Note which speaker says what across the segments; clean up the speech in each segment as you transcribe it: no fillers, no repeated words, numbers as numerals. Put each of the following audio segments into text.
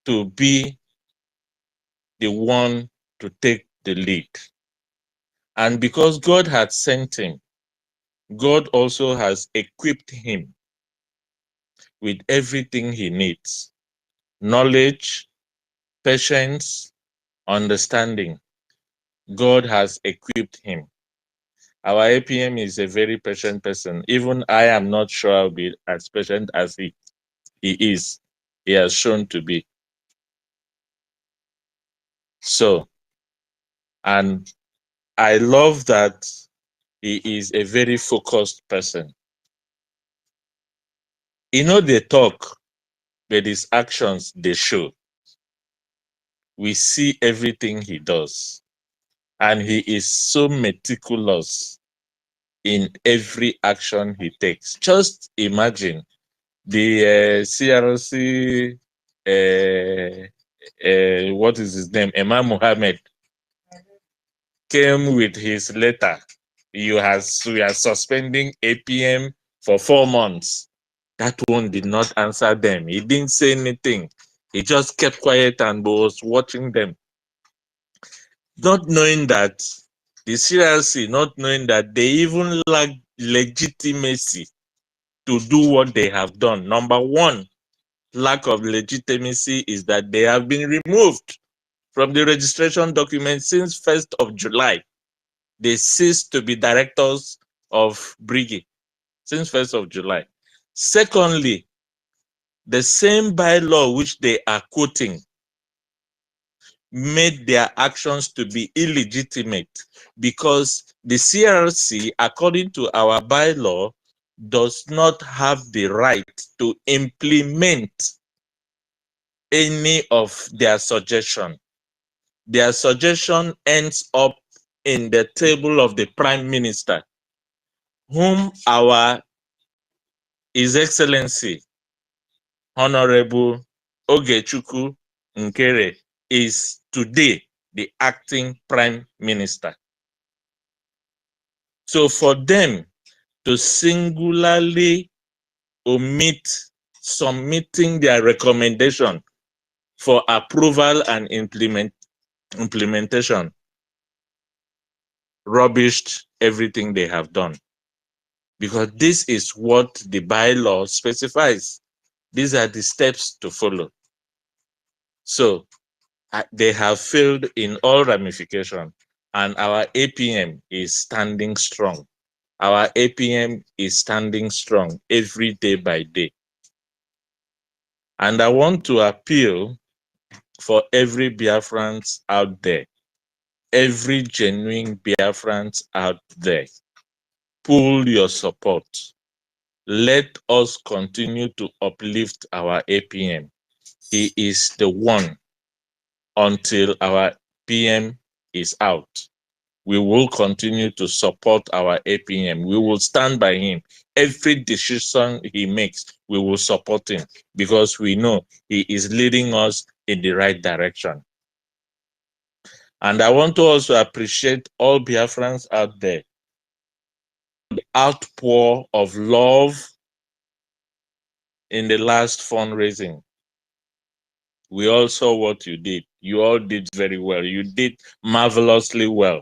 Speaker 1: to be the one to take the lead. And because God had sent him, God also has equipped him with everything he needs: knowledge, patience, understanding. God has equipped him. Our APM is a very patient person. Even I am not sure I'll be as patient as he is. He has shown to be. So, and I love that he is a very focused person. You know, they talk, but his actions, they show. We see everything he does. And he is so meticulous in every action he takes. Just imagine the CRC, what is his name? Imam Muhammad came with his letter. We are suspending APM for 4 months. That one did not answer them. He didn't say anything. He just kept quiet and was watching them. Not knowing that the CRC, not knowing that they even lack legitimacy to do what they have done. Number one, lack of legitimacy is that they have been removed from the registration document since 1st of July. They ceased to be directors of Brgie since 1st of July. Secondly, the same bylaw which they are quoting made their actions to be illegitimate because the CRC, according to our bylaw, does not have the right to implement any of their suggestion. Their suggestion ends up in the table of the Prime Minister, whom our His Excellency Honorable Ogechukwu Nkere is today the acting Prime Minister. So for them to singularly omit submitting their recommendation for approval and implementation rubbished everything they have done. Because this is what the bylaw specifies. These are the steps to follow. So they have failed in all ramifications, and our APM is standing strong. Our APM is standing strong every day by day. And I want to appeal for every Biafrans out there, every genuine Biafrans out there, pull your support. Let us continue to uplift our APM. He is the one until our PM is out. We will continue to support our APM. We will stand by him. Every decision he makes, we will support him because we know he is leading us in the right direction. And I want to also appreciate all Biafrans out there. The outpour of love in the last fundraising. We all saw what you did. You all did very well. You did marvelously well.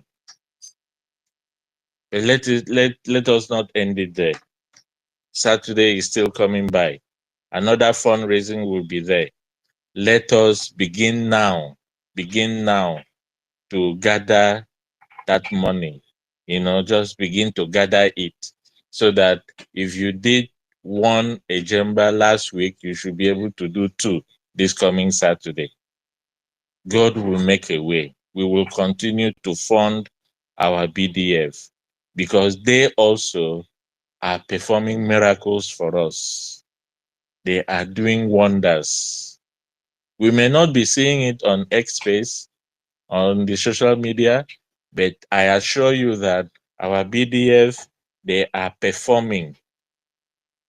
Speaker 1: But let us not end it there. Saturday is still coming by. Another fundraising will be there. Let us begin now to gather that money. Just begin to gather it so that if you did one agenda last week, you should be able to do 2 this coming Saturday. God will make a way. We will continue to fund our BDF because they also are performing miracles for us. They are doing wonders. We may not be seeing it on X Space, on the social media, but I assure you that our BDF, they are performing.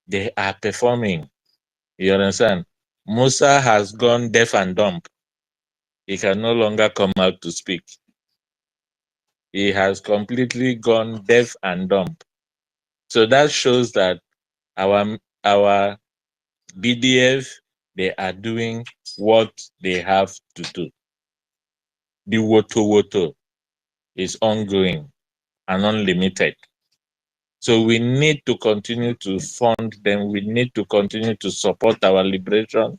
Speaker 1: They are performing. You understand? Musa has gone deaf and dumb. He can no longer come out to speak. He has completely gone deaf and dumb. So that shows that our BDF, they are doing what they have to do. The woto is ongoing and unlimited. So we need to continue to fund them. We need to continue to support our liberation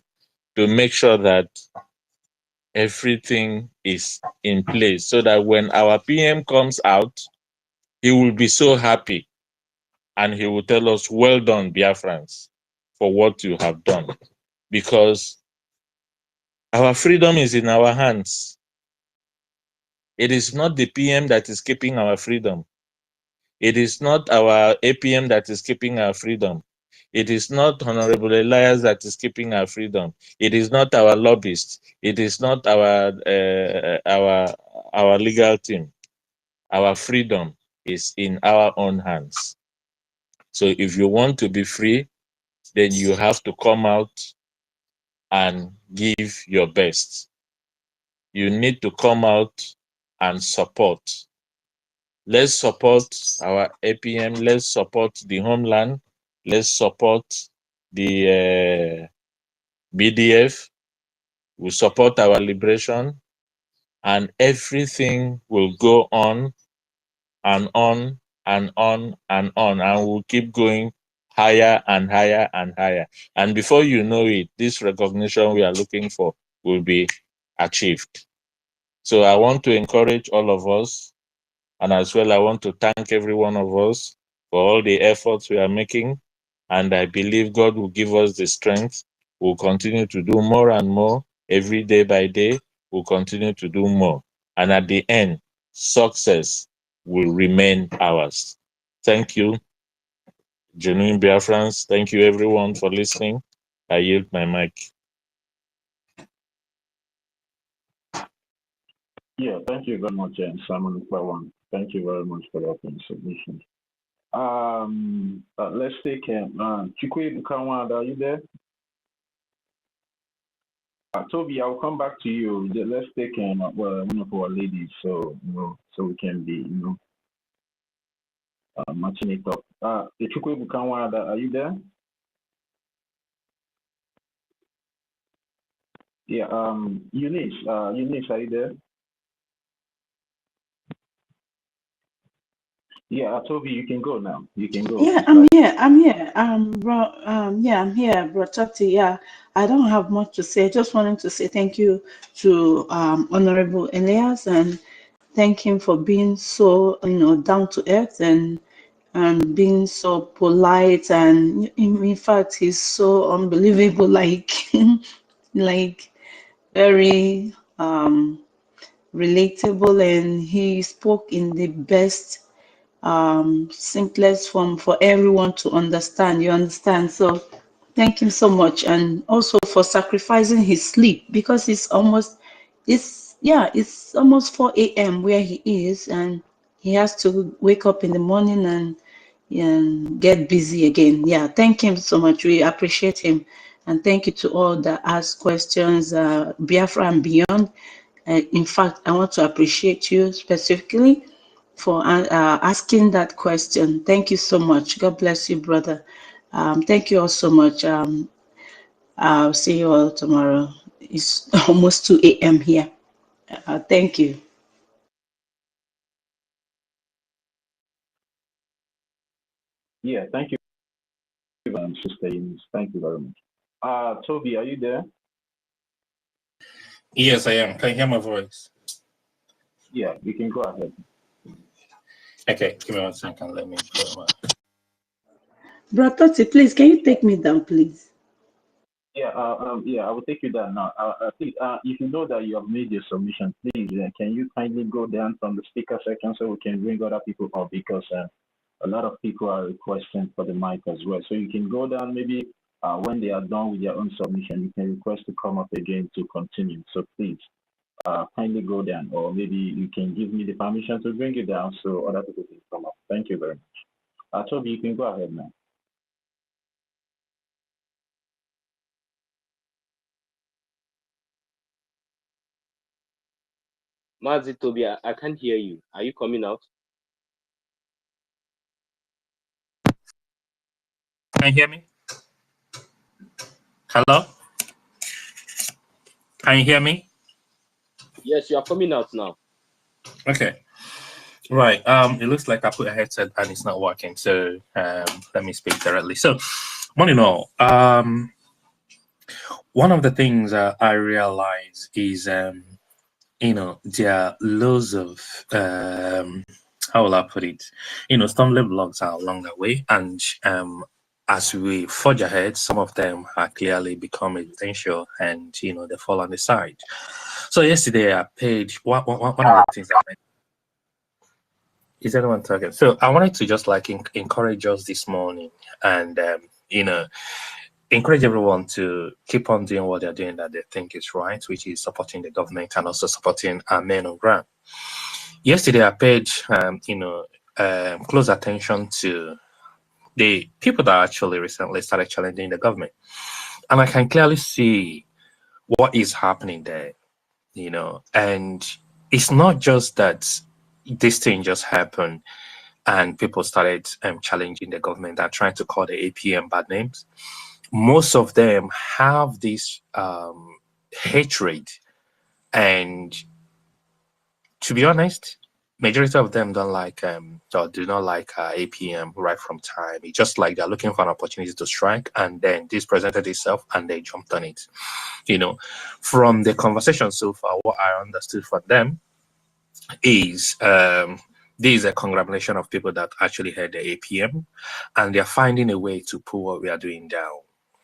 Speaker 1: to make sure that everything is in place so that when our PM comes out, he will be so happy and he will tell us, well done, Biafrans, for what you have done. Because our freedom is in our hands. It is not the PM that is keeping our freedom. It is not our APM that is keeping our freedom. It is not Honorable Elias that is keeping our freedom. It is not our lobbyists. It is not our legal team. Our freedom is in our own hands. So if you want to be free, then you have to come out and give your best. You need to come out and support. Let's support our APM. Let's support the homeland. Let's support the BDF. We support our liberation, and everything will go on and on and on and on, and we'll keep going higher and higher and higher. And before you know it, this recognition we are looking for will be achieved. So I want to encourage all of us, and as well, I want to thank every one of us for all the efforts we are making. And I believe God will give us the strength. We'll continue to do more and more every day by day. We'll continue to do more. And at the end, success will remain ours. Thank you, genuine Biafrans. Thank you, everyone, for listening. I yield my mic.
Speaker 2: Yeah, thank you very much, Simon Kwawan. Thank you very much for that submission. Let's take Chukwe Bukawanda, are you there? Toby, I'll come back to you. Let's take one of our ladies, so so we can be matching it up. Chukwe Bukawanda, are you there? Yeah. Eunice, are you there? Yeah, Toby, you can go now. You can go.
Speaker 3: Yeah, I'm here. I'm here. Yeah, I'm here, Bro Tati. Yeah, I don't have much to say. I just wanted to say thank you to Honorable Elias and thank him for being so, down to earth and being so polite and in fact he's so unbelievable, like like very relatable, and he spoke in the best simplest form for everyone to understand. You understand? So thank him so much, and also for sacrificing his sleep, because it's almost 4 a.m. where he is, and he has to wake up in the morning and get busy again. Yeah, thank him so much. We appreciate him, and thank you to all that ask questions, Biafra and beyond. In fact, I want to appreciate you specifically for asking that question. Thank you so much. God bless you, brother. Thank you all so much. I'll see you all tomorrow. It's almost 2 a.m. here. Thank you.
Speaker 2: Yeah, thank you, Sister Eunice. Thank you very much. Toby, are you there?
Speaker 4: Yes, I am. Can you hear my voice?
Speaker 2: Yeah, you can go ahead.
Speaker 4: Okay, give me 1 second. Let me put my...
Speaker 3: Brother, please, can you take me down, please?
Speaker 2: Yeah, I will take you down now. Please, if you know that you have made your submission, please, can you kindly go down from the speaker section so we can bring other people up, because a lot of people are requesting for the mic as well. So you can go down, maybe when they are done with their own submission, you can request to come up again to continue. So please, kindly go down, or maybe you can give me the permission to bring you down so other people can come up. Thank you very much. Toby, you can go ahead now.
Speaker 5: Mazi Toby, I can't hear you. Are you coming out?
Speaker 4: Can you hear me? Hello? Can you hear me?
Speaker 5: Yes, you are coming out now.
Speaker 4: Okay. Right. It looks like I put a headset and it's not working. So let me speak directly. So, want to know, one of the things I realize is, you know, there are loads of, how will I put it? You know, stumbling blocks are along the way, and as we forge ahead, some of them are clearly become essential, and you know, they fall on the side. So yesterday I paid one of the things I made. Is anyone talking? So I wanted to just like encourage us this morning, and you know, encourage everyone to keep on doing what they're doing that they think is right, which is supporting the government and also supporting our men on ground. Yesterday I paid you know, close attention to the people that actually recently started challenging the government, and I can clearly see what is happening there, you know. And it's not just that this thing just happened and people started challenging the government and trying to call the APM bad names. Most of them have this hatred, and to be honest, majority of them don't like or do not like APM right from time. It's just like they're looking for an opportunity to strike, and then this presented itself and they jumped on it. You know, from the conversation so far, what I understood from them is this is a conglomeration of people that actually heard the APM, and they're finding a way to pull what we are doing down.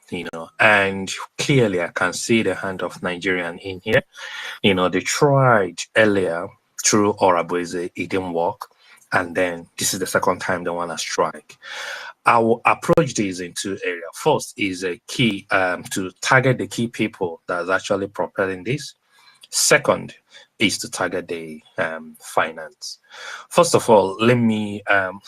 Speaker 4: You know, and clearly I can see the hand of Nigerian in here. You know, they tried earlier through Orabueze, it didn't work, and then this is the second time they want to strike. I will approach this in two areas. First is a key to target the key people that's actually propelling this. Second is to target the finance. First of all, let me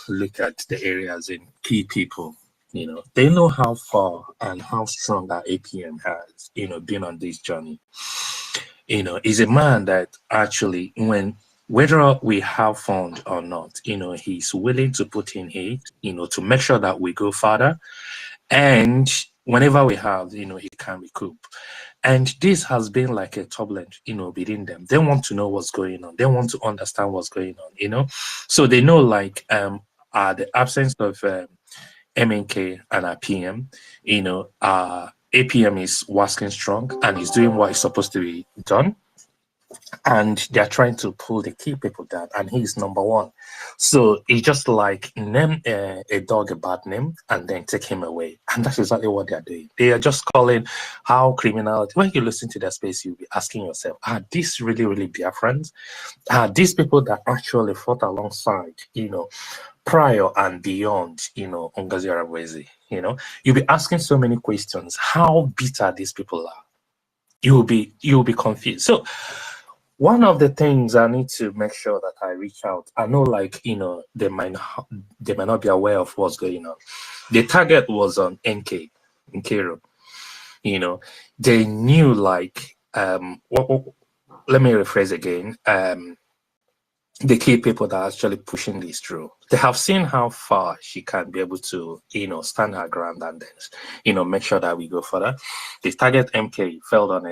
Speaker 4: look at the areas in key people. You know, they know how far and how strong that APM has, you know, been on this journey. You know, is a man that actually, whether we have fund or not, you know, he's willing to put in heat, you know, to make sure that we go further. And whenever we have, you know, he can recoup. And this has been like a turbulence, you know, within them. They want to know what's going on. They want to understand what's going on, you know. So they know, like, the absence of MNK and our PM, you know, APM is working strong and is doing what is supposed to be done. And they're trying to pull the key people down, and he's number one. So it's just like name a dog a bad name and then take him away. And that's exactly what they're doing. They are just calling how criminality. When you listen to their space, you'll be asking yourself, are these really, really Biafrans? Are these people that actually fought alongside, you know, prior and beyond, you know, NGOZI Arabuezi? You know, you'll be asking so many questions. How bitter these people are. You'll be confused. So one of the things I need to make sure that I reach out, I know, like, you know, they might not be aware of what's going on. The target was on Nkero. You know, they knew, like, let me rephrase again. The key people that are actually pushing this through, they have seen how far she can be able to, you know, stand her ground and then, you know, make sure that we go further. The target MK failed on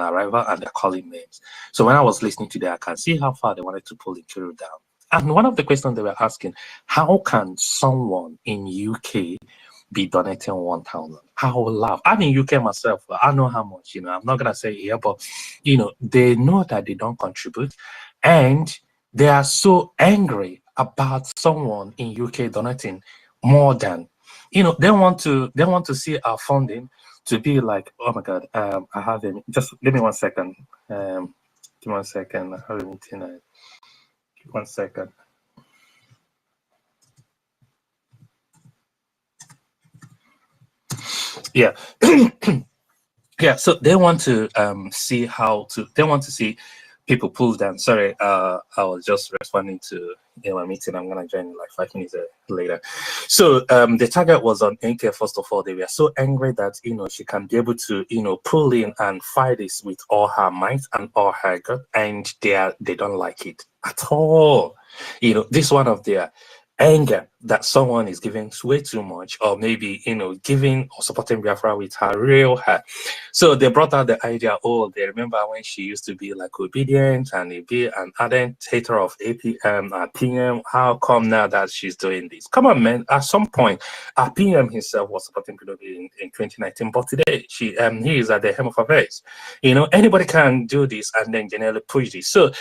Speaker 4: arrival, and they're calling names. So when I was listening to that, I can see how far they wanted to pull the crew down. And one of the questions they were asking, how can someone in UK be donating 1,000? I will laugh. I'm in UK myself. I know how much, you know, I'm not gonna say here, but you know, they know that they don't contribute, and they are so angry about someone in UK donating more than, you know, they want to see our funding to be like, oh my God, I have him. Just give me 1 second. Give me 1 second. I have a meeting. 1 second. Yeah. Yeah. So they want to see people pull down. Sorry, I was just responding to my meeting. I'm gonna join like 5 minutes later. So the target was on NK. First of all, they were so angry that, you know, she can be able to, you know, pull in and fight this with all her might and all her gut, and they don't like it at all. You know, this one of their anger that someone is giving way too much, or maybe, giving or supporting Biafra with her real heart. So they brought out the idea, oh, they remember when she used to be like obedient and be an ardent hater of PM. How come now that she's doing this? Come on, man. At some point, PM himself was supporting PWB in 2019, but today he is at the hem of affairs. Anybody can do this and then generally push this. So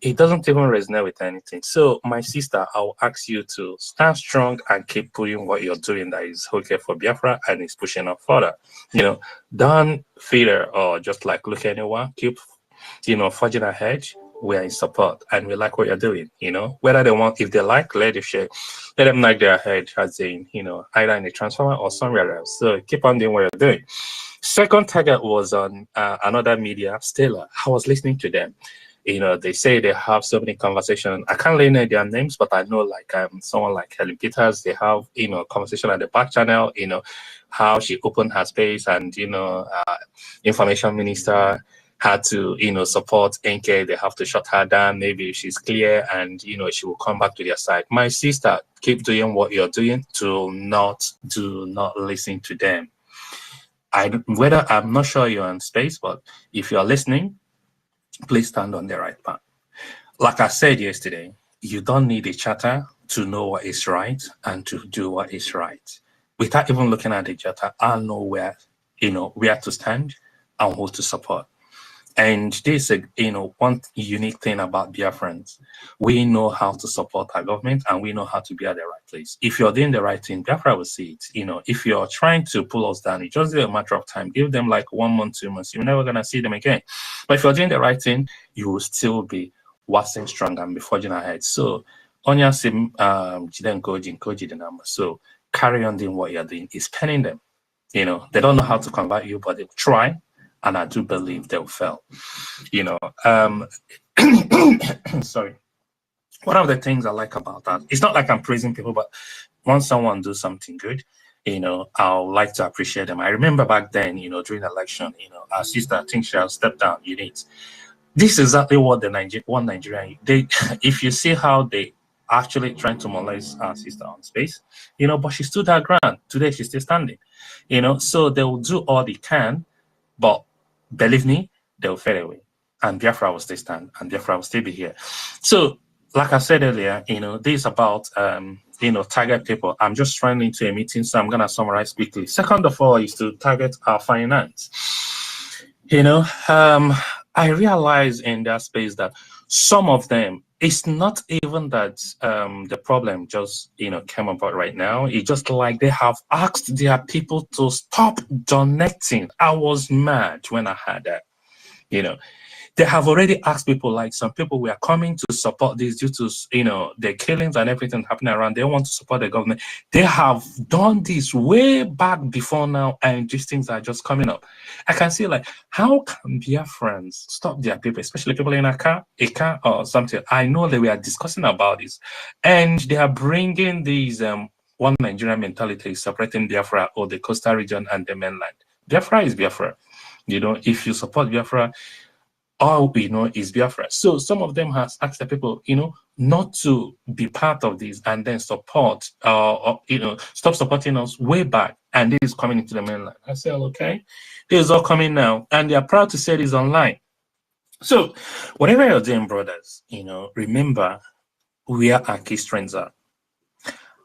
Speaker 4: it doesn't even resonate with anything. So, my sister, I'll ask you to stand strong and keep doing what you're doing that is okay for Biafra and is pushing up further. Don't fear or just like look anywhere. Keep, forging ahead. We are in support and we like what you're doing. Whether they want, if they like, let them like their head as in, either in the transformer or somewhere else. So keep on doing what you're doing. Second target was on another media, Stella. I was listening to them. They say they have so many conversations. I can't really know their names, but I know like someone like Helen Peters, they have, conversation at the back channel, how she opened her space and, information minister had to, support NK. They have to shut her down. Maybe she's clear and, she will come back to their side. My sister, keep doing what you're doing. Do not listen to them. I'm not sure you're in space, but if you're listening, please stand on the right path. Like I said yesterday, you don't need a charter to know what is right and to do what is right. Without even looking at the charter, I know where to stand and who to support. And this is, one unique thing about Biafrans. We know how to support our government and we know how to be at the right place. If you're doing the right thing, Biafra will see it. If you're trying to pull us down, it's just a matter of time. Give them like 1 month, 2 months. You're never going to see them again. But if you're doing the right thing, you will still be waxing strong and be forging ahead. So, Onya Sim, Koji the number. So, carry on doing what you're doing. It's penning them. They don't know how to convert you, but they try. And I do believe they'll fail. Sorry. One of the things I like about that, it's not like I'm praising people, but once someone does something good, I'll like to appreciate them. I remember back then, during the election, our sister, I think she'll step down units. This is exactly what one Nigerian, if you see how they actually trying to molest our sister on space, but she stood her ground. Today, she's still standing, so they will do all they can, but believe me, they'll fade away. And Biafra will still stand, and Biafra will still be here. So, like I said earlier, this is about, target people. I'm just running into a meeting, so I'm going to summarize quickly. Second of all is to target our finance. I realize in that space that some of them, it's not even that the problem just, came about right now. It's just like they have asked their people to stop donating. I was mad when I had that, They have already asked people, like some people were coming to support this due to, the killings and everything happening around. They want to support the government. They have done this way back before now, and these things are just coming up. I can see, like, how can Biafrans stop their people, especially people in a car or something? I know they were discussing about this, and they are bringing these one Nigerian mentality, separating Biafra or the coastal region and the mainland. Biafra is Biafra. If you support Biafra, all we know is Biafra. So some of them has asked the people, not to be part of this and then support, stop supporting us way back. And this is coming into the mainland. I said, okay, this is all coming now. And they are proud to say this online. So whatever you're doing, brothers, remember where our key strengths are.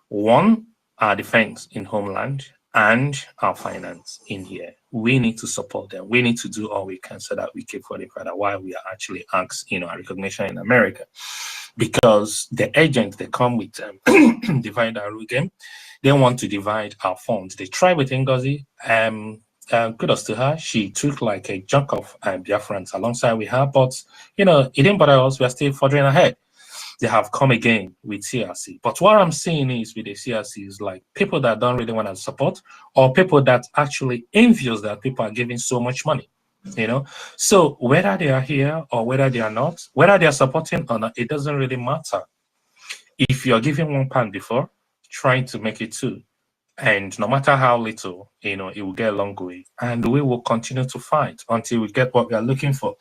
Speaker 4: One, our defense in homeland and our finance in here. We need to support them. We need to do all we can so that we keep fighting further while we are actually asked, our recognition in America. Because the agents, they come with divide our rule game. They want to divide our funds. They try with NGOZI. Kudos to her. She took like a chunk of Biafrans alongside with her, but it didn't bother us. We're still forging ahead. They have come again with CRC. But what I'm seeing is with the CRC is like people that don't really want to support, or people that actually envious that people are giving so much money, So whether they are here or whether they are not, whether they are supporting or not, it doesn't really matter. If you're giving £1 before, trying to make it 2. And no matter how little, it will get a long way. And we will continue to fight until we get what we are looking for.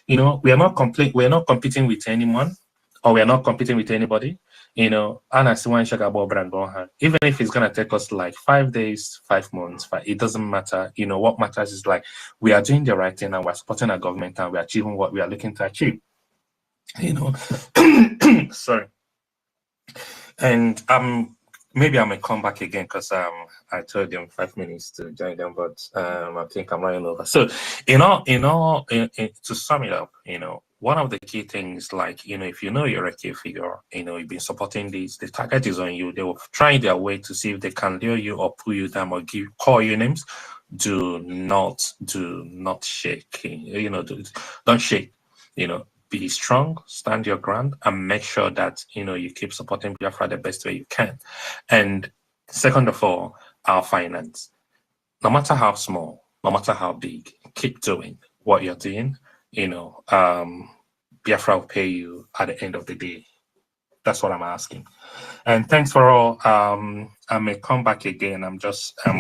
Speaker 4: We are not competing with anyone. Or we are not competing with anybody. You know, even if it's gonna take us like 5 days, 5 months, it doesn't matter. You know, what matters is like we are doing the right thing and we're supporting our government and we're achieving what we are looking to achieve. You know, sorry. And maybe I may come back again because I told them 5 minutes to join them, but I think I'm running over. So, to sum it up, you know, one of the key things, like, you know, if you know you're a key figure, you know, you've been supporting this, the target is on you. They will try their way to see if they can lure you or pull you down or call you names. Do not shake. You know, don't shake. You know, be strong, stand your ground, and make sure that, you know, you keep supporting Biafra the best way you can. And second of all, our finance. No matter how small, no matter how big, keep doing what you're doing. You know, Biafra will pay you at the end of the day. That's what I'm asking. And thanks for all. I may come back again. I'm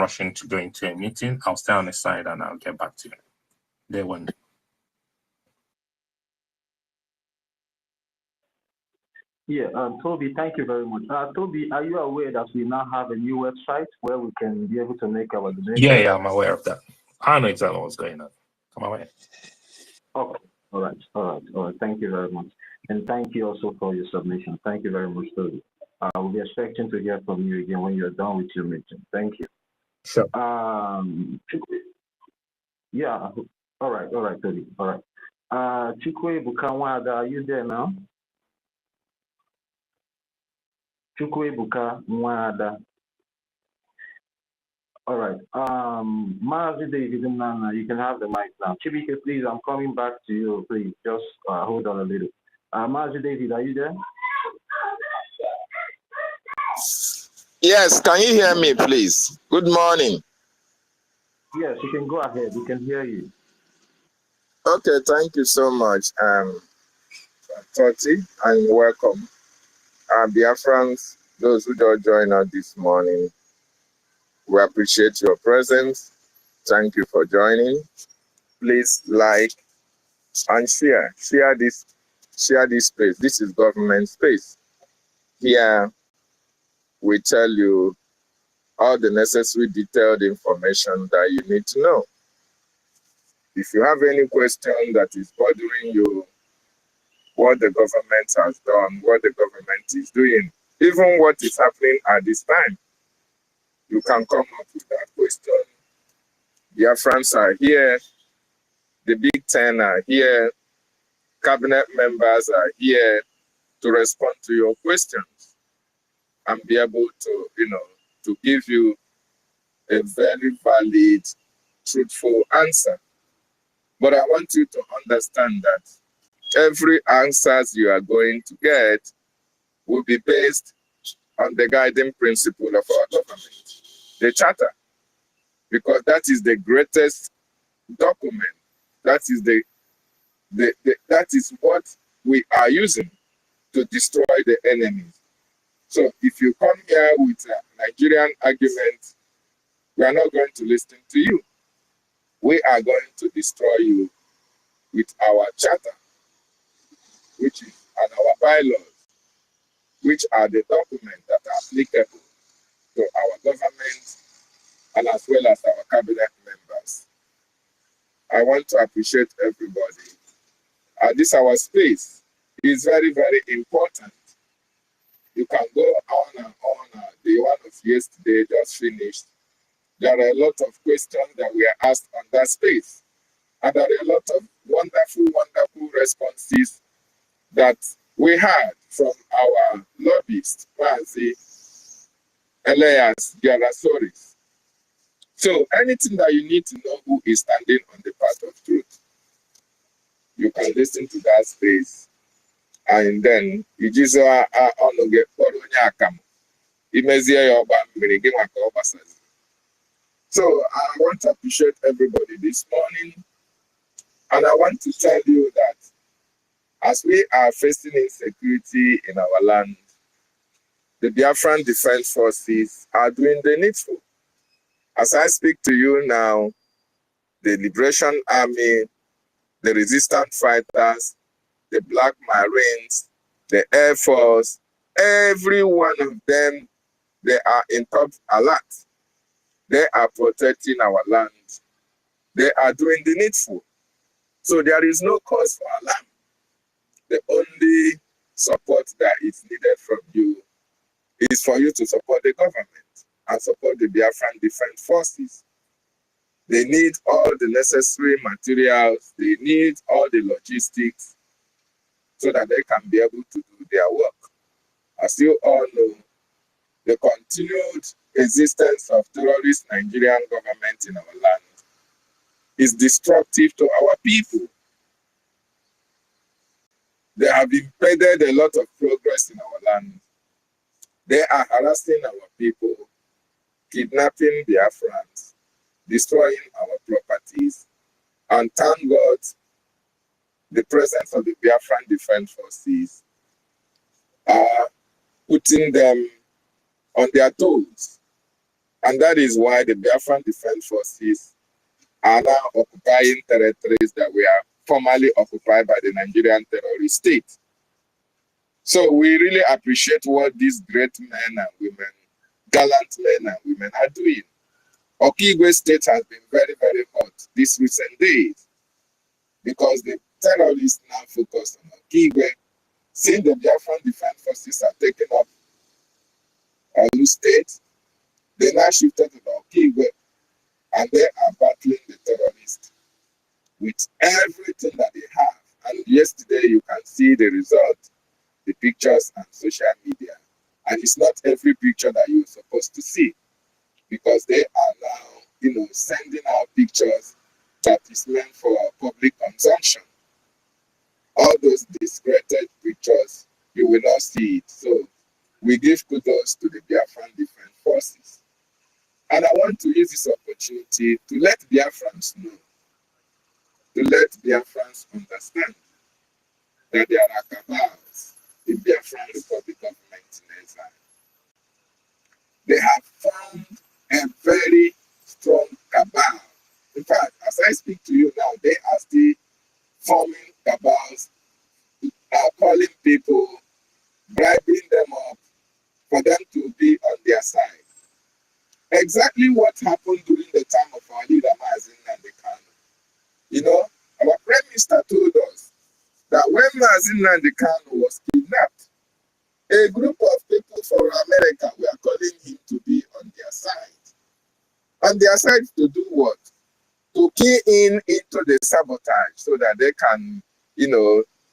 Speaker 4: rushing to go into a meeting. I'll stay on the side and I'll get back to you. Day one.
Speaker 2: Yeah, Toby, thank you very much. Toby, are you aware that we now have a new website where we can be able to make our donations?
Speaker 4: Yeah, I'm aware of that. I know exactly what's going on. I'm aware.
Speaker 2: Okay. All right. Thank you very much. And thank you also for your submission. Thank you very much, Toby. We'll be expecting to hear from you again when you're done with your meeting. Thank you.
Speaker 4: Sure.
Speaker 2: Yeah. All right, Toby. All right. Chukwe Bukanwada, are you there now? Chukwe Bukanwada. All right. Mazi David Nana, you can have the mic now. Chibike, please, I'm coming back to you. Please, just hold on a little. Mazi David, are you there?
Speaker 6: Yes, can you hear me, please? Good morning.
Speaker 2: Yes, you can go ahead. We can hear you.
Speaker 6: Okay, thank you so much, Toti, and welcome. Biafrans, those who don't join us this morning, we appreciate your presence. Thank you for joining. Please like and share. Share this space. This is government space. Here we tell you all the necessary detailed information that you need to know. If you have any question that is bothering you, what the government has done, what the government is doing, even what is happening at this time, you can come up with that question. Biafrans are here, the Big Ten are here, cabinet members are here to respond to your questions and be able to, to give you a very valid, truthful answer. But I want you to understand that every answers you are going to get will be based on the guiding principle of our government, the charter, because that is the greatest document. That is that is what we are using to destroy the enemies. So if you come here with a Nigerian argument, we are not going to listen to you. We are going to destroy you with our charter, which is, and our bylaws, which are the documents that are applicable to our government and as well as our cabinet members. I want to appreciate everybody. This our space is very, very important. You can go on and on. The one of yesterday just finished. There are a lot of questions that were asked on that space. And there are a lot of wonderful, wonderful responses that we had from our lobbyists, Mazi, Elias, Garasoris. So anything that you need to know who is standing on the path of truth, you can listen to that space. And then you just so I want to appreciate everybody this morning. And I want to tell you that as we are facing insecurity in our land, the Biafran Defense Forces are doing the needful. As I speak to you now, the Liberation Army, the resistance fighters, the Black Marines, the Air Force, Every one of them, they are in top alert. They are protecting our land. They are doing the needful. So there is no cause for alarm. The only support that is needed from you is for you to support the government and support the Biafran Defense Forces. They need all the necessary materials. They need all the logistics so that they can be able to do their work. As you all know, the continued existence of terrorist Nigerian government in our land is destructive to our people. They have impeded a lot of progress in our land. They are harassing our people, kidnapping Biafrans, destroying our properties, and thank God, the presence of the Biafran Defense Forces are putting them on their toes. And that is why the Biafran Defense Forces are now occupying territories that were formerly occupied by the Nigerian terrorist state. So we really appreciate what these great men and women, gallant men and women are doing. Okigwe state has been very, very hot these recent days because the terrorists now focus on Okigwe. Since the Biafran Defense Forces are taking up Olu State, they now shifted to Okigwe and they are battling the terrorists with everything that they have. And yesterday you can see the result, the pictures on social media. And it's not every picture that you're supposed to see because they are now, sending out pictures that is meant for public consumption. All those discredited pictures, you will not see it. So we give kudos to the Biafran Defense Forces. And I want to use this opportunity to let Biafrans know, to let Biafrans understand that there are cabals in Biafran Republic of 1999. They have formed a very strong cabal. In fact, as I speak to you now, they are still forming cabals, calling people, bribing them up for them to be on their side. Exactly what happened during the time of our leader, Mazi Nnamdi Kanu. Our Prime Minister told us that when Mazi Nnamdi Kanu was kidnapped, a group of people from America were calling him to be on their side. On their side to do what? To key into the sabotage so that they can,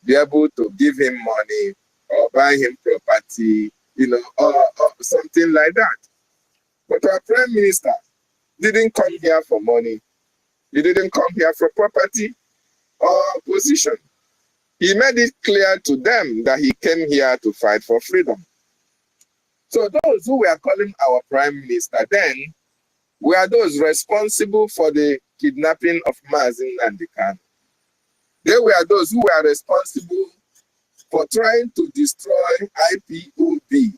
Speaker 6: be able to give him money or buy him property, or something like that. But our Prime Minister didn't come here for money. He didn't come here for property or position. He made it clear to them that he came here to fight for freedom. So those who were calling our Prime Minister then were those responsible for the kidnapping of Mazi Nnamdi Kanu. They were those who were responsible for trying to destroy IPOB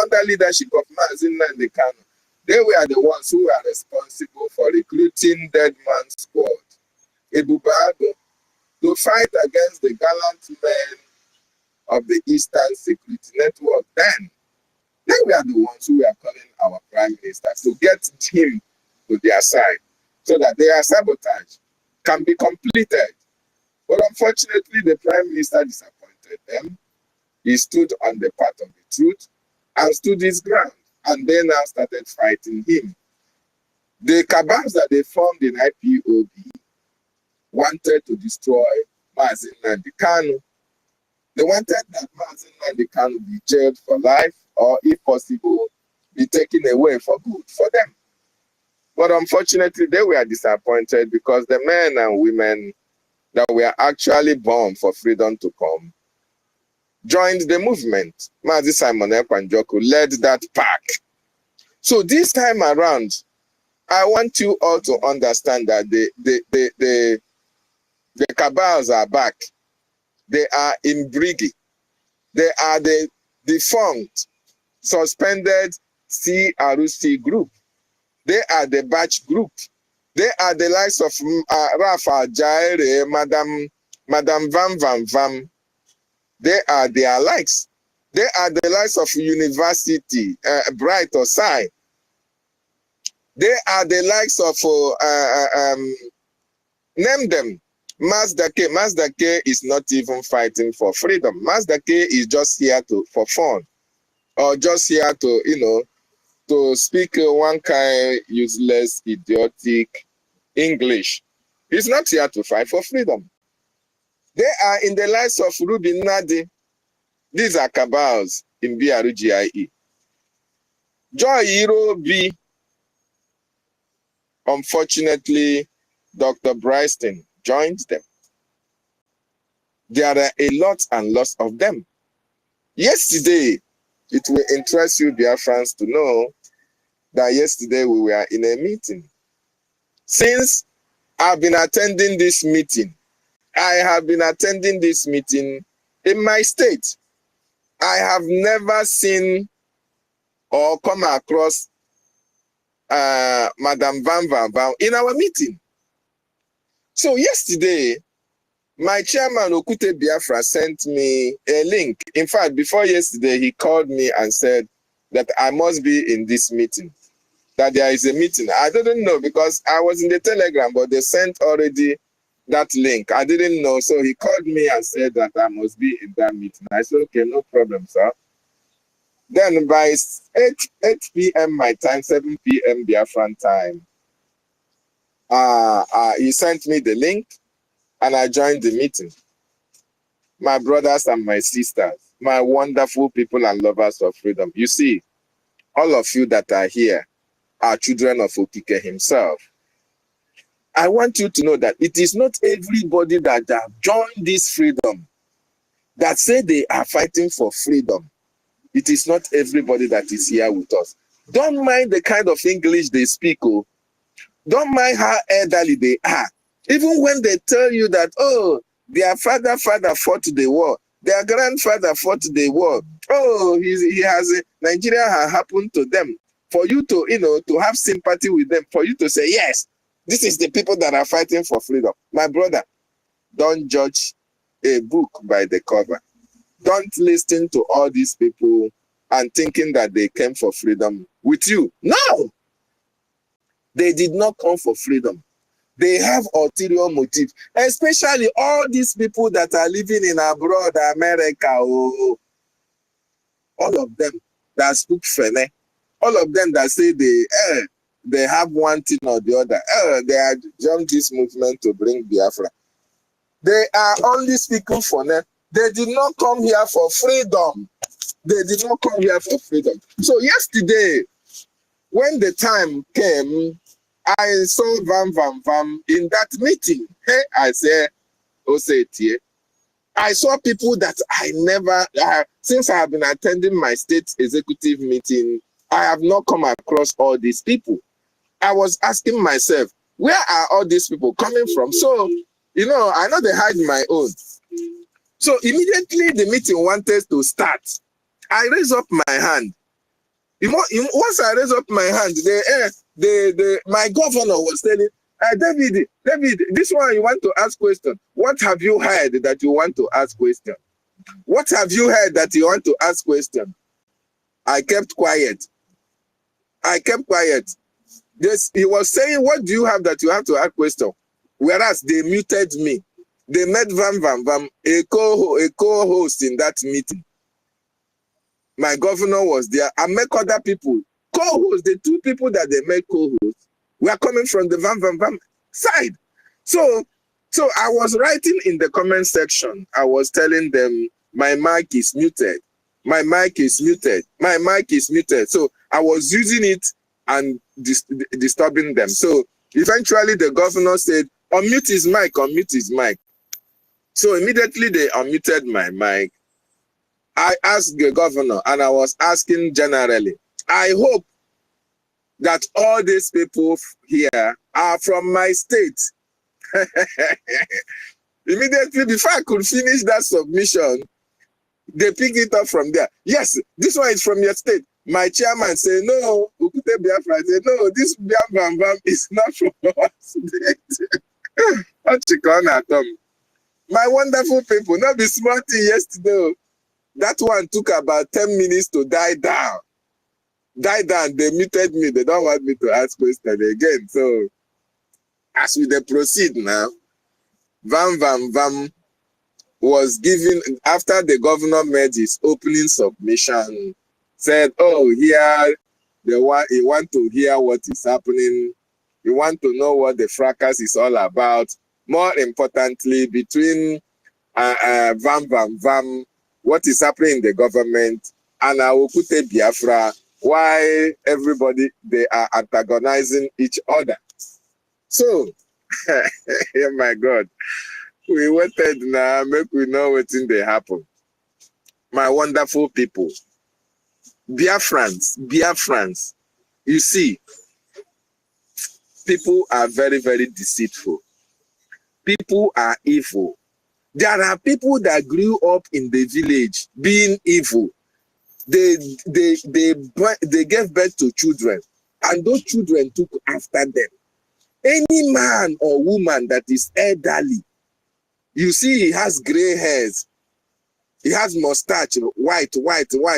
Speaker 6: under leadership of Mazi Nnamdi Kanu. They were the ones who were responsible for recruiting Dead Man Squad, Ebubado, to fight against the gallant men of the Eastern Security Network then. They were the ones who were calling our Prime Minister to get him to their side so that their sabotage can be completed. But unfortunately, the Prime Minister disappointed them. He stood on the path of the truth and stood his ground. And they now started fighting him. The cabals that they formed in IPOB wanted to destroy Mazi Nnamdi Kanu. They wanted that Mazi Nnamdi Kanu be jailed for life or, if possible, be taken away for good for them. But unfortunately, they were disappointed because the men and women that were actually born for freedom to come joined the movement. Mazi Simon Ekwanjoku led that pack. So this time around, I want you all to understand that the cabals are back. They are in Brgie. They are the defunct, suspended CRC group. They are the batch group. They are the likes of Rafa Jaire, Madam Vam Vam Vam. They are their likes. They are the likes of University, Bright or Sai. They are the likes of, name them. Mazda K. Mazda K is not even fighting for freedom. Mazda K is just here for fun. Or just here to, to speak one kind useless, idiotic English. He's not here to fight for freedom. They are in the likes of Ruby Nadi. These are cabals in BRGIE. Joy Hero B. Unfortunately, Dr. Bryston joined them. There are a lot and lots of them. Yesterday, it will interest you, Biafrans, to know that yesterday we were in a meeting. Since I've been attending this meeting, I have been attending this meeting in my state. I have never seen or come across Madam Van in our meeting. So yesterday, my chairman, Okute Biafra, sent me a link. In fact, before yesterday, he called me and said that I must be in this meeting, that there is a meeting. I didn't know because I was in the Telegram, but they sent already that link. I didn't know, so he called me and said that I must be in that meeting. I said, okay, no problem, sir. Then by 8 p.m. my time, 7 p.m. Biafran time, he sent me the link and I joined the meeting. My brothers and my sisters, my wonderful people and lovers of freedom. You see, all of you that are here are children of Okike himself. I want you to know that it is not everybody that have joined this freedom that say they are fighting for freedom. It is not everybody that is here with us. Don't mind the kind of English they speak. Oh. Don't mind how elderly they are. Even when they tell you that, oh, their father fought the war, their grandfather fought the war, oh, Nigeria has happened to them. For you to, to have sympathy with them, for you to say, yes, this is the people that are fighting for freedom. My brother, don't judge a book by the cover. Don't listen to all these people and thinking that they came for freedom with you. No! They did not come for freedom. They have ulterior motives, especially all these people that are living in abroad, America, oh, all of them that speak Fene, all of them that say they have one thing or the other. They have joined this movement to bring Biafra. They are only speaking for them. They did not come here for freedom. They did not come here for freedom. So yesterday, when the time came, I saw Vam in that meeting. Hey, I said, Osetie. I saw people that I never, since I have been attending my state executive meeting, I have not come across all these people. I was asking myself, where are all these people coming from? So, I know they hide my own. So immediately the meeting wanted to start. I raised up my hand. Once I raised up my hand, my governor was telling, David, this one you want to ask question. What have you heard that you want to ask question? What have you heard that you want to ask question? I kept quiet. Yes, he was saying, what do you have that you have to ask question? Whereas they muted me. They made Vam a co-host in that meeting. My governor was there. I met other people. Co-hosts, the two people that they made co-hosts were coming from the Vam side. So I was writing in the comment section. I was telling them, my mic is muted. My mic is muted. My mic is muted. So I was using it and disturbing them. So eventually the governor said, unmute his mic, unmute his mic. So immediately they unmuted my mic. I asked the governor and I was asking generally, I hope that all these people here are from my state. Immediately before I could finish that submission, they picked it up from there. Yes, this one is from your state. My chairman said, no, Okute Biafra said, no, this Biafra is not from our state. My wonderful people, not be smarty yesterday. That one took about 10 minutes to die down. Die down, they muted me. They don't want me to ask questions again. So, as we proceed now, Vam was given, after the governor made his opening submission, said, oh, here, you want to hear what is happening. You want to know what the fracas is all about. More importantly, between Vam, what is happening in the government, and Okute Biafra, why everybody, they are antagonizing each other. So, oh my God, we waited now, make we know what's in the happen. My wonderful people, Biafrans, you see, people are very, very deceitful. People are evil. There are people that grew up in the village being evil. They gave birth to children, and those children took after them. Any man or woman that is elderly, you see he has gray hairs, he has mustache, white.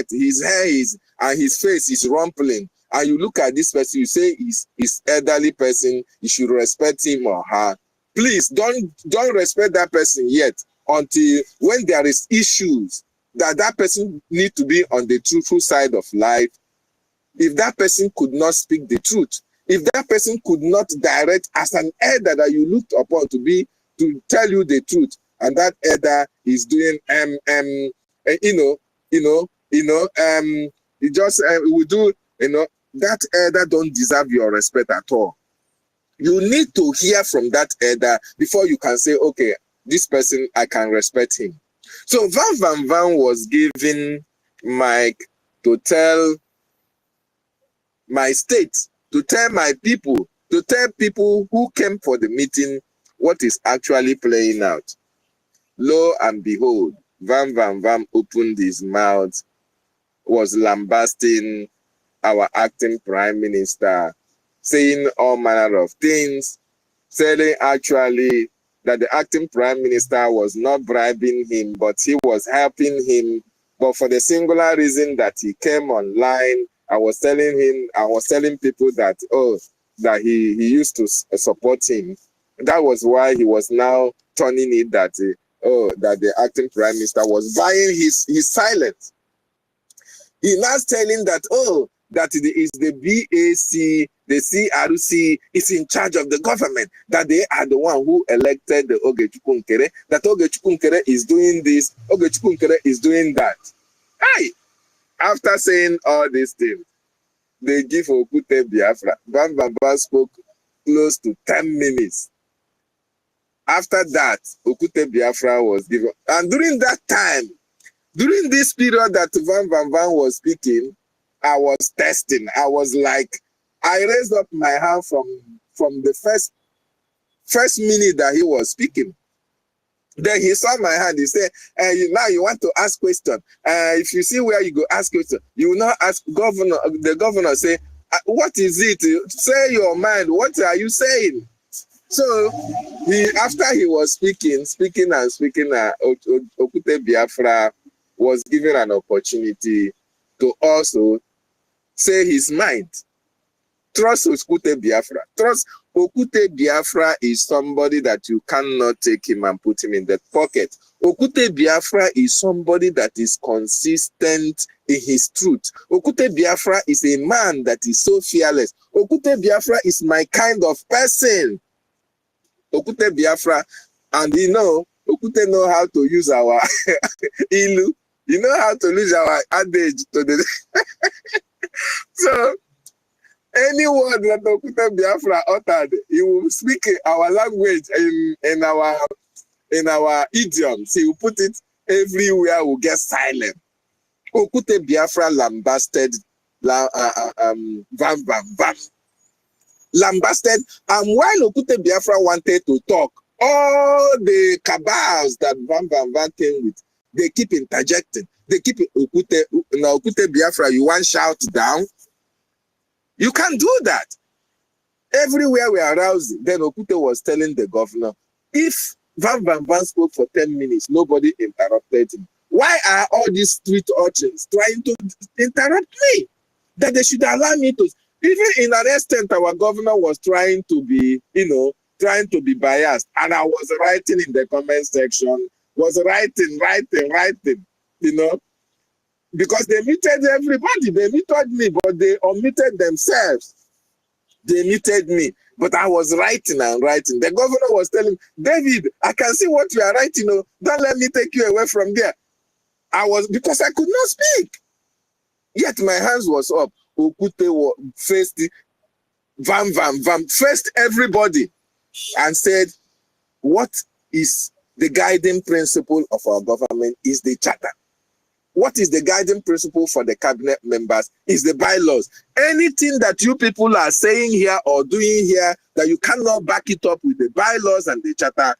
Speaker 6: His hair is, and his face is rumpling. And you look at this person, you say he's elderly person, you should respect him or her. Please don't respect that person yet until when there is issues that person need to be on the truthful side of life. If that person could not speak the truth, if that person could not direct as an elder that you looked upon to tell you the truth, and that elder is doing he just will do, that elder don't deserve your respect at all. You need to hear from that elder before you can say, okay, this person, I can respect him. So Van was given mic to tell my state, to tell my people, to tell people who came for the meeting what is actually playing out. Lo and behold, Van opened his mouth, was lambasting our acting prime minister, saying all manner of things, saying actually that the acting prime minister was not bribing him, but he was helping him. But for the singular reason that he came online, I was telling people that, that he used to support him. That was why he was now turning it that, that the acting prime minister was buying his silence. He now telling that, that it is the BAC, the CRC is in charge of the government, that they are the one who elected the Ogechukunkere, that Ogechukunkere is doing this, Ogechukunkere is doing that. Hey! After saying all these things, they give Okute Biafra. Van spoke close to 10 minutes. After that, Okute Biafra was given. And during that time, during this period that Van was speaking, I was testing. I was like, I raised up my hand from the first minute that he was speaking. Then he saw my hand. He said, now you want to ask question. If you see where you go ask question, you will not ask governor. The governor say, what is it? Say your mind. What are you saying? So after he was speaking, Okute Biafra was given an opportunity to also say his mind. Trust Okute Biafra. Trust Okute Biafra is somebody that you cannot take him and put him in the pocket. Okute Biafra is somebody that is consistent in his truth. Okute Biafra is a man that is so fearless. Okute Biafra is my kind of person. Okute Biafra, and Okute know how to use our ilu. You know how to use our adage to the so any word that Okute Biafra uttered, he will speak our language in our idioms. He will put it everywhere. Will get silent. Okute Biafra lambasted, lambasted, and while Okute Biafra wanted to talk, all the cabals that Van came with, they keep interjecting. They keep Okute Biafra. You want shout down? You can't do that. Everywhere we are arousing, then Okute was telling the governor, if Van spoke for 10 minutes, nobody interrupted him. Why are all these street urchins trying to interrupt me? That they should allow me to. Even in an extent, our governor was trying to be, trying to be biased. And I was writing in the comment section, was writing, because they muted everybody. They muted me, but they omitted themselves. They muted me, but I was writing and writing. The governor was telling, David, I can see what you are writing. Don't let me take you away from there. Because I could not speak. Yet my hands was up. Okute faced faced everybody and said, what is the guiding principle of our government is the charter. What is the guiding principle for the cabinet members is the bylaws. Anything that you people are saying here or doing here that you cannot back it up with the bylaws and the charter,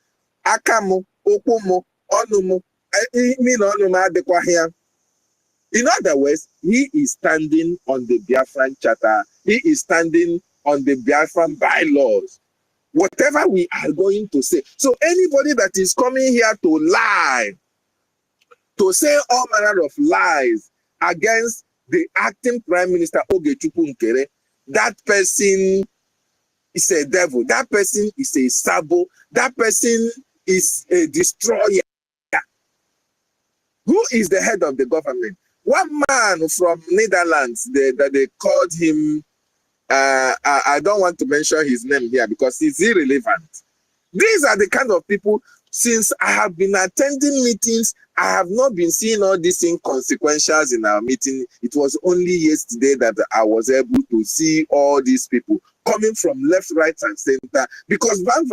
Speaker 6: akamu, okumu, onumu, in other words, he is standing on the Biafran charter. He is standing on the Biafran bylaws. Whatever we are going to say. So anybody that is coming here to lie, to say all manner of lies against the acting Prime Minister Ogechukwu Nkere, that person is a devil. That person is a sabo. That person is a destroyer. Who is the head of the government? One man from Netherlands, that they called him, I don't want to mention his name here because he's irrelevant. These are the kind of people, since I have been attending meetings, I have not been seeing all these inconsequentials in our meeting. It was only yesterday that I was able to see all these people coming from left, right, and center because Van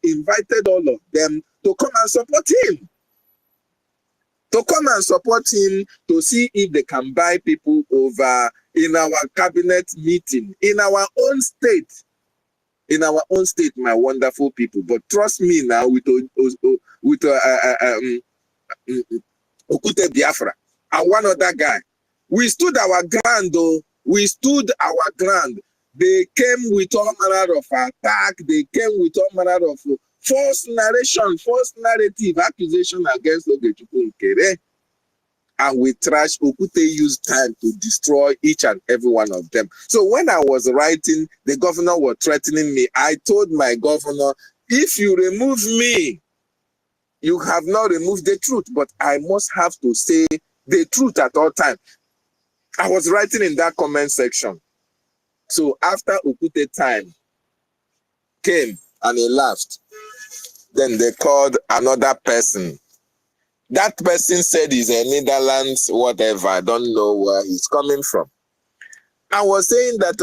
Speaker 6: invited all of them to come and support him. To come and support him to see if they can buy people over in our cabinet meeting, in our own state. In our own state, my wonderful people. But trust me now, with Okute Biafra and one other guy, we stood our ground, though. We stood our ground. They came with all manner of attack. They came with all manner of false narration, false narrative, accusation against Ogechukwu Nkere. And we trash. Okute used time to destroy each and every one of them. So when I was writing, the governor was threatening me. I told my governor, if you remove me, you have not removed the truth, but I must have to say the truth at all times. I was writing in that comment section. So after Okute time came and he laughed, then they called another person. That person said he's a Netherlands, whatever. I don't know where he's coming from. I was saying that,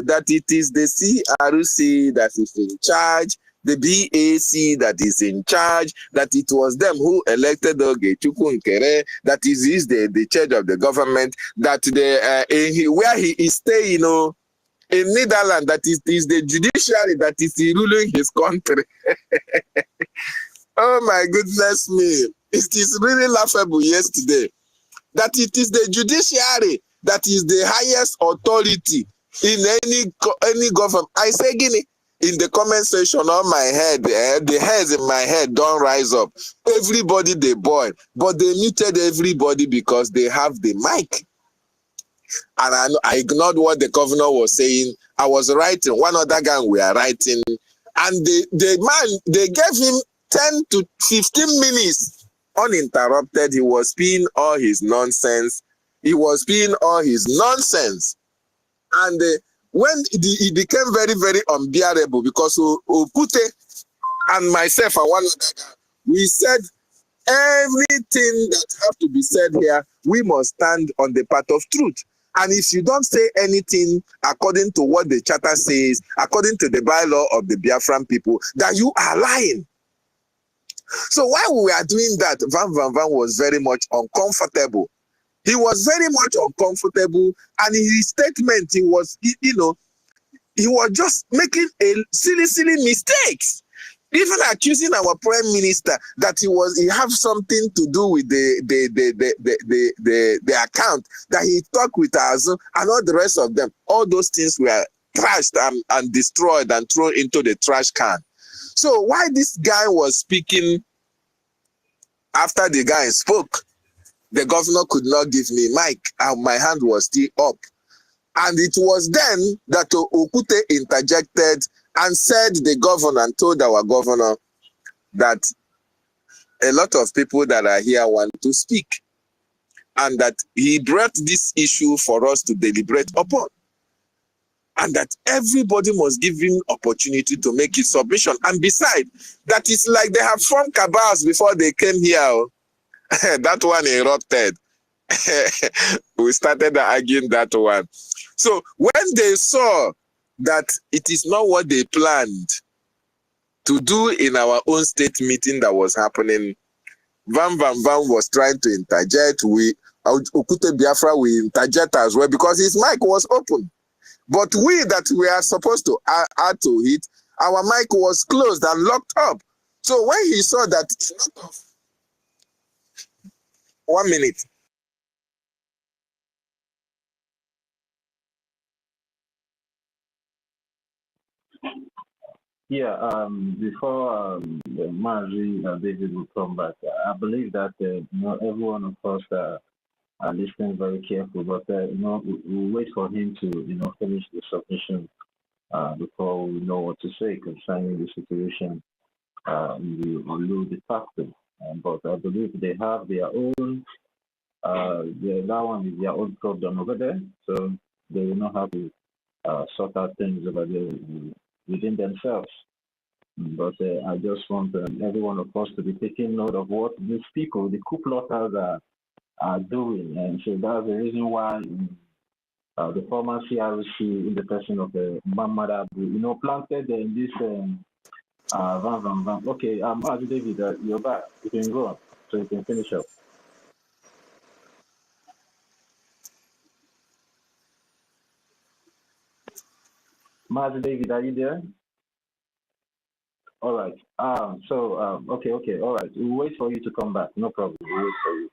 Speaker 6: that it is the CRC that is in charge, the BAC that is in charge, that it was them who elected Ogechukwu Nkere, that is the charge of the government, that where he is staying, in Netherlands, that is the judiciary that is ruling his country. Oh my goodness me. It is really laughable yesterday that it is the judiciary that is the highest authority in any government. I say, Guinea, in the comment section on my head, the hairs in my head don't rise up. Everybody they boil, but they muted everybody because they have the mic. And I ignored what the governor was saying. I was writing, one other guy we are writing, and the man, they gave him 10 to 15 minutes uninterrupted. He was spewing all his nonsense. And when it became very, very unbearable because Okute and myself and one other guy, we said everything that have to be said here, we must stand on the path of truth. And if you don't say anything according to what the charter says, according to the bylaw of the Biafran people, that you are lying. So while we were doing that, Van was very much uncomfortable. He was very much uncomfortable, and in his statement, he was just making silly mistakes. Even accusing our prime minister that he have something to do with the account, that he talked with us and all the rest of them. All those things were trashed and destroyed and thrown into the trash can. So while this guy was speaking, after the guy spoke, The governor could not give me mic, and my hand was still up. And it was then that Okute interjected and said the governor and told our governor that a lot of people that are here want to speak, and that he brought this issue for us to deliberate upon, and that everybody must give him opportunity to make his submission. And besides, that is like they have formed cabals before they came here. That one erupted. We started arguing that one. So when they saw that it is not what they planned to do in our own state meeting that was happening, Van was trying to interject. Okute Biafra, we interject as well because his mic was open. But we that we are supposed to add to it, our mic was closed and locked up. So when he saw that, 1 minute.
Speaker 2: Yeah, before Margie David will come back, I believe that every one of us are listening very careful, but we'll wait for him to finish the submission before we know what to say concerning the situation in the Olu de facto. But I believe they have their own. That one is their own problem over there, so they will not have to sort out things over there within themselves. But I just want every one of us to be taking note of what these people, the coup plotters, are doing. And so that's the reason why the former CRC, in the person of Mamada, planted in this van. Okay, David, you're back. You can go on, so you can finish up. David, are you there? All right. Okay. All right. We'll wait for you to come back. No problem. We'll wait for you.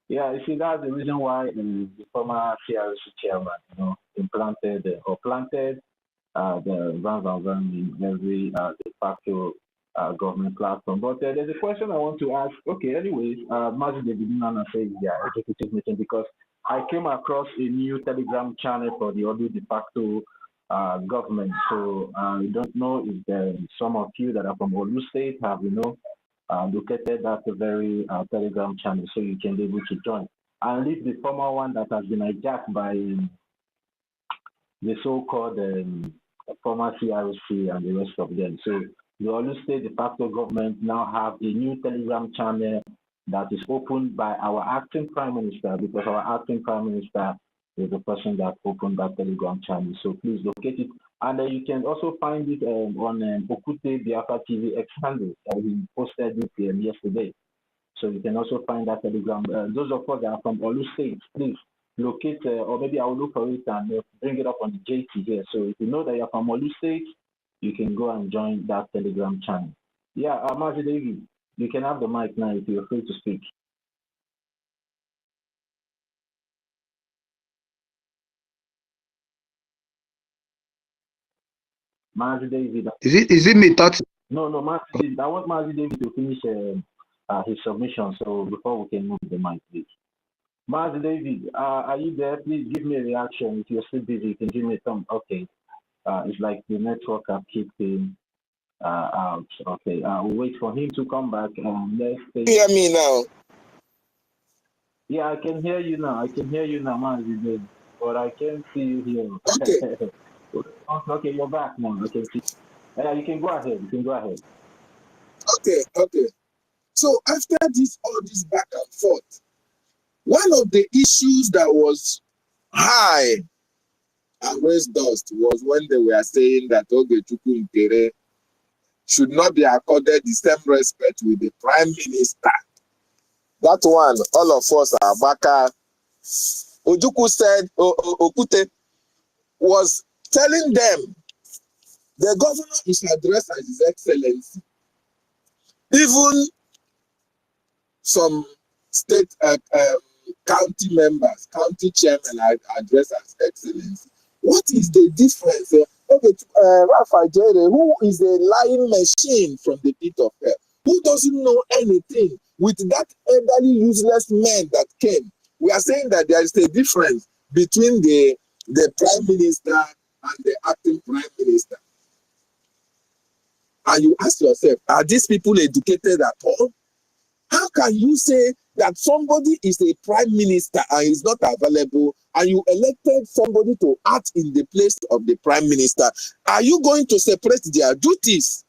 Speaker 2: Yeah, you see, that's the reason why the former CRC chairman, planted the van in every de facto government platform. But there's a question I want to ask. Okay, anyways, David didn't say executive meeting because I came across a new Telegram channel for the Olu de facto government. So I don't know if some of you that are from Olu State have, located that very Telegram channel so you can be able to join. And leave the former one that has been hijacked by the so-called former CRC and the rest of them. So the Olu State de facto government now have a new Telegram channel that is opened by our acting Prime Minister, because our acting Prime Minister is the person that opened that Telegram channel. So please locate it. And you can also find it on Okute Biafra TV X handle. He posted it yesterday. So you can also find that Telegram. Those of us that are from Olu State, please locate, or maybe I will look for it and bring it up on the JT here. So if you know that you're from Olu State, you can go and join that Telegram channel. Yeah, David, you can have the mic now if you're free to speak. David.
Speaker 7: Is it me talking?
Speaker 2: No, David. I want David to finish his submission. So before we can move the mic, please. David, are you there? Please give me a reaction. If you're still busy, you can give me a thumb. Okay. It's like the network have kicked him out. Okay. We'll wait for him to come back. Let's
Speaker 6: hear me now.
Speaker 2: Yeah, I can hear you now. David. But I can't see you here.
Speaker 6: Okay.
Speaker 2: Okay, you're back now. I can see. You can go ahead.
Speaker 6: Okay. So after all this back and forth, one of the issues that was high and raised dust was when they were saying that Ogechukwu Nkere should not be accorded the same respect with the Prime Minister. That one, all of us are back. Ojukwu said, Okute was telling them the governor is addressed as His Excellency. Even some state county members, county chairmen are addressed as Excellency. What is the difference? Rafa Jere, who is a lying machine from the pit of hell, who doesn't know anything, with that elderly useless man that came. We are saying that there is a difference between the prime minister and the acting prime minister. And you ask yourself, are these people educated at all? How can you say that somebody is a prime minister and is not available, and you elected somebody to act in the place of the prime minister? Are you going to separate their duties?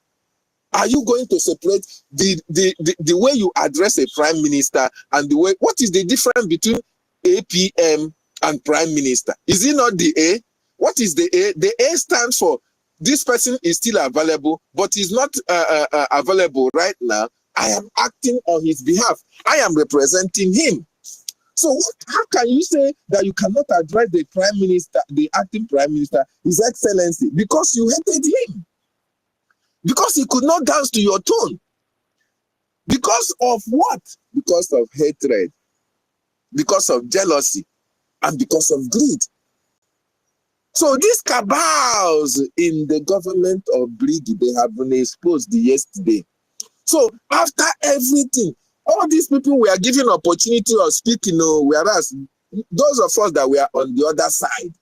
Speaker 6: Are you going to separate the way you address a prime minister and the way? What is the difference between APM and prime minister? Is it not the A? What is the A? The A stands for this person is still available, but is not available right now. I am acting on his behalf. I am representing him. So how can you say that you cannot address the prime minister, the acting prime minister, His Excellency, because you hated him? Because he could not dance to your tone. Because of what? Because of hatred, because of jealousy, and because of greed. So these cabals in the government of Brgie, they have been exposed yesterday. So after everything, all these people were given opportunity of speaking, whereas those of us that were on the other side,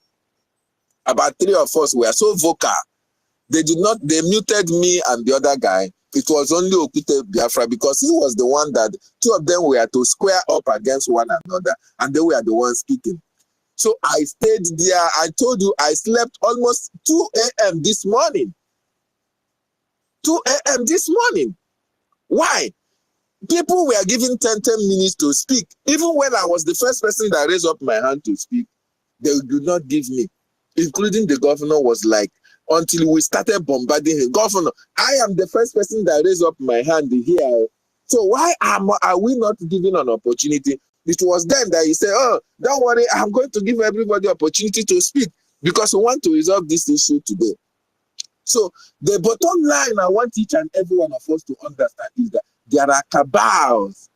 Speaker 6: about 3 of us were so vocal. They muted me and the other guy. It was only Okute Biafra, because he was the one that 2 of them were to square up against one another, and they were the ones speaking. So I stayed there. I told you I slept almost 2 a.m. this morning. 2 a.m. this morning. Why? People were given 10 minutes to speak. Even when I was the first person that raised up my hand to speak, they did not give me. Including the governor was like, until we started bombarding him. Governor, I am the first person that raised up my hand here. So why are we not given an opportunity? It was then that he said, oh, don't worry, I'm going to give everybody opportunity to speak because we want to resolve this issue today. So the bottom line I want each and every one of us to understand is that there are cabals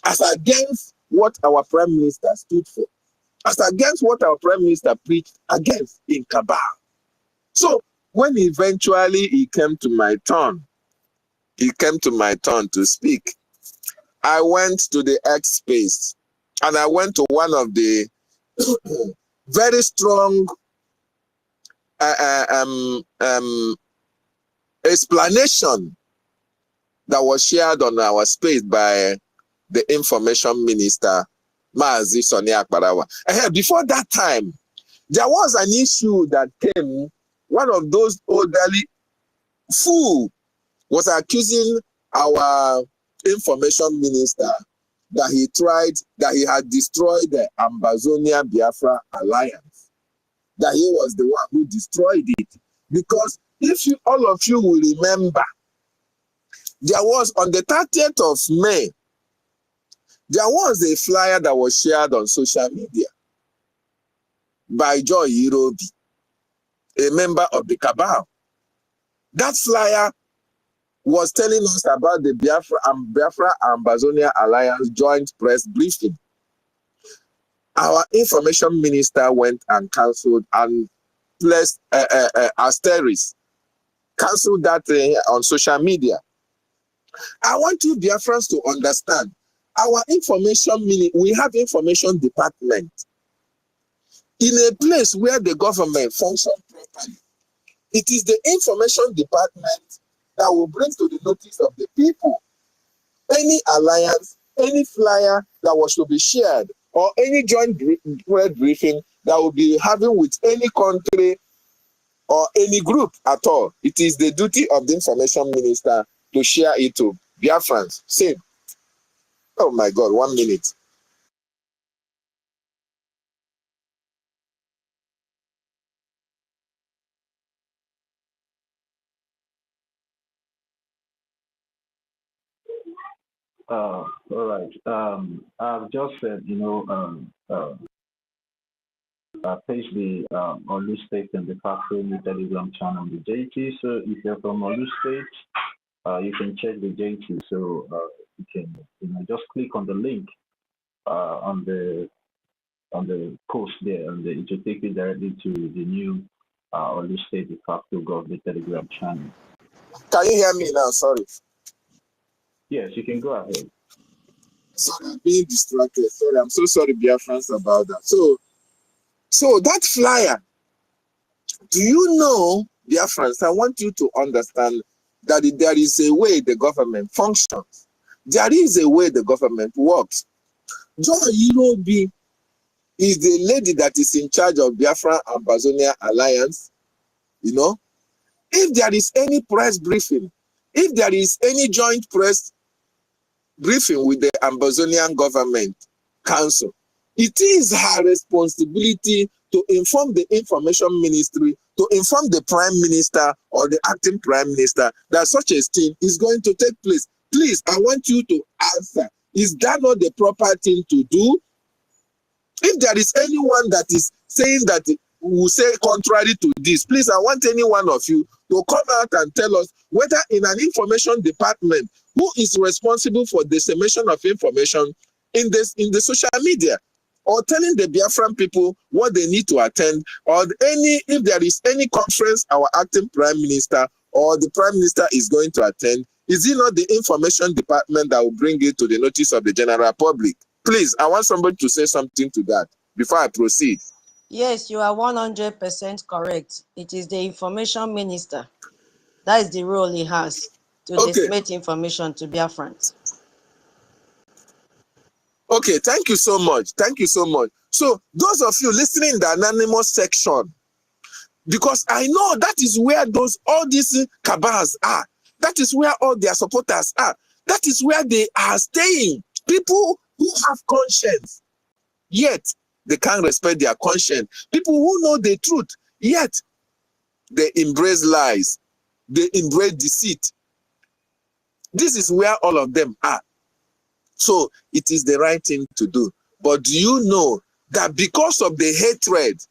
Speaker 6: as against what our prime minister stood for, as against what our prime minister preached against in cabal. So when eventually he came to my turn to speak, I went to the X space and I went to one of the very strong explanation that was shared on our space by the information minister, Maazi Soni Akparawa. Before that time, there was an issue that came. One of those elderly fool was accusing our information minister that he had destroyed the Ambazonia Biafra alliance, that he was the one who destroyed it. Because if all of you will remember, there was on the 30th of May, there was a flyer that was shared on social media by Joy Irobi, a member of the cabal. That flyer was telling us about the Biafra Ambazonia Alliance joint press briefing. Our information minister went and cancelled and placed asterisk, cancelled that on social media. I want you Biafrans to understand, our information we have information department in a place where the government functions properly. It is the information department that will bring to the notice of the people any alliance, any flyer that was to be shared, or any joint briefing that will be having with any country or any group at all. It is the duty of the information minister to share it to Biafrans. Same. Oh my God, 1 minute.
Speaker 2: All right. I've just said, I page the Olu State and the factory Telegram channel on the JT. So if you're from Olu State, you can check the JT. So you can, just click on the link on the post there, and it will take you directly to the new Olu State de facto government Telegram channel.
Speaker 6: Can you hear me now? Sorry.
Speaker 2: Yes, you can go ahead.
Speaker 6: Sorry, I'm being distracted. Sorry, I'm so sorry, Biafrans, about that. So that flyer, do you know, Biafrans, I want you to understand that there is a way the government functions. There is a way the government works. Joy Irobi is the lady that is in charge of Biafra Ambazonia Alliance. You know, if there is any press briefing, if there is any joint press briefing with the Ambazonian government council, it is her responsibility to inform the information ministry, to inform the prime minister or the acting prime minister that such a thing is going to take place. Please, I want you to answer. Is that not the proper thing to do? If there is anyone that is saying that will say contrary to this, please, I want any one of you to come out and tell us whether in an information department, who is responsible for dissemination of information in the social media, or telling the Biafran people what they need to attend, or if there is any conference our acting prime minister or the prime minister is going to attend, is it not the information department that will bring it to the notice of the general public? Please, I want somebody to say something to that before I proceed.
Speaker 7: Yes, you are 100% correct. It is the information minister. That is the role he has to disseminate information to Biafrans.
Speaker 6: Okay, thank you so much. Thank you so much. So those of you listening in the anonymous section, because I know that is where all these cabals are. That is where all their supporters are. That is where they are staying. People who have conscience, yet they can't respect their conscience. People who know the truth, yet they embrace lies. They embrace deceit. This is where all of them are. So it is the right thing to do. But do you know that because of the hatred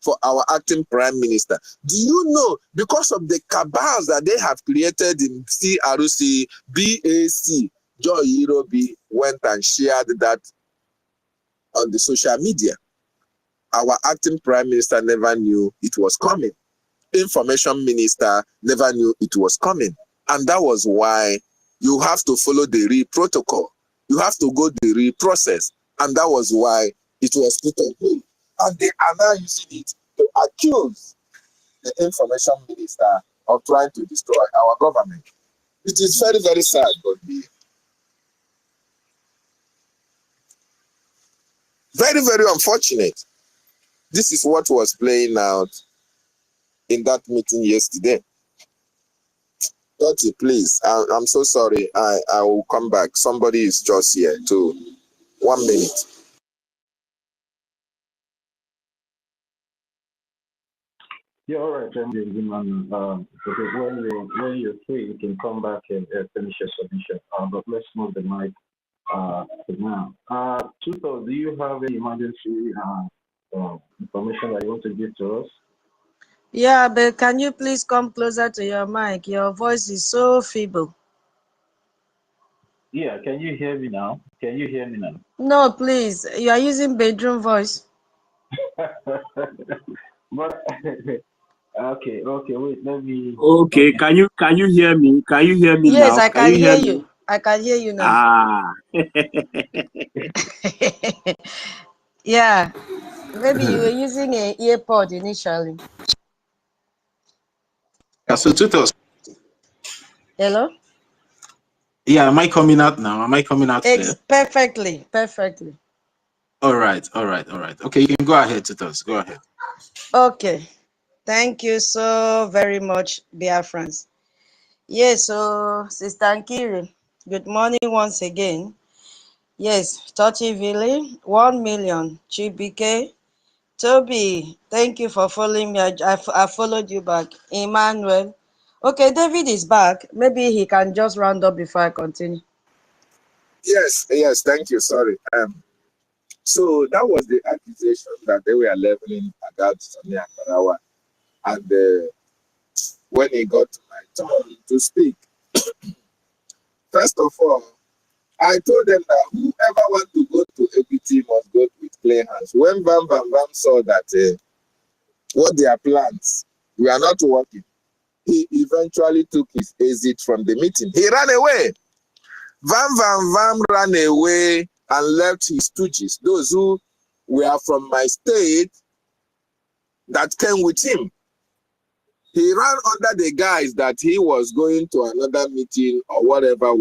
Speaker 6: for our acting prime minister, do you know because of the cabals that they have created in CRC, BAC, Joy Irobi went and shared that on the social media? Our acting prime minister never knew it was coming. Information minister never knew it was coming. And that was why you have to follow the protocol. You have to go the process. And that was why it was put on hold. And they are now using it to accuse the information minister of trying to destroy our government. It is very, very sad, but very, very unfortunate. This is what was playing out in that meeting yesterday. Dottie, please, I'm so sorry. I will come back. Somebody is just here too. 1 minute.
Speaker 2: Yeah, all right, gentlemen. When you're free, you can come back and finish your submission. But let's move the mic to now. Tuto, do you have any emergency information that you want to give to us?
Speaker 7: Yeah, but can you please come closer to your mic? Your voice is so feeble.
Speaker 2: Yeah, can you hear me now? Can you hear me now?
Speaker 7: No, please. You are using bedroom voice.
Speaker 2: But okay, wait, let me.
Speaker 8: Okay, can you hear me? Can you hear me
Speaker 7: yes,
Speaker 8: now?
Speaker 7: I can hear you. I can hear you now.
Speaker 8: Ah.
Speaker 7: Yeah, maybe you were using an earpod initially.
Speaker 8: Yeah, so tutors.
Speaker 7: Hello?
Speaker 8: Yeah, am I coming out now? Am I coming out clear?
Speaker 7: Perfectly.
Speaker 8: All right. Okay, you can go ahead, tutors. Go ahead.
Speaker 7: Okay. Thank you so very much, Biafrans. Yes, so Sister Nkiri, good morning once again. Yes, Tochivili, 1 million. Chibike, Toby, thank you for following me. I followed you back. Emmanuel. Okay, David is back. Maybe he can just round up before I continue.
Speaker 6: Yes, thank you. Sorry. So that was the accusation that they were leveling against Sonia Karawa. And when he got to my turn to speak, first of all, I told them that whoever wants to go to equity must go with clean hands. When Bam saw that what their plans were not working, he eventually took his exit from the meeting. He ran away. Vam ran away and left his stooges, those who were from my state that came with him. He ran under the guise that he was going to another meeting or whatever.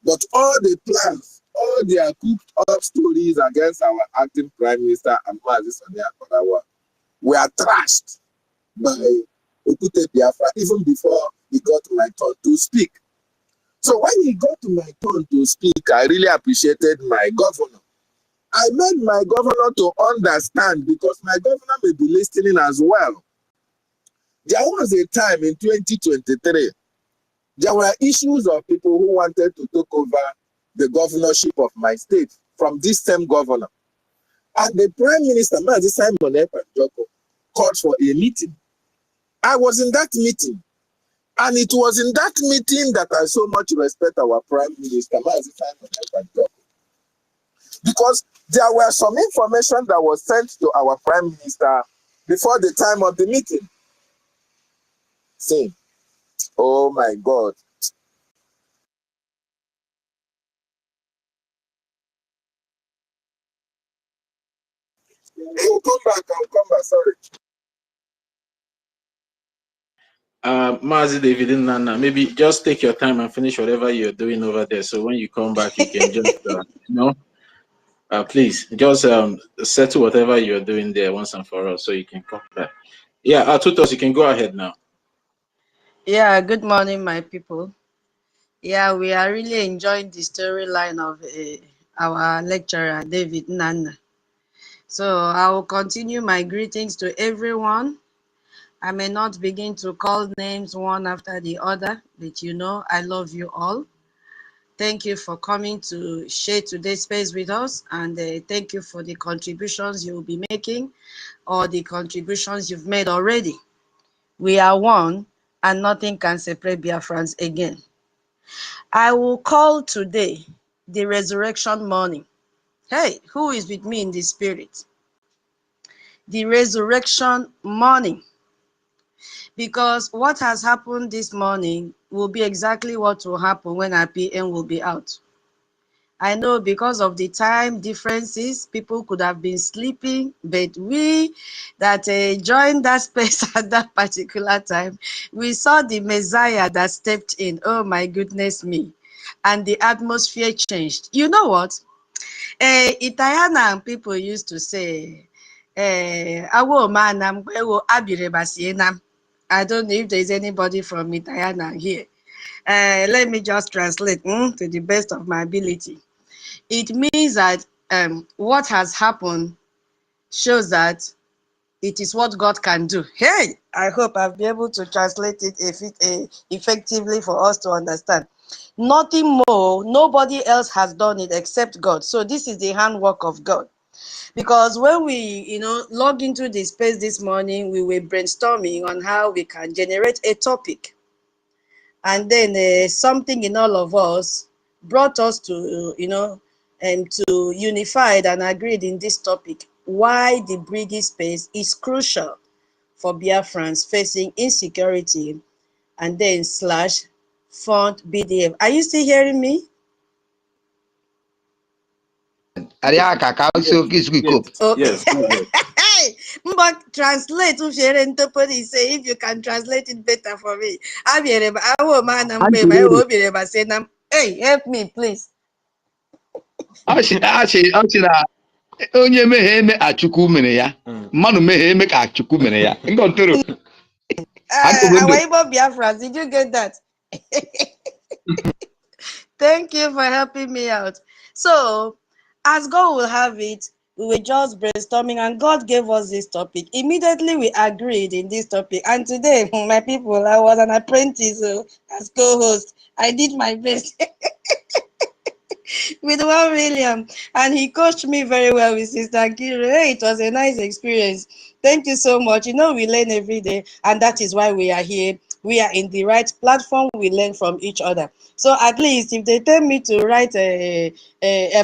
Speaker 6: But all the plans, all their cooked up stories against our acting Prime Minister and Mazi Sonia Kodawa were trashed by Okute Biafra even before he got my turn to speak. So when he got to my turn to speak, I really appreciated my governor. I made my governor to understand because my governor may be listening as well. There was a time in 2023, there were issues of people who wanted to take over the governorship of my state from this same governor. And the Prime Minister, Mazi Simon Ekpa-Njoko, called for a meeting. I was in that meeting. And it was in that meeting that I so much respect our Prime Minister, Mazi Simon Ekpa-Njoko. Because there were some information that was sent to our Prime Minister before the time of the meeting. See, oh my God. I'll come back, sorry.
Speaker 8: Mazi David and Nana, maybe just take your time and finish whatever you're doing over there. So when you come back, you can just, please just settle whatever you're doing there once and for all so you can come back. Yeah, Tutos, you can go ahead now.
Speaker 7: Yeah, good morning, my people. Yeah, we are really enjoying the storyline of our lecturer, David Nana. So I will continue my greetings to everyone. I may not begin to call names one after the other, but you know I love you all. Thank you for coming to share today's space with us, and thank you for the contributions you will be making or the contributions you've made already. We are one, and nothing can separate Biafrans again. I will call today the resurrection morning. Hey, who is with me in the spirit? The resurrection morning. Because what has happened this morning will be exactly what will happen when our PM will be out. I know because of the time differences, people could have been sleeping, but we that joined that space at that particular time, we saw the Messiah that stepped in. Oh my goodness me. And the atmosphere changed. You know what? Italian people used to say, I don't know if there's anybody from Italian here. Let me just translate to the best of my ability. It means that what has happened shows that it is what God can do. Hey, I hope I'll be able to translate it effectively for us to understand. Nothing more, nobody else has done it except God. So this is the handwork of God. Because when we, log into the space this morning, we were brainstorming on how we can generate a topic. And then something in all of us brought us to, to unified and agreed in this topic. Why the Brgie space is crucial for Biafrans facing insecurity, and then / fund BDF. Are you still hearing me?
Speaker 8: Yes.
Speaker 7: Hey, but translate say if you can translate it better for me. Hey, help me, please.
Speaker 9: Onye mehe eme achukwu mere ya mmanụ mehe eme ka achukwu mere ya ngọntoro
Speaker 7: Biafra, did you get that? Thank you for helping me out. So, as God will have it, we were just brainstorming and God gave us this topic. Immediately we agreed in this topic. And today, my people, I was an apprentice as co-host. I did my best. With William, and he coached me very well with Sister Kiri. Hey, it was a nice experience. Thank you so much. We learn every day, and that is why we are here. We are in the right platform. We learn from each other. So at least if they tell me to write a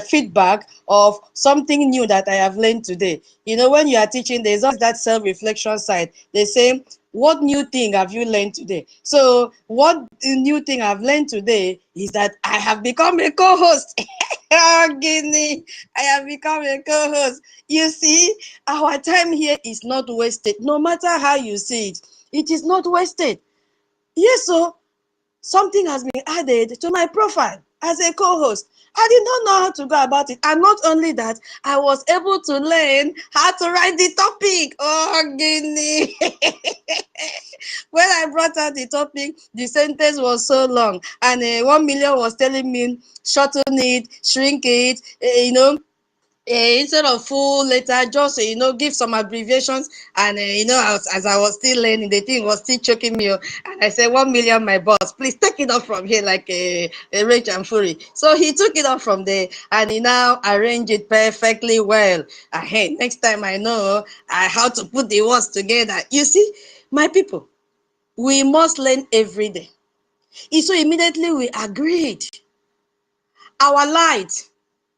Speaker 7: feedback of something new that I have learned today, when you are teaching, there's always that self-reflection side. They say, what new thing have you learned today? So what new thing I've learned today is that I have become a co-host. Oh, Guinea, I have become a co-host. You see, our time here is not wasted. No matter how you see it, it is not wasted. Yes, so something has been added to my profile as a co-host. I did not know how to go about it. And not only that, I was able to learn how to write the topic. Oh, Guinea. When I brought out the topic, the sentence was so long. And 1 million was telling me, shorten it, shrink it, instead of full letter, just give some abbreviations. And as I was still learning, the thing was still choking me. And I said, 1 million, my boss, please take it off from here like a rage and fury. So he took it off from there, and he now arranged it perfectly well. Hey, next time I know how to put the words together. You see, my people, we must learn every day. So immediately we agreed. Our light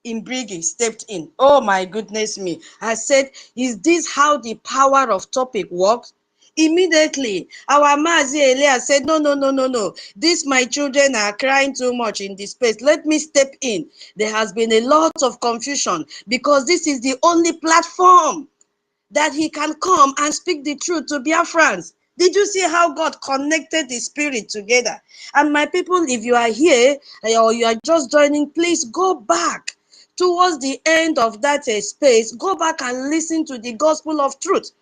Speaker 7: in Brgie stepped in. Oh my goodness me. I said, is this how the power of topic works? Immediately, our Mazi Elia said, no. These my children are crying too much in this space. Let me step in. There has been a lot of confusion because this is the only platform that he can come and speak the truth to Biafrans. Did you see how God connected the spirit together? And my people, if you are here or you are just joining, please go back towards the end of that space. Go back and listen to the gospel of truth,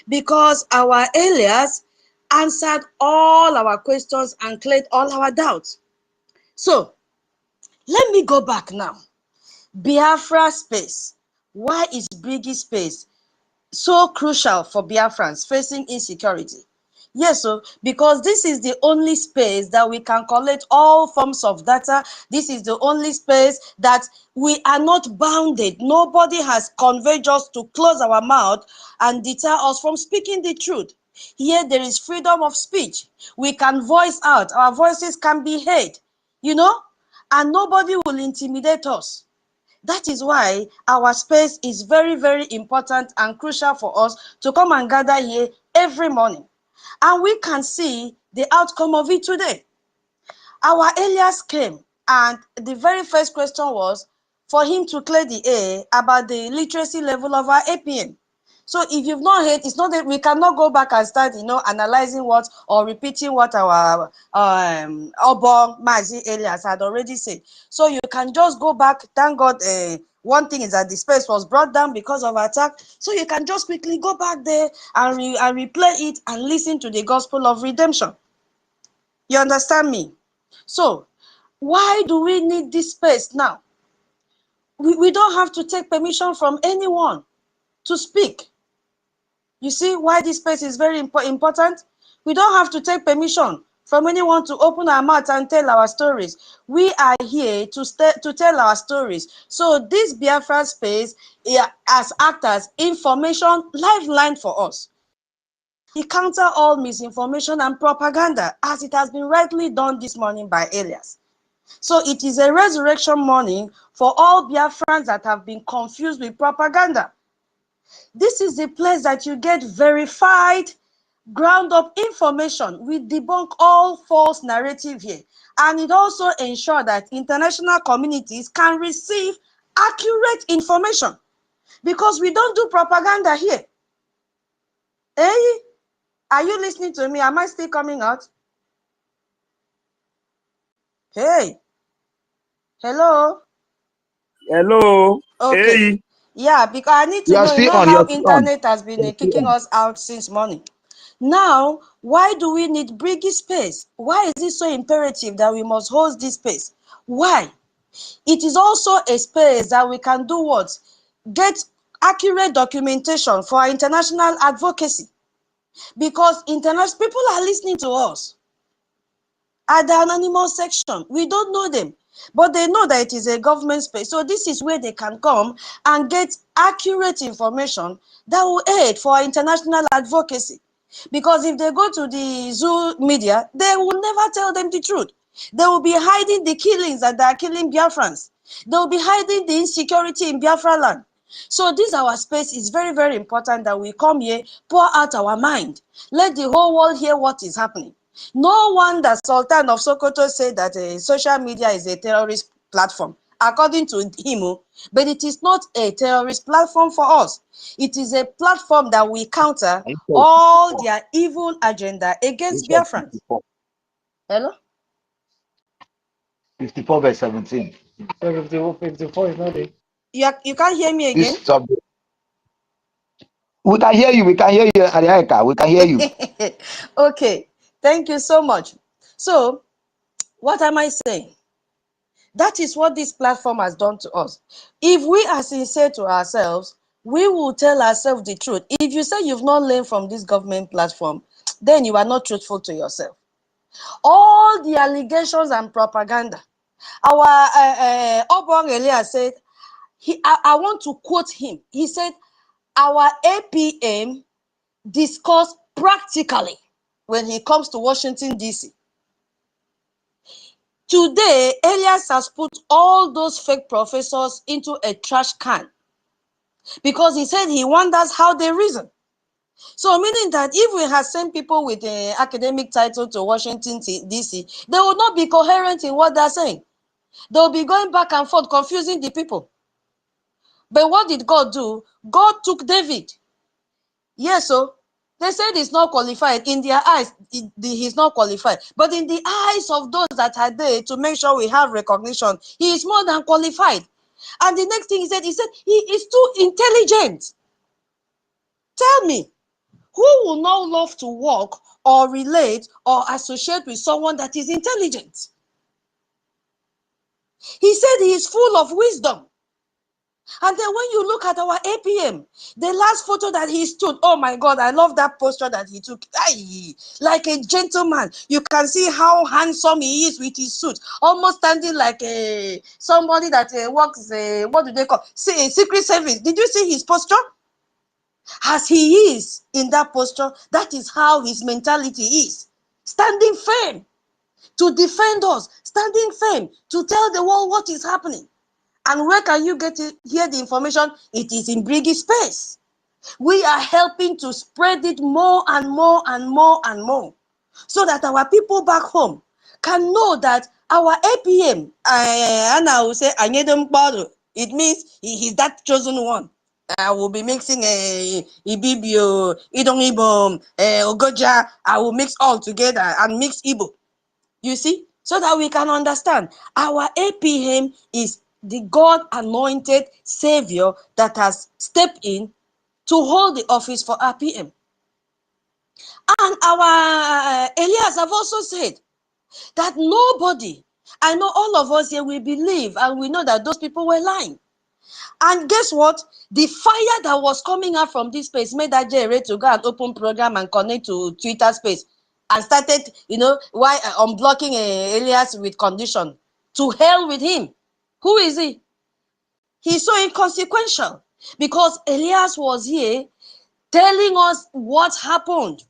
Speaker 7: because our Elias answered all our questions and cleared all our doubts. So let me go back now. Biafra space. Why is Brgie space so crucial for Biafrans facing insecurity? Yes, so because this is the only space that we can collect all forms of data. This is the only space that we are not bounded. Nobody has conveyed us to close our mouth and deter us from speaking the truth. Here there is freedom of speech. We can voice out. Our voices can be heard, and nobody will intimidate us. That is why our space is very, very important and crucial for us to come and gather here every morning. And we can see the outcome of it today. Our Elias came, and the very first question was for him to clear the air about the literacy level of our APM. So if you've not heard, it's not that we cannot go back and start, analyzing what or repeating what our Obo Mazi Elias had already said. So you can just go back. Thank God. One thing is that the space was brought down because of attack. So you can just quickly go back there and replay it and listen to the gospel of redemption. You understand me? So why do we need this space now? We don't have to take permission from anyone to speak. You see why this space is very important? We don't have to take permission from anyone to open our mouth and tell our stories. We are here to tell our stories. So this Biafra space has acted as information lifeline for us. It counter all misinformation and propaganda, as it has been rightly done this morning by Elias. So it is a resurrection morning for all Biafrans that have been confused with propaganda. This is the place that you get verified, ground up information. We debunk all false narrative here. And it also ensures that international communities can receive accurate information, because we don't do propaganda here. Hey, are you listening to me? Am I still coming out? Hey, hello.
Speaker 10: Hello.
Speaker 7: Okay.
Speaker 10: Hey.
Speaker 7: Yeah, because I need to
Speaker 9: You are
Speaker 7: know,
Speaker 9: still on.
Speaker 7: how
Speaker 9: You're still on.
Speaker 7: internet has been kicking us out since morning. Now, why do we need Brgie space? Why is it so imperative that we must host this space? Why? It is also a space that we can do what? Get accurate documentation for our international advocacy. Because international people are listening to us at the anonymous section. We don't know them, but they know that it is a government space. So this is where they can come and get accurate information that will aid for our international advocacy. Because if they go to the zoo media, they will never tell them the truth. They will be hiding the killings that they are killing Biafrans. They will be hiding the insecurity in Biafra land. So this our space is very, very important that we come here, pour out our mind. Let the whole world hear what is happening. No wonder Sultan of Sokoto said that social media is a terrorist platform, according to him, but it is not a terrorist platform for us. It is a platform that we counter all their evil agenda against Biafrans. Hello?
Speaker 9: 54 verse 17.
Speaker 10: 54 is not it.
Speaker 7: You can't hear me again?
Speaker 9: This subject. We can hear you. We can hear you, Ariaka. We can hear you.
Speaker 7: Okay. Thank you so much. So, what am I saying? That is what this platform has done to us. If we are sincere to ourselves, we will tell ourselves the truth. If you say you've not learned from this government platform, then you are not truthful to yourself. All the allegations and propaganda. Our Obong Elia said, I want to quote him. He said, our APM discuss practically when he comes to Washington, D.C. Today, Elias has put all those fake professors into a trash can because he said he wonders how they reason. So meaning that if we had sent people with an academic title to Washington, D.C., they would not be coherent in what they're saying. They'll be going back and forth, confusing the people. But what did God do? God took David. Yes, so they said he's not qualified. In their eyes, he's not qualified. But in the eyes of those that are there to make sure we have recognition, he is more than qualified. And the next thing he said he is too intelligent. Tell me, who will not love to work or relate or associate with someone that is intelligent? He said he is full of wisdom. And then when you look at our APM, the last photo that he stood, oh my God, I love that posture that he took. Aye, like a gentleman. You can see how handsome he is with his suit, almost standing like somebody that works, what do they call, secret service. Did you see his posture? As he is in that posture, that is how his mentality is. Standing firm to defend us, standing firm to tell the world what is happening. And where can you get it, hear the information? It is in Brgie space. We are helping to spread it more and more and more and more, so that our people back home can know that our APM, and I will say, it means he is that chosen one. I will be mixing EFIK-IBIBIO, Idong OGOJA. I will mix all together and mix Igbo. You see? So that we can understand. Our APM is the God-anointed Savior that has stepped in to hold the office for RPM. And our Elias have also said that nobody, I know all of us here, we believe and we know that those people were lying. And guess what? The fire that was coming out from this space made that Jerry to go and open program and connect to Twitter space and started, why unblocking Elias with condition. To hell with him. Who is he? He's so inconsequential because Elias was here telling us what happened,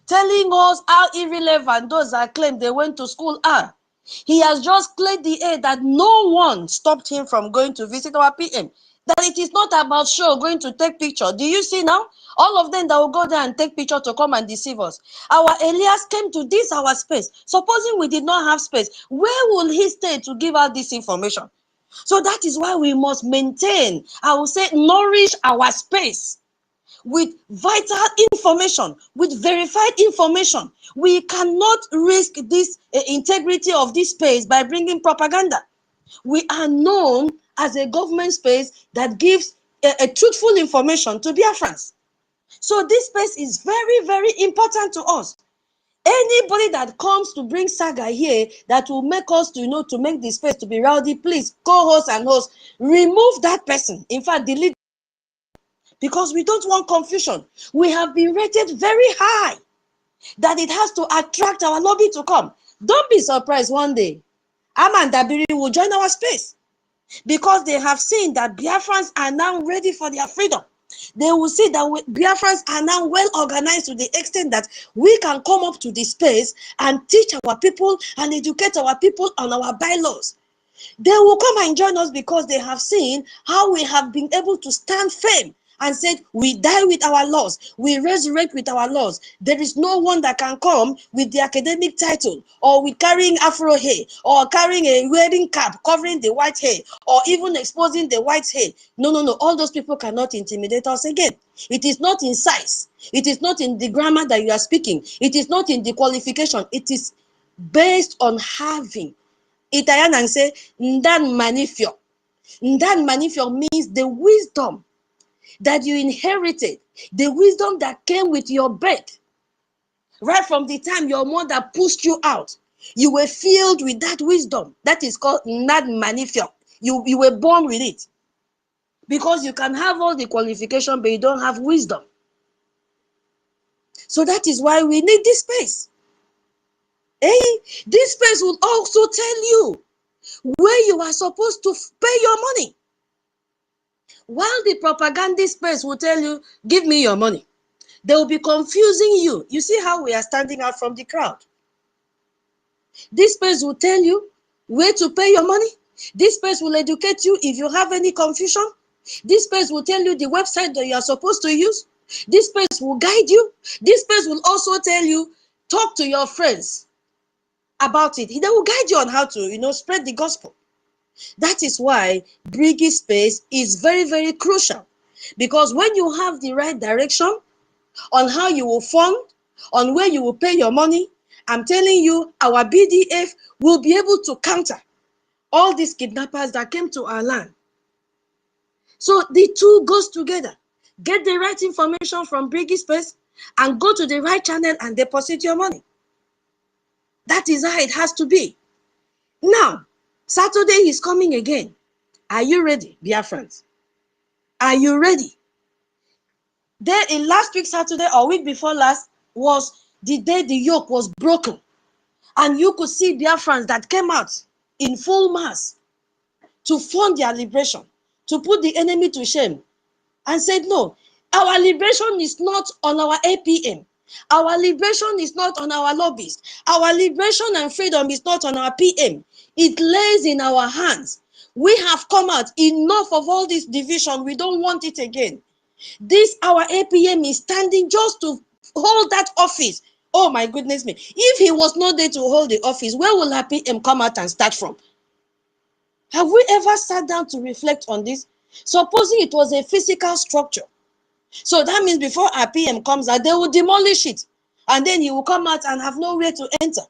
Speaker 7: telling us how irrelevant those that claim they went to school are. He has just cleared the air that no one stopped him from going to visit our PM. That it is not about show going to take picture. Do you see now? All of them that will go there and take picture to come and deceive us. Our Elias came to this our space. Supposing we did not have space, where will he stay to give out this information? So that is why we must maintain, I will say, nourish our space with vital information, with verified information. We cannot risk this integrity of this space by bringing propaganda. We are known as a government space that gives a truthful information to Biafrans. So this space is very, very important to us. Anybody that comes to bring saga here that will make us to make the space to be rowdy, please, co-host and host, remove that person. In fact, delete, because we don't want confusion. We have been rated very high that it has to attract our lobby to come. Don't be surprised one day Aman Dabiri will join our space, because they have seen that Biafrans are now ready for their freedom. They will see that Biafrans are now well organized to the extent that we can come up to the space and teach our people and educate our people on our bylaws. They will come and join us because they have seen how we have been able to stand firm and said, we die with our laws, we resurrect with our laws. There is no one that can come with the academic title, or with carrying afro hair, or carrying a wearing cap, covering the white hair, or even exposing the white hair. No, no, no. All those people cannot intimidate us again. It is not in size. It is not in the grammar that you are speaking. It is not in the qualification. It is based on having. Itayan and say, Ndan manifio. Ndan manifio means the wisdom that you inherited, the wisdom that came with your birth. Right from the time your mother pushed you out, you were filled with that wisdom. That is called Ndan manifio. You were born with it. Because you can have all the qualification, but you don't have wisdom. So that is why we need this space. This space will also tell you where you are supposed to pay your money. While the propaganda space will tell you, give me your money, they will be confusing you. You see how we are standing out from the crowd. This space will tell you where to pay your money. This space will educate you if you have any confusion. This space will tell you the website that you are supposed to use. This space will guide you. This space will also tell you, talk to your friends about it. They will guide you on how to, spread the gospel. That is why Brgie space is very, very crucial. Because when you have the right direction on how you will fund, on where you will pay your money, I'm telling you, our BDF will be able to counter all these kidnappers that came to our land. So the two goes together. Get the right information from Brgie space and go to the right channel and deposit your money. That is how it has to be. Now, Saturday is coming again. Are you ready, Biafrans? Are you ready? There in last week, Saturday, or week before last, was the day the yoke was broken. And you could see Biafrans that came out in full mass to fund their liberation, to put the enemy to shame, and said, no, our liberation is not on our APM. Our liberation is not on our lobbyists. Our liberation and freedom is not on our PM. It lays in our hands. We have come out. Enough of all this division. We don't want it again. This, our APM is standing just to hold that office. Oh my goodness me. If he was not there to hold the office, where will our PM come out and start from? Have we ever sat down to reflect on this? Supposing it was a physical structure. So that means before our PM comes out, they will demolish it. And then he will come out and have nowhere to enter.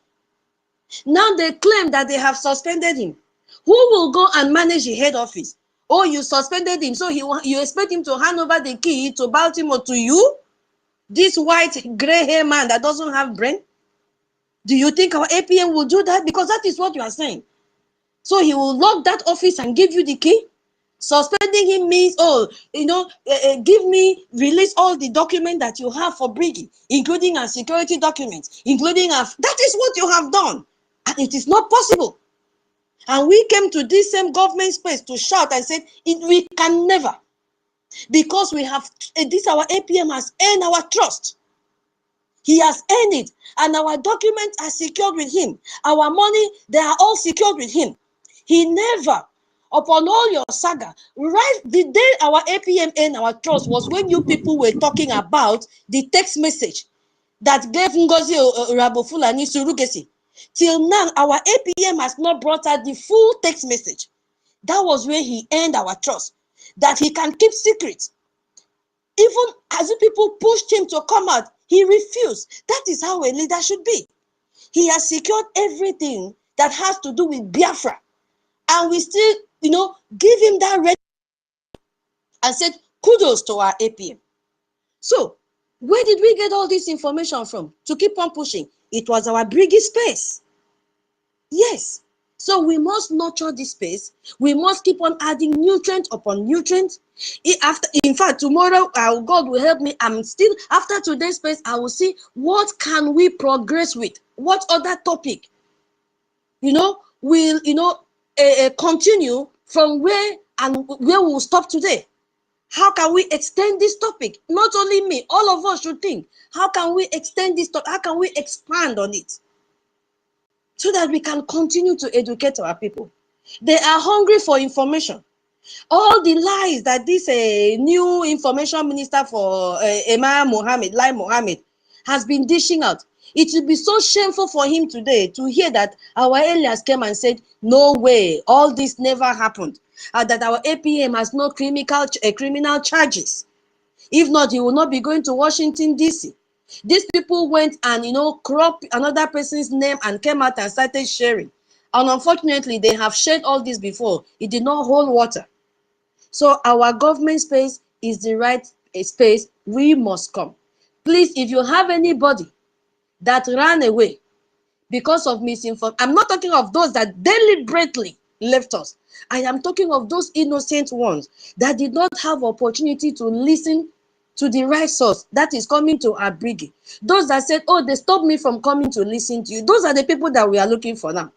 Speaker 7: Now they claim that they have suspended him. Who will go and manage the head office? Oh, you suspended him, so you expect him to hand over the key to Baltimore to you? This white gray hair man that doesn't have brain? Do you think our APM will do that? Because that is what you are saying. So he will lock that office and give you the key? Suspending him means, release all the documents that you have for Brgie, including our security documents, including our, that is what you have done. And it is not possible. And we came to this same government space to shout and said, we can never. Because we have, this our APM has earned our trust. He has earned it. And our documents are secured with him. Our money, they are all secured with him. He never, upon all your saga, right the day our APM and our trust was when you people were talking about the text message that gave NGOZI Rabofulani Surugesi. Till now, our APM has not brought out the full text message. That was where he earned our trust, that he can keep secrets. Even as the people pushed him to come out, he refused. That is how a leader should be. He has secured everything that has to do with Biafra. And we still, give him that red and said, kudos to our APM. So, where did we get all this information from to keep on pushing? It was our Brgie space. Yes. So we must nurture this space. We must keep on adding nutrient upon nutrient. In fact, tomorrow, God will help me. I'm still, after today's space, I will see what can we progress with. What other topic, will, continue from where we will stop today. How can we extend this topic? Not only me, all of us should think. How can we extend this topic? How can we expand on it? So that we can continue to educate our people. They are hungry for information. All the lies that this new information minister for Emir Mohammed, Lai Mohammed, has been dishing out. It will be so shameful for him today to hear that our alias came and said, no way, all this never happened. That our APM has no criminal charges. If not, he will not be going to Washington, D.C. These people went and, cropped another person's name and came out and started sharing. And unfortunately, they have shared all this before. It did not hold water. So our government space is the right space. We must come. Please, if you have anybody that ran away because of misinformation, I'm not talking of those that deliberately left us. I am talking of those innocent ones that did not have opportunity to listen to the right source that is coming to our Brgie. Those that said, oh, they stopped me from coming to listen to you. Those are the people that we are looking for now,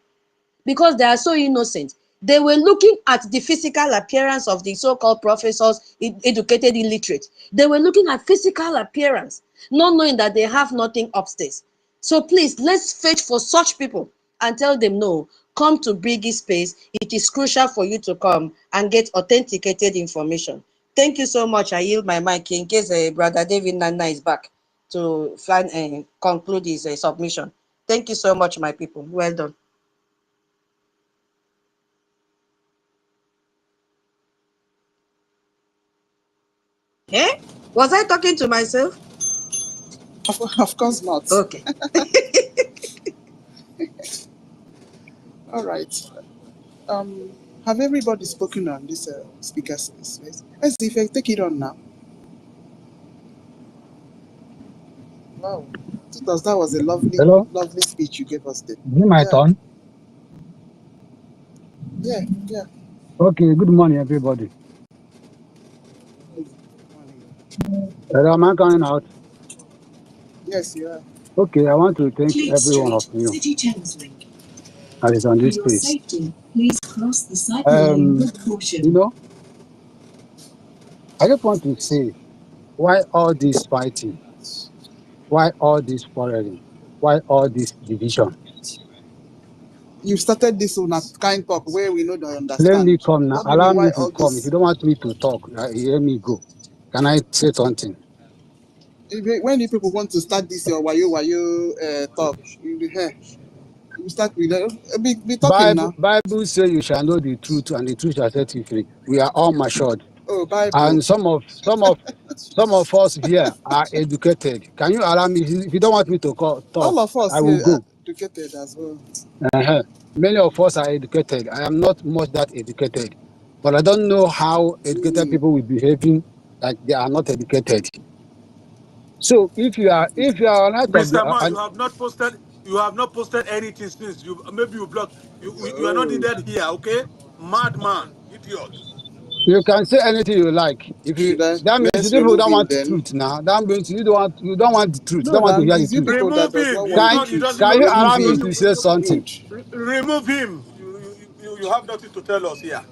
Speaker 7: because they are so innocent. They were looking at the physical appearance of the so-called professors, educated illiterate. They were looking at physical appearance, not knowing that they have nothing upstairs. So please, let's fetch for such people and tell them, no, come to Brgie space. It is crucial for you to come and get authenticated information. Thank you so much. I yield my mic in case Brother David Nana is back to conclude his submission. Thank you so much, my people. Well done. Eh? Was I talking to myself?
Speaker 11: Of course not.
Speaker 7: Okay.
Speaker 11: All right. Have everybody spoken on this speaker space? Let's see if I take it on now. Wow. That was a lovely,
Speaker 12: Hello?
Speaker 11: lovely speech you gave us there.
Speaker 12: Is it my turn?
Speaker 11: Yeah.
Speaker 12: Okay, good morning, everybody. Hello, am I coming out?
Speaker 11: Yes, you are.
Speaker 12: Okay, I want to thank
Speaker 11: Fleet
Speaker 12: every one of
Speaker 11: Street,
Speaker 12: you
Speaker 11: City Thames Link.
Speaker 12: that is on
Speaker 11: For
Speaker 12: this
Speaker 11: your
Speaker 12: space.
Speaker 11: safety, please cross the cycle lane with caution.
Speaker 12: I just want to say, why all this fighting? Why all this quarreling? Why all this division?
Speaker 11: You started this on a kind talk where we know don't
Speaker 12: Let me
Speaker 11: understand.
Speaker 12: come now.
Speaker 11: What do you
Speaker 12: Allow
Speaker 11: mean why
Speaker 12: me to
Speaker 11: all
Speaker 12: come. If you
Speaker 11: this?
Speaker 12: don't want me to talk, hear me go. Can I say something?
Speaker 11: When you people want to start this your wayo talk, you start with be talking now.
Speaker 12: Bible says you shall know the truth, and the truth shall set you free. We are all matured.
Speaker 11: Oh, Bible.
Speaker 12: And some of us here are educated. Can you allow me? If you don't want me to talk,
Speaker 11: All of us
Speaker 12: I will
Speaker 11: here are
Speaker 12: go.
Speaker 11: educated as well.
Speaker 12: Many of us are educated. I am not much that educated, but I don't know how educated people will be behaving like they are not educated. So if you are on out of
Speaker 13: Mr. Man,
Speaker 12: the
Speaker 13: you have not posted anything since maybe you blocked you are not needed here, okay? Madman, idiot.
Speaker 12: you can say anything you like. If you
Speaker 11: Should I?
Speaker 12: that means
Speaker 11: Let's
Speaker 12: you people
Speaker 11: remove
Speaker 12: don't
Speaker 11: him
Speaker 12: want
Speaker 11: then.
Speaker 12: truth now. That means you don't want the truth. You
Speaker 11: No,
Speaker 12: don't want to
Speaker 11: Dan,
Speaker 12: hear the
Speaker 11: it's you
Speaker 12: truth.
Speaker 11: people that
Speaker 13: Remove
Speaker 11: does
Speaker 13: him.
Speaker 11: not want the
Speaker 13: He
Speaker 11: truth.
Speaker 13: doesn't
Speaker 12: Can
Speaker 13: know
Speaker 12: you
Speaker 13: the
Speaker 11: Remove
Speaker 12: allow me
Speaker 13: truth.
Speaker 11: him.
Speaker 12: to say something?
Speaker 11: Good.
Speaker 13: Remove him. You have nothing to tell us here.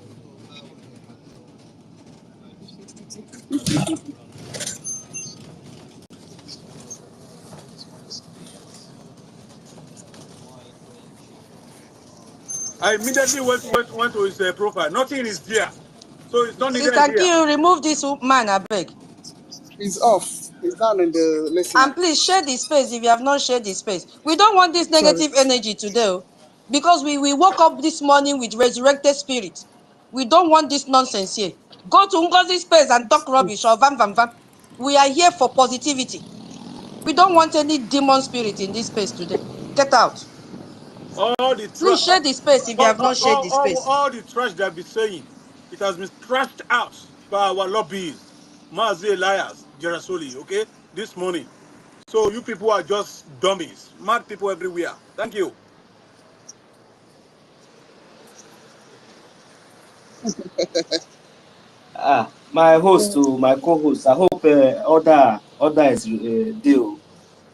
Speaker 13: I immediately went to his profile. Nothing is there. So it's not needed
Speaker 7: Sister
Speaker 13: here.
Speaker 7: Q, remove this man, I beg.
Speaker 11: He's off. He's down in the listener.
Speaker 7: And please share the space if you have not shared the space. We don't want this
Speaker 11: Sorry.
Speaker 7: negative energy today, because we woke up this morning with resurrected spirit. We don't want this nonsense here. Go to NGOZI space and talk rubbish or vam vam vam. We are here for positivity. We don't want any demon spirit in this space today. Get out.
Speaker 13: All the
Speaker 7: Please share the space if you have not shared the space.
Speaker 13: all the trash they've been saying, it has been trashed out by our lobbyists, Mazi Elias, Gerasoli, okay, this morning. So you people are just dummies, mad people everywhere. Thank you.
Speaker 5: My host to my co-host. I hope other is deal.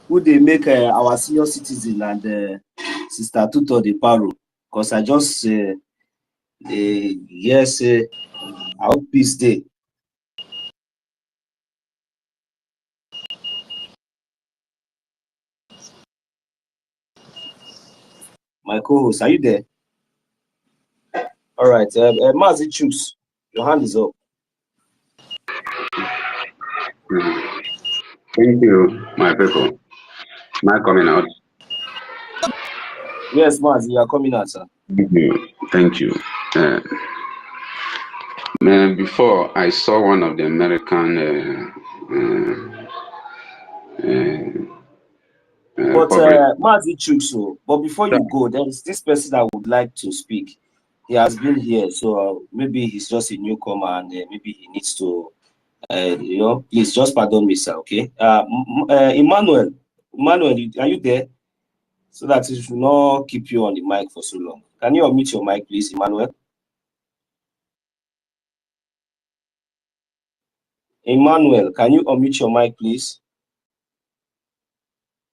Speaker 5: Who they make our senior citizen and Sister Tuto the Paro. Because I just yes, I hope peace day. My co-host, are you there? All right, Mazi Chooks, your hand is up.
Speaker 14: Thank you, my people. Am I coming out?
Speaker 5: Yes, Mazi, you are coming out, sir.
Speaker 14: Thank you. Thank you. Before, I saw one of the American
Speaker 5: But
Speaker 14: public.
Speaker 5: Mazi Chooks, but before you go, there is this person that would like to speak. He has been here, so maybe he's just a newcomer and maybe he needs to, you know, please just pardon me, sir, okay? Emmanuel, are you there? So that it will not keep you on the mic for so long. Can you unmute your mic, please, Emmanuel? Emmanuel, can you unmute your mic, please?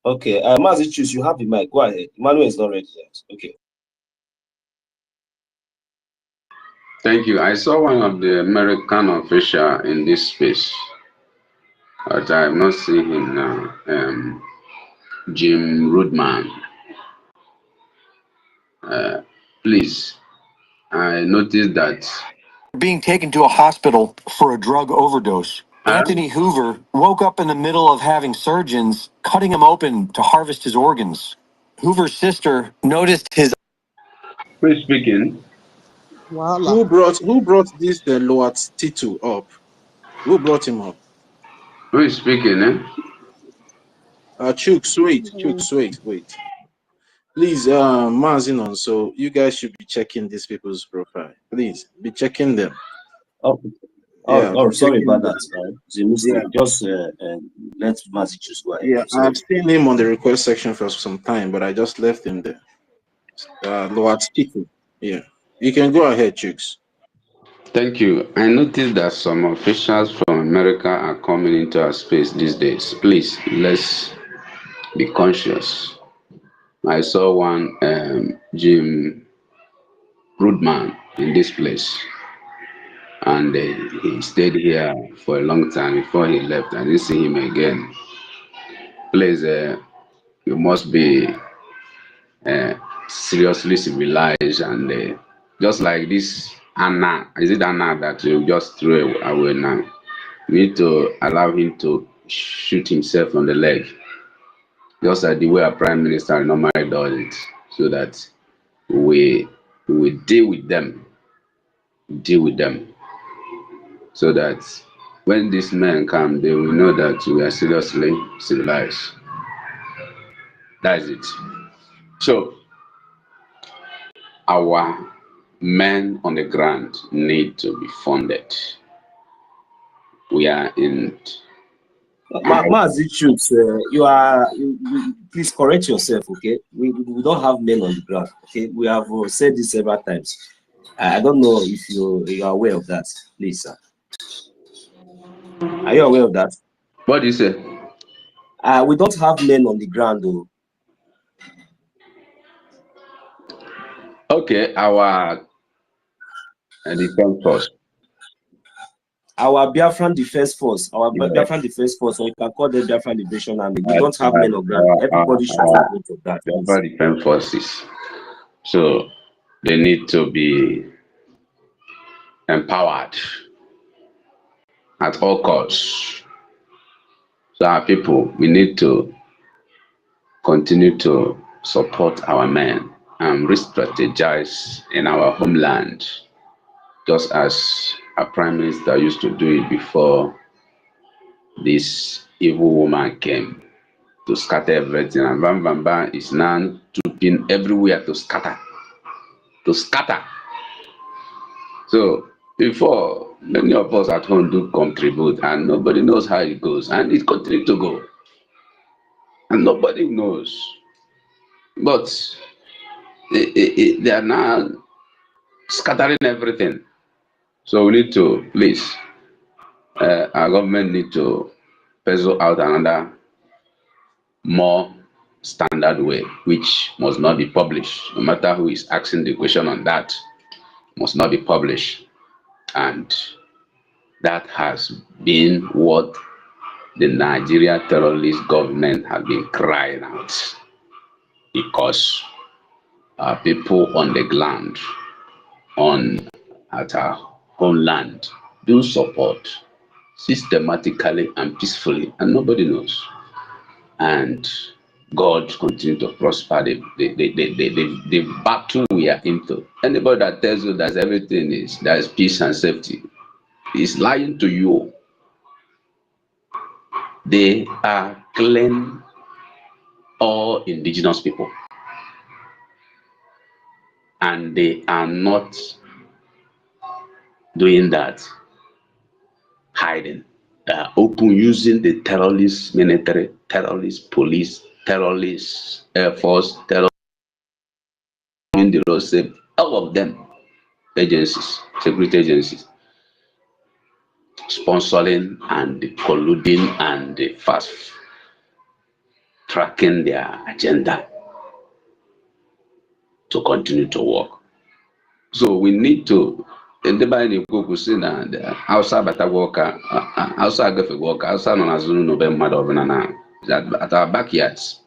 Speaker 5: Okay, Mazi Chooks, you have the mic. Go ahead. Emmanuel is not ready yet. Okay.
Speaker 14: Thank you. I saw one of the American official in this space, but I have not seen him now. Jim Rudman. Please, I noticed that
Speaker 15: being taken to a hospital for a drug overdose. Anthony Hoover woke up in the middle of having surgeons cutting him open to harvest his organs. Hoover's sister noticed his...
Speaker 14: Who is speaking?
Speaker 11: Voila.
Speaker 8: Who brought this Loat Titu up? Who brought him up?
Speaker 14: Who is speaking,
Speaker 8: Chooks, wait. Please, Mazinon, so you guys should be checking these people's profile. Please, be checking them.
Speaker 5: Sorry about that.
Speaker 8: Yeah.
Speaker 5: Just let Mazi Chooks go ahead.
Speaker 8: Yeah, I've seen him on the request section for some time, but I just left him there. Loat Titu. Yeah. You can go ahead, Chooks.
Speaker 14: Thank you. I noticed that some officials from America are coming into our space these days. Please, let's be conscious. I saw one Jim Rudman in this place, and he stayed here for a long time before he left. I didn't see him again. Please, you must be seriously civilized, and just like this Anna, is it Anna that you just threw away now? You need to allow him to shoot himself on the leg, just like the way our prime minister normally does it, so that we deal with them, so that when these men come, they will know that we are seriously civilized. That's it. So our men on the ground need to be funded. We are in.
Speaker 5: Mazi Chooks, please correct yourself, okay? We don't have men on the ground, okay? We have said this several times. I don't know if you are aware of that, please, sir. Are you aware of that?
Speaker 14: What do you say?
Speaker 5: We don't have men on the ground, though.
Speaker 14: Okay, our defense force.
Speaker 5: Our Biafran Defense Force, Biafran Defense Force, or you can call them Biafran Liberation Army. We don't have men on ground. Everybody should take note of that.
Speaker 14: Biafran Defense Forces. So they need to be empowered at all costs. So our people, we need to continue to support our men and re-strategize in our homeland, just as our prime minister used to do it before this evil woman came to scatter everything. And Bam Bam Bam is now trooping everywhere to scatter. So before, many of us at home do contribute, and nobody knows how it goes, and it continues to go, and nobody knows. But they are now scattering everything. So we need to, please, our government need to pencil out another more standard way, which must not be published. No matter who is asking the question on that, must not be published. And that has been what the Nigeria terrorist government has been crying out, because people on the ground at our homeland do support systematically and peacefully, and nobody knows. And God continue to prosper the battle we are into. Anybody that tells you that everything is there is peace and safety is lying to you. They are killing all indigenous people, and they are not doing that hiding. They are open, using the terrorist military, terrorist police, terrorist air force, terrorist in the road safety, all of them agencies, security agencies, sponsoring and colluding and fast tracking their agenda to continue to work. So we need to everybody say na the outside bata worker, outside gafe worker, outside no azunu no be mad of na at our backyards.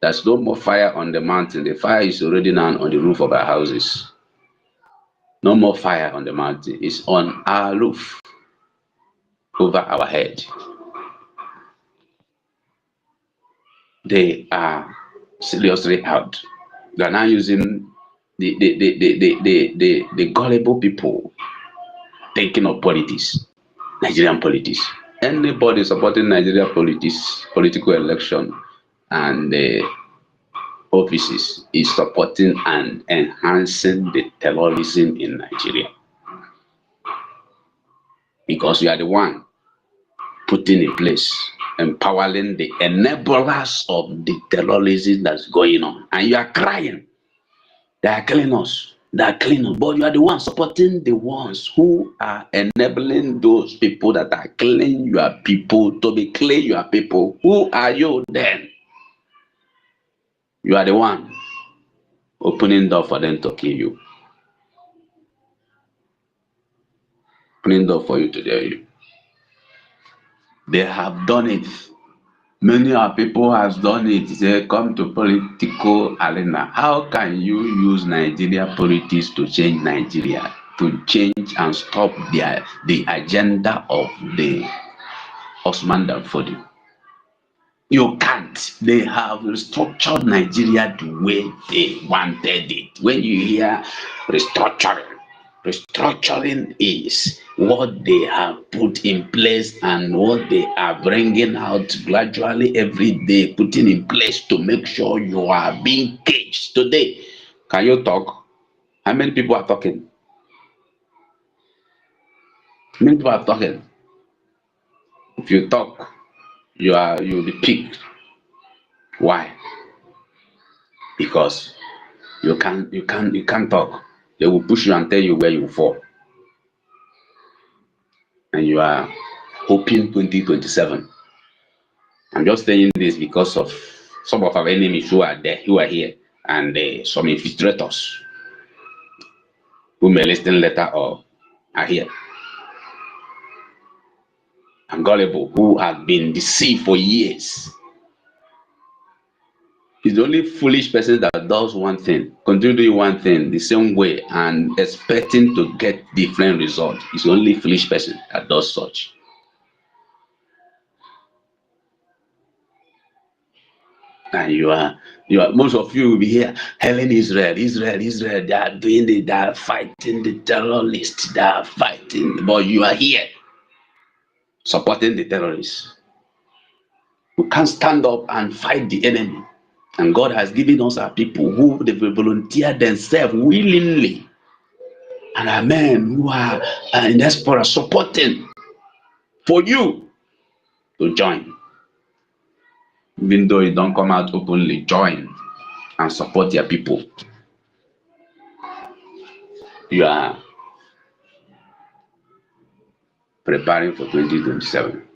Speaker 14: There's no more fire on the mountain. The fire is already now on the roof of our houses. No more fire on the mountain. It's on our roof, over our head. They are seriously out. They are now using the gullible people thinking of politics, Nigerian politics. Anybody supporting Nigeria politics, political election, and offices is supporting and enhancing the terrorism in Nigeria. Because you are the one putting in place, empowering the enablers of the terrorism that's going on. And you are crying. They are killing us. They are killing us. But you are the one supporting the ones who are enabling those people that are killing your people to be killing your people. Who are you then? You are the one opening door for them to kill you. Opening door for you to dare you. They have done it. Many of people have done it. They come to political arena. How can you use Nigeria politics to change Nigeria, to change and stop the agenda of the Osman Danfodio? You can't. They have restructured Nigeria the way they wanted it. When you hear restructuring, restructuring is what they have put in place and what they are bringing out gradually every day, putting in place to make sure you are being caged. Today, can you talk? How many people are talking? How many people are talking? If you talk, you'll be picked. Why? Because you can't talk. They will push you and tell you where you fall. And you are hoping 2027. I'm just saying this because of some of our enemies who are there, who are here, and some infiltrators who may listen later or are here. And gullible, who have been deceived for years. It's the only foolish person that does one thing, continue doing one thing the same way and expecting to get different results. It's the only foolish person that does such. And you are most of you will be here hailing Israel, they are doing they are fighting the terrorists, they are fighting, but you are here supporting the terrorists. We can't stand up and fight the enemy. And God has given us our people who they will volunteer themselves willingly. And our men who are in diaspora supporting for you to join. Even though you don't come out openly, join and support your people. You are preparing for 2027.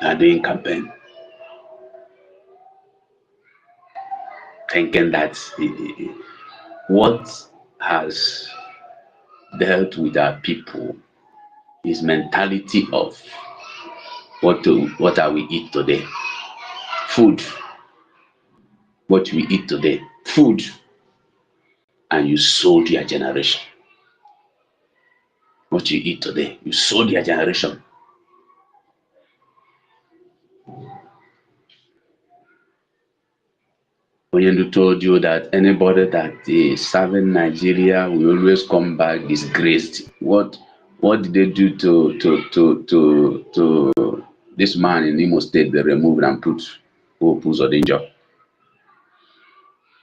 Speaker 14: You are doing campaign. Thinking that what has dealt with our people is mentality of what are we eat today? Food. What we eat today? Food. and you sold your generation. What you eat today, you sold your generation. Oyendu told you that anybody that is serving Nigeria will always come back disgraced. What did they do to this man in Imo State? They removed and put Uzodinjo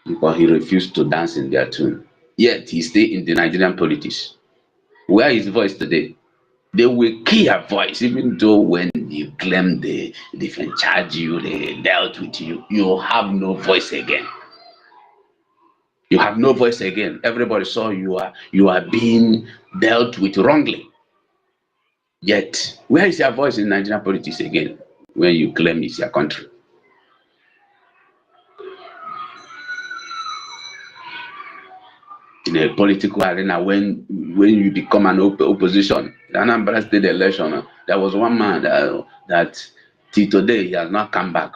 Speaker 14: because he refused to dance in their tune. Yet he stayed in the Nigerian politics. Where is his voice today? They will kill your voice, even though when you claim they can charge you, they dealt with you, you have no voice again. You have no voice again. Everybody saw you are being dealt with wrongly. Yet, where is your voice in Nigerian politics again when you claim it's your country? In a political arena, when you become an opposition, the Anambra State election, there was one man that till today he has not come back.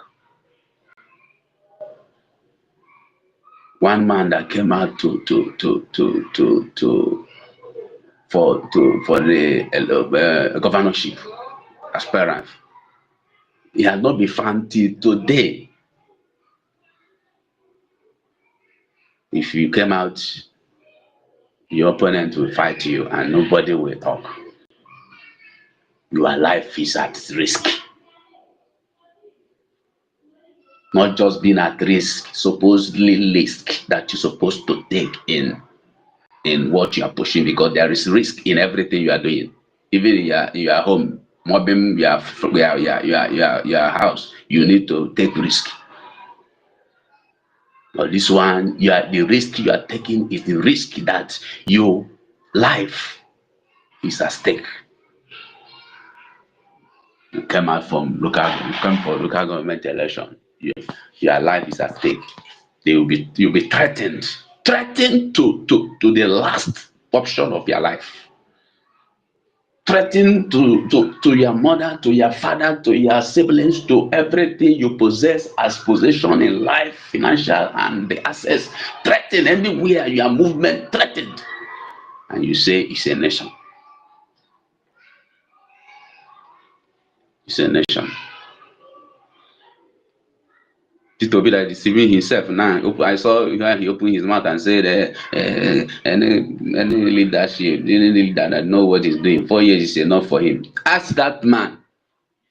Speaker 14: One man that came out for the governorship aspirant. He has not been found till today. If you came out, your opponent will fight you and nobody will talk. Your life is at risk. Not just being at risk, supposedly risk that you're supposed to take in what you are pushing, because there is risk in everything you are doing. Even in your home, mobbing your house, you need to take risk. But this one, the risk you are taking is the risk that your life is at stake. You came out from local government election. Your life is at stake. You'll be threatened to the last option of your life. Threatened to your mother, to your father, to your siblings, to everything you possess as possession in life, financial and the assets. Threatened anywhere, your movement threatened. And you say it's a nation. It's a nation. Tito be like deceiving himself now. I saw he opened his mouth and said, any leadership, any leader that know what he's doing, 4 years is enough for him. Ask that man,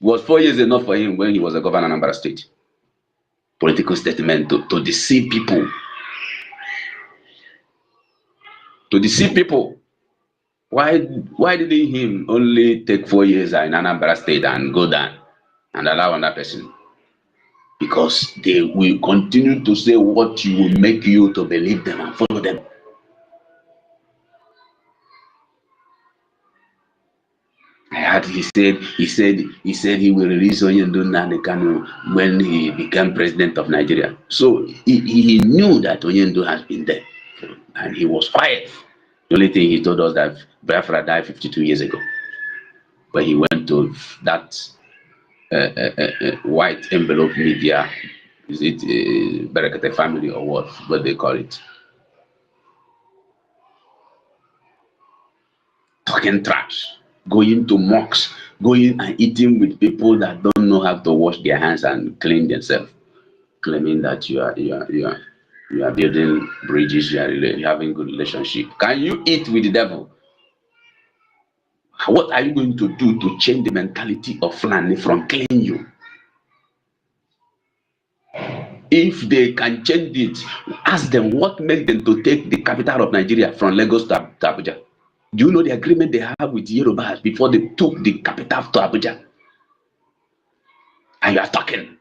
Speaker 14: was 4 years enough for him when he was a governor of Anambra State? Political statement to deceive people. To deceive people. Why didn't him only take 4 years in Anambra State and go down and allow another person? Because they will continue to say what you will make you to believe them and follow them. I heard he said he will release Onyendu Nnamdi Kanu when he became president of Nigeria. So he knew that Onyendu has been there, and he was quiet. The only thing he told us that Biafra died 52 years ago, but he went to that white envelope media. Is it Berekete family or what they call it? Talking trash, going to mosques, going and eating with people that don't know how to wash their hands and clean themselves, claiming that you are building bridges, you are having good relationship. Can you eat with the devil? What are you going to do to change the mentality of Fulani from killing you? If they can change it, ask them what made them to take the capital of Nigeria from Lagos to Abuja. Do you know the agreement they have with Yorubas before they took the capital to Abuja? And you are talking.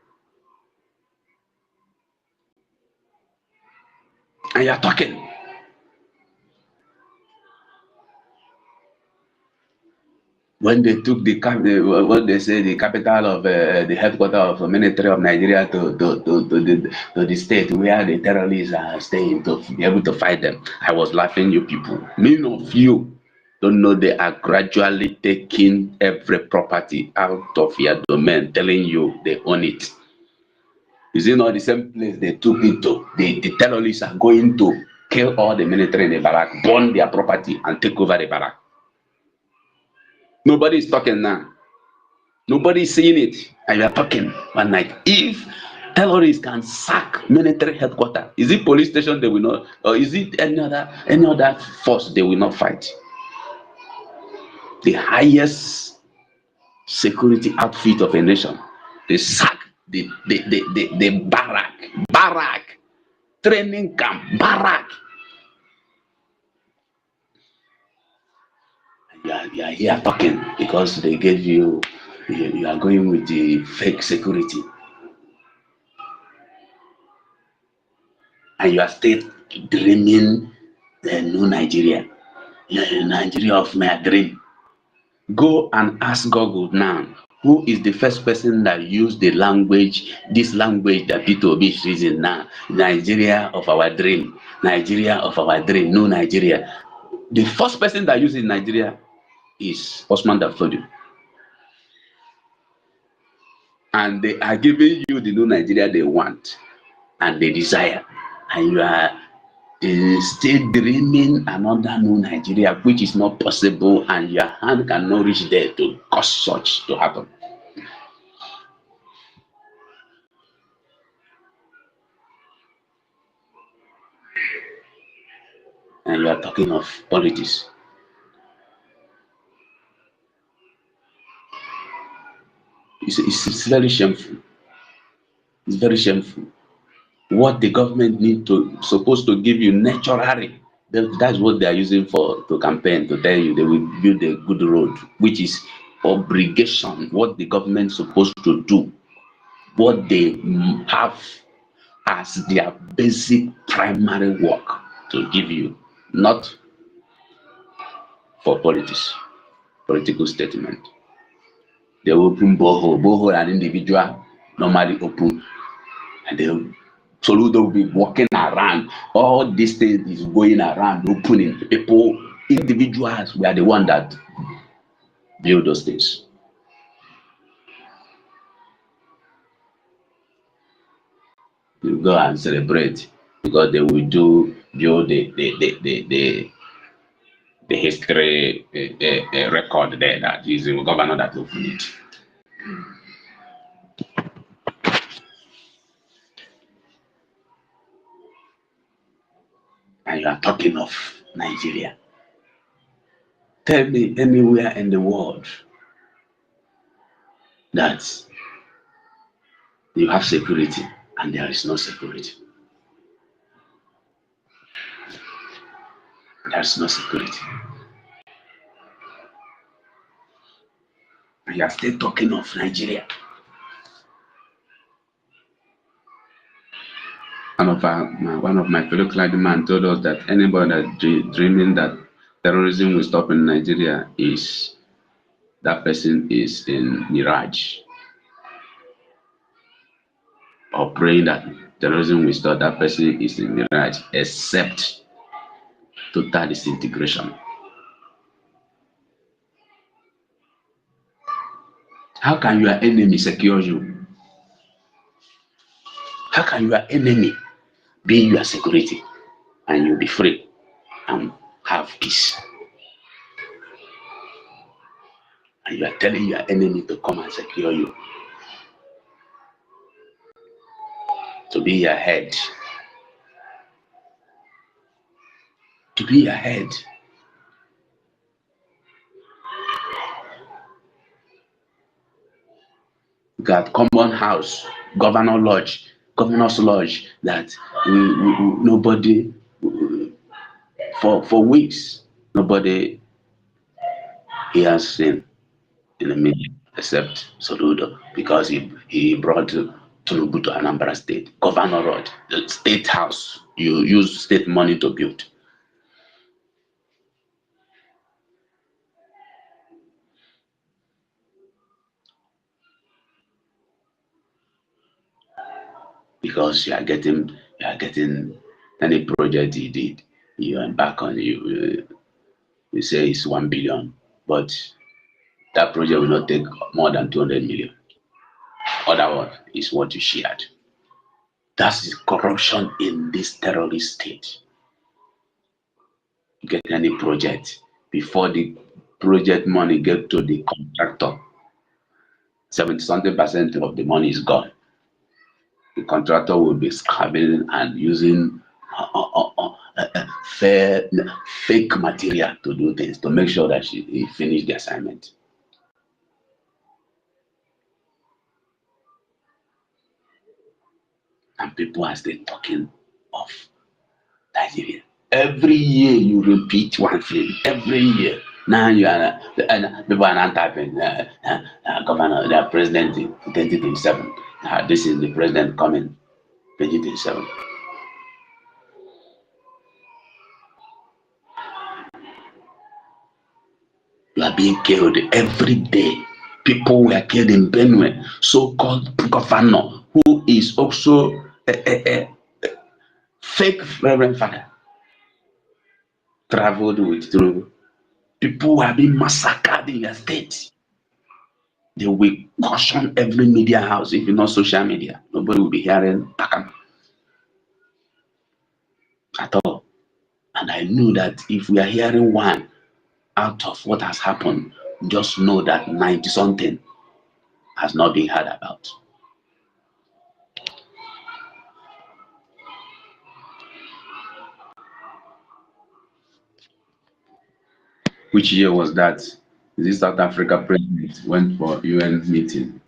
Speaker 14: And you are talking. When they took what they say, the capital of the headquarters of the military of Nigeria to the state where the terrorists are staying to be able to fight them, I was laughing, you people. Many of you don't know they are gradually taking every property out of your domain, telling you they own it. Is it not the same place they took it to? The terrorists are going to kill all the military in the barrack, burn their property, and take over the barrack. Nobody is talking now. Nobody is saying it, and you are talking one night. If terrorists can sack military headquarters, is it police station they will not, or is it any other force they will not fight? The highest security outfit of a nation, they sack the barrack, training camp, barrack. You are here talking because they gave you are going with the fake security. And you are still dreaming the new Nigeria. Nigeria of my dream. Go and ask Google now, who is the first person that used this language that Peter Obi is using now? Nigeria of our dream. Nigeria of our dream, no Nigeria. The first person that uses Nigeria is Osman Dafodio. And they are giving you the new Nigeria they want and they desire. And you are still dreaming another new Nigeria, which is not possible, and your hand cannot reach there to cause such to happen. And you are talking of politics. It's very shameful. It's very shameful. What the government supposed to give you naturally, that's what they are using to campaign, to tell you they will build a good road, which is obligation, what the government is supposed to do, what they have as their basic primary work to give you, not for political statement. They open borehole an individual normally open, and Soludo will be walking around. All these things is going around, opening. People, individuals, we are the one that build those things. You go and celebrate because they will build the history record there that is the governor that opened it. And you are talking of Nigeria. Tell me anywhere in the world that you have security and there is no security. There is no security. And you are still talking of Nigeria. One of my fellow clergymen told us that anybody that dreaming that terrorism will stop in Nigeria that person is in mirage, or praying that terrorism will stop, that person is in mirage, except total disintegration. How can your enemy secure you? How can your enemy be your security and you'll be free and have peace? And you are telling your enemy to come and secure you, to be your head, to be your head. Got common house, governor's lodge that nobody for weeks nobody has seen in the media except Soludo, because he brought Tinubu to Anambra State. Governor Road, the state house, you use state money to build. Because you are getting any project he did, you embark on, you say it's 1 billion, but that project will not take more than 200 million. Otherwise, is what you shared. That's the corruption in this terrorist state. get any project before the project money get to the contractor. 70-something% of the money is gone. The contractor will be scrabbling and using fake material to do things to make sure that he finish the assignment. And people are still talking of Nigeria. Every year you repeat one thing. Every year. Now you are people are not typing governor, the president in 2027. This is the president coming 2027. You are being killed every day. People were killed in Benue. So-called governor who is also a fake reverend father traveled with through. People are being massacred in your state. They will caution every media house, if not social media. Nobody will be hearing Pakam at all. And I knew that if we are hearing one out of what has happened, just know that 90-something has not been heard about. Which year was that? This South Africa president went for UN meeting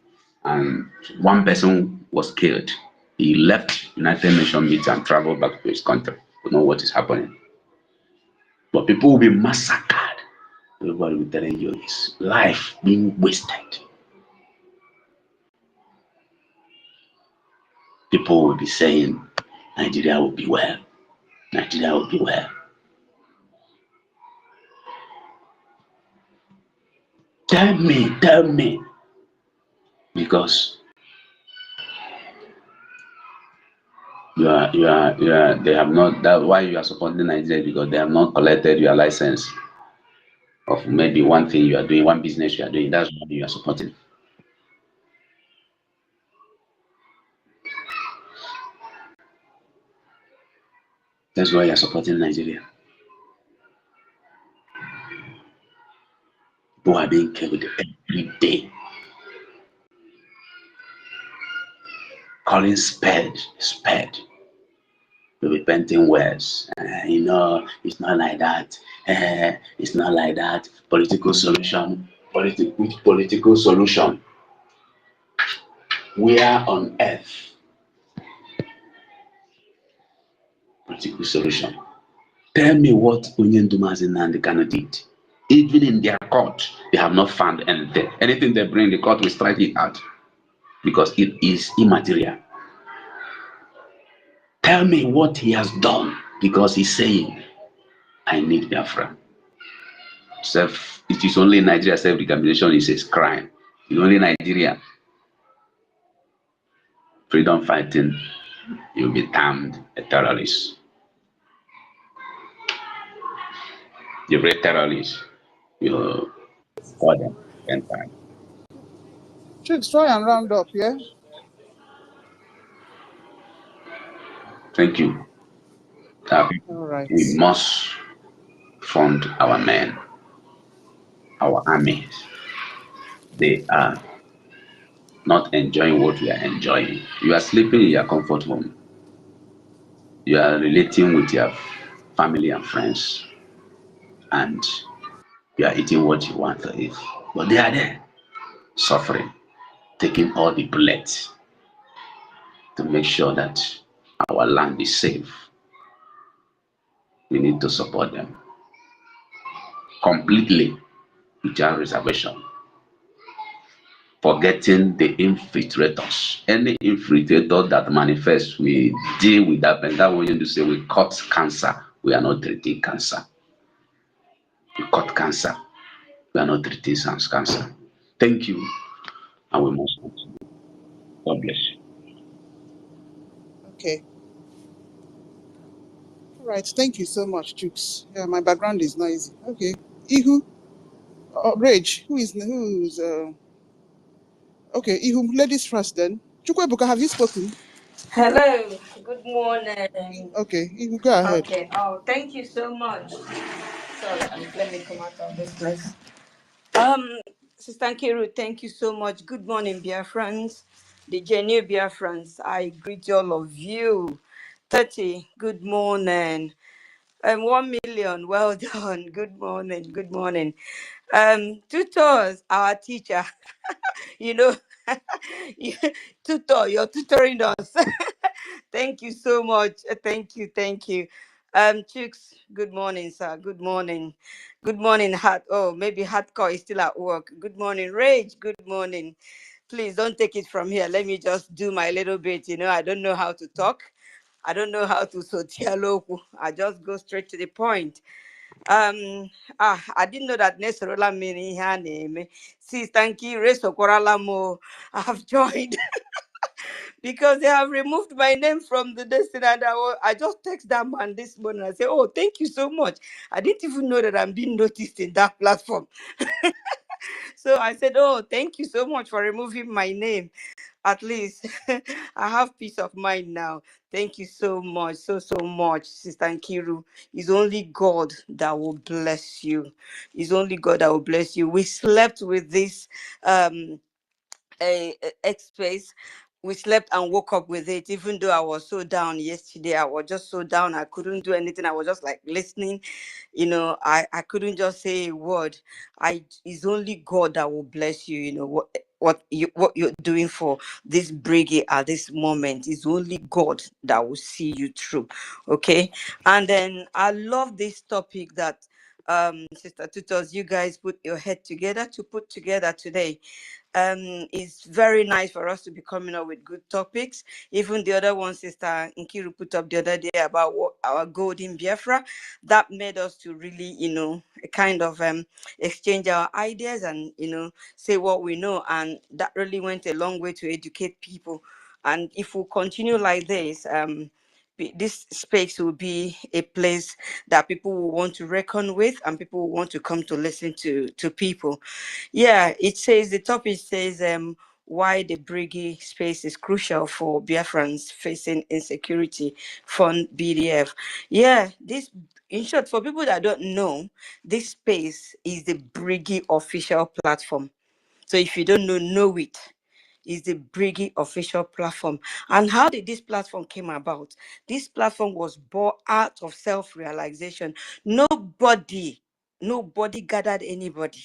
Speaker 14: and one person was killed. He left United Nations meeting and traveled back to his country to know what is happening. But people will be massacred. Everybody will be telling you it's life being wasted. People will be saying Nigeria will be well. Nigeria will be well. Tell me. Because they have not, that's why you are supporting Nigeria, because they have not collected your license of maybe one thing you are doing, one business you are doing. That's why you are supporting. That's why you are supporting Nigeria. People are being killed every day. Calling spade. We'll be painting words. It's not like that. It's not like that. Political solution. Which political solution? Where on earth? Political solution. Tell me what Onyendumazi and the Kano did. Even in their court, they have not found anything. Anything they bring, the court will strike it out because it is immaterial. Tell me what he has done, because he's saying, I need Biafra. It is only Nigeria self-determination is a crime. It's only Nigeria. Freedom fighting, you'll be termed a terrorist. You're a terrorist. You're order and time.
Speaker 11: Chicks, try and round up, yeah?
Speaker 14: Thank you.
Speaker 11: All right.
Speaker 14: We must fund our men, our armies. They are not enjoying what we are enjoying. You are sleeping in your comfort home. You are relating with your family and friends, and you are eating what you want to eat. But they are there, suffering, taking all the bullets to make sure that our land is safe. We need to support them completely, without reservation. Forgetting the infiltrators. Any infiltrator that manifests, we deal with that. And that way you say we cut cancer. We are not treating cancer. We cut cancer. We are not treating cancer. Thank you. And we must continue. God bless you.
Speaker 11: Okay. All right. Thank you so much, Chooks. Yeah, my background is noisy. Okay. Ihu. Rage. Who's okay, Ihu, ladies first then. Chukwebuka, have you spoken?
Speaker 7: Hello, good morning.
Speaker 11: Okay, you can go ahead.
Speaker 7: Okay, oh, thank you so much. Sorry, let me come out of this place. Sister Nkiru, thank you so much. Good morning, Biafrans, the genuine Biafrans. I greet all of you. 30, good morning. 1 million, well done. Good morning, good morning. Tutors, our teacher, you know, you- tutor, you're tutoring us. Thank you so much. Thank you, thank you. Chooks, good morning, sir. Good morning. Good morning, Hat. Oh, maybe Hardcore is still at work. Good morning, Rage. Good morning. Please don't take it from here. Let me just do my little bit. You know, I don't know how to talk. I don't know how to sotialoku. I just go straight to the point. I didn't know that Nesorola meaning her name. Sis, thank you. Resokorala mo. I have joined because they have removed my name from the destiny. And I just text that man this morning. I said, oh, thank you so much. I didn't even know that I'm being noticed in that platform. So I said, oh, thank you so much for removing my name. At least I have peace of mind now. Thank you so much, so much, Sister Nkiru. It's only God that will bless you. It's only God that will bless you. We slept with this um X space. We slept and woke up with it, even though I was so down yesterday. I was just so down. I couldn't do anything. I was just like listening. I couldn't just say a word. It's only God that will bless you. What you're doing for this brigade at this moment is only God that will see you through. Okay. And then I love this topic that Sister Tutors, you guys put your head together to put together today. It's very nice for us to be coming up with good topics. Even the other one, Sister Nkiru put up the other day about what our gold in Biafra, that made us to really, kind of exchange our ideas and, say what we know. And that really went a long way to educate people. And if we continue like this, this space will be a place that people will want to reckon with and people will want to come to listen to people. Yeah, it says, the topic says why the Brigi space is crucial for Biafrans facing insecurity, fund BDF. Yeah, this, in short, for people that don't know, this space is the Brigi official platform. So if you don't know it, is the Brigi official platform. And how did this platform came about? This platform was born out of self-realization. Nobody gathered anybody.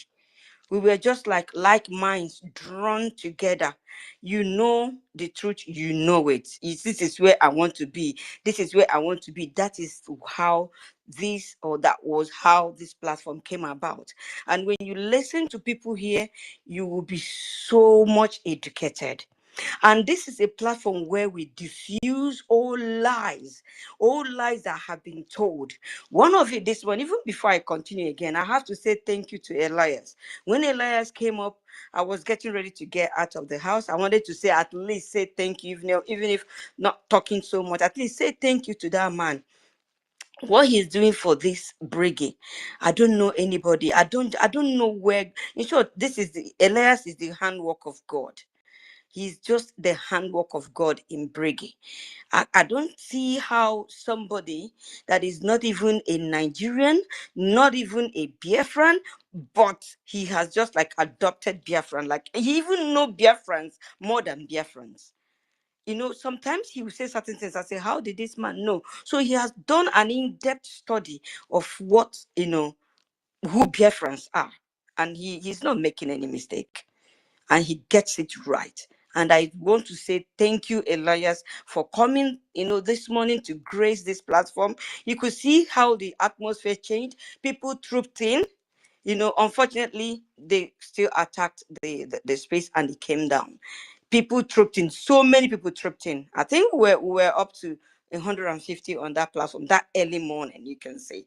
Speaker 7: We were just like minds drawn together. You know the truth, you know it. This is where I want to be. This is where I want to be. That is how that was how this platform came about. And when you listen to people here, you will be so much educated. And this is a platform where we diffuse all lies that have been told. One of it, this one, even before I continue again, I have to say thank you to Elias. When Elias came up, I was getting ready to get out of the house. I wanted to say, at least say thank you, even if not talking so much, at least say thank you to that man. What he's doing for this brigade, I don't know anybody. I don't know where. In short, Elias is the handwork of God. He's just the handwork of God in Brigi. I don't see how somebody that is not even a Nigerian, not even a Biafran, but he has just adopted Biafran. Like he even know Biafrans more than Biafrans. Sometimes he will say certain things. I say, how did this man know? So he has done an in-depth study of what, who Biafrans are. And he's not making any mistake, and he gets it right. And I want to say thank you, Elias, for coming, this morning to grace this platform. You could see how the atmosphere changed. People trooped in. Unfortunately, they still attacked the space and it came down. People trooped in. So many people trooped in. I think we're up to 150 on that platform that early morning, you can say.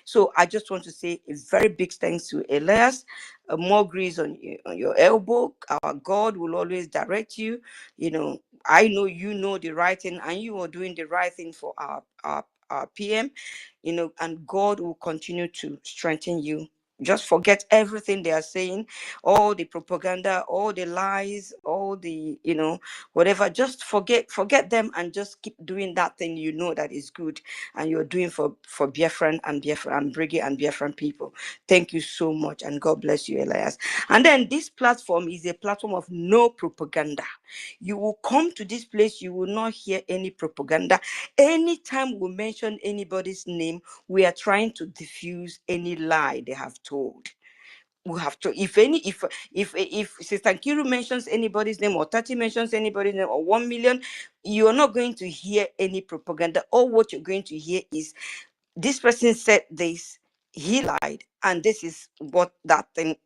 Speaker 7: So I just want to say a very big thanks to Elias. More grease on your elbow. Our God will always direct you. I know you know the right thing and you are doing the right thing for our PM, and God will continue to strengthen you just forget everything they are saying, all the propaganda, all the lies, all the, whatever. Just forget them and just keep doing that thing that is good and you're doing for Biafran and Brgie and Biafran people. Thank you so much, and God bless you, Elias. And then this platform is a platform of no propaganda. You will come to this place, you will not hear any propaganda. Anytime we mention anybody's name, we are trying to diffuse any lie they have told. We have to, if Sister Nkiru mentions anybody's name, or 30 mentions anybody's name, or 1 million, you are not going to hear any propaganda. All what you're going to hear is, this person said this, he lied, and this is what that thing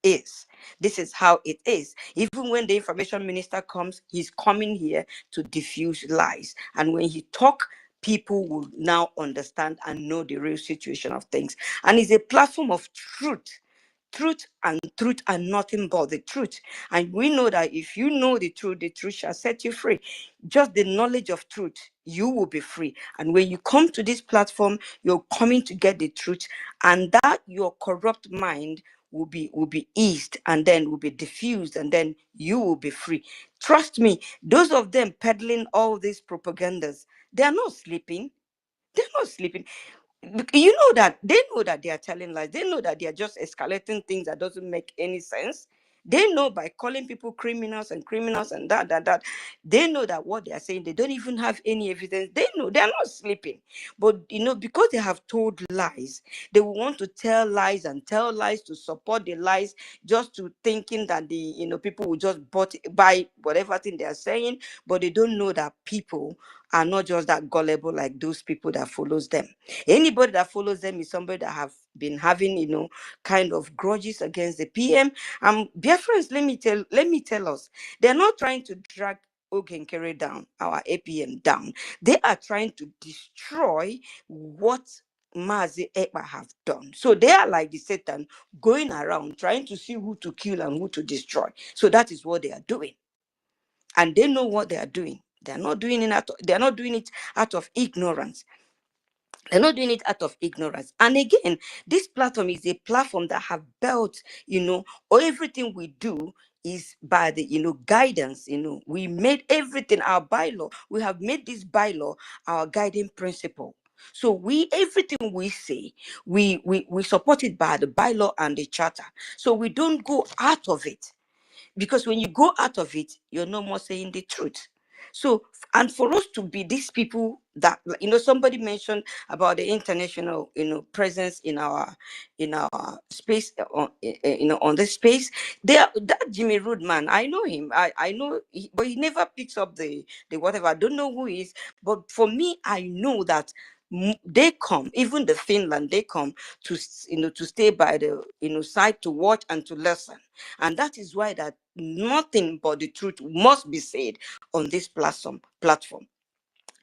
Speaker 7: is. This is how it is. Even when the information minister comes, he's coming here to diffuse lies. And when he talk, people will now understand and know the real situation of things. And it's a platform of truth and nothing but the truth. And we know that if you know the truth shall set you free. Just the knowledge of truth, you will be free. And when you come to this platform, you're coming to get the truth, and that your corrupt mind will be eased, and then will be diffused, and then you will be free. Trust me, those of them peddling all these propagandas, they are not sleeping. They're not sleeping. You know that they know that they are telling lies. They know that they are just escalating things that doesn't make any sense. They know by calling people criminals and that. They know that what they are saying, they don't even have any evidence. They know they are not sleeping. But because they have told lies, they will want to tell lies and tell lies to support the lies, just to thinking that the people will just buy whatever thing they are saying. But they don't know that people are not just that gullible like those people that follows them. Anybody that follows them is somebody that have been having, kind of grudges against the PM. Biafrans, let me tell us, they're not trying to drag Ogenkere down, our APM down. They are trying to destroy what Mazi Ekpa have done. So they are like the Satan going around trying to see who to kill and who to destroy. So that is what they are doing. And they know what they are doing. They're not doing it out of ignorance. They're not doing it out of ignorance. And again, this platform is a platform that have built, or everything we do is by the, guidance. We made everything our bylaw. We have made this bylaw our guiding principle. So everything we say, we support it by the bylaw and the charter. So we don't go out of it. Because when you go out of it, you're no more saying the truth. So, and for us to be these people that, somebody mentioned about the international, presence in our space, on this space. That Jimmy Rude man, I know him. I know, but he never picks up the whatever. I don't know who he is, but for me, I know that they come, even the Finland, they come to stay by the side to watch and to listen. And that is why that nothing but the truth must be said on this platform.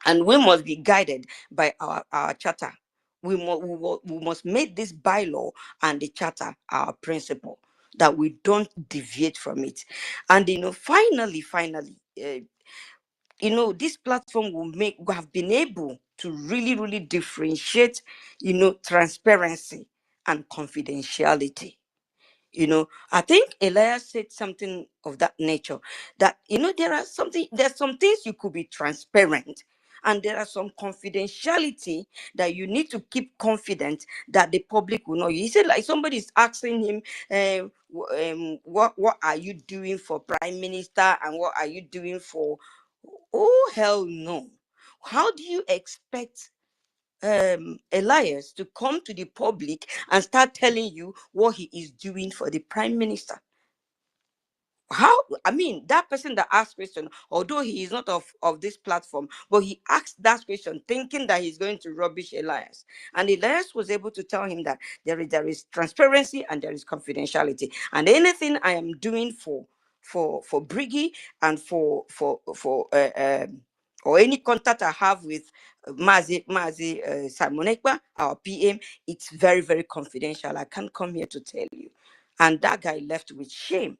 Speaker 7: And we must be guided by our charter. We must make this bylaw and the charter our principle, that we don't deviate from it. And finally, this platform will have been able to really, really differentiate, transparency and confidentiality. I think Elias said something of that nature, that, there's some things you could be transparent, and there are some confidentiality that you need to keep confident that the public will know. He said, like, somebody is asking him, what are you doing for Prime Minister, and what are you doing for... Oh, hell no. How do you expect Elias to come to the public and start telling you what he is doing for the Prime Minister? How? I mean, that person that asked question, although he is not of this platform, but he asked that question thinking that he's going to rubbish Elias. And Elias was able to tell him that there is transparency and there is confidentiality. And anything I am doing for Brgie and for or any contact I have with Mazi Simon Ekpa, our PM, it's very, very confidential. I can't come here to tell you. And that guy left with shame.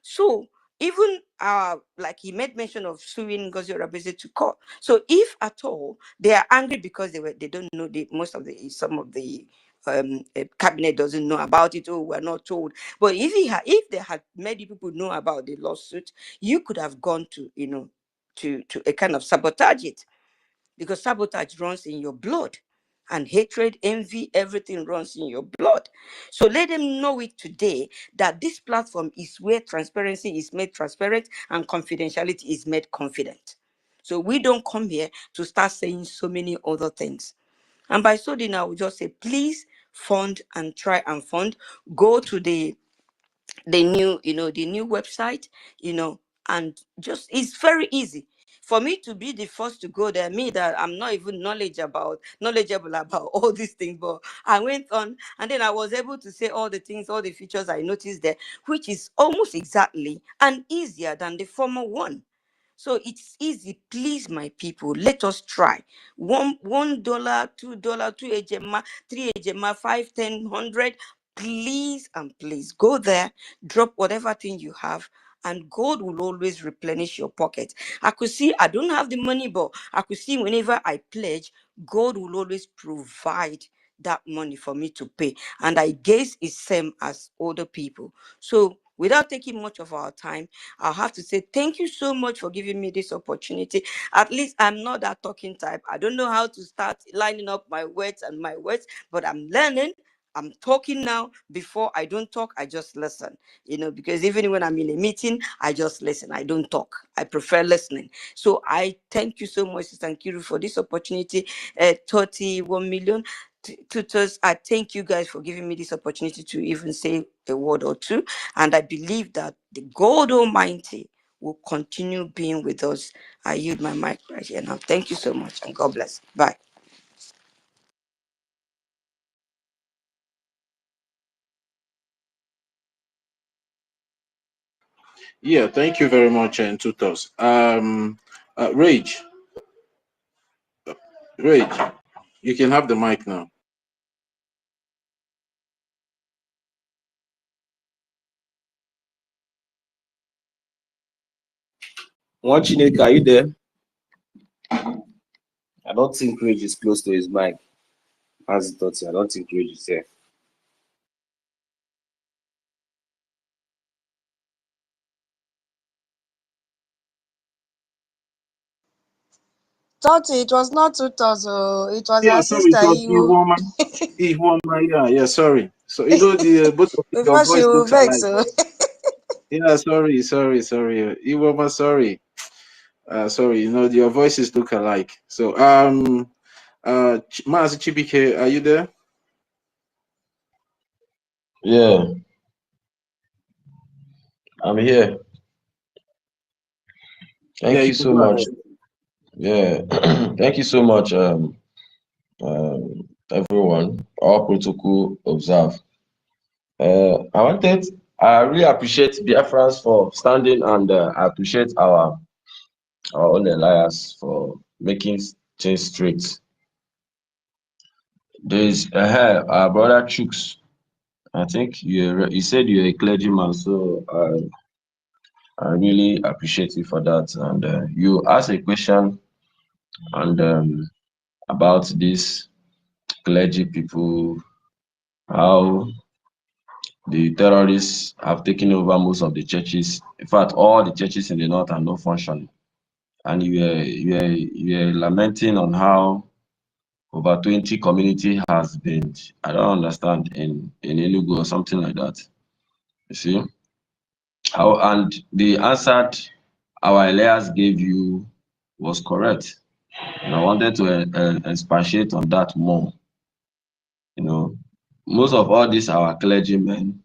Speaker 7: So even like he made mention of suing NGOZI Rabese to court. So if at all they are angry because they don't know some of the cabinet doesn't know about it, or we're not told. But if they had made people know about the lawsuit, you could have gone to, to a kind of sabotage it, because sabotage runs in your blood, and hatred, envy, everything runs in your blood. So let them know it today, that this platform is where transparency is made transparent and confidentiality is made confident. So we don't come here to start saying so many other things. And by so doing, I will just say, please fund and try and fund. Go to the new, the new website, and just, it's very easy. For me to be the first to go there, me that I'm not even knowledgeable about all these things, but I went on, and then I was able to say all the things, all the features I noticed there, which is almost exactly and easier than the former one. So it's easy. Please, my people, let us try. $1, $2, two ejema, three ejema, 5, 10, 100. Please and please go there, drop whatever thing you have, and God will always replenish your pocket. I could see I don't have the money, but I could see whenever I pledge, God will always provide that money for me to pay. And I guess it's same as other people. So without taking much of our time, I'll have to say thank you so much for giving me this opportunity. At least I'm not that talking type. I don't know how to start lining up my words, but I'm learning. I'm talking now. Before, I don't talk, I just listen, because even when I'm in a meeting, I just listen. I don't talk. I prefer listening. So I thank you so much, Sister Nkiru, for this opportunity. 31 million tutors, I thank you guys for giving me this opportunity to even say a word or two. And I believe that the God Almighty will continue being with us. I yield my mic right here now. Thank you so much, and God bless. Bye.
Speaker 8: Yeah, thank you very much, and tutors. Rage, you can have the mic now.
Speaker 5: One Chineke, are you there? I don't think Rage is close to his mic. As it thought, I don't think Rage is there.
Speaker 7: Toti, it was not tutors, it was
Speaker 8: Yeah,
Speaker 7: our
Speaker 8: sorry,
Speaker 7: sister
Speaker 8: it was
Speaker 7: Iwo.
Speaker 8: Iwoma, yeah, sorry. So the both of you, your
Speaker 7: Before she
Speaker 8: voice
Speaker 7: will
Speaker 8: looks
Speaker 7: vex,
Speaker 8: alike. Yeah, sorry. Iwoma, sorry. Sorry, your voices look alike. So Mazi Chibike, are you there?
Speaker 16: Yeah, I'm here.
Speaker 8: Yeah,
Speaker 16: Thank you
Speaker 8: you can
Speaker 16: so
Speaker 8: go
Speaker 16: much.
Speaker 8: ahead.
Speaker 16: Yeah, thank you so much, everyone. All protocol observed. I really appreciate Biafrans for standing, and I appreciate our own alliance for making things straight. There's our brother Chooks. I think you said you're a clergyman, so I really appreciate you for that. And you asked a question and about these clergy people, how the terrorists have taken over most of the churches. In fact, all the churches in the north are not functioning. And you are lamenting on how over 20 community has been, I don't understand, in Enugu or something like that. You see? How, and the answer our Elias gave you was correct. And I wanted to expatiate on that more. Most of all these our clergymen,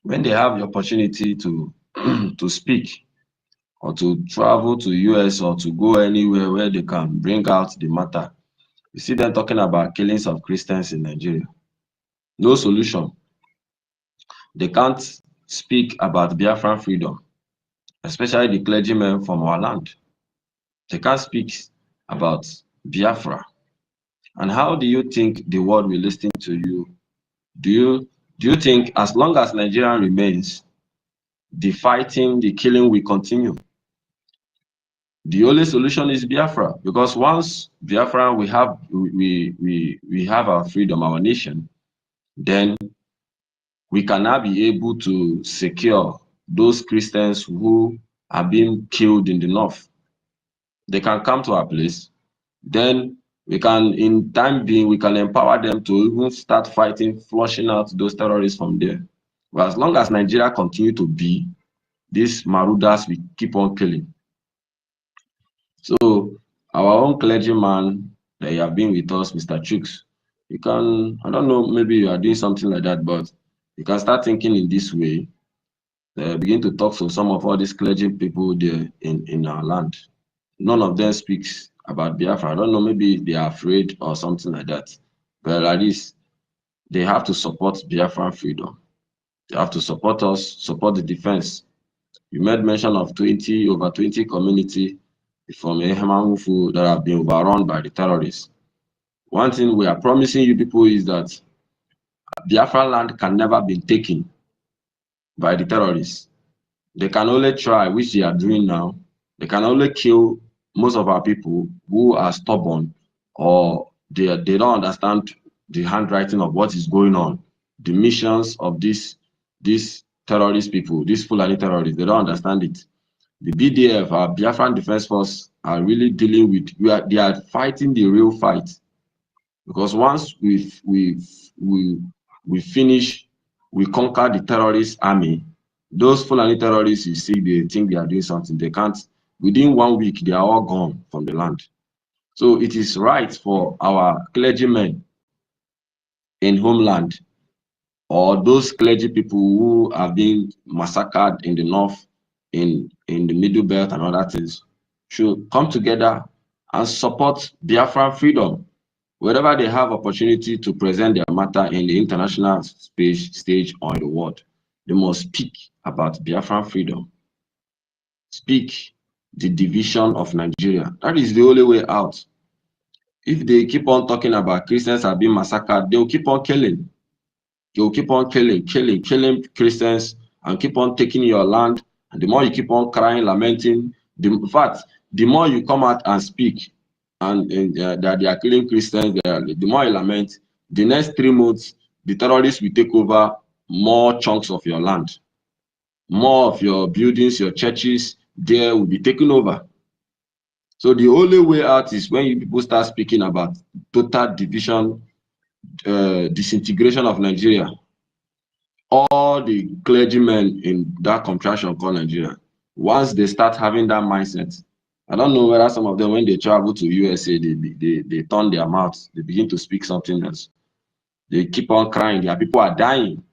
Speaker 16: when they have the opportunity to to speak or to travel to US or to go anywhere where they can bring out the matter, you see them talking about killings of Christians in Nigeria. No solution. They can't speak about Biafran freedom, especially the clergymen from our land. They can't speak about Biafra. And how do you think the world will listen to you? Do you think as long as Nigeria remains, the fighting, the killing will continue? The only solution is Biafra, because once Biafra we have our freedom, our nation, then we can now be able to secure those Christians who are being killed in the north. They can come to our place. Then we can, in time being, we can empower them to even start fighting, flushing out those terrorists from there. But as long as Nigeria continue to be, these marauders we keep on killing. So our own clergyman that you have been with us, Mr. Chooks, you can, I don't know, maybe you are doing something like that, but you can start thinking in this way. Begin to talk to some of all these clergy people there in our land. None of them speaks about Biafra. I don't know, maybe they are afraid or something like that. But at least they have to support Biafran freedom. They have to support us, support the defense. You made mention of over 20 community from Ehemamufu that have been overrun by the terrorists. One thing we are promising you people is that Biafra land can never be taken by the terrorists. They can only try, which they are doing now. They can only kill most of our people who are stubborn or they don't understand the handwriting of what is going on, the missions of these terrorist people, these Fulani terrorists. They don't understand it. The BDF, our Biafran Defense Force, are really dealing with. They are fighting the real fight, because once we finish, we conquer the terrorist army. Those Fulani terrorists, you see, they think they are doing something. They can't. Within 1 week, they are all gone from the land. So it is right for our clergymen in homeland, or those clergy people who are being massacred in the north, in the middle belt and other things, should come together and support Biafran freedom. Wherever they have opportunity to present their matter in the international stage or in the world, they must speak about Biafran freedom. Speak the division of Nigeria. That is the only way out. If they keep on talking about Christians are being massacred, they will keep on killing. They will keep on killing Christians and keep on taking your land. And the more you keep on crying, lamenting, in fact, the more you come out and speak and that they are killing Christians, the more you lament, the next 3 months, the terrorists will take over more chunks of your land. More of your buildings, your churches, there will be taken over. So the only way out is when you people start speaking about total division, disintegration of Nigeria. All the clergymen in that contraction called Nigeria, once they start having that mindset, I don't know whether some of them, when they travel to USA, they turn their mouths, they begin to speak something else. They keep on crying, their people are dying.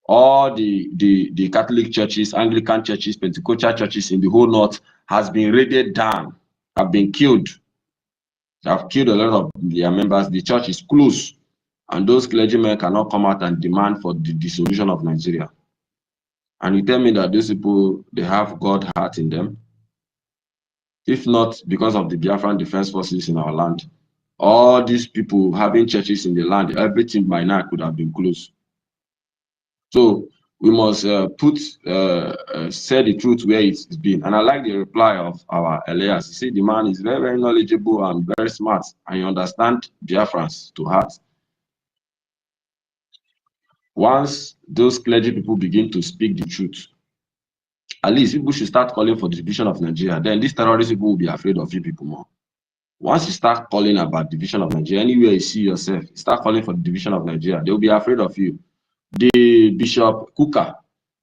Speaker 16: All the Catholic churches, Anglican churches, Pentecostal churches in the whole north has been raided down, have been killed. They have killed a lot of their members. The church is closed, and those clergymen cannot come out and demand for the dissolution of Nigeria. And you tell me that those people, they have God heart in them? If not because of the Biafran Defense Forces in our land, all these people having churches in the land, everything by now could have been closed. So we must say the truth where it's been. And I like the reply of our Elias. He said the man is very, very knowledgeable and very smart, and you understand Biafrans to heart. Once those clergy people begin to speak the truth, at least people should start calling for the division of Nigeria. Then these terrorist people will be afraid of you people more. Once you start calling about division of Nigeria, anywhere you see yourself, start calling for the division of Nigeria, they'll be afraid of you. The Bishop Kuka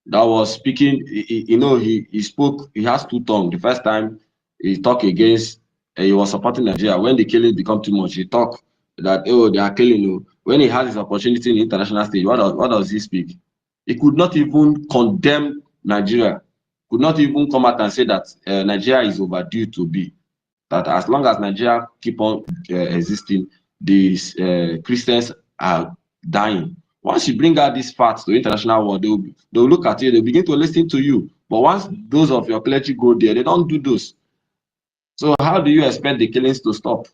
Speaker 16: that was speaking, he spoke, he has two tongues. The first time he talked against, he was supporting Nigeria. When the killings become too much, he talked that, oh, they are killing you. When he has his opportunity in the international stage, what does he speak? He could not even condemn Nigeria, could not even come out and say that Nigeria is overdue to be. That as long as Nigeria keep on existing, these Christians are dying. Once you bring out these facts to international world, they'll look at you, they'll begin to listen to you. But once those of your clergy go there, they don't do those. So how do you expect the killings to stop?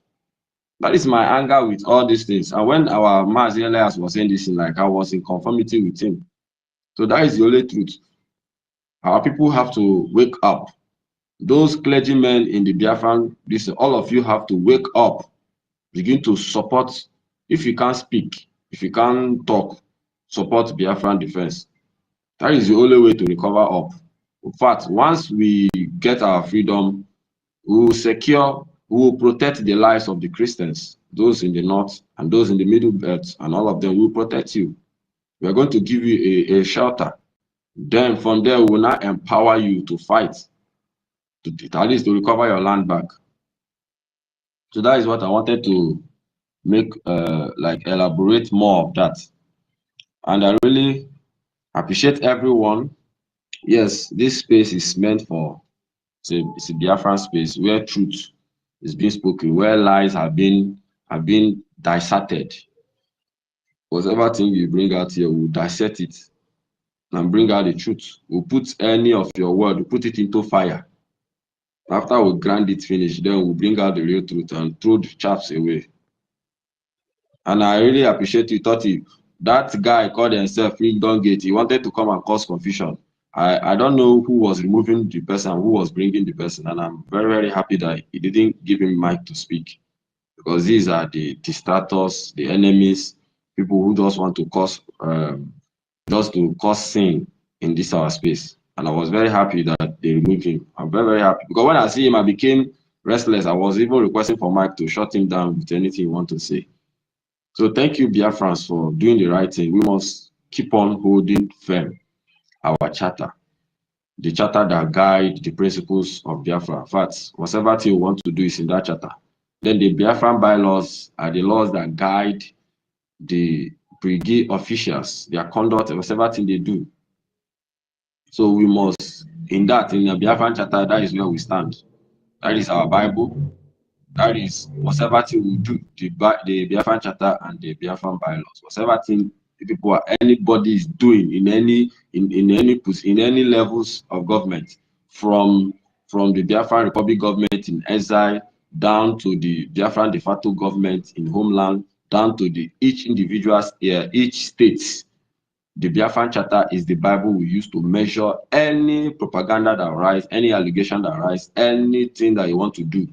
Speaker 16: That is my anger with all these things. And when our Mazi Elias was saying this, like, I was in conformity with him. So that is the only truth. Our people have to wake up. Those clergymen in the Biafran, all of you have to wake up, begin to support. If you can't speak, if you can't talk, support Biafran defense. That is the only way to recover up. In fact, once we get our freedom, we will secure, we will protect the lives of the Christians, those in the north and those in the middle belt, and all of them will protect you. We are going to give you a shelter. Then from there, we will now empower you to fight, at least to recover your land back. So that is what I wanted to make, elaborate more of that. And I really appreciate everyone. Yes, this space is meant for, it's a Biafran space where truth is being spoken, where lies have been dissected. Whatever thing you bring out here, we'll dissect it and bring out the truth. We'll put any of your word, we'll put it into fire. After we grind it finish, then we'll bring out the real truth and throw the chaps away. And I really appreciate you, Toti. That guy called himself Freedom Gate. He wanted to come and cause confusion. I don't know who was removing the person, who was bringing the person, and I'm very, very happy that he didn't give him mic to speak, because these are the distractors, the enemies, people who just want to cause sin in this our space. And I was very happy that they removed him. I'm very, very happy, because when I see him, I became restless. I was even requesting for Mike to shut him down with anything he want to say. So thank you, Biafrans, for doing the right thing. We must keep on holding firm our charter, the charter that guide the principles of Biafra. In fact, whatever thing we want to do is in that charter. Then the Biafran bylaws are the laws that guide the Brgie officials, their conduct, whatever thing they do. So we must, in the Biafran charter, that is where we stand. That is our Bible. That is whatever thing we do, the Biafran charter and the Biafran bylaws, whatever thing anybody is doing in any levels of government, from the Biafran Republic government in exile down to the Biafran de facto government in homeland, down to each individual, each state. The Biafran charter is the Bible we use to measure any propaganda that arises, any allegation that arises, anything that you want to do.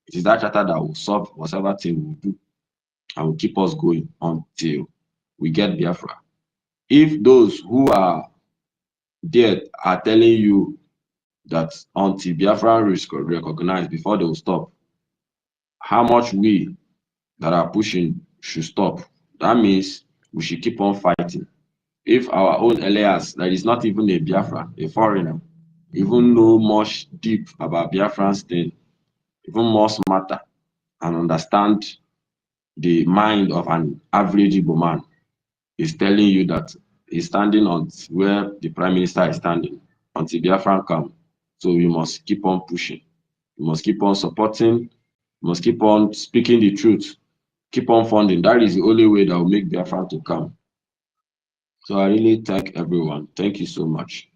Speaker 16: It is that charter that will solve whatever thing we do and will keep us going until we get Biafra. If those who are there are telling you that until Biafra is recognized before they will stop, how much we that are pushing should stop? That means we should keep on fighting. If our own Elias, that is not even a Biafra, a foreigner, even know much deep about Biafran's thing, even more smarter, and understand the mind of an average Igbo man, is telling you that he's standing on where the Prime Minister is standing until Biafran come. So we must keep on pushing. We must keep on supporting. We must keep on speaking the truth. Keep on funding. That is the only way that will make Biafran to come. So I really thank everyone. Thank you so much.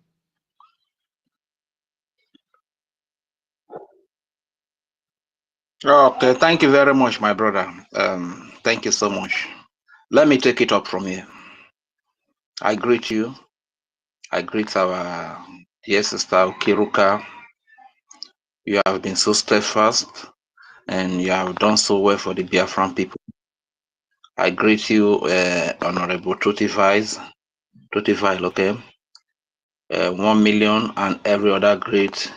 Speaker 8: Okay, thank you very much, my brother. Thank you so much. Let me take it up from here. I greet you. I greet our dear sister Kiruka. You have been so steadfast and you have done so well for the Biafran people. I greet you, Honorable Totify, okay? 1 million and every other great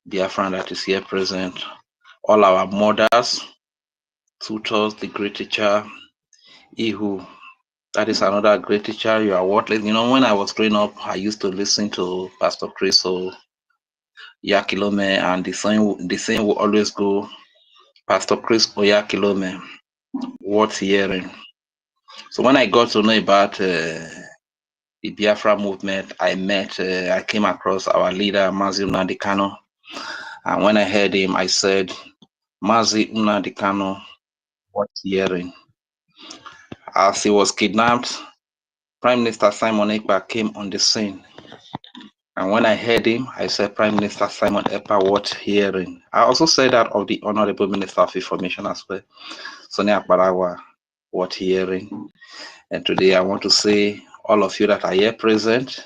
Speaker 8: Biafran that is here present. All our mothers, tutors, the great teacher, Ihu, that is another great teacher. You are worthless. You know, when I was growing up, I used to listen to Pastor Chris Oyakilome, and the saying will always go, Pastor Chris Oyakilome, worth hearing. So when I got to know about the Biafra movement, I came across our leader, Mazi Nnamdi Kanu. And when I heard him, I said, Mazi Nnamdi Kanu, worth hearing. As he was kidnapped, Prime Minister Simon Ekpa came on the scene. And when I heard him, I said, Prime Minister Simon Ekpa, worth hearing. I also said that of the Honorable Minister of Information as well, Sonia Akbarawa, worth hearing. And today I want to say, all of you that are here present,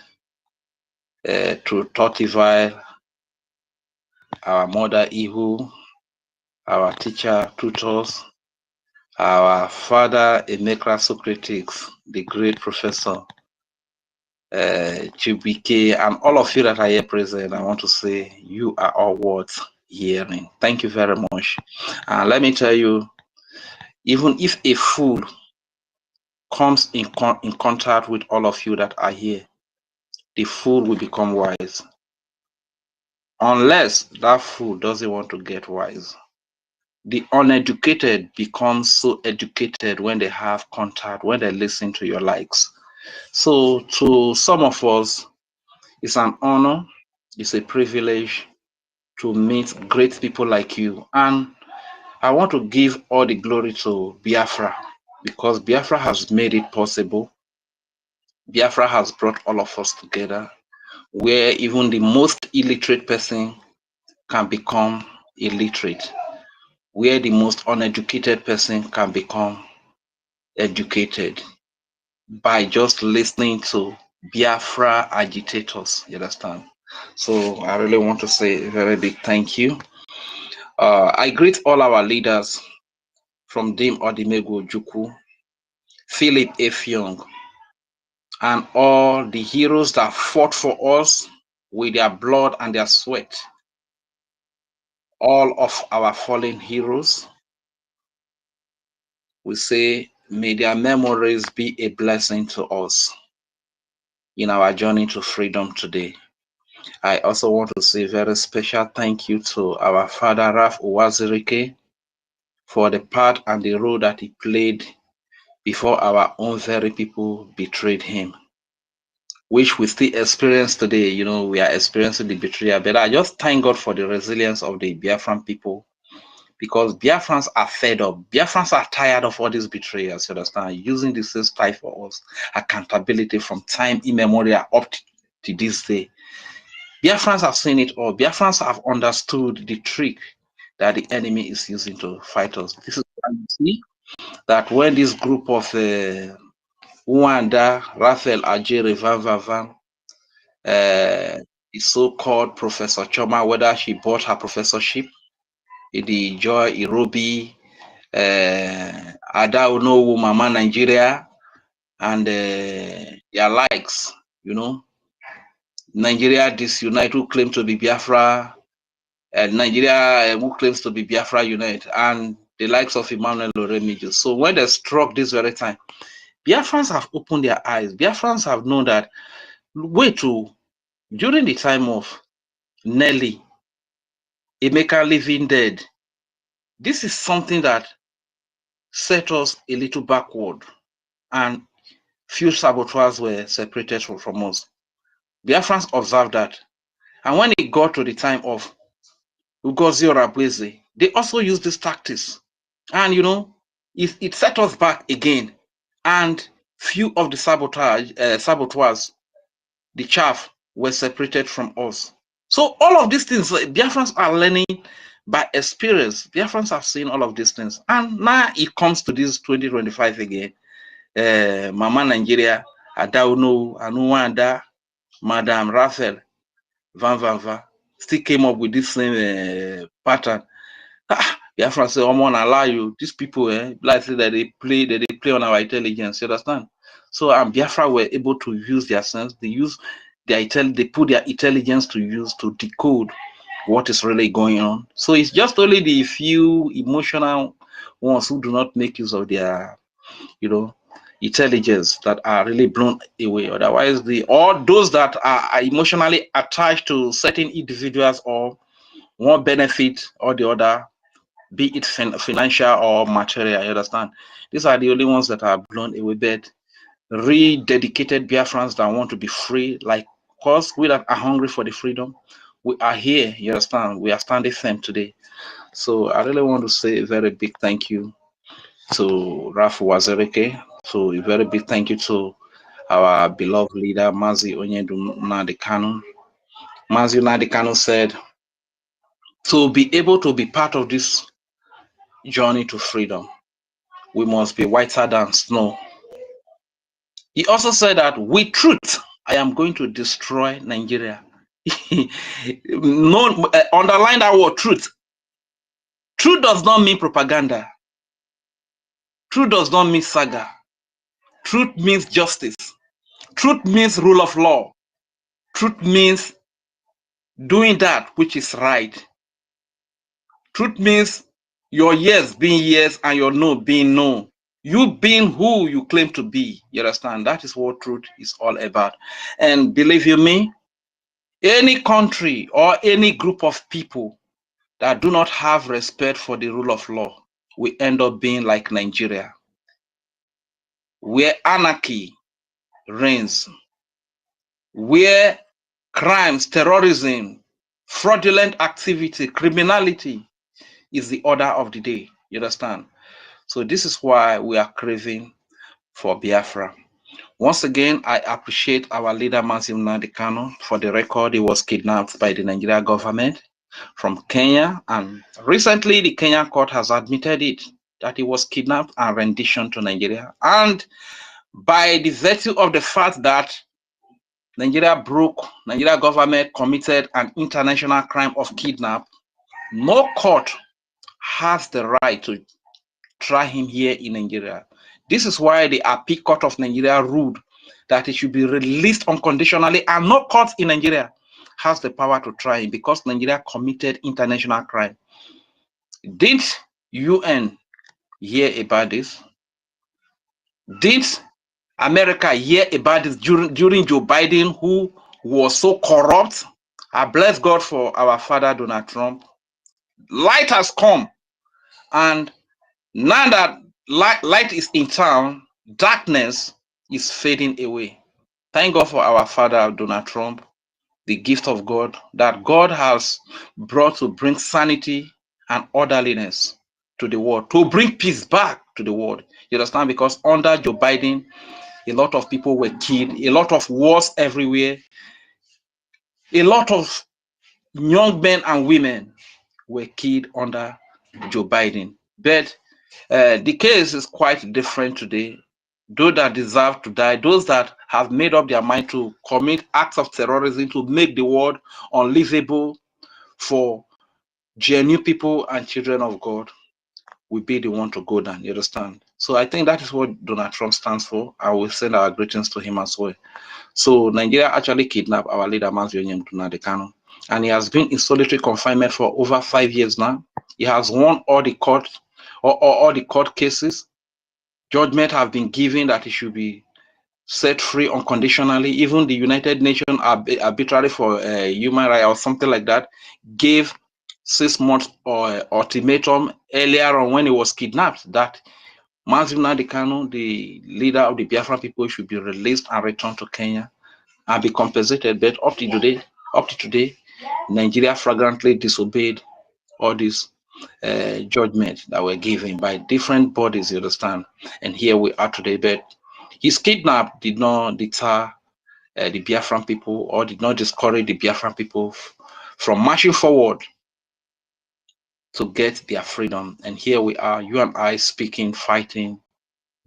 Speaker 8: to Totify, our mother Ihu, our teacher, tutors,
Speaker 17: our father Emeka Socrates, the great professor, GBK, and all of you that are here present. I want to say you are all worth hearing. Thank you very much. And let me tell you, even if a fool comes in contact with all of you that are here, the fool will become wise. Unless that fool doesn't want to get wise. The uneducated become so educated when they have contact, when they listen to your likes. So to some of us, it's an honor, it's a privilege to meet great people like you. And I want to give all the glory to Biafra, because Biafra has made it possible. Biafra has brought all of us together, where even the most illiterate person can become illiterate, where the most uneducated person can become educated by just listening to Biafra agitators, you understand? So I really want to say a very big thank you. I greet all our leaders from Dame Odimego Juku, Philip F. Young, and all the heroes that fought for us with their blood and their sweat. All of our fallen heroes, we say, may their memories be a blessing to us in our journey to freedom today. I also want to say a very special thank you to our father, Raf Uwazirike, for the part and the role that he played before our own very people betrayed him, which we still experience today. You know, we are experiencing the betrayal, but I just thank God for the resilience of the Biafran people, because Biafrans are fed up. Biafrans are tired of all these betrayals, you understand, using the same style for us, accountability from time immemorial up to this day. Biafrans have seen it all. Biafrans have understood the trick that the enemy is using to fight us. This is why you see that when this group of Wanda, Raphael, Ajere, Van, the so-called Professor Choma, whether she bought her professorship, the Joy Irobi, Ada Unowu, Mama Nigeria, and their likes, you know, Nigeria Disunite, who claim to be Biafra, Nigeria who claims to be Biafra Unite, and the likes of Emmanuel Loremijo. So when they struck this very time, Biafrans have opened their eyes. Biafrans have known that, wait, during the time of Nelly, Emeka living dead, this is something that set us a little backward, and few saboteurs were separated from us. Biafrans observed that. And when it got to the time of Ngozi Orabweze, they also used these tactics. And you know, it set us back again. And few of the saboteurs, the chaff, were separated from us. So all of these things, Biafrans are learning by experience. Biafrans have seen all of these things. And now it comes to this 2025 again. Mama Nigeria, Adauno, Anuwanda, Madam Raphael, Van, still came up with this same pattern. Biafra say, I'm gonna allow you. These people, likely that they play on our intelligence. You understand? So Biafra were able to use their sense. They put their intelligence to use to decode what is really going on. So it's just only the few emotional ones who do not make use of their, you know, intelligence that are really blown away. Otherwise, all those that are emotionally attached to certain individuals or one benefit or the other, be it financial or material, you understand? These are the only ones that are blown away. But rededicated Biafrans that want to be free, like us, we that are hungry for the freedom, we are here, you understand? We are standing firm today. So I really want to say a very big thank you to Raf Wazereke. So a very big thank you to our beloved leader, Mazi Onyedu Nadekanu. Mazi Nadekanu said, to be able to be part of this journey to freedom, we must be whiter than snow. He also said that with truth, I am going to destroy Nigeria. No, underline that word, truth. Truth does not mean propaganda. Truth does not mean saga. Truth means justice. Truth means rule of law. Truth means doing that which is right. Truth means your yes being yes and your no being no. You being who you claim to be. You understand? That is what truth is all about. And believe you me, any country or any group of people that do not have respect for the rule of law will end up being like Nigeria, where anarchy reigns, where crimes, terrorism, fraudulent activity, criminality is the order of the day. You understand? So this is why we are craving for Biafra. Once again, I appreciate our leader, Mazim Nnamdi Kanu. For the record, he was kidnapped by the Nigerian government from Kenya, and recently the Kenyan court has admitted it, that he was kidnapped and renditioned to Nigeria. And by the virtue of the fact that Nigeria government committed an international crime of kidnap, no court has the right to try him here in Nigeria. This is why the Appeal Court of Nigeria ruled that he should be released unconditionally, and no court in Nigeria has the power to try him because Nigeria committed international crime. Did UN hear about this? Did America hear about this during Joe Biden, who was so corrupt? I bless God for our father Donald Trump. Light has come, and now that light is in town, darkness is fading away. Thank God for our father Donald Trump, the gift of God that God has brought to bring sanity and orderliness to the world, to bring peace back to the world. You understand? Because under Joe Biden, a lot of people were killed, a lot of wars everywhere, a lot of young men and women were killed under Joe Biden. But the case is quite different today. Those that deserve to die, those that have made up their mind to commit acts of terrorism to make the world unlivable for genuine people and children of God, will be the one to go down. You understand? So I think that is what Donald Trump stands for. I will send our greetings to him as well. So Nigeria actually kidnapped our leader, Mazim Nnamdi Kanu, and he has been in solitary confinement for over 5 years now. He has won all the court all the court cases. Judgment have been given that he should be set free unconditionally. Even the United Nations arbitrary for human rights or something like that gave 6 months ultimatum earlier on when he was kidnapped that Mazim Nnamdi Kanu, the leader of the Biafran people, should be released and returned to Kenya and be compensated. But up to today, Nigeria flagrantly disobeyed all these judgments that were given by different bodies, you understand? And here we are today. But his kidnap did not deter the Biafran people, or did not discourage the Biafran people from marching forward to get their freedom. And here we are, you and I, speaking, fighting,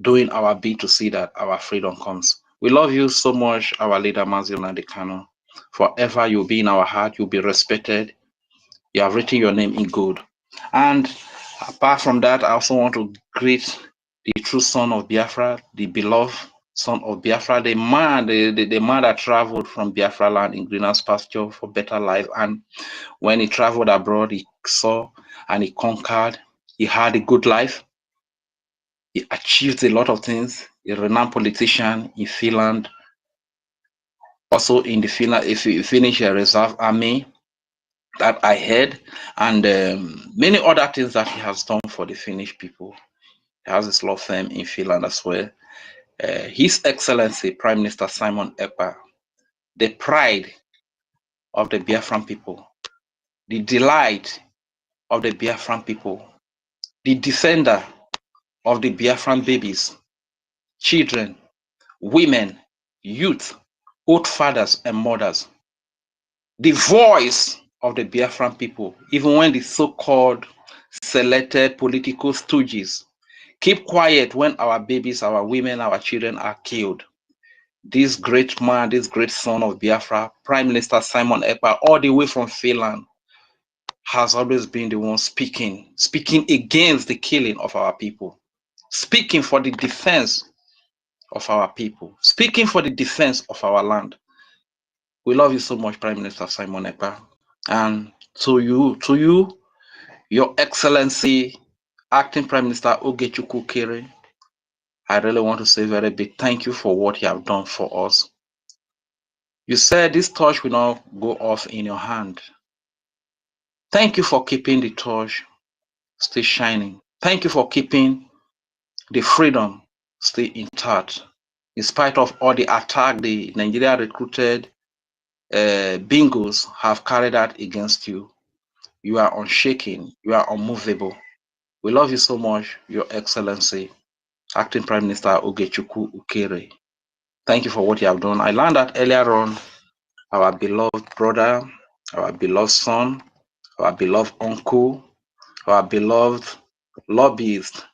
Speaker 17: doing our bit to see that our freedom comes. We love you so much, our leader Mazim Nnamdi Kanu. Forever you'll be in our heart, you'll be respected. You have written your name in gold. And apart from that, I also want to greet the true son of Biafra, the beloved son of Biafra, the man that traveled from Biafra land in greenhouse pasture for better life. And when he traveled abroad, he saw and he conquered. He had a good life. He achieved a lot of things. A renowned politician in Finland, also in the Finnish Reserve Army that I heard, and many other things that he has done for the Finnish people. He has his law firm in Finland as well. His Excellency Prime Minister Simon Ekpa, the pride of the Biafran people, the delight of the Biafran people, the defender of the Biafran babies, children, women, youth, old fathers and mothers, the voice of the Biafran people, even when the so-called selected political stooges keep quiet when our babies, our women, our children are killed. This great man, this great son of Biafra, Prime Minister Simon Ekpa, all the way from Finland, has always been the one speaking against the killing of our people. speaking for the defense of our people, speaking for the defense of our land. We love you so much, Prime Minister Simon Ekpa. And to you, Your Excellency, Acting Prime Minister Ogechukwu Kere, I really want to say a very big thank you for what you have done for us. You said this torch will not go off in your hand. Thank you for keeping the torch still shining. Thank you for keeping the freedom still intact. In spite of all the attack the Nigeria recruited bingos have carried out against you, you are unshaken, you are unmovable. We love you so much, Your Excellency, Acting Prime Minister Ogechukwu Ukere. Thank you for what you have done. I learned that earlier on, our beloved brother, our beloved son, our beloved uncle, our beloved lobbyist,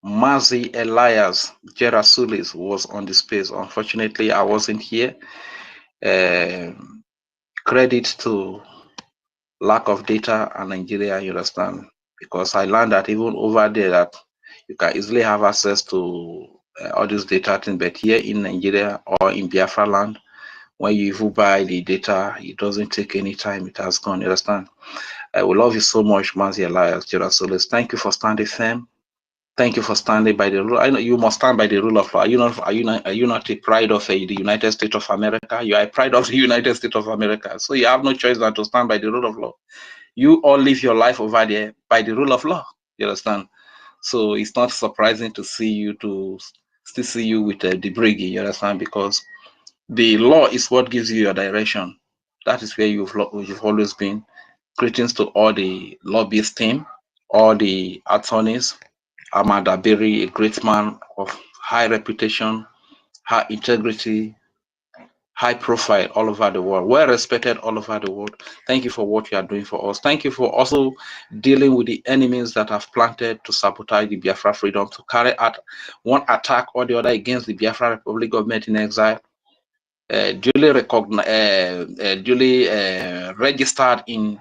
Speaker 17: Mazi Elias Gerasulis was on the space. Unfortunately, I wasn't here. Credit to lack of data and Nigeria, you understand? Because I learned that even over there that you can easily have access to all this data thing, but here in Nigeria or in Biafra land, when you even buy the data, it doesn't take any time, it has gone, you understand? I will love you so much, Mazi Elias Gerasulis. Thank you for standing firm. Thank you for standing by the rule. I know you must stand by the rule of law. Are you not a pride of the United States of America? You are a pride of the United States of America. So you have no choice than to stand by the rule of law. You all live your life over there by the rule of law. You understand? So it's not surprising to see you still see you with the Brgie. You understand? Because the law is what gives you your direction. That is where you've always been. Greetings to all the lobbyist team, all the attorneys. Amanda Berry, a great man of high reputation, high integrity, high profile all over the world, well respected all over the world. Thank you for what you are doing for us. Thank you for also dealing with the enemies that have planted to sabotage the Biafra freedom, to carry out one attack or the other against the Biafra Republic government in exile, duly registered in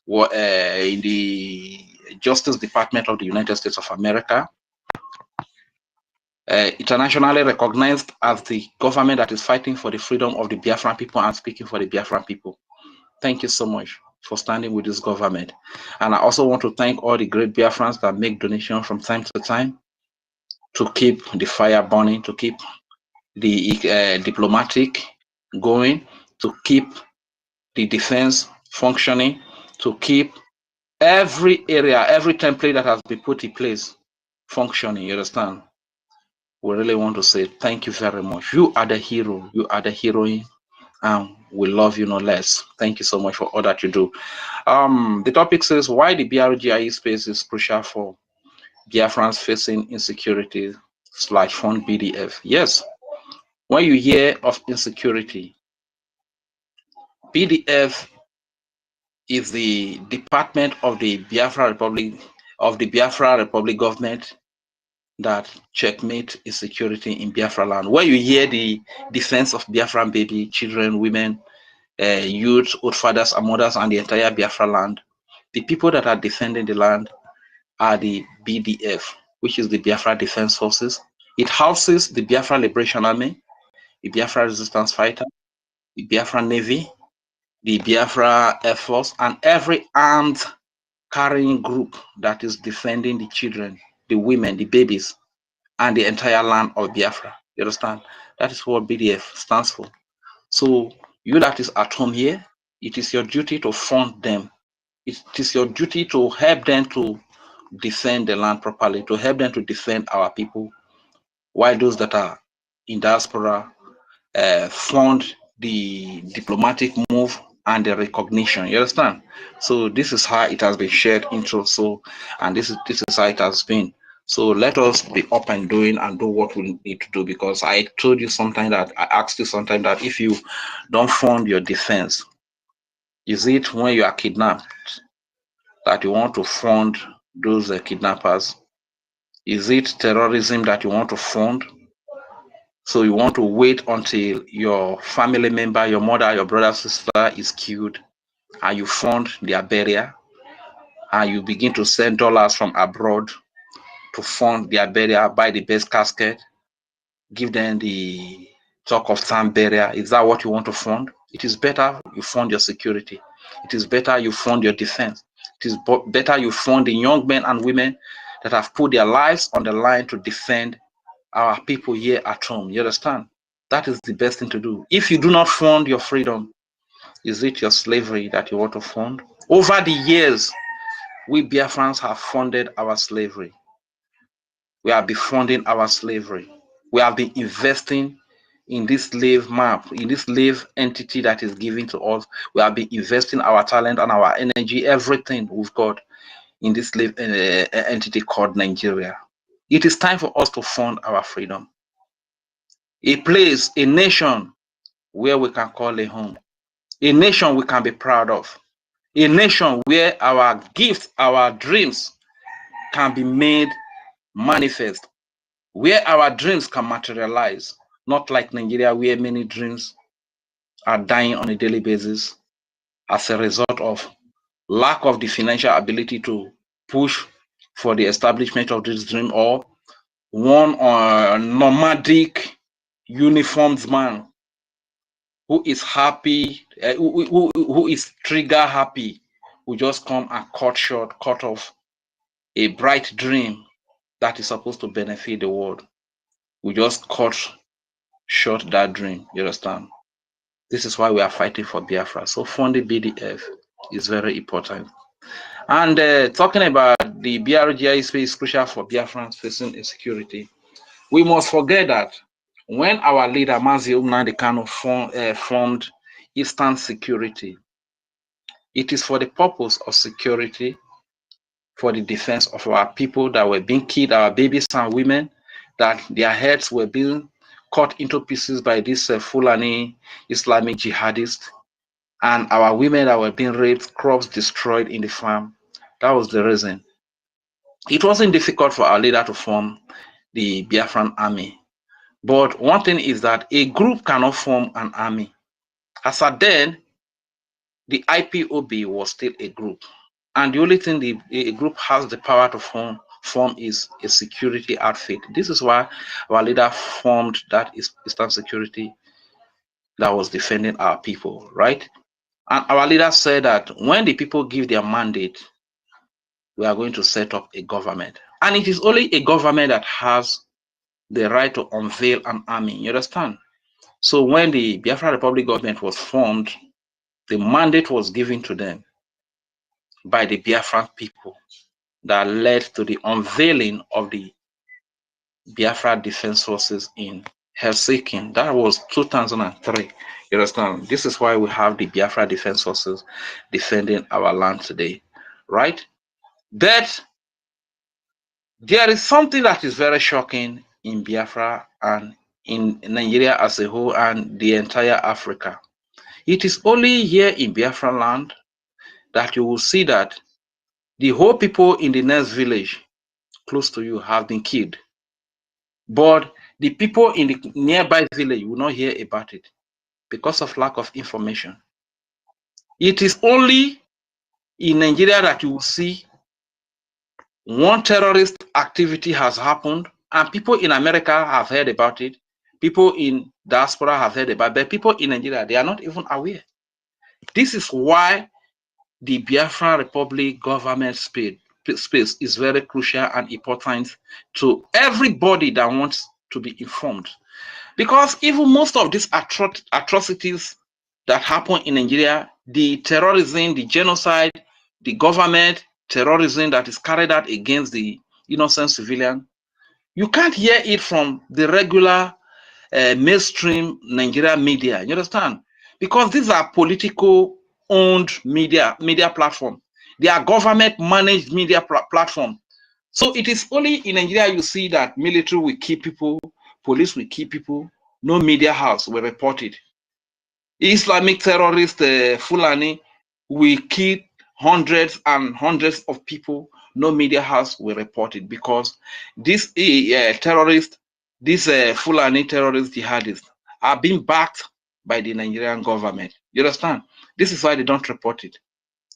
Speaker 17: the Justice Department of the United States of America, internationally recognized as the government that is fighting for the freedom of the Biafran people and speaking for the Biafran people. Thank you so much for standing with this government. And I also want to thank all the great Biafrans that make donations from time to time to keep the fire burning, to keep the diplomatic going, to keep the defense functioning, to keep every area, every template that has been put in place functioning, you understand? We really want to say thank you very much. You are the hero, you are the heroine, and we love you no less. Thank you so much for all that you do. The topic says why the BRGIE space is crucial for Biafrans facing insecurity / fund BDF. Yes, when you hear of insecurity, BDF is the department of the Biafra Republic government that checkmate insecurity in Biafra land. Where you hear the defense of Biafran baby, children, women, youth, old fathers and mothers, and the entire Biafra land, the people that are defending the land are the BDF, which is the Biafra Defense Forces. It houses the Biafra Liberation Army, the Biafra Resistance Fighter, the Biafra Navy, the Biafra Air Force, and every armed carrying group that is defending the children, the women, the babies, and the entire land of Biafra. You understand? That is what BDF stands for. So you that is at home here, it is your duty to fund them. It is your duty to help them to defend the land properly, to help them to defend our people, while those that are in diaspora fund the diplomatic move and the recognition. You understand? So this is how it has been shared into. So, and this is how it has been. So let us be up and doing and do what we need to do, because I told you sometime that I asked you sometime that if you don't fund your defense, is it when you are kidnapped that you want to fund those kidnappers? Is it terrorism that you want to fund? So you want to wait until your family member, your mother, your brother, sister is killed, and you fund their burial, and you begin to send dollars from abroad to fund their burial, buy the best casket, give them the talk of time burial. Is that what you want to fund? It is better you fund your security. It is better you fund your defense. It is better you fund the young men and women that have put their lives on the line to defend our people here at home. You understand? That is the best thing to do. If you do not fund your freedom, is it your slavery that you want to fund? Over the years, we Biafrans have funded our slavery. We have been funding our slavery. We have been investing in this slave map, in this slave entity that is given to us. We have been investing our talent and our energy, everything we've got in this slave entity called Nigeria. It is time for us to fund our freedom. A place, a nation where we can call a home. A nation we can be proud of. A nation where our gifts, our dreams can be made manifest, where our dreams can materialize, not like Nigeria, where many dreams are dying on a daily basis as a result of lack of the financial ability to push for the establishment of this dream, or one nomadic uniformed man who is happy, who is trigger happy, who just come and cut off a bright dream that is supposed to benefit the world. We just cut short that dream. You understand? This is why we are fighting for Biafra. So funding BDF is very important. And talking about the BRGI space is crucial for Biafrans facing insecurity. We must forget that when our leader Mazi Nnamdi Kanu formed Eastern Security, it is for the purpose of security, for the defense of our people that were being killed, our babies and women, that their heads were being cut into pieces by this Fulani Islamic jihadists, and our women that were being raped, crops destroyed in the farm. That was the reason. It wasn't difficult for our leader to form the Biafran army. But one thing is that a group cannot form an army. As at then, the IPOB was still a group. And the only thing a group has the power to form is a security outfit. This is why our leader formed that Eastern Security that was defending our people, right? And our leader said that when the people give their mandate, we are going to set up a government. And it is only a government that has the right to unveil an army. You understand? So when the Biafra Republic government was formed, the mandate was given to them by the Biafran people that led to the unveiling of the Biafra Defense Forces in Helsinki. That was 2003. You understand? This is why we have the Biafra Defense Forces defending our land today, right? But there is something that is very shocking in Biafra and in Nigeria as a whole and the entire Africa. It is only here in Biafra land that you will see that the whole people in the next village close to you have been killed. But the people in the nearby village will not hear about it because of lack of information. It is only in Nigeria that you will see one terrorist activity has happened and people in America have heard about it. People in diaspora have heard about it, but people in Nigeria, they are not even aware. This is why the Biafran Republic government space is very crucial and important to everybody that wants to be informed. Because even most of these atrocities that happen in Nigeria, the terrorism, the genocide, the government terrorism that is carried out against the innocent civilian, you can't hear it from the regular mainstream Nigeria media. You understand? Because these are political owned media platform. They are government managed media platform. So it is only in Nigeria you see that military will kill people, police will kill people, no media house will report it. Islamic terrorist Fulani will kill hundreds and hundreds of people, no media house will report it because these terrorists, these Fulani terrorist jihadists are being backed by the Nigerian government. You understand? This is why they don't report it.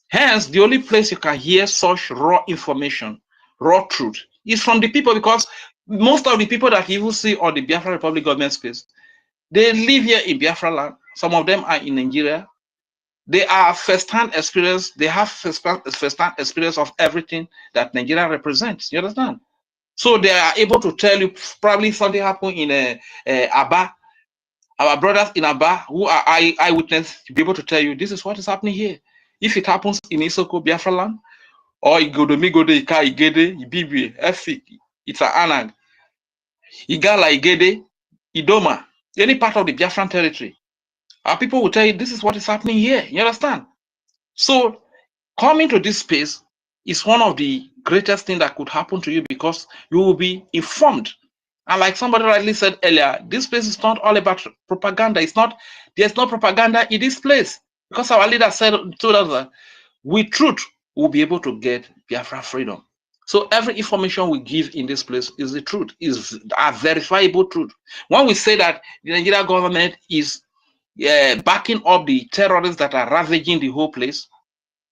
Speaker 17: Hence, the only place you can hear such raw information, raw truth, is from the people, because most of the people that you will see on the Biafra Republic government space, they live here in Biafra land. Some of them are in Nigeria. They are first-hand experience. They have first-hand experience of everything that Nigeria represents. You understand? So they are able to tell you probably something happened in Aba. Our brothers in Aba who are eyewitness to be able to tell you this is what is happening here. If it happens in Isoko, Biafra land, or Igodomigodo, EKID, IBIBIO, EFIK, it's an ANNANG, Igala, Igede, Idoma, any part of the Biafran territory, our people will tell you this is what is happening here. You understand? So coming to this space is one of the greatest things that could happen to you, because you will be informed. And like somebody rightly said earlier, this place is not all about propaganda. There's no propaganda in this place, because our leader told us that with truth we'll be able to get Biafra freedom. So every information we give in this place is the truth, is a verifiable truth. When we say that the Nigerian government is backing up the terrorists that are ravaging the whole place,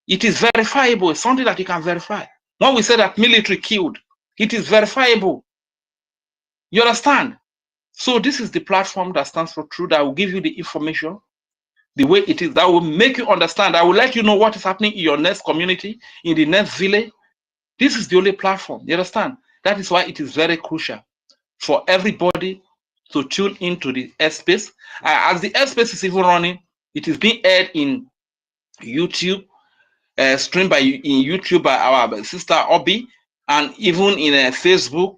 Speaker 17: it is verifiable. It's something that you can verify. When we say that military killed, it is verifiable. You understand? So this is the platform that stands for truth, that will give you the information the way it is, that will make you understand, that will let you know what is happening in your next community, in the next village. This is the only platform. You understand? That is why it is very crucial for everybody to tune into the airspace. As the airspace is even running, it is being aired in YouTube, streamed in YouTube by our sister Obi, and even in Facebook,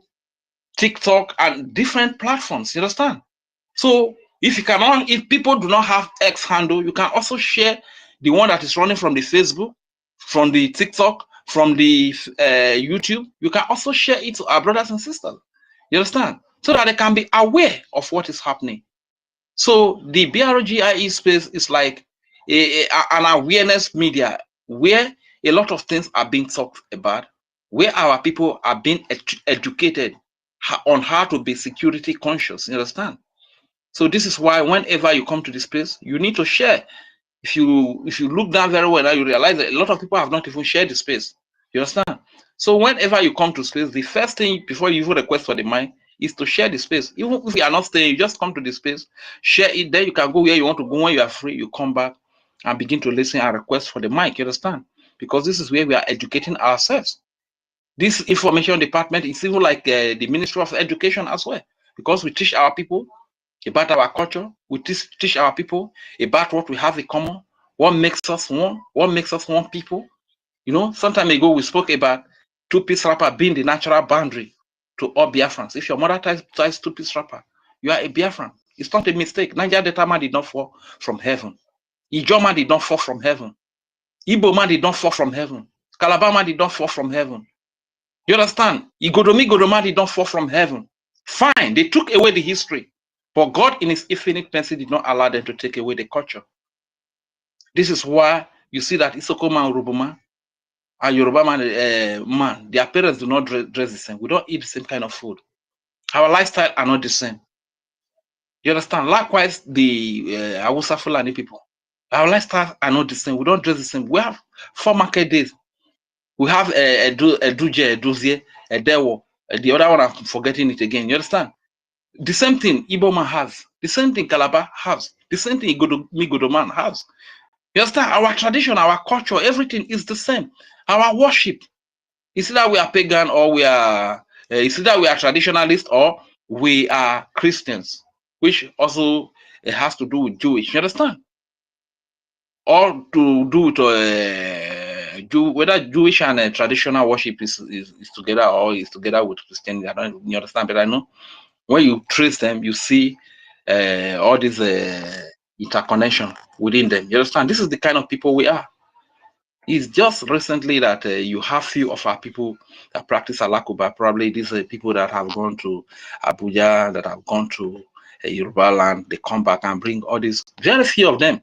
Speaker 17: TikTok, and different platforms. You understand? So if people do not have X handle, you can also share the one that is running from the Facebook, from the TikTok, from the YouTube. You can also share it to our brothers and sisters. You understand? So that they can be aware of what is happening. So the BRGIE space is like an awareness media where a lot of things are being talked about, where our people are being educated on how to be security conscious. You understand? So this is why whenever you come to this place, you need to share. If you look down very well, now you realize that a lot of people have not even shared the space. You understand? So whenever you come to space, the first thing before you even request for the mic is to share the space. Even if you are not staying, you just come to the space, share it. Then you can go where you want to go. When you are free, you come back and begin to listen and request for the mic. You understand? Because this is where we are educating ourselves. This information department is even like the Ministry of Education as well, because we teach our people about our culture. We teach our people about what we have in common, what makes us one people. You know, some time ago we spoke about two-piece wrapper being the natural boundary to all Biafrans. If your mother ties two-piece wrapper, you are a Biafran. It's not a mistake. Niger Delta man did not fall from heaven. Ijo man did not fall from heaven. Igbo man did not fall from heaven. Calabar man did not fall from heaven. You understand? Igodomi man did not fall from heaven. Fine, they took away the history. But God in his infinite mercy did not allow them to take away the culture. This is why you see that Isoko man, Urubu man, and Yoruba man, their parents do not dress the same. We don't eat the same kind of food. Our lifestyle are not the same. You understand? Likewise, the Hausa Fulani people, our lifestyle are not the same. We don't dress the same. We have 4 market days. We have a Duje, a Dozie, a Dewo. The other one, I'm forgetting it again. You understand? The same thing Igbo man has. The same thing Calabar has. The same thing Igodo man has. You understand? Our tradition, our culture, everything is the same. Our worship. It's either we are pagan or we are, it's either we are traditionalists or we are Christians, which also has to do with Jewish. You understand? Or to do with whether Jewish and traditional worship is together or is together with Christianity. I don't, you understand? But I know when you trace them, you see all this interconnection within them. You understand? This is the kind of people we are. It's just recently that you have few of our people that practice Alakuba. Probably these are people that have gone to Abuja, that have gone to Yoruba land. They come back and bring all these. Very few of them.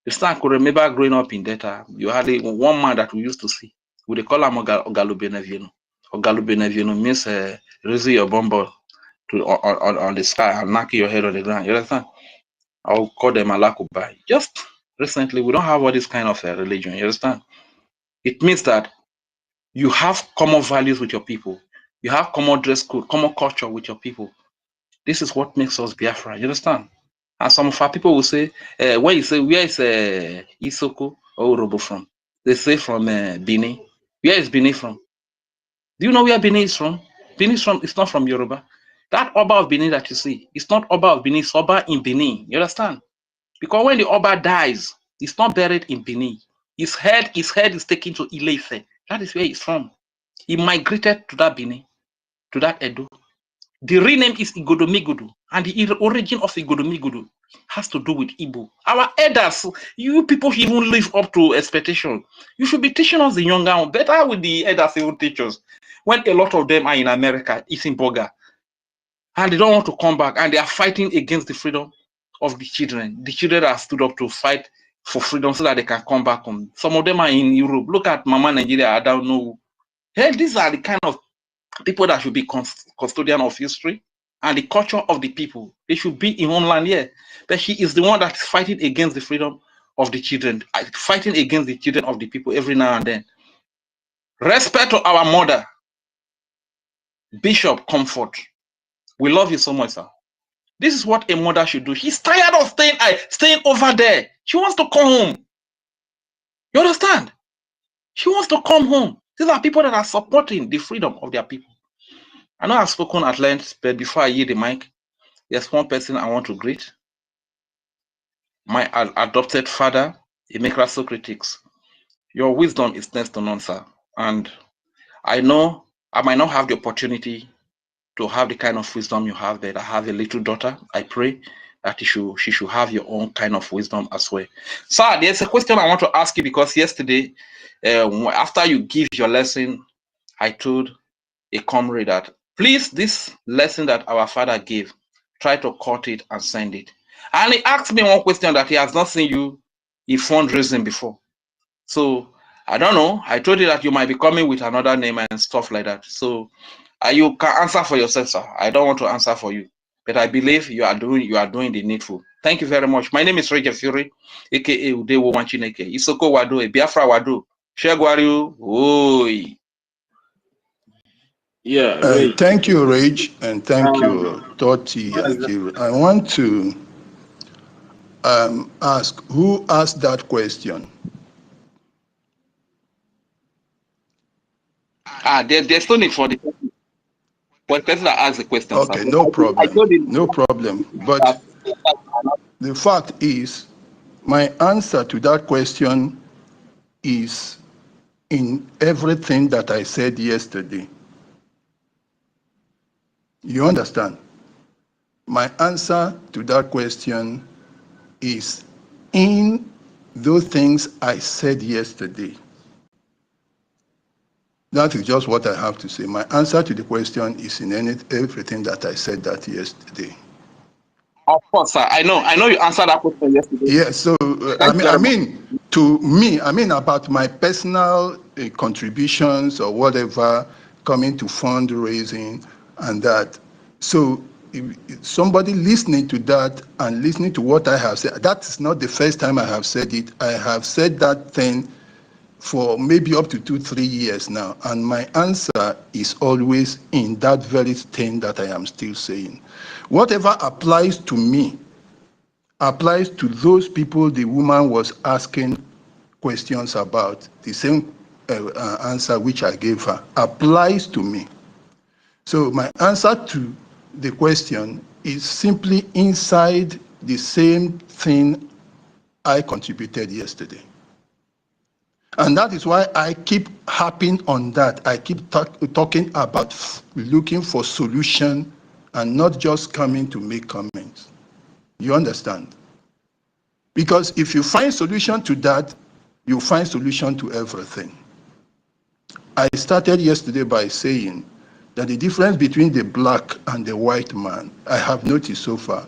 Speaker 17: You start could remember growing up in Delta. You had one man that we used to see. We call him Ogalubenevieno. Ogalubenevieno means raising your bumble on the sky and knocking your head on the ground. You understand? I'll call them Alakuba. Just recently, we don't have all this kind of religion. You understand? It means that you have common values with your people. You have common dress code, common culture with your people. This is what makes us Biafra. You understand? And some of our people will say, when you say, where is Isoko or Urobo from? They say from Benin. Where is Benin from? Do you know where Benin is from? Benin is from, it's not from Yoruba. That Oba of Benin that you see, it's not Oba of Benin, it's Oba in Benin. You understand? Because when the Oba dies, it's not buried in Benin. His head is taken to Ile-Ife. That is where he's from. He migrated to that Benin, to that Edo. The real name is Igodomigudu, and the origin of Igodomigudu has to do with Igbo. Our elders, you people should even live up to expectation. You should be teaching us the younger one. Better with the elders even teach us. When a lot of them are in America, eating burger, and they don't want to come back, and they are fighting against the freedom of the children. The children are stood up to fight for freedom so that they can come back home. Some of them are in Europe. Look at Mama Nigeria, I don't know. Hey, these are the kind of people that should be custodian of history and the culture of the people. They should be in homeland here. But she is the one that is fighting against the freedom of the children, fighting against the children of the people every now and then. Respect to our mother, Bishop Comfort. We love you so much, sir. This is what a mother should do. She's tired of staying over there. She wants to come home. You understand? She wants to come home. These are people that are supporting the freedom of their people. I know I've spoken at length, but before I yield the mic, there's one person I want to greet. My adopted father, Emeka Socrates. Your wisdom is next to none, sir. And I know I might not have the opportunity to have the kind of wisdom you have, but I have a little daughter. I pray that she should have your own kind of wisdom as well. Sir, there's a question I want to ask you, because yesterday, after you give your lesson, I told a comrade that, please, this lesson that our father gave, try to cut it and send it. And he asked me one question that he has not seen you in fundraising before. So I don't know. I told you that you might be coming with another name and stuff like that. So you can answer for yourself, sir. I don't want to answer for you, but I believe you are doing the needful. Thank you very much. My name is Roger Fury, aka Udewo Wanchineke. Isoko Wado, Biafra Wado. Shegwariu. Oi.
Speaker 8: Yeah, Ray.
Speaker 9: Thank you, Rage, and thank you, Toti
Speaker 8: Yes,
Speaker 9: and Kiri. I want to ask, who asked that question?
Speaker 17: There's no need for the person that asked the question, sir.
Speaker 9: Okay, no
Speaker 17: I
Speaker 9: problem,
Speaker 17: told him
Speaker 9: no problem. But the fact is, my answer to that question is in everything that I said yesterday. You understand? My answer to that question is in those things I said yesterday. That is just what I have to say. My answer to the question is in everything that I said that yesterday.
Speaker 17: Of course, sir. I know you answered that question yesterday.
Speaker 9: Yeah, so
Speaker 17: Thank you very much.
Speaker 9: to me, about my personal contributions or whatever coming to fundraising and that. So if somebody listening to that and listening to what I have said, that is not the first time I have said it. I have said that thing for maybe up to 2-3 years now, and my answer is always in that very thing that I am still saying. Whatever applies to me applies to those people the woman was asking questions about. The same answer which I gave her applies to me. So my answer to the question is simply inside the same thing I contributed yesterday. And that is why I keep harping on that. I keep talking about looking for solution and not just coming to make comments. You understand? Because if you find solution to that, you find solution to everything. I started yesterday by saying that the difference between the black and the white man, I have noticed so far,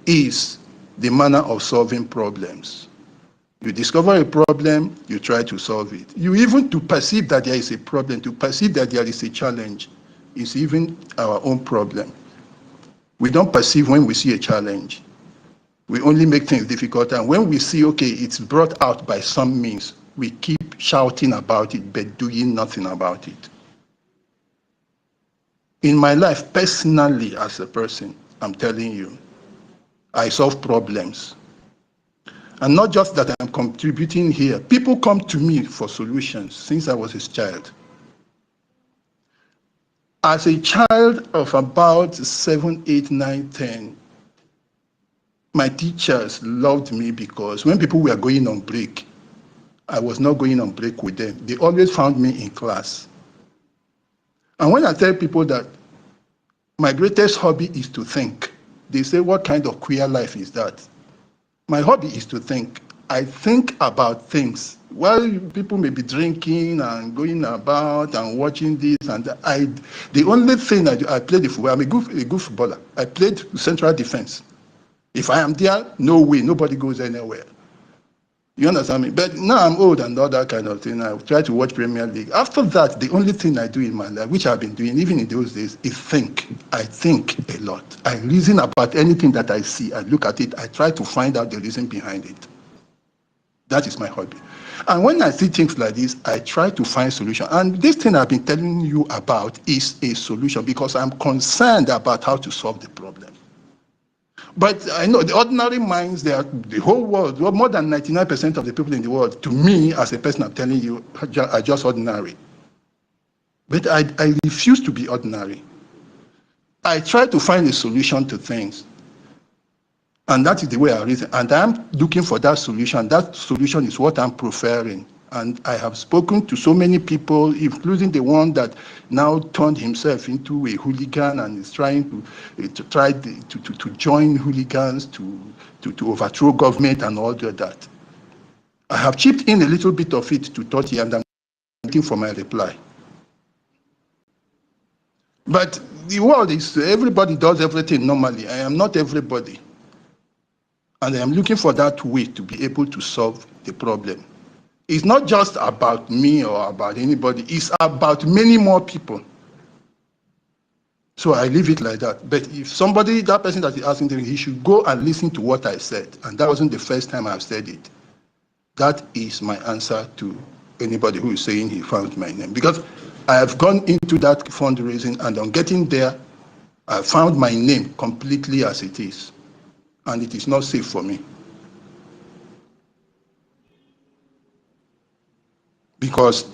Speaker 9: is the manner of solving problems. You discover a problem, you try to solve it. You even to perceive that there is a problem, to perceive that there is a challenge, is even our own problem. We don't perceive when we see a challenge. We only make things difficult, and when we see, okay, it's brought out by some means, we keep shouting about it, but doing nothing about it. In my life, personally, as a person, I'm telling you, I solve problems. And not just that I'm contributing here. People come to me for solutions since I was a child. As a child of about 7, 8, 9, 10, my teachers loved me because when people were going on break, I was not going on break with them. They always found me in class. And when I tell people that my greatest hobby is to think, they say, what kind of queer life is that? My hobby is to think. I think about things. While people may be drinking and going about and watching this and that, the only thing I do, I play the football. I'm a good footballer. I played central defense. If I am there, no way, nobody goes anywhere. You understand me? But now I'm old and all that kind of thing. I try to watch Premier League. After that, the only thing I do in my life, which I've been doing even in those days, is think. I think a lot. I reason about anything that I see. I look at it. I try to find out the reason behind it. That is my hobby. And when I see things like this, I try to find solution. And this thing I've been telling you about is a solution because I'm concerned about how to solve the problem. But I know the ordinary minds, the whole world, well, more than 99% of the people in the world, to me, as a person, I'm telling you, are just ordinary. But I refuse to be ordinary. I try to find a solution to things. And that is the way I reason. And I'm looking for that solution. That solution is what I'm preferring. And I have spoken to so many people, including the one that now turned himself into a hooligan and is trying to join hooligans to overthrow government and all that. I have chipped in a little bit of it to Toti, and I'm waiting for my reply. But the world is, everybody does everything normally. I am not everybody. And I am looking for that way to be able to solve the problem. It's not just about me or about anybody. It's about many more people. So I leave it like that. But if somebody, that person that is asking them, he should go and listen to what I said. And that wasn't the first time I've said it. That is my answer to anybody who is saying he found my name. Because I have gone into that fundraising, and on getting there, I found my name completely as it is. And it is not safe for me. Because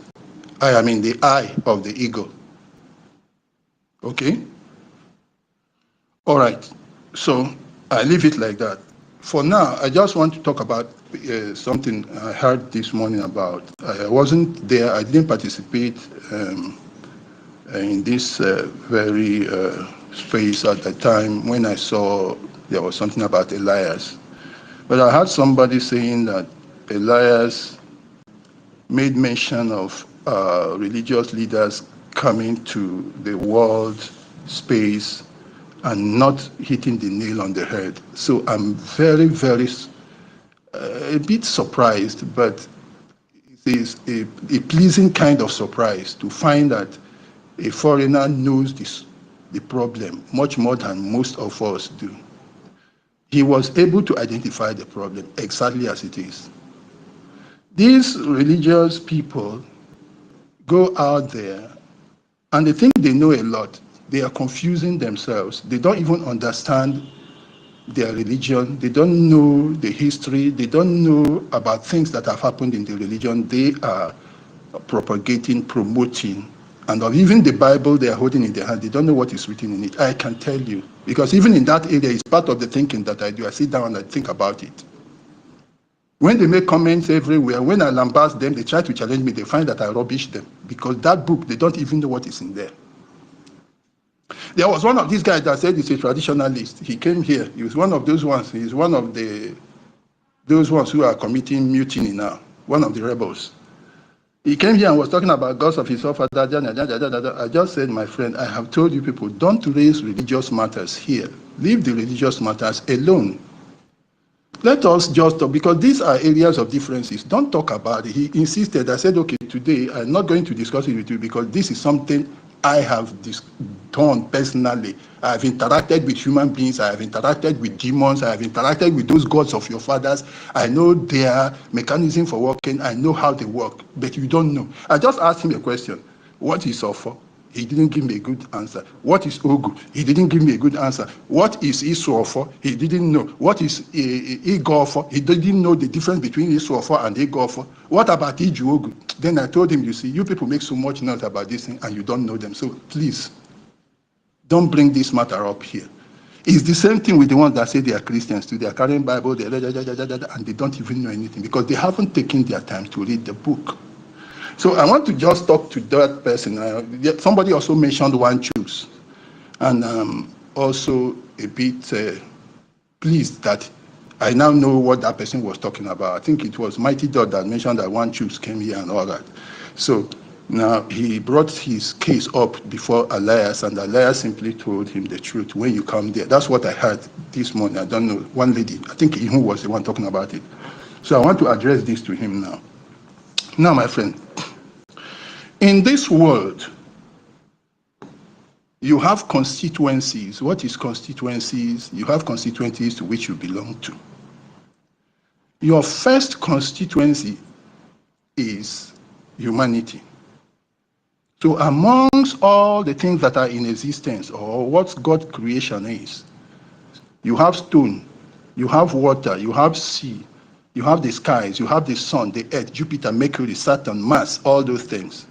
Speaker 9: I am in the eye of the eagle. Okay? All right. So I leave it like that. For now, I just want to talk about something I heard this morning about. I wasn't there. I didn't participate in this very space at the time when I saw there was something about Elias. But I heard somebody saying that Elias made mention of religious leaders coming to the world space and not hitting the nail on the head. So I'm very, very a bit surprised, but it is a pleasing kind of surprise to find that a foreigner knows the problem much more than most of us do. He was able to identify the problem exactly as it is. These religious people go out there and they think they know a lot. They are confusing themselves. They don't even understand their religion. They don't know the history. They don't know about things that have happened in the religion. They are propagating, promoting, and even the Bible they are holding in their hand, they don't know what is written in it. I can tell you. Because even in that area, it's part of the thinking that I do. I sit down and I think about it. When they make comments everywhere, when I lambast them, they try to challenge me, they find that I rubbish them. Because that book, they don't even know what is in there. There was one of these guys that said he's a traditionalist. He came here. He was one of those ones. He's one of those ones who are committing mutiny now, one of the rebels. He came here and was talking about gods of his forefathers. I just said, my friend, I have told you people, don't raise religious matters here. Leave the religious matters alone. Let us just talk, because these are areas of differences. Don't talk about it. He insisted. I said, okay, today I'm not going to discuss it with you because this is something I have done personally. I have interacted with human beings. I have interacted with demons. I have interacted with those gods of your fathers. I know their mechanism for working. I know how they work, but you don't know. I just asked him a question. What is Ofo? He didn't give me a good answer. What is Ogu? He didn't give me a good answer. What is Isuofo? He didn't know. What is Igofo? He didn't know the difference between Isuofo and Igofo. What about Ijuogu? Then I told him, you see, you people make so much noise about this thing and you don't know them. So please, don't bring this matter up here. It's the same thing with the ones that say they are Christians too. They are carrying Bible, and they don't even know anything because they haven't taken their time to read the book. So I want to just talk to that person. Somebody also mentioned one choose, and also a bit pleased that I now know what that person was talking about. I think it was Mighty Dot that mentioned that one choose came here and all that. So now he brought his case up before Elias, and Elias simply told him the truth when you come there. That's what I heard this morning. I don't know, one lady, I think who was the one talking about it. So I want to address this to him now. Now, my friend, in this world, you have constituencies. What is constituencies? You have constituencies to which you belong to. Your first constituency is humanity. So amongst all the things that are in existence, or what God's creation is, you have stone, you have water, you have sea, you have the skies, you have the sun, the earth, Jupiter, Mercury, Saturn, Mars, all those things.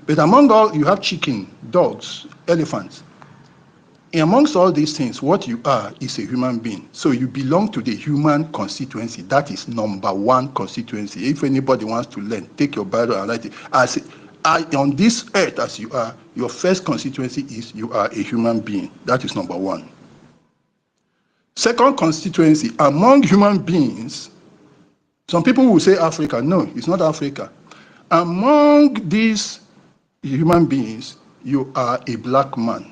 Speaker 9: But among all, you have chicken, dogs, elephants. Amongst all these things, what you are is a human being. So you belong to the human constituency. That is number one constituency. If anybody wants to learn, take your Bible and write it. On this earth as you are, your first constituency is you are a human being. That is number one. Second constituency, among human beings, some people will say Africa. No, it's not Africa. Among these human beings, you are a black man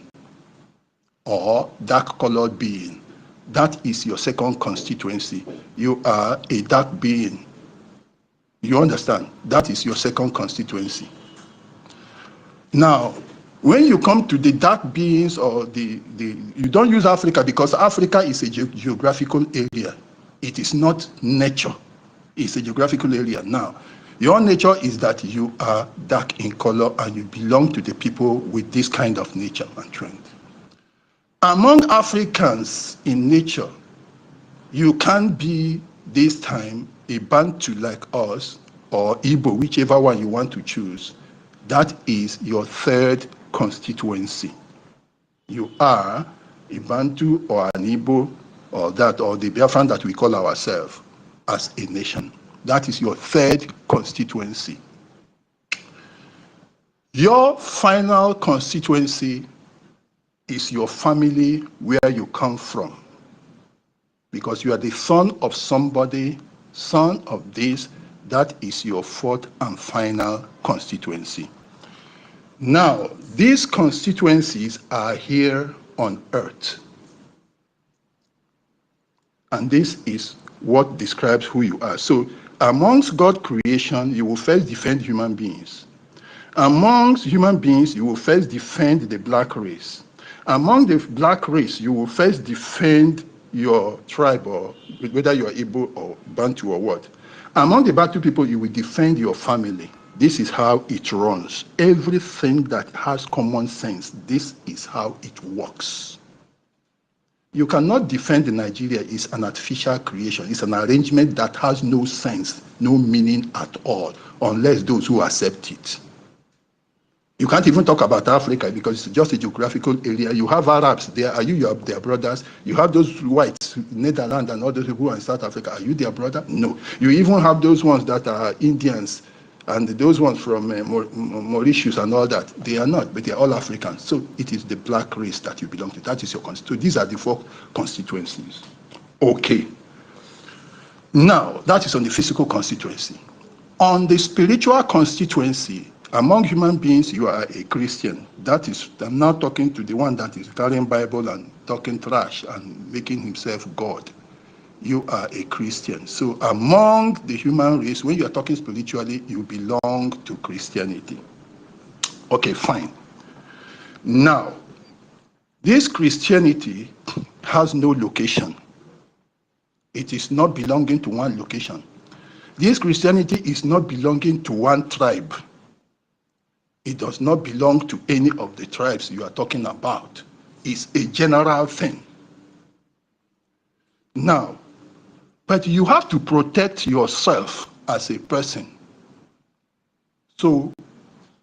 Speaker 9: or dark-colored being. That is your second constituency. You are a dark being. You understand? That is your second constituency. Now, when you come to the dark beings or you don't use Africa because Africa is a geographical area. It is not nature. It's a geographical area. Now, your nature is that you are dark in color and you belong to the people with this kind of nature and trend. Among Africans in nature, you can be this time a Bantu like us or Igbo, whichever one you want to choose. That is your third constituency. You are a Bantu or an Igbo or the Biafran that we call ourselves as a nation. That is your third constituency. Your final constituency is your family where you come from. Because you are the son of somebody, son of this, that is your fourth and final constituency. Now, these constituencies are here on earth. And this is what describes who you are. So, amongst God's creation, you will first defend human beings. Amongst human beings, you will first defend the black race. Among the black race, you will first defend your tribe, or whether you are Igbo or Bantu or what. Among the Bantu people, you will defend your family. This is how it runs. Everything that has common sense, this is how it works. You cannot defend Nigeria. It's an artificial creation. It's an arrangement that has no sense, no meaning at all, unless those who accept it. You can't even talk about Africa because it's just a geographical area. You have Arabs there. Are you their brothers? You have those whites, Netherlands and all those people in South Africa. Are you their brother? No. You even have those ones that are Indians and those ones from Mauritius and all that. They are not, but they are all Africans. So it is the black race that you belong to. That is your constituency. These are the four constituencies. Okay. Now, that is on the physical constituency. On the spiritual constituency, among human beings, you are a Christian. That is, I'm now talking to the one that is carrying Bible and talking trash and making himself God. You are a Christian. So among the human race, when you are talking spiritually, you belong to Christianity. Okay, fine. Now, this Christianity has no location. It is not belonging to one location. This Christianity is not belonging to one tribe. It does not belong to any of the tribes you are talking about. It's a general thing. Now, but you have to protect yourself as a person. So,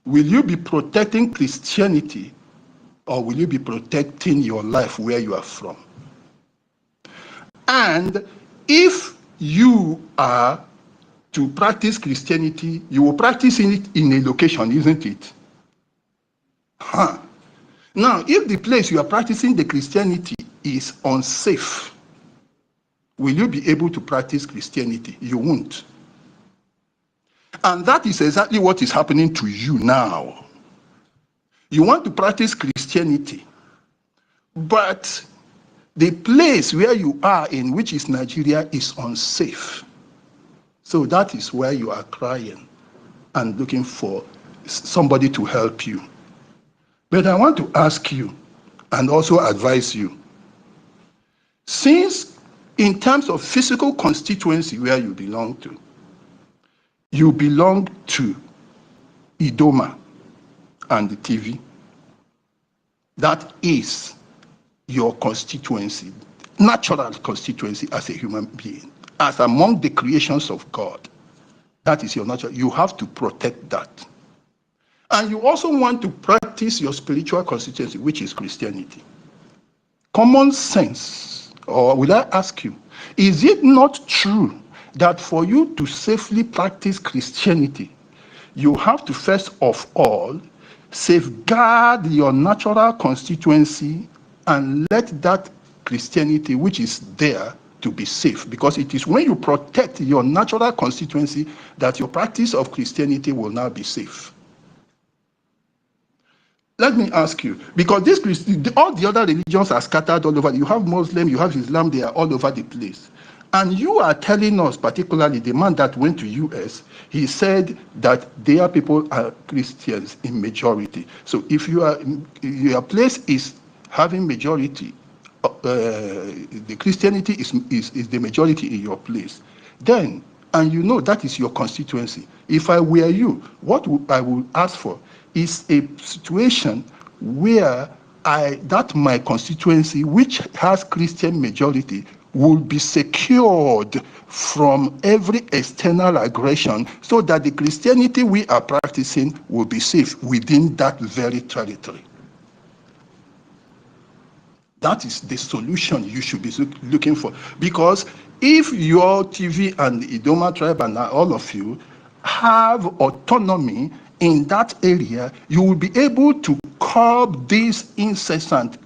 Speaker 9: will you be protecting Christianity or will you be protecting your life where you are from? And if you are to practice Christianity, you will practice it in a location, isn't it? Huh. Now, if the place you are practicing the Christianity is unsafe, will you be able to practice Christianity? You won't. And that is exactly what is happening to you now. You want to practice Christianity, but the place where you are in, which is Nigeria, is unsafe. So that is where you are crying and looking for somebody to help you. But I want to ask you and also advise you, since in terms of physical constituency where you belong to Idoma and the TV, that is your constituency, natural constituency as a human being, as among the creations of God. That is your natural. You have to protect that. And you also want to practice your spiritual constituency, which is Christianity. Common sense, or will I ask you, is it not true that for you to safely practice Christianity, you have to first of all safeguard your natural constituency and let that Christianity which is there to be safe? Because it is when you protect your natural constituency that your practice of Christianity will now be safe. Let me ask you, because all the other religions are scattered all over. You have Muslim, you have Islam, they are all over the place. And you are telling us, particularly the man that went to US, he said that their people are Christians in majority. So if your place is having majority, the Christianity is the majority in your place, then, and you know that is your constituency. If I were you, what I would ask for is a situation where my constituency, which has Christian majority, will be secured from every external aggression so that the Christianity we are practicing will be safe within that very territory. That is the solution you should be looking for. Because if your TV and the Idoma tribe and all of you have autonomy in that area, you will be able to curb these incessant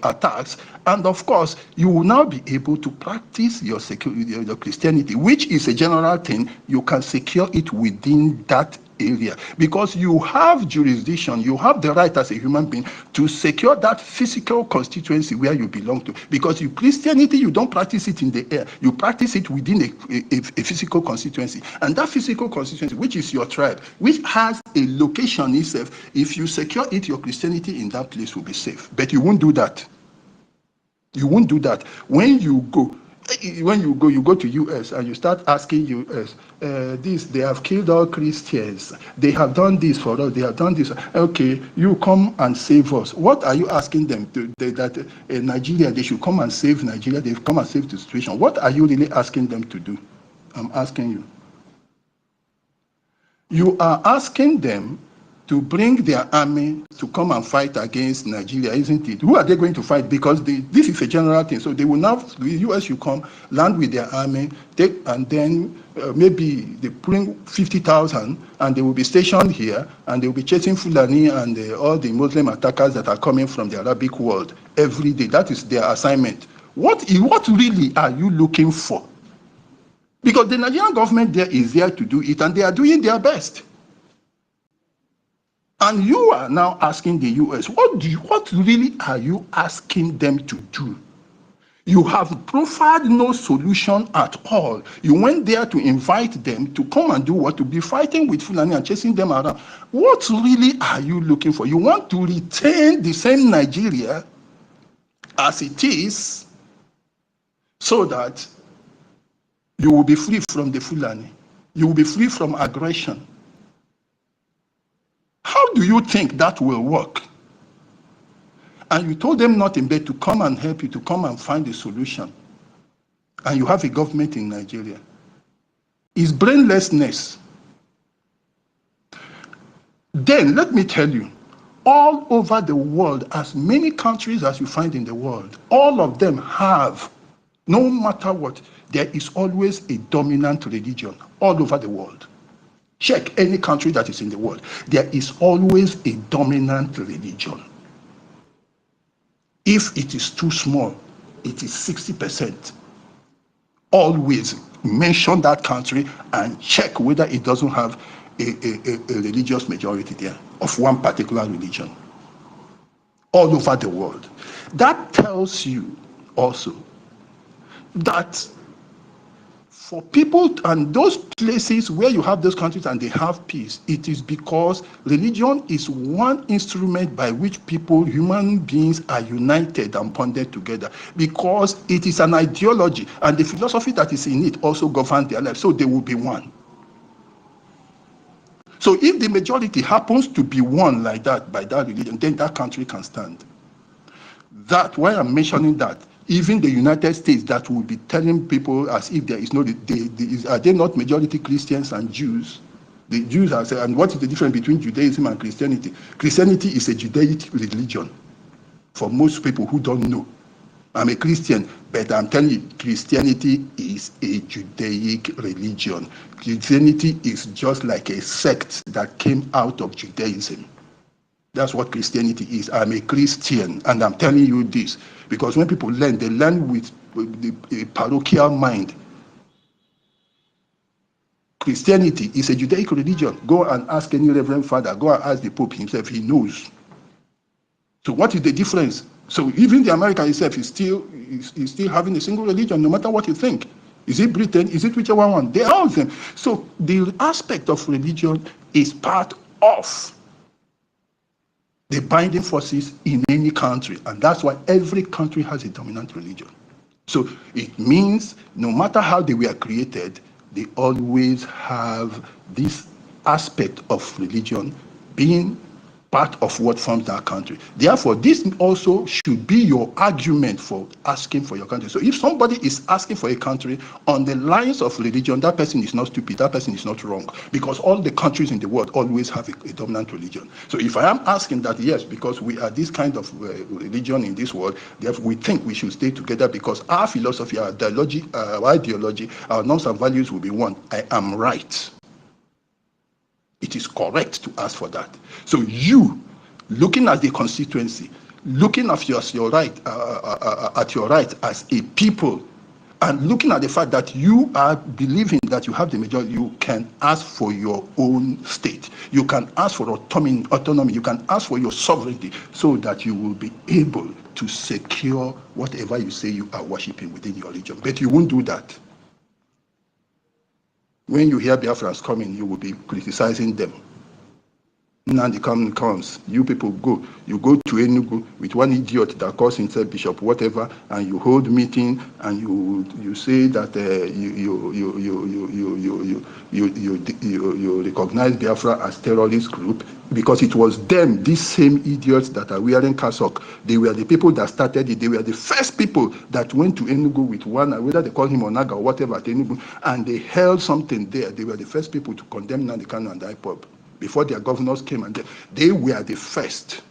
Speaker 9: attacks. And of course, you will now be able to practice your Christianity, which is a general thing. You can secure it within that area because you have jurisdiction, you have the right as a human being to secure that physical constituency where you belong to. Because Christianity, you don't practice it in the air, you practice it within a physical constituency. And that physical constituency, which is your tribe, which has a location itself, if you secure it, your Christianity in that place will be safe. But you won't do that. You won't do that. When you go to US and you start asking US, they have killed all Christians, they have done this for us, they have done this. Okay, you come and save us. What are you asking them to? That Nigeria, they should come and save Nigeria, they've come and save the situation. What are you really asking them to do? I'm asking you. You are asking them to bring their army to come and fight against Nigeria, isn't it? Who are they going to fight? Because this is a general thing. So they will now, the US should come, land with their army, and then maybe they bring 50,000 and they will be stationed here and they will be chasing Fulani and all the Muslim attackers that are coming from the Arabic world every day. That is their assignment. What really are you looking for? Because the Nigerian government there is there to do it and they are doing their best. And you are now asking the US, what really are you asking them to do? You have profiled no solution at all. You went there to invite them to come and do what? To be fighting with Fulani and chasing them around. What really are you looking for? You want to retain the same Nigeria as it is so that you will be free from the Fulani. You will be free from aggression. How How do you think that will work? And you told them nothing but to come and help you, to come and find a solution. And you have a government in Nigeria. It's brainlessness. Then let me tell you, all over the world, as many countries as you find in the world, all of them have, no matter what, there is always a dominant religion all over the world. Check any country that is in the world. There is always a dominant religion. If it is too small, it is 60%. Always mention that country and check whether it doesn't have a religious majority there of one particular religion. All over the world. That tells you also that for people and those places where you have those countries and they have peace, it is because religion is one instrument by which people, human beings, are united and bonded together, because it is an ideology and the philosophy that is in it also governs their life, so they will be one. So if the majority happens to be one like that by that religion, then that country can stand. That, why I'm mentioning that, even the United States that will be telling people as if there is no, are they not majority Christians and Jews? The Jews are saying, and what is the difference between Judaism and Christianity? Christianity is a Judaic religion for most people who don't know. I'm a Christian, but I'm telling you, Christianity is a Judaic religion. Christianity is just like a sect that came out of Judaism. That's what Christianity is. I'm a Christian, and I'm telling you this because when people learn, they learn with a parochial mind. Christianity is a Judaic religion. Go and ask any Reverend Father. Go and ask the Pope himself. He knows. So what is the difference? So even the American itself is still having a single religion, no matter what you think. Is it Britain? Is it whichever one? They are all of them. So the aspect of religion is part of the binding forces in any country, and that's why every country has a dominant religion. So it means no matter how they were created, they always have this aspect of religion being part of what forms that country. Therefore, this also should be your argument for asking for your country. So if somebody is asking for a country on the lines of religion, that person is not stupid, that person is not wrong, because all the countries in the world always have a dominant religion. So if I am asking that, yes, because we are this kind of religion in this world, therefore we think we should stay together because our philosophy, our ideology, our norms and values will be one, I am right. It is correct to ask for that. So you, looking at the constituency, looking at your right as a people, and looking at the fact that you are believing that you have the majority, you can ask for your own state. You can ask for autonomy. You can ask for your sovereignty so that you will be able to secure whatever you say you are worshiping within your religion. But you won't do that. When you hear Biafrans coming, you will be criticizing them. Nandi comes, you people go. You go to Enugu with one idiot that calls himself bishop, whatever, and you hold meeting and you say that you recognize Biafra as terrorist group because it was them, these same idiots that are wearing cassock. They were the people that started it. They were the first people that went to Enugu with one, whether they call him Onaga or whatever at Enugu, and they held something there. They were the first people to condemn Nandi Kanu and IPOB. Before their governors came, and they were the first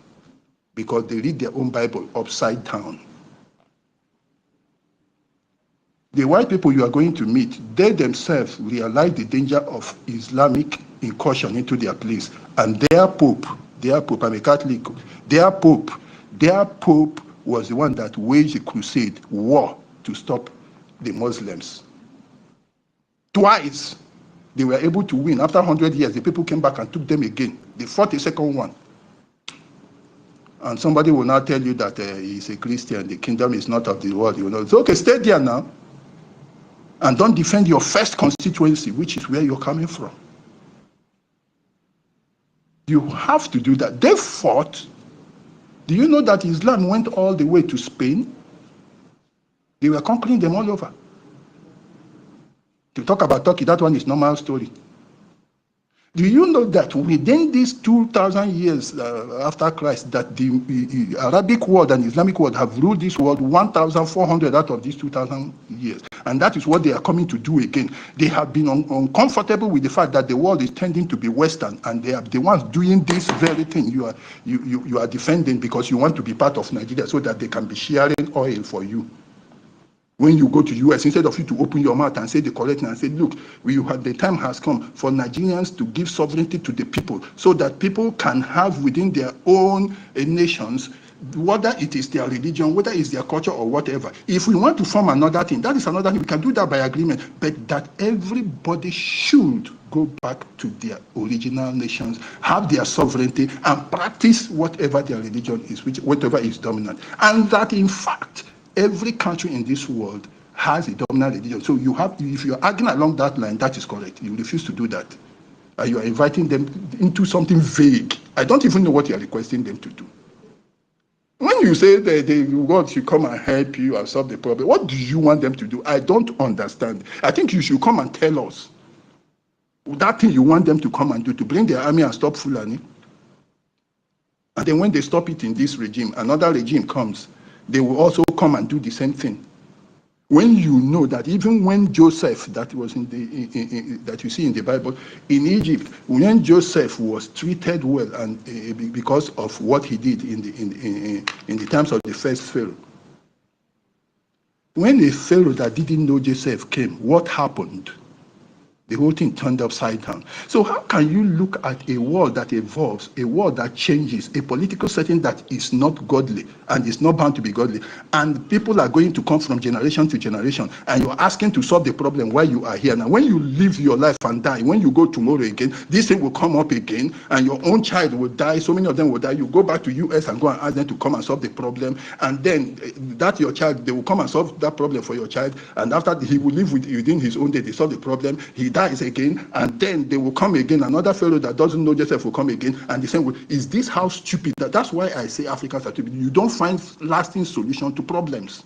Speaker 9: because they read their own Bible upside down. The white people you are going to meet, they themselves realize the danger of Islamic incursion into their place. And their Pope, I'm a Catholic, their Pope was the one that waged a crusade, war, to stop the Muslims. Twice. They were able to win. After 100 years, the people came back and took them again. They fought a second one. And somebody will now tell you that he's a Christian, the kingdom is not of the world. You know, it's okay, stay there now. And don't defend your first constituency, which is where you're coming from. You have to do that. They fought. Do you know that Islam went all the way to Spain? They were conquering them all over. To talk about Turkey, that one is normal story. Do you know that within these 2,000 years after Christ, that the Arabic world and Islamic world have ruled this world 1,400 out of these 2,000 years? And that is what they are coming to do again. They have been uncomfortable with the fact that the world is tending to be Western, and they are the ones doing this very thing you are defending because you want to be part of Nigeria so that they can be sharing oil for you. When you go to US, instead of you to open your mouth and say the correct thing and say, look, the time has come for Nigerians to give sovereignty to the people so that people can have within their own nations, whether it is their religion, whether it's their culture or whatever. If we want to form another thing, that is another thing. We can do that by agreement, but that everybody should go back to their original nations, have their sovereignty, and practice whatever their religion is, whatever is dominant. And that, in fact, every country in this world has a dominant religion. So if you're arguing along that line, that is correct. You refuse to do that. You are inviting them into something vague. I don't even know what you are requesting them to do. When you say that they want to come and help you and solve the problem, what do you want them to do? I don't understand. I think you should come and tell us that thing you want them to come and do, to bring their army and stop Fulani. And then when they stop it in this regime, another regime comes, they will also come and do the same thing. When you know that even when Joseph, that was that you see in the Bible, in Egypt, when Joseph was treated well and because of what he did in the times of the first Pharaoh, when a Pharaoh that didn't know Joseph came, what happened? The whole thing turned upside down. So how can you look at a world that evolves, a world that changes, a political setting that is not godly and is not bound to be godly, and people are going to come from generation to generation, and you're asking to solve the problem while you are here? Now, when you live your life and die, when you go tomorrow again, this thing will come up again, and your own child will die, so many of them will die. You go back to US and go and ask them to come and solve the problem, and then that your child, they will come and solve that problem for your child, and after he will live within his own day, they solve the problem, he dies again, and then they will come again. Another fellow that doesn't know Joseph will come again, and the same way. Is this how stupid that? That's why I say Africans are stupid. You don't find lasting solution to problems.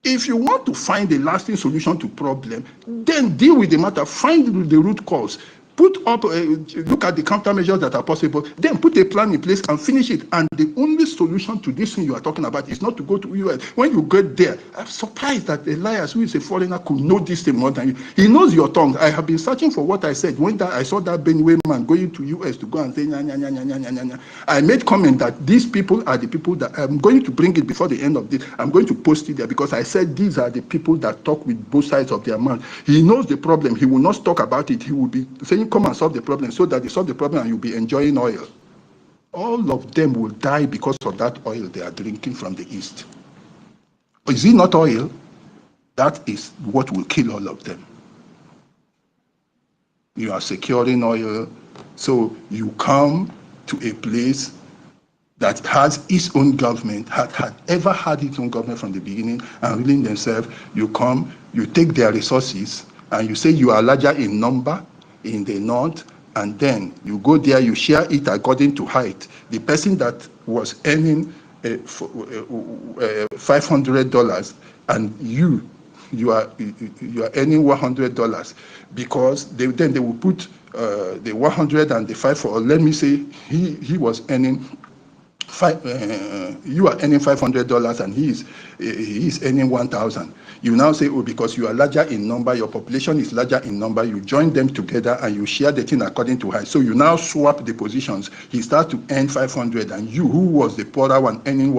Speaker 9: If you want to find a lasting solution to problem, then deal with the matter, find the root cause. Put up, look at the countermeasures that are possible, then put a plan in place and finish it. And the only solution to this thing you are talking about is not to go to US. When you get there, I'm surprised that Elias, who is a foreigner, could know this thing more than you. He knows your tongue. I have been searching for what I said. When I saw that Benue man going to US to go and say, nya, nya, nya, nya, nya, nya, nya. I made comment that these people are the people that I'm going to bring it before the end of this. I'm going to post it there because I said these are the people that talk with both sides of their mouth. He knows the problem. He will not talk about it. He will be saying, come and solve the problem, so that they solve the problem and you'll be enjoying oil. All of them will die because of that oil they are drinking from the east. Is it not oil? That is what will kill all of them. You are securing oil, so you come to a place that has its own government, had ever had its own government from the beginning, and ruling themselves. You come, you take their resources, and you say you are larger in number in the north, and then you go there, you share it according to height. The person that was earning $500 and you are earning $100, because then they will put the 100 and the 5, or let me say he was earning you are earning $500 and he is earning 1,000. You now say, oh, because you are larger in number, your population is larger in number, you join them together and you share the thing according to height. So you now swap the positions. He starts to earn 500, and you, who was the poorer one, earning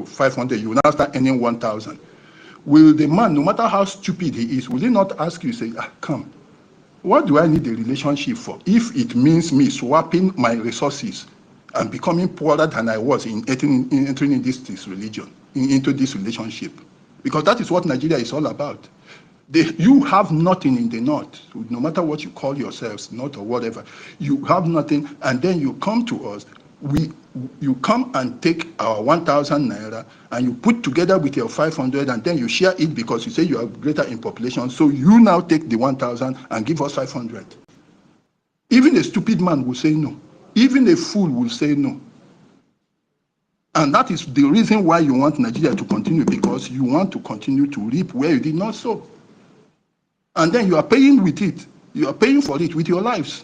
Speaker 9: 500, you now start earning 1,000. Will the man, no matter how stupid he is, will he not ask you, say, come, what do I need a relationship for if it means me swapping my resources and becoming poorer than I was in entering in this religion, into this relationship? Because that is what Nigeria is all about. You have nothing in the north, no matter what you call yourselves, north or whatever, you have nothing, and then you come to us. You come and take our 1,000 naira and you put together with your 500, and then you share it because you say you are greater in population. So you now take the 1,000 and give us 500. Even a stupid man will say no. Even a fool will say no. And that is the reason why you want Nigeria to continue, because you want to continue to reap where you did not sow. And then you are paying with it. You are paying for it with your lives.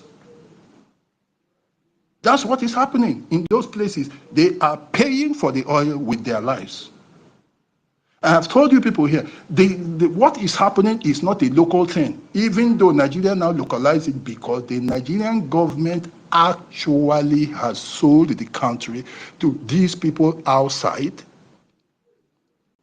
Speaker 9: That's what is happening in those places. They are paying for the oil with their lives. I have told you people here, what is happening is not a local thing, even though Nigeria now localized it because the Nigerian government actually has sold the country to these people outside.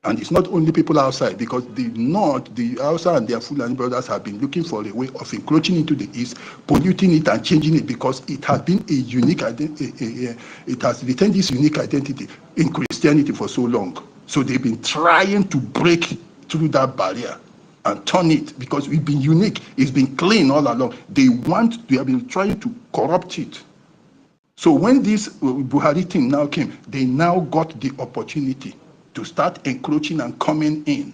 Speaker 9: And it's not only people outside, because the North, the Hausa and their Fulani brothers have been looking for a way of encroaching into the East, polluting it and changing it because it has been a unique identity. It has retained this unique identity in Christianity for so long. So they've been trying to break through that barrier and turn it because it's been unique. It's been clean all along. They have been trying to corrupt it. So when this Buhari thing now came, they now got the opportunity to start encroaching and coming in.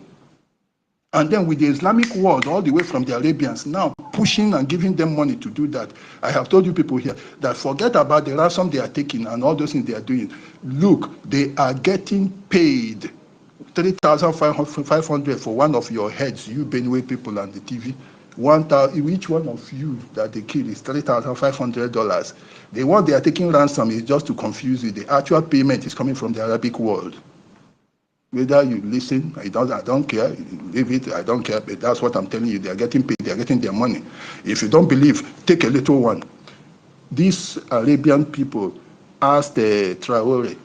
Speaker 9: And then with the Islamic world, all the way from the Arabians, now pushing and giving them money to do that. I have told you people here that forget about the ransom they are taking and all those things they are doing. Look, they are getting paid 3,500 for one of your heads, you Benue people and the TV. Each one of you that they kill is $3,500. The one they are taking ransom is just to confuse you. The actual payment is coming from the Arabic world. Whether you listen, I don't care, leave it, I don't care, but that's what I'm telling you. They are getting paid, they are getting their money. If you don't believe, take a little one. These Arabian people asked Traore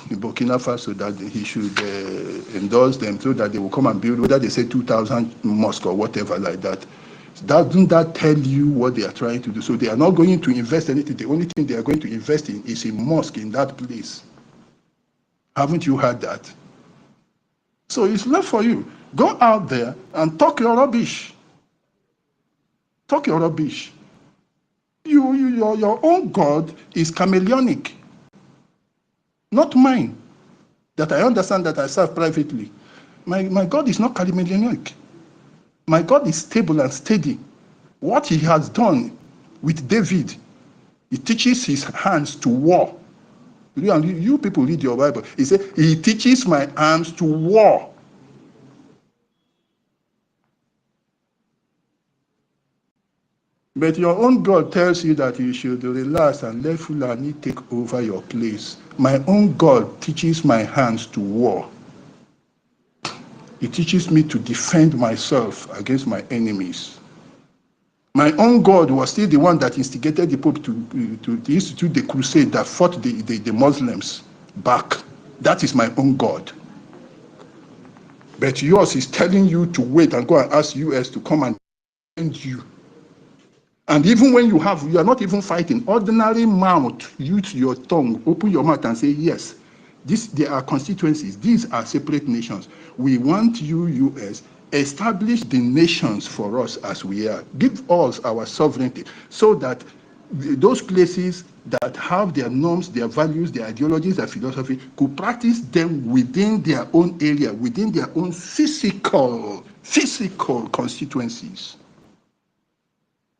Speaker 9: in Burkina Faso that he should endorse them so that they will come and build, whether they say 2,000 mosques or whatever like that. Doesn't that tell you what they are trying to do? So they are not going to invest anything. The only thing they are going to invest in is a mosque in that place. Haven't you heard that? So it's left for you. Go out there and talk your rubbish. Talk your rubbish. Your own God is chameleonic, not mine. That I understand that I serve privately. My God is not chameleonic. My God is stable and steady. What he has done with David, he teaches his hands to war. You people read your Bible. He said, he teaches my hands to war. But your own God tells you that you should relax and let Fulani take over your place. My own God teaches my hands to war. It teaches me to defend myself against my enemies. My own God was still the one that instigated the Pope to institute the crusade that fought the Muslims back. That is my own God. But yours is telling you to wait and go and ask US to come and defend you. And even when you are not even fighting, ordinary mouth, use your tongue, open your mouth and say, yes, there are constituencies, these are separate nations. We want you, US, establish the nations for us as we are. Give us our sovereignty so that those places that have their norms, their values, their ideologies, their philosophy, could practice them within their own area, within their own physical constituencies.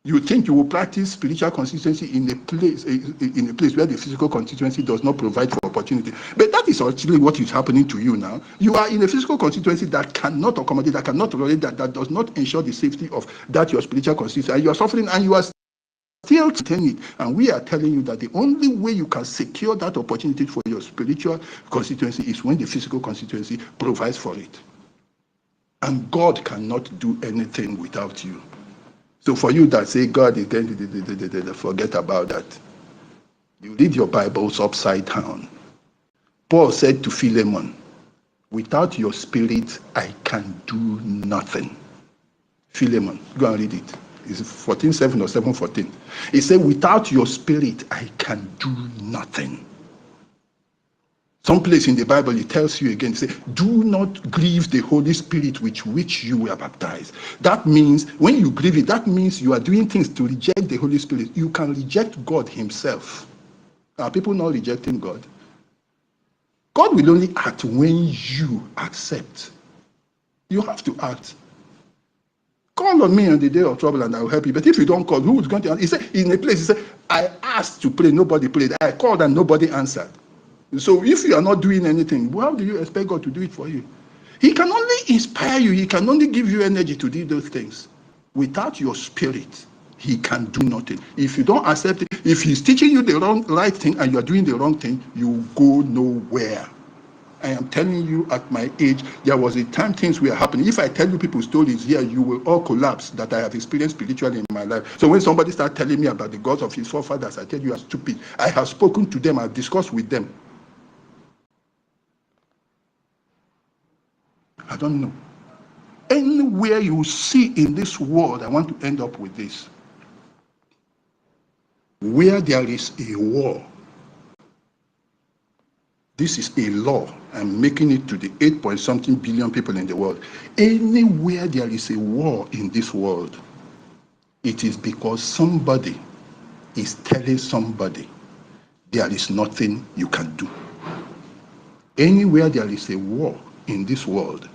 Speaker 9: You think you will practice spiritual consistency in a place where the physical constituency does not provide for opportunity. But that is actually what is happening to you now. You are in a physical constituency that cannot accommodate, that cannot tolerate, that does not ensure the safety of that your spiritual constituency. And you are suffering and you are still telling it. And we are telling you that the only way you can secure that opportunity for your spiritual constituency is when the physical constituency provides for it. And God cannot do anything without you. So for you that say God is going to forget about that. You read your Bibles upside down. Paul said to Philemon, without your spirit, I can do nothing. Philemon, go and read it. It's 14:7 or 7:14. He said, without your spirit, I can do nothing. Some place in the Bible, it tells you again, say, do not grieve the Holy Spirit with which you were baptized. That means, when you grieve it, that means you are doing things to reject the Holy Spirit. You can reject God himself. Are people not rejecting God? God will only act when you accept. You have to act. Call on me on the day of trouble and I will help you. But if you don't call, who is going to answer? He said, in a place, he said, I asked to pray, nobody prayed. I called and nobody answered. So if you are not doing anything, how do you expect God to do it for you? He can only inspire you. He can only give you energy to do those things. Without your spirit, he can do nothing. If you don't accept it, if he's teaching you the right thing and you are doing the wrong thing, you go nowhere. I am telling you, at my age, there was a time things were happening. If I tell you people's stories here, you will all collapse that I have experienced spiritually in my life. So when somebody starts telling me about the gods of his forefathers, I tell you, are stupid. I have spoken to them, I've discussed with them. I don't know. Anywhere you see in this world, I want to end up with this. Where there is a war, this is a law. I'm making it to the 8-point-something billion people in the world. Anywhere there is a war in this world, it is because somebody is telling somebody there is nothing you can do. Anywhere there is a war in this world,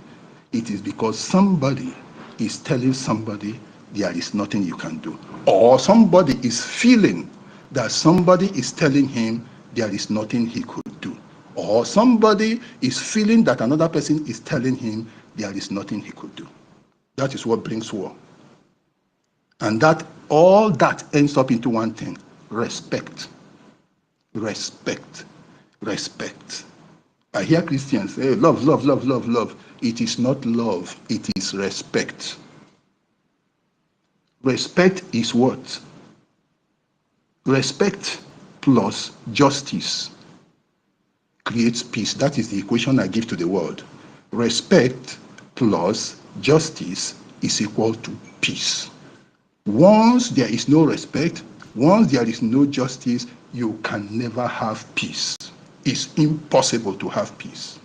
Speaker 9: it is because somebody is telling somebody there is nothing you can do. Or somebody is feeling that somebody is telling him there is nothing he could do. Or somebody is feeling that another person is telling him there is nothing he could do. That is what brings war. And that all that ends up into one thing: respect. Respect. Respect. I hear Christians say, love, love, love, love, love. It is not love, it is respect. Respect is what? Respect plus justice creates peace. That is the equation I give to the world. Respect plus justice is equal to peace. Once there is no respect, once there is no justice, you can never have peace. It's impossible to have peace.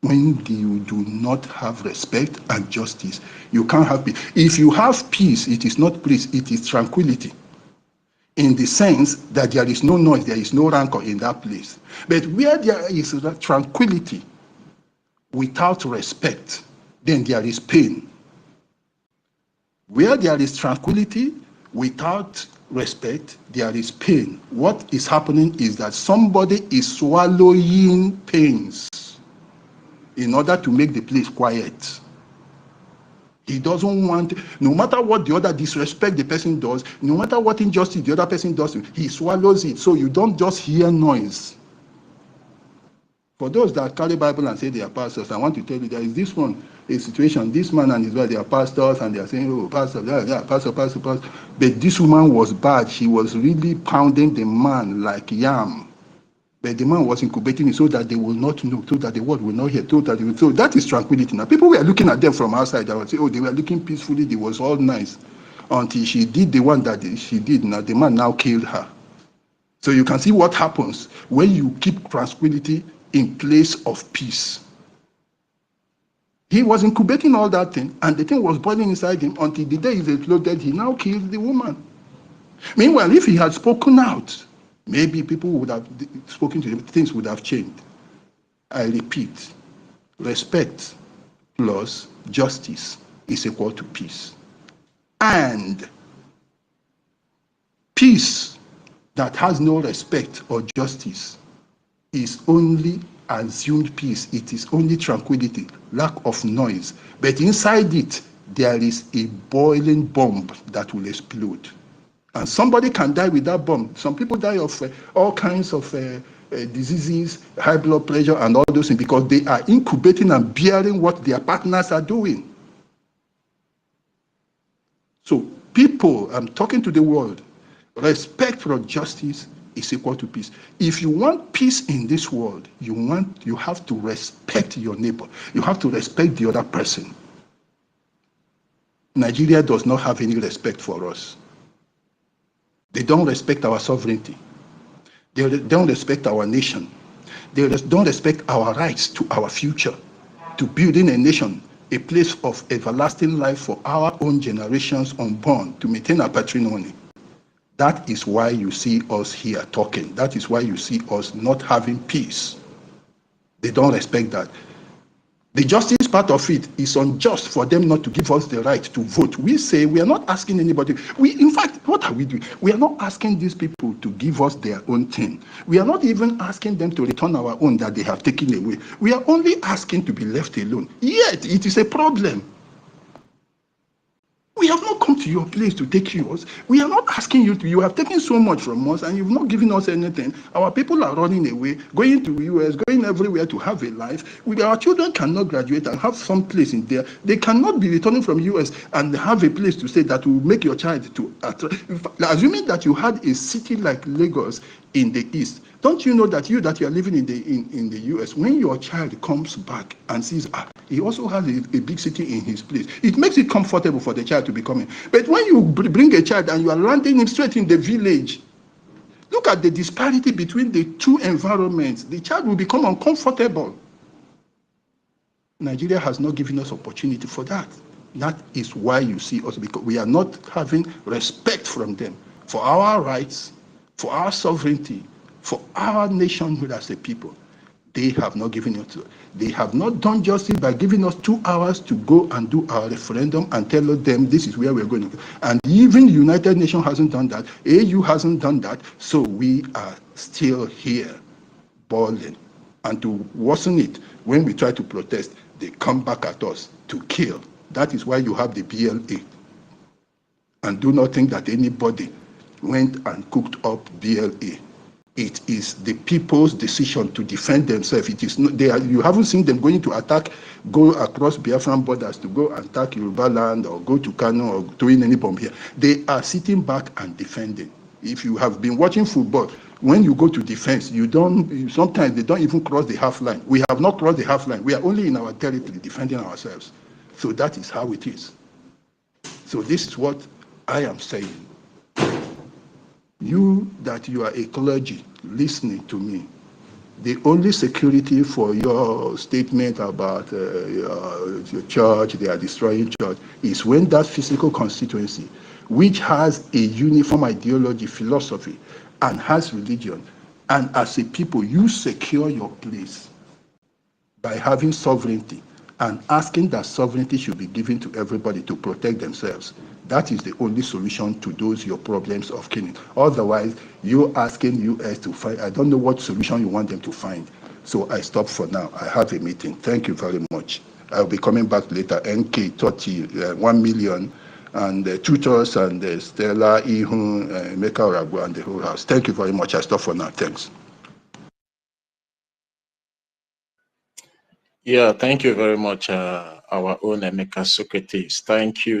Speaker 9: When you do not have respect and justice, you can't have peace. If you have peace, it is not peace, it is tranquility. In the sense that there is no noise, there is no rancor in that place. But where there is tranquility without respect, then there is pain. Where there is tranquility without respect, there is pain. What is happening is that somebody is swallowing pains in order to make the place quiet. He doesn't want, no matter what the other disrespect the person does, no matter what injustice the other person does, he swallows it. So you don't just hear noise. For those that carry Bible and say they are pastors, I want to tell you there is this one, a situation, this man and his wife, they are pastors and they are saying, oh, pastor, yeah, pastor, pastor, pastor. But this woman was bad. She was really pounding the man like yam. But the man was incubating it so that they will not know, so that the world will not hear, so that is tranquility. Now, people were looking at them from outside. I would say, oh, they were looking peacefully. They was all nice until she did the one that she did. Now, the man now killed her. So you can see what happens when you keep tranquility in place of peace. He was incubating all that thing, and the thing was boiling inside him until the day he exploded. He now killed the woman. Meanwhile, if he had spoken out, maybe people would have spoken to him, things would have changed. I repeat, respect plus justice is equal to peace. And peace that has no respect or justice is only assumed peace. It is only tranquility, lack of noise. But inside it, there is a boiling bomb that will explode. And somebody can die with that bomb. Some people die of all kinds of diseases, high blood pressure, and all those things because they are incubating and bearing what their partners are doing. So people, I'm talking to the world, respect for justice is equal to peace. If you want peace in this world, you have to respect your neighbor. You have to respect the other person. Nigeria does not have any respect for us. They don't respect our sovereignty. They don't respect our nation. They don't respect our rights to our future, to building a nation, a place of everlasting life for our own generations unborn, to maintain our patrimony. That is why you see us here talking. That is why you see us not having peace. They don't respect that. The justice part of it is unjust for them not to give us the right to vote. We say we are not asking anybody. In fact, what are we doing? We are not asking these people to give us their own thing. We are not even asking them to return our own that they have taken away. We are only asking to be left alone. Yet, it is a problem. We have not come to your place to take yours. We are not asking you to. You have taken so much from us and you've not given us anything. Our people are running away, going to the US, going everywhere to have a life. Our children cannot graduate and have some place in there. They cannot be returning from US and have a place to stay that will make your child to attract. Assuming that you had a city like Lagos in the East, don't you know that you are living in the US, when your child comes back and sees, he also has a big city in his place, it makes it comfortable for the child to be coming. But when you bring a child and you are landing him straight in the village, look at the disparity between the two environments. The child will become uncomfortable. Nigeria has not given us opportunity for that. That is why you see us, because we are not having respect from them for our rights, for our sovereignty, for our nationhood as a people. They have not given it to. They have not done justice by giving us 2 hours to go and do our referendum and tell them this is where we're going to go. And even the United Nations hasn't done that. AU hasn't done that. So we are still here, balling. And to worsen it, when we try to protest, they come back at us to kill. That is why you have the BLA. And do not think that anybody went and cooked up BLA. It is the people's decision to defend themselves. It is not, you haven't seen them going to go across Biafran borders to go and attack Yoruba land or go to Kano or doing any bomb here. They are sitting back and defending. If you have been watching football, when you go to defense, sometimes they don't even cross the half line. We have not crossed the half line. We are only in our territory defending ourselves. So that is how it is. So this is what I am saying. You are a clergy listening to me, the only security for your statement about your church, they are destroying church, is when that physical constituency, which has a uniform ideology, philosophy, and has religion, and as a people, you secure your place by having sovereignty and asking that sovereignty should be given to everybody to protect themselves. That is the only solution to those your problems of killing. Otherwise, you asking US to find, I don't know what solution you want them to find. So I stop for now. I have a meeting. Thank you very much. I'll be coming back later. NK, Toti, 1 million, and tutors and Stella, Ihun, Meka Oragu, and the whole house. Thank you very much. I stop for now. Thanks.
Speaker 8: Yeah, thank you very much, our own Emeka Socrates. Thank you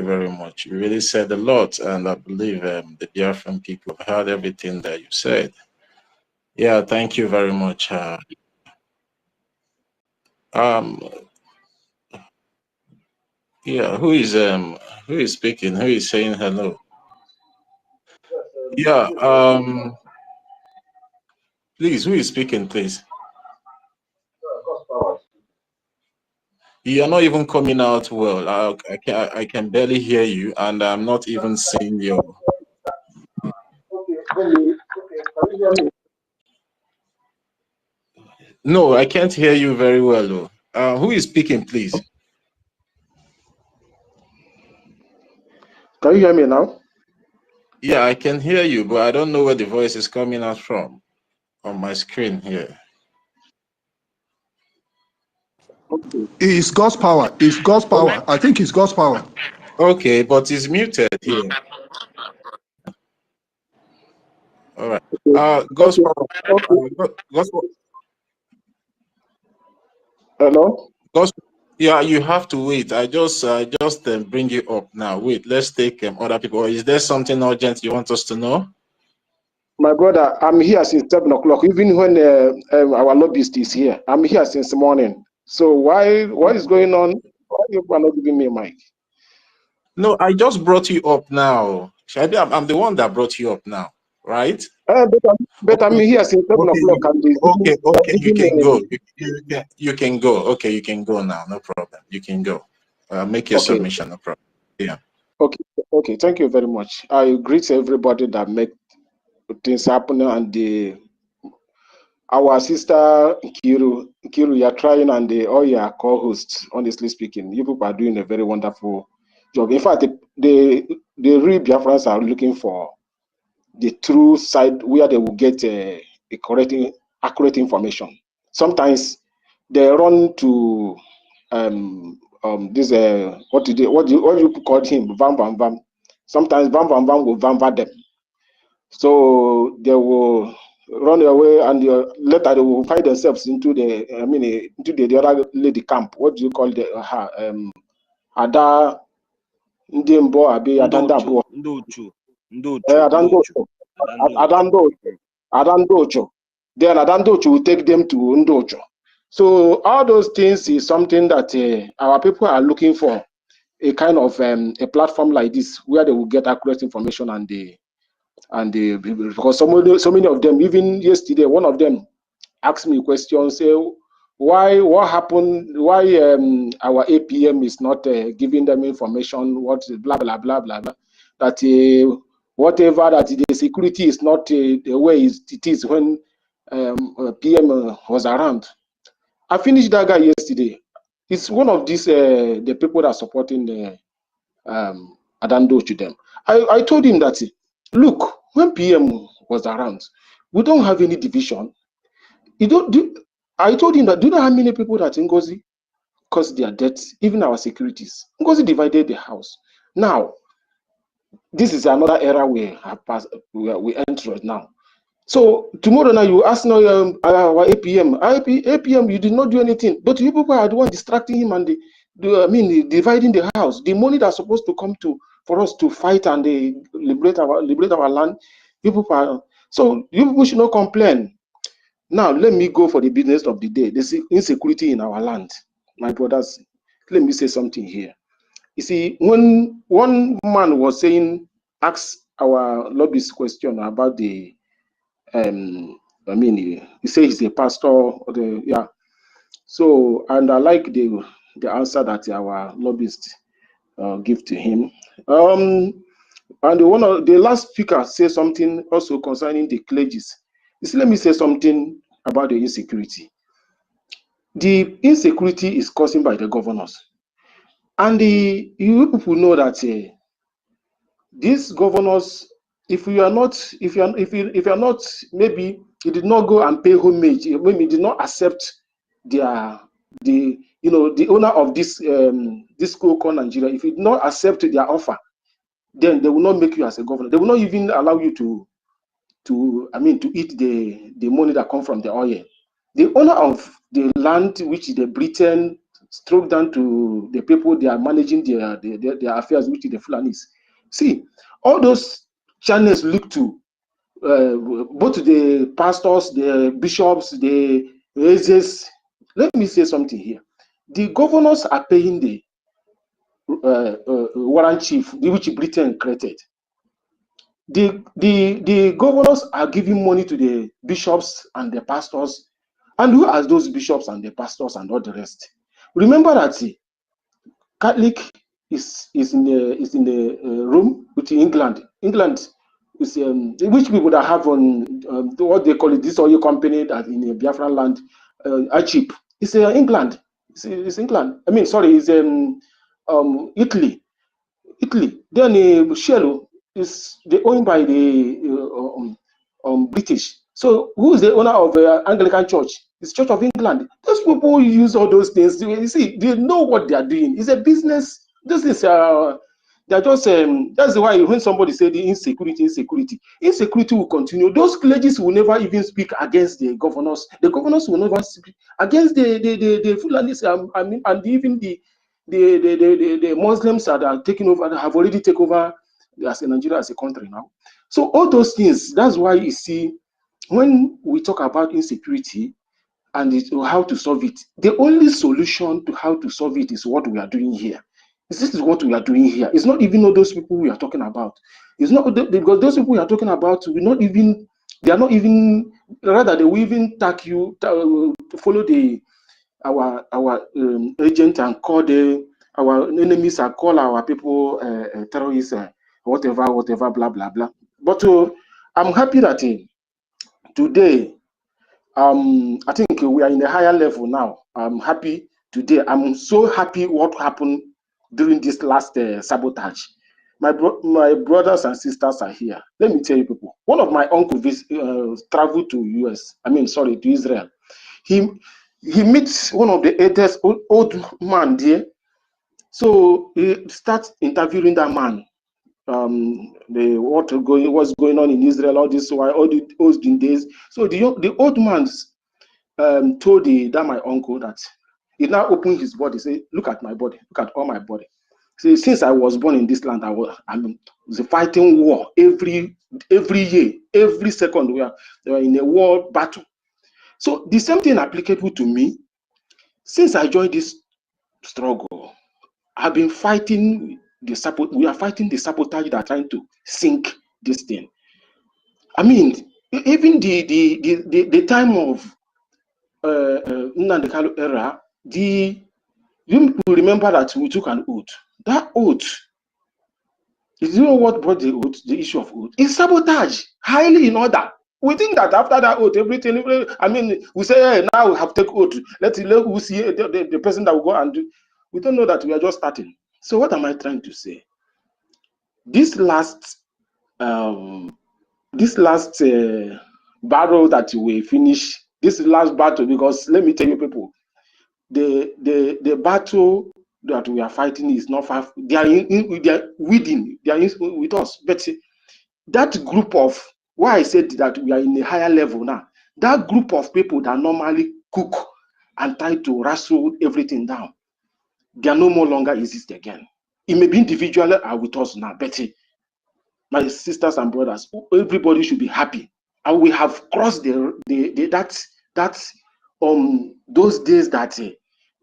Speaker 8: very much. You really said a lot, and I believe the Biafran people have heard everything that you said. Yeah, thank you very much. Yeah, who is speaking? Who is saying hello? Yeah, please, who is speaking, please? You are not even coming out well. I can barely hear you, and I'm not even seeing your. No, I can't hear you very well. Though. Who is speaking, please?
Speaker 18: Can you hear me now?
Speaker 8: Yeah, I can hear you, but I don't know where the voice is coming out from on my screen here.
Speaker 9: It's God's power. It's God's power. I think it's God's power.
Speaker 8: Okay, but it's muted here. All right. God's power.
Speaker 18: Hello?
Speaker 8: Yeah, you have to wait. I just bring you up now. Wait, let's take other people. Is there something urgent you want us to know?
Speaker 18: My brother, I'm here since 7 o'clock. Even when our lobbyist is here, I'm here since the morning. So what is going on? Why you are not giving me a mic?
Speaker 8: No, I just brought you up now. Shadi, I'm the one that brought you up now, right?
Speaker 18: But I'm here since 7 o'clock.
Speaker 8: Okay, you can go. You can go. Okay, you can go now. No problem. You can go. Make your submission. No problem. Yeah.
Speaker 18: Okay. Thank you very much. I greet everybody that make things happen, and our sister Kiru, you are trying, and all your co-hosts. Honestly speaking, you people are doing a very wonderful job. In fact, the real Biafrans are looking for the true side where they will get a correct, accurate information. Sometimes they run to this what you call him, vam vam vam. Sometimes vam vam vam will vamva them, so they will run away, and later they will find themselves into the into the other lady camp. What do you call the Ada Ndembo Abi Adanda Adandocho. Then Adandocho will take them to Ndocho. So all those things is something that our people are looking for, a kind of a platform like this where they will get accurate information, and because so many of them, even yesterday, one of them asked me a question, say what happened, why our APM is not giving them information, what blah blah blah blah blah, that whatever, that the security is not the way it is when PM was around. I finished that guy yesterday. It's one of these the people that are supporting the Adando to them. I told him that, look, when PM was around, we don't have any division. I told him that, do you know how many people that NGOZI caused their deaths, even our securities? NGOZI divided the house. Now, this is another era we have passed, we entered now. So tomorrow now you ask now our APM, you did not do anything, but you people are the one distracting him and dividing the house. The money that's supposed to come for us to fight and liberate our land, you people are, so you people should not complain. Now let me go for the business of the day. There's insecurity in our land, my brothers. Let me say something here. You see, when one man was saying, ask our lobbyist question about the he says he's a pastor. Yeah. So, and I like the answer that our lobbyist give to him. And one of the last speaker said something also concerning the clergies. You see, let me say something about the insecurity. The insecurity is caused by the governors, and you people know that these governors, if you are not, maybe you did not go and pay homage, maybe did not accept the owner of this school called Nigeria, if you did not accept their offer, then they will not make you as a governor. They will not even allow you to eat the money that comes from the oil. The owner of the land, which the Britain struck down to the people, they are managing their affairs, which is the Fulanis. See, all those channels look to both the pastors, the bishops, the races. Let me say something here. The governors are paying the warrant chief, which Britain created. The governors are giving money to the bishops and the pastors. And who are those bishops and the pastors and all the rest? Remember that Catholic is in the room with England. England is which people that have on what they call it, this oil company that in the Biafran land, cheap. It's England. It's England. I mean, sorry, it's Italy. Then Shell is owned by the British. So who is the owner of Anglican Church? It's Church of England. Those people use all those things. You see, they know what they are doing. It's a business. This is they're just that's why when somebody say the insecurity will continue. Those clergies will never even speak against the governors. The governors will never speak against the Fulanis, and even the Muslims that are taking over, that have already taken over as Nigeria as a country now. So all those things, that's why you see, when we talk about insecurity and how to solve it, the only solution to how to solve it is what we are doing here. This is what we are doing here. It's not even all those people we are talking about. It's not because those people we are talking about, they are not even, rather they will even tag you to follow our agent and call our enemies and call our people terrorists, whatever, blah blah blah. But I'm happy that today, I think we are in a higher level now. I'm happy today. I'm so happy what happened during this last sabotage. My brothers and sisters are here. Let me tell you people. One of my uncles traveled to to Israel. He meets one of the eldest old man there. So he starts interviewing that man. What's going on in Israel, all this while, all the olden days. So the old man told that my uncle that he now opened his body, say, look at my body, look at all my body. See, since I was born in this land, I was fighting war every year, every second we are in a war battle. So the same thing applicable to me. Since I joined this struggle, I've been fighting we are fighting the sabotage that are trying to sink this thing. I mean, even the time of Nnamdi Kanu era, you remember that we took an oath. That oath, you know what brought the oath, the issue of oath? It's sabotage, highly in order. We think that after that oath, everything, I mean, we say, hey, now we have to take oath. Let we see the person that will go and do. We don't know that we are just starting. So what am I trying to say? This last battle that we finish, this last battle, because let me tell you people, the battle that we are fighting is not far. They are within, they are with us. But that group of, why I said that we are in a higher level now, that group of people that normally cook and try to wrestle everything down, they are no more longer exist again. It may be individually are with us now, but my sisters and brothers, everybody should be happy. And we have crossed those days that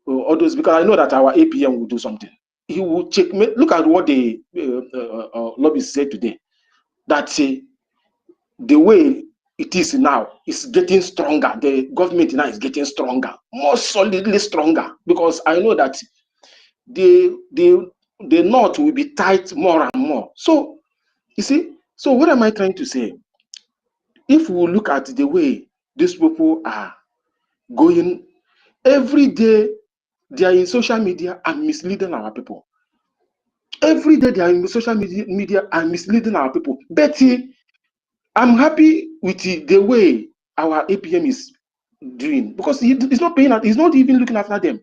Speaker 18: all those, because I know that our APM will do something. He will check. Look at what the lobbyists said today. That the way it is now is getting stronger. The government now is getting stronger, more solidly stronger. Because I know that the knot will be tight more and more. So you see. So what am I trying to say? If we look at the way these people are going, every day they are in social media and misleading our people. Every day they are in social media and misleading our people. Betty, I'm happy with the way our APM is doing, because he's not paying, he's not even looking after them.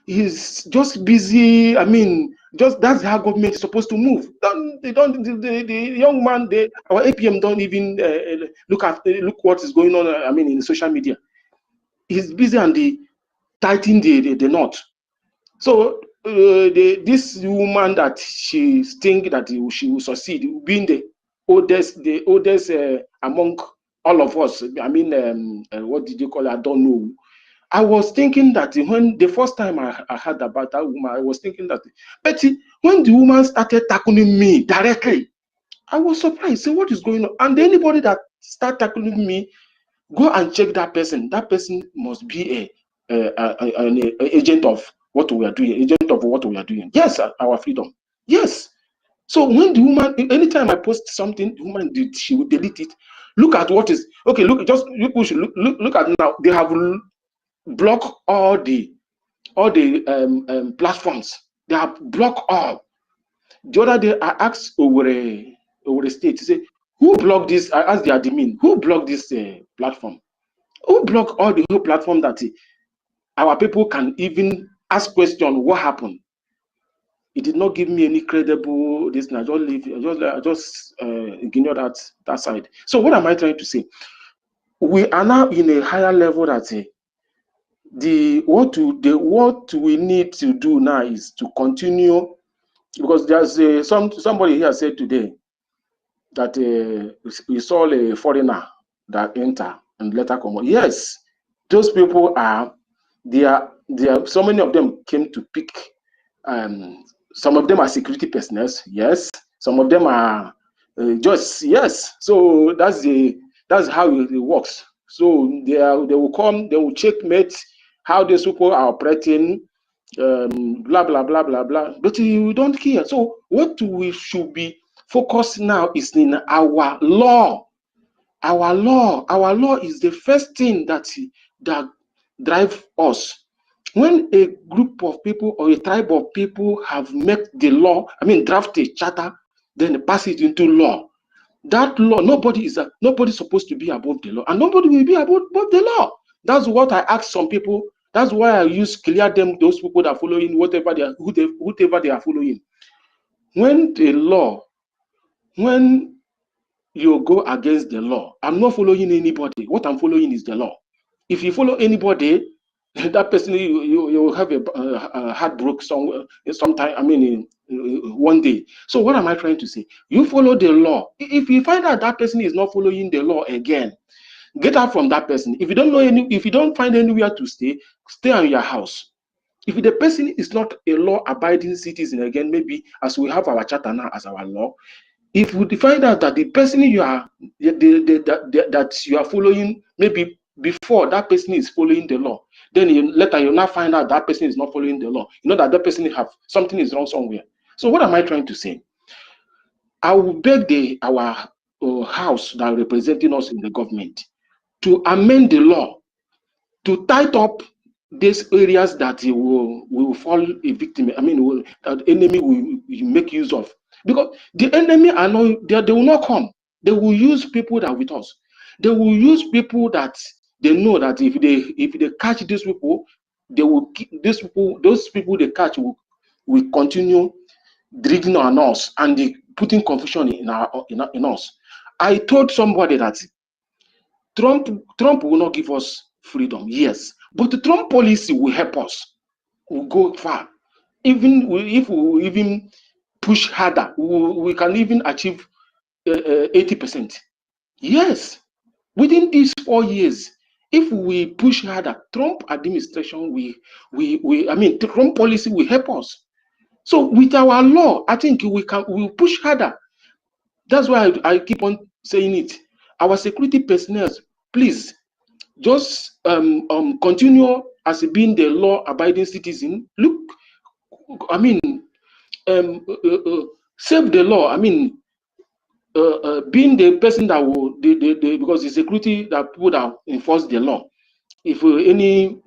Speaker 18: He's just busy. I mean, just that's how government is supposed to move. The young man, our APM don't even look what is going on. I mean, in social media, he's busy and tightening the knot. So this woman that she think that she will succeed, being the oldest among all of us. I mean, what did you call it? I don't know. I was thinking that when the first time I heard about that woman, I was thinking that, Betty, when the woman started tackling me directly, I was surprised. So what is going on? And anybody that start tackling me, go and check that person. That person must be an agent of what we are doing, agent of what we are doing. Yes, our freedom. Yes. So when the woman, anytime I post something, the woman she will delete it. Look at what is okay. Look, just people should look at now. They have block all the platforms. They have blocked all. The other day I asked over a state to say, who blocked this? I asked the admin, who blocked this platform? Who blocked all the whole platform that our people can even ask question what happened? It did not give me any credible this. I just leave. I just ignore that side. So what am I trying to say? We are now in a higher level that what we need to do now is to continue, because there's somebody here said today that we saw a foreigner that enter and later come out. Yes, those people are so many of them came to pick. Some of them are security personnel. Yes, some of them are just yes. So that's how it works. So they will come, they will checkmate how these people are operating, blah blah blah blah blah. But you don't care. So what we should be focused now is in our law. Our law is the first thing that drive us. When a group of people or a tribe of people have made the law, I mean draft a charter, then pass it into law. That law, nobody's supposed to be above the law, and nobody will be above the law. That's what I asked some people That's why I use clear them, those people that are following whatever they are, whatever they are following. When the law, when you go against the law, I'm not following anybody. What I'm following is the law. If you follow anybody, that person you have a heartbreak somewhere sometime. I mean, one day. So what am I trying to say? You follow the law. If you find out that person is not following the law again, get out from that person. If you don't know if you don't find anywhere to stay, stay in your house. If the person is not a law-abiding citizen again, maybe as we have our charter now as our law, if we find out that the person you are that you are following, maybe before that person is following the law, then later you now find out that person is not following the law. You know that that person have something is wrong somewhere. So what am I trying to say? I will beg our house that are representing us in the government to amend the law to tighten up these areas that will fall a victim. I mean, that enemy will make use of, because the enemy are not they will not come. They will use people that are with us. They will use people that they know that if they catch these people, they will those people they catch will continue dragging on us and they putting confusion in us. I told somebody that Trump will not give us freedom, yes, but the Trump policy will help us. We'll go far. Even if we even push harder, we can even achieve 80%. Yes, within these 4 years, if we push harder, Trump administration, Trump policy will help us. So with our law, I think we'll push harder. That's why I keep on saying it. Our security personnel, please, just continue as being the law-abiding citizen. Look, I mean, save the law. I mean, being the person that will, because the security that people that enforce the law. If any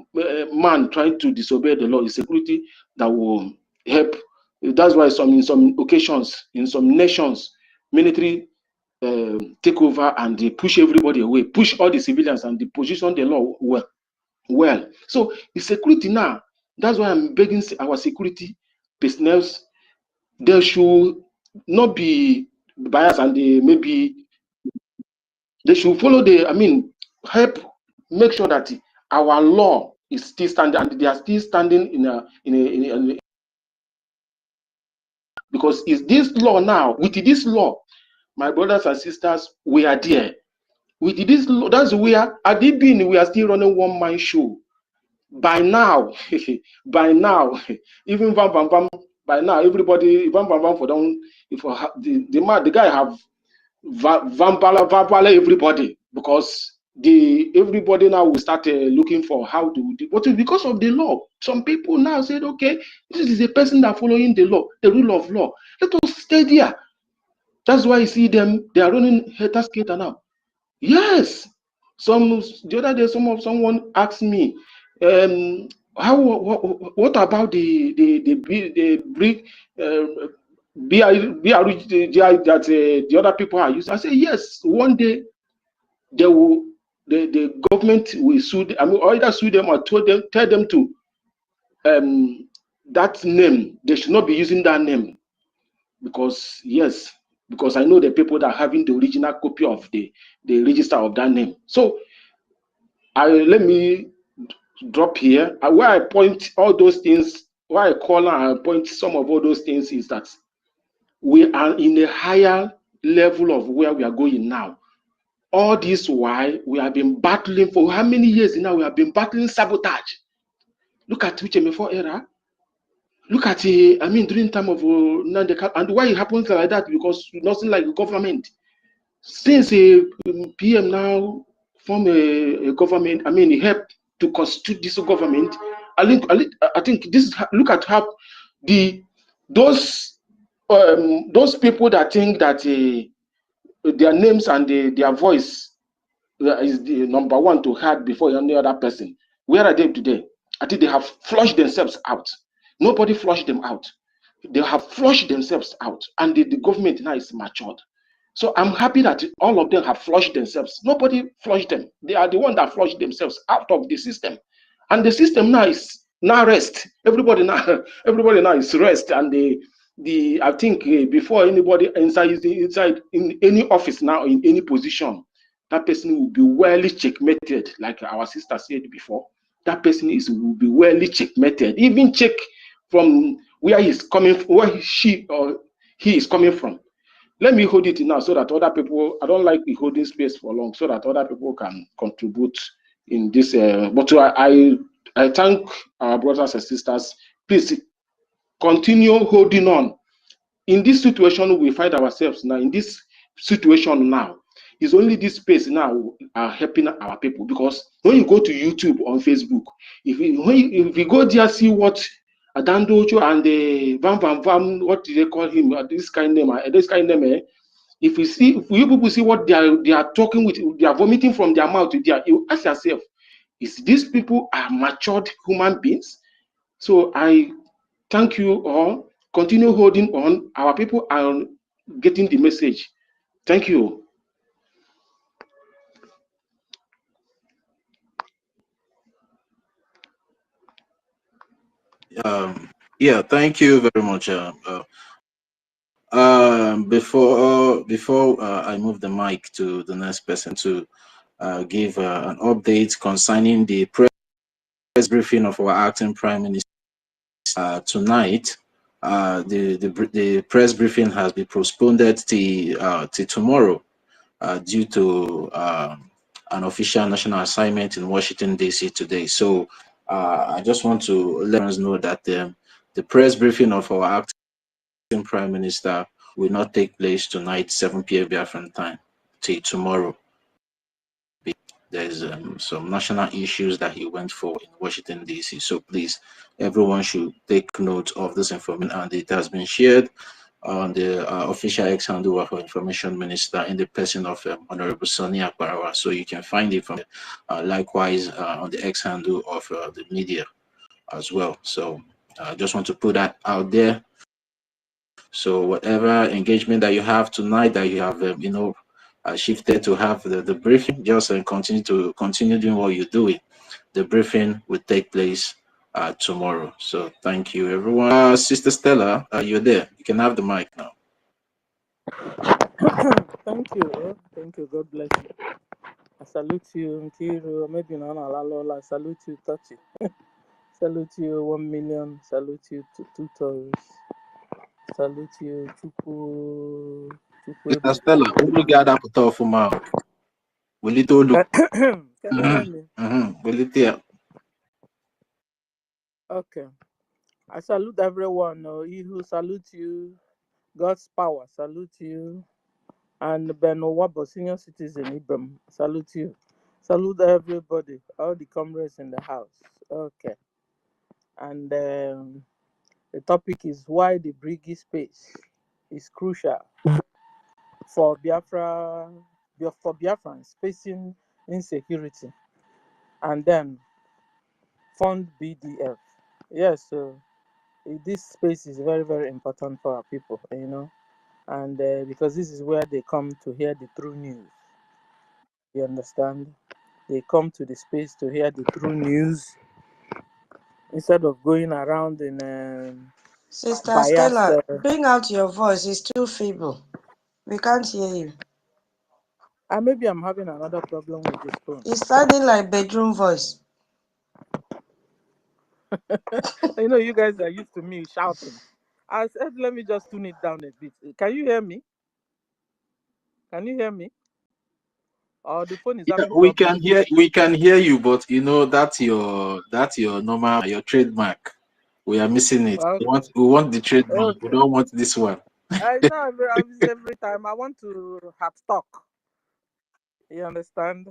Speaker 18: man trying to disobey the law, is security that will help. That's why in some occasions, in some nations, military take over and they push everybody away, push all the civilians and they position the law well. So the security now, that's why I'm begging our security personnel, they should not be biased and they should follow help make sure that our law is still standing and they are still standing because it's this law now. With this law, my brothers and sisters, we are there. With this law, that's where at the beginning we are still running one man show. By now, even by now, everybody for them. If the guy have vampala everybody, because everybody now will start looking for how to do. But because of the law, some people now said, okay, this is a person that following the law, the rule of law. Let us stay there. That's why you see them, they are running header skater now. Yes. The other day, someone asked me, what about the brick BRG that the other people are using? I say yes. One day the government will sue them, or either sue them or tell them to that name. They should not be using that name, because yes, because I know the people that are having the original copy of the register of that name. So let me drop here. Where I point all those things, why I call and I point some of all those things is that we are in a higher level of where we are going now. All this while we have been battling for how many years now? We have been battling sabotage. Look at Uchemefo era. Look at during time of Nandeka, and why it happens like that? Because nothing like the government. Since PM now form a government, he helped to constitute this government. I think this is, look at how those people that think that their names and their voice is the number one to heard before any other person. Where are they today? I think they have flushed themselves out. Nobody flushed them out. They have flushed themselves out, and the government now is matured. So I'm happy that all of them have flushed themselves. Nobody flushed them. They are the ones that flushed themselves out of the system. And the system now is now rest. Everybody now, everybody now is rest, and I think before anybody inside in any office now in any position, that person will be well checkmated, like our sister said before. That person will be well checkmated, even check from where he's coming, where she or he is coming from. Let me hold it now so that other people, I don't like the holding space for long, so that other people can contribute in this. But I thank our brothers and sisters. Please continue holding on. In this situation we find ourselves now, in this situation now, is only this space now are helping our people, because when you go to YouTube on Facebook, if you go there, see what Adandojo and the Vam, what do they call him? This kind of name. If you people see what they are talking with, they are vomiting from their mouth. You ask yourself, is these people are matured human beings? So I thank you all. Continue holding on. Our people are getting the message. Thank you.
Speaker 8: Yeah, thank you very much. Before I move the mic to the next person to give an update concerning the press briefing of our acting prime minister tonight. The press briefing has been postponed till tomorrow due to an official national assignment in Washington D.C. today. So I just want to let us know that the press briefing of our acting prime minister will not take place tonight, 7 p.m. Biafran time, till tomorrow. There's some national issues that he went for in Washington, D.C. So please, everyone should take note of this information, and it has been shared on the official X handle of our information minister in the person of Honorable Sonny Akbarawa. So you can find it from likewise on the X handle of the media as well. So I just want to put that out there. So whatever engagement that you have tonight, that you have, shifted to have the briefing, just continue doing what you're doing. The briefing will take place tomorrow. So thank you, everyone. Sister Stella, you're there. You can have the mic now.
Speaker 10: Thank you. Thank you. God bless you. I salute you, Nkiru. Maybe not Alalola. I salute you, Tachi. Salute you, 1 million. Salute you, two tours. Salute you, Chuku.
Speaker 8: Sister Stella, we got up to for now. Will it all look?
Speaker 10: Can you hear me?
Speaker 8: Will it here?
Speaker 10: Okay. I salute everyone. Ihu, salute you. God's power, salute you. And Benowabo, senior citizen, Ibram, salute you. Salute everybody, all the comrades in the house. Okay. And the topic is why the Brgie space is crucial for Biafra, for Biafrans facing insecurity, and then fund BDF. Yes, so this space is very, very important for our people, and because this is where they come to hear the true news. You understand? They come to the space to hear the true news instead of going around in
Speaker 7: Sister
Speaker 10: biased.
Speaker 7: Stella, bring out your voice. It's too feeble. We can't hear you.
Speaker 10: Maybe I'm having another problem with this phone.
Speaker 7: It's sounding like bedroom voice.
Speaker 10: You guys are used to me shouting. I said, let me just tune it down a bit. Can you hear me? Can you hear me? Or the phone is having
Speaker 8: we
Speaker 10: problems?
Speaker 8: can hear you, but that's your normal, your trademark. We are missing it.
Speaker 10: Okay.
Speaker 8: We want the trademark.
Speaker 10: Okay.
Speaker 8: We don't want this one.
Speaker 10: I know every time I want to have talk. You understand?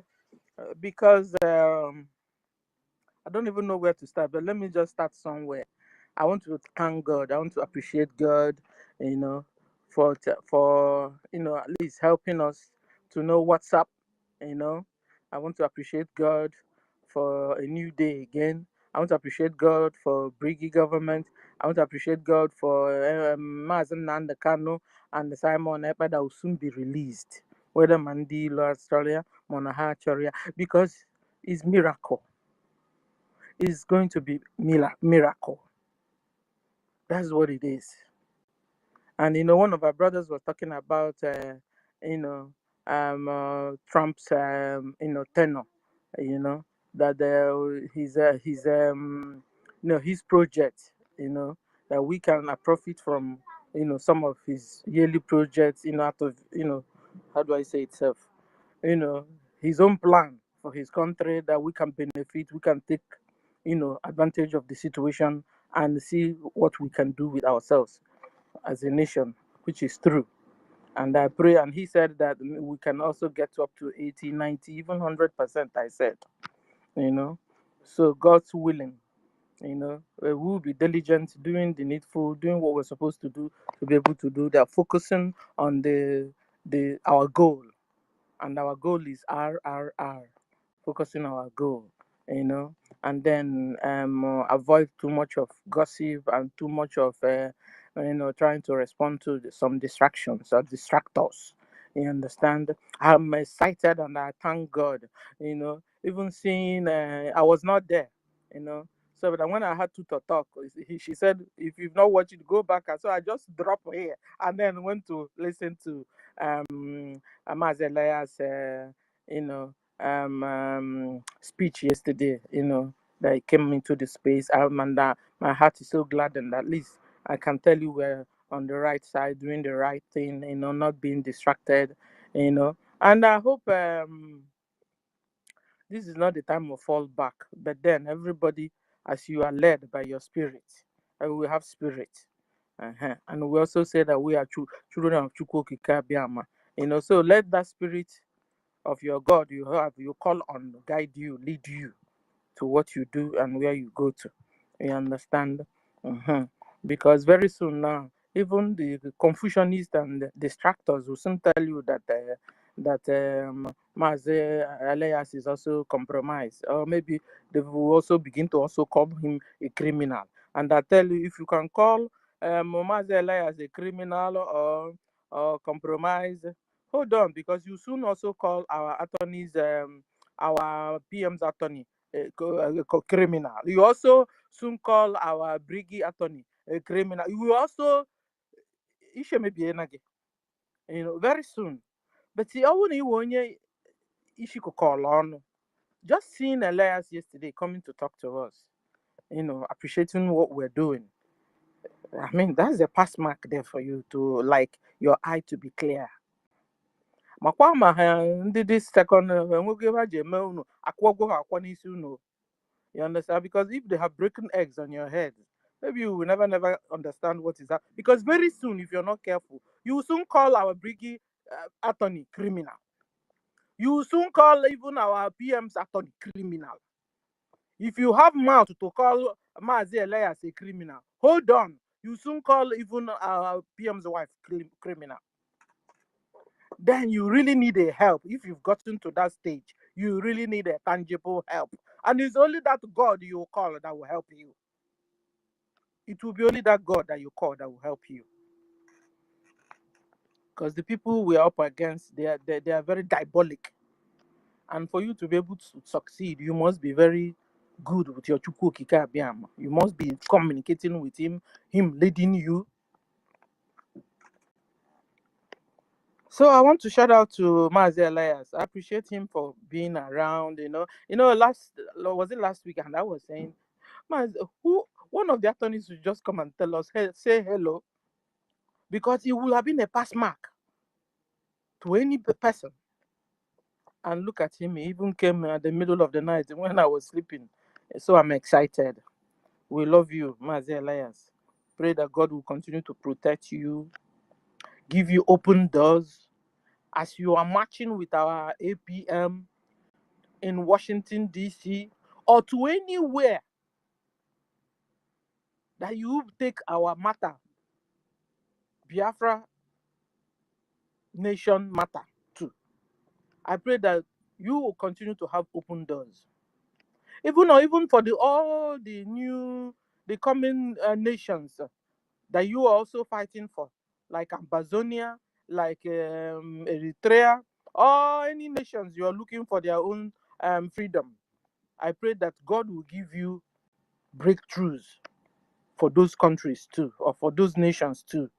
Speaker 10: Because I don't even know where to start, but let me just start somewhere. I want to thank God. I want to appreciate God, for at least helping us to know what's up. I want to appreciate God for a new day again. I want to appreciate God for Brigi government. I want to appreciate God for Mazen Nandekano and the Simon Epa that will soon be released, whether Mandi, Australia, Monaha, because it's miracle. is going to be miracle. That's what it is. And one of our brothers was talking about you know Trump's tenor, that his project, that we can profit from some of his yearly projects, out of how do I say itself, you know his own plan for his country, that we can benefit, we can take advantage of the situation and see what we can do with ourselves as a nation, which is true. And I pray, and he said that we can also get up to 80, 90, even 100%, I said, So God's willing, we will be diligent, doing the needful, doing what we're supposed to do to be able to do that, focusing on our goal. And our goal is RRR, focusing our goal, and then avoid too much of gossip and too much of trying to respond to some distractions or distractors. You understand? I'm excited and I thank God. Even seeing I was not there. So but when I had to talk, she said, if you've not watched it, go back. And so I just dropped here and then went to listen to Amazelia's speech yesterday, that he came into the space. And my heart is so glad, and at least I can tell you we're on the right side, doing the right thing, not being distracted, And I hope this is not the time of fall back, but then everybody, as you are led by your spirit, and we have spirit. And we also say that we are children of Chukwokika Biama. So let that spirit of your God you call on, guide you, lead you to what you do and where you go to. You understand? Because very soon now, even the Confucianists and the distractors will soon tell you that Maze Elias is also compromised, or maybe they will also begin to also call him a criminal. And I tell you, if you can call Maze Elias a criminal or compromised, hold on, because you soon also call our attorneys, our PM's attorney, criminal. You also soon call our Brgie attorney a criminal. You will also very soon. But see, I want call on. Just seeing Elias yesterday coming to talk to us, appreciating what we're doing. I mean, that's a pass mark there for you to like your eye to be clear. Makwama this second you understand? Because if they have broken eggs on your head, maybe you will never understand what is that. Because very soon, if you're not careful, you will soon call our Brigi attorney criminal. You will soon call even our PM's attorney criminal. If you have mouth to call Mazi Elias a criminal, hold on. You soon call even our PM's wife criminal. Then you really need a help. If you've gotten to that stage, you really need a tangible help. And it's only that God you call that will help you. It will be only that God that you call that will help you. Because the people we are up against, they are very diabolic. And for you to be able to succeed, you must be very good with your Chukwu Okike Abiama. You must be communicating with him leading you. So I want to shout out to Mazi Elias. I appreciate him for being around. Was it last week? And I was saying, one of the attorneys should just come and tell us, hey, say hello, because it would have been a pass mark to any person. And look at him, he even came at the middle of the night when I was sleeping. So I'm excited. We love you, Mazi Elias. Pray that God will continue to protect you, give you open doors as you are marching with our APM in Washington, D.C., or to anywhere that you take our matter, Biafra nation matter too. I pray that you will continue to have open doors. Even for all the coming nations that you are also fighting for, like Amazonia, like Eritrea, or any nations you are looking for their own freedom. I pray that God will give you breakthroughs for those countries too, or for those nations too.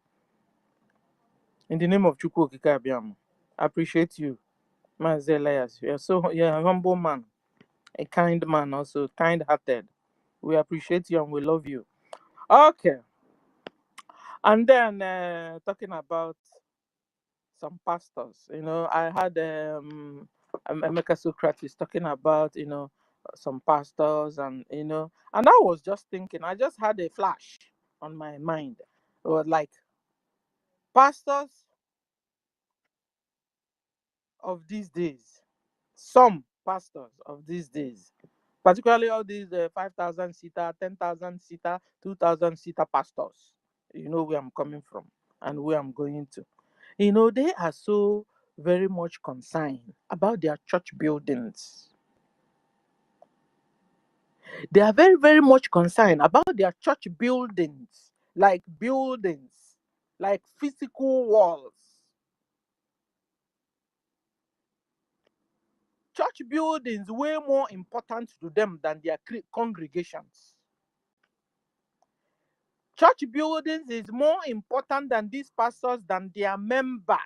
Speaker 10: In the name of Chukwu Okike Abiam, I appreciate you, Mazi Elias. You're a humble man, a kind man, also kind-hearted. We appreciate you and we love you. Okay, and then talking about some pastors, I had Emeka Socrates talking about some pastors, and and I was just thinking, I just had a flash on my mind. It was like pastors of these days, some pastors of these days, particularly all these 5,000 seater, 10,000 seater, 2,000 seater pastors. You know where I'm coming from and where I'm going to. They are so very much concerned about their church buildings. They are very, very much concerned about their church buildings, like physical walls. Church buildings way more important to them than their congregations. Church buildings is more important than these pastors, than their members,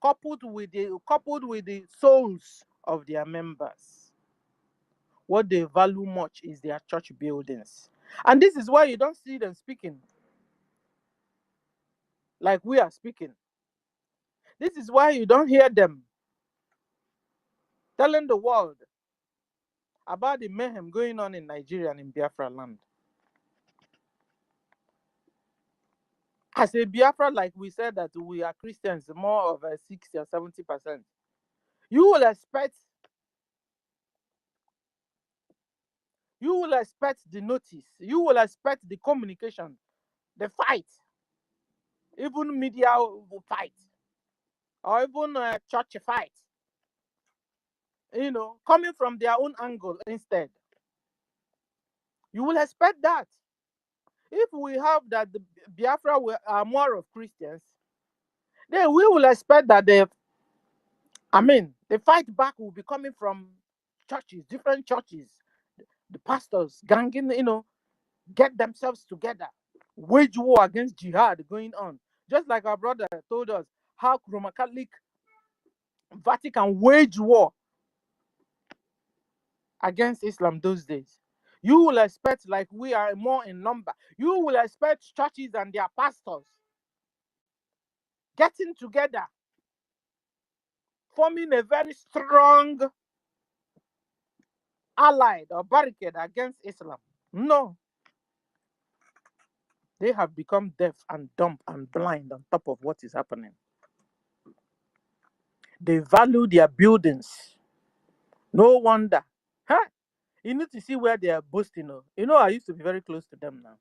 Speaker 10: coupled with the souls of their members. What they value much is their church buildings. And this is why you don't see them speaking like we are speaking. This is why you don't hear them telling the world about the mayhem going on in Nigeria and in Biafra land. As a Biafra, like we said that we are Christians, more of a 60 or 70%. You will expect the notice, you will expect the communication, the fight, even media will fight, or even a church fight, coming from their own angle instead. You will expect that. If we have that the Biafra are more of Christians, then we will expect that the fight back will be coming from churches, different churches, the pastors ganging, get themselves together, wage war against jihad going on. Just like our brother told us how Roman Catholic Vatican wage war against Islam those days. You will expect, like we are more in number, you will expect churches and their pastors getting together, forming a very strong allied or barricade against Islam. No. They have become deaf and dumb and blind on top of what is happening. They value their buildings. No wonder. Huh? You need to see where they are boasting. I used to be very close to them now.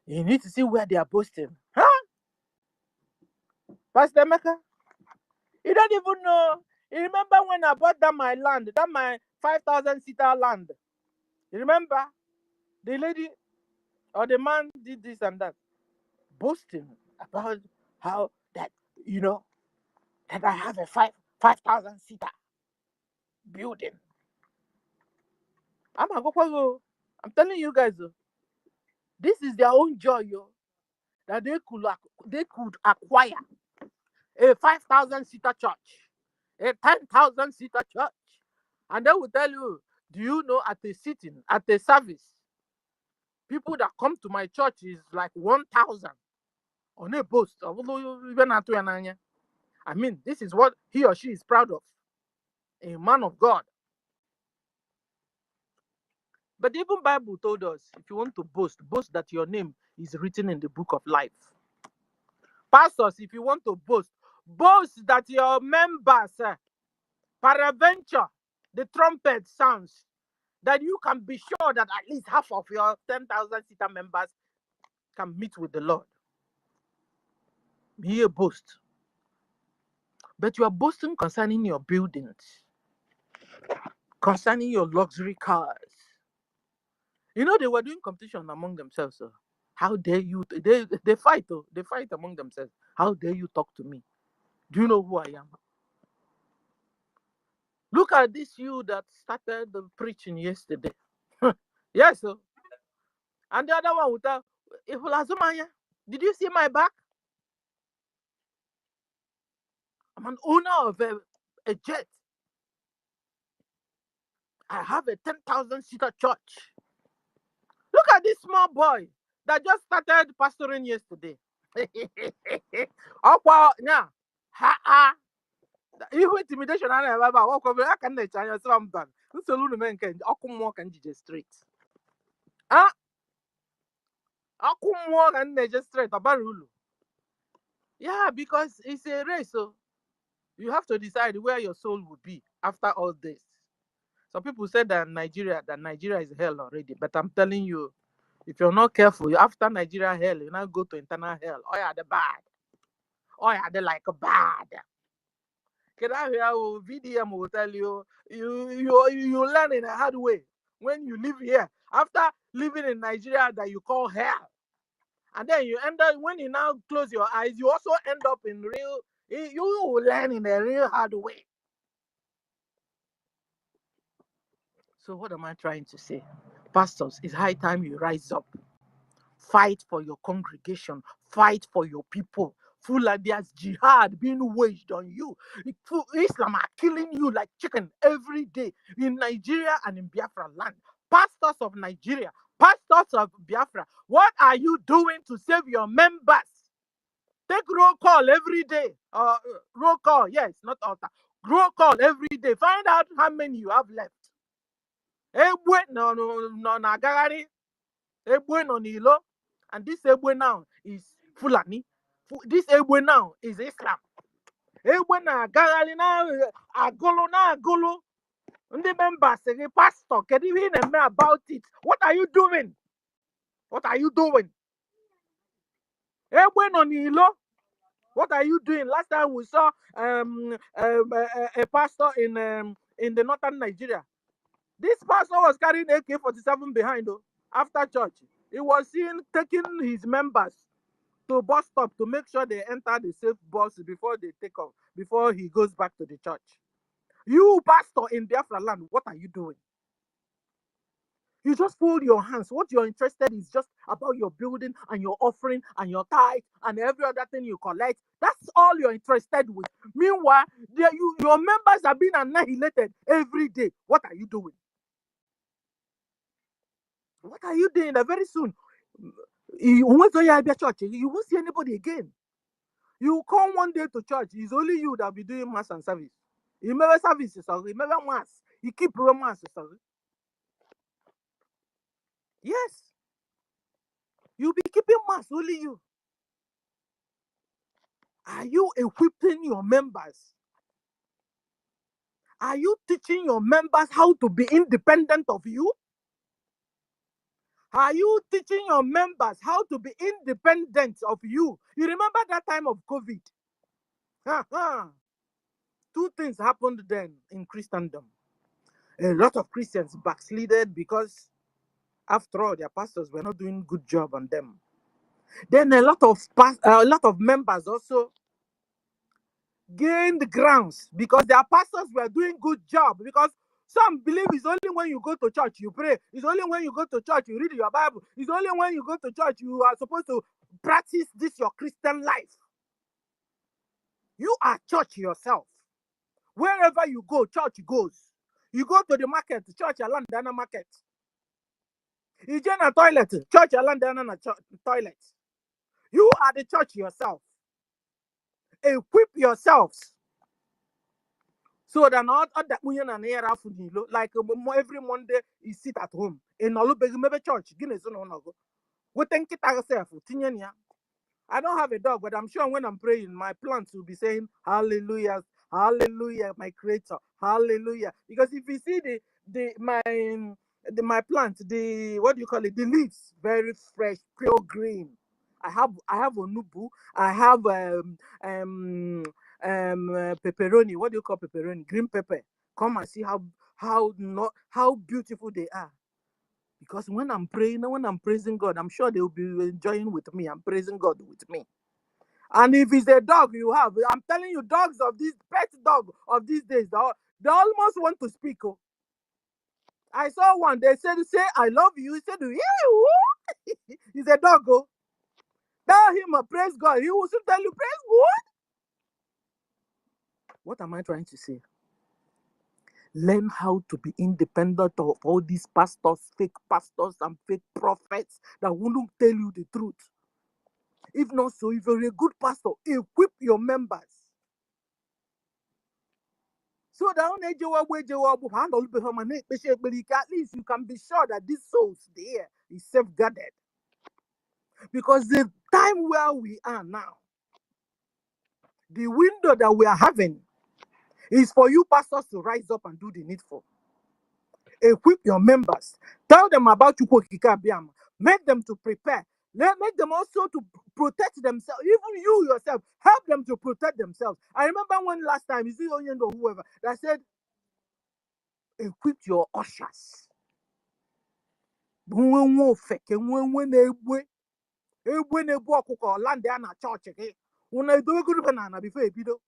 Speaker 10: You need to see where they are boasting. Huh? Pastor Mecca, you don't even know. You remember when I bought that my land, that my 5,000 seater land? You remember? The lady or the man did this and that, boasting about how that, that I have a 5,000 seater building. I'm telling you guys, this is their own joy, that they could acquire a 5,000 seater church, a 10,000 seater church, and they will tell you, do you know, at a service, people that come to my church is like 1,000 on a boast. This is what he or she is proud of, a man of God. But even Bible told us, if you want to boast that your name is written in the book of life. Pastors, if you want to boast that your members, peradventure, the trumpet sounds, that you can be sure that at least half of your 10,000 seater members can meet with the Lord. Be a boast. But you are boasting concerning your buildings, concerning your luxury cars. They were doing competition among themselves. How dare you? They fight. They fight among themselves. How dare you talk to me? Do you know who I am? Look at this you that started the preaching yesterday. Yes, sir. And the other one with did you see my back? I'm an owner of a jet. I have a 10,000 seater church. Look at this small boy that just started pastoring yesterday. Oh, yeah. Ha. Ihu intimidation I never walk over. I can let you some done. Nsolu men can walk and just straight. Ah, walk and just straight. Abarulu. Yeah, because it's a race, so you have to decide where your soul will be after all this. Some people say that Nigeria is hell already, but I'm telling you, if you're not careful, after Nigeria hell, you now go to internal hell. Oh yeah, the bad. Oh yeah, they like a bad. Can I hear VDM will tell you, you learn in a hard way when you live here. After living in Nigeria that you call hell, and then you end up, when you now close your eyes, you also end up in real. You will learn in a real hard way. So what am I trying to say? Pastors, it's high time you rise up. Fight for your congregation. Fight for your people. Full like there's jihad being waged on you. Islam are killing you like chicken every day in Nigeria and in Biafra land. Pastors of Nigeria, pastors of Biafra, what are you doing to save your members? Take roll call every day. Roll call, yes, not altar. Roll call every day. Find out how many you have left. Ebwe no Nagari. Ebwe no Nilo. And this Ebwe now is Fulani. This Ebwe now is Islam. Ebwe na Gagari na Agolo. And the members say, Pastor, can you hear me about it? What are you doing? What are you doing? Ebwe no Nilo. What are you doing? Last time we saw a pastor in the northern Nigeria. This pastor was carrying AK-47 behind after church. He was seen taking his members to bus stop to make sure they enter the safe bus before they take off, before he goes back to the church. You pastor in Biafra land, what are you doing? You just fold your hands. What you're interested in is just about your building and your offering and your tithe and every other thing you collect. That's all you're interested with. Meanwhile, your members are being annihilated every day. What are you doing? What are you doing? Very soon, you won't see anybody again. You come one day to church, it's only you that will be doing mass and service. You never services, you never mass. You keep mass. Yes. You'll be keeping mass, only you. Are you equipping your members? Are you teaching your members how to be independent of you? Are you teaching your members how to be independent of you? You remember that time of COVID? Two things happened then in Christendom. A lot of Christians backslided because, after all, their pastors were not doing good job on them. Then a lot of members also gained grounds because their pastors were doing good job. Because some believe it's only when you go to church you pray. It's only when you go to church you read your Bible. It's only when you go to church you are supposed to practice this your Christian life. You are church yourself. Wherever you go, church goes. You go to the market, church along the market. You join a toilet, church along the toilet. You are the church yourself. Equip yourselves. So that not that we and air like every Monday you sit at home. In Olubegi church, Guinness no. We think it ourselves. I don't have a dog, but I'm sure when I'm praying, my plants will be saying hallelujah, hallelujah, my creator, hallelujah. Because if you see my plant, what do you call it? The leaves, very fresh, pure green. I have onubu, I have pepperoni. What do you call pepperoni? Green pepper. Come and see how beautiful they are. Because when I'm praying, when I'm praising God, I'm sure they will be enjoying with me. I'm praising God with me. And if it's a dog you have, I'm telling you, dogs of this pet dog of these days, They almost want to speak. Oh. I saw one. They said, "Say I love you." He said, "Yeah." He's a dog. Oh. Tell him, praise God. He will soon tell you, praise God. What am I trying to say? Learn how to be independent of all these pastors, fake pastors, and fake prophets that won't tell you the truth. If not so, if you're a good pastor, equip your members. So that at least you can be sure that these souls there is safeguarded. Because the time where we are now, the window that we are having is for you pastors to rise up and do the needful. Equip your members. Tell them about EFIK-IBIBIO. Make them to prepare. Make them also to protect themselves. Even you yourself, help them to protect themselves. I remember when last time, you see Onion or whoever, that said, equip your ushers. Land there na church again. Una do good banana before a bido.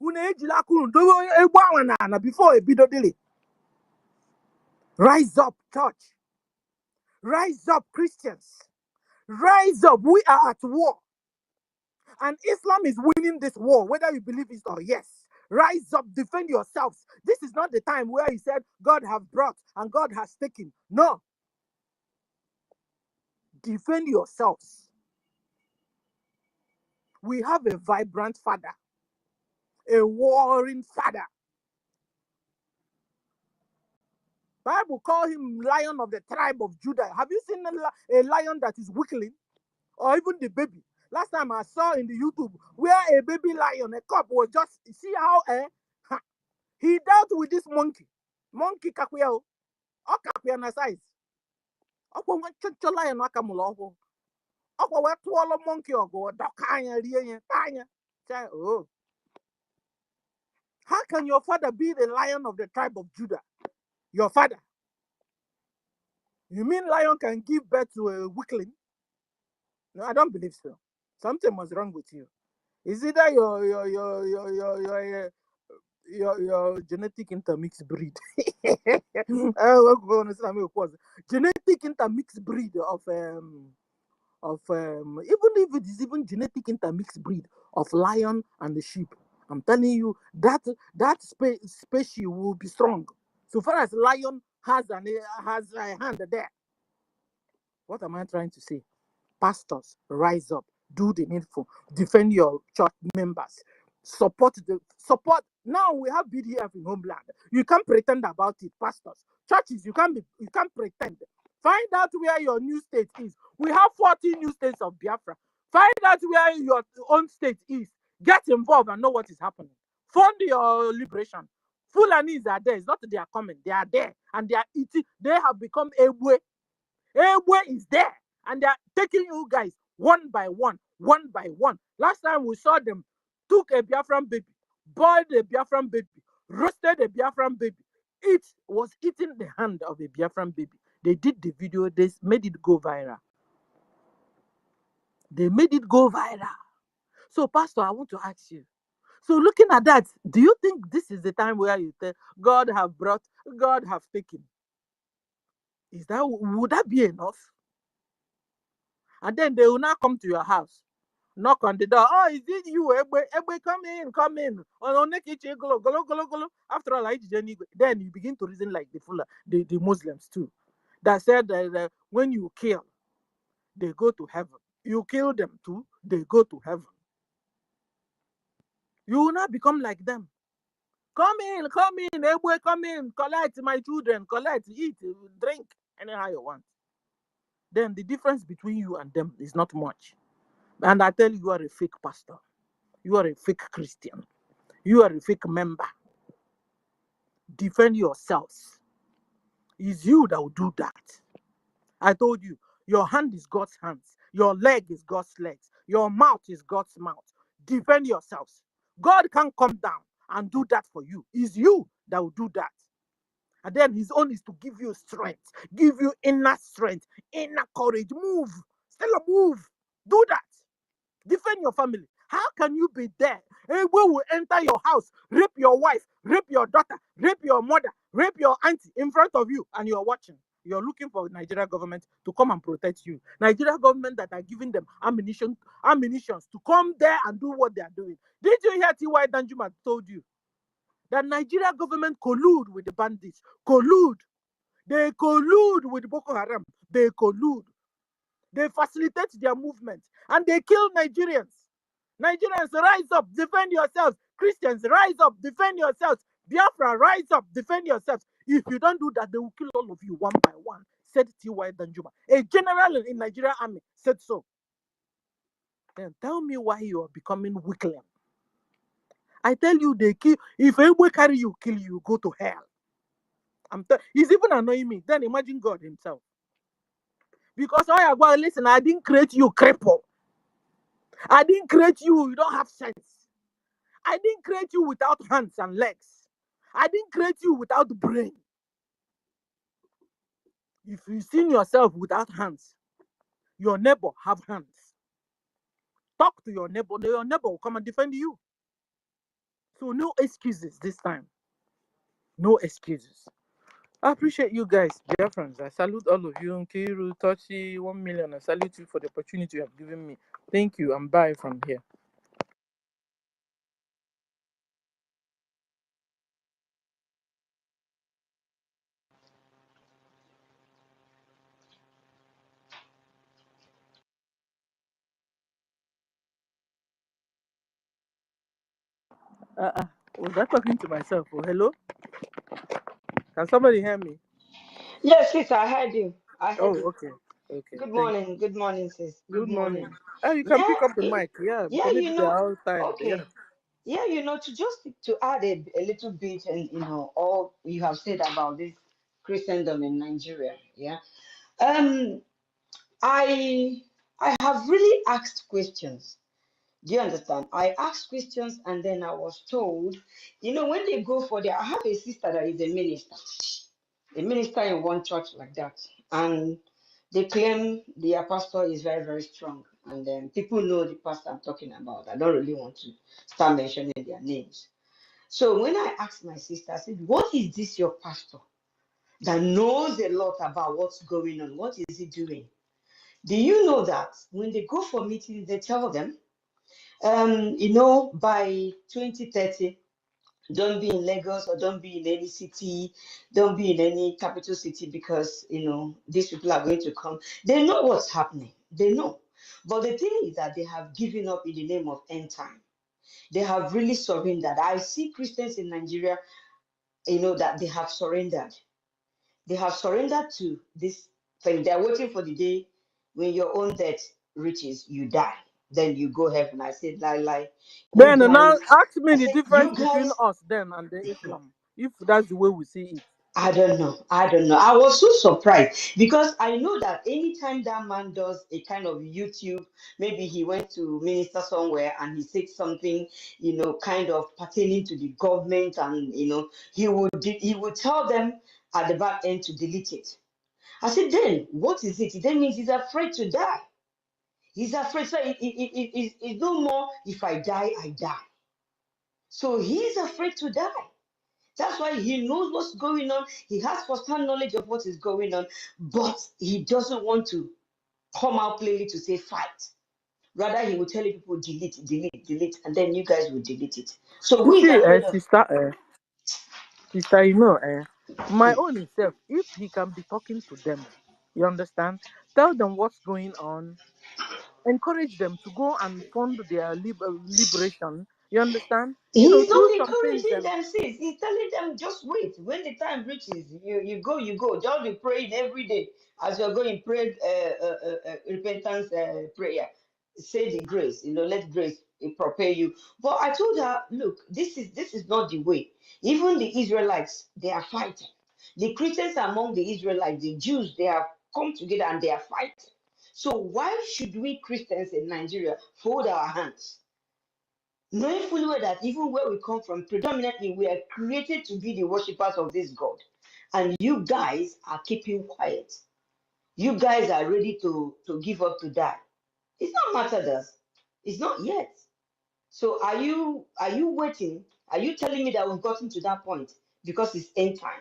Speaker 10: Una ejila kuru do egba na before a bido dili. Rise up, church. Rise up, Christians. Rise up. We are at war. And Islam is winning this war, whether you believe it or yes. Rise up, defend yourselves. This is not the time where he said God have brought and God has taken. No. Defend yourselves. We have a vibrant father, a warring father. Bible call him Lion of the tribe of Judah. Have you seen a lion that is weakling? Or even the baby? Last time I saw in the YouTube where a baby lion, a cub was just, see how he dealt with this monkey. Monkey kakuya o. O kakuya na size. Okwa wan chocho lion akamulo okwo. Okwa we tuolo monkey ogo dokanya riye tanya. Say, oh. How can your father be the lion of the tribe of Judah? Your father. You mean lion can give birth to a weakling? No, I don't believe so. Something was wrong with you. Is it that your genetic intermixed breed? Genetic intermixed breed of even if it is even genetic intermixed breed of lion and the sheep. I'm telling you that species will be strong. So far as lion has a hand there. What am I trying to say? Pastors, rise up, do the needful, defend your church members, support. Now we have BDF in homeland. You can't pretend about it, pastors. Churches, you can't pretend. Find out where your new state is. We have 14 new states of Biafra. Find out where your own state is. Get involved and know what is happening. Fund your liberation. Fulanis are there. It's not that they are coming. They are there. And they are eating. They have become a way. Ewe is there, and they are taking you guys one by one, one by one. Last time we saw them, took a Biafran baby, boiled a Biafran baby, roasted a Biafran baby. It was eating the hand of a Biafran baby. They did the video, they made it go viral. They made it go viral. So, Pastor, I want to ask you. So, looking at that, do you think this is the time where you tell God have brought, God have taken? Would that be enough? And then they will now come to your house, knock on the door. Oh, is it you? Egbe, come in, come in. After all, then you begin to reason like the Muslims too. That said that when you kill, they go to heaven. You kill them too, they go to heaven. You will not become like them. Come in, Egbe, come in, collect my children, collect, eat, drink, anyhow you want. Then the difference between you and them is not much. And I tell you, you are a fake pastor. You are a fake Christian. You are a fake member. Defend yourselves. It's you that will do that. I told you, your hand is God's hands. Your leg is God's legs. Your mouth is God's mouth. Defend yourselves. God can't come down and do that for you. It's you that will do that. And then his own is to give you strength, give you inner strength, inner courage. Move. Still move. Do that. Defend your family. How can you be there? We will enter your house, rape your wife, rape your daughter, rape your mother, rape your auntie in front of you, and you're watching. You're looking for Nigeria government to come and protect you. Nigeria government that are giving them ammunitions to come there and do what they are doing. Did you hear T.Y. Danjuma told you that Nigeria government collude with the bandits? Collude. They collude with Boko Haram. They collude. They facilitate their movement and they kill Nigerians. Nigerians, rise up, defend yourselves. Christians, rise up, defend yourselves. Biafra, rise up, defend yourselves. If you don't do that, they will kill all of you one by one, said T.Y. Danjuma. A general in Nigerian army said so. Then tell me why you are becoming weakling. I tell you, they kill. If anybody carry you, kill you, go to hell. He's even annoying me. Then imagine God himself. Because listen, I didn't create you cripple. I didn't create you. You don't have sense. I didn't create you without hands and legs. I didn't create you without brain. If you see yourself without hands, your neighbor have hands. Talk to your neighbor will come and defend you. So no excuses this time. No excuses. I appreciate you guys, dear friends. I salute all of you. Nkiru, Tochi, 1 million. I salute you for the opportunity you have given me. Thank you. I'm bye from here. Was I talking to myself? Oh, hello? Can somebody hear me?
Speaker 7: Yes, sis, I heard you. I heard
Speaker 10: Oh,
Speaker 7: you.
Speaker 10: okay. Okay.
Speaker 7: Good
Speaker 10: Thank
Speaker 7: morning. Good morning, sis.
Speaker 10: you.
Speaker 7: Good
Speaker 10: Good morning.
Speaker 7: morning.
Speaker 10: Oh, you can
Speaker 7: Yeah,
Speaker 10: pick up the mic. Yeah,
Speaker 7: yeah,
Speaker 10: because maybe they're all tired. Yeah.
Speaker 7: okay. Yeah, to just to add a little bit and all you have said about this Christendom in Nigeria. Yeah. I have really asked questions. Do you understand? I asked questions and then I was told, when they go for I have a sister that is a minister in one church like that. And they claim their pastor is very, very strong. And then people know the pastor I'm talking about. I don't really want to start mentioning their names. So when I asked my sister, I said, what is this your pastor that knows a lot about what's going on? What is he doing? Do you know that when they go for meetings, they tell them, by 2030, don't be in Lagos or don't be in any city, don't be in any capital city because, these people are going to come. They know what's happening. They know. But the thing is that they have given up in the name of end time. They have really surrendered. I see Christians in Nigeria, that they have surrendered. They have surrendered to this thing. They're waiting for the day when your own death reaches, you die. Then you go heaven. I said, lie. You
Speaker 10: Then now
Speaker 7: guys,
Speaker 10: ask me
Speaker 7: I
Speaker 10: the
Speaker 7: said,
Speaker 10: difference
Speaker 7: you
Speaker 10: between
Speaker 7: guys,
Speaker 10: us then and the Islam, if that's the way we see it.
Speaker 7: I don't know. I was so surprised because I know that anytime that man does a kind of YouTube, maybe he went to minister somewhere and he said something, kind of pertaining to the government, and he would tell them at the back end to delete it. I said, then what is it? It then means he's afraid to die. He's afraid. So it's no more. If I die, I die. So he's afraid to die. That's why he knows what's going on. He has first-hand knowledge of what is going on, but he doesn't want to come out plainly to say fight. Rather, he will tell you people delete, and then you guys will delete it. So
Speaker 10: You
Speaker 7: who is
Speaker 10: see,
Speaker 7: afraid of?
Speaker 10: sister, my own itself, if he can be talking to them, you understand? Tell them what's going on, encourage them to go and fund their liberation. You understand?
Speaker 7: He's
Speaker 10: Do
Speaker 7: not
Speaker 10: some things
Speaker 7: encouraging
Speaker 10: and
Speaker 7: them, sis. He's telling them just wait. When the time reaches, you go. Just be praying every day as you're going. Pray repentance prayer. Say the grace. Let grace prepare you. But I told her, look, this is not the way. Even the Israelites, they are fighting. The Christians among the Israelites, the Jews, they have come together and they are fighting. So why should we Christians in Nigeria fold our hands? Knowing fully well that even where we come from, predominantly we are created to be the worshippers of this God. And you guys are keeping quiet. You guys are ready to give up to die. It's not matter that. It's not yet.
Speaker 19: So are you waiting? Are you telling me that we've gotten to that point because it's end time?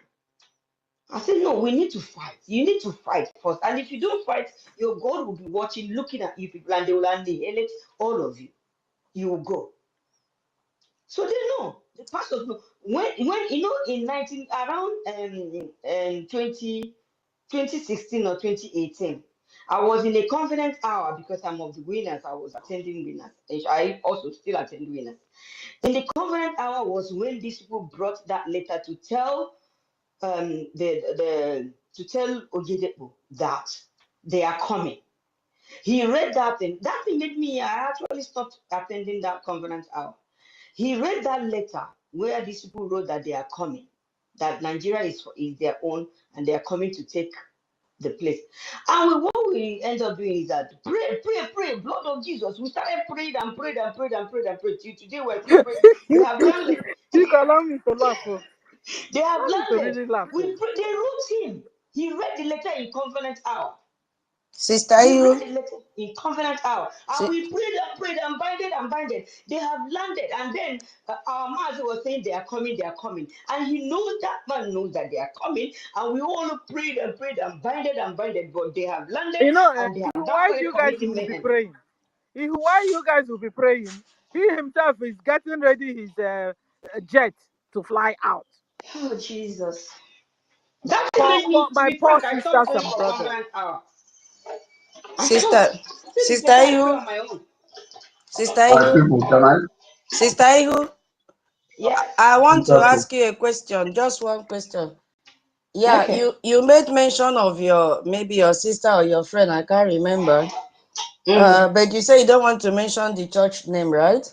Speaker 19: I said, no, we need to fight. You need to fight first. And if you don't fight, your God will be watching, looking at you people, and they will annihilate all of you. You will go. So they know. The pastors know. When you know in 19 around 2016 or 2018, I was in a confidence hour because I'm of the winners. I was attending winners. And I also still attend winners. In the confidence hour was when these people brought that letter to tell to tell Oyedepo that they are coming. He read that thing. That thing made me. I actually stopped attending that conference hour. He read that letter where these people wrote that they are coming, that Nigeria is their own and they are coming to take the place. And what we end up doing is that pray, blood of Jesus. We started praying and prayed and prayed and prayed and prayed. Till today we're still praying. They have landed.
Speaker 10: You can allow me to laugh. Oh.
Speaker 19: They have
Speaker 10: Allow me to
Speaker 19: landed.
Speaker 10: really laugh.
Speaker 19: We
Speaker 10: Oh.
Speaker 19: they wrote him. He read the letter in conference hour.
Speaker 7: Sister,
Speaker 19: He
Speaker 7: you.
Speaker 19: read the letter in covenant hour, and we prayed and binded. They have landed, and then our master was saying they are coming, and he knows that man knows that they are coming, and we all prayed and binded, but they have landed,
Speaker 10: You know,
Speaker 19: and they have now
Speaker 10: why
Speaker 19: started
Speaker 10: you guys
Speaker 19: committing
Speaker 10: will be
Speaker 19: mayhem.
Speaker 10: praying? Why you guys will be praying? He himself is getting ready his jet to fly out.
Speaker 19: Oh Jesus! That
Speaker 10: For,
Speaker 19: made
Speaker 10: for
Speaker 19: me, to
Speaker 10: my
Speaker 19: be
Speaker 10: poor
Speaker 19: frank, I stopped
Speaker 10: sisters
Speaker 19: praying
Speaker 10: and
Speaker 19: for
Speaker 10: brothers.
Speaker 19: covenant hour. I
Speaker 7: Sister,
Speaker 19: stopped. I said it's better I pray on my own.
Speaker 7: Sister Ihu,
Speaker 14: People, can I?
Speaker 7: Sister Ihu,
Speaker 19: Yes.
Speaker 7: I want
Speaker 14: It's
Speaker 7: to
Speaker 14: okay.
Speaker 7: ask you a question, just one question. Yeah,
Speaker 19: Okay.
Speaker 7: you made mention of maybe your sister or your friend, I can't remember. But you say you don't want to mention the church name, right?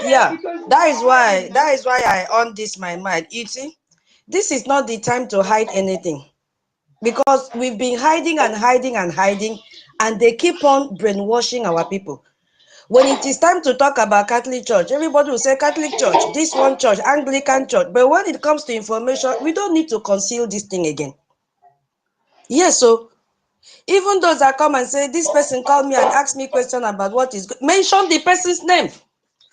Speaker 7: Yeah,
Speaker 19: Because
Speaker 7: that is
Speaker 19: already
Speaker 7: why
Speaker 19: now.
Speaker 7: I on this my mind. You see, this is not the time to hide anything, because we've been hiding and hiding and hiding, and they keep on brainwashing our people. When it is time to talk about Catholic Church, everybody will say Catholic Church, this one church, Anglican Church. But when it comes to information, we don't need to conceal this thing again. Yes, so even those that come and say, this person called me and asked me question about what is, mention the person's name.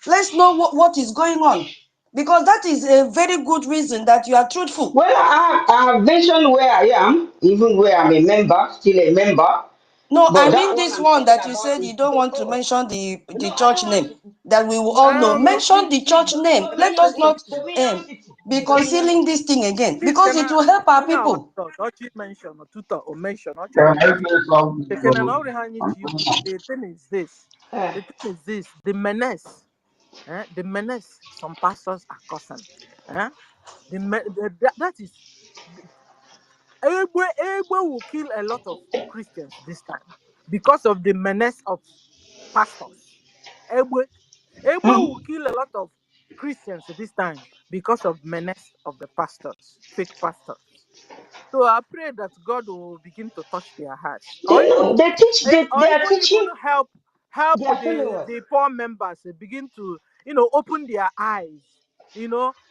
Speaker 7: Let's know what is going on. Because that is a very good reason that you are truthful.
Speaker 19: Well, I have mentioned where I am, even where I'm a member, still a member.
Speaker 7: No,
Speaker 19: But
Speaker 7: I
Speaker 19: that
Speaker 7: mean
Speaker 19: one
Speaker 7: this
Speaker 19: I'm
Speaker 7: one
Speaker 19: talking
Speaker 7: that you
Speaker 19: about
Speaker 7: said
Speaker 19: is
Speaker 7: you don't want to
Speaker 19: BCOS.
Speaker 7: mention the
Speaker 19: No,
Speaker 7: church name, that we will all know. Mention the church name. Let us not
Speaker 19: Dominion City.
Speaker 7: be
Speaker 19: Dominion
Speaker 7: concealing
Speaker 19: City.
Speaker 7: this thing again,
Speaker 10: Please,
Speaker 7: because it will help our people.
Speaker 10: don't you mention or tutor or mention or
Speaker 14: Can
Speaker 10: church.
Speaker 14: I say something, bro?
Speaker 10: The thing is this. The thing is this. The menace. The menace some pastors are causing. That is Egbe will kill a lot of Christians this time because of the menace of pastors. Egbe will kill a lot of Christians this time because of menace of the pastors, fake pastors. So I pray that God will begin to touch their hearts, or
Speaker 19: They
Speaker 10: even
Speaker 19: know. They are
Speaker 10: even
Speaker 19: teaching
Speaker 10: help
Speaker 19: their
Speaker 10: the
Speaker 19: followers.
Speaker 10: poor members begin to open their eyes.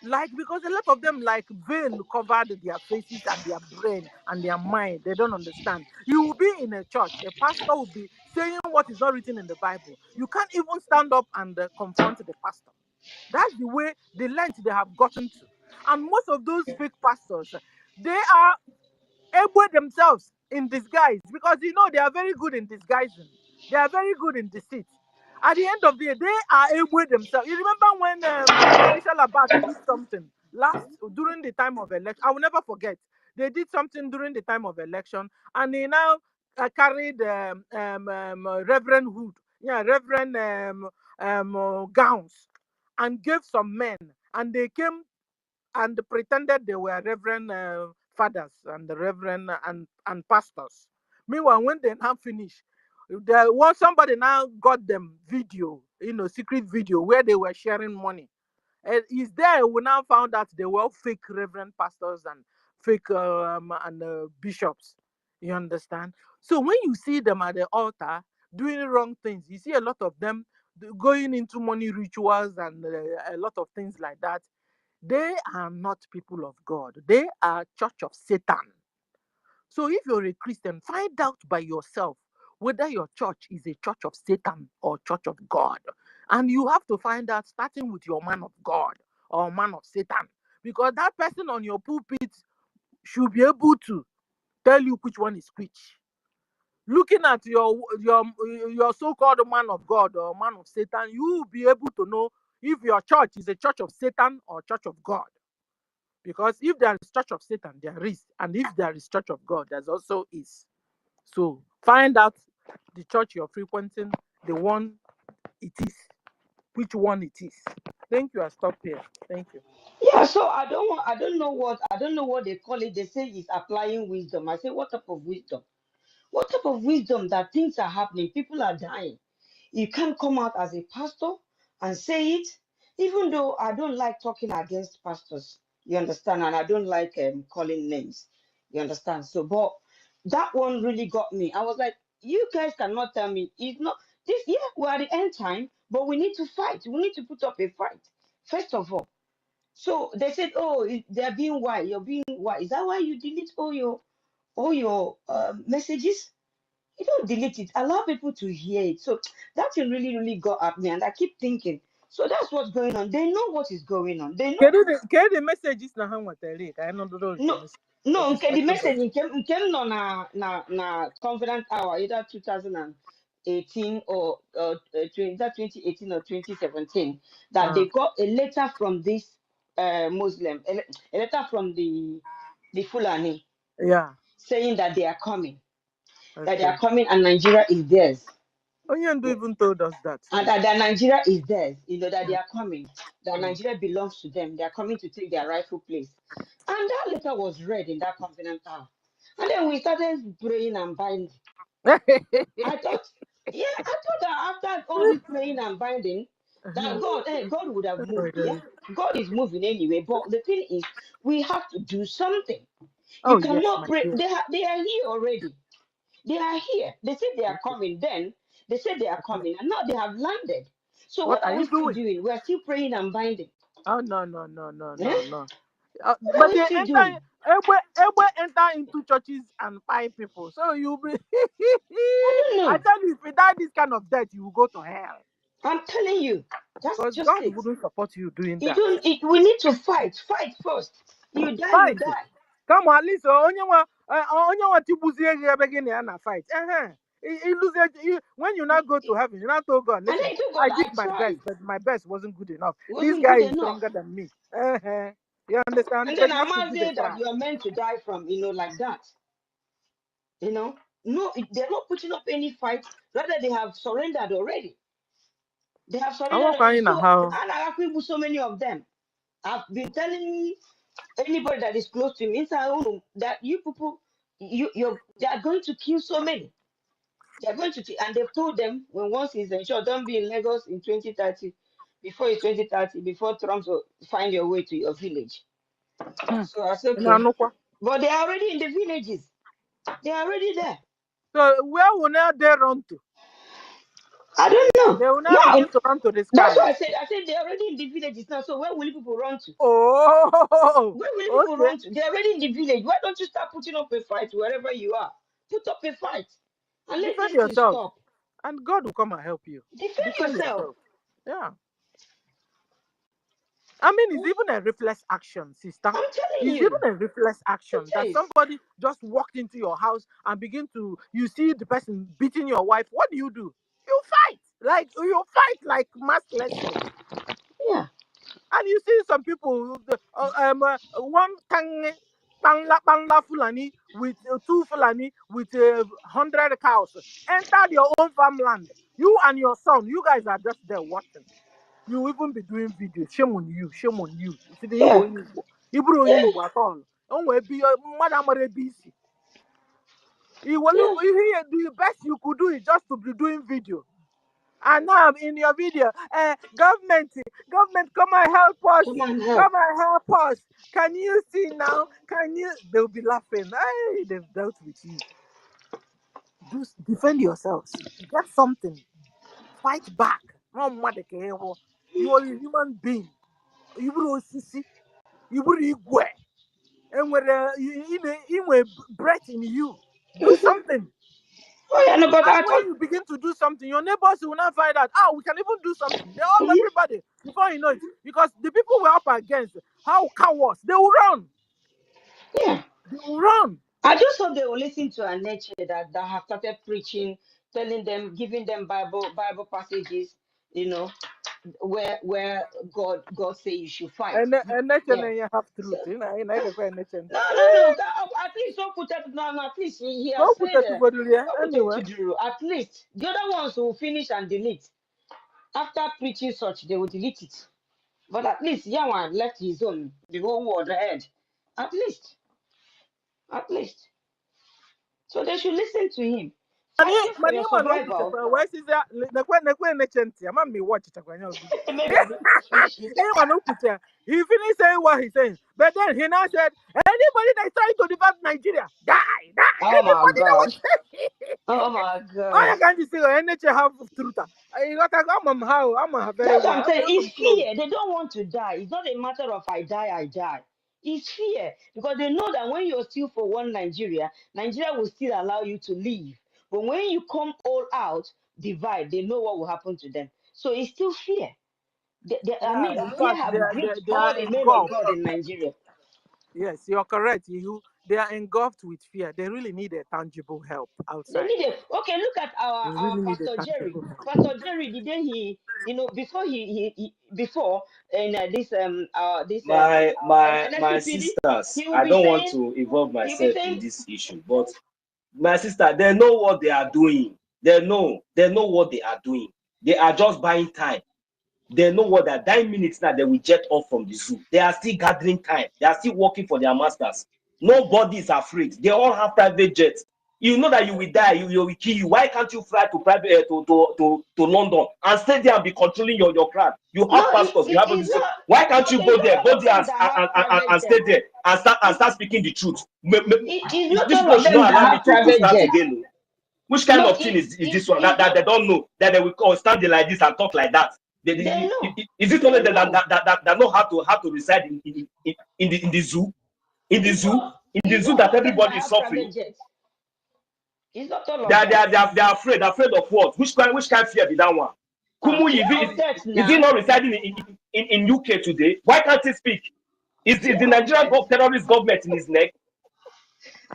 Speaker 10: Like, because a lot of them, like, veil covered their faces and their brain and their mind. They don't understand. You will be in a church, a pastor will be saying what is not written in the Bible. You can't even stand up and confront the pastor. That's the way, the length they have gotten to. And most of those fake pastors, they are able themselves in disguise, because they are very good in disguising. They are very good in deceit. At the end of the day, they are able themselves. You remember when Elisha Labat did something during the time of election? I will never forget. They did something during the time of election, and they now carried Reverend Hood, Reverend gowns, and gave some men, and they came and pretended they were reverend fathers and the reverend and pastors. Meanwhile, when they now finish, there was somebody now got them video, secret video where they were sharing money. And is there we now found out they were fake reverend pastors and fake bishops. You understand? So when you see them at the altar doing wrong things, you see a lot of them going into money rituals and a lot of things like that. They are not people of God. They are church of Satan. So if you're a Christian, find out by yourself whether your church is a church of Satan or church of God. And you have to find out starting with your man of God or man of Satan. Because that person on your pulpit should be able to tell you which one is which. Looking at your so-called man of God or man of Satan, you will be able to know if your church is a church of Satan or church of God. Because if there is church of Satan, there is. And if there is church of God, there also is. So find out the church you're frequenting, the one it is, which one it is. Thank you. I stop here. Thank you.
Speaker 19: Yeah, so I don't know what they call it. They say it's applying wisdom. I say, what type of wisdom? What type of wisdom that things are happening? People are dying. You can't come out as a pastor and say it, even though I don't like talking against pastors. You understand? And I don't like calling names. You understand? So, but that one really got me. I was like, you guys cannot tell me it's not this. Yeah, we're at the end time, but we need to fight. We need to put up a fight first of all. So they said, oh, they're being white. You're being white. Is that why you delete all your messages? You don't delete it. Allow people to hear it. So that thing really, really got at me, and I keep thinking. So that's what's going on. They know what is going on. They know.
Speaker 10: Can the messages na how what I read? I know the
Speaker 19: No,
Speaker 10: message.
Speaker 19: no. Okay, the message came no na Covenant Hour either 2018 or that 2018 or 2017 that they got a letter from this Muslim, a letter from the Fulani
Speaker 10: Yeah.
Speaker 19: saying that they are coming, that they
Speaker 10: Okay.
Speaker 19: are coming, and Nigeria is theirs.
Speaker 10: Onyendu even told us that.
Speaker 19: And that Nigeria is theirs, that they are coming, that Nigeria belongs to them. They are coming to take their rightful place. And that letter was read in that Covenant Hour. And then we started praying and binding. I thought that after all this praying and binding, that God would have moved. Yeah, God is moving anyway. But the thing is, we have to do something. You
Speaker 10: Oh yes,
Speaker 19: cannot
Speaker 10: my
Speaker 19: pray.
Speaker 10: dear.
Speaker 19: They are here already. They are here. They said they are coming. Then they said they are coming, and now they have landed. So
Speaker 10: What
Speaker 19: what
Speaker 10: are
Speaker 19: are we
Speaker 10: you
Speaker 19: still
Speaker 10: doing?
Speaker 19: doing? We're still praying and binding.
Speaker 10: Oh no.
Speaker 19: Eh?
Speaker 10: No.
Speaker 19: What are
Speaker 10: But
Speaker 19: we
Speaker 10: they
Speaker 19: still
Speaker 10: enter
Speaker 19: doing?
Speaker 10: everywhere enter into churches and find people. So you be
Speaker 19: I don't
Speaker 10: I
Speaker 19: know.
Speaker 10: tell you, if you die this kind of death, you will go to hell.
Speaker 19: I'm telling you, that's
Speaker 10: Because
Speaker 19: just
Speaker 10: God
Speaker 19: it.
Speaker 10: wouldn't support you doing
Speaker 19: You
Speaker 10: that.
Speaker 19: don't. We need to fight. Fight first. You die, you
Speaker 10: Fight.
Speaker 19: die.
Speaker 10: Come on, at least onye wa tibuzie gị ebe gị na ya na fight. When you now go to heaven, you now tell God,
Speaker 19: And
Speaker 10: listen,
Speaker 19: I told
Speaker 10: I
Speaker 19: God,
Speaker 10: did
Speaker 19: I
Speaker 10: my best,
Speaker 19: tried.
Speaker 10: but my best wasn't good enough.
Speaker 19: It
Speaker 10: This
Speaker 19: wasn't
Speaker 10: guy
Speaker 19: good
Speaker 10: is
Speaker 19: enough.
Speaker 10: stronger than me. You understand?
Speaker 19: And
Speaker 10: But
Speaker 19: then
Speaker 10: you
Speaker 19: I
Speaker 10: have to
Speaker 19: must
Speaker 10: give a
Speaker 19: say that
Speaker 10: try.
Speaker 19: you are meant to die from, like that. No, they're not putting up any fight. Rather, they have surrendered already. They have
Speaker 10: I
Speaker 19: surrendered
Speaker 10: walk
Speaker 19: already.
Speaker 10: in a
Speaker 19: So,
Speaker 10: how.
Speaker 19: and I agree with so many of them. I've been telling anybody that is close to me inside home that you people, they are going to kill so many. They are going to, and they've told them when once he's ensured, don't be in Lagos in 2030, before it's 2030, before Trump will find your way to your village. So I said, okay. But they are already in the villages. They are already there.
Speaker 10: So where will now they run to?
Speaker 19: I don't know.
Speaker 10: They will now
Speaker 19: No,
Speaker 10: begin to run to the
Speaker 19: that's what
Speaker 10: skies.
Speaker 19: I said. I said they're already in the villages now. So where will people run to?
Speaker 10: Oh,
Speaker 19: Where will people
Speaker 10: okay.
Speaker 19: run to? They're already in the village. Why don't you start putting up a fight wherever you are? Put up a fight and let
Speaker 10: Defend
Speaker 19: this thing
Speaker 10: yourself,
Speaker 19: stop.
Speaker 10: and God will come and help you.
Speaker 19: Defend
Speaker 10: Defend
Speaker 19: yourself.
Speaker 10: yourself. Yeah. I mean, it's even a reflex action, sister.
Speaker 19: I'm telling
Speaker 10: It's even
Speaker 19: you.
Speaker 10: a reflex action
Speaker 19: It
Speaker 10: that
Speaker 19: is.
Speaker 10: somebody just walked into your house and you see the person beating your wife. What do? You fight. Like mercilessly.
Speaker 19: Yeah.
Speaker 10: And you see some people, one Bangla Fulani with two Fulani with 100 cows entered your own farmland. You and your son, you guys are just there watching. You even be doing videos. Shame on you. Shame on you. You see the
Speaker 19: Yeah.
Speaker 10: Igbo at all. Don't be madam busy.
Speaker 19: Yeah.
Speaker 10: The best you could do is just to be doing video. And now in your video, government, come and help us.
Speaker 19: Come on, help.
Speaker 10: Come and help us. Can you see now? They'll be laughing. Hey, they've dealt with you. Defend yourselves. Get something. Fight back. No matter what. You are a human being. You will see. You will igwe. And with breath in you. Do something.
Speaker 19: Oh yeah, no, but
Speaker 10: And
Speaker 19: I
Speaker 10: when
Speaker 19: thought
Speaker 10: you begin to do something, your neighbors will not find out. We can even do something. They all everybody before you know it, because the people we're up against, how cowards, they will run.
Speaker 19: yeah.
Speaker 10: They will run.
Speaker 19: I just hope they will listen to a nature that have started preaching, telling them, giving them Bible passages, you know, where God say you should fight.
Speaker 10: And
Speaker 19: Yeah.
Speaker 10: you have
Speaker 19: So
Speaker 10: truth. You know, I can go
Speaker 19: no. At least don't put that down. At least he has
Speaker 10: go put
Speaker 19: said
Speaker 10: that to Bodulia
Speaker 19: don't put
Speaker 10: anyway.
Speaker 19: to do. At least the other ones will finish and delete. After preaching such, they will delete it. But at least Yawan left his own, the whole world ahead. At least. So they should listen to him. Fighting for
Speaker 10: Mani
Speaker 19: your
Speaker 10: man no kuta
Speaker 19: survival.
Speaker 10: kwa wesi za na kwe nechenti ama mi watch it kwa video.
Speaker 19: Maybe.
Speaker 10: He man no kuta. He finished saying what he saying, but then he now said anybody that is trying to divide Nigeria die.
Speaker 19: Oh my
Speaker 10: Anybody that
Speaker 19: God.
Speaker 10: was saying.
Speaker 19: Oh my God.
Speaker 10: I can't say NHA have truth. You got to come how I'm very
Speaker 19: That's what
Speaker 10: well.
Speaker 19: I'm
Speaker 10: I'm
Speaker 19: saying.
Speaker 10: from
Speaker 19: It's
Speaker 10: close.
Speaker 19: fear. They don't want to die. It's not a matter of I die. It's fear. Because they know that when you're still for one Nigeria, Nigeria will still allow you to leave. But when you come all out, divide, they know what will happen to them. So it's still fear. I
Speaker 10: Yeah,
Speaker 19: mean,
Speaker 10: in
Speaker 19: fear
Speaker 10: fact,
Speaker 19: have gripped
Speaker 10: they
Speaker 19: all
Speaker 10: are
Speaker 19: the men of
Speaker 10: engulfed.
Speaker 19: God in Nigeria.
Speaker 10: Yes, you're correct. They are engulfed with fear. They really need a tangible help
Speaker 19: They
Speaker 10: outside.
Speaker 19: need it. Okay, look at
Speaker 10: They
Speaker 19: our
Speaker 10: really need a
Speaker 19: Pastor Jerry.
Speaker 10: tangible help.
Speaker 19: Pastor Jerry, the day before before in
Speaker 5: My
Speaker 19: NSPPD,
Speaker 5: sisters,
Speaker 19: he will
Speaker 5: I
Speaker 19: be
Speaker 5: don't want
Speaker 19: saying
Speaker 5: to involve
Speaker 19: he'll be
Speaker 5: myself in
Speaker 19: saying
Speaker 5: this issue, but my sister, they know what they are doing. They know what they are doing. They are just buying time. They know what that 9 minutes now they will jet off from the zoo. They are still gathering time. They are still working for their masters. Nobody is afraid. They all have private jets. You know that you will die, you will kill you. Why can't you fly to private to London and stay there and be controlling your crowd? You have
Speaker 19: no,
Speaker 5: pastors, you have
Speaker 19: it's
Speaker 5: everything.
Speaker 19: not
Speaker 5: Why can't you
Speaker 19: okay. It's
Speaker 5: go there?
Speaker 19: not all
Speaker 5: Go
Speaker 19: of
Speaker 5: there
Speaker 19: them that have
Speaker 5: and
Speaker 19: private
Speaker 5: stay
Speaker 19: jets.
Speaker 5: there and start speaking the truth.
Speaker 19: It's not
Speaker 5: These
Speaker 19: all
Speaker 5: people
Speaker 19: of
Speaker 5: should
Speaker 19: them
Speaker 5: not
Speaker 19: that
Speaker 5: allow me
Speaker 19: have
Speaker 5: to
Speaker 19: private
Speaker 5: start
Speaker 19: jets.
Speaker 5: again. Which kind
Speaker 19: No,
Speaker 5: of thing is this one that
Speaker 19: not,
Speaker 5: they don't know, that they will stand there like this and talk like that?
Speaker 19: they know.
Speaker 5: Is it only
Speaker 19: They know.
Speaker 5: that know how to reside in the zoo? In the
Speaker 19: It's
Speaker 5: zoo?
Speaker 19: not
Speaker 5: In the
Speaker 19: it's
Speaker 5: zoo
Speaker 19: not
Speaker 5: that
Speaker 19: all of them that
Speaker 5: everybody is
Speaker 19: have
Speaker 5: suffering?
Speaker 19: private jets. It's not all
Speaker 5: They
Speaker 19: of them.
Speaker 5: are afraid. Afraid of what? Which kind fear be that one? Kumuyi,
Speaker 19: Fear of death
Speaker 5: is he
Speaker 19: now.
Speaker 5: not residing in UK today? Why can't he speak? Is
Speaker 19: Fear
Speaker 5: the
Speaker 19: of
Speaker 5: Nigerian
Speaker 19: death.
Speaker 5: terrorist government in his neck?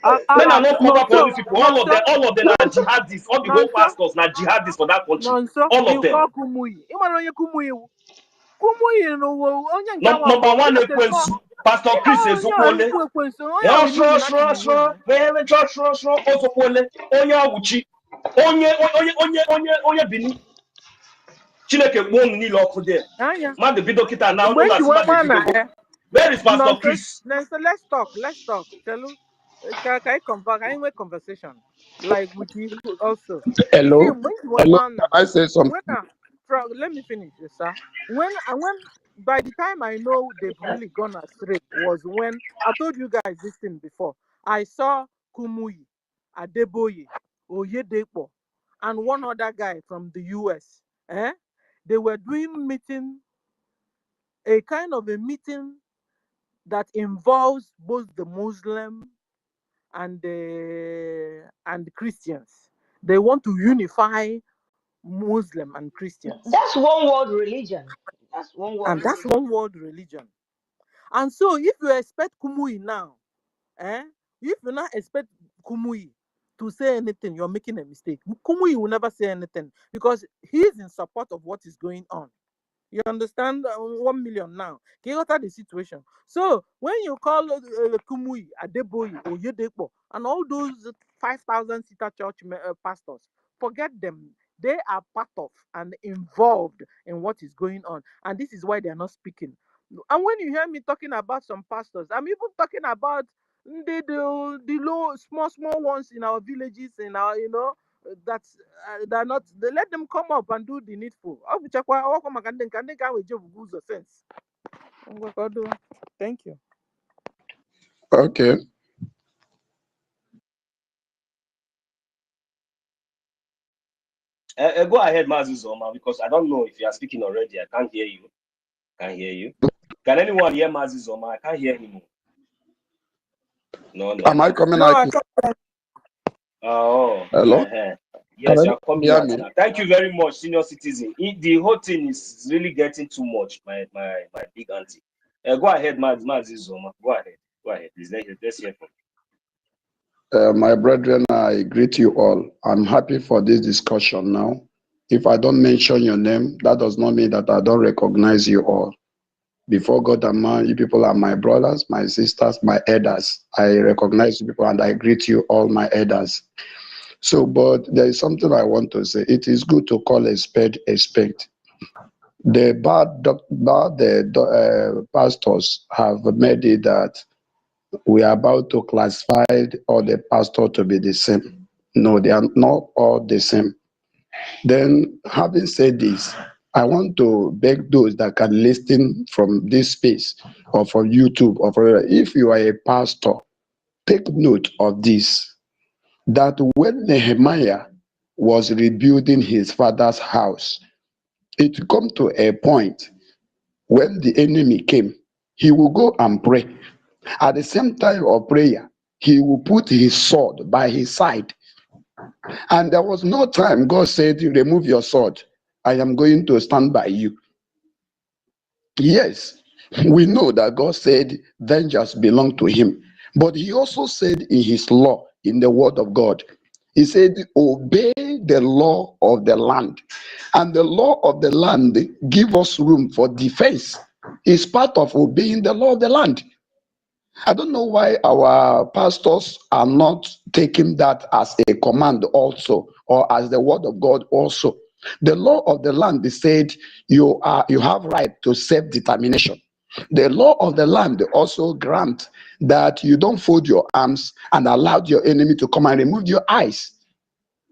Speaker 5: When I not cover up all
Speaker 10: Nonso,
Speaker 5: these people, all of them are jihadists. All the whole
Speaker 10: nonso,
Speaker 5: pastors are jihadists for that country.
Speaker 10: nonso.
Speaker 5: All of
Speaker 10: You
Speaker 5: them.
Speaker 10: call Kumuyi. You man onye Kumuyi. Kumuyi no onye nke
Speaker 5: Number
Speaker 10: wabo.
Speaker 5: one,
Speaker 10: You know small.
Speaker 5: Pastor
Speaker 10: You
Speaker 5: Chris
Speaker 10: know onye
Speaker 5: Ezekwole.
Speaker 10: ekwu ekwensu. Onye
Speaker 5: Yeah,
Speaker 10: we
Speaker 5: sure,
Speaker 10: Illuminati
Speaker 5: sure,
Speaker 10: na
Speaker 5: sure.
Speaker 10: wonu.
Speaker 5: Very sure. Ozokwole. Onye Awuchi. Onye Bini. Chineke won niile ọkụ there.
Speaker 10: Anya.
Speaker 5: Mmadụ bido kịta na
Speaker 10: Mgbe
Speaker 5: ụlọ
Speaker 10: nji
Speaker 5: asị
Speaker 10: nwe
Speaker 5: mmadụ
Speaker 10: ma na
Speaker 5: ebidogo. Where is Pastor Chris?
Speaker 10: nonsense. Let's talk. Tell can I come back? Can I make conversation like with you also? You see,
Speaker 18: Hello,
Speaker 10: when you were
Speaker 18: hello.
Speaker 10: man,
Speaker 18: Can I say something?
Speaker 10: let me finish, sir. When by the time I know they've really gone astray was when I told you guys this thing before. I saw Kumuyi, Adeboye, Oyedepo, and one other guy from the US. They were doing a kind of a meeting that involves both the Muslim and the Christians. They want to unify Muslim and Christians.
Speaker 19: That's one world religion. That's one world
Speaker 10: And that's
Speaker 19: religion.
Speaker 10: one world religion. And so if you expect Kumuyi now, if you not expect Kumuyi to say anything, you're making a mistake. Kumuyi will never say anything because he's in support of what is going on. You understand? 1 million now. Can you the situation? So when you call Kumuyi, Adeboye, Oyedepo, and all those 5,000 seater church pastors, forget them. They are part of and involved in what is going on, and this is why they are not speaking. And when you hear me talking about some pastors, I'm even talking about the low, small ones in our villages, in our that's they're not. They let them come up and do the needful. Sense. Thank you.
Speaker 18: Okay.
Speaker 5: Go ahead, Mazi Zoma, because I don't know if you are speaking already. I can't hear you. Can anyone hear Mazi Zoma? I can't hear him. No.
Speaker 18: Am I coming
Speaker 10: No,
Speaker 18: out?
Speaker 5: Oh.
Speaker 18: Hello?
Speaker 5: Yes, you are coming out now. Thank you very much, senior citizen. The whole thing is really getting too much, my big auntie. Go ahead, Mazi Zoma. Go ahead. Go ahead. Please, let's hear from you.
Speaker 20: My brethren, I greet you all. I'm happy for this discussion now. If I don't mention your name, that does not mean that I don't recognize you all. Before God and man, you people are my brothers, my sisters, my elders. I recognize you people and I greet you all, my elders. So, but there is something I want to say. It is good to call a spade a spade. The pastors have made it that we are about to classify all the pastors to be the same. No, they are not all the same. Then, having said this, I want to beg those that can listen from this space or from YouTube or from, if you are a pastor, take note of this, that when Nehemiah was rebuilding his father's house, it come to a point when the enemy came, he will go and pray. At the same time of prayer, he will put his sword by his side. And there was no time God said, remove your sword. I am going to stand by you. Yes, we know that God said vengeance belongs to him. But he also said in his law, in the word of God, he said, obey the law of the land. And the law of the land give us room for defense. It's part of obeying the law of the land. I don't know why our pastors are not taking that as a command also, or as the word of God also. The law of the land, they said you have right to self-determination. The law of the land also grant that you don't fold your arms and allow your enemy to come and remove your eyes.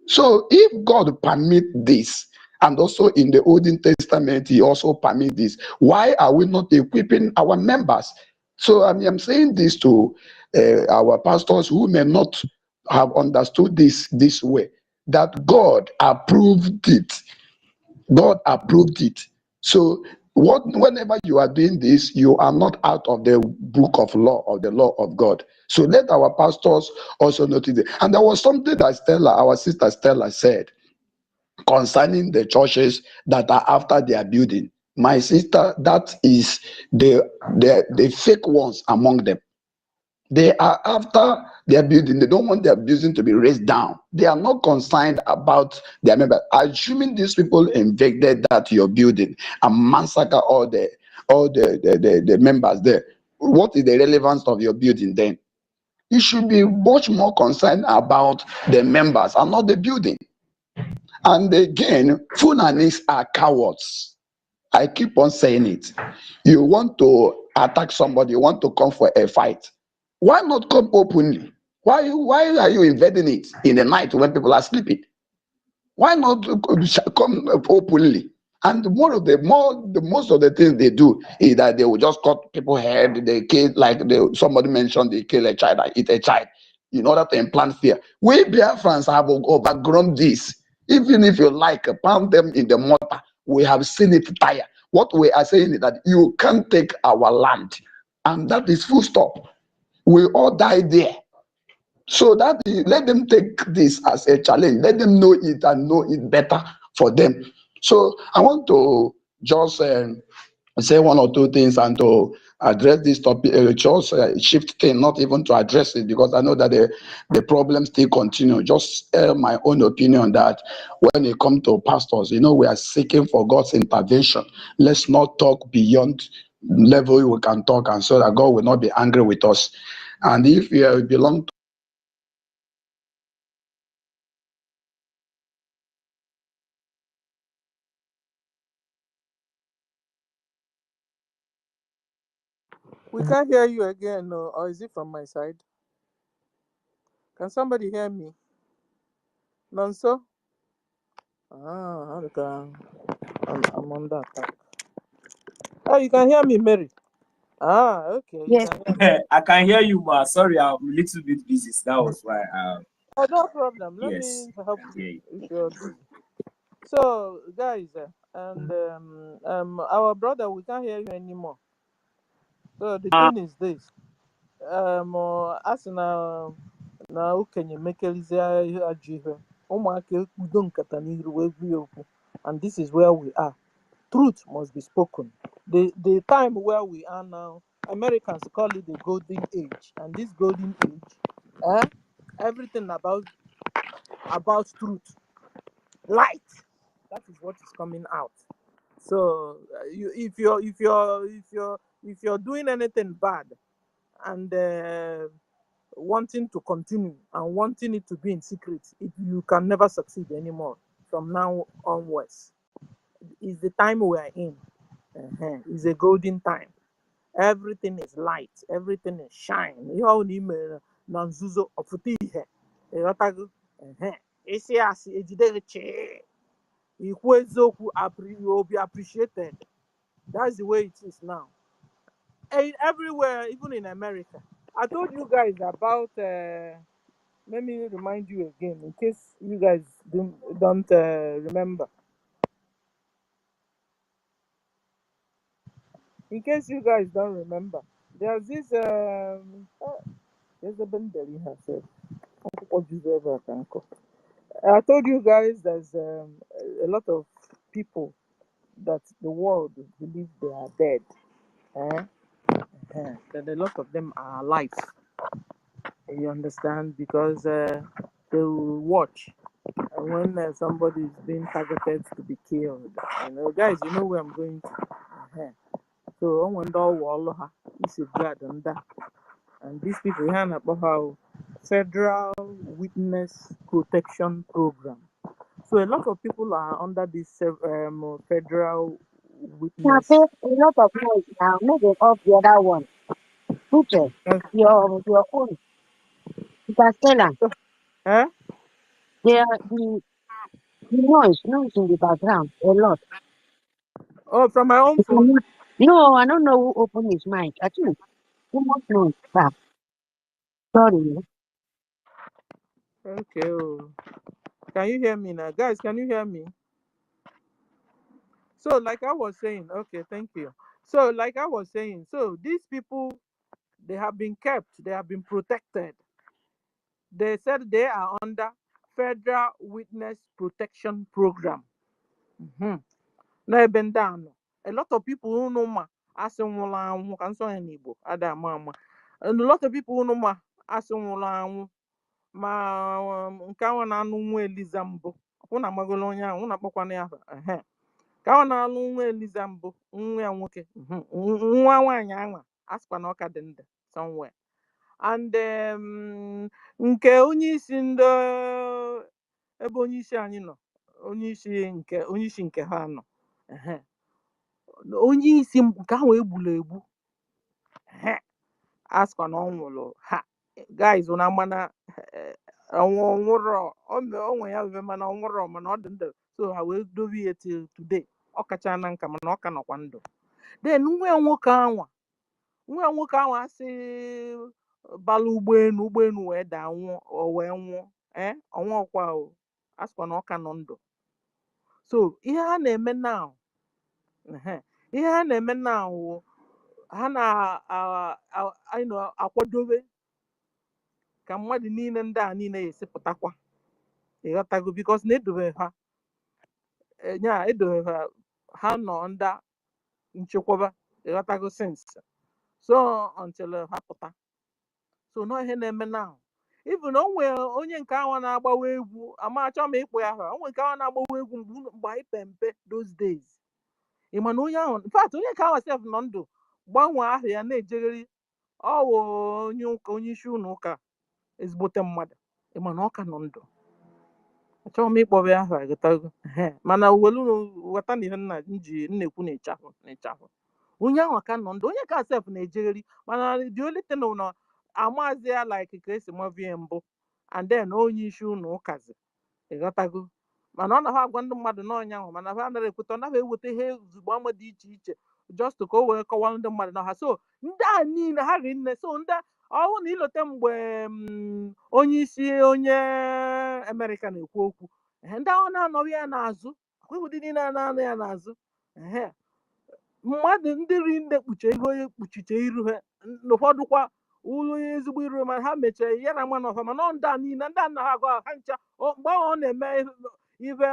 Speaker 20: So if God permit this, and also in the Old Testament, he also permit this, why are we not equipping our members? So I'm saying this to our pastors who may not have understood this way, that God approved it. God approved it. So whenever you are doing this, you are not out of the book of law, of the law of God. So let our pastors also notice it. And there was something that Stella, our sister Stella, said concerning the churches that are after their building. My sister, that is the fake ones among them. They are after their building. They don't want their building to be raised down. They are not concerned about their members. Assuming these people invaded that your building and massacre all the members there, what is the relevance of your building then? You should be much more concerned about the members and not the building. And again, Funanis are cowards. I keep on saying it. You want to attack somebody, you want to come for a fight. Why not come openly? Why are you invading it in the night when people are sleeping? Why not come openly? And most of the things they do is that they will just cut people's head. They kill, like somebody mentioned, they kill a child, eat a child, in order to implant fear. We Biafrans have overgrown this. Even if you like, pound them in the mortar. We have seen it tire. What we are saying is that you can't take our land, and that is full stop. We all die there. So that let them take this as a challenge. Let them know it and know it better for them. So I want to just say one or two things and to address this topic, just shift thing, not even to address it, because I know that the problem still continue. Just my own opinion that when it comes to pastors, we are seeking for God's intervention. Let's not talk beyond level we can talk, and so that God will not be angry with us. And if you belong to
Speaker 10: We can't hear you again, no. Or is it from my side? Can somebody hear me? Nonso? Okay. I'm on that. Oh, you can hear me, Mary. Okay. You
Speaker 5: Yes.
Speaker 10: can hear me.
Speaker 5: I can hear you, but sorry, I'm a little bit busy. That was why.
Speaker 10: Oh, no problem. Let
Speaker 5: Yes.
Speaker 10: me help you if you're busy. So, guys, and our brother, we can't hear you anymore. So the thing is this. As now, can you make Elizia Ajive? And this is where we are. Truth must be spoken. The time where we are now, Americans call it the golden age. And this golden age, everything about truth, light, that is what is coming out. So if you're doing anything bad and wanting to continue and wanting it to be in secret, you can never succeed anymore from now onwards. It's the time we are in. It's a golden time. Everything is light. Everything is shine. You all need na nzuzo ọfụta ihe. Ịghọtago? Isi asị ejide gị chee. Ikwu eziokwu, you will be appreciated. That's the way it is now. And everywhere, even in America. I told you guys about. Let me remind you again, in case you guys don't remember. In case you guys don't remember, there's this. There's a Bendeli herself. I told you guys there's a lot of people that the world believes they are dead. That a lot of them are alive. You understand? Because they will watch. And when somebody is being targeted to be killed, guys, you know where I'm going to. So, when the and these people hand up how Federal Witness Protection Program. So a lot of people are under this Federal
Speaker 21: Now,
Speaker 10: Witness.
Speaker 21: there's a lot of noise now. Maybe off the other one. Teacher, your own. You can tell her. The noise in the background a lot.
Speaker 10: Oh, from my own phone?
Speaker 21: No, I don't know who opened his mic. I think too much noise. Sorry.
Speaker 10: Okay. Can you hear me now? Guys, can you hear me? So, like I was saying, okay, thank you. So, like I was saying, so these people, they have been kept, they have been protected. They said they are under Federal Witness Protection Program. N'ebe ndị a nọ, a lot of people unu ma asị nwụrụ anwụ ka nsọ ya n'Igbo ada ama and a lot of people unu ma asị nwụrụ anwụ ma nke ahụ na-anụ nwa Eliza mbụ ụnụ amagolo onye ahụ ụnụ akpọkwana ya ka ọ na-alụ nwa Eliza mbụ nwa ya nwoke nwa nwaanyị anwa asịkwa na ọka dị ndụ somewhere and nke onye isi ndị ebe onye isi anyị nọ onye isi nke ha nọ onye isi nke ahụ egburu egbu asịkwa na ọ nwụrụ guys na mana ọnwụrọ onwe ya ebe mana ọnwụrọ mana ọ dị ndụ so ha wee dobe ya till today ọ kacha na nka mana ọ ka nọkwa ndụ then nwa nwoke ahụ asị bala ụgbọelu wee daa wee nwụọ ọnwụọkwa asịkwa na ọ ka nọ ndụ so ihe ha na-eme now ha na-akwadobe ka mmadụ niile ndị a niile esipụtakwa ịghọtago because na edobe ha nọ ndị nchekwaba ịghọtago since so until ha pụta so no ihe na-eme now even onwe onye nke ahụ na-agbawa egwu amachọ m ịkpụ ya onwe nke ahụ na-agbawa egwu mgbe anyị pempe those days ịma na onye ahụ in fact onye nke ahụ sef nọ ndụ gbanwee ahụ ya na-ejegharị ọwụ onye isi ụlọ ụka ezigbote mmadụ ịma na ọ ka nọ ndụ achọghị m ịkpọba ya aha gịtago mana welu ghọta na ihe na-ekwu na-ịchafụ onye ahụ ka nọ ndụ onye ka sef na-ejegharị mana dị olite na amazi ya like ka esi mavie mbụ and then onye isi ụlọ ụkazi ịghọtago mana ọ na-ha agwa ndị mmadụ n'ọnya ahụ mana ha anaghị ekweta ọ naghị eweta ihe ozugbo ama dị iche iche just ka o wee kọwara ndị mmadụ na ha so ndị a niile ha ri nne so ndị ọhụụ na ilote mgbe onye Amerịka na-ekwu okwu ndị ahụ na-anọghị ya n'azụ akwụdị niile na-anọ ya n'azụ mmadụ ndị ri nne kpuche ihe onye kpuchiche iru ha ụfọdụkwa ụlọ ezigbo iru ma ha mechara ya na nwa na ọfa mana ndị a niile ndị a na ha agwa ha ncha mgbe ọ na-eme ive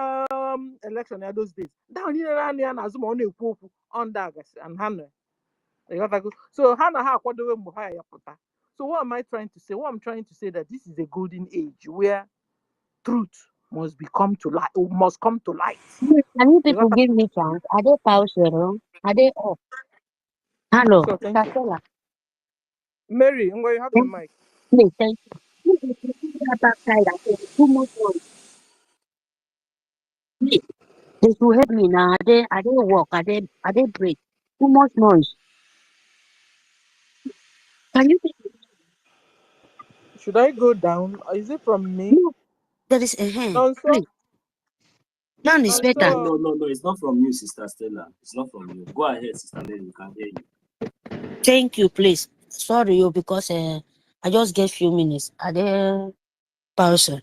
Speaker 10: election ya those days ndị ahụ niile naanị ya n'azụ ma ọ na-ekwu okwu ndị agasị and ha nọ ịghọtago so ha na ha akwadowe mgbe ha ya pụta. So what am I trying to say? What I'm trying to say that this is a golden age where truth must must come to light.
Speaker 21: Can you people give me chance? Are they pause? Are they off? Hello,
Speaker 10: So thank you.
Speaker 21: Stella.
Speaker 10: Mary, I'm going to have the mic.
Speaker 21: Please, thank you. Too much noise. Please, they should help me now. Are they work? Are they break? Too much noise. Can you?
Speaker 10: Should I go down? Is it from me?
Speaker 21: No, there is a hand. Please. None is better.
Speaker 5: No, it's not from you, Sister Stella. It's not from you. Go ahead, Sister Mary. We can hear you.
Speaker 21: Thank you, please. Sorry, because I just get few minutes. Are there person?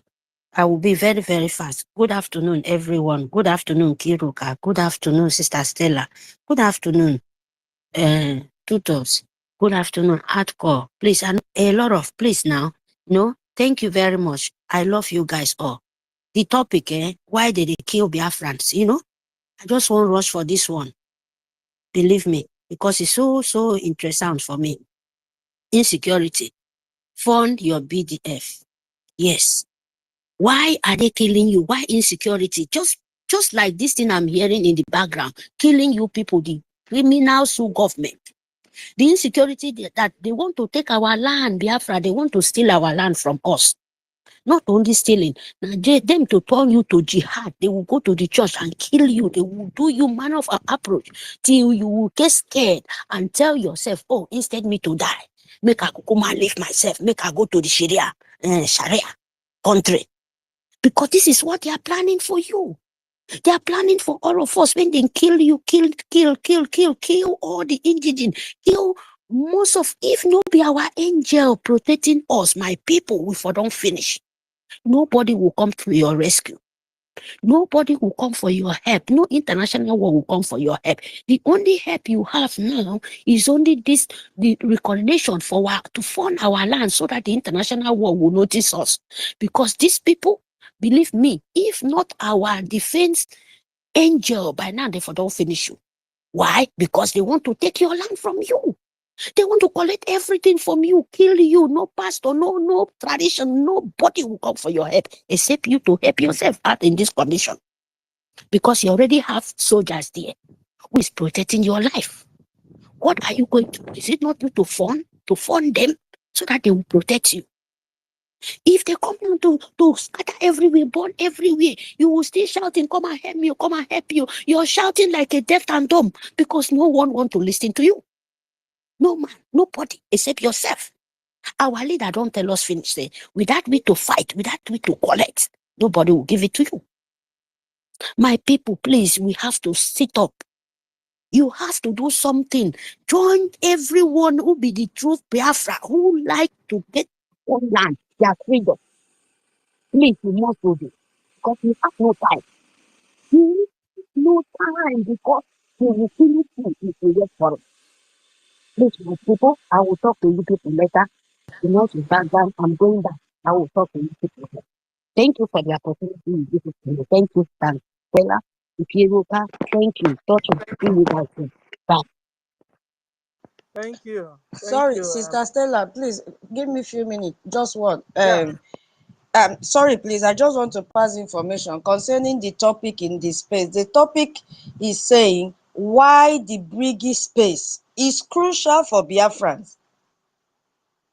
Speaker 21: I will be very, very fast. Good afternoon, everyone. Good afternoon, Kiruka. Good afternoon, Sister Stella. Good afternoon, tutors. Good afternoon, hardcore. Please, and a lot of please now. No, thank you very much. I love you guys all. The topic, why did they kill Biafrans? You know, I just won't rush for this one. Believe me, because it's so interesting for me. Insecurity. Fund your BDF. Yes. Why are they killing you? Why insecurity? Just like this thing I'm hearing in the background, killing you people, the criminals who government. The insecurity that they want to take our land, Biafra, they want to steal our land from us. Not only stealing, them to turn you to jihad. They will go to the church and kill you. They will do you manner of approach till you will get scared and tell yourself, oh, instead me to die, make I go live myself, make I go to the Sharia country. Because this is what they are planning for you. They are planning for all of us. When they kill you, kill all the indigenous, kill most of, if not be our angel protecting us, my people, we for don't finish. Nobody will come to your rescue. Nobody will come for your help. No international war will come for your help. The only help you have now is only this, the recognition to fund our land so that the international war will notice us. Because these people, believe me, if not our defense angel, by now they don't finish you. Why? Because they want to take your land from you. They want to collect everything from you, kill you. No pastor, no tradition, nobody will come for your help except you to help yourself out in this condition. Because you already have soldiers there who is protecting your life. What are you going to do? Is it not you to fund them so that they will protect you? If they come to scatter everywhere, burn everywhere, you will still shouting, come and help me, come and help you. You're shouting like a deaf and dumb because no one wants to listen to you. No man, nobody except yourself. Our leader don't tell us finish. Without me to fight, without me to collect, nobody will give it to you. My people, please, we have to sit up. You have to do something. Join everyone who be the truth Biafra, who like to get on land, their freedom. Please, you must do this. Because you have no time. You have no time because you will finish you if you wait for it. Please, my people, I will talk to you people later. You know, to background, I'm going back. I will talk to you people later. Thank you for the opportunity. Thank you, Stan. Stella, Ipiruka, thank you. Touching. See you guys soon. Bye.
Speaker 10: Thank you.
Speaker 7: Sorry, Sister Stella, please give me a few minutes. Just one.
Speaker 10: Yeah.
Speaker 7: Sorry, please. I just want to pass information concerning the topic in this space. The topic is saying why the Brgie space is crucial for Biafrans.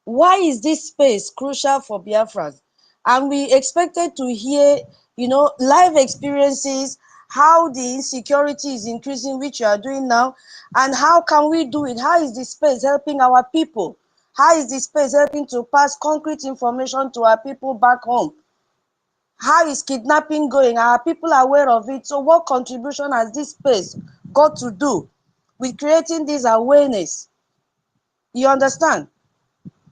Speaker 7: Why is this space crucial for Biafrans? And we expected to hear, live experiences, how the insecurity is increasing, which you are doing now, and how can we do it? How is this space helping our people? How is this space helping to pass concrete information to our people back home? How is kidnapping going? Are people aware of it? So what contribution has this space got to do with creating this awareness? You understand?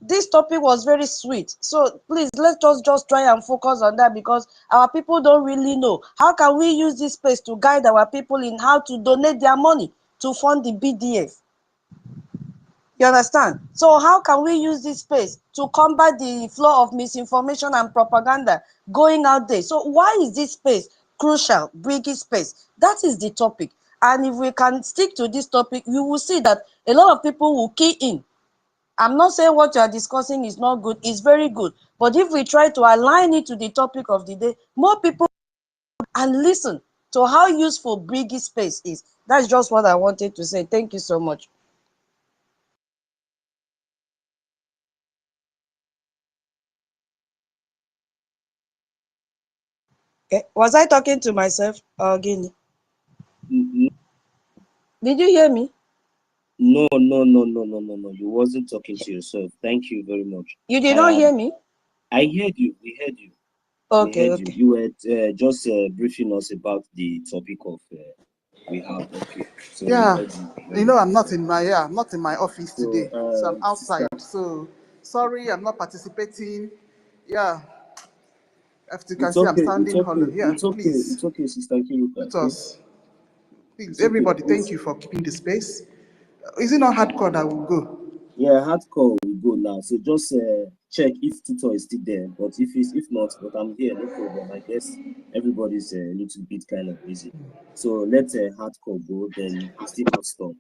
Speaker 7: This topic was very sweet. So please, let's just try and focus on that because our people don't really know. How can we use this space to guide our people in how to donate their money to fund the BDF? You understand? So how can we use this space to combat the flow of misinformation and propaganda going out there? So why is this space crucial, Brgie space? That is the topic. And if we can stick to this topic, you will see that a lot of people will key in. I'm not saying what you are discussing is not good, it's very good. But if we try to align it to the topic of the day, more people and listen to how useful Brgie space is. That's just what I wanted to say. Thank you so much. Okay. Was I talking to myself or Guinea? Did you hear me?
Speaker 5: No. You wasn't talking to yourself. Thank you very much.
Speaker 7: You did not hear me?
Speaker 5: I heard you. We heard you.
Speaker 7: Okay,
Speaker 5: we heard
Speaker 7: okay.
Speaker 5: You were just briefing us about the topic of we have up here. So
Speaker 11: Yeah,
Speaker 5: we heard you.
Speaker 11: you know, I'm not in my office
Speaker 5: So,
Speaker 11: today, so I'm outside.
Speaker 5: sister,
Speaker 11: So sorry, I'm not participating. Yeah, as you can
Speaker 5: it's
Speaker 11: see, I'm
Speaker 5: okay. It's
Speaker 11: standing hollow.
Speaker 5: okay.
Speaker 11: Yeah,
Speaker 5: It's okay.
Speaker 11: please,
Speaker 5: It's okay, Sister Kiruka.
Speaker 11: let
Speaker 5: Okay?
Speaker 11: us, please,
Speaker 5: It's okay.
Speaker 11: everybody, thank you for keeping the space. Is it not hardcore that will go?
Speaker 5: Yeah, hardcore will go now. So just check if Tutor is still there. But if not, but I'm here, no problem. I guess everybody's a little bit kind of busy. So let hardcore go. Then we still have storm.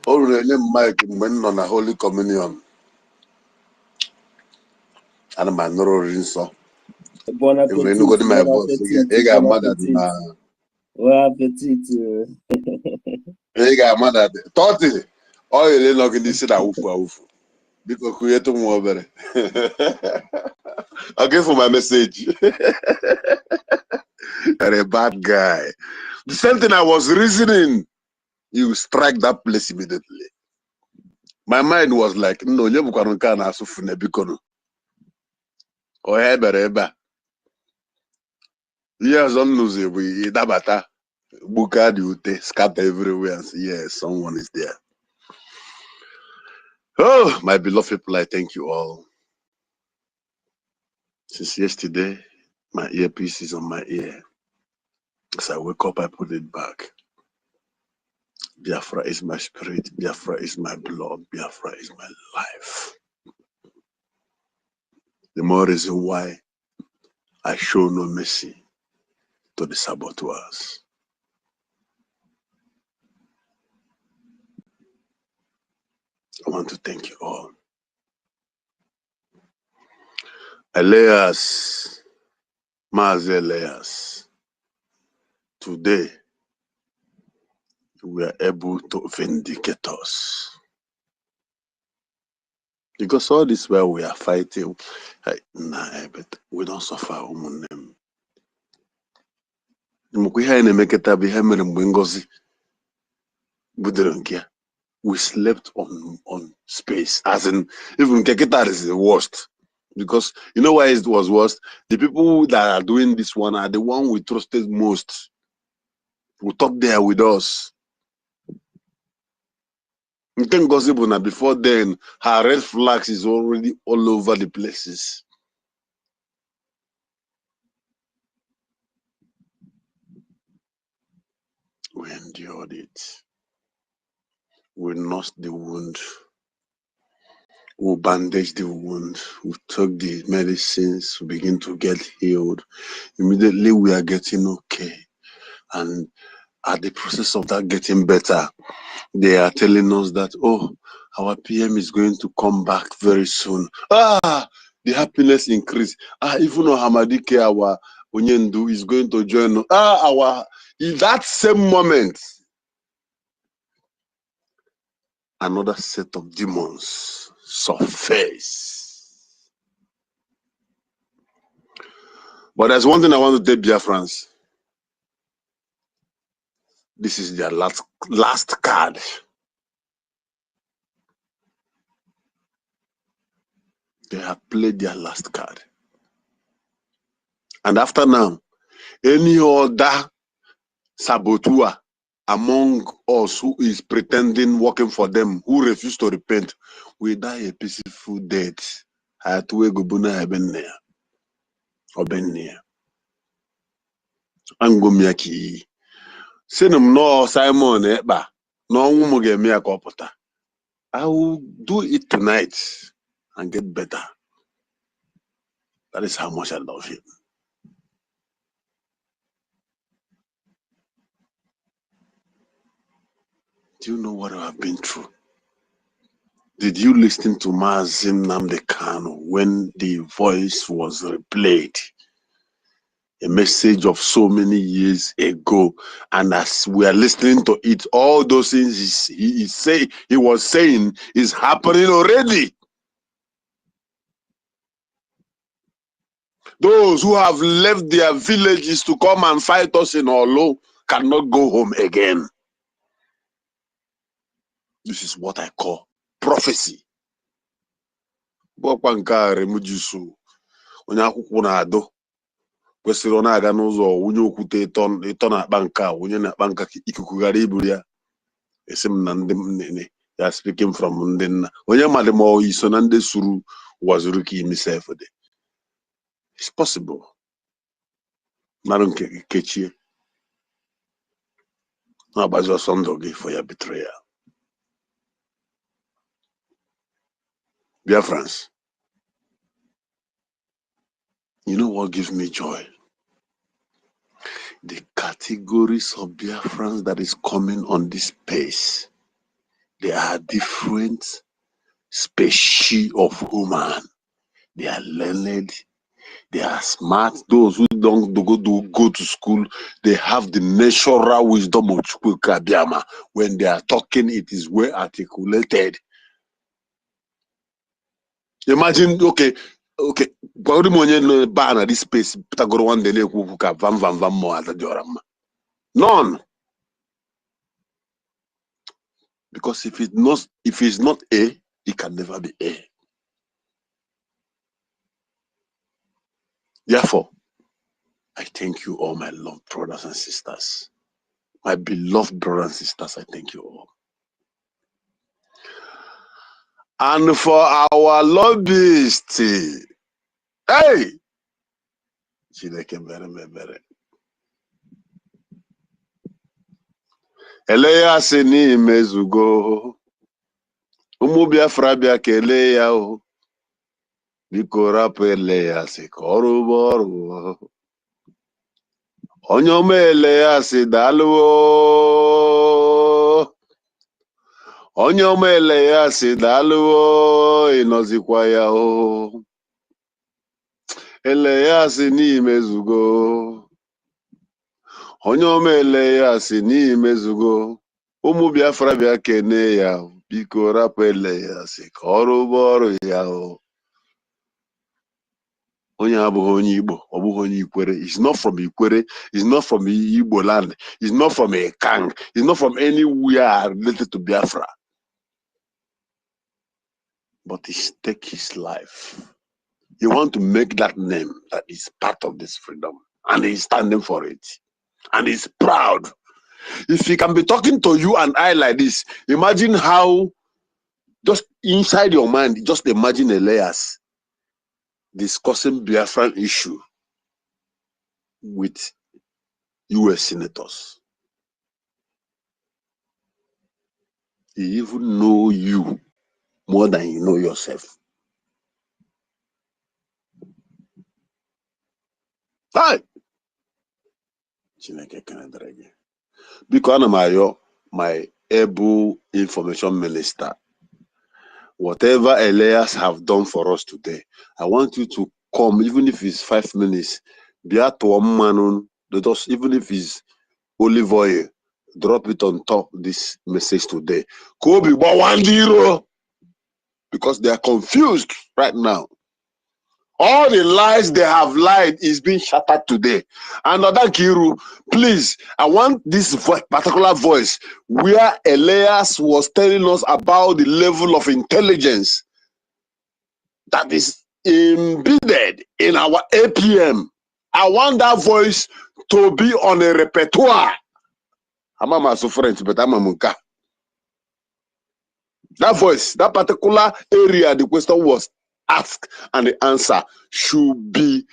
Speaker 1: O rere Mike mgbe m nọ na Holy Communion ana m anụrụ oriri nsọ
Speaker 5: Bon
Speaker 1: enwere
Speaker 5: appetit,
Speaker 1: enugodi my
Speaker 5: bon
Speaker 1: voice
Speaker 5: appetit,
Speaker 1: ị
Speaker 5: bon
Speaker 1: ga-ama that
Speaker 5: appetit.
Speaker 1: na
Speaker 5: Bon appetit.
Speaker 1: ị ga-ama that 30 ọ ghere nọ gị n'isi na awụfu awụfu biko kụnyetụ m obere okay for my message. You're a bad guy. The same thing I was reasoning, you strike that place immediately. My mind was like, no, you can't asụ fune bikono. O hebere ebe a. Yes, I'm losing. We dabata. Buka the ute, scatter everywhere and say, yes, someone is there. Oh, my beloved people, I thank you all. Since yesterday, my earpiece is on my ear. As I wake up, I put it back. Biafra is my spirit. Biafra is my blood. Biafra is my life. The more reason why I show no mercy to the saboteurs. I want to thank you all. Elias, Maz Elias, today we are able to vindicate us. Because all this while we are fighting, nah, but we don't suffer. We slept on space, as in even Keketa is the worst. Because you know why it was worst? The people that are doing this one are the one we trusted most. Who talk there with us. NGOZI, before then, her red flags is already all over the places. We endured it. We nursed the wound. We bandaged the wound. We took the medicines. We begin to get healed. Immediately we are getting okay. And at the process of that getting better, they are telling us that, oh, our PM is going to come back very soon. Ah, the happiness increase. Ah, even though Hamadike, our Onyendu, is going to join us. Ah, in that same moment, another set of demons surface. But there's one thing I want to tell Biafrans. This is their last card. They have played their last card. And after now, any other saboteur among us who is pretending working for them, who refuse to repent, will die a peaceful death. Angomiyaki. Sinum no Simon Eba. No Mugemia Kopota. I will do it tonight and get better. That is how much I love him. Do you know what I have been through? Did you listen to Mazin Namdekano when the voice was replayed? A message of so many years ago, and as we are listening to it, all those things he was saying is happening already. Those who have left their villages to come and fight us in Olo cannot go home again. This is what I call prophecy. Bọkwa nke a remujisu onye akwụkwọ na-adọ kwesịrị ọ na-aga n'ụzọ onye okwute ịtọ na-akpa nke a onye na-akpa nka ikuku ghara iburu ya esi m na ndị nne ya speaking from ndị nna onye madị ma ọ iso na ndị suru ụwa zuru ka imisef dị. It's possible. Mmadụ nke kechie na-agbazi ọsọ ndụ gị for your betrayal. Biafrans, you know what gives me joy? The categories of Biafrans that is coming on this space. They are different species of human. They are learned, they are smart. Those who don't go to school, they have the natural wisdom of Chukwukabiama. When they are talking, it is well articulated. Imagine, okay, this space, none. Because if it's not A, it can never be A. Therefore, I thank you all, my loved brothers and sisters. My beloved brothers and sisters, I thank you all. And for our lobbyists, hey! Eleya sini mezugo. Umu Biafra bia kele ya o. Biko rapu eleya si koru boru. Onyome eleya si dalu o. Onyome eleya si dalu o. Inozikwa ya o. Eleya sini mezugo. Onyome eleya sini mezugo. Umu Biafra bia kene ya. Biko rapu eleya si koru boru ya o. Onye abụghị onye Igbo, ọ bụghị onye Ikwere. He's not from Ikwere. He's not from Igbo land. He's not from Ekang. He's not from anywhere related to Biafra. But he staked his life. He wants to make that name that is part of this freedom. And he's standing for it. And he's proud. If he can be talking to you and I like this, imagine how, just inside your mind, just imagine Elias discussing Biafran issue with US senators. He even know you more than you know yourself. Hi! Because my able information minister, whatever Elias have done for us today, I want you to come, even if it's 5 minutes, be at one man, even if it's olive oil, drop it on top this message today. Kobe 1-0, because they are confused right now. All the lies they have lied is being shattered today. And Kiru, please, I want this particular voice where Elias was telling us about the level of intelligence that is embedded in our APM. I want that voice to be on a repertoire. I'm a French, but I'm a Munka. That voice, that particular area, the question was asked and the answer should be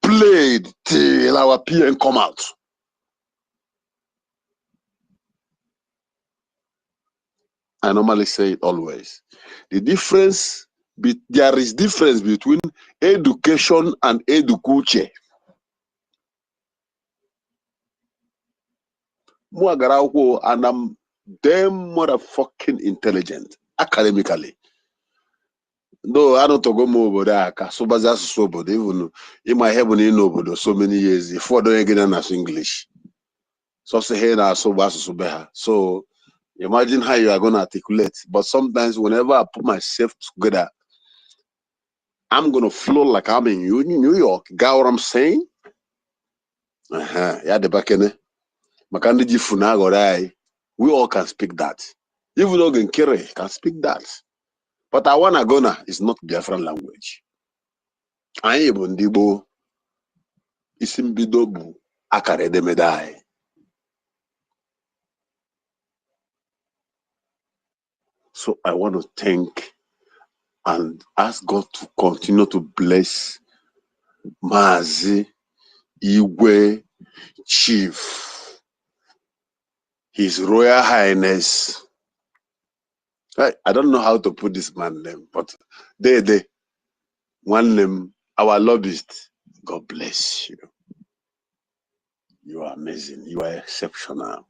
Speaker 1: played till our PM come out. I normally say it always. The difference, there is difference between education and edukuche. And I'm damn motherfucking intelligent academically. Though I don't go more about that, so but that's so but even in my heaven in over so many years before don't again as English. So say hey now so imagine how you are gonna articulate. But sometimes whenever I put myself together, I'm gonna flow like I'm in New York. Got what I'm saying? Yeah, the back end. We all can speak that. Even though Genkere can speak that. But Awana Gona is not Biafran language. I even Dibo Isimbidobu Akare de Medai. So I want to thank and ask God to continue to bless Mazi Iwe Chief, His Royal Highness. I don't know how to put this man's name, but they one name, our lobbyist. God bless you. You are amazing. You are exceptional.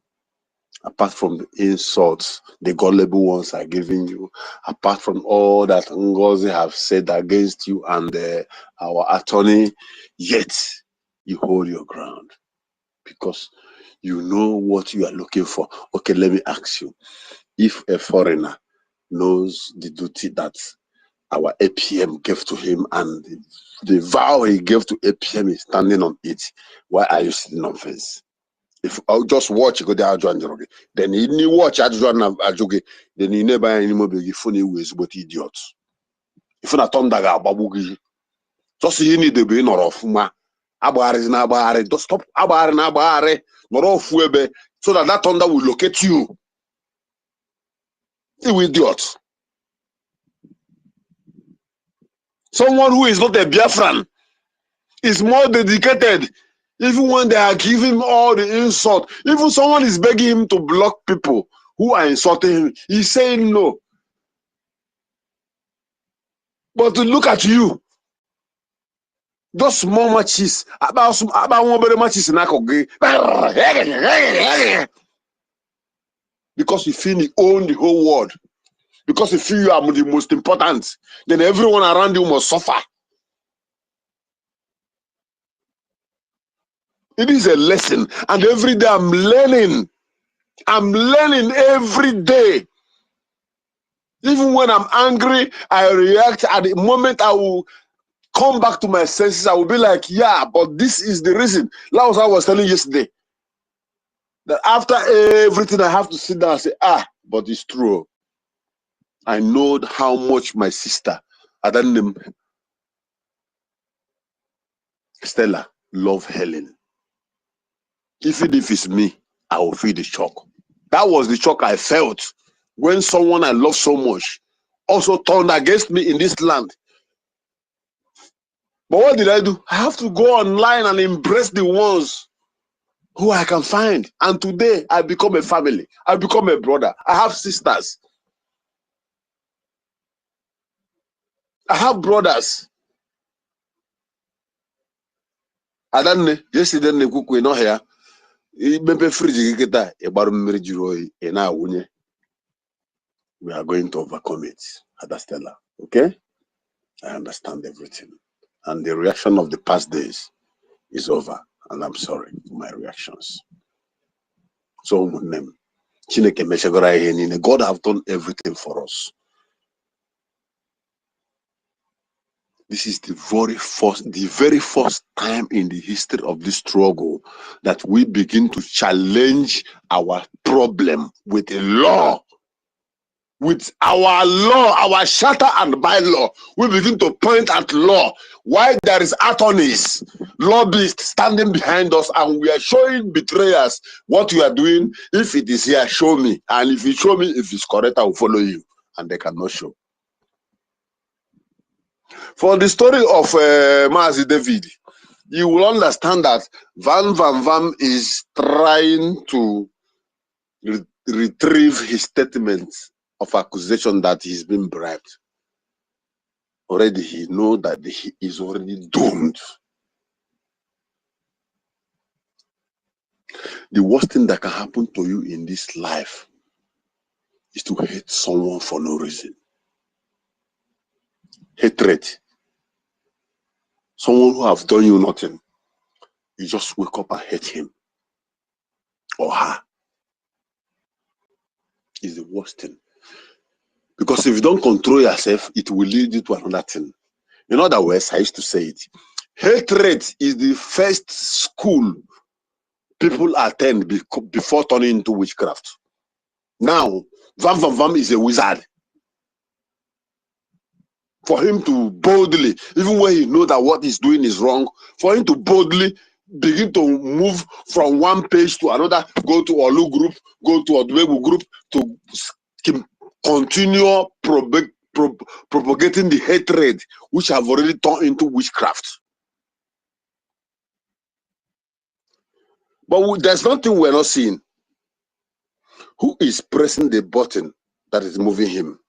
Speaker 1: Apart from the insults, the gullible ones are giving you, apart from all that NGOZI have said against you and our attorney, yet you hold your ground because you know what you are looking for. Okay, let me ask you, if a foreigner knows the duty that our APM gave to him and the vow he gave to APM is standing on it, why are you sitting on fence? If I'll just watch go there, then you watch Ajoge, then you never anymore be funny ways but idiots. If not Tondaga Babugi, just you need to be in or Fuma, Abaris Nabare, just stop Abar Nabare, Noro Fuebe, so that thunder will locate you. You idiots. Someone who is not a Biafran is more dedicated. Even when they are giving him all the insult, even someone is begging him to block people who are insulting him, he's saying no. But to look at you, those small matches, about one better matches in because you feel you own the whole world, because you feel you are the most important, then everyone around you must suffer. It is a lesson, and every day I'm learning. I'm learning every day. Even when I'm angry, I react. At the moment I will come back to my senses, I will be like, yeah, but this is the reason. Like I was telling you yesterday, that after everything I have to sit down and say, but it's true. I know how much my sister, Stella, love Helen. Even if it's me, I will feel the shock. That was the shock I felt when someone I love so much also turned against me in this land. But what did I do? I have to go online and embrace the ones who I can find. And today, I become a family. I become a brother. I have sisters. I have brothers. Adanne, yesterday, we not here. We are going to overcome it. Adastella. Okay? I understand everything. And the reaction of the past days is over. And I'm sorry for my reactions. So, God have done everything for us. This is the very first time in the history of this struggle that we begin to challenge our problem with a law. With our law, our charter and bylaw, we begin to point at law. Why there is attorneys, lobbyists standing behind us, and we are showing betrayers what you are doing. If it is here, show me. And if you show me, if it's correct, I will follow you. And they cannot show. For the story of Mazi David, you will understand that Van is trying to retrieve his statements of accusation that he's been bribed, already he knows that he is already doomed. The worst thing that can happen to you in this life is to hate someone for no reason. Hatred. Someone who have done you nothing, you just wake up and hate him or her. Is the worst thing. Because if you don't control yourself, it will lead you to another thing. In other words, I used to say it. Hatred is the first school people attend before turning into witchcraft. Now, Vam Vam Vam is a wizard. For him to boldly, even when he knows that what he's doing is wrong, for him to boldly begin to move from one page to another, go to Olu group, go to Odwegu group, to continue propagating the hatred which have already turned into witchcraft. But there's nothing we're not seeing. Who is pressing the button that is moving him?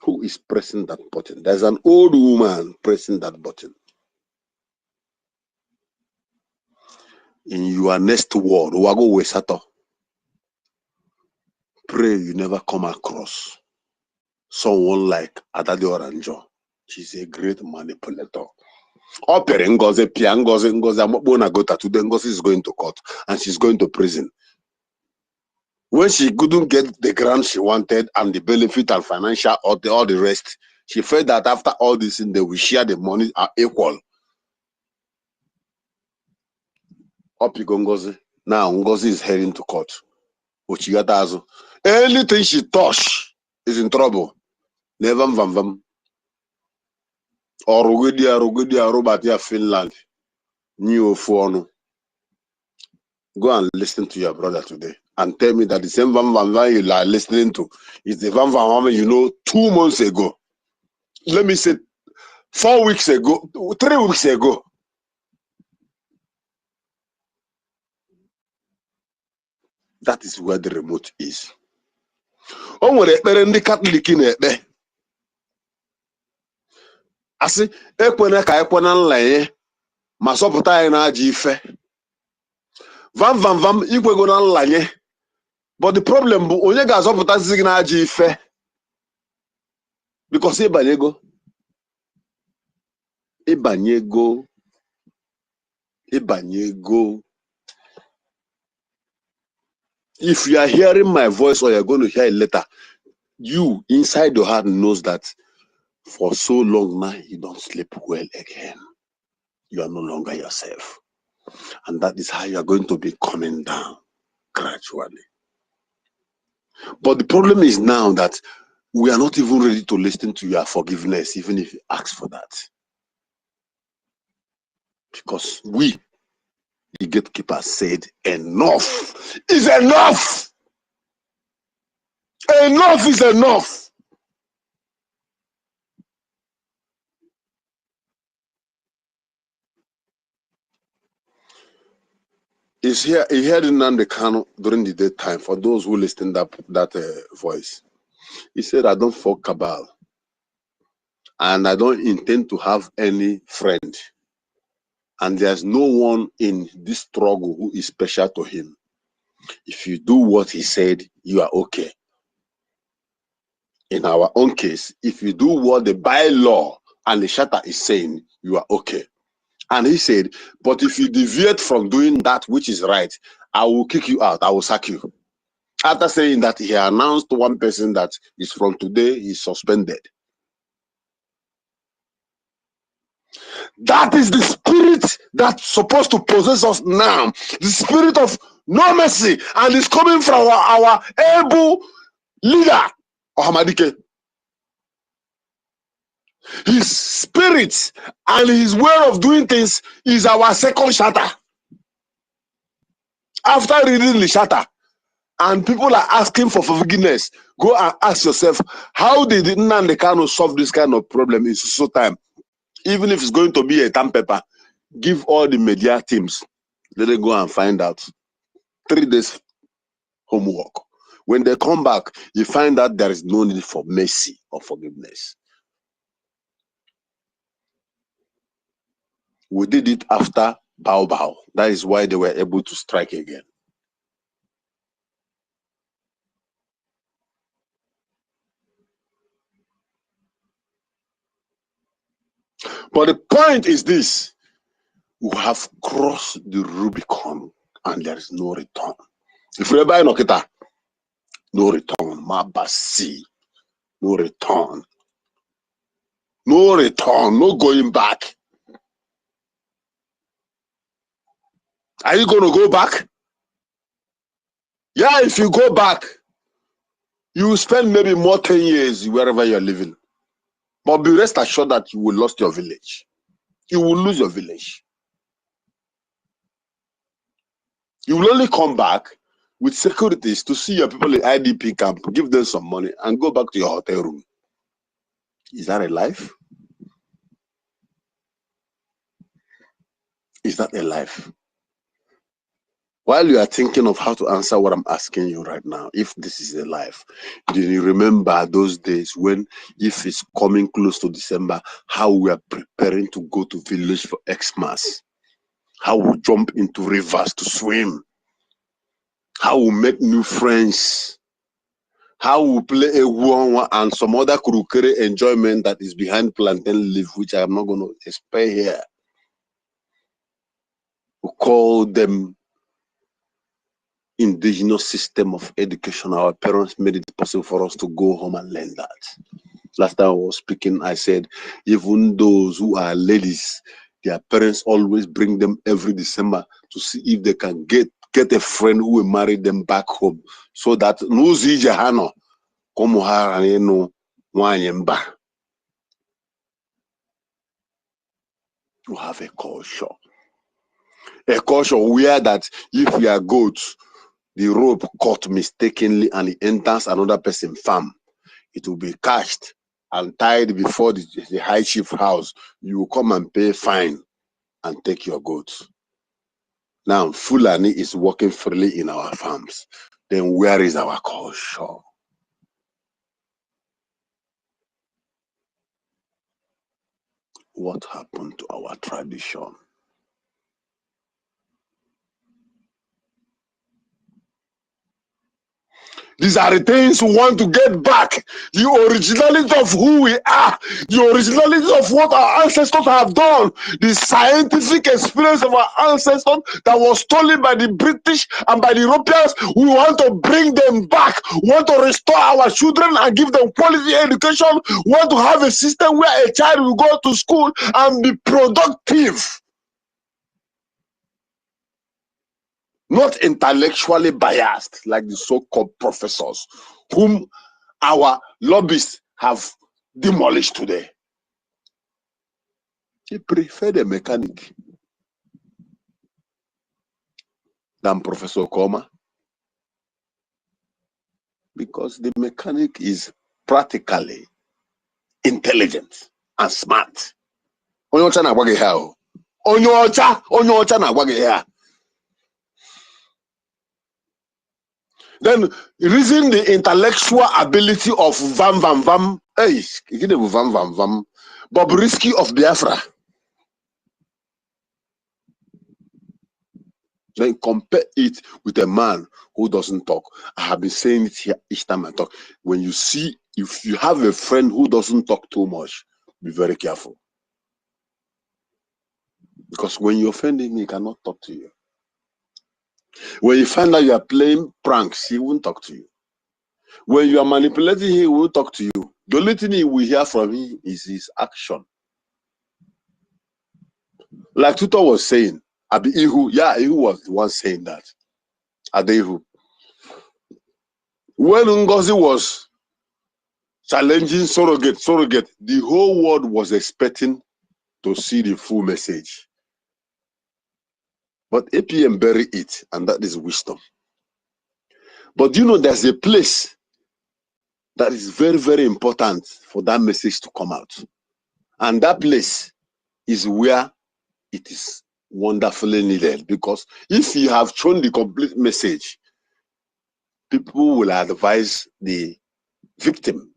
Speaker 1: Who is pressing that button? There's an old woman pressing that button. In your next word, Wago Wesato, pray you never come across someone like Adade Oranjo. She's a great manipulator. Opere Ngozi, Pia Ngozi, Ngozi, today Ngozi is going to court and she's going to prison. When she couldn't get the grant she wanted and the benefit and financial or all the rest, she felt that after all this, they will share the money are equal. Opigo Ngozi. Now Ngozi is heading to court. Anything she touch is in trouble. Never vam vam. Or Rugudia, Robatia, Finland. New phone. Go and listen to your brother today and tell me that the same Van Van Van you are listening to is the Van Van Van you know 2 months ago. Let me say 4 weeks ago, 3 weeks ago. That is where the remote is. O nwere ekpere ndị Catholic na-ekpe. Asị ekwena ka ekwena nlanye ma sọpụta anyị na aja ife. Vam Vam Vam ikwego na nlanye. But the problem bụ onye ga-azọpụtazi gị na aja ife. Because ịbanyego. If you are hearing my voice or you're going to hear it later, you inside your heart knows that for so long now you don't sleep well again. You are no longer yourself. And that is how you are going to be coming down gradually. But the problem is now that we are not even ready to listen to your forgiveness, even if you ask for that. Because we, the gatekeepers, said enough is enough. Enough is enough. He heard Nnamdi Kanu during the daytime. For those who listen that voice, he said, "I don't fuck cabal, and I don't intend to have any friend. And there's no one in this struggle who is special to him. If you do what he said, you are okay. In our own case, if you do what the bylaw and the charter is saying, you are okay." And he said, "But if you deviate from doing that which is right, I will kick you out. I will sack you." After saying that, he announced to one person that is from today, he's suspended. That is the spirit that's supposed to possess us now. The spirit of no mercy. And it's coming from our able leader, Ohamadike. His spirit and his way of doing things is our second charter. After reading the charter, and people are asking for forgiveness, go and ask yourself, how did Nnamdi Kanu solve this kind of problem in so time? Even if it's going to be a time paper, give all the media teams, let them go and find out. 3 days homework. When they come back, you find that there is no need for mercy or forgiveness. We did it after Bao Bao. That is why they were able to strike again. But the point is this: we have crossed the Rubicon and there is no return. If we buy Nokita, no return. Mabasi, no return. No return, no going back. Are you going to go back? Yeah, if you go back, you will spend maybe more 10 years wherever you're living. But be rest assured that you will lose your village. You will lose your village. You will only come back with securities to see your people in IDP camp, give them some money, and go back to your hotel room. Is that a life? Is that a life? While you are thinking of how to answer what I'm asking you right now, if this is a life, do you remember those days when, if it's coming close to December, how we are preparing to go to village for Xmas? How we jump into rivers to swim? How we make new friends? How we play a one and some other kurukere enjoyment that is behind plantain leaf, which I'm not going to explain here. We call them indigenous system of education. Our parents made it possible for us to go home and learn that. Last time I was speaking, I said, even those who are ladies, their parents always bring them every December to see if they can get a friend who will marry them back home, so that nuzi jahano komuhara no wanyemba. You have a culture where that if we are goats, the rope caught mistakenly and it enters another person's farm, it will be catched and tied before the high chief house. You will come and pay fine and take your goods. Now, Fulani is working freely in our farms. Then where is our culture? What happened to our tradition? These are the things we want to get back. The originality of who we are. The originality of what our ancestors have done. The scientific experience of our ancestors that was stolen by the British and by the Europeans. We want to bring them back. We want to restore our children and give them quality education. We want to have a system where a child will go to school and be productive. Not intellectually biased like the so-called professors whom our lobbyists have demolished today. They prefer the mechanic than Professor Koma, because the mechanic is practically intelligent and smart. Onyocha na gwage ha o. Onyocha na gwage ha. Then reason the intellectual ability of Vam Vam Vam, Vam Vam Vam, Bobrisky of Biafra. Then compare it with a man who doesn't talk. I have been saying it here each time I talk. When you see, if you have a friend who doesn't talk too much, be very careful. Because when you offend him, he cannot talk to you. When you find out you are playing pranks, he won't talk to you. When you are manipulating him, he will talk to you. The only thing he will hear from him is his action. Like Tuto was saying, Ihu was the one saying that. Adehu. When NGOZI was challenging surrogate, the whole world was expecting to see the full message. But APM buried it, and that is wisdom. But you know, there's a place that is very, very important for that message to come out. And that place is where it is wonderfully needed, because if you have shown the complete message, people will advise the victim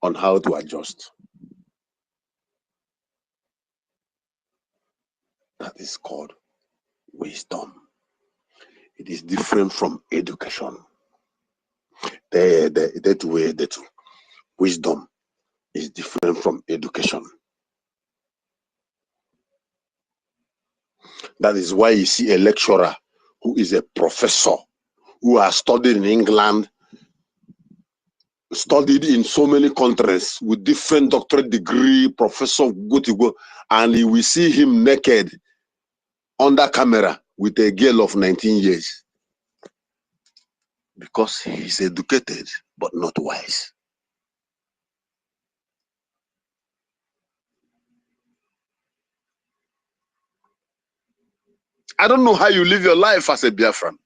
Speaker 1: on how to adjust. That is called wisdom. It is different from education. That way, that wisdom is different from education. That is why you see a lecturer who is a professor, who has studied in England, studied in so many countries with different doctorate degree, professor, go to go, and you will see him naked under camera with a girl of 19 years. Because he's educated, but not wise. I don't know how you live your life as a Biafran.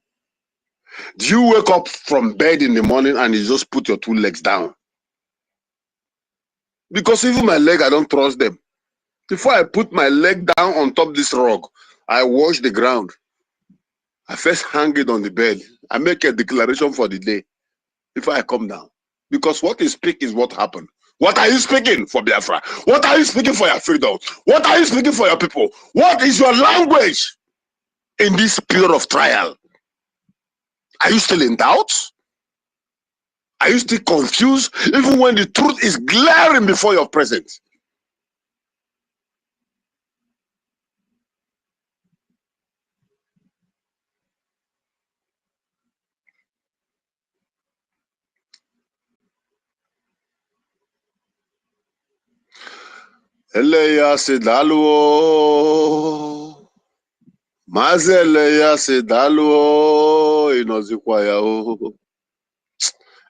Speaker 1: Do you wake up from bed in the morning and you just put your two legs down? Because even my leg, I don't trust them. Before I put my leg down on top of this rug, I wash the ground. I first hang it on the bed. I make a declaration for the day before I come down. Because what you speak is what happened. What are you speaking for Biafra? What are you speaking for your freedom? What are you speaking for your people? What is your language in this period of trial? Are you still in doubt? Are you still confused? Even when the truth is glaring before your presence. Eleya sedaluo, mazeleya sedaluo, inozikwa ya o.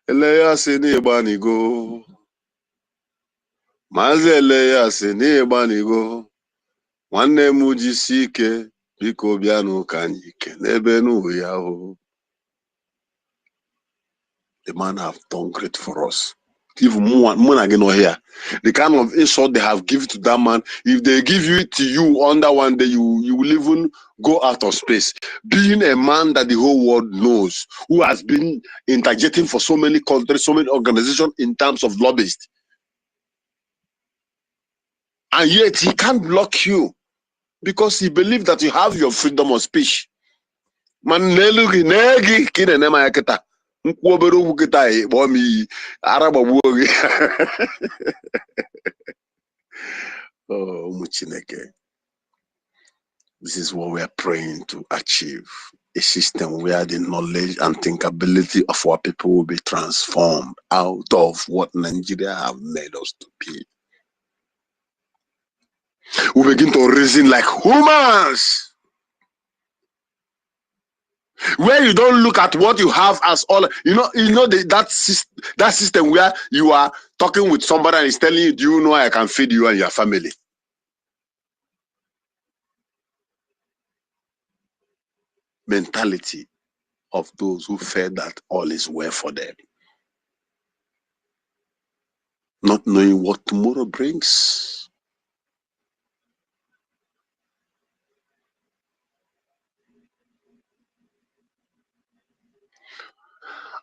Speaker 1: Eleya seni ebanigo, mazeleya seni ebanigo. Nwanne m jisi ike, biko bịanụ ka anyị kenebe n'uhu ya o. The man have done great for us. Even more here, the kind of insult they have given to that man, if they give it to you under one day, you will even go out of space. Being a man that the whole world knows, who has been interjecting for so many countries, so many organizations in terms of lobbyists. And yet he can't block you because he believes that you have your freedom of speech. Man, oh, Muchineke. This is what we are praying to achieve. A system where the knowledge and thinkability of our people will be transformed out of what Nigeria have made us to be. We begin to reason like humans. Where you don't look at what you have as all, that system where you are talking with somebody and he's telling you, do you know I can feed you and your family? Mentality of those who feel that all is well for them. Not knowing what tomorrow brings.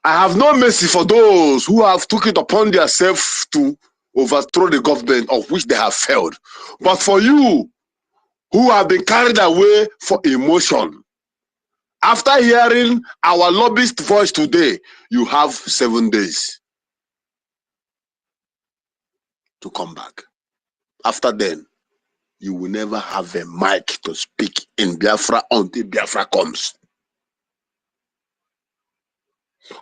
Speaker 1: I have no mercy for those who have took it upon themselves to overthrow the government of which they have failed. But for you who have been carried away for emotion, after hearing our lobbyist voice today, you have 7 days to come back. After then, you will never have a mic to speak in Biafra until Biafra comes.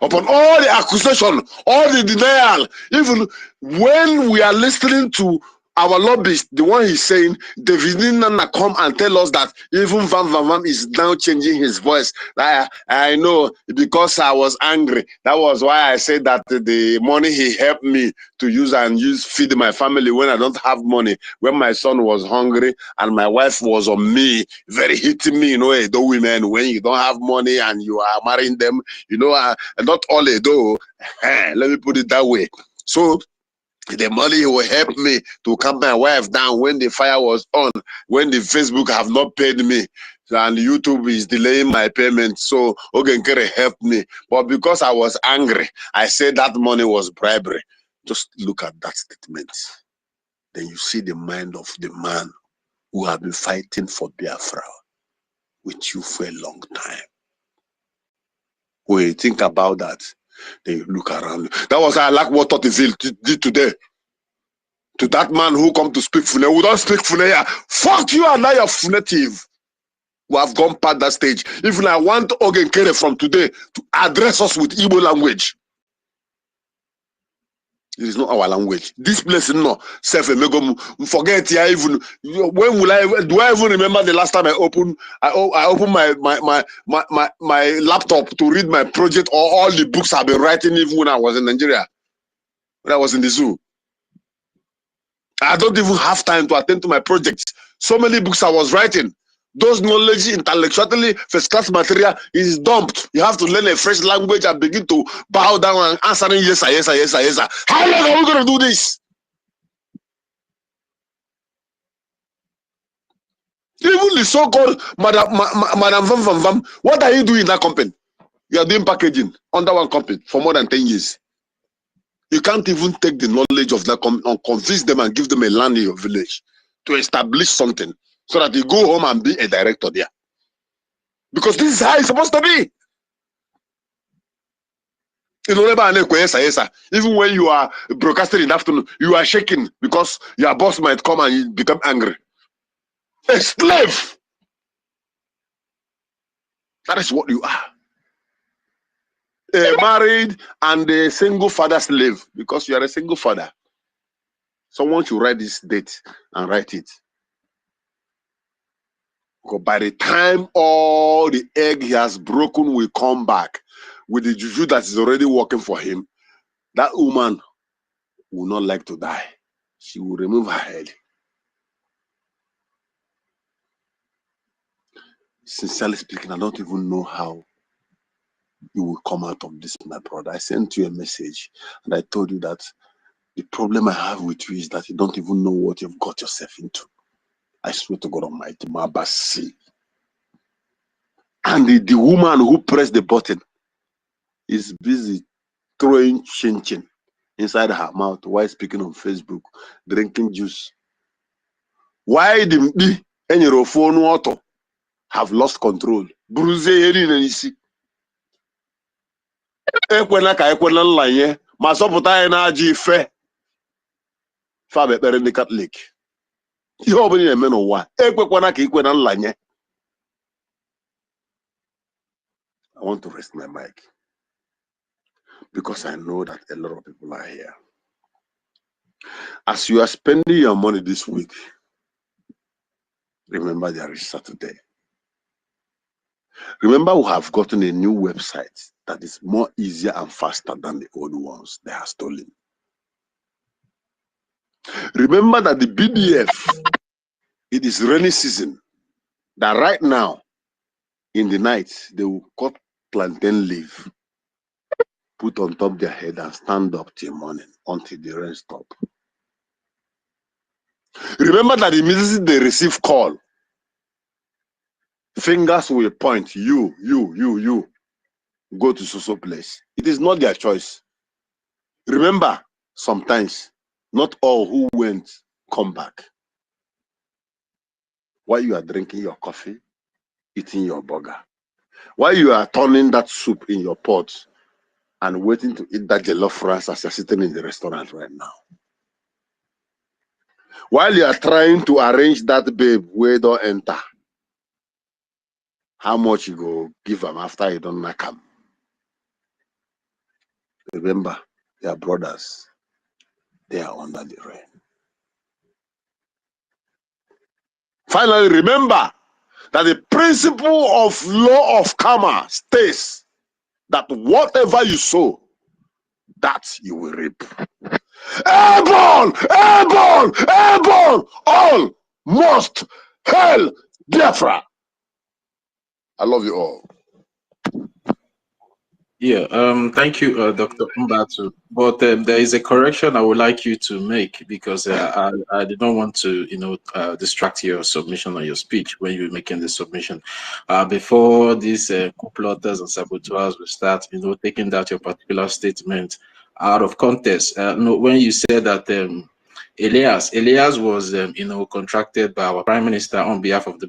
Speaker 1: Upon all the accusation, all the denial, even when we are listening to our lobbyist, the one he's saying, David Nana come and tell us that even Van is now changing his voice. I know because I was angry. That was why I said that the money he helped me to use feed my family when I don't have money, when my son was hungry and my wife was on me, very hitting me, Edo women, when you don't have money and you are marrying them, not all Edo, let me put it that way. So The money will help me to calm my wife down when the fire was on, when the Facebook have not paid me, and YouTube is delaying my payment. So Ogenkere helped me. But because I was angry, I said that money was bribery. Just look at that statement. Then you see the mind of the man who have been fighting for Biafra with you for a long time. When you think about that, then you look around. That was I like what Totiville did today. To that man who come to speak Fune. We don't speak Fune here. Fuck you and I are Funative. We have gone past that stage. Even I want Ogenkere from today to address us with Igbo language. It is not our language. This place is not self forget here even when will I do I even remember the last time I opened my laptop to read my project or all the books I've been writing even when I was in Nigeria, when I was in the zoo. I don't even have time to attend to my projects. So many books I was writing. Those knowledge intellectually first class material is dumped. You have to learn a fresh language and begin to bow down and answering yes, sir, yes, sir, yes, sir, yes, sir. How long are we going to do this? Even the so-called Madam Vam, what are you doing in that company? You are doing packaging under one company for more than 10 years. You can't even take the knowledge of that company and convince them and give them a land in your village to establish something so that you go home and be a director there. Because this is how it's supposed to be. Even when you are broadcasting in the afternoon, you are shaking because your boss might come and you become angry. A slave. That is what you are. A married and a single father slave, because you are a single father. Someone should write this date and write it. Because by the time all the egg he has broken will come back with the juju that is already working for him, that woman will not like to die. She will remove her head. Sincerely speaking, I don't even know how you will come out of this, my brother. I sent you a message and I told you that the problem I have with you is that you don't even know what you've got yourself into. I swear to God Almighty, Mabasi. And the woman who pressed the button is busy throwing chin-chin inside her mouth while speaking on Facebook, drinking juice. Why the phone water have lost control? Bruise ekwena ka ekwena nlanye ma sọpụta anyị na-aja ife fab ekpere ndị Catholic. Ihe ọbụla na-eme n'ụwa ekwekwana ka ikwena nlanye. I want to rest my mic because I know that a lot of people are here. As you are spending your money this week, remember there is Saturday. Remember we have gotten a new website that is more easier and faster than the old ones they are stolen. Remember that the BDF, it is rainy season, that right now in the night they will cut plantain leaf, put on top their head and stand up till morning until the rain stop. Remember that immediately they receive call, fingers will point, you, go to so place. It is not their choice. Remember, sometimes not all who went come back. While you are drinking your coffee, eating your burger, while you are turning that soup in your pot and waiting to eat that jollof rice as you're sitting in the restaurant right now, while you are trying to arrange that babe where don't enter, how much you go give them after you don't knock them? Remember, their brothers, they are under the rain. Finally, remember that the principle of law of karma states that whatever you sow, that you will reap. Airborne! Airborne! Airborne! All must hail Biafra! I love you all.
Speaker 8: Yeah, thank you, Dr. Mbatu. But there is a correction I would like you to make because I did not want to, distract your submission or your speech when you were making the submission. Before these coup plotters and saboteurs will start, taking that your particular statement out of context. No, when you said that Elias was, contracted by our Prime Minister on behalf of the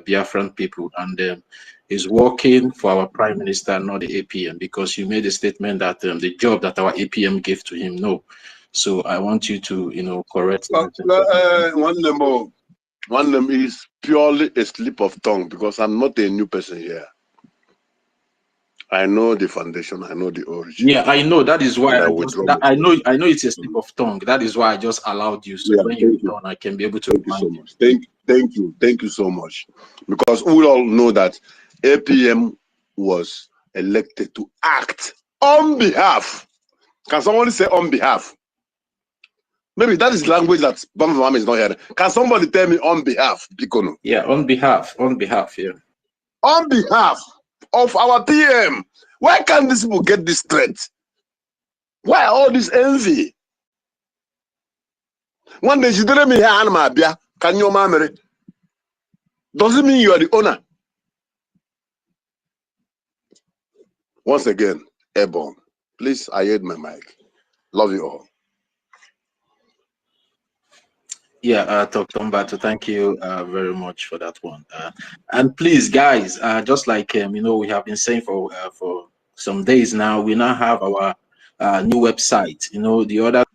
Speaker 8: Biafran people, and is working for our prime minister, not the APM, because you made a statement that the job that our APM gave to him, no. So I want you to, correct that.
Speaker 1: One name is purely a slip of tongue because I'm not a new person here. I know the foundation, I know the origin.
Speaker 8: Yeah, I know. That is why I know it's a slip
Speaker 1: Mm-hmm.
Speaker 8: of tongue. That is why I just allowed you. So when you return, I can be able to
Speaker 1: remind you. Thank you so much. Because we all know that APM was elected to act on behalf. Can someone say on behalf? Maybe that is language that Bama is not hearing. Can somebody tell me on behalf, Bikono?
Speaker 8: Yeah, on behalf, yeah.
Speaker 1: On behalf of our PM. Why can't these people get this threat? Why all this envy? One day, she didn't mean here, can you marry? Doesn't mean you are the owner. Once again, airborne. Please, I hate my mic. Love you all.
Speaker 8: Yeah, Dr. Mbato, thank you very much for that one. And please, guys, just like we have been saying for some days now, we now have our new website. The other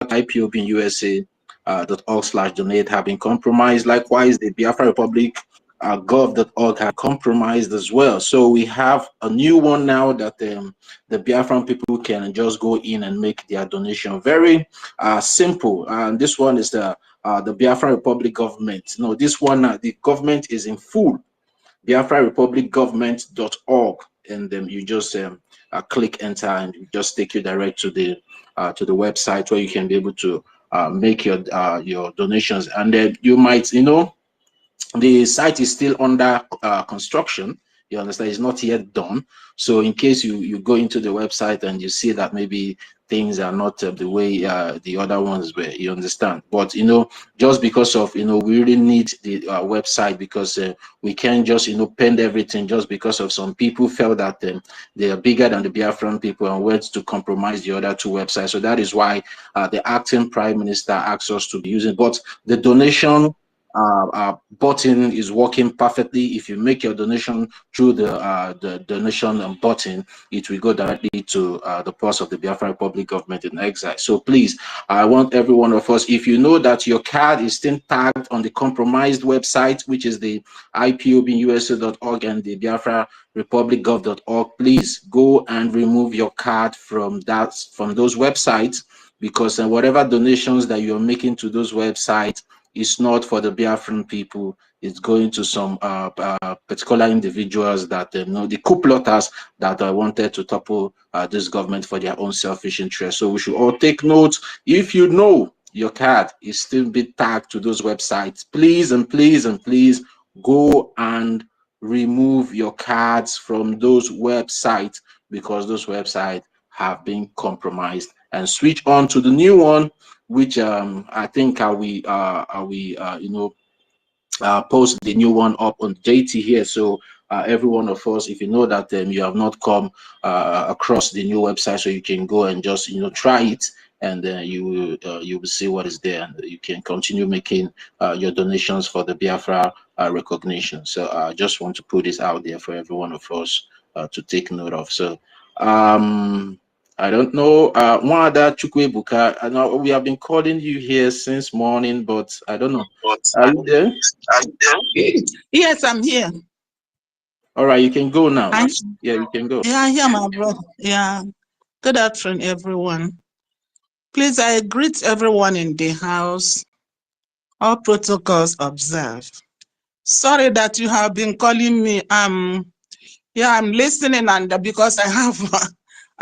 Speaker 8: IPOB in USA .org/donate have been compromised. Likewise, the Biafra Republic gov.org have compromised as well. So we have a new one now that the Biafran people can just go in and make their donation. Very simple. And this one is the Biafra Republic government. No, this one, the government is in full. BiafraRepublicGovernment.org, and then you just click enter, and it just take you direct to the website where you can be able to make your donations. And then you might, the site is still under construction. You understand? It's not yet done. So in case you go into the website and you see that maybe things are not the way the other ones were, you understand? But just because of we really need the website, because we can't just pend everything just because of some people felt that they are bigger than the Biafran people and went to compromise the other two websites. So that is why the acting prime minister asked us to be using. But the donation button is working perfectly. If you make your donation through the donation button, it will go directly to the purse of the Biafra Republic government in exile. So please, I want every one of us, if you know that your card is still tagged on the compromised website, which is the IPOBUSA.org and the Biafra Republic Gov.org, please go and remove your card from those websites, because whatever donations that you're making to those websites, it's not for the Biafran people. It's going to some particular individuals that the coup plotters that wanted to topple this government for their own selfish interest. So we should all take note. If you know your card is still being tagged to those websites, please and please and please go and remove your cards from those websites, because those websites have been compromised, and switch on to the new one, which I think post the new one up on JT here. So every one of us, if you know that you have not come across the new website, so you can go and just try it, and then you will see what is there, and you can continue making your donations for the Biafra recognition. So I just want to put this out there for every one of us to take note of. So I don't know. Mwada Chukwebuka, I know we have been calling you here since morning, but I don't know. Are you there?
Speaker 3: Yes, I'm here.
Speaker 8: All right, you can go now. Yeah, you can go.
Speaker 3: Yeah, I hear my brother. Yeah. Good afternoon, everyone. Please, I greet everyone in the house. All protocols observed. Sorry that you have been calling me. Yeah, I'm listening, and because I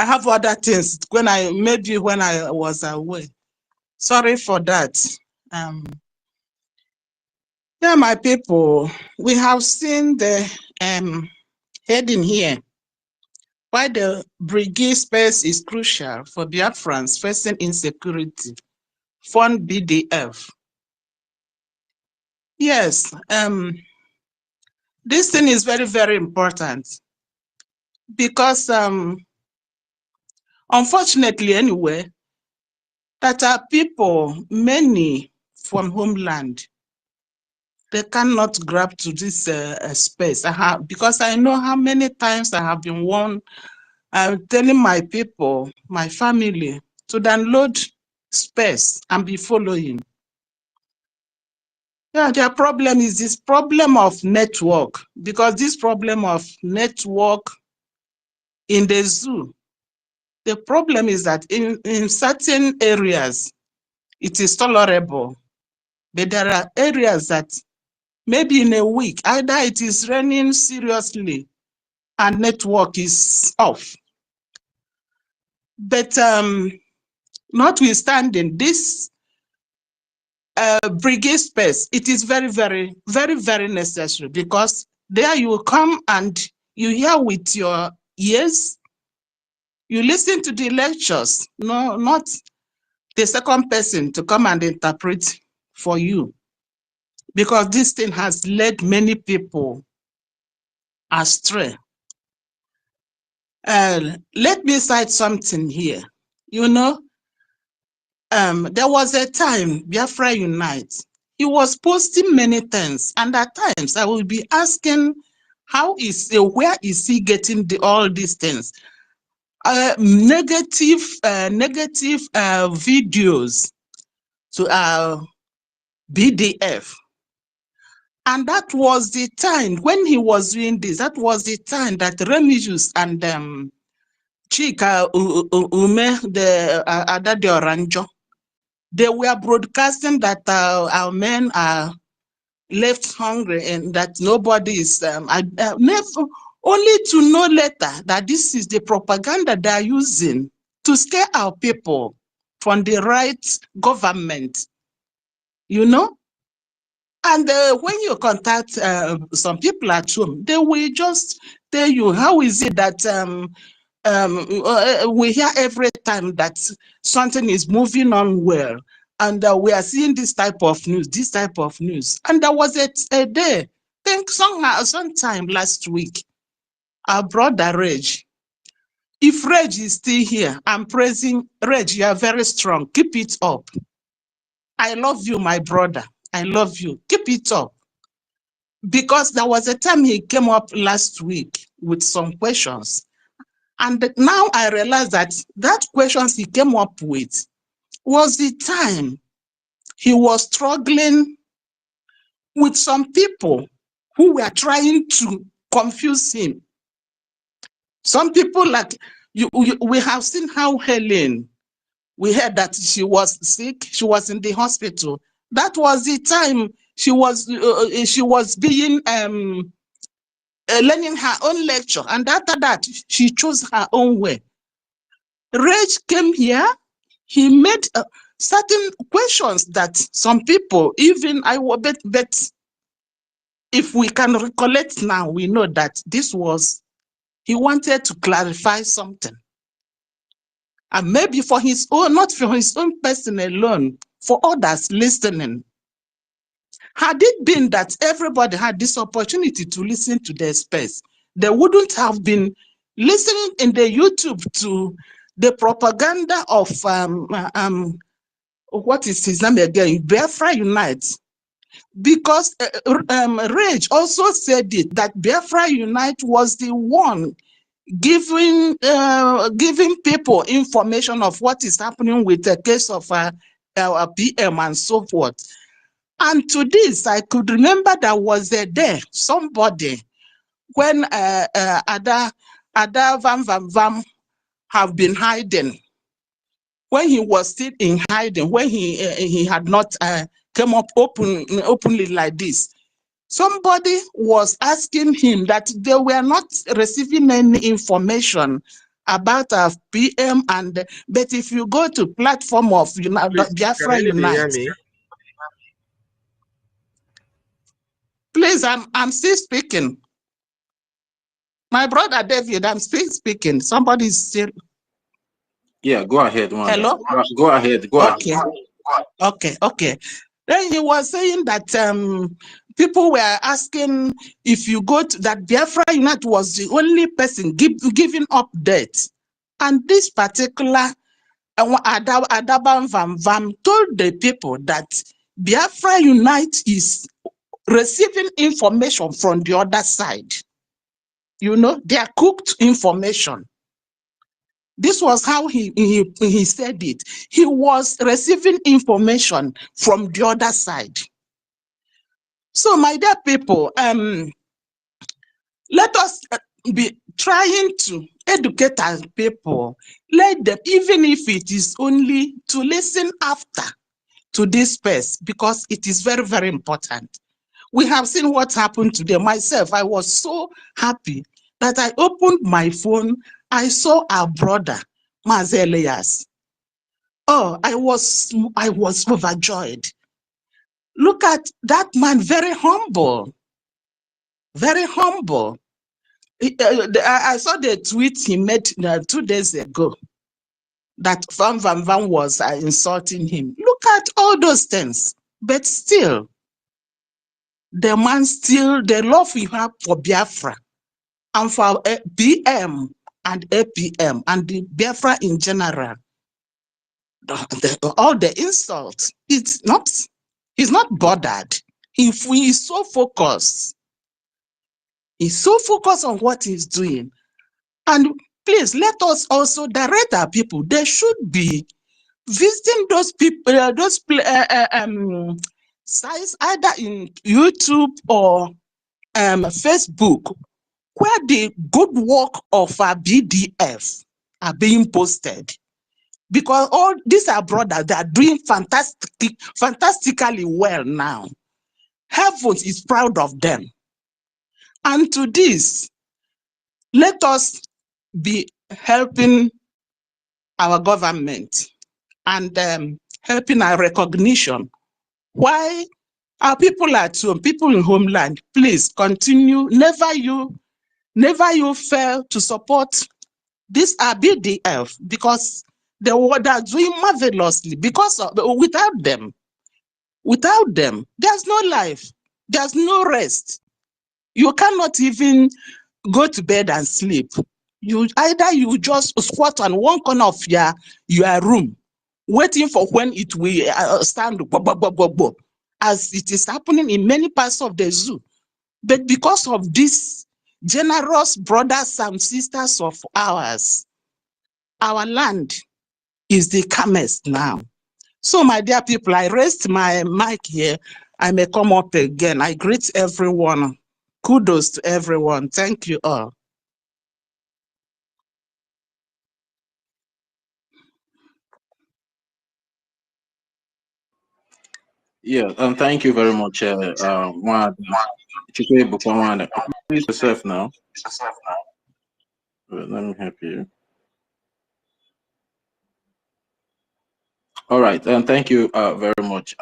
Speaker 3: have other things when I was away. Sorry for that. Yeah, my people, we have seen the heading here. why the Brgie space is crucial for Biafrans facing insecurity. Fund BDF. Yes, this thing is very, very important because unfortunately anyway, that are people, many from homeland, they cannot grab to this space. Because I know how many times I have been warned, telling my people, my family, to download space and be following. Yeah, their problem is this problem of network, because this problem of network in the zoo, the problem is that in certain areas, it is tolerable, but there are areas that maybe in a week, either it is raining seriously and network is off. But notwithstanding this Brigade space, it is very, very, very, very necessary, because there you come and you hear with your ears, you listen to the lectures, no, not the second person to come and interpret for you, because this thing has led many people astray. Let me cite something here. You know, there was a time Biafra Unite. He was posting many things, and at times I will be asking, where is he getting all these things? Negative videos to BDF. And that was the time when he was doing this. That was the time that Remigius and Chika Ume, the Adade Oranjo, they were broadcasting that our men are left hungry and that nobody is. Never, only to know later that this is the propaganda they are using to scare our people from the right government. You know. And when you contact some people at home, they will just tell you, how is it that we hear every time that something is moving on well, and we are seeing this type of news, this type of news. And there was a day, I think sometime last week, our brother Reg, if Reg is still here, I'm praising Reg, you are very strong. Keep it up. I love you, my brother. I love you. Keep it up. Because there was a time he came up last week with some questions. And now I realize that questions he came up with was the time he was struggling with some people who were trying to confuse him. Some people like, we have seen how Helen, we heard that she was sick, she was in the hospital. That was the time she was being learning her own lecture, and after that she chose her own way. Rage came here, he made certain questions that some people, even I will bet if we can recollect now, we know that this was, he wanted to clarify something. And maybe for his own, not for his own person alone, for others listening. Had it been that everybody had this opportunity to listen to their space, they wouldn't have been listening in the YouTube to the propaganda of what is his name again? Biafra Unite. Because Rage also said it, that Biafra Unite was the one giving people information of what is happening with the case of our PM and so forth. And to this, I could remember there was a day, somebody, when Ada Vam have been hiding, when he was still in hiding, when he had not come up openly like this, somebody was asking him that they were not receiving any information about our PM, but if you go to platform of Biafra Unite. Please, I'm still speaking. My brother David, I'm still speaking. Somebody's still.
Speaker 8: Yeah, go ahead, Wanda.
Speaker 3: Hello?
Speaker 8: Go ahead. Go
Speaker 3: Okay.
Speaker 8: ahead.
Speaker 3: Okay. Then he was saying that people were asking if you go to that Biafra Unite was the only person giving updates. And this particular Adaban Van Vam told the people that Biafra Unite is receiving information from the other side. You know, they are cooked information. This was how he said it. He was receiving information from the other side. So, my dear people, let us be trying to educate our people. Let them, even if it is only to listen after to this space, because it is very, very important. We have seen what happened today. Myself, I was so happy that I opened my phone. I saw our brother, Mazelias. Oh, I was overjoyed. Look at that man, very humble, very humble. I saw the tweet he made 2 days ago that Van Van Van was insulting him. Look at all those things, but still, the man still, the love we have for Biafra and for BM and APM and the Biafra in general, all the insults, he's not bothered. He is so focused. He's so focused on what he's doing. And please let us also direct our people. They should be visiting those people, sites either in YouTube or Facebook, where the good work of our BDF are being posted. Because all these are brothers, they are doing fantastically well now. Heaven is proud of them. And to this, let us be helping our government and helping our recognition. Why our people at home, people in homeland, please continue. Never you fail to support this BDF, because they are doing marvelously. Because without them, there's no life, there's no rest. You cannot even go to bed and sleep. You just squat on one corner of your room, waiting for when it will stand, as it is happening in many parts of the zoo. But because of these generous brothers and sisters of ours, our land is the calmest now. So, my dear people, I raised my mic here. I may come up again. I greet everyone. Kudos to everyone. Thank you all.
Speaker 8: Yeah, thank you very much, Wanda. Please yourself now. Let me help you. All right, and thank you very much,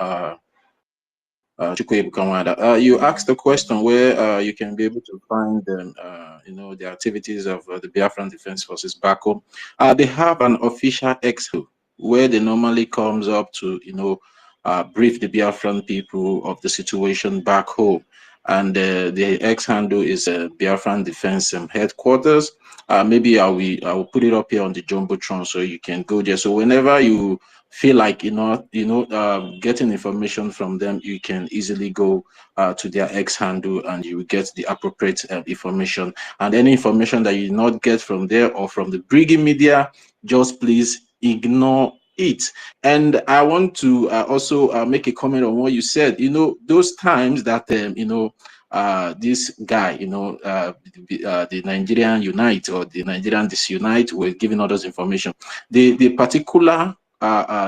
Speaker 8: you asked the question where you can be able to find the activities of the Biafran Defense Forces back home. They have an official X where they normally comes up to brief the Biafran people of the situation back home. And the X handle is Biafran Defense Headquarters. Maybe I will put it up here on the Jumbotron so you can go there. So whenever you feel like getting information from them, you can easily go to their X handle and you will get the appropriate information. And any information that you not get from there or from the Brgie media, just please ignore it. And I want to also make a comment on what you said. Those times that this guy, the Nigerian Unite or the Nigerian Disunite were giving others information. The particular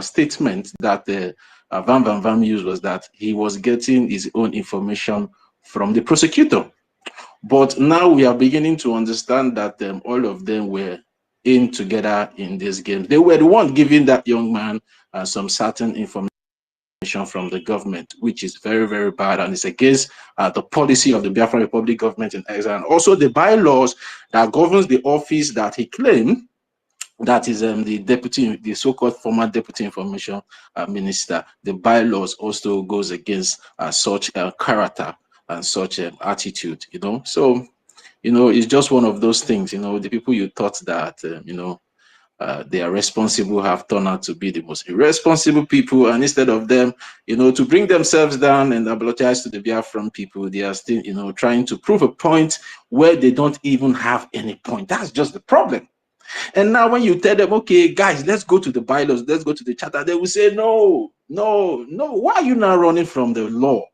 Speaker 8: statement that Van Van Van used was that he was getting his own information from the prosecutor. But now we are beginning to understand that all of them were in together in this game. They were the one giving that young man some certain information. from the government, which is very, very bad, and it's against the policy of the Biafran Republic government in exile, and also the bylaws that governs the office that he claimed, that is the so-called former deputy information minister. The bylaws also goes against such character and such attitude, you know. So, you know, it's just one of those things, you know, the people you thought that, you know, they are responsible have turned out to be the most irresponsible people, and instead of them, you know, to bring themselves down and apologize to the Biafran people, they are still, you know, trying to prove a point where they don't even have any point. That's just the problem. And now when you tell them, okay, guys, let's go to the bylaws, let's go to the charter, they will say, no, no, no. Why are you now running from the law?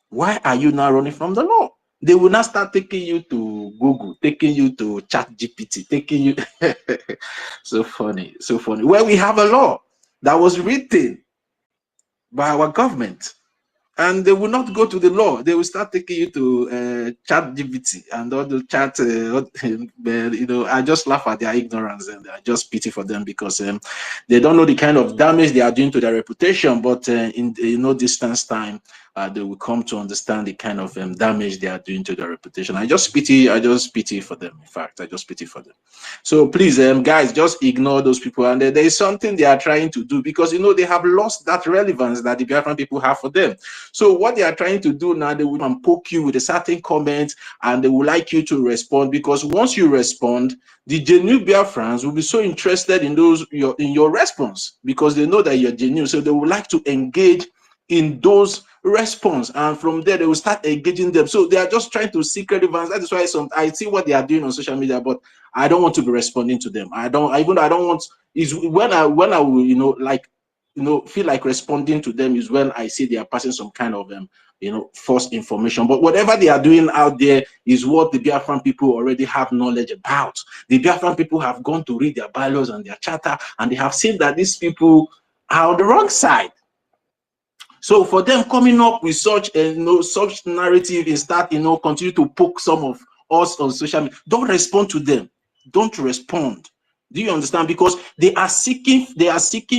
Speaker 8: Why are you now running from the law? They will not start taking you to Google, taking you to ChatGPT, taking you. So funny, so funny. Well, we have a law that was written by our government, and they will not go to the law. They will start taking you to ChatGPT and all the chat. You know, I just laugh at their ignorance, and I just pity for them, because they don't know the kind of damage they are doing to their reputation. But in no distance time, they will come to understand the kind of damage they are doing to their reputation. I just pity for them. In fact, I just pity for them. So please, guys, just ignore those people. And there is something they are trying to do, because, you know, they have lost that relevance that the Biafran people have for them. So what they are trying to do now, they will poke you with a certain comment, and they would like you to respond, because once you respond, the genuine Biafrans will be so interested in your response, because they know that you're genuine. So they would like to engage in those response, and from there they will start engaging them. So they are just trying to seek relevance. That is why I see what they are doing on social media, but I don't want to be responding to them. I don't want, is when I will, you know, like, you know, feel like responding to them is when I see they are passing some kind of you know, false information. But whatever they are doing out there is what the Biafran people already have knowledge about. The Biafran people have gone to read their bylaws and their charter, and they have seen that these people are on the wrong side. So for them coming up with such such narrative, and start, you know, continue to poke some of us on social media, don't respond to them. Don't respond. Do you understand? Because they are seeking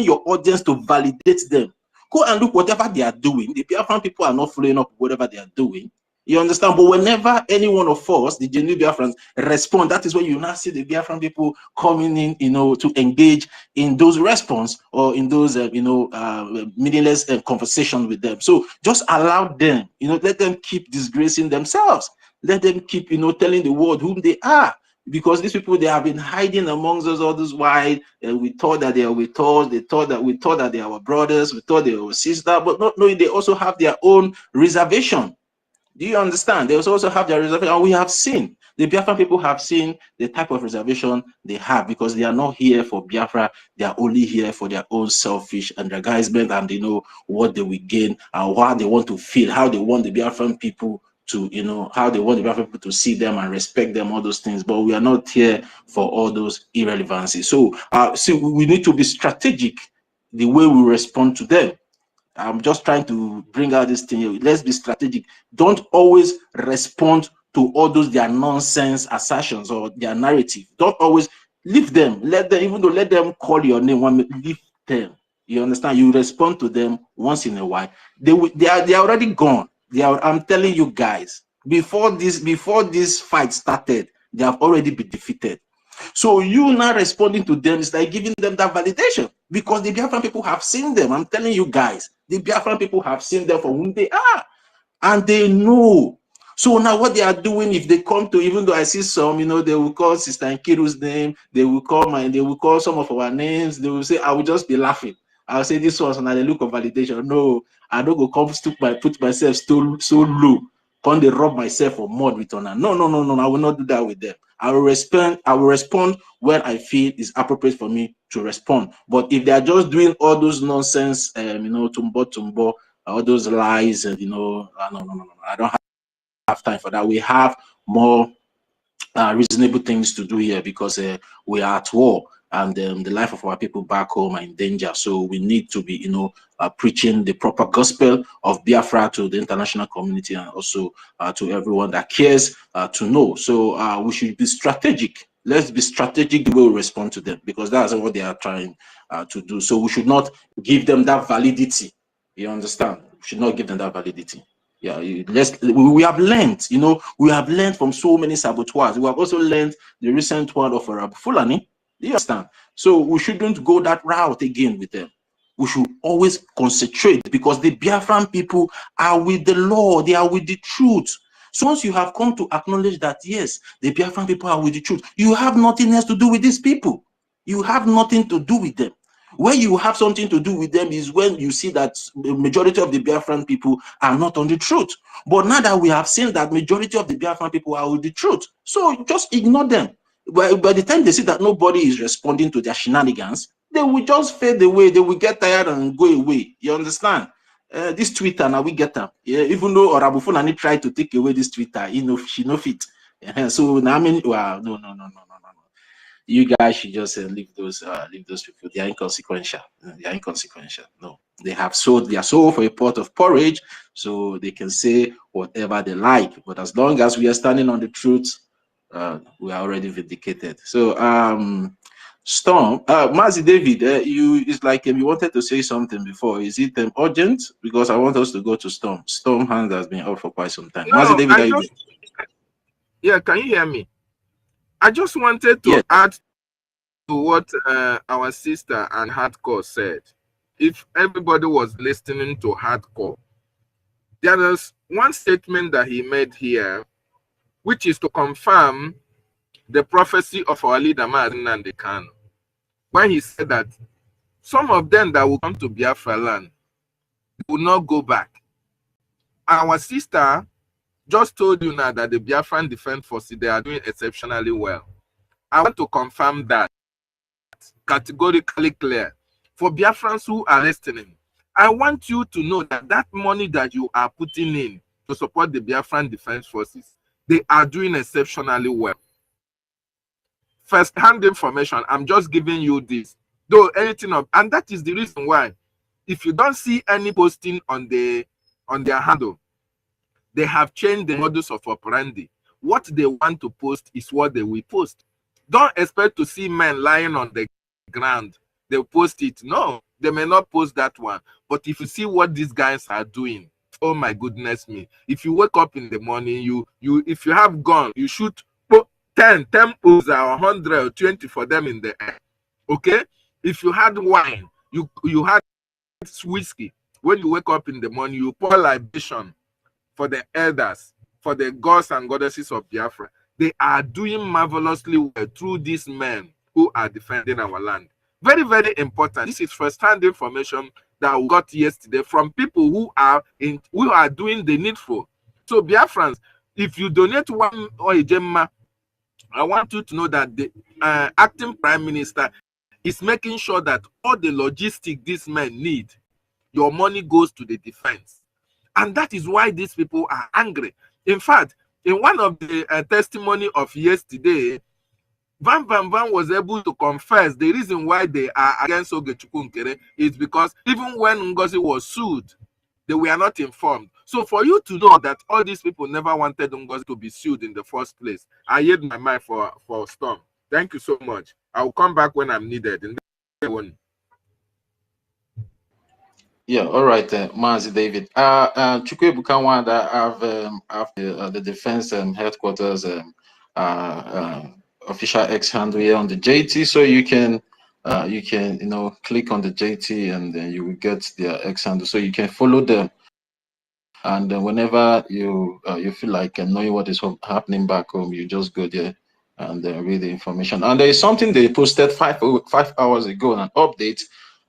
Speaker 8: your audience to validate them. Go and look whatever they are doing. The Biafran people are not following up whatever they are doing. You understand? But whenever any one of us, the genuine Biafrans, respond, that is when you now see the Biafran people coming in, you know, to engage in those response, or in those, meaningless conversations with them. So just allow them, you know, let them keep disgracing themselves. Let them keep, you know, telling the world whom they are. Because these people, they have been hiding amongst us all this while. We thought that they are with us. We thought that they are our brothers. We thought they were our sister, but not knowing they also have their own reservation. Do you understand? They also have their reservation, and we have seen, the Biafran people have seen the type of reservation they have, because they are not here for Biafra. They are only here for their own selfish aggrandizement, and they know what they will gain and what they want to feel, how they want the Biafran people to, you know, how they want the Biafran people to see them and respect them, all those things. But we are not here for all those irrelevancies. So, we need to be strategic the way we respond to them. I'm just trying to bring out this thing here. Let's be strategic. Don't always respond to all those their nonsense assertions or their narrative. Don't always leave them. Let them, even though let them call your name, leave them. You understand? You respond to them once in a while. They are already gone. I'm telling you guys, before this fight started, they have already been defeated. So you now responding to them is like giving them that validation, because the Biafran people have seen them. I'm telling you guys, the Biafran people have seen them for whom they are, and they know. So now what they are doing, if they come to, even though I see some, you know, they will call Sister Nkiru's name, they will call some of our names, they will say, I will just be laughing. I'll say this was another look of validation. No, I don't go come put myself so low. Can't they rub myself for mud with honor? No, I will not do that with them. I will respond when I feel it's appropriate for me to respond. But if they are just doing all those nonsense, tumbo, all those lies, and no, I don't have time for that. We have more reasonable things to do here, because we are at war, and the life of our people back home are in danger. So we need to be, preaching the proper gospel of Biafra to the international community, and also to everyone that cares to know. So we should be strategic. Let's be strategic the way we respond to them, because that's what they are trying to do. So we should not give them that validity You understand? We should not give them that validity. Yeah, we have learned, you know, we have learned from so many saboteurs. We have also learned the recent one of Fulani. You understand? So we shouldn't go that route again with them. We should always concentrate, because the Biafran people are with the law, they are with the truth. So once you have come to acknowledge that, yes, the Biafran people are with the truth, you have nothing else to do with these people. You have nothing to do with them. Where you have something to do with them is when you see that the majority of the Biafran people are not on the truth. But now that we have seen that majority of the Biafran people are with the truth, so just ignore them. By the time they see that nobody is responding to their shenanigans, they will just fade away. They will get tired and go away. You understand? This Twitter, now we get them. Yeah, even though Orabu Fulani tried to take away this Twitter, you know, she no fit. So now I mean, well, no. You guys should just leave those people. They are inconsequential. They are inconsequential. No, they have sold their soul for a pot of porridge, so they can say whatever they like. But as long as we are standing on the truth, we are already vindicated. So, Storm, Mazi David, it's like you wanted to say something before. Is it urgent? Because I want us to go to Storm. Storm hand has been up for quite some time.
Speaker 6: No,
Speaker 8: Mazi David,
Speaker 6: yeah, can you hear me? I just wanted to add to what our sister and Hardcore said. If everybody was listening to Hardcore, there is one statement that he made here, which is to confirm the prophecy of our leader, ANNANG, when he said that some of them that will come to Biafra land will not go back. Our sister just told you now that the Biafran Defense Forces, they are doing exceptionally well. I want to confirm that categorically clear. For Biafrans who are listening, I want you to know that that money that you are putting in to support the Biafran Defense Forces, they are doing exceptionally well. First-hand information, I'm just giving you this. Though anything of, and that is the reason why, if you don't see any posting on their handle, they have changed the modus of operandi. What they want to post is what they will post. Don't expect to see men lying on the ground. They'll post it. No, they may not post that one. But if you see what these guys are doing, oh my goodness me. If you wake up in the morning, if you have gun, you shoot 10 temples or 100 or 20 for them in the air. Okay? If you had wine, you had whiskey. When you wake up in the morning, you pour libation for the elders, for the gods and goddesses of Biafra. They are doing marvelously well through these men who are defending our land. Very, very important. This is first-hand information that we got yesterday from people who are doing the needful. So Biafrans, if you donate one or a gemma, I want you to know that the acting prime minister is making sure that all the logistics these men need, your money goes to the defense. And that is why these people are angry. In fact, in one of the testimony of yesterday, Van was able to confess the reason why they are against Ogechukwu Nkere is because even when NGOZI was sued, they were not informed. So for you to know that all these people never wanted NGOZI to be sued in the first place, I yield my mind for Storm. Thank you so much. I will come back when I'm needed.
Speaker 8: Yeah, all right, Mazi David. Chukwu Bukanwanda have the defense headquarters official X handle here on the JT, so you can click on the JT and then you will get their X handle, so you can follow them. And whenever you feel like knowing what is happening back home, you just go there and read the information. And there is something they posted 5 hours ago, an update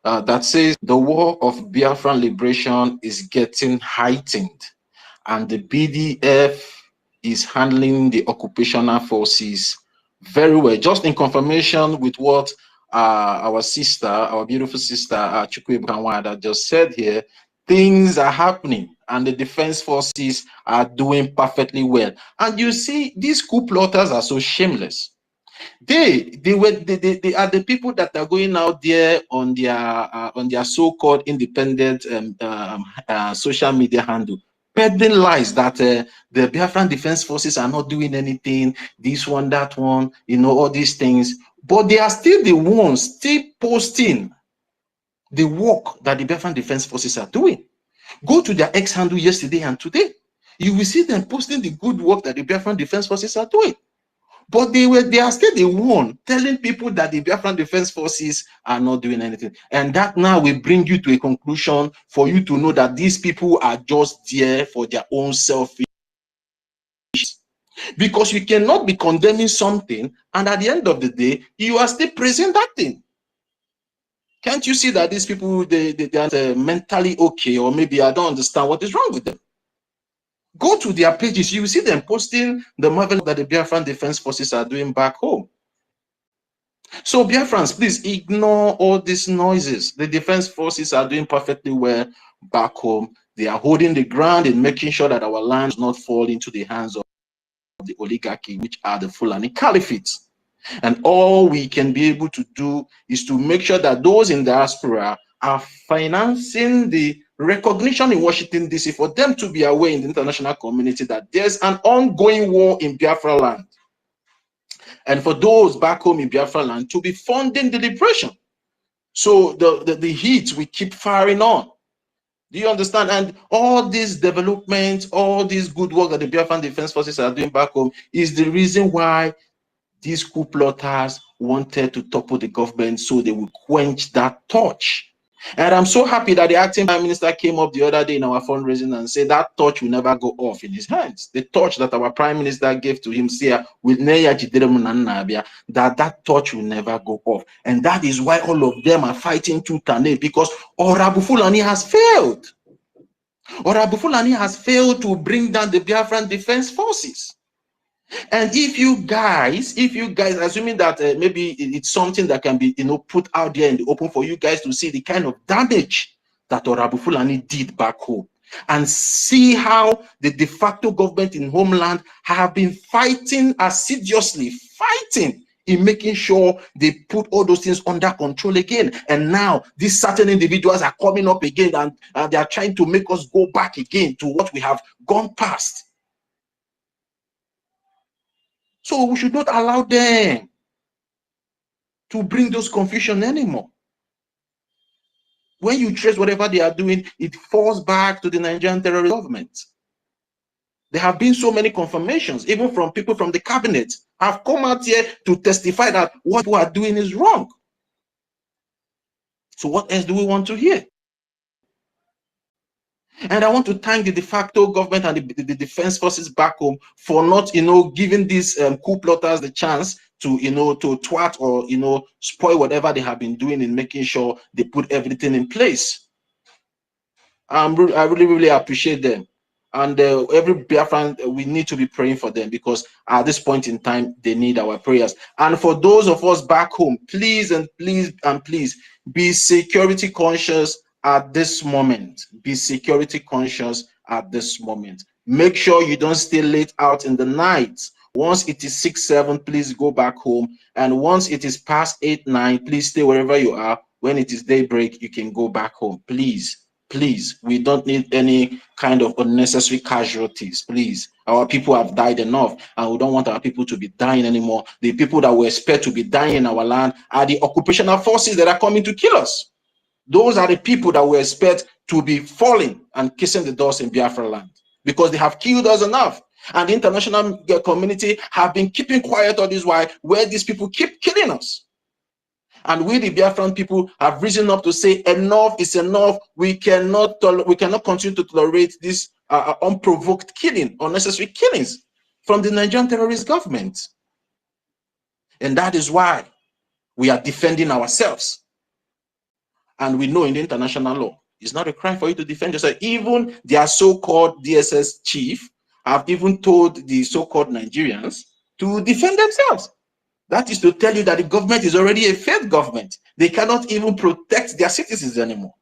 Speaker 8: that says the war of Biafran liberation is getting heightened, and the BDF is handling the occupational forces very well. Just in confirmation with what our beautiful sister Chukwu Bukanwanda just said here, things are happening and the defense forces are doing perfectly well. And you see, these coup plotters are so shameless. They are the people that are going out there on their so-called independent social media handle, peddling lies that the Biafran Defense Forces are not doing anything, this one, that one, all these things. But they are still the ones still posting the work that the Biafran Defense Forces are doing. Go to their X handle yesterday and today. You will see them posting the good work that the Biafran Defense Forces are doing. But they are still the one telling people that the Biafran Defense Forces are not doing anything. And that now will bring you to a conclusion for you to know that these people are just there for their own selfish. Because you cannot be condemning something and at the end of the day, you are still praising that thing. Can't you see that these people, they are mentally okay, or maybe I don't understand what is wrong with them? Go to their pages, you will see them posting the marvel that the Biafran Defense Forces are doing back home. So Biafrans, please ignore all these noises. The Defense Forces are doing perfectly well back home. They are holding the ground and making sure that our land does not fall into the hands of the oligarchy, which are the Fulani Caliphites. And all we can be able to do is to make sure that those in diaspora are financing the recognition in Washington, D.C. for them to be aware in the international community that there's an ongoing war in Biafra land. And for those back home in Biafra land to be funding the liberation. So the heat we keep firing on. Do you understand? And all this development, all this good work that the Biafran Defense Forces are doing back home is the reason why these coup plotters wanted to topple the government so they would quench that torch. And I'm so happy that the acting prime minister came up the other day in our fundraising and said that torch will never go off in his hands. The torch that our prime minister gave to him, that torch will never go off. And that is why all of them are fighting tooth and nail, because Orabu Fulani has failed. Orabu Fulani has failed to bring down the Biafran Defense Forces. And if you guys, assuming that maybe it's something that can be, put out there in the open for you guys to see the kind of damage that Orabu Fulani did back home, and see how the de facto government in homeland have been fighting assiduously, in making sure they put all those things under control again. And now these certain individuals are coming up again and they are trying to make us go back again to what we have gone past. So we should not allow them to bring those confusion anymore. When you trace whatever they are doing, it falls back to the Nigerian terrorist government. There have been so many confirmations, even from people from the cabinet, have come out here to testify that what we are doing is wrong. So what else do we want to hear? And I want to thank the de facto government and the defense forces back home for not, giving these coup plotters the chance to, to twat or, spoil whatever they have been doing in making sure they put everything in place. I really appreciate them. And every Biafran, we need to be praying for them, because at this point in time, they need our prayers. And for those of us back home, please and please and please be security conscious at this moment. Be security conscious at this moment. Make sure you don't stay late out in the night. Once it is 6, 7, please go back home. And once it is past 8, 9, please stay wherever you are. When it is daybreak, you can go back home. Please. Please, we don't need any kind of unnecessary casualties. Please, our people have died enough, and we don't want our people to be dying anymore. The people that we expect to be dying in our land are the occupational forces that are coming to kill us. Those are the people that we expect to be falling and kissing the dust in Biafra land, because they have killed us enough. And the international community have been keeping quiet all this while, where these people keep killing us. And we, the Biafran people, have risen up to say enough is enough. We cannot continue to tolerate this unprovoked killing, unnecessary killings from the Nigerian terrorist government. And that is why we are defending ourselves. And we know in the international law, it's not a crime for you to defend yourself. Even their so-called DSS chief have even told the so-called Nigerians to defend themselves. That is to tell you that the government is already a failed government. They cannot even protect their citizens anymore.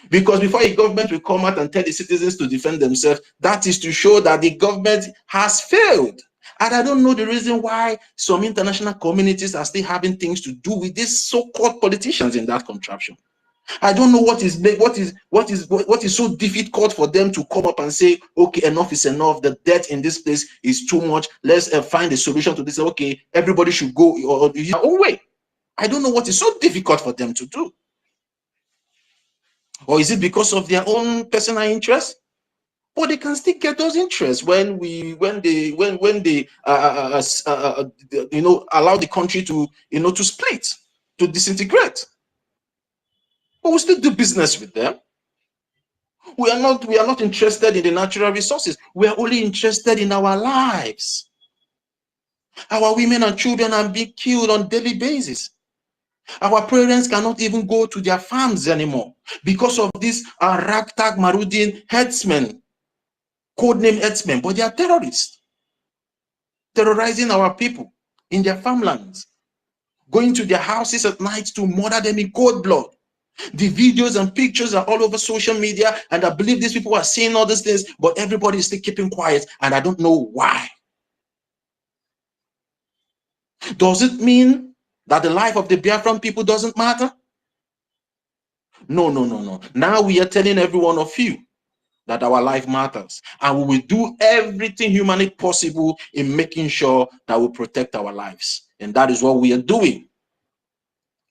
Speaker 8: Because before a government will come out and tell the citizens to defend themselves, that is to show that the government has failed. And I don't know the reason why some international communities are still having things to do with these so-called politicians in that contraption. I don't know what is so difficult for them to come up and say, okay, enough is enough. The debt in this place is too much. Let's find a solution to this. Okay, everybody should go or their own way. I don't know what is so difficult for them to do. Or is it because of their own personal interest? But they can still get those interests when they allow the country to to split, to disintegrate. But we still do business with them. We are not interested in the natural resources. We are only interested in our lives. Our women and children are being killed on a daily basis. Our parents cannot even go to their farms anymore because of these ragtag Marudin headsmen, codename headsmen, but they are terrorists, terrorizing our people in their farmlands, going to their houses at night to murder them in cold blood. The videos and pictures are all over social media, and I believe these people are seeing all these things, but everybody is still keeping quiet, and I don't know why. Does it mean that the life of the Biafran people doesn't matter? No, no, no, no. Now we are telling every one of you that our life matters, and we will do everything humanly possible in making sure that we protect our lives. And that is what we are doing.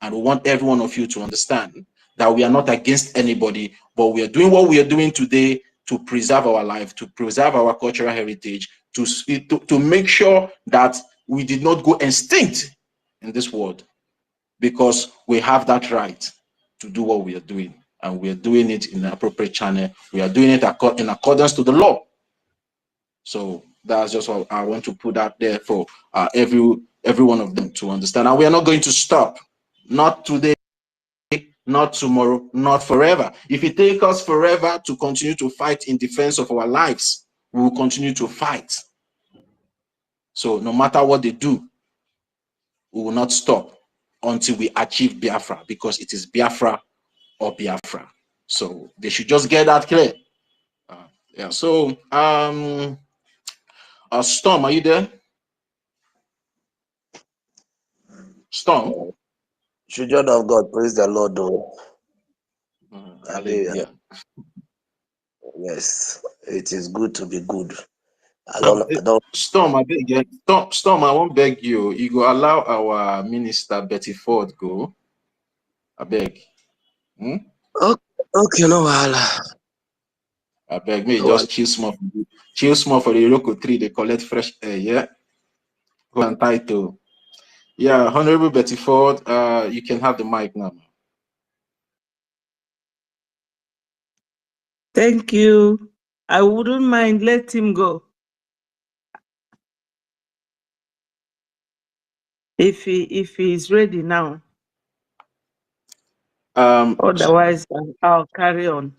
Speaker 8: And we want every one of you to understand that we are not against anybody, but we are doing what we are doing today to preserve our life, to preserve our cultural heritage, to make sure that we did not go extinct in this world, because we have that right to do what we are doing, and we are doing it in the appropriate channel. We are doing it in accordance to the law. So that's just what I want to put out there for every one of them to understand. And we are not going to stop, not today, not tomorrow, not forever. If it takes us forever to continue to fight in defense of our lives, we will continue to fight. So no matter what they do, we will not stop until we achieve Biafra, because it is Biafra or Biafra. So they should just get that clear. Yeah. So Storm, are you there? Storm.
Speaker 4: Children of God, praise the Lord.
Speaker 8: Hallelujah.
Speaker 4: Yes, it is good to be good.
Speaker 8: Storm, I beg you. Storm, I won't beg you. You go allow our minister Betty Ford go. I beg.
Speaker 4: Okay, no wahala.
Speaker 8: I beg me, just chill small for the local tree. They collect fresh air. Yeah. Go and title. Yeah, Honorable Betty Ford, you can have the mic now.
Speaker 3: Thank you. I wouldn't mind. Let him go. If he is ready now. Otherwise, I'll carry on.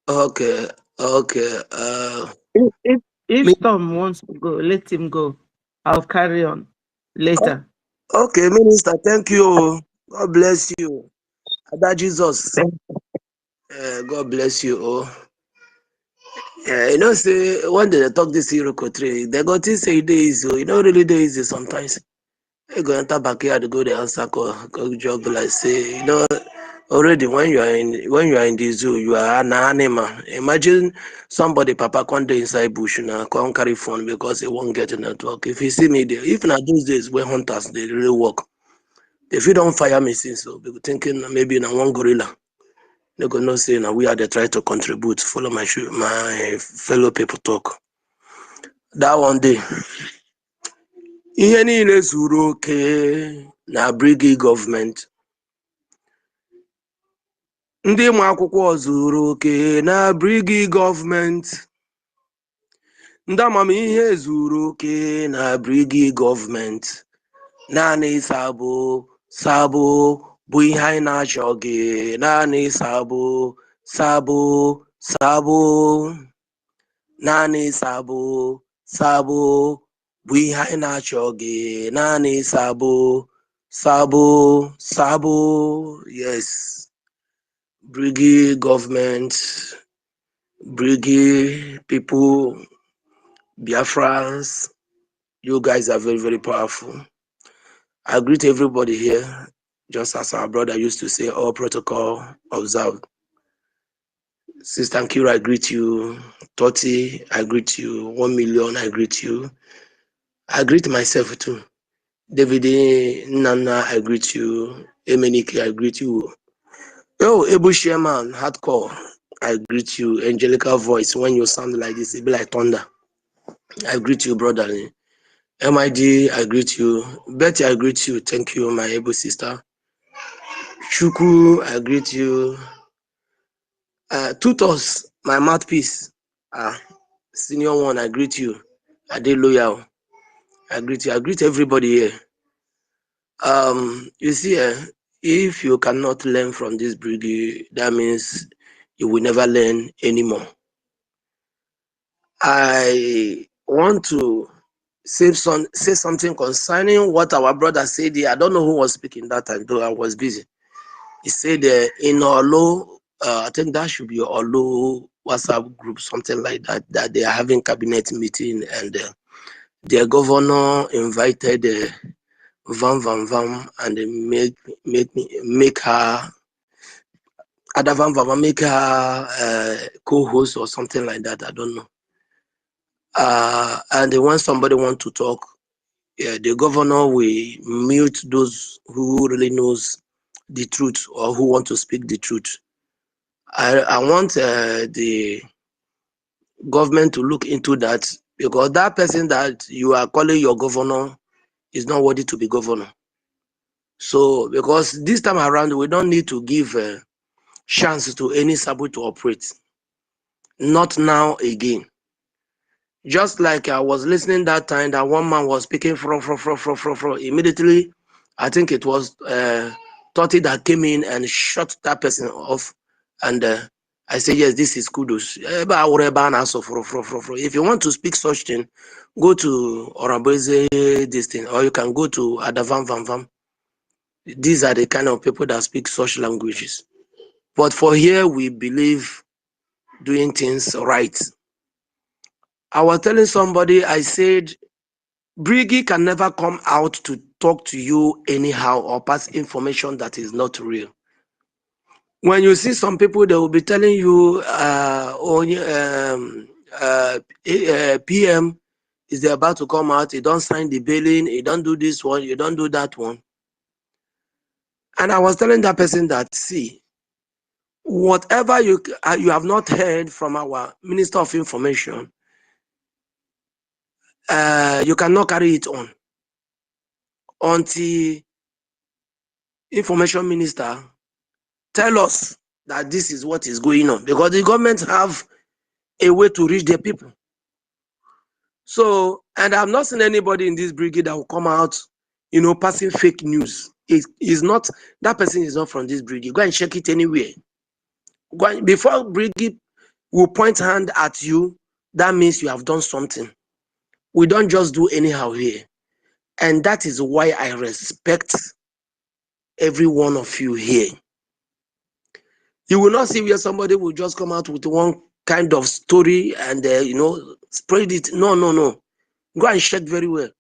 Speaker 4: Okay.
Speaker 3: If Tom wants to go, let him go. I'll carry on later.
Speaker 4: Okay, Minister, thank you. God bless you. Ada Jesus. God bless you. Yeah, say one day they talk this Iroko tree, they got to say days, really days sometimes. You go enter backyard, go the answer call, go jog like say, already when you are in the zoo, you are an animal. Imagine somebody papa come dey inside bush now, come carry phone because he won't get a network. If you see me there, if na those days when hunters they really work, if you don't fire me since, so be thinking maybe na one gorilla. They go know say now we are they try to contribute, follow my fellow people talk. That one day, ihe niile zuru oke na Brgie government. Ndị ma akwụkwọ zuru oke na Brgie gọọmenti. Ndị amamihe zuru oke na Brgie gọọmenti. Naanị sabo bụ ihe anyị na-achọ gị. Naanị sabo. Naanị sabo bụ ihe anyị na-achọ gị. Naanị sabo. Yes. Brgie government, Brgie people, Biafrans, you guys are very, very powerful. I greet everybody here, just as our brother used to say, all protocol observed. Sister Nkira, I greet you. Toti, I greet you. 1 million, I greet you. I greet myself too. David Nana, I greet you. Emenike, I greet you. Oh, Ebu Sherman, hardcore. I greet you, angelical voice. When you sound like this, it be like thunder. I greet you, brother. MID, I greet you. Betty, I greet you. Thank you, my able sister. Chuku, I greet you. Tutos, my mouthpiece. Senior one, I greet you. Ade Loyal, I greet you. I greet everybody here. You see, if you cannot learn from this Brgie, that means you will never learn anymore. I want to say something concerning what our brother said here. I don't know who was speaking that time, though I was busy. He said in Olo, I think that should be Olo WhatsApp group, something like that, that they are having cabinet meeting and their governor invited Vam and they make her Ada Vam make her co-host or something like that. I don't know. And when somebody want to talk, the governor will mute those who really knows the truth or who want to speak the truth. I want the government to look into that, because that person that you are calling your governor is not worthy to be governor. So, because this time around, we don't need to give a chance to any Sabu to operate. Not now again. Just like I was listening that time that one man was speaking from. Immediately, I think it was Totti that came in and shut that person off. And I say, yes, this is kudos. If you want to speak such thing, go to Orabeze this thing, or you can go to Adavam Vam. These are the kind of people that speak such languages. But for here, we believe doing things right. I was telling somebody, I said, Brgie can never come out to talk to you anyhow or pass information that is not real. When you see some people, they will be telling you, PM is about to come out, he don't sign the billing, he don't do this one, you don't do that one. And I was telling that person that, see, whatever you have not heard from our Minister of Information, you cannot carry it on until Information Minister tell us that this is what is going on, because the government have a way to reach their people. So, and I've not seen anybody in this brigade that will come out, passing fake news. It is not, that person is not from this brigade. Go and check it anywhere. Before brigade will point hand at you, that means you have done something. We don't just do anyhow here. And that is why I respect every one of you here. You will not see where somebody will just come out with one kind of story and, spread it. No. Go and check very well.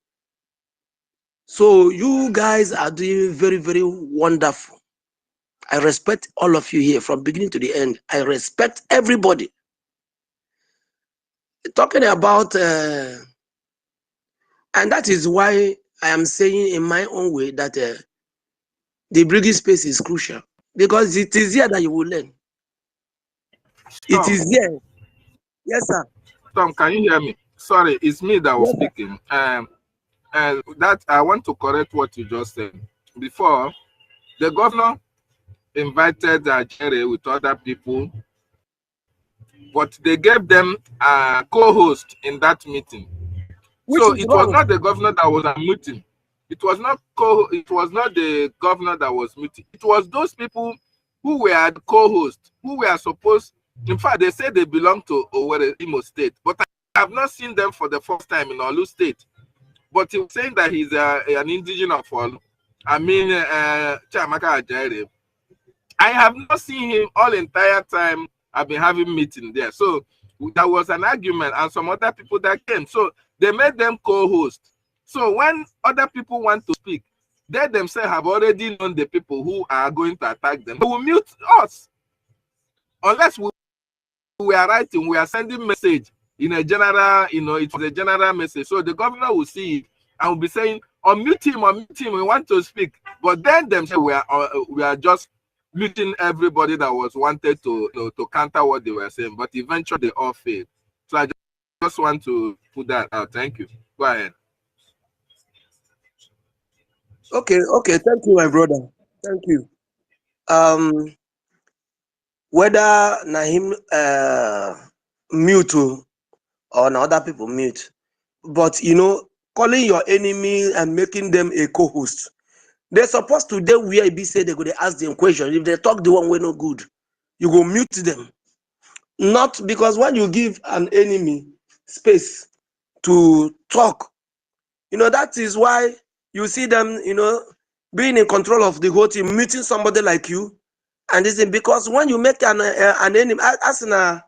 Speaker 4: So you guys are doing very, very wonderful. I respect all of you here from beginning to the end. I respect everybody. Talking about, and that is why I am saying in my own way that the Brigade space is crucial, because it is here that you will learn. It is here. Yes, sir.
Speaker 6: Tom, can you hear me? Sorry, it's me that was
Speaker 4: Yes,
Speaker 6: speaking. And that I want to correct what you just said. Before, the governor invited Jerry with other people, but they gave them a co-host in that meeting. So it was not the governor that was a meeting. It was not the governor that was meeting. It was those people who were the co-hosts, who were supposed. In fact, they say they belong to Imo State, but I have not seen them for the first time in Olu State. But he was saying that he's an indigenous of Olu. I mean, Chiamaka Ajayi. I have not seen him all entire time I've been having meeting there. So there was an argument and some other people that came. So they made them co-host. So when other people want to speak, they themselves have already known the people who are going to attack them. They will mute us. Unless we are writing, we are sending message in a general, it was a general message. So the governor will see it and will be saying, unmute him, we want to speak. But then themselves, we are just
Speaker 2: looting everybody that was wanted to counter what they were saying, but eventually they all failed. So I just want to put that out. Thank you. Go ahead.
Speaker 4: Okay, thank you, my brother. Thank you. Whether Nahim mute or na other people mute, but calling your enemy and making them a co-host, they're supposed to do where be say they go to ask them questions. If they talk the one way no good, you go mute them. Not because when you give an enemy space to talk, that is why you see them, being in control of the whole team, muting somebody like you. And this is because when you make an enemy, as na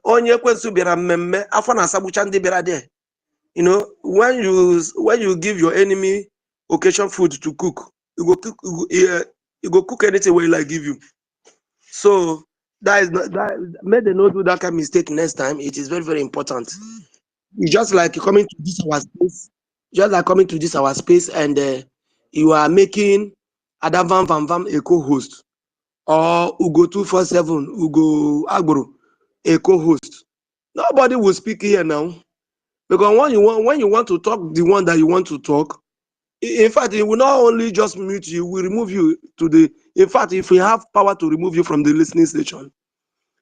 Speaker 4: onye kwensu bịara mmemme afọ na asabucha ndị bịara there, when you give your enemy occasion food to cook, you go cook anything where like give you. So that is not that. May they not do that kind of mistake next time. It is very, very important. It's just like coming to this our space, and you are making Adavam Vam Vam a co-host, or Ugo 247 Ugo Agboro a co-host. Nobody will speak here now, because when you want to talk the one that you want to talk, in fact, it will not only just mute you, we remove you to the. In fact, if we have power to remove you from the listening station,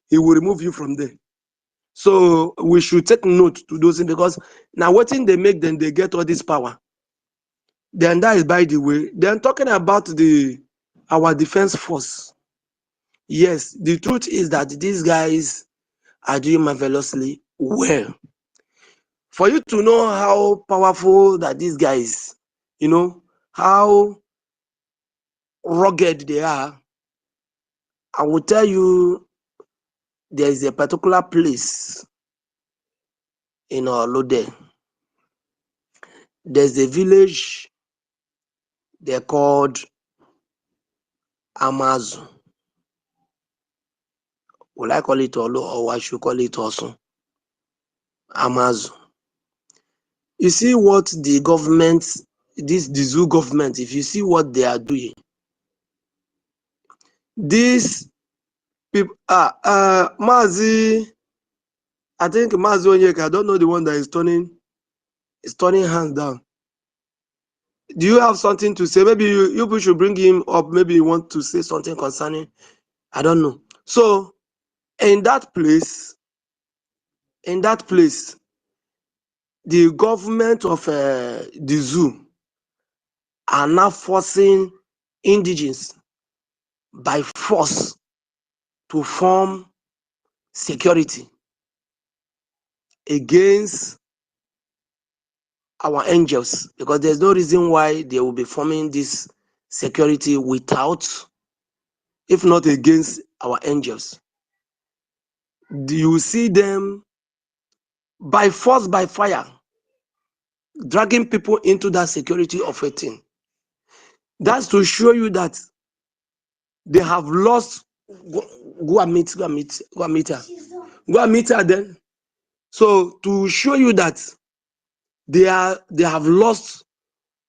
Speaker 4: he will remove you from there. So we should take note to those things, because now what thing they make, then they get all this power. Then that is by the way. Then talking about our defense force. Yes, the truth is that these guys are doing marvelously well. For you to know how powerful that these guys, how rugged they are, I will tell you there is a particular place in Olode. There's a village they're called Amazu. Will I call it Olo, or I should call it also Amazu? You see what the government, the zoo government, if you see what they are doing, these people Mazi, I think Mazi Onyeka, I don't know the one that is turning hands down. Do you have something to say? Maybe you should bring him up. Maybe you want to say something concerning, I don't know. So in that place, the government of the zoo are now forcing indigenes by force to form security against our angels, because there's no reason why they will be forming this security without, if not against our angels. Do you see them by force, by fire, dragging people into that security of a thing? That's to show you that they have lost. Go and meet her then. So to show you that they have lost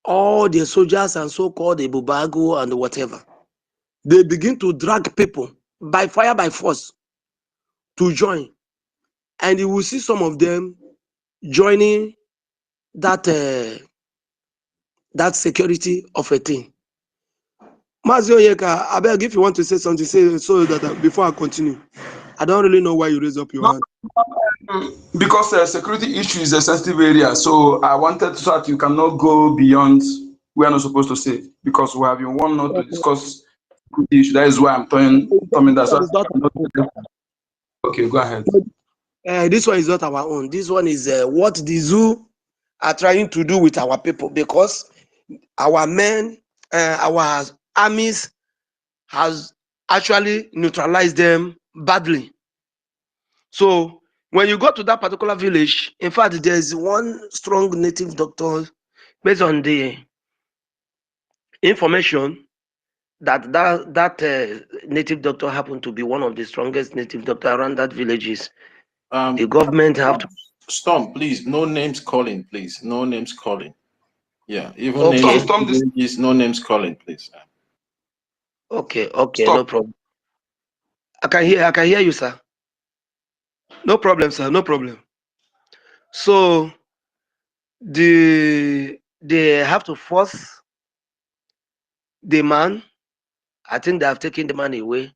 Speaker 4: all their soldiers and so-called the Bubago and whatever, they begin to drag people by fire, by force to join, and you will see some of them joining that that security of a thing. Mazio Yeka, I beg, if you want to say something, say so that before I continue. I don't really know why you raise up your hand.
Speaker 2: Because security issue is a sensitive area, so I wanted so that you cannot go beyond we are not supposed to say, because we have been warned not to discuss the issue. That is why I'm telling that. So okay, go ahead.
Speaker 4: This one is not our own. This one is what the zoo are trying to do with our people, because our men, our armies has actually neutralized them badly. So when you go to that particular village, in fact, there's one strong native doctor, based on the information that native doctor happened to be one of the strongest native doctor around that villages. The government have to
Speaker 8: Storm, please. No names calling, please. No names calling. Yeah, even
Speaker 4: okay.
Speaker 8: names, no names calling, please.
Speaker 4: Okay, okay,
Speaker 2: Stop.
Speaker 4: no problem. I can hear you, sir. No problem, sir. No problem. So they have to force the man. I think they have taken the man away.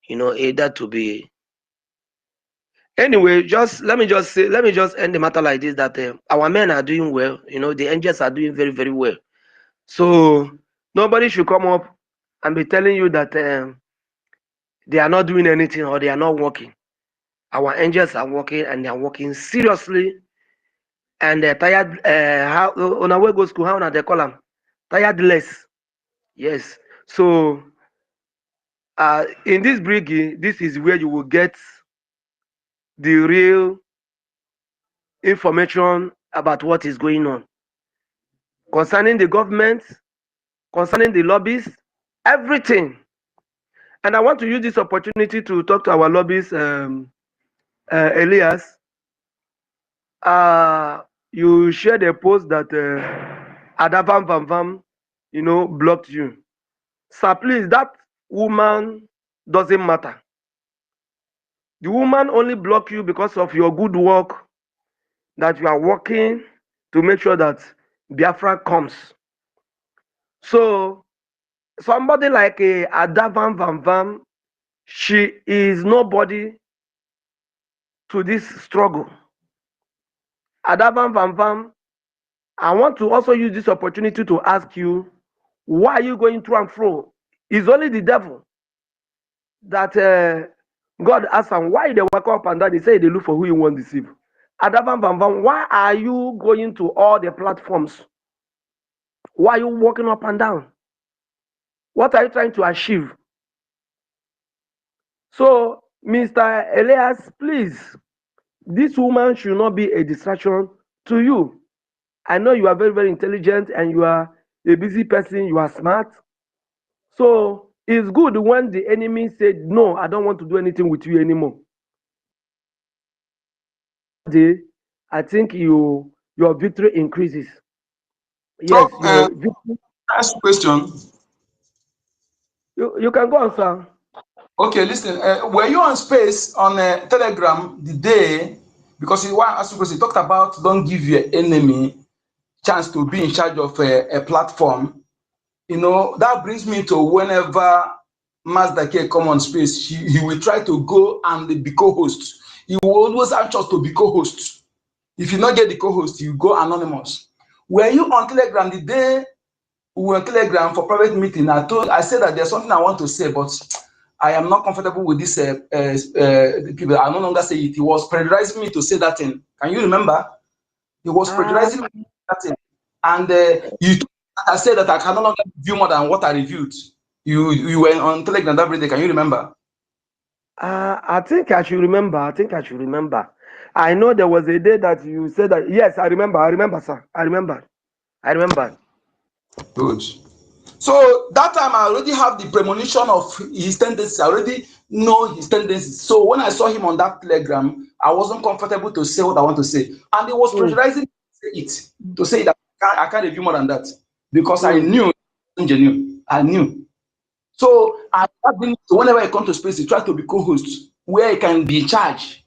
Speaker 4: Either to be. Anyway, let me just end the matter like this: that our men are doing well. The angels are doing very, very well. So nobody should come up and be telling you that they are not doing anything or they are not working. Our angels are working, and they are working seriously. And tired. How on our way go school? How na they call them? Tiredless. Yes. So in this Brgie, this is where you will get the real information about what is going on concerning the government, concerning the lobbies, everything. And I want to use this opportunity to talk to our lobbies, Elias. You shared a post that Adavam Vam Vam, blocked you. Sir, please, that woman doesn't matter. The woman only blocked you because of your good work that you are working to make sure that Biafra comes. So somebody like Adavam Vam Vam, she is nobody to this struggle. Adavam Vam Vam, I want to also use this opportunity to ask you, why are you going through and fro? It's only the devil that God asked him, why they wake up and down, they say they look for who you want to deceive. Adavam Vam Vam, why are you going to all the platforms? Why are you walking up and down? What are you trying to achieve? So, Mr. Elias, please, this woman should not be a distraction to you. I know you are very, very intelligent and you are a busy person, you are smart. So, it's good when the enemy said, no, I don't want to do anything with you anymore. I think your victory increases. Yes,
Speaker 2: Stop.
Speaker 4: your victory.
Speaker 2: Last question.
Speaker 4: You can go on, sir.
Speaker 2: Okay, listen. Were you on space on Telegram the day? Because you talked about don't give your enemy chance to be in charge of a platform. That brings me to whenever Mazda K come on space, he will try to go and be co-host. He will always anxious to be co-host. If you not get the co-host, you go anonymous. Were you on Telegram the day we were on Telegram for private meeting? I said that there's something I want to say, but I am not comfortable with this people. I no longer say it. He was pressurizing me to say that thing. Can you remember? He was pressurizing me to say that thing. And I said that I can no longer review more than what I reviewed. You were on Telegram that day. Can you remember?
Speaker 4: I think I should remember. I know there was a day that you said that. Yes, I remember, sir. I remember.
Speaker 2: Good. So that time I already have the premonition of his tendencies. I already know his tendencies. So when I saw him on that Telegram, I wasn't comfortable to say what I want to say. And he was pressurizing me to say that I can't review more than that. Because I knew it wasn't genuine. I knew. So I have been, whenever I come to space, he tries to be co-host where he can be in charge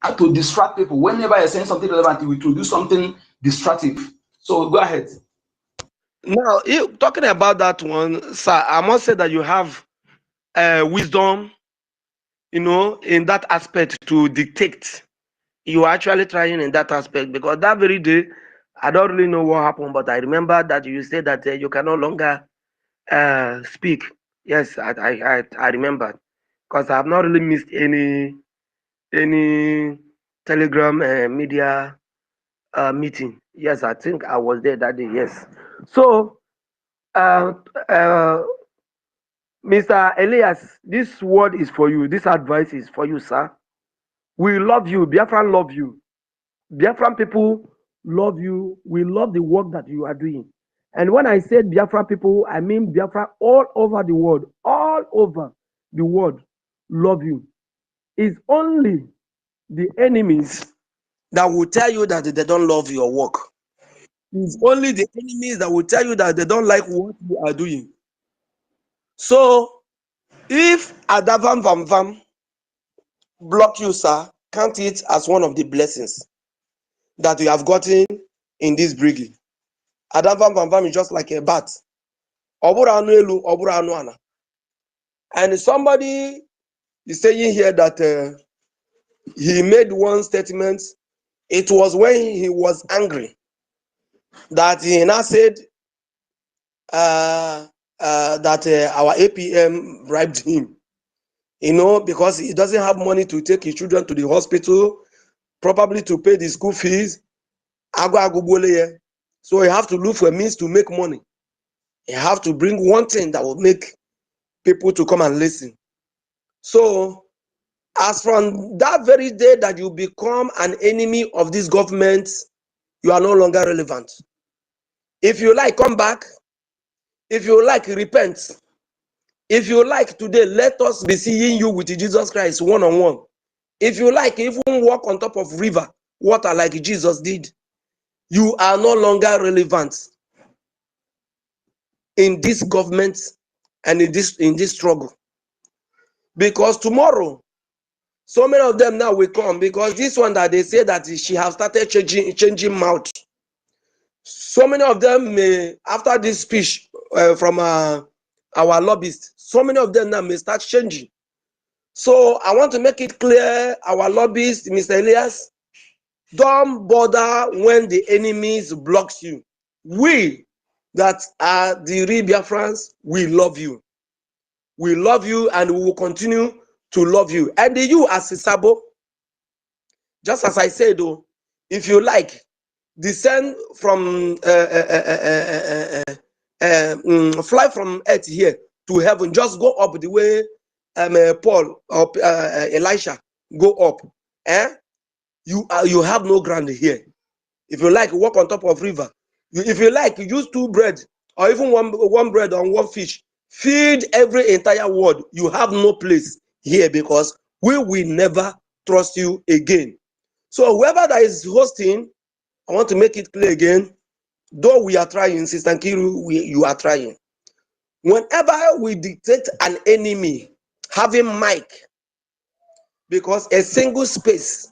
Speaker 2: and to distract people. Whenever you're saying something relevant, he will introduce something distractive. So go ahead.
Speaker 4: Now, talking about that one, sir, I must say that you have wisdom, in that aspect to dictate. You are actually trying in that aspect, because that very day, I don't really know what happened, but I remember that you said that you can no longer speak. Yes, I remember, because I have not really missed any Telegram media meeting. Yes, I think I was there that day. Yes. So, Mr. Elias, this word is for you. This advice is for you, sir. We love you. Biafran love you. Biafran people love you. We love the work that you are doing. And when I said Biafran people, I mean Biafra all over the world. All over the world love you. It's only the enemies that will tell you that they don't love your work. It's only the enemies that will tell you that they don't like what you are doing. So
Speaker 12: If Adavam Vam Vam block you, sir, count it as one of the blessings that you have gotten in this Brgie. Adavam Vam Vam is just like a bat. Obura anu elu, obura anu ana. And somebody is saying here that he made one statement. It was when he was angry that he now said that our APM bribed him, because he doesn't have money to take his children to the hospital, probably to pay the school fees. So he have to look for a means to make money. He have to bring one thing that will make people to come and listen. So as from that very day that you become an enemy of this government, you are no longer relevant. If you like, come back. If you like, repent. If you like today, let us be seeing you with Jesus Christ one-on-one. If you like, even walk on top of river water like Jesus did. You are no longer relevant in this government and in this struggle. Because tomorrow, so many of them now will come, because this one that they say that she has started changing mouth. So many of them may, after this speech from our lobbyists, so many of them now may start changing. So I want to make it clear, our lobbyists, Mr. Elias, don't bother when the enemies blocks you. We that are the real Biafrans, we love you. We love you and we will continue to love you. And you as a Sabo, just as I said, though, if you like, descend from fly from earth here to heaven, just go up the way Paul or Elisha go up. You have no ground here. If you like, walk on top of river. If you like, use 2 bread or even one bread on 1 fish. Feed every entire world. You have no place here, because we will never trust you again. So whoever that is hosting, I want to make it clear again, though we are trying, Sister Nkiru, you are trying. Whenever we detect an enemy having mic, because a single space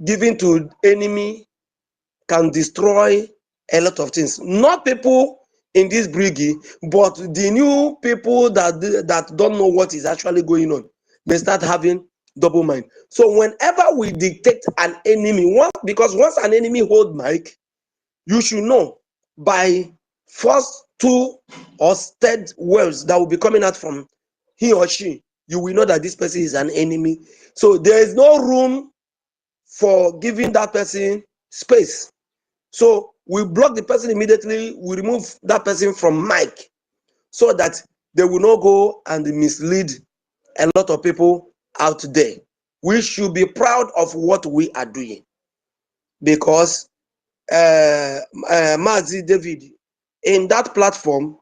Speaker 12: given to enemy can destroy a lot of things. Not people in this Brgie, but the new people that don't know what is actually going on, they start having double mind. So whenever we detect an enemy, because once an enemy hold mic, you should know by first 2 or third words that will be coming out from he or she, you will know that this person is an enemy. So there is no room for giving that person space. So we block the person immediately, we remove that person from mic, so that they will not go and mislead a lot of people out there. We should be proud of what we are doing, because Mazi David, in that platform,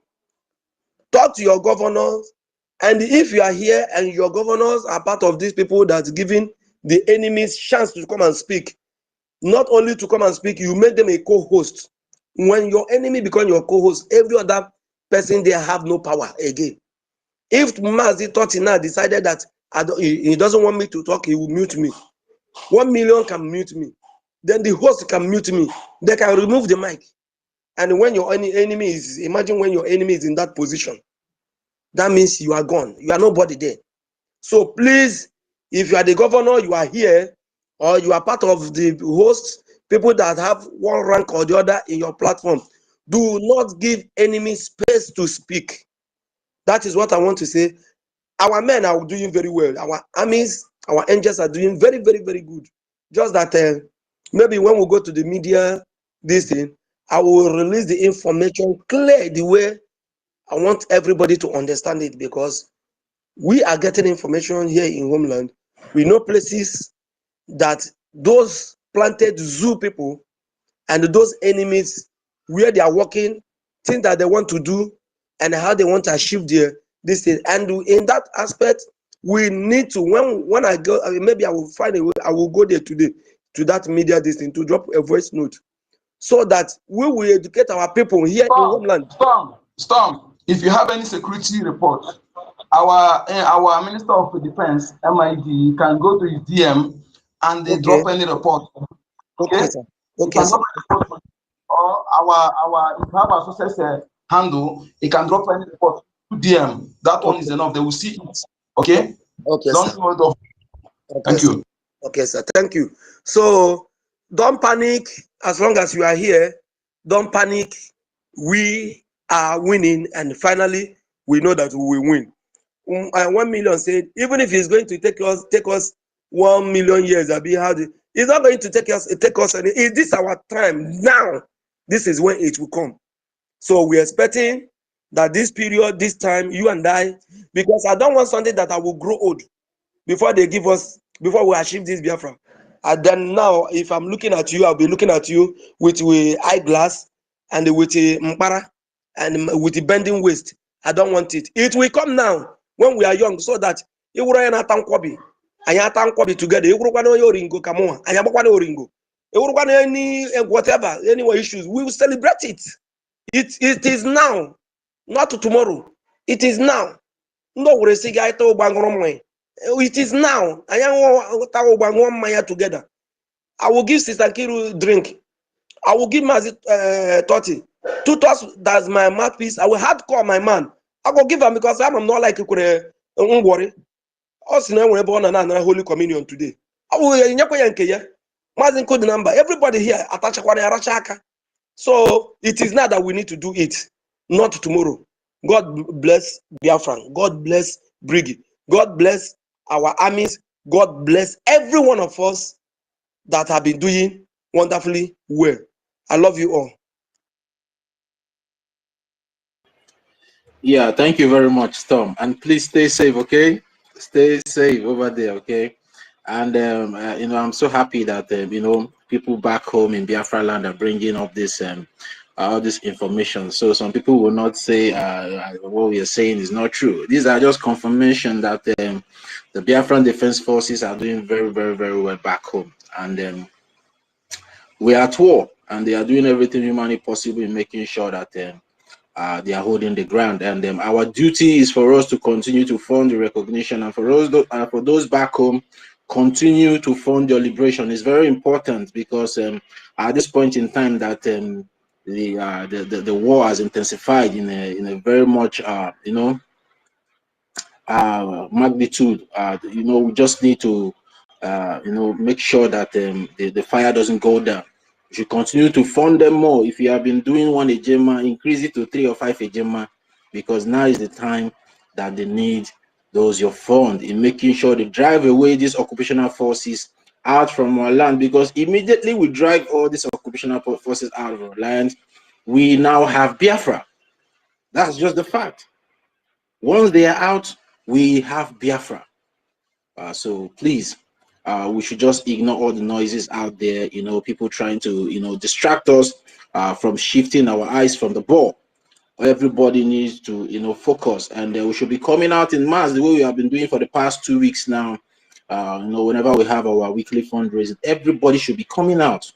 Speaker 12: talk to your governors, and if you are here and your governors are part of these people that's giving the enemies chance to come and speak, not only to come and speak, you make them a co-host. When your enemy becomes your co-host, every other person there have no power again. If Mazi Totina decided that he doesn't want me to talk, he will mute me. 1 million can mute me. Then the host can mute me. They can remove the mic. And when your enemy is, imagine when your enemy is in that position, that means you are gone. You are nobody there. So please, if you are the governor, you are here, or you are part of the host, people that have one rank or the other in your platform, do not give enemy space to speak. That is what I want to say. Our men are doing very well. Our armies, our angels are doing very, very, very good. Just that maybe when we go to the media, this thing, I will release the information clear the way I want everybody to understand it, because we are getting information here in Homeland. We know places that those planted zoo people and those enemies, where they are working, things that they want to do and how they want to achieve this thing. And in that aspect, we need to, when I go, maybe I will find a way, I will go there today to that media this thing, to drop a voice note, so that we will educate our people here in Homeland.
Speaker 2: Storm. If you have any security report, our Minister of Defense, MID, can go to his DM and they drop any report. Okay,
Speaker 12: sir.
Speaker 2: You can drop any report, or our if you have a success handle, he can drop any report to DM. That one is enough. They will see it. Okay.
Speaker 12: Okay,
Speaker 2: Don't
Speaker 12: sir.
Speaker 2: hold off.
Speaker 12: Okay,
Speaker 2: Thank
Speaker 12: sir.
Speaker 2: you.
Speaker 12: Okay, sir. Thank you. So don't panic. As long as you are here, don't panic. We are winning, and finally, we know that we will win. 1 million said, even if it's going to take us 1 million years, it's not going to take us. Is this our time now? This is when it will come. So we're expecting that this period, this time, you and I, because I don't want something that I will grow old before they give us, before we achieve this Biafra. And then now, if I'm looking at you, I'll be looking at you with eyeglass and with a mpara and with the bending waist. I don't want it. It will come now when we are young, so that you will not tankwabi. I tankwabi together. You will not oringo kamoa. I am not oringo. You will not any whatever, any issues. We will celebrate it. It is now, not tomorrow. It is now. No, we see guy to bangrom. It is now. I am one maya together. I will give Sister Kiru drink. I will give Mazi 30. 2 toss, that's my mouthpiece. I will hardcore my man. I will give him because I'm not like you could worry. Also, now we're born and Holy Communion today. I will Mazin code number. Everybody here attach a. So it is now that we need to do it, not tomorrow. God bless Biafran. God bless Brgie. God bless our armies. God bless every one of us that have been doing wonderfully well. I love you all.
Speaker 8: Yeah, thank you very much, Tom. And please stay safe, okay? Stay safe over there, okay? And I'm so happy that people back home in Biafra land are bringing up this all this information. So some people will not say what we are saying is not true. These are just confirmation that the Biafran Defense Forces are doing very, very, very well back home, and we are at war, and they are doing everything humanly possible in making sure that they are holding the ground. And our duty is for us to continue to fund the recognition, and for those back home, continue to fund your liberation. It's very important, because at this point in time that the war has intensified in a very much magnitude. We just need to make sure that the fire doesn't go down. You should continue to fund them more. If you have been doing 1 ejema, increase it to 3 or 5 ejema, because now is the time that they need those your fund in making sure they drive away these occupational forces out from our land. Because immediately we drive all these occupational forces out of our land, we now have Biafra. That's just the fact. Once they are out, we have Biafra. So please, we should just ignore all the noises out there, people trying to, distract us from shifting our eyes from the ball. Everybody needs to, focus, and we should be coming out in mass the way we have been doing for the past 2 weeks now. Whenever we have our weekly fundraising, everybody should be coming out.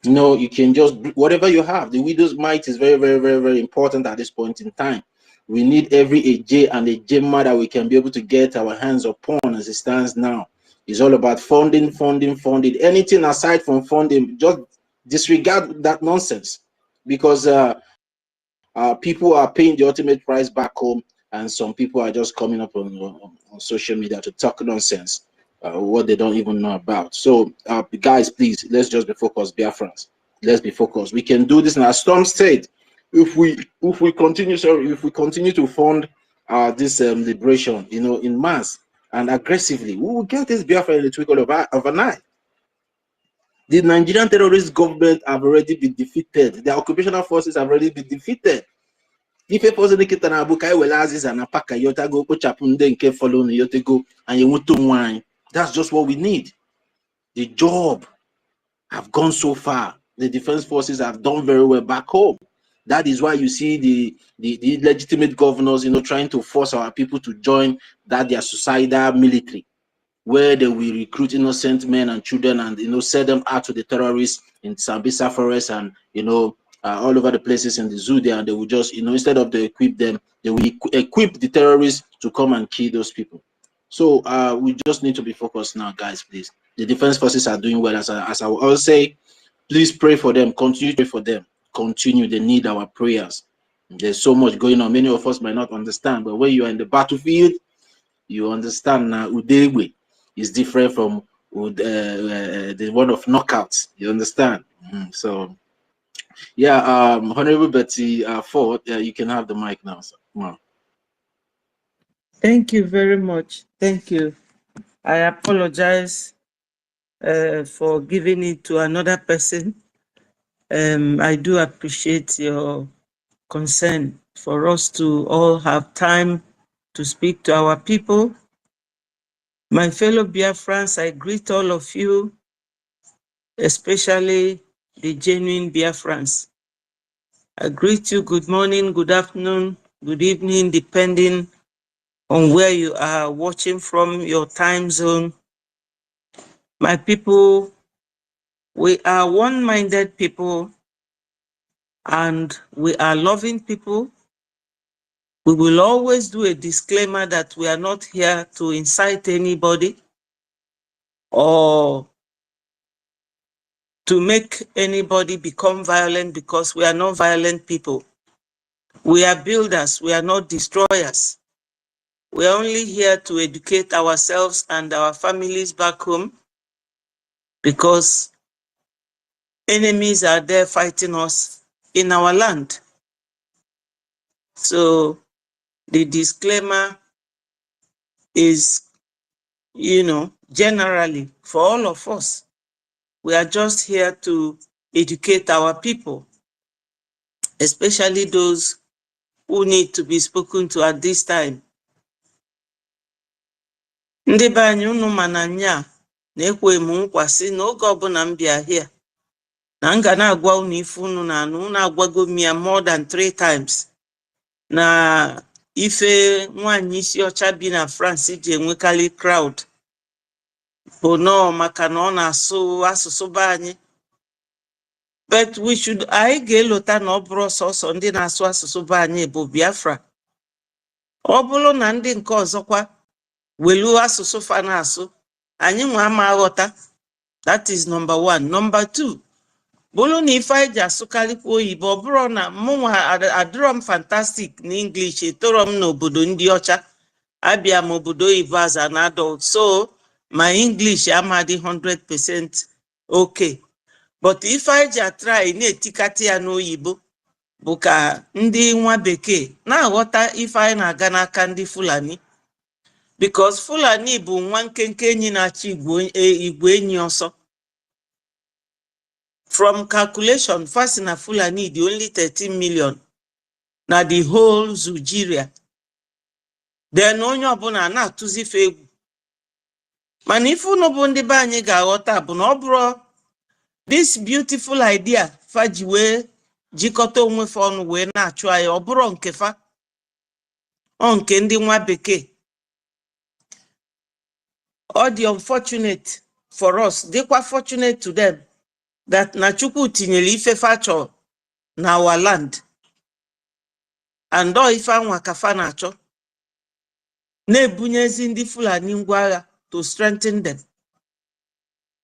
Speaker 8: You can just, whatever you have, the widow's mite is very, very, very, very important at this point in time. We need every AJ and a gemma that we can be able to get our hands upon as it stands now. It's all about funding. Anything aside from funding, just disregard that nonsense, because people are paying the ultimate price back home, and some people are just coming up on social media to talk nonsense, what they don't even know about. So guys, please, let's just be focused, Biafrans. Let's be focused. We can do this. And as Storm said, if we continue to fund this liberation, in mass and aggressively, we will get this Biafra in the twinkle of an eye. The Nigerian terrorist government have already been defeated. The occupational forces have already been defeated. If a person get an abukai welazis and a pack yota go pochapunde nke follow yotego and you want to wine, that's just what we need. The job have gone so far. The defense forces have done very well back home. That is why you see the legitimate governors, trying to force our people to join their suicidal military, where they will recruit innocent men and children and sell them out to the terrorists in Sambisa forest and all over the places in the zoo there, and they will just, instead of they equip them, they will equip the terrorists to come and kill those people. So we just need to be focused now, guys, please. The defense forces are doing well. As I will always say, please pray for them. Continue to pray for them. Continue. They need our prayers. There's so much going on. Many of us might not understand, but when you are in the battlefield, you understand now. Udegwe is different from the one of knockouts. You understand? So, yeah, Honorable Betty Ford, you can have the mic now. So, wow.
Speaker 10: Thank you very much. Thank you. I apologize for giving it to another person. I do appreciate your concern for us to all have time to speak to our people. My fellow Biafrans, I greet all of you, especially the genuine Biafrans. I greet you good morning, good afternoon, good evening, depending on where you are watching from, your time zone. My people, we are one-minded people and we are loving people. We will always do a disclaimer that we are not here to incite anybody or to make anybody become violent, because we are not violent people. We are builders, we are not destroyers. We are only here to educate ourselves and our families back home, because enemies are there fighting us in our land. So the disclaimer is, generally for all of us. We are just here to educate our people, especially those who need to be spoken to at this time. Ndị be anyị, unu ma na nya na-ekwe m nkwa sị na oge ọbụla m bịa here na m ga na-agwa unu ife unu na-anụ. Unu agwago m ya more than 3 times na ife nwaanyị isi ọcha bi na France ji enwekarị crowd bụ nọọ maka na ọ na-asụ asụsụ be anyị. But anyị ga-elota na ọ bụrụ sọsọ ndị na-asụ asụsụ be anyị bụ Biafra. Ọ bụrụ na ndị nke ọzọkwa welu asụsụ fa na-asụ, anyị nwa ama aghọta. That is number 1. Number 2, bụrụ na ife anyị ji asụkarịkwa oyibo, ọ bụrụ na mụnwa adịrọ m fantastic na English, etoro m n'obodo ndị ọcha, abịa m obodo oyibo as an adult, so my English amadị 100% okay. But if I just try na-etikata ya n'oyibo bụ ka ndị nwa bekee na-aghọta ife anyị na-aga n'aka ndị Fulani, because Fulani bụ nwa nkenke enyi na-achị igwe enyi ọsọ. From calculation, fast na Fulani dị only 13 million na the whole Nigeria. Then onye ọbụla na-atụzi fe egwu. Mana ife unu bụ ndị be anyị ga-aghọta bụ na ọ bụrụ this beautiful idea fa ji wee jikọta onwe fa ọnụ wee na-achụ anyị, ọ bụrụ nke fa, ọ nke ndị nwa bekee. Ọ dị unfortunate for us, dịkwa fortunate to them, that na Chukwu tinyere ife fa chọọ na our land, and ọ ife anwa ka fa na-achọ na-ebunyezi ndị Fulani ngwa agha to strengthen them.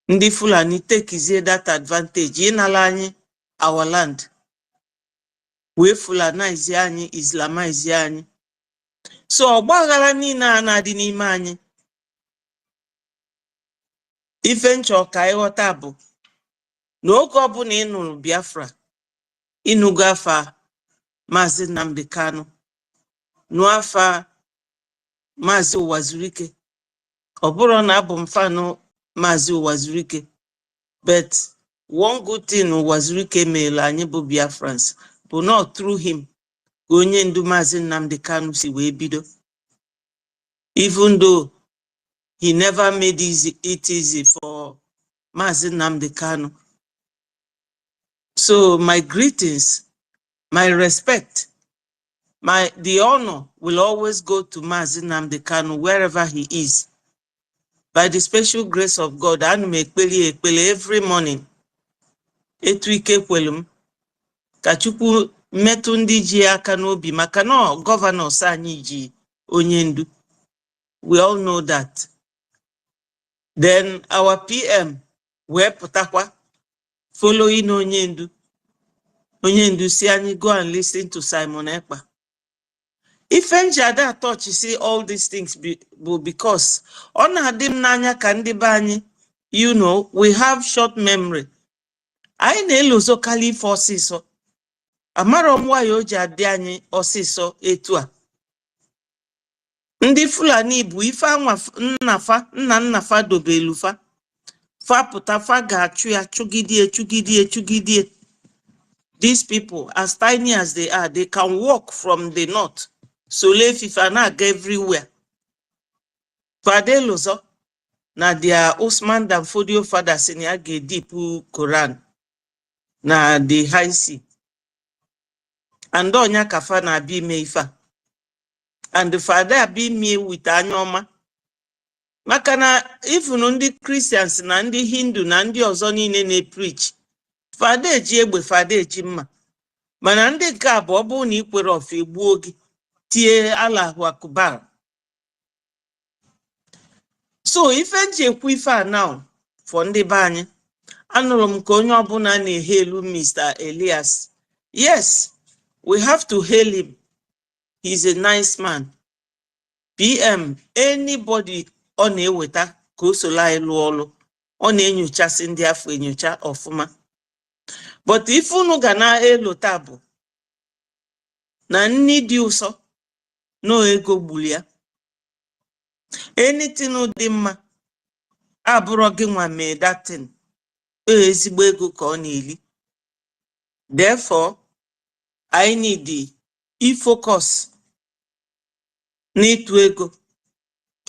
Speaker 10: Ndị Fulani tekizie that advantage ịnala anyị our land, wee Fulanize anyị, Islamize anyị. So ọgbaghara niile a na-adị n'ime anyị, ife nchọ ka ịghọta bụ na oge ọbụla ị nụrụ Biafra, ịnụgo afa Maazị Nnamdi Kanu, nụ afa Maazị Ụwazurike. Ọ bụrụ na abụ m fanụ Maazị Ụwazurike, but one good thing Ụwazurike meela anyị bụ Biafrans bụ not through him ka onye ndu Maazị Nnamdi Kanu si wee bido, even though he never made it easy for Maazị Nnamdi Kanu. So my greetings, my respect, the honor will always go to Maazị Nnamdi Kanu wherever he is. By the special grace of God, I make ekpele every morning. Etu ike kwelum
Speaker 3: ka Chukwu metụ ndị ji aka n'obi maka na governors anyị ji onye ndu. We all know that. Then our PM wee pụtakwa following onye ndu. Onye ndu si anyị go and listen to Simon Ekpa. If Njada touch see all these things because on adim nanya kandi bani, you know, we have short memory. I na-eluzo kali forces so. Amaro mwa yoji adiani osiso etua. Ndi Fulani bu ifa nwa nnafa dobelufa. Fa puta fa ga-achụ ya chugidie. These people, as tiny as they are, they can walk from the north. So le fifanag everywhere. Fade lozo na dia Usman dan Fodio fathers in yage deep Quran na the high sea. And onya kafa na bi me ifa. And the father be me with anyoma. Makana if ndị Christians na ndị Hindu na ndị ọzọ niile na preach. Fada eji egbe fada eji mma. Mana ndị nke a bụ ọ bụ na ikwere of egbuo gị tie Allahu Akbar. So ife nji ekwu ife a now for ndị be anyị, anụrụ m ka onye ọbụla na-ehelu Mr. Elias. Yes, we have to hail him. He's a nice man. PM, anybody ọ na-eweta ka o sola ịlụ ọlụ, ọ na-enyochasị ndị afọ enyocha ọfụma. But if unu ga na elota bụ na nni dị ụsọ no ego gbulia, anything dị mma abụrụ gị nwa mee datin ezigbo ego ka ọ na-eli. Therefore, I need the focus n'ịtụ ego.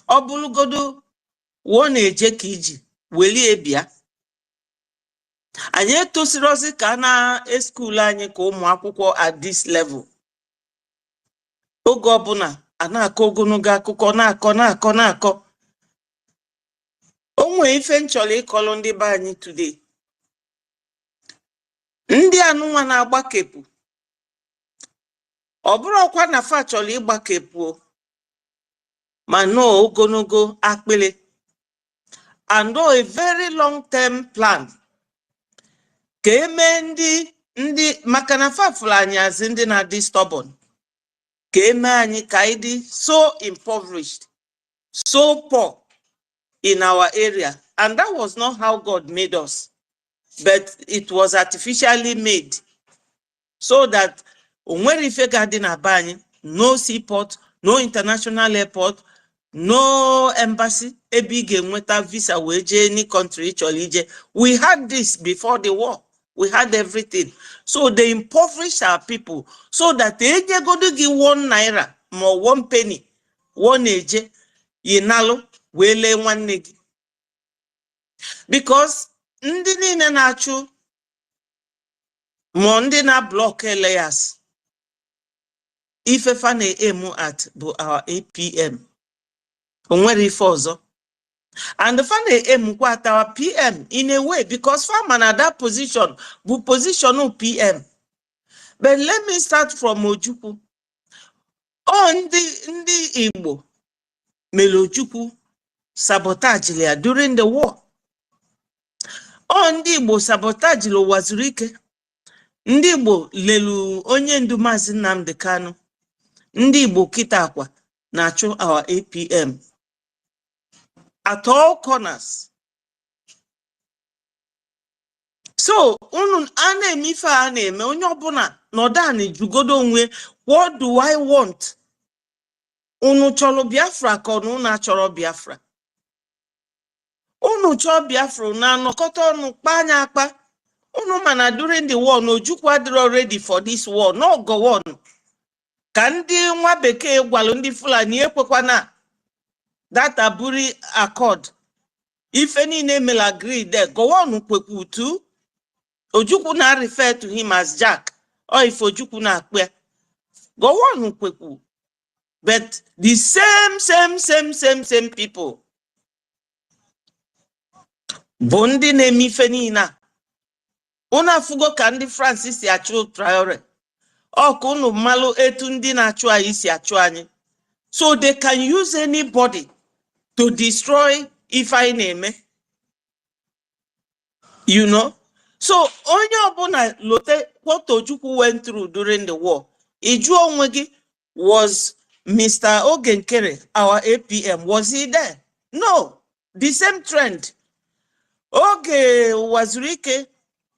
Speaker 3: Ọ bụrụgodo wọ na-eje ka iji welie bịa. Anyị etosirozi ka na school anyị ka ụmụ akwụkwọ at this level. Oge ọbụla a na-akọ ogologo akụkọ na-akọ. Onwe ife nchọrọ ịkọlụ ndị be anyị today. Ndị anụnwa na-agbakepụ. Ọ bụrụ ọkwa na fa chọrọ ịgbakepụ ma no ogologo akpịlị. And a very long-term plan. Ka eme ndị maka na fa fụrụ anyị azị ndị na-adị stubborn. Ka eme anyị ka anyị dị so impoverished, so poor in our area. And that was not how God made us. But it was artificially made. So that onwere ife ga-adị na be anyị, no seaport, no international airport, no embassy, ebe ị ga-enweta visa wee jee any country chọrọ ije. We had this before the war. We had everything. So they impoverish our people so that they go to give 1 naira more 1 penny, 1 eje, yinalo, wele 1 negi. Because ndị niile na-achụ ma ndị na block layers. Ifefa na-emu at bụ our APM. Onwere ife ọzọ. And the fan na-emukwa at our PM in a way because farmer at that position bụ position of PM. But let me start from Ojukwu. Ndị Igbo mere Ojukwu sabotage ya during the war. Ndị Igbo sabotage lo wazuru ike. Ndị Igbo lelu onye ndu Maazị Nnamdi Kanu. Ndị Igbo kita akwa na-achụ our APM. At all corners. So, ana-eme ife a na-eme onye ọbụla nọdani jugodo onwe, what do I want? Unu chọrọ Biafra ka unu na-achọrọ Biafra. Unu chọrọ Biafra na anọkọta ọnụ kpanya akpa. Unu mana during the war no Ojukwu adịrọ ready for this war. No go on. Ka ndị nwa bekee gwalụ ndị Fulani ekwekwana that Aburi Accord. If any name will agree there, go on kwekwu too. Ojukwu na refer to him as Jack. Or if Ojukwu na kwe, go on kwekwu. But the same people. Bondi ne mifeni na. Una fugo kandi Francis ya chu Traore. Okunu malu etu ndi na chu isi achuani. So they can use anybody to destroy EFIK-IBIBIO. You know? So onye obuna lote what Ojukwu went through during the war. Iju Onwegi was Mr. Ogenkere, our APM. Was he there? No. The same trend. Oge Wazurike,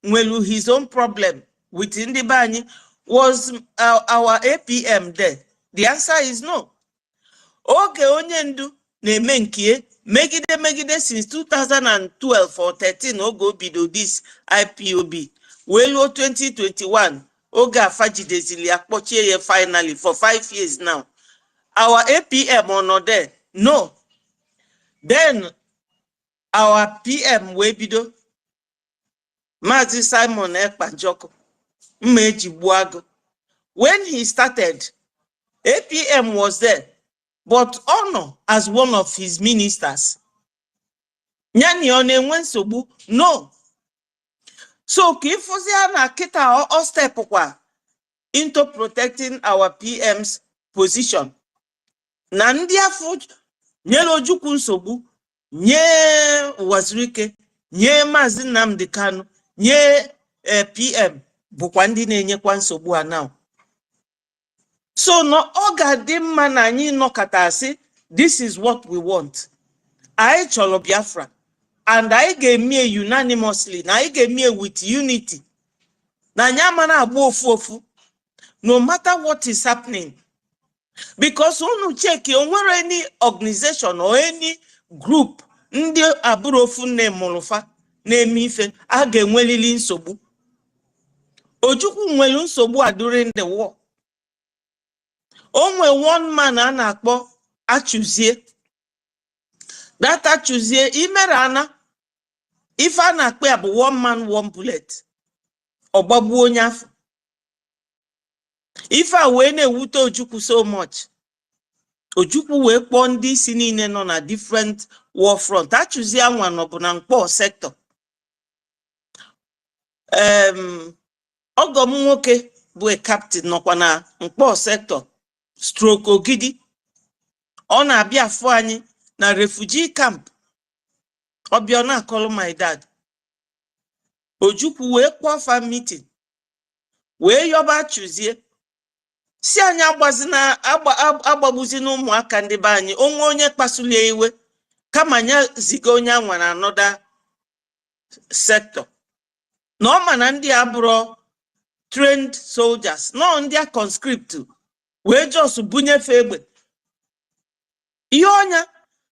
Speaker 3: Mwelu, his own problem with Indibani, was our APM there? The answer is no. Oge Onyendu, Nemenkie, Megide since 2012 or 13, Ogo Bido this IPOB. Welo 2021, Oga Fajidezili Akpoche finally for 5 years now. Our APM or not there? No. Then our PM Webido, Mazi Simon Ekpanjoko, Mmeji Buago. When he started, APM was there, but Ono as one of his ministers. Nyani one wensobu, no. So Kifuzia Kita or step into protecting our PM's position. Nandia food, Nyelo Jukun Sobu, Nye Wazrike, Nye Mazinam Dekano, Nye PM, Bukwandi Nye Kwansobua now. So no oga dim manani no katasi, this is what we want. I cholo Biafra. And I gave me unanimously, na I gave me with unity. Na nyamana abu no matter what is happening. Because when you check any organization or any group, ndi aburofu ne molofa, ne mife, age nwelili nsobu. Ojukwu nwelu nsobu during the war. Only one man anakpo achuzie. That achuzie imerana. If anakpe abu one man, one bullet. Obabu onyafu. If I wene wuto Ojukwu so much. Ojukwu we pondi sinine no na different war front. Achuzie one obunangpo sector. Ogomunwoke bu a captain no na nkpo sector. Stroke Ogidi. Ona abia fuani na refugee camp. Obiona call my dad. Ojukwu we kwa meeting. We yoba chuzie. Si anya agbazina agbabuzi na ụmụaka ndị be anyị onwe onye kpasulie iwe kama nya ziga onye anwa na another sector. No mana ndị abụrụ trained soldiers, no ndị a conscript we just bunyefe egbe. Ionya.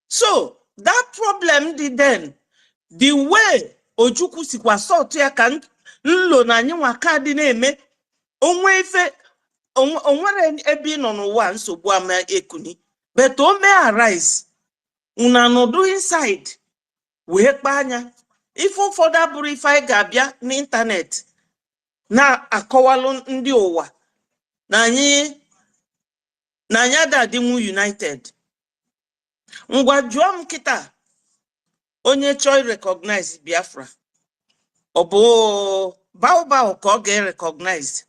Speaker 3: So that problem did then the way Ojukwu sikwa sort ya kan nlo na anyị nwa ka dị na-eme onwe ife onwere ebi nọ n'ụwa nsogbu ama ekuni but o may arise una no do inside we kpa anya if ụfọdụ abụrụ ife anyị ga-abịa n'internet na akọwalụ ndị ụwa na anyị adadinwu united. Ngwa jụọ m kịta onye chọọ recognize Biafra ọ bụ bao ka ọ ga-recognize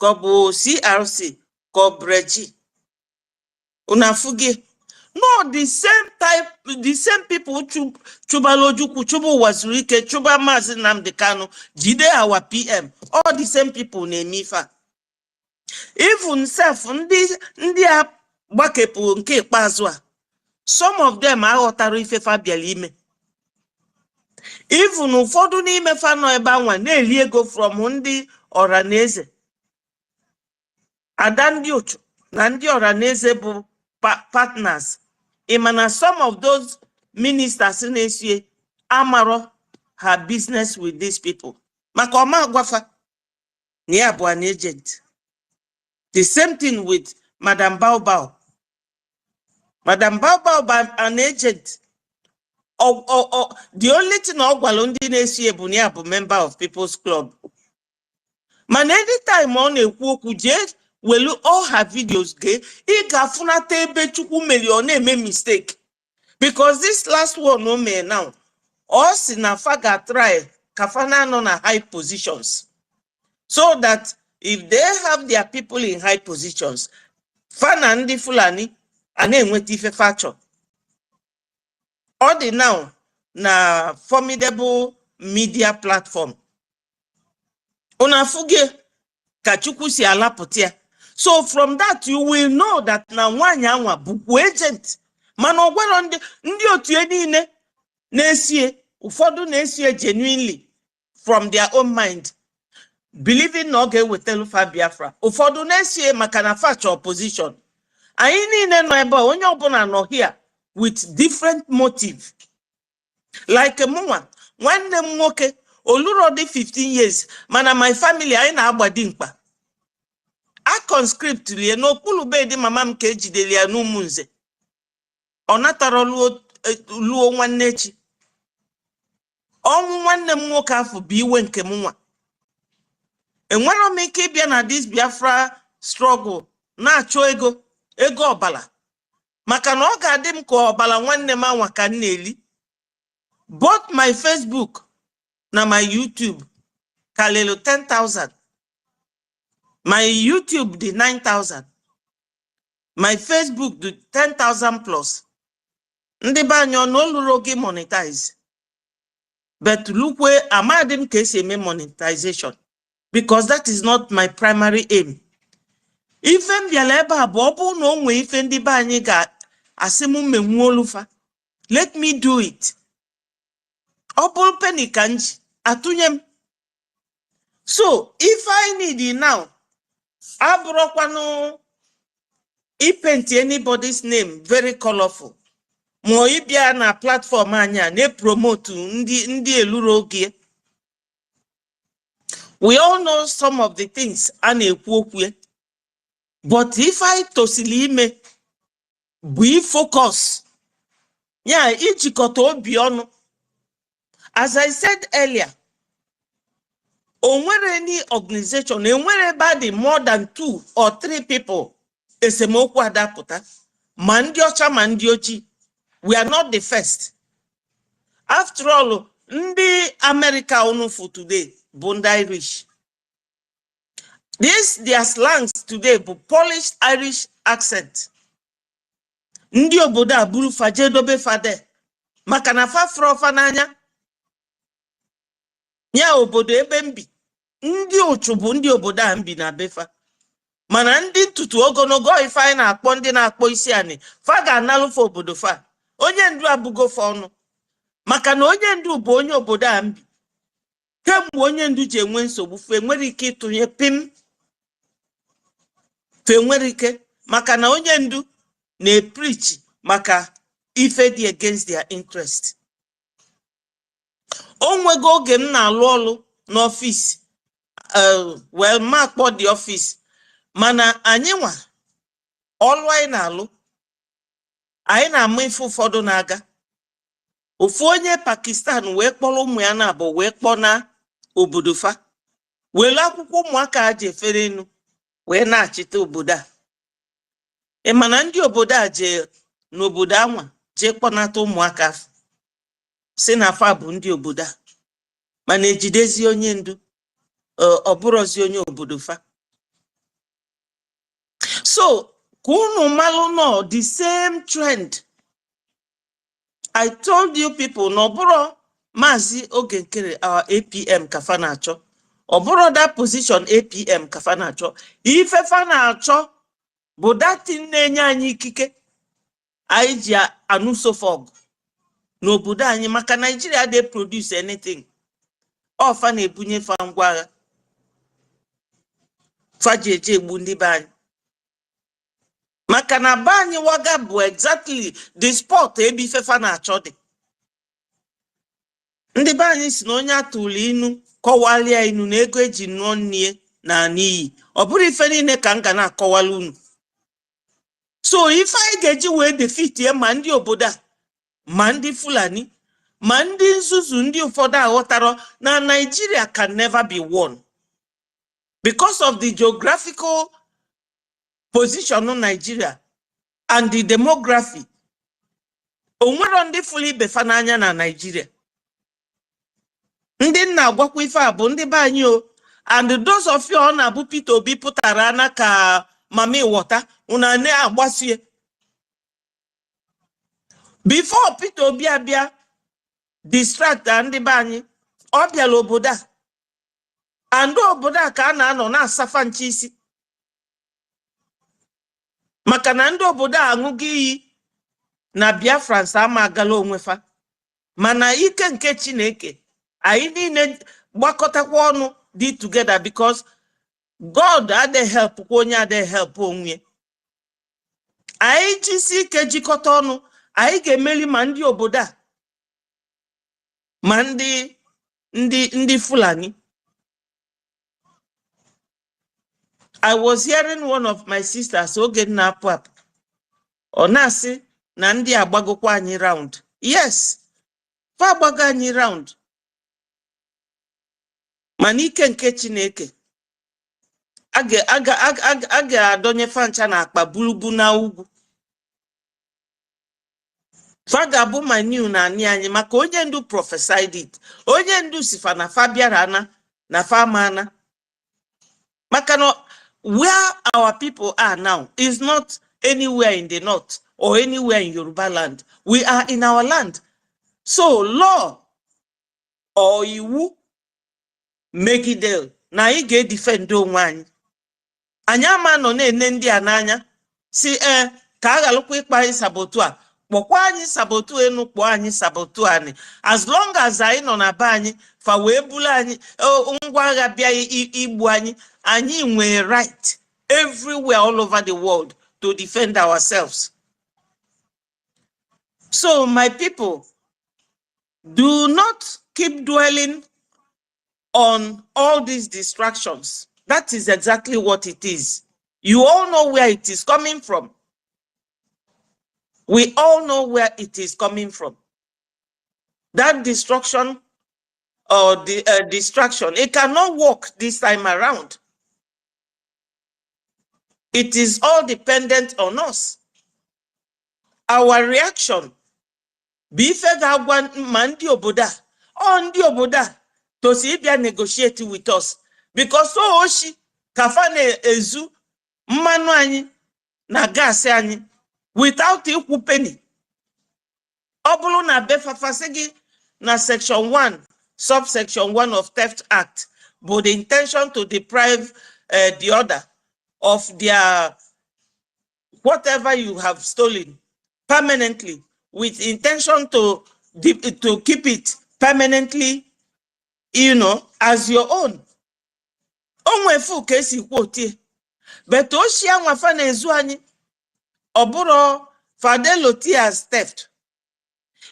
Speaker 3: ka ọ bụ CRC ka ọ Brgie unafugi. No, the same type, the same people chubalo Ojukwu, chubu Wazurike, chuba Mazi Nnamdi Kanu, jide our PM, all the same people nemifa. Even self ndi a gbakepu nke ikpeazụ a, some of them aghọtara ife fabiala ime. Even ụfọdụ n'ime fa nọ ebe anwa na-eli ego from ndị ọraneze. Ada ndị otu na ndị ọraneze bụ partners. Imana some of those ministers in ACA amaro her business with these people. Makoma Gwafa Niabu an agent. The same thing with Madam Bao. Madam Bao an agent. The only thing Ogwalundi ACA Buniabu member of People's Club. Man, anytime on a kuje will all her videos gay, igafuna tebe chuku million make mistake. Because this last one no me now. Us in a faga try
Speaker 13: kafana no na high positions, so that if they have their people in high positions, fana ndi Fulani ana-enweta ife facho. All the now na formidable media platform. Unafuge kachukwu si alaputia. So from that you will know that na nwanya anwa buku agent. Mana ogwaro ndi otu niile na-esie, ụfọdụ na-esie genuinely from their own mind, believing na oge wetelu fa Biafra. Ụfọdụ na-esie maka na facha opposition. Anyị niile nọ ebe onye ọbụla nọ here with different motive. Like mụnwa, nwanne m nwoke oluro dị 15 years, mana my family anyị na-agbadi mkpa. A conscript lie n'okpuru be dị mama m ka ejideli ya n'Umunze. Ọ natara luo nwanne echi. Ọnwụ nwanne m nwoke afọ bụ iwe nke m nwa. Enwere m ike ịbịa na this Biafra struggle na-achọ ego ọbala, maka na ọ ga-adị m ka ọbala nwanne m anwa ka m na-eli. Both my Facebook na my YouTube kalelu 10,000. My YouTube dị 9,000. My Facebook dị 10,000 plus. Ndị be anyị n'oluro gị monetize. But look where amadim case eme monetization, because that is not my primary aim. Even biala ebe a bụ ọ bụ na onwe ife ndị be anyị ga-asị m menwu olufa, let me do it. Ọ bụrụ penny kanji atụnye m. So if I need it now, abụrụkwanụ paint anybody's name very colorful. Mo ibia na platform anya na promote ndi eluro ogie. We all know some of the things and ekwu okwu. But if I tosili ime we focus, yeah, ijikọta obi ọnụ. As I said earlier, onwere any organization, enwere body more than 2 or 3 people esemokwu adapụta, ma ndị ọcha ma ndị ochi. We are not the first. After all, ndị America for today, Bondi Irish. This their slangs today, but polished Irish accent. Ndị obodo aburu fajedobe fade. Maka na fa frofa n'anya. Nya obodo ebe mbi. Ndị ochu bụ ndị obodo a mbi na befa. Mana ndị ntutu ogologo ife anyị na-akpọ ndị na-akpọ isi ani, fa ga-analụ fa obodo fa. Onye ndu abụgo fọnụ, maka na onye ndu bụ onye obodo a mbi. Kemgbe onye ndu ji enwe nsogbu, fe nwere ike ịtụnye pim. Fe nwere ike, maka na onye ndu na-preach maka ife dị against their interest. Onwego oge m na-alụ ọlụ n'ọfịs, well, ma akpọ the office, mana anyị nwa ọlụ anyị na-alụ. Anyị na-ama ife ụfọdụ na-aga. Ofu onye Pakistan wee kpọrọ ụmụ ya na-abụ wee kpọ na obodo fa. Wele akwụkwọ ụmụaka ha ji efere enu wee na-achịta obodo a. Mana ndị obodo a je n'obodo anwa je kpọnata ụmụaka si na fa bụ ndị obodo a. Mana ejidezi onye ndu, ọ bụrụzi onye obodo fa. So Kunu maluno, the same trend. I told you people, no bro, mazi ogenkere our APM kafanacho. Oburo that position APM kafanacho. If fanacho, but that in nenya kike, aija anuso fog. No buda any maka Nigeria they produce anything. Or fane bunye fangwa. Fajeje bundi bani. Maka na bani waga bu exactly the spot ebi fefa na achode. Ndi bani si na onye atuli inu kowalia inu na ego eji nuo nie na aniyi. Oburu ife niile ka nga na akọwala unu. So if I geji we defeat ye mandi oboda, mandi Fulani, mandi nzuzu ndi ụfọdụ aghọtaro na Nigeria can never be won. Because of the geographical position of Nigeria and the demography. Onwero ndị fuli befananya na Nigeria. Ndị nna gwakwa ife a bụ ndị be anyị o. And those of you on Abu Peter Obi pụtara na ka mami wọta una ne agbasie. Before Peter Obi abịa distract ndị be anyị, ọ bịala obodo a. And obodo a ka a na-anọ na-asafa nchi isi. Maka na ndị obodo a aṅụghị iyi na Biafrans ama agala onwe fa. Mana ike nke Chineke, anyị niile gbakọtakwa ọnụ dị together because God adịghị help kwa onye adịghị help onwe. Anyị jisi ike jikọta ọnụ, anyị ga-emeli ma ndị obodo a ma ndị Fulani. I was hearing one of my sisters oge na-apụ apụ. Ọ na-asị na ndị agbagokwa anyị round. Yes, fa agbago anyị round. Mana ike nke Chineke a ga-adọnye fancha na akpa bulubu na ugwu. Fa ga-abụ my new na ani anyị maka onye ndu prophesied it. Onye ndu sifa na fa bịara na fa mana. Maka no, where our people are now is not anywhere in the north or anywhere in Yoruba land. We are in our land. So law or iwu megidel na ị ga-edefend onwe anyị. Anyị ama nọ na-ene ndị a n'anya si ka a galụkwa ịkpa anyị sabotu a, kpọkwa anyị sabotu enu, kpọọ anyị sabotu anyị. As long as anyị nọ na be anyị fa wee bulu anyị ngwa agha bịa igbu anyị, anyị nwere right everywhere all over the world to defend ourselves. So my people, do not keep dwelling on all these distractions. That is exactly what it is. You all know where it is coming from. We all know where it is coming from. That destruction or the distraction, it cannot work this time around. It is all dependent on us. Our reaction. Bife ga-agwa ma ndị obodo a, ndị obodo a tosi ịbịa negotiate with us because so oshi kafa na-ezu mmanụ anyị na gas anyị without ikwu penny. Ọ bụrụ na befafasị gị na section 1 subsection 1 of Theft Act but the intention to deprive the other of their whatever you have stolen permanently with intention to keep it permanently, you know, as your own. Onwe fu ka esi kwoti. But oshi anwa fa na ezu anyị oburo fadeloti as theft.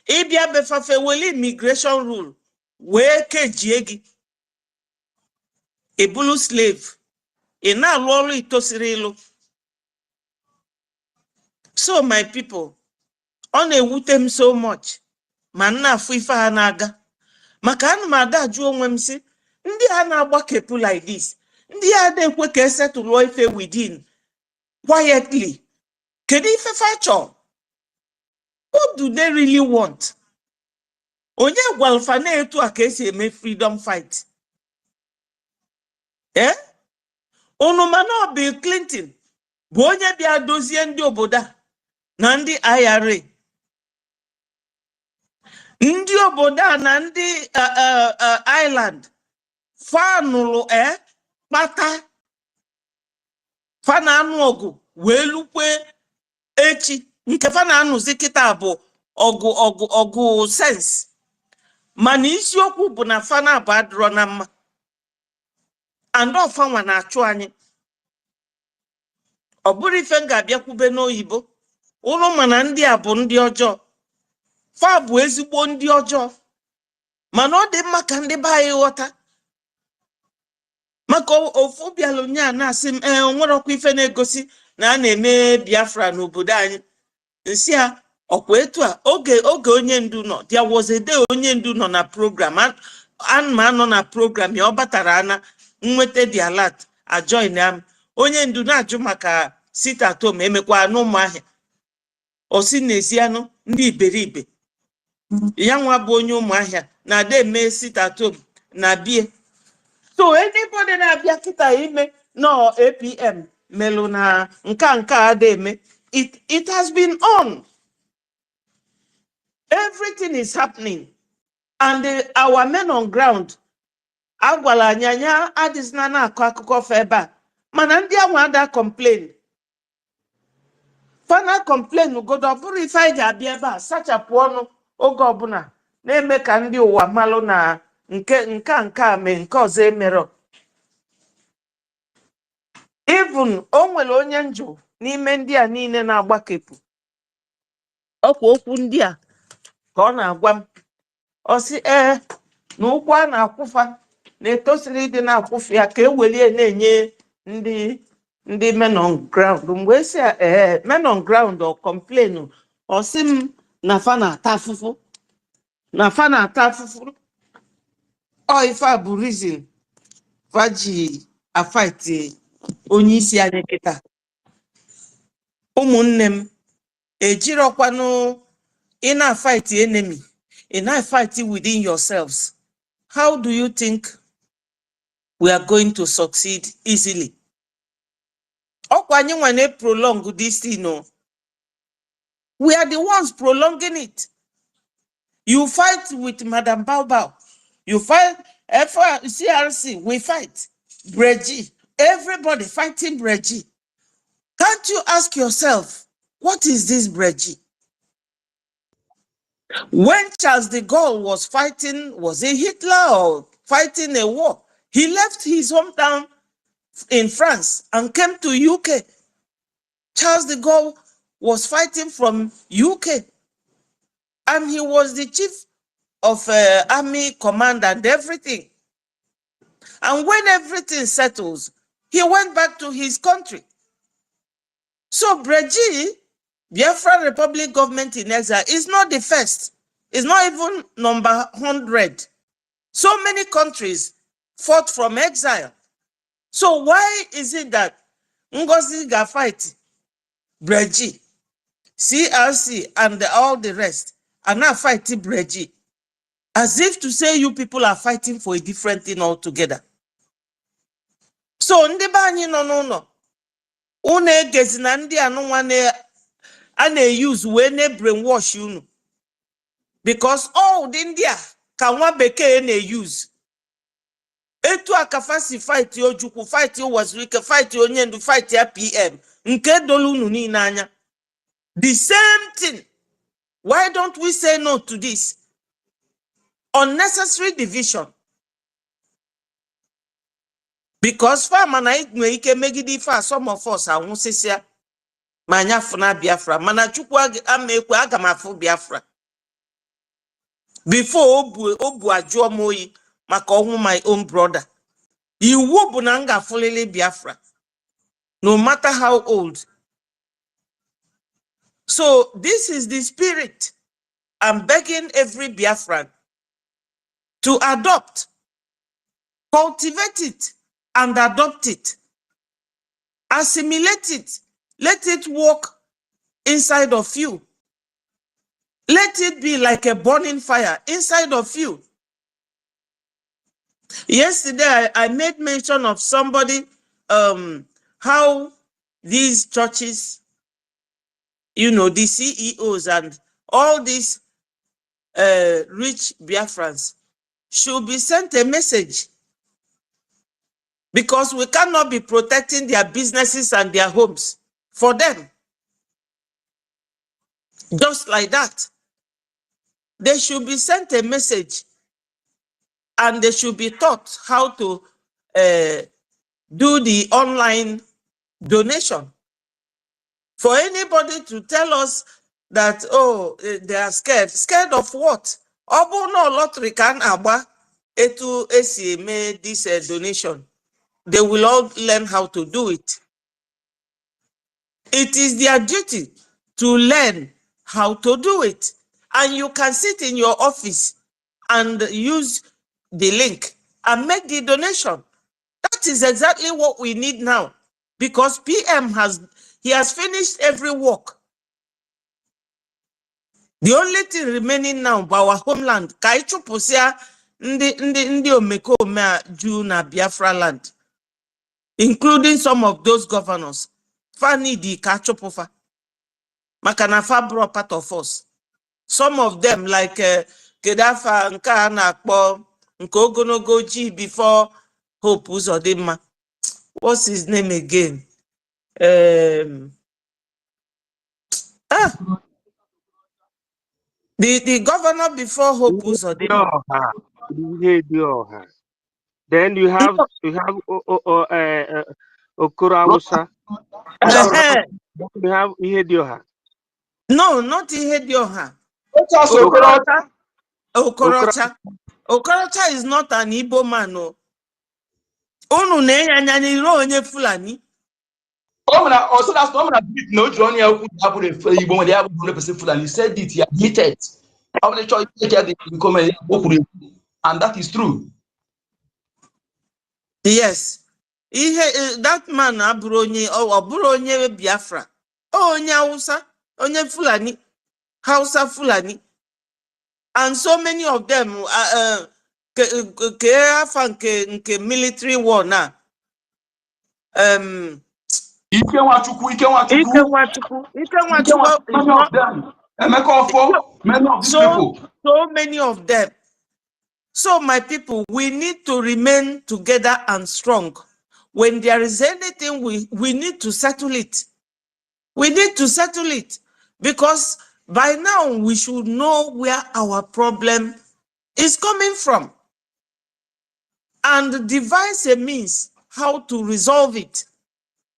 Speaker 13: Ibia befafe weli immigration rule we kejie gi. Ebulu slave. Ina alu olu itosiri ilu. So my people, on ewute m so much. Man na afu ife ha na-aga. Maka ana m ada ajụ onwe m si, ndị a na-agbakepụ like this, ndị a na-ekwe ka esetụlụ ife within quietly. Kedu ife fa chọọ? What do they really want? Onye gwalfa na-etu a ka esi eme freedom fight. Unu mana Bill Clinton bụ onye bịa dozie ndị obodo na ndị IRA. Ndị obodo na ndị island fanụlụ kpata fana anụ ọgụ wee lukwe echi nke fana anụzi kịta bụ ọgụ sense. Mana isiokwu bụ na fana bụ adịrọ na mma. And ọfanwa na-achụ anyị. Ọ bụrụ ife ga-abịakwube n'oyibo. Ụlọ mana ndị a bụ ndị ọjọọ. Fa bụ ezigbo ndị ọjọọ. Mana ọ dị mma ka ndị be anyị ghọta. Maka ofu bịalụ nya na-asị m nwere ọkwa ife na-egosi na a na-eme Biafra n'obodo anyị. Nsị a ọkwa etu a oge onye ndu nọ. There was a day onye ndu nọ na program. Anma nọ na program ya ọ batara ana nwete the alert a join am. Onye ndu na-ajụ maka sit at home emekwa n'ụmụahịa. O si n'ezianụ ndị iberibe. Ya nwa bụ onye ụmụahịa na-ada eme sit at home na bie. So anybody na bia kita ime no APM melu na nka ademe, it has been on. Everything is happening, and our men on ground agwala nyanya adisna na akụkọ feba mana ndị anwa ada complain. Fana complain ugodo bụrụ ife anyị ga-abịa ebe a sachapụ ọnụ oge ọbụla na-eme ka ndị ụwa malụ na nke a mee nke ọzọ emero. Even o nwere onye njụ n'ime ndị a niile na-agbakepụ ọkwa okwu ndị a ka ọ na-agwa m ọ sị na ụkwụ a na-akwụfa na-etosiri ịdị na-akwụfe ya ka ewelie na-enye ndị men on ground. Mgbe esi men on ground or complain ọ sị m na fa na-ata afụfụ ọ ife a bụ reason fa ji afight onye isi anyị kịta. Ụmụnne m ejirọkwanụ ị na-fight enemy, ị na-fight within yourselves. How do you think we are going to succeed easily? Ọkwa anyị nwa na-prolong this thing, no? We are the ones prolonging it. You fight with Madam Baobao. You fight CRC, we fight. Brgie, everybody fighting Brgie. Can't you ask yourself, what is this Brgie? When Charles de Gaulle was fighting, was it Hitler or fighting a war? He left his hometown in France and came to UK. Charles de Gaulle was fighting from UK, and he was the chief of army command and everything. And when everything settles, he went back to his country. So Brgie, Biafra Republic government in exile, is not the first. It's not even number 100. So many countries fought from exile. So why is it that NGOZI got fight Brgie, CRC, and all the rest are now fighting Brgie? As if to say you people are fighting for a different thing altogether. So ndị be anyị no. Unu egezina ndị anụnwa na-use wee na-brainwash unu. Because all the India ka nwa bekee na-use. Etu akafasi fight Ojukwu, fight Wazirike, fight Onyendu, fight ya PM. Nke dolu unu niile anya. The same thing. Why don't we say no to this? Unnecessary division. Because farmer na nwe ike megide ife some of us anwụsịsịa ma anya funa Biafra mana Chukwu amekwe aga m afụ Biafra before obu ajụọ m oyi maka ọnwụ my own brother. Iwu bụ na m ga-afụlili Biafra no matter how old. So this is the spirit I'm begging every Biafran to adopt, cultivate it, and adopt it. Assimilate it. Let it work inside of you. Let it be like a burning fire inside of you. Yesterday, I made mention of somebody, how these churches, you know, the CEOs and all these rich Biafrans should be sent a message, because we cannot be protecting their businesses and their homes for them. Just like that. They should be sent a message, and they should be taught how to do the online donation. For anybody to tell us that, oh, they are scared. Scared of what? Obu no lottery can aba etu esi made this donation. They will all learn how to do it. It is their duty to learn how to do it. And you can sit in your office and use the link and make the donation. That is exactly what we need now, because PM has finished every work. The only thing remaining now by our homeland, Kaichu Pusia, ndị omekome a ju na Biafra land, including some of those governors. Fanny di kachopofa. Makana Fabro part of us. Some of them like Kedafa nka na-akpọ nke OGOJA before Hope Uzodimma. What's his name again? The governor before Hope Uzodimma.
Speaker 15: Then you have Okurawusa. You have Ihedioha.
Speaker 13: No, not Ihedioha. Okorocha is not an Igbo man. No. Onu ne onye Fulani.
Speaker 2: Also, that's not no Johnny Igbo when they have 100% Fulani. He said it, he admitted. How many choice and that is true.
Speaker 13: Yes. That man aburo Biafra. Onye Hausa, onye Fulani, Hausa Fulani. And so many of them nke military war now.
Speaker 2: Ikewachukwu many of these people.
Speaker 13: So many of them. So my people, we need to remain together and strong. When there is anything, we need to settle it. We need to settle it. Because by now we should know where our problem is coming from. And devise a means how to resolve it.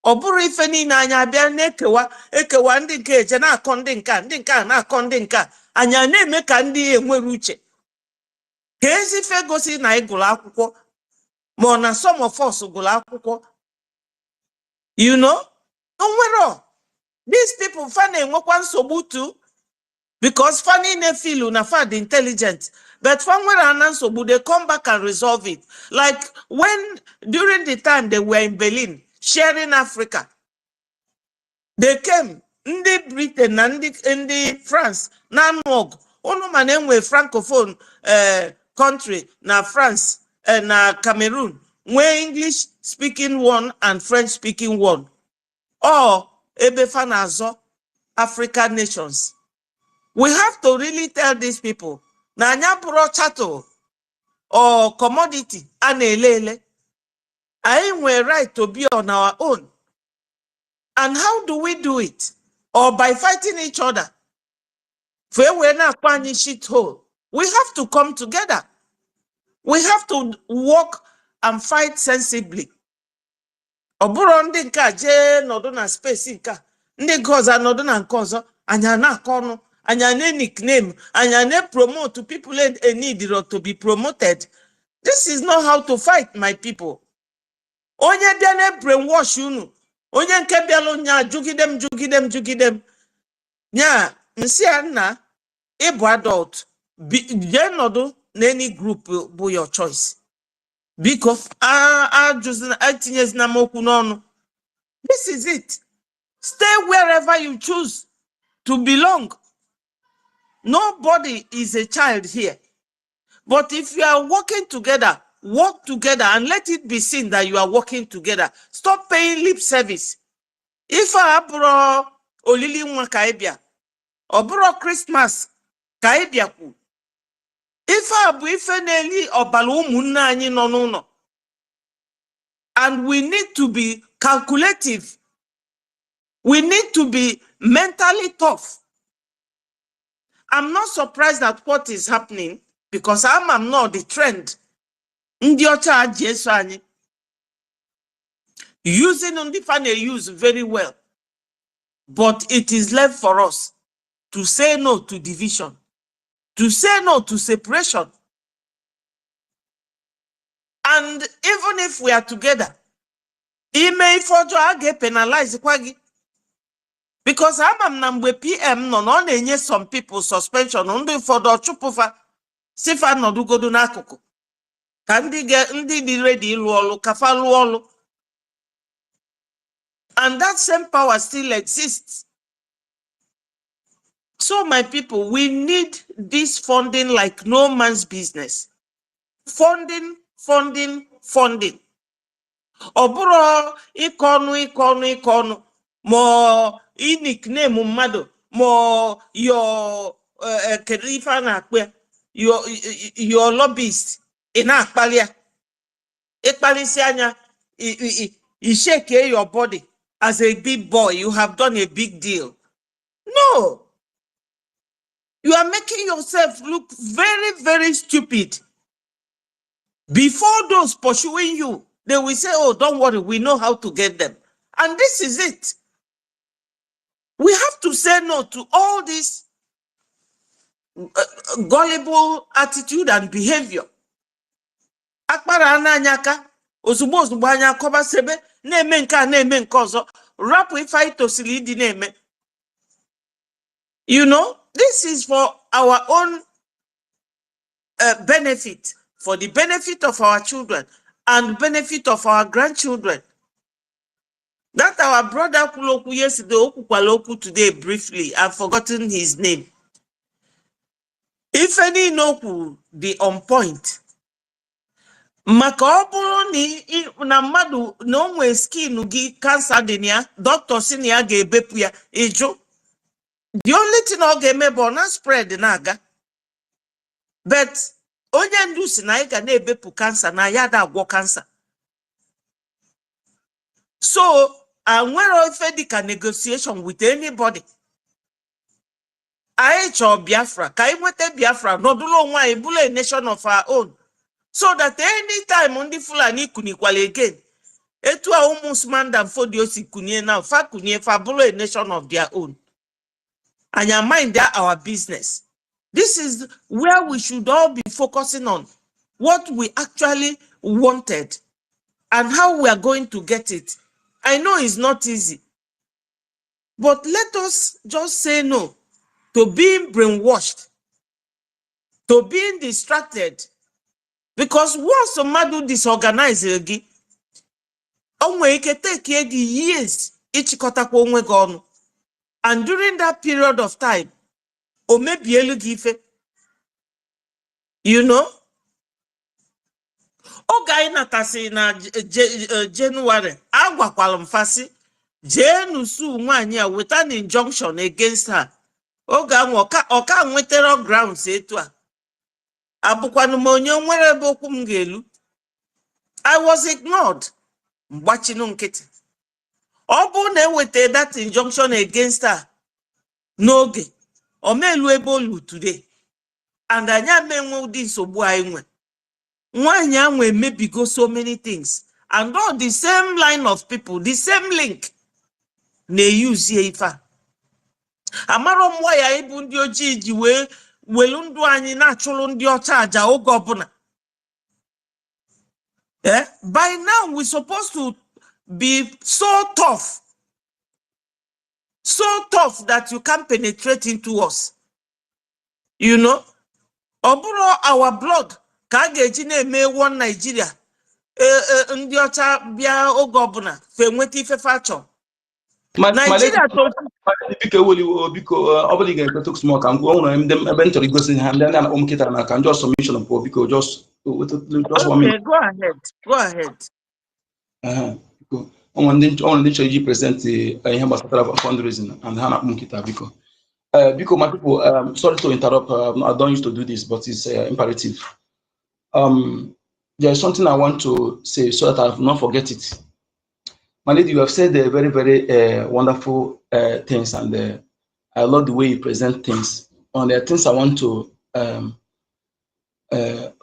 Speaker 13: Oburu ife niile anya abịa na-ekewa ndị nke eje na-akọ ndị nka na-akọ ndị nka anya na-eme ka ndị enwere uche. Ka ezife gosi na ịgụrụ akwụkwọ ma na some of us gụrụ akwụkwọ. You know? Onwero. These people fan enwekwa nsogbu too because fanny ne feel na fad intelligent. But from where nsogbu, they come back and resolve it. Like when during the time they were in Berlin sharing Africa, they came ndi Britain and ndi France na nog ono manenwe francophone country na France na Cameroon where English speaking one and French speaking one, or ebefanazo African nations. We have to really tell these people na nyaburo chato or commodity anelele. I we're right to be on our own. And how do we do it? Or by fighting each other. We're not finding shit hole. We have to come together. We have to work and fight sensibly. Oburo ndị nka je nodo na space nka. Ndị goza nodo na nkozo. Anya na kono. Anya ne nickname. Anya ne promote to people a need to be promoted. This is not how to fight, my people. Onye biane brainwash unu. Onye nke bialo nya jugidem. Nya, nsi anna, ibu adult. Je nodo na any group bu your choice. Because this is it. Stay wherever you choose to belong. Nobody is a child here. But if you are working together, work together and let it be seen that you are working together. Stop paying lip service. If I bro olili nwa kaibia, or bro Christmas kaibia ku. If I bu ifeneli or balu munna anyi no. And we need to be calculative. We need to be mentally tough. I'm not surprised at what is happening because I'm not the trend. Using Undifane use very well. But it is left for us to say no to division, to say no to separation. And even if we are together, it may get penalized. Because I'm namwe PM no some people suspension undo for the chupufa sifa no do godu nakuku. Kandi get ndi ready luolu kafa luolu. And that same power still exists. So my people, we need this funding like no man's business. funding. Oburo ikonu mo nickname mmadụ mo your kerifa na akpe your lobbyist ina akpalia ikpalisi anya you shake your body as a big boy. You have done a big deal. No, you are making yourself look very, very stupid. Before those pursuing you, they will say, oh, don't worry, we know how to get them. And this is it. We have to say no to all this gullible attitude and behavior. Akpara ananyaka, ozugbo anya koba sebe, na-eme nke ọzọ, rapu ifeanyi tosiri idi na-eme. You know, this is for our own benefit, for the benefit of our children and benefit of our grandchildren. That our brother Kuloku yesterday, Okukwaloku today briefly, I've forgotten his name. If any no be on point. Makoburu ni na madu no we skin gi cancer denia, doctor senior ge bepuya ejo. The only thing I get me bona spread naga. But onye ndu si na ga na ebepu cancer na ya da agwo cancer. So, and where if a negotiation with anybody, I or Biafra, Kaiwete Biafra, no do why a nation of our own. So that any time on the Fulani Kunikwale again, it will almost man than for the Osikunie now, Fakunie Fabulo a nation of their own. And your mind that our business. This is where we should all be focusing on what we actually wanted and how we are going to get it. I know it's not easy, but let us just say no to being brainwashed, to being distracted, because once somebody disorganized again, it can take years each gone, and during that period of time, or maybe you know, Oga inatasi na January, agwa kwalumfasi, Jenusu nwanya with an injunction against her. Oga oka nwetero grounds etwa. Abukwanu monyo nwere boku mgelu. I was ignored. Mbachinu nkiti. Obu na wete that injunction against her. Noge. Omelu ebolu today. And anya menwe udi nsogbu ainwe. Nwanya nwe maybe go so many things. And all the same line of people, the same link. Ne use ye ifa. Amaro mwa ya ibu ndi oji ji welundu anyi na chulu ndi ocha aja oge obuna. By now we're supposed to be so tough that you can't penetrate into us. You know, oburo our blood kageji na-eme one Nigeria. Ndi ocha bia oge obuna fe nweta ife facho. Nigeria to
Speaker 2: obody get to small can go on them eventually goes in hand then I can just submission of because just 1 minute.
Speaker 13: Go ahead.
Speaker 2: On the present the fundraising and Hannah Mukita because my people sorry to interrupt, I don't used to do this, but it's imperative. There's something I want to say so that I will not forget it. My lady, you have said very, very wonderful things, and I love the way you present things. On the things I want to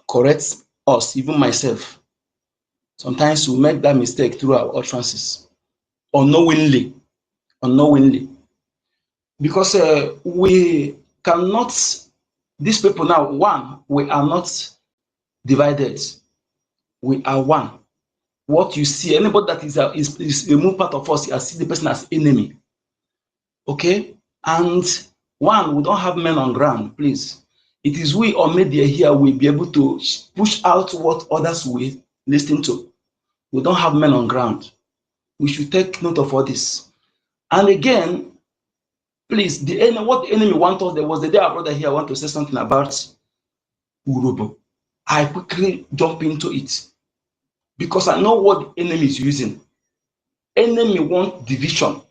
Speaker 2: correct us, even myself. Sometimes we make that mistake through our utterances, unknowingly, because we cannot. These people now, one, we are not divided. We are one. What you see, anybody that is a more part of us, I see the person as enemy. Okay? And one, we don't have men on ground, please. It is we or media here will be able to push out what others will listen to. We don't have men on ground. We should take note of all this. And again, please, what the enemy wants us, there was the day our brother here want to say something about Urobo. I quickly jump into it because I know what the enemy is using. Enemy want division.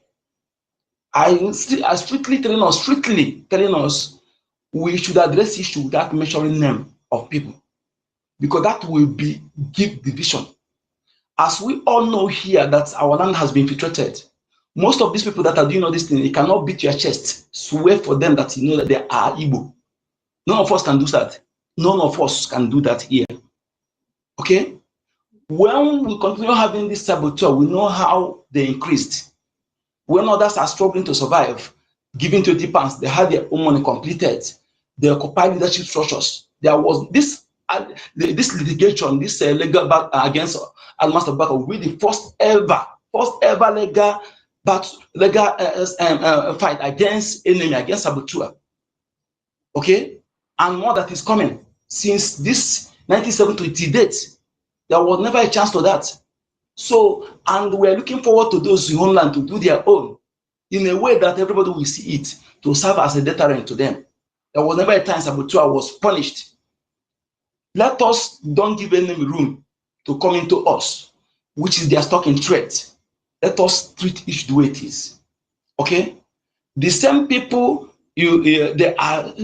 Speaker 2: I strictly telling us we should address issue without mentioning name of people, because that will give division. As we all know here that our land has been infiltrated, most of these people that are doing all this thing, you cannot beat your chest, swear for them that you know that they are Igbo. None of us can do that. None of us can do that here. Okay? When we continue having this saboteur, we know how they increased. When others are struggling to survive, giving 20 pounds, they had their own money completed. They occupied leadership structures. There was this litigation, this legal battle against Almas Tobacco, will be the first ever legal fight against enemy, against saboteur. Okay, and more that is coming since this 1970 to date. There was never a chance to that. So, and we are looking forward to those in homeland to do their own in a way that everybody will see it to serve as a deterrent to them. There was never a time saboteur was punished. Let us don't give enemy room to come into us, which is their stock in trade. Let us treat each the way it is. Okay? The same people they are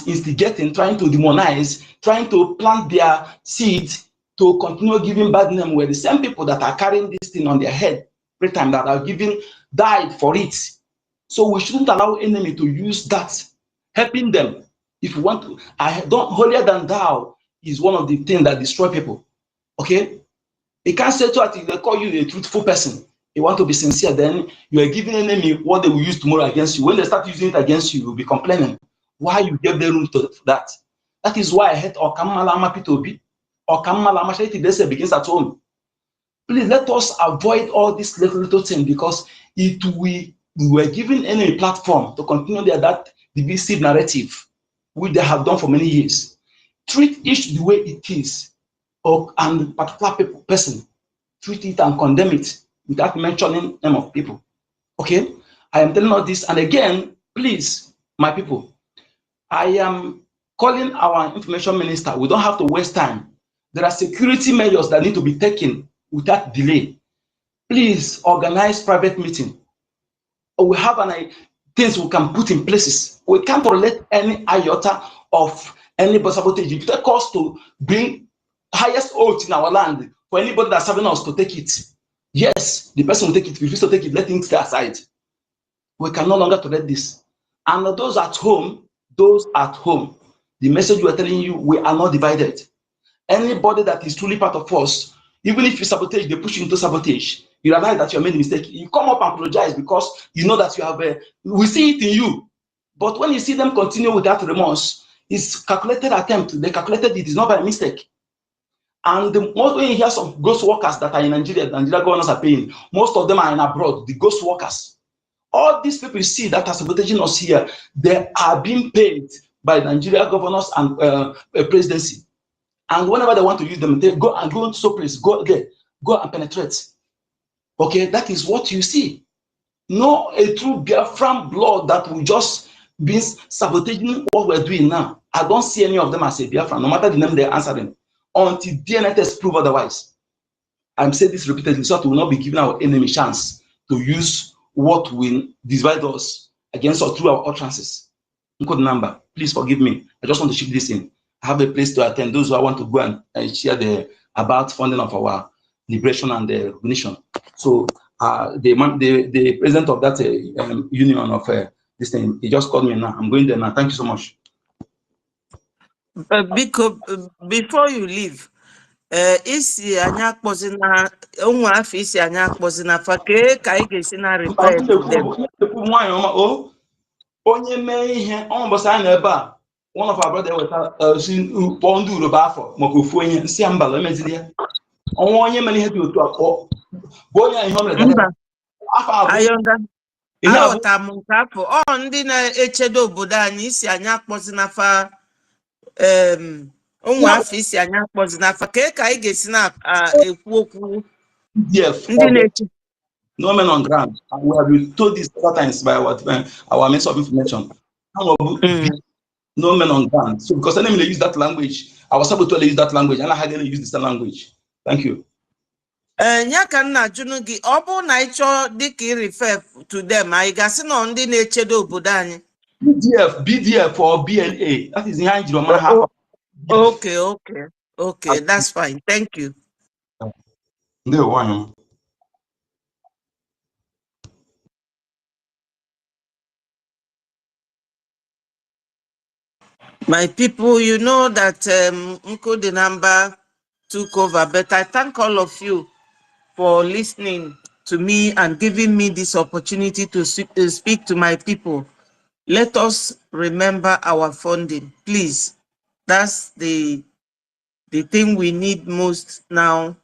Speaker 2: instigating, trying to demonize, trying to plant their seeds to continue giving bad name, were the same people that are carrying this thing on their head every time, that are died for it. So we shouldn't allow enemy to use that, helping them. If you want to, holier than thou is one of the things that destroy people. Okay? You can't say to it, they call you a truthful person. You want to be sincere, then you are giving enemy what they will use tomorrow against you. When they start using it against you, you'll be complaining why you gave them room to that. That is why I hate Okamala Mapitobi. Okamala Mashati begins at home. Please let us avoid all this little thing, because we were giving enemy platform to continue that divisive narrative, which they have done for many years. Treat each the way it is, and particular person, treat it and condemn it without mentioning name of people. Okay? I am telling all this, and again, please, my people, I am calling our information minister. We don't have to waste time. There are security measures that need to be taken without delay. Please organize private meeting. We have things we can put in places. We can't tolerate any iota of any sabotage. It takes us to bring highest oath in our land for anybody that's serving us to take it. Yes, the person will take it. If you refuse to take it, let him stay aside. We can no longer tolerate this. And those at home, the message we are telling you, we are not divided. Anybody that is truly part of us, even if you sabotage, they push you into sabotage. You realize that you have made a mistake. You come up and apologize because you know that you have we see it in you. But when you see them continue with that remorse, it's calculated attempt. They calculated it is not by mistake. And most when you hear some ghost workers that are in Nigeria governors are paying, most of them are in abroad, the ghost workers. All these people you see that are sabotaging us here, they are being paid by Nigeria governors and presidency. And whenever they want to use them, they go into some place, go there, go and penetrate. Okay, that is what you see. No, a true Biafran blood that will just be sabotaging what we're doing now. I don't see any of them as a Biafran, no matter the name they're answering, until DNA tests prove otherwise. I'm saying this repeatedly, so that we will not be giving our enemy chance to use what will divide us against us through our utterances. Code number, please forgive me. I just want to ship this in. I have a place to attend. Those who want to go and share about funding of our liberation and the recognition. So the president of that union of this thing, he just called me now. I'm going there now. Thank you so much.
Speaker 13: Before you leave, isi anya kpozina onwe afọ isi anya kpozina fa ka ị ga-esi na reply to them.
Speaker 2: Onye mee ihe ọmụbọsị anyị ebe a, one of our brother weta si kpọọ ndị Urobo afọ maka ofu onye nsị ya mbala emezili ya. Ọnwa onye mere ihe dị otu a kpọọ bụ onye ihe o mere afọ abụọ.
Speaker 13: Aghọta m nke afọ ọ ndị na-echedo obodo anyị isi anya kpọzina fa onwe afọ isi anya kpọzina fa ka anyị ga-esi na-ekwu okwu ndị na-eche.
Speaker 2: No men on ground. And we have been told this several times by our means of information. No men on ground. So because enemy they use that language our saboteur use that language, and I had to use this language. Thank you.
Speaker 13: nya ka nna jụnụ gị ọ bụ na ị chọọ dịka ị refer to them anyị gasị na ndị na-echedo obodo anyị
Speaker 2: BDF or BLA. That is the hand you
Speaker 13: okay, that's fine, thank you.
Speaker 2: No one.
Speaker 13: My people, you know that Nko Denamba took over, but I thank all of you for listening to me and giving me this opportunity to speak to my people. Let us remember our funding, please. That's the thing we need most now.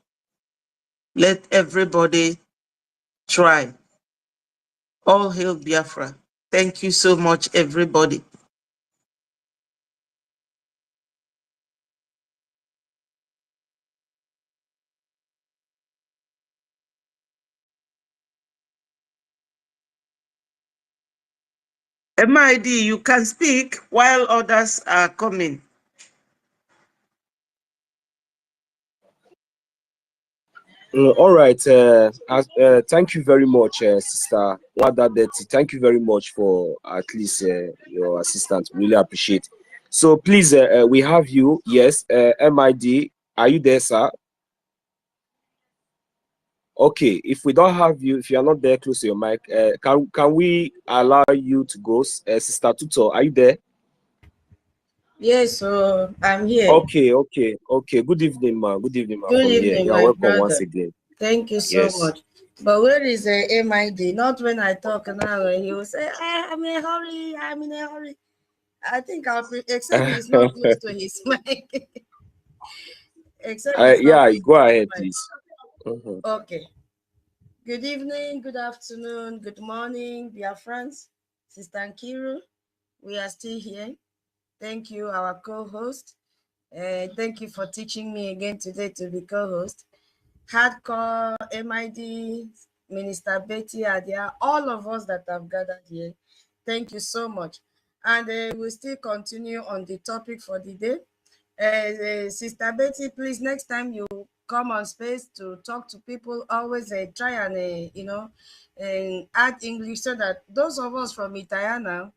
Speaker 13: Let everybody try. All hail Biafra. Thank you so much, everybody. MID, you can speak while others are coming.
Speaker 16: All right. Thank you very much, Sister Wada Betty. Thank you very much for at least your assistance. Really appreciate. So please, we have you. Yes, MID. Are you there, sir? Okay. If we don't have you, if you are not there, close to your mic. Can we allow you to go, Sister Tuto? Are you there?
Speaker 7: Yes, so I'm here.
Speaker 16: Okay. Good evening, ma. Good evening, ma.
Speaker 7: Good evening,
Speaker 16: You are
Speaker 7: my
Speaker 16: welcome
Speaker 7: brother.
Speaker 16: once again.
Speaker 7: Thank you so much. But where is the MID? Not when I talk now, he will say, I'm in a hurry, I'm in a hurry. I think I'll except he's not close to his mic. Except
Speaker 16: yeah, go ahead, please.
Speaker 7: Okay. Good evening, good afternoon, good morning, BIAFRANS. Sister Nkiru, we are still here. Thank you, our co-host. Thank you for teaching me again today to be co-host. Hardcore, MID, Minister Betty, Adia, all of us that have gathered here. Thank you so much. And we'll still continue on the topic for the day. Sister Betty, please, next time you come on space to talk to people, always try and add English so that those of us from Itayana,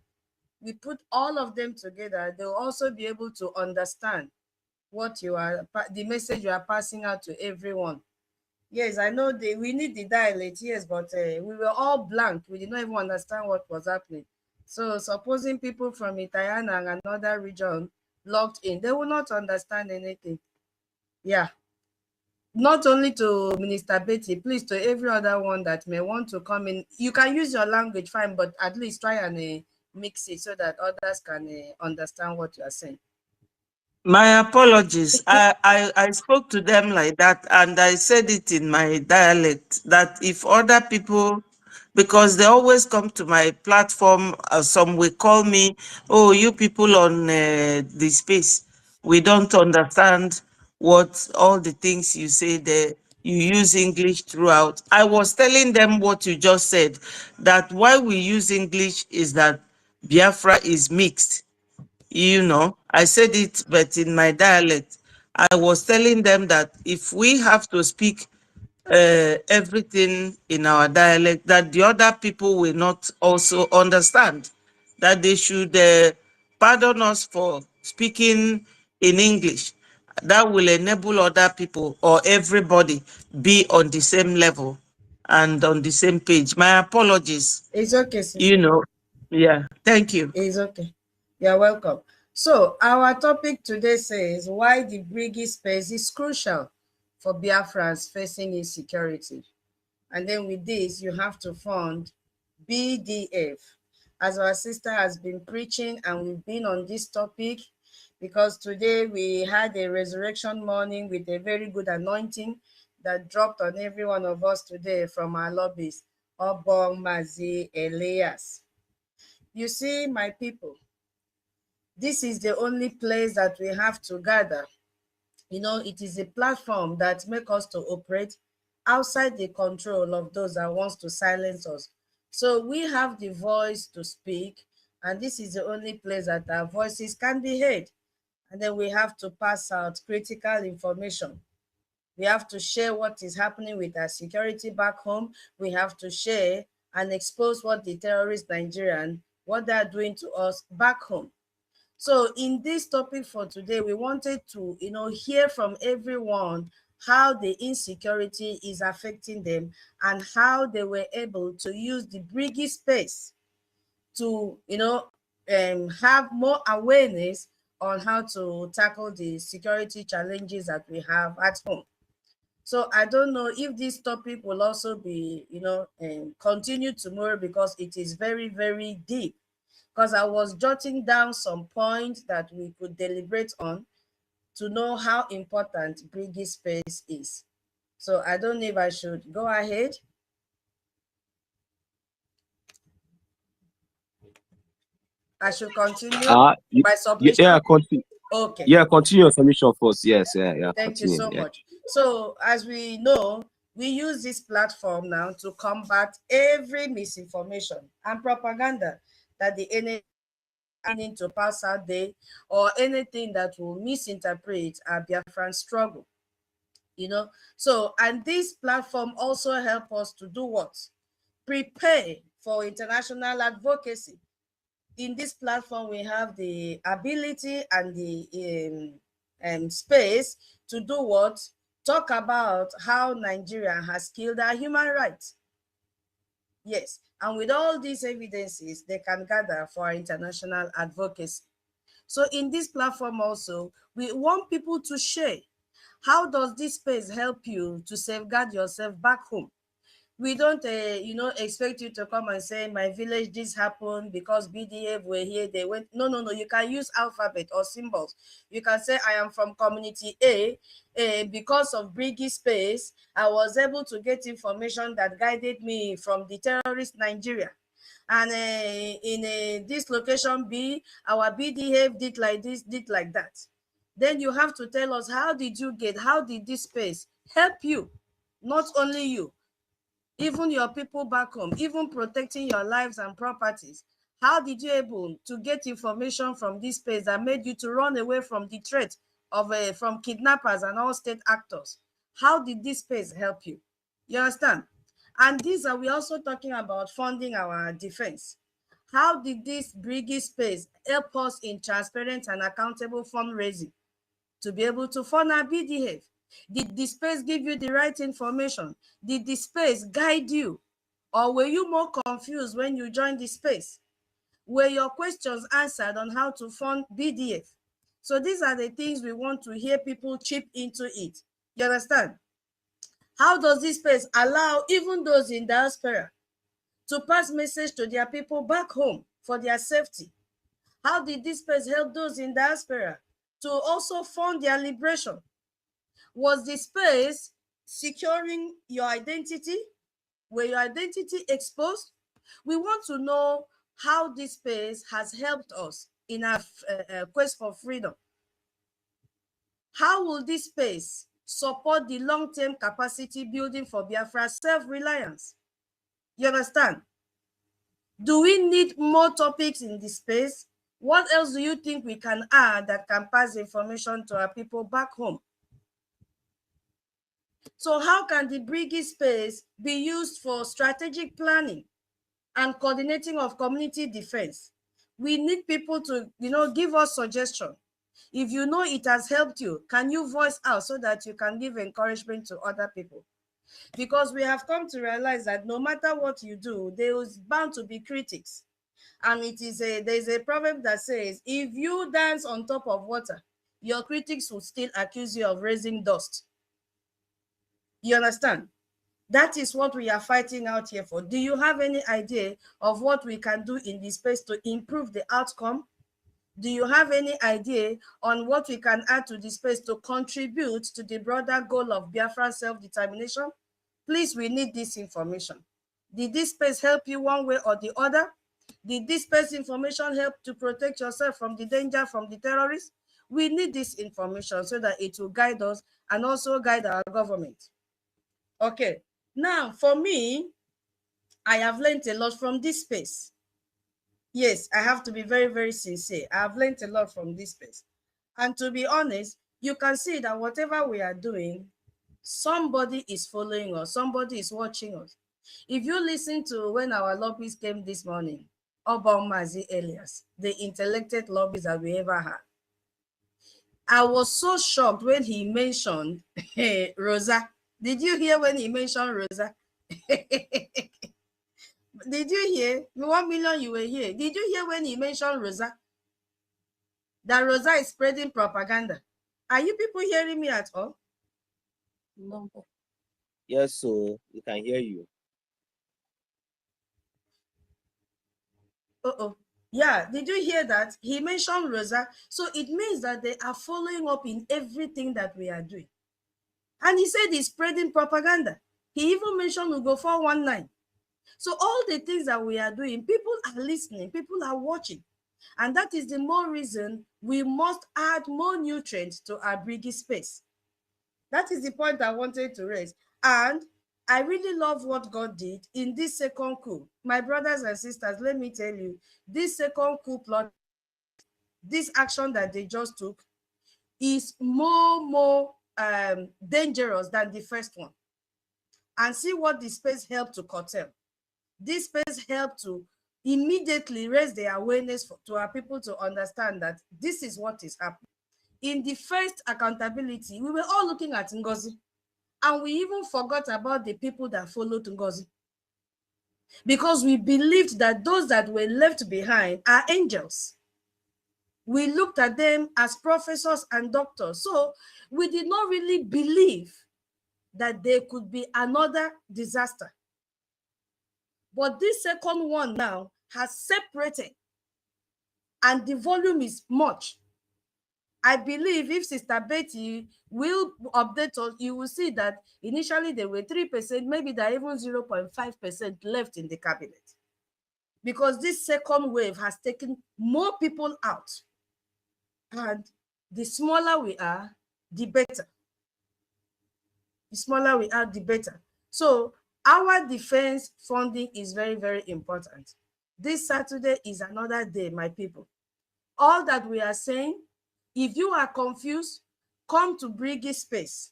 Speaker 7: we put all of them together, they'll also be able to understand what you are, the message you are passing out to everyone. Yes, I know we need the dialect, yes, but we were all blank. We did not even understand what was happening. So supposing people from Itayana and another region logged in, they will not understand anything. Yeah. Not only to Minister Betty, please, to every other one that may want to come in. You can use your language, fine, but at least try and mix it so that others can understand what you are saying.
Speaker 13: My apologies. I spoke to them like that, and I said it in my dialect that if other people, because they always come to my platform, some will call me, oh, you people on the space, we don't understand what all the things you say there. You use English throughout. I was telling them what you just said, that why we use English is that Biafra is mixed. You know, I said it, but in my dialect, I was telling them that if we have to speak everything in our dialect, that the other people will not also understand, that they should pardon us for speaking in English. That will enable other people or everybody be on the same level and on the same page. My apologies.
Speaker 7: It's okay, sister.
Speaker 13: You know, yeah, thank you.
Speaker 7: It's okay. You're welcome. So our topic today says why the Brgie space is crucial for Biafrans facing insecurity. And then with this, you have to fund BDF. As our sister has been preaching and we've been on this topic because today we had a resurrection morning with a very good anointing that dropped on every one of us today from our lobbies. Obong Mazi Elias. You see, my people, this is the only place that we have to gather. You know, it is a platform that makes us to operate outside the control of those that wants to silence us. So we have the voice to speak, and this is the only place that our voices can be heard. And then we have to pass out critical information. We have to share what is happening with our security back home. We have to share and expose what the terrorist Nigerian, what they are doing to us back home. So in this topic for today, we wanted to, hear from everyone how the insecurity is affecting them and how they were able to use the Brgie space to, have more awareness on how to tackle the security challenges that we have at home. So I don't know if this topic will also be, continued tomorrow because it is very, very deep. Because I was jotting down some points that we could deliberate on to know how important Brgie space is. So I don't know if I should go ahead. I should continue by submission.
Speaker 16: Yeah, continue.
Speaker 7: Okay.
Speaker 16: Yeah, continue your submission first. Yes, yeah.
Speaker 7: Thank you so much. So as we know, we use this platform now to combat every misinformation and propaganda that the enemy is to pass out there, or anything that will misinterpret our Biafran struggle. So, and this platform also help us to do what? Prepare for international advocacy. In this platform, we have the ability and the space to do what? Talk about how Nigeria has killed our human rights. Yes, and with all these evidences, they can gather for our international advocacy. So in this platform also, we want people to share. How does this space help you to safeguard yourself back home? We don't, expect you to come and say, my village, this happened because BDF were here, they went. No. You can use alphabet or symbols. You can say, I am from community A. Because of Brgie space, I was able to get information that guided me from the terrorist Nigeria. And in this location B, our BDF did like this, did like that. Then you have to tell us, how did this space help you? Not only you, even your people back home, even protecting your lives and properties. How did you able to get information from this space that made you to run away from the threat of from kidnappers and all state actors? How did this space help you? You understand? And we're also talking about funding our defense. How did this Brgie space help us in transparent and accountable fundraising to be able to fund our BDF? Did the space give you the right information? Did the space guide you? Or were you more confused when you joined the space? Were your questions answered on how to fund BDF? So these are the things we want to hear people chip into it. You understand? How does this space allow even those in diaspora to pass message to their people back home for their safety? How did this space help those in diaspora to also fund their liberation? Was the space securing your identity? Were your identity exposed? We want to know how this space has helped us in our quest for freedom. How will this space support the long-term capacity building for Biafra self-reliance? You understand? Do we need more topics in this space? What else do you think we can add that can pass information to our people back home? So how can the Brgie space be used for strategic planning and coordinating of community defense? We need people to, give us suggestions. If you know it has helped you, can you voice out so that you can give encouragement to other people? Because we have come to realize that no matter what you do, there is bound to be critics. And there's a proverb that says, if you dance on top of water, your critics will still accuse you of raising dust. You understand? That is what we are fighting out here for. Do you have any idea of what we can do in this space to improve the outcome? Do you have any idea on what we can add to this space to contribute to the broader goal of Biafran self-determination? Please, we need this information. Did this space help you one way or the other? Did this space information help to protect yourself from the danger from the terrorists? We need this information so that it will guide us and also guide our government. Okay, now for me, I have learned a lot from this space. Yes, I have to be very, very sincere. I have learned a lot from this space. And to be honest, you can see that whatever we are doing, somebody is following us, somebody is watching us. If you listen to when our lobbies came this morning, about Mazi Elias, the intellectual lobbies that we ever had, I was so shocked when he mentioned Rosa. Did you hear when he mentioned Rosa? Did you hear? 1 million you were here. Did you hear when he mentioned Rosa? That Rosa is spreading propaganda. Are you people hearing me at all?
Speaker 16: No. Yes, so we can hear you.
Speaker 7: Yeah, did you hear that? He mentioned Rosa. So it means that they are following up in everything that we are doing. And he said he's spreading propaganda. He even mentioned Ugo 419. So all the things that we are doing, people are listening, people are watching. And that is the more reason we must add more nutrients to our Brgie space. That is the point I wanted to raise. And I really love what God did in this second coup. My brothers and sisters, let me tell you, this second coup plot, this action that they just took is more dangerous than the first one. And see what the space helped to curtail. This space helped to immediately raise the awareness to our people to understand that this is what is happening. In the first accountability, we were all looking at NGOZI, and we even forgot about the people that followed NGOZI, because we believed that those that were left behind are angels. We looked at them as professors and doctors, so we did not really believe that there could be another disaster. But this second one now has separated, and the volume is much. I believe if Sister Betty will update us, you will see that initially there were 3%, maybe there are even 0.5% left in the cabinet. Because this second wave has taken more people out. And the smaller we are, the better. The smaller we are, the better. So our defense funding is very, very important. This Saturday is another day, my people. All that we are saying, if you are confused, come to Brgie space.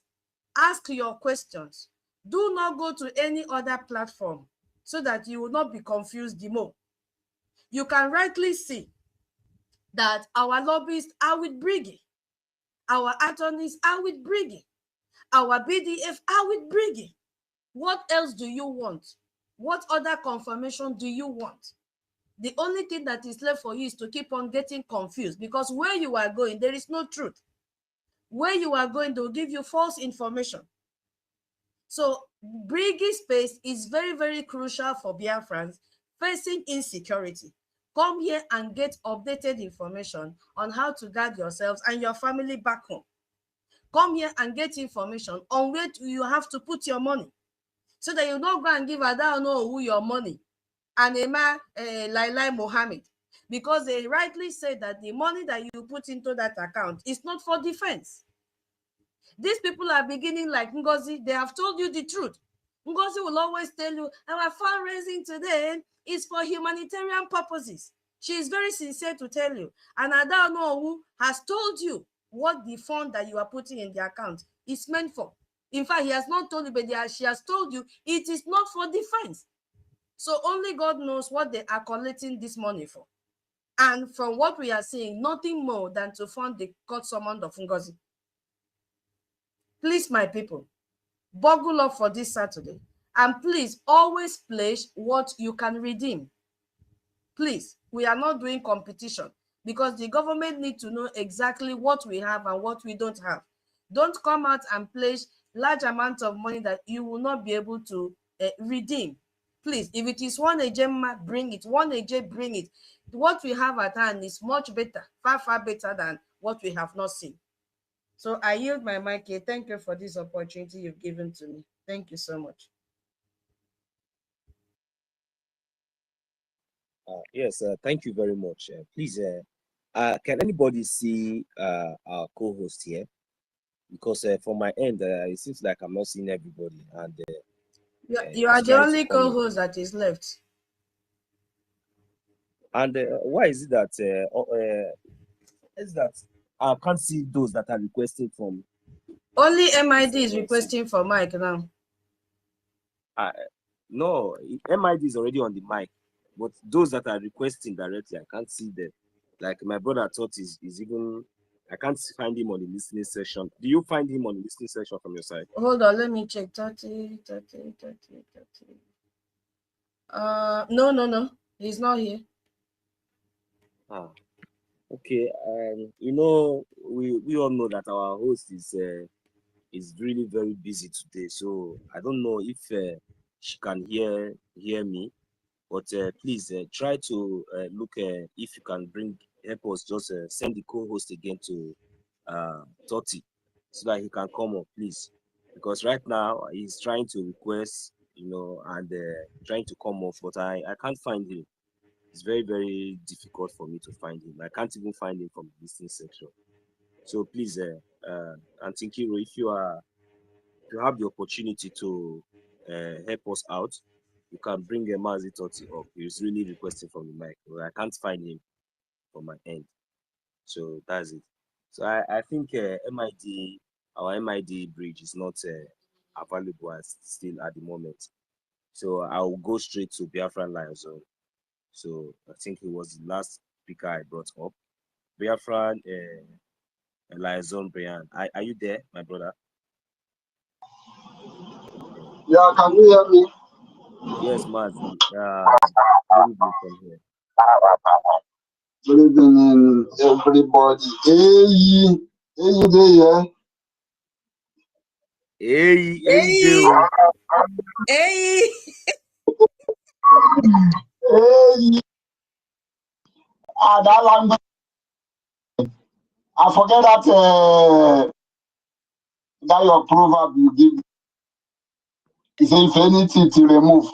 Speaker 7: Ask your questions. Do not go to any other platform so that you will not be confused the more. You can rightly see that our lobbyists are with Brgie. Our attorneys are with Brgie. Our BDF are with Brgie. What else do you want? What other confirmation do you want? The only thing that is left for you is to keep on getting confused, because where you are going, there is no truth. Where you are going, they'll give you false information. So Brgie space is very, very crucial for Biafrans facing insecurity. Come here and get updated information on how to guard yourselves and your family back home. Come here and get information on where you have to put your money, so that you don't go and give, I don't know who, your money. And Lailai Mohammed, because they rightly said that the money that you put into that account is not for defense. These people are beginning like NGOZI. They have told you the truth. NGOZI will always tell you, our fundraising today is for humanitarian purposes. She is very sincere to tell you. And I don't know who has told you what the fund that you are putting in the account is meant for. In fact, he has not told you, but she has told you it is not for defense. So only God knows what they are collecting this money for. And from what we are seeing, nothing more than to fund the court summon of NGOZI. Please, my people, buckle up for this Saturday. And please always pledge what you can redeem. Please, we are not doing competition, because the government needs to know exactly what we have and what we don't have. Don't come out and pledge large amounts of money that you will not be able to redeem. Please, if it is 1 AJ, bring it. 1 AJ, bring it. What we have at hand is much better, far, far better than what we have not seen. So I yield my mic here. Thank you for this opportunity you've given to me. Thank you so much.
Speaker 16: Yes, thank you very much. Please, can anybody see our co-host here? Because from my end, it seems like I'm not seeing everybody. And
Speaker 7: you are the only co-host that is left.
Speaker 16: And why is it that? Is that I can't see those that are requesting from.
Speaker 7: Only MID is requesting for mic now.
Speaker 16: No, MID is already on the mic, but those that are requesting directly, I can't see them. Like my brother thought is even, I can't find him on the listening session. Do you find him on the listening session from your side?
Speaker 7: Hold on, let me check. 30. No. He's not here.
Speaker 16: Okay. You know, we all know that our host is really very busy today, so I don't know if she can hear me, but please try to look if you can help us just send the co-host again to Totti so that he can come up, please, because right now he's trying to request, and trying to come up, but I can't find him. It's very, very difficult for me to find him. I can't even find him from the listening section. So please, Auntie Kiro, if you have the opportunity to help us out, you can bring Mazi Totti up. He's really requesting from the mic. I can't find him from my end. So that's it. So I think our MID bridge is not available still at the moment. So I'll go straight to Biafran Liaison. So I think it was the last speaker I brought up. Biafran Liaison Brian. Are you there, my brother?
Speaker 17: Yeah, can you hear me?
Speaker 16: Yes, Mazi. Good evening from here.
Speaker 17: Good evening, everybody. Hey, there.
Speaker 16: Hey.
Speaker 17: Hey. That language. I forget that your proverb you give. You say if anything to remove.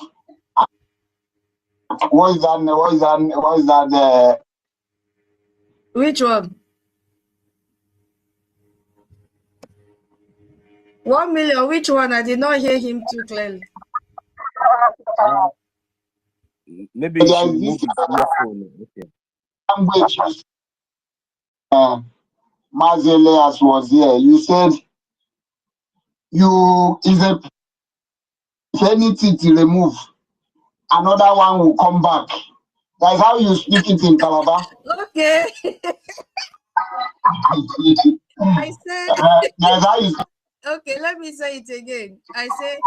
Speaker 17: What is that?
Speaker 7: Which one? 1 million. Which one? I did not hear him too clearly.
Speaker 16: Maybe you should remove his earphone. Okay.
Speaker 17: Language. Mazeleas was here. You said if anything to remove, another one will come back. That's how you speak it in Calabar.
Speaker 7: Okay. I said.
Speaker 17: That's how you.
Speaker 7: Okay, let me say it again. I say,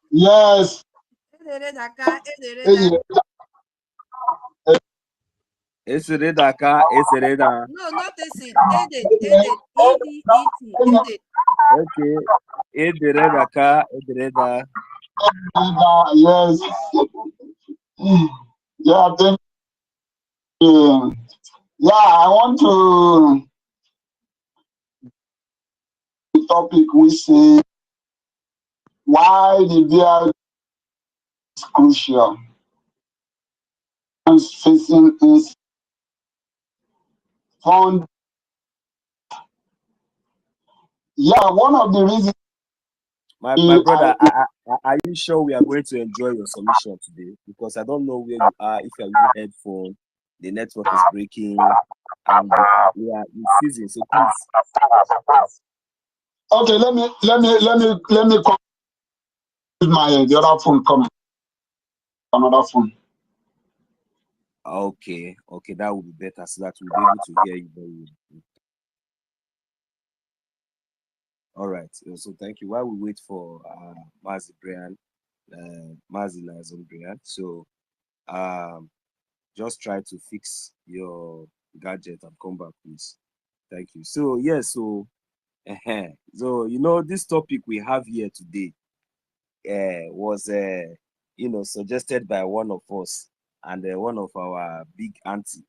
Speaker 17: Yes.
Speaker 7: No, not acid. Edit. E-D-E-T.
Speaker 16: Okay. Ederedaka.
Speaker 17: Yes. Yeah, thank you. Yeah, I want to the topic we say why the beer is crucial. Facing is found. Yeah, one of the reasons.
Speaker 16: My brother, are you sure we are going to enjoy your submission today? Because I don't know where you are. If you're using headphone, the network is breaking, and we are in season. So please.
Speaker 17: Okay, let me call the other phone. Come, another phone.
Speaker 16: Okay, that would be better, so that we'll be able to hear you very well. All right. So thank you. While we wait for Mazi Liaison Brian. So just try to fix your gadget and come back, please. Thank you. So so this topic we have here today was suggested by one of us and one of our big auntie,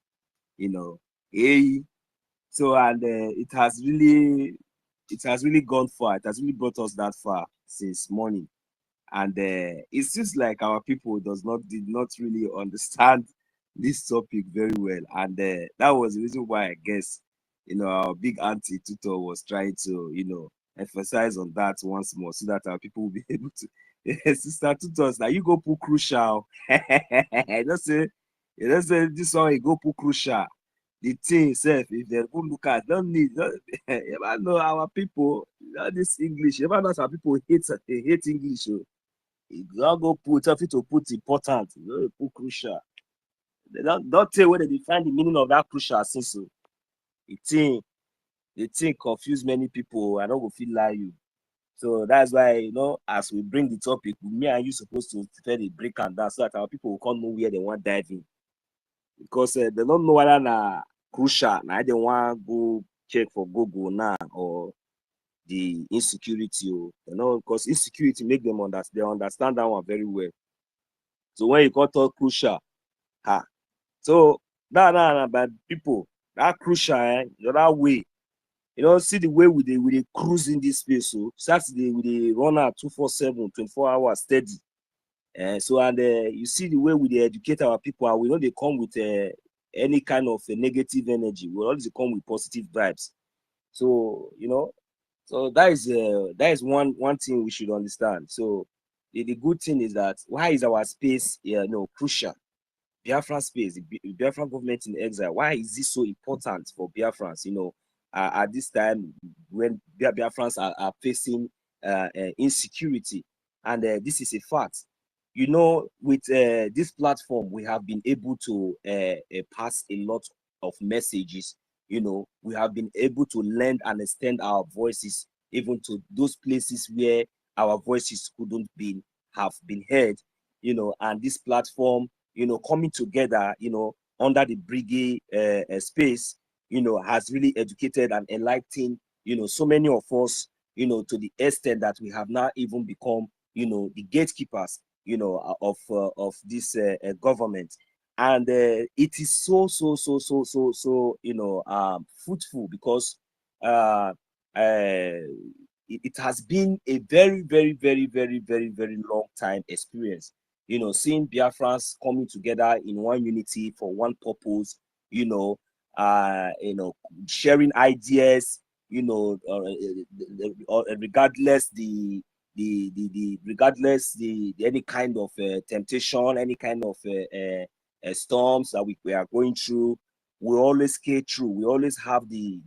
Speaker 16: so and it has really gone far. It has really brought us that far since morning, and it seems like our people did not really understand this topic very well, and that was the reason why I guess our big auntie tutor was trying to emphasize on that once more, so that our people will be able to. Sister tutors, now you go put crucial. Just say You know, say this one you go put crucial. The thing itself, if they go look at, don't need. You ever know our people? This English. You ever know some people they hate English. So you don't go put something to put important. You know, put crucial. They don't tell where they define the meaning of that crucial. Since so, the thing confuse many people. I don't go feel like you. So that's why, you know, as we bring the topic, me and you supposed to fairly break and down so that our people will come know where they want to dive in. Because they don't know whether na crucial, now they want to go check for Google now or the insecurity, you know, because insecurity make them understand that one very well. So when you got talk crucial, so but people, that crucial, the other way. You know, see the way we they cruise in this space. So Saturday we run out 247, 24 hours steady. So and you see the way we educate our people, and we know they come with any kind of negative energy. We always come with positive vibes. So you know, so that is one thing we should understand. So the good thing is that why is our space crucial? Biafran space, the Biafran government in exile. Why is this so important for Biafrans? You know, at this time when Biafrans are facing insecurity, and this is a fact. You know, with this platform, we have been able to pass a lot of messages. You know, we have been able to lend and extend our voices even to those places where our voices couldn't have been heard. You know, and this platform, you know, coming together, you know, under the Brgie space, you know, has really educated and enlightened, you know, so many of us, you know, to the extent that we have now even become, you know, the gatekeepers, you know, of this government. And it is so, you know, fruitful because it has been a very, very, very, very, very, very long time experience. You know, seeing Biafrans coming together in one unity for one purpose, you know, sharing ideas, you know, regardless any kind of temptation, any kind of storms that we are going through, we always scale through. We always have the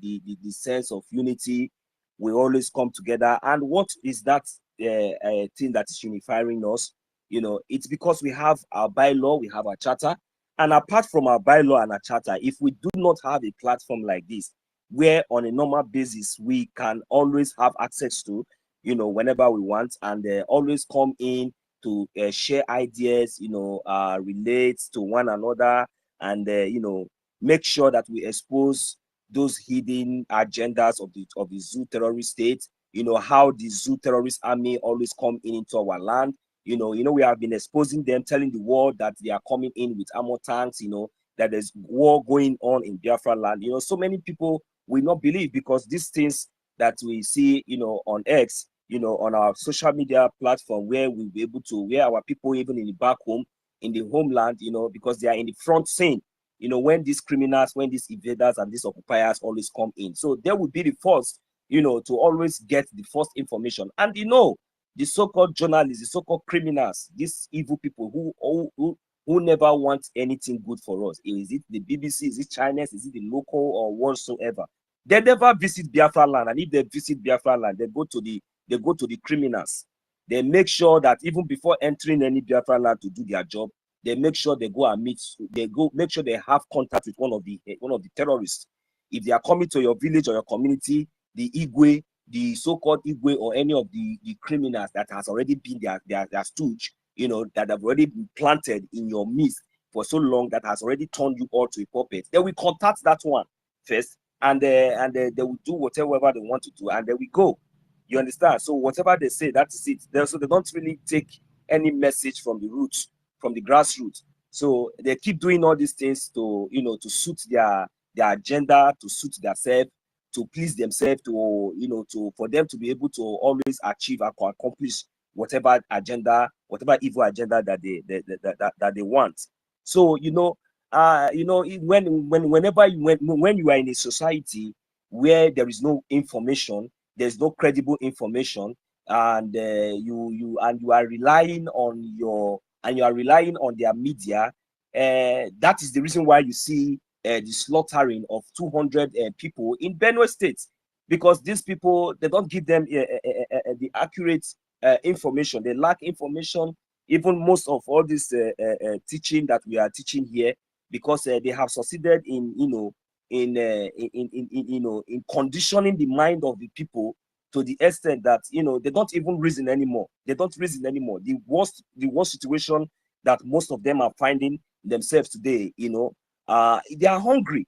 Speaker 16: sense of unity. We always come together. And what is that thing that is unifying us? You know, it's because we have our bylaw, we have our charter, and apart from our bylaw and our charter, if we do not have a platform like this, where on a normal basis we can always have access to, you know, whenever we want, and always come in to share ideas, you know, relate to one another, and you know, make sure that we expose those hidden agendas of the zoo terrorist state. You know, how the zoo terrorist army always come into our land. You know, we have been exposing them, telling the world that they are coming in with armor tanks, you know, that there's war going on in Biafra land. You know, so many people will not believe because these things that we see, you know, on X, you know, on our social media platform, where we'll be able to, where our people, even in the back home, in the homeland, you know, because they are in the front scene, you know, when these criminals, when these invaders and these occupiers always come in. So they will be the first, you know, to always get the first information. And, you know, the so-called journalists, the so-called criminals, these evil people who never want anything good for us. Is it the BBC? Is it China? Is it the local or whatsoever? They never visit Biafra land, and if they visit Biafra land, they go to the criminals. They make sure that even before entering any Biafra land to do their job, they make sure they go and make sure they have contact with one of the terrorists. If they are coming to your village or your community, the Igwe, the so-called Igwe, or any of the criminals that has already been their stooge, you know, that have already been planted in your midst for so long, that has already turned you all to a puppet, they will contact that one first, and they will do whatever they want to do, and then we go. You understand? So whatever they say, that is it. So they don't really take any message from the roots, from the grassroots. So they keep doing all these things to, you know, to suit their agenda, to suit themselves, to please themselves, to, you know, for them to be able to always achieve and accomplish whatever agenda, whatever evil agenda that they want. So, you know, whenever you are in a society where there is no information, there's no credible information, and you are relying on their media that is the reason why you see the slaughtering of 200 people in Benue State, because these people, they don't give them the accurate information. They lack information. Even most of all this teaching that we are teaching here, because they have succeeded in in conditioning the mind of the people to the extent that they don't even reason anymore. They don't reason anymore. The worst situation that most of them are finding themselves today, they are hungry,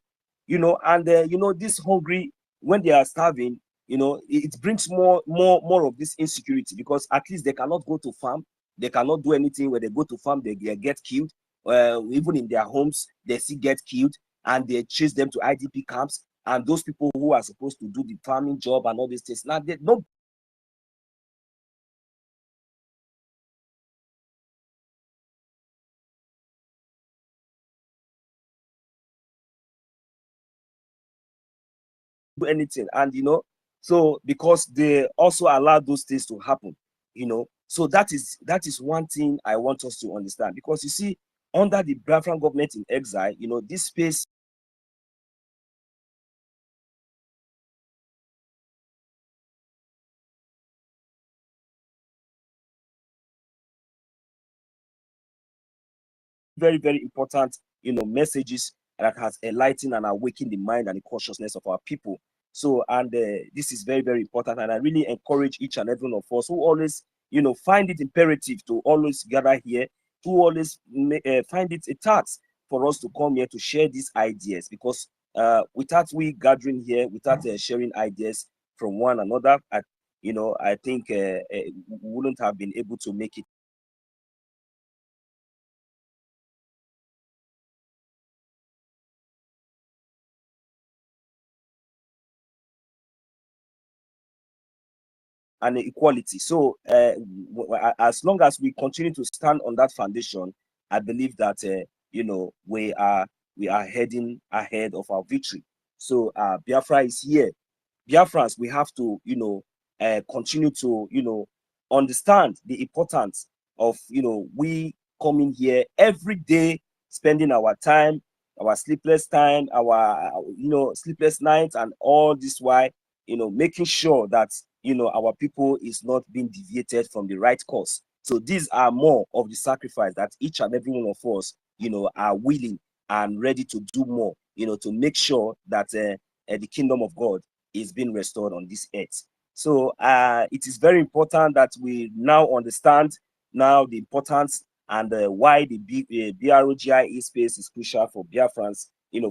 Speaker 16: and this hungry, when they are starving, it brings more of this insecurity, because at least they cannot go to farm, they cannot do anything. When they go to farm, they get killed. Even in their homes, they still get killed, and they chase them to IDP camps. And those people who are supposed to do the farming job and all these things, now they don't do anything. And so because they also allow those things to happen, so that is one thing I want us to understand. Because you see, under the Biafran government in exile, this space very, very important, messages that has enlightened and awakened the mind and the consciousness of our people. So, and this is very, very important. And I really encourage each and every one of us who always, find it imperative to always gather here, to always find it a task for us to come here to share these ideas. Because without we gathering here, without sharing ideas from one another, I think we wouldn't have been able to make it. And equality. So as long as we continue to stand on that foundation, I believe that we are heading ahead of our victory. So Biafra is here. Biafrans, we have to continue to understand the importance of we coming here every day, spending our time, our sleepless time, our sleepless nights, and all this while making sure that our people is not being deviated from the right course. So these are more of the sacrifice that each and every one of us are willing and ready to do more to make sure that the kingdom of God is being restored on this earth. So it is very important that we now understand now the importance and why the BROGIE space is crucial for Biafrans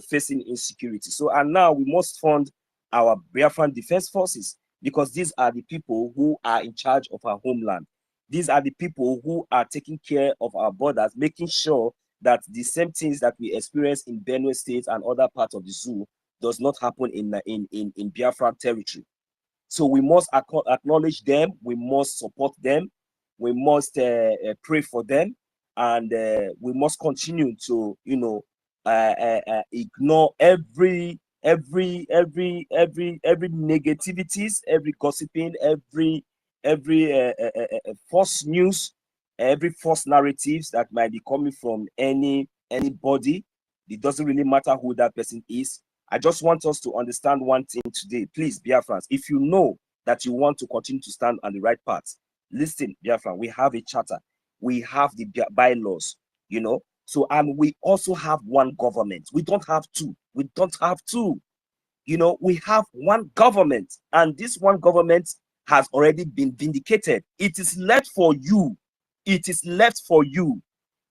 Speaker 16: facing insecurity. So, and now we must fund our Biafran Defense Forces, because these are the people who are in charge of our homeland. These are the people who are taking care of our borders, making sure that the same things that we experience in Benue State and other parts of the zoo does not happen in Biafra territory. So we must acknowledge them, we must support them, we must pray for them, and we must continue to ignore every negativities, every gossiping, every false news, every false narratives that might be coming from anybody. It doesn't really matter who that person is. I just want us to understand one thing today. Please, Biafrans, if you know that you want to continue to stand on the right path, listen, Biafran, we have a charter, we have the bylaws, so, and we also have one government. We don't have two. We don't have two. We have one government, and this one government has already been vindicated. It is left for you. It is left for you.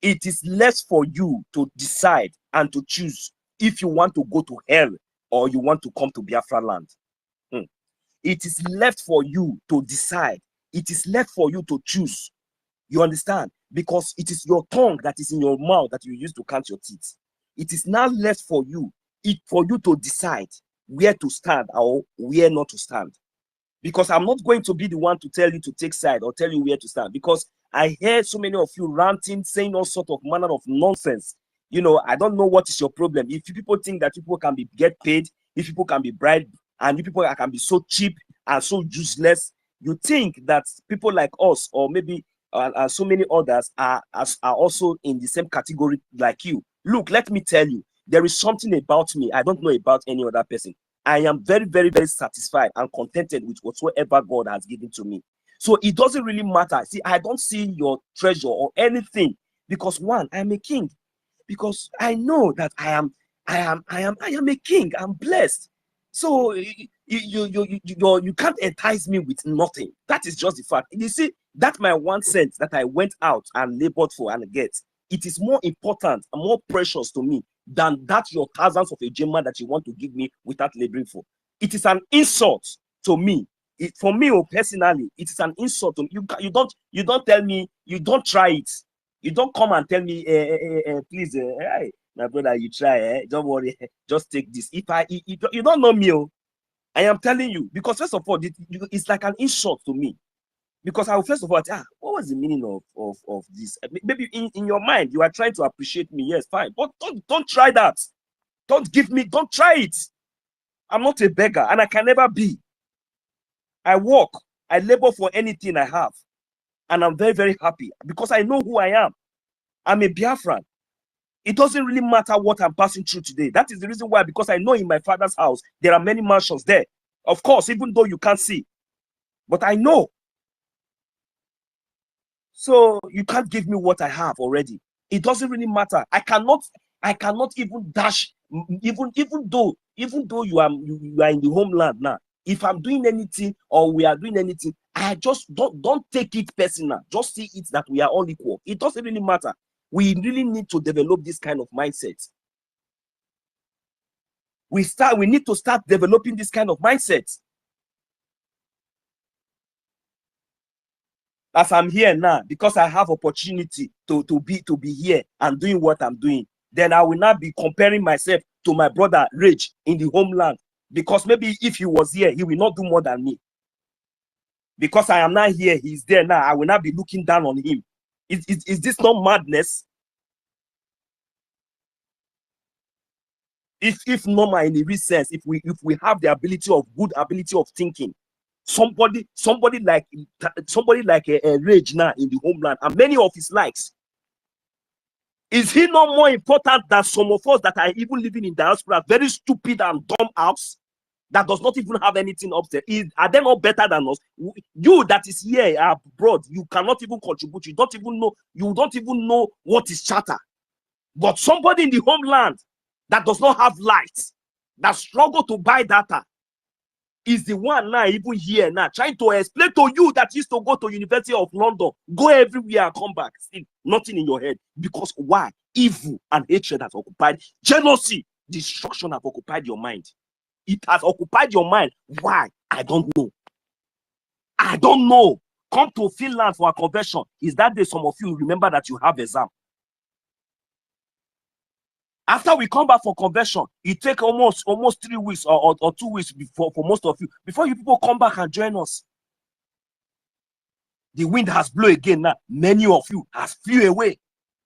Speaker 16: It is left for you to decide and to choose if you want to go to hell or you want to come to Biafra land. It is left for you to decide. It is left for you to choose. You understand? Because it is your tongue that is in your mouth that you use to count your teeth. It is now left for you, for you to decide where to stand or where not to stand. Because I'm not going to be the one to tell you to take side or tell you where to stand. Because I hear so many of you ranting, saying all sort of manner of nonsense. I don't know what is your problem. If people think that people can get paid, if people can be bribed, and you people can be so cheap and so useless, you think that people like us, or maybe so many others, are also in the same category like you. Look, let me tell you, there is something about me I don't know about any other person. I am very, very, very satisfied and contented with whatsoever God has given to me. So it doesn't really matter. See, I don't see your treasure or anything because one, I'm a king. Because I know that I am a king. I'm blessed. So you can't entice me with nothing. That is just the fact. You see, that my 1 cent that I went out and labored for and get, it is more important and more precious to me than that your thousands of a Gemma that you want to give me without laboring for. It is an insult to me. For me personally, it is an insult to me. You don't tell me, you don't try it. You don't come and tell me, please, hey, my brother, you try, don't worry, just take this. If you don't know me, I am telling you, because first of all, it's like an insult to me. Because I will first of all, what was the meaning of this? Maybe in your mind, you are trying to appreciate me. Yes, fine. But don't try that. Don't try it. I'm not a beggar, and I can never be. I work, I labor for anything I have. And I'm very, very happy because I know who I am. I'm a Biafran. It doesn't really matter what I'm passing through today. That is the reason why, because I know in my father's house, there are many mansions there. Of course, even though you can't see. But I know. So you can't give me what I have already. It doesn't really matter. I cannot even dash, even though you are in the homeland now. If I'm doing anything or we are doing anything, I just don't take it personal. Just see it that we are all equal. It doesn't really matter. We really need to develop this kind of mindset. We need to start developing this kind of mindset. As I'm here now, because I have opportunity to be here and doing what I'm doing, then I will not be comparing myself to my brother Rage in the homeland. Because maybe if he was here, he will not do more than me. Because I am not here, he's there now. I will not be looking down on him. Is this not madness? If normal in the real sense, if we have the good ability of thinking, somebody like a Rage now in the homeland and many of his likes, is he not more important than some of us that are even living in diaspora, very stupid and dumb house that does not even have anything up there? Are they not better than us? You that is here abroad, you cannot even contribute. You don't even know what is charter. But somebody in the homeland that does not have light, that struggle to buy data, is the one now even here now trying to explain to you that used to go to University of London, go everywhere and come back, still nothing in your head. Because why? Evil and hatred has occupied, jealousy, destruction have occupied your mind. It has occupied your mind. Why? I don't know. I don't know. Come to Finland for a conversion. Is that day some of you remember that you have exam? After we come back for conversion, it takes almost 3 weeks or 2 weeks for most of you, before you people come back and join us. The wind has blown again now. Many of you has flew away.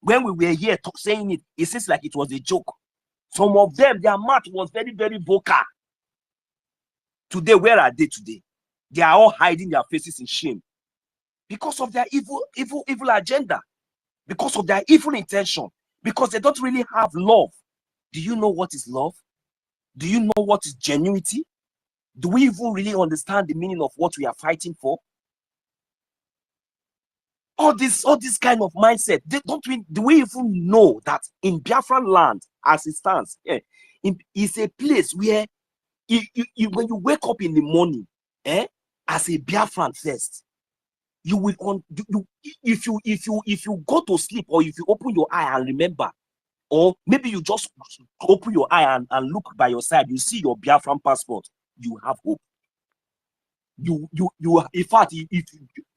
Speaker 16: When we were here saying it, it seems like it was a joke. Some of them, their mouth was very, very vocal. Today, where are they today? They are all hiding their faces in shame because of their evil agenda, because of their evil intention, because they don't really have love. Do you know what is love? Do you know what is genuinity? Do we even really understand the meaning of what we are fighting for? All this kind of mindset, do we even know that in Biafran land, as it stands, is a place where when you wake up in the morning, as a Biafran first, you will if you go to sleep, or if you open your eye and remember, or maybe you just open your eye and look by your side, you see your Biafran passport, you have hope. You in fact,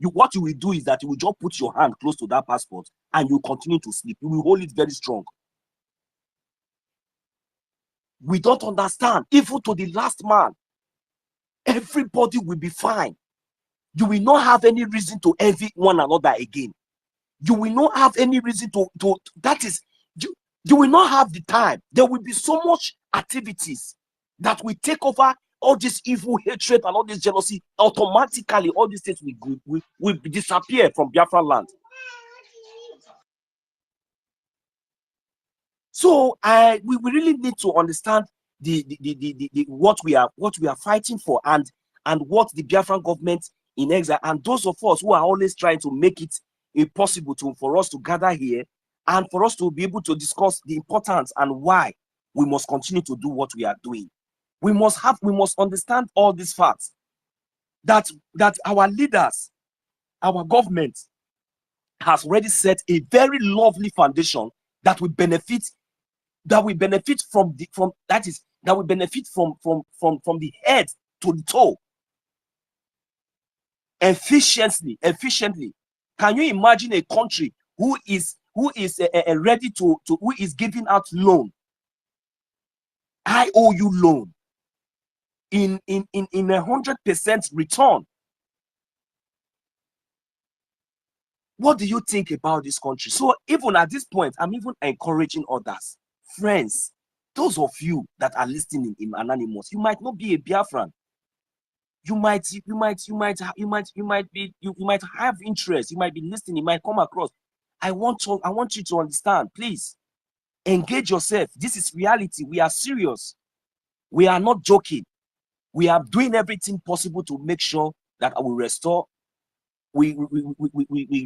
Speaker 16: what you will do is that you will just put your hand close to that passport and you continue to sleep. You will hold it very strong. We don't understand. Even to the last man, everybody will be fine. You will not have any reason to envy one another again. You will not have any reason to that is, you will not have the time. There will be so much activities that will take over all this evil hatred and all this jealousy. Automatically, all these things will disappear from Biafra land. So we really need to understand the what we are fighting for, and what the Biafran government in exile, and those of us who are always trying to make it impossible for us to gather here and for us to be able to discuss the importance and why we must continue to do what we are doing. We must understand all these facts, that our leaders, our government has already set a very lovely foundation that will benefit from the head to the toe efficiently. Can you imagine a country who is ready to who is giving out loan, IOU loan, in 100% return? What do you think about this country? So even at this point, I'm even encouraging others, friends, those of you that are listening in Anonymous. You might not be a Biafran. You might have interest. You might be listening. You might come across. I want you to understand. Please engage yourself. This is reality. We are serious. We are not joking. We are doing everything possible to make sure that I will restore. We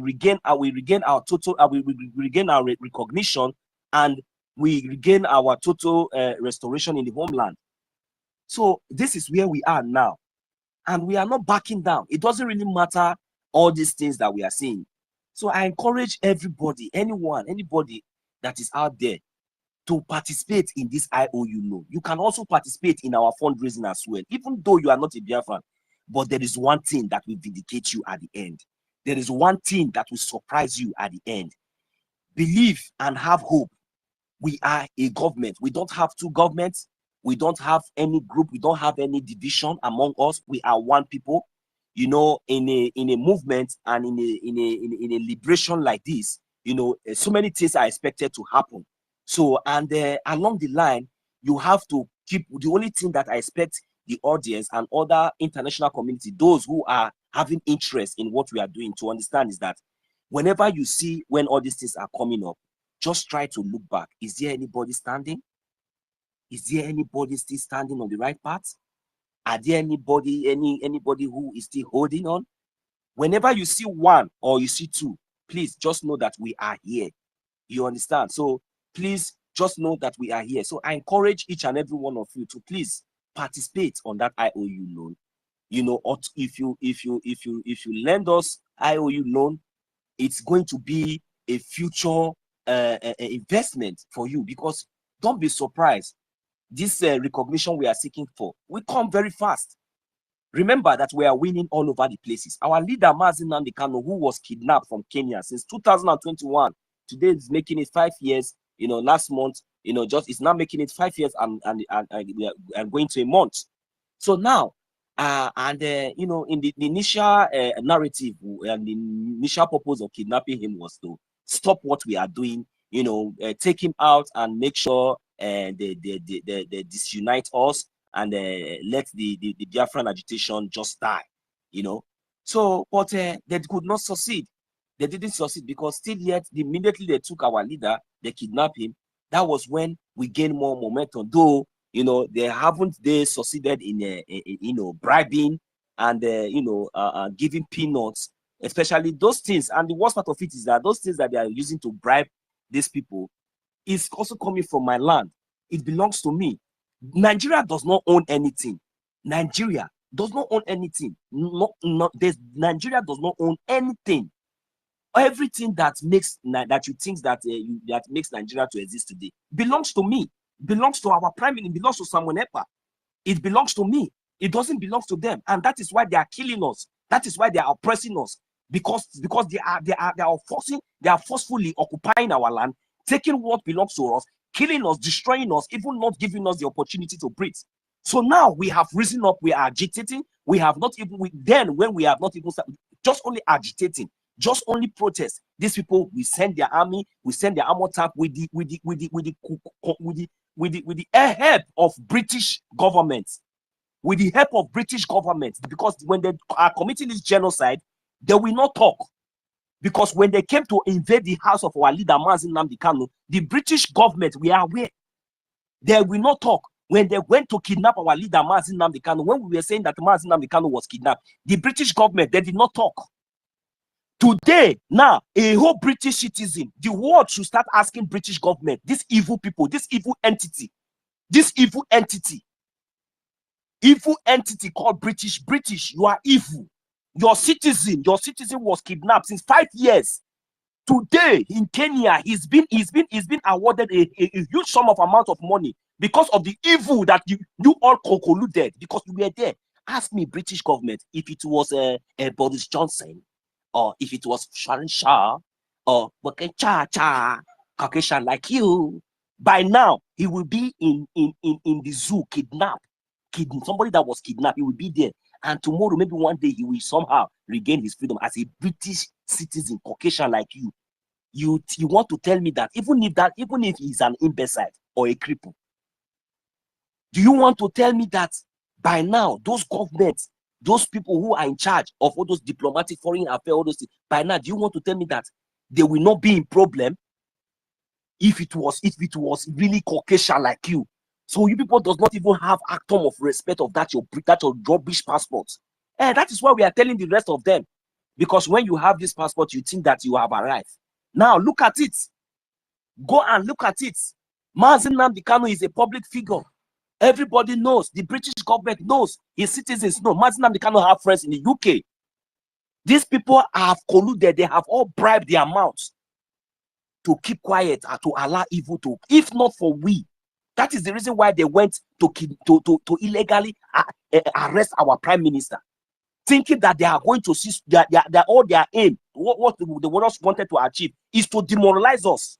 Speaker 16: regain our total. We regain our recognition, and we regain our total restoration in the homeland. So this is where we are now, and we are not backing down. It doesn't really matter all these things that we are seeing. So I encourage everybody, anybody that is out there, to participate in this IOU loan. You can also participate in our fundraising as well, even though you are not a Biafran. But there is one thing that will vindicate you at the end. There is one thing that will surprise you at the end. Believe and have hope. We are a government. We don't have two governments. We don't have any group. We don't have any division among us. We are one people. You know, in a movement and in a liberation like this, you know, so many things are expected to happen. So, and along the line, you have to keep. The only thing that I expect the audience and other international community, those who are having interest in what we are doing, to understand is that whenever you see when all these things are coming up, just try to look back. Is there anybody standing? Is there anybody still standing on the right path? Are there anybody who is still holding on? Whenever you see one or you see two, please just know that we are here. You understand? So please just know that we are here. So I encourage each and every one of you to please participate on that IOU loan. You know, or if you lend us IOU loan, it's going to be a future investment for you, because don't be surprised. This recognition we are seeking for will come very fast. Remember that we are winning all over the places. Our leader, Mazi Nnamdi Kanu, who was kidnapped from Kenya since 2021, today is making it 5 years. You know, last month, you know, just it's now making it 5 years, and we are going to a month. So now, you know, in the initial narrative and the initial purpose of kidnapping him was to stop what we are doing. You know, take him out and make sure they disunite us, and let the Biafran agitation just die, you know. So, but they could not succeed. They didn't succeed, because still yet, immediately they took our leader, they kidnapped him. That was when we gained more momentum. Though, you know, they succeeded in you know, bribing and you know, giving peanuts, especially those things. And the worst part of it is that those things that they are using to bribe these people is also coming from my land. It belongs to me. Nigeria does not own anything. Nigeria does not own anything. Nigeria does not own anything. Everything that makes that you think that that makes Nigeria to exist today belongs to me. Belongs to our prime minister. Belongs to Samuel Epa. It belongs to me. It doesn't belong to them, and that is why they are killing us. That is why they are oppressing us, because they are forcefully occupying our land, taking what belongs to us, killing us, destroying us, even not giving us the opportunity to breathe. So now we have risen up, we are agitating. We have not even, when we have not even just only agitating, just only protest. These people, we send their army, we send their armor tank with the help of British government. With the help of British government, because when they are committing this genocide, they will not talk. Because when they came to invade the house of our leader, Mazi Nnamdi Kanu, the British government, we are aware, they will not talk. When they went to kidnap our leader, Mazi Nnamdi Kanu, when we were saying that Mazi Nnamdi Kanu was kidnapped, the British government, they did not talk. Today, now, a whole British citizen, the world should start asking British government, this evil people, this evil entity called British, you are evil. Your citizen was kidnapped since 5 years. Today in Kenya, he's been awarded a huge sum of amount of money because of the evil that you all colluded, because you were there. Ask me, British government, if it was Boris Johnson, or if it was Sharon Shah, or Caucasian like you, by now he will be in the zoo, kidnapped. Somebody that was kidnapped, he will be there. And tomorrow, maybe one day, he will somehow regain his freedom as a British citizen, Caucasian like you. You want to tell me that even if he's an imbecile or a cripple, do you want to tell me that by now those governments, those people who are in charge of all those diplomatic foreign affairs, all those things, by now, do you want to tell me that they will not be in problem if it was really Caucasian like you? So you people does not even have atom of respect of that your rubbish passport. And that is why we are telling the rest of them. Because when you have this passport, you think that you have arrived. Now look at it. Go and look at it. Mazi Nnamdi Kanu is a public figure. Everybody knows. The British government knows. His citizens know. Mazi Nnamdi Kanu have friends in the UK. These people have colluded. They have all bribed their mouths to keep quiet and to allow evil to, if not for we. That is the reason why they went to illegally arrest our prime minister, thinking that they are going to see all their aim, what the world wanted to achieve, is to demoralize us,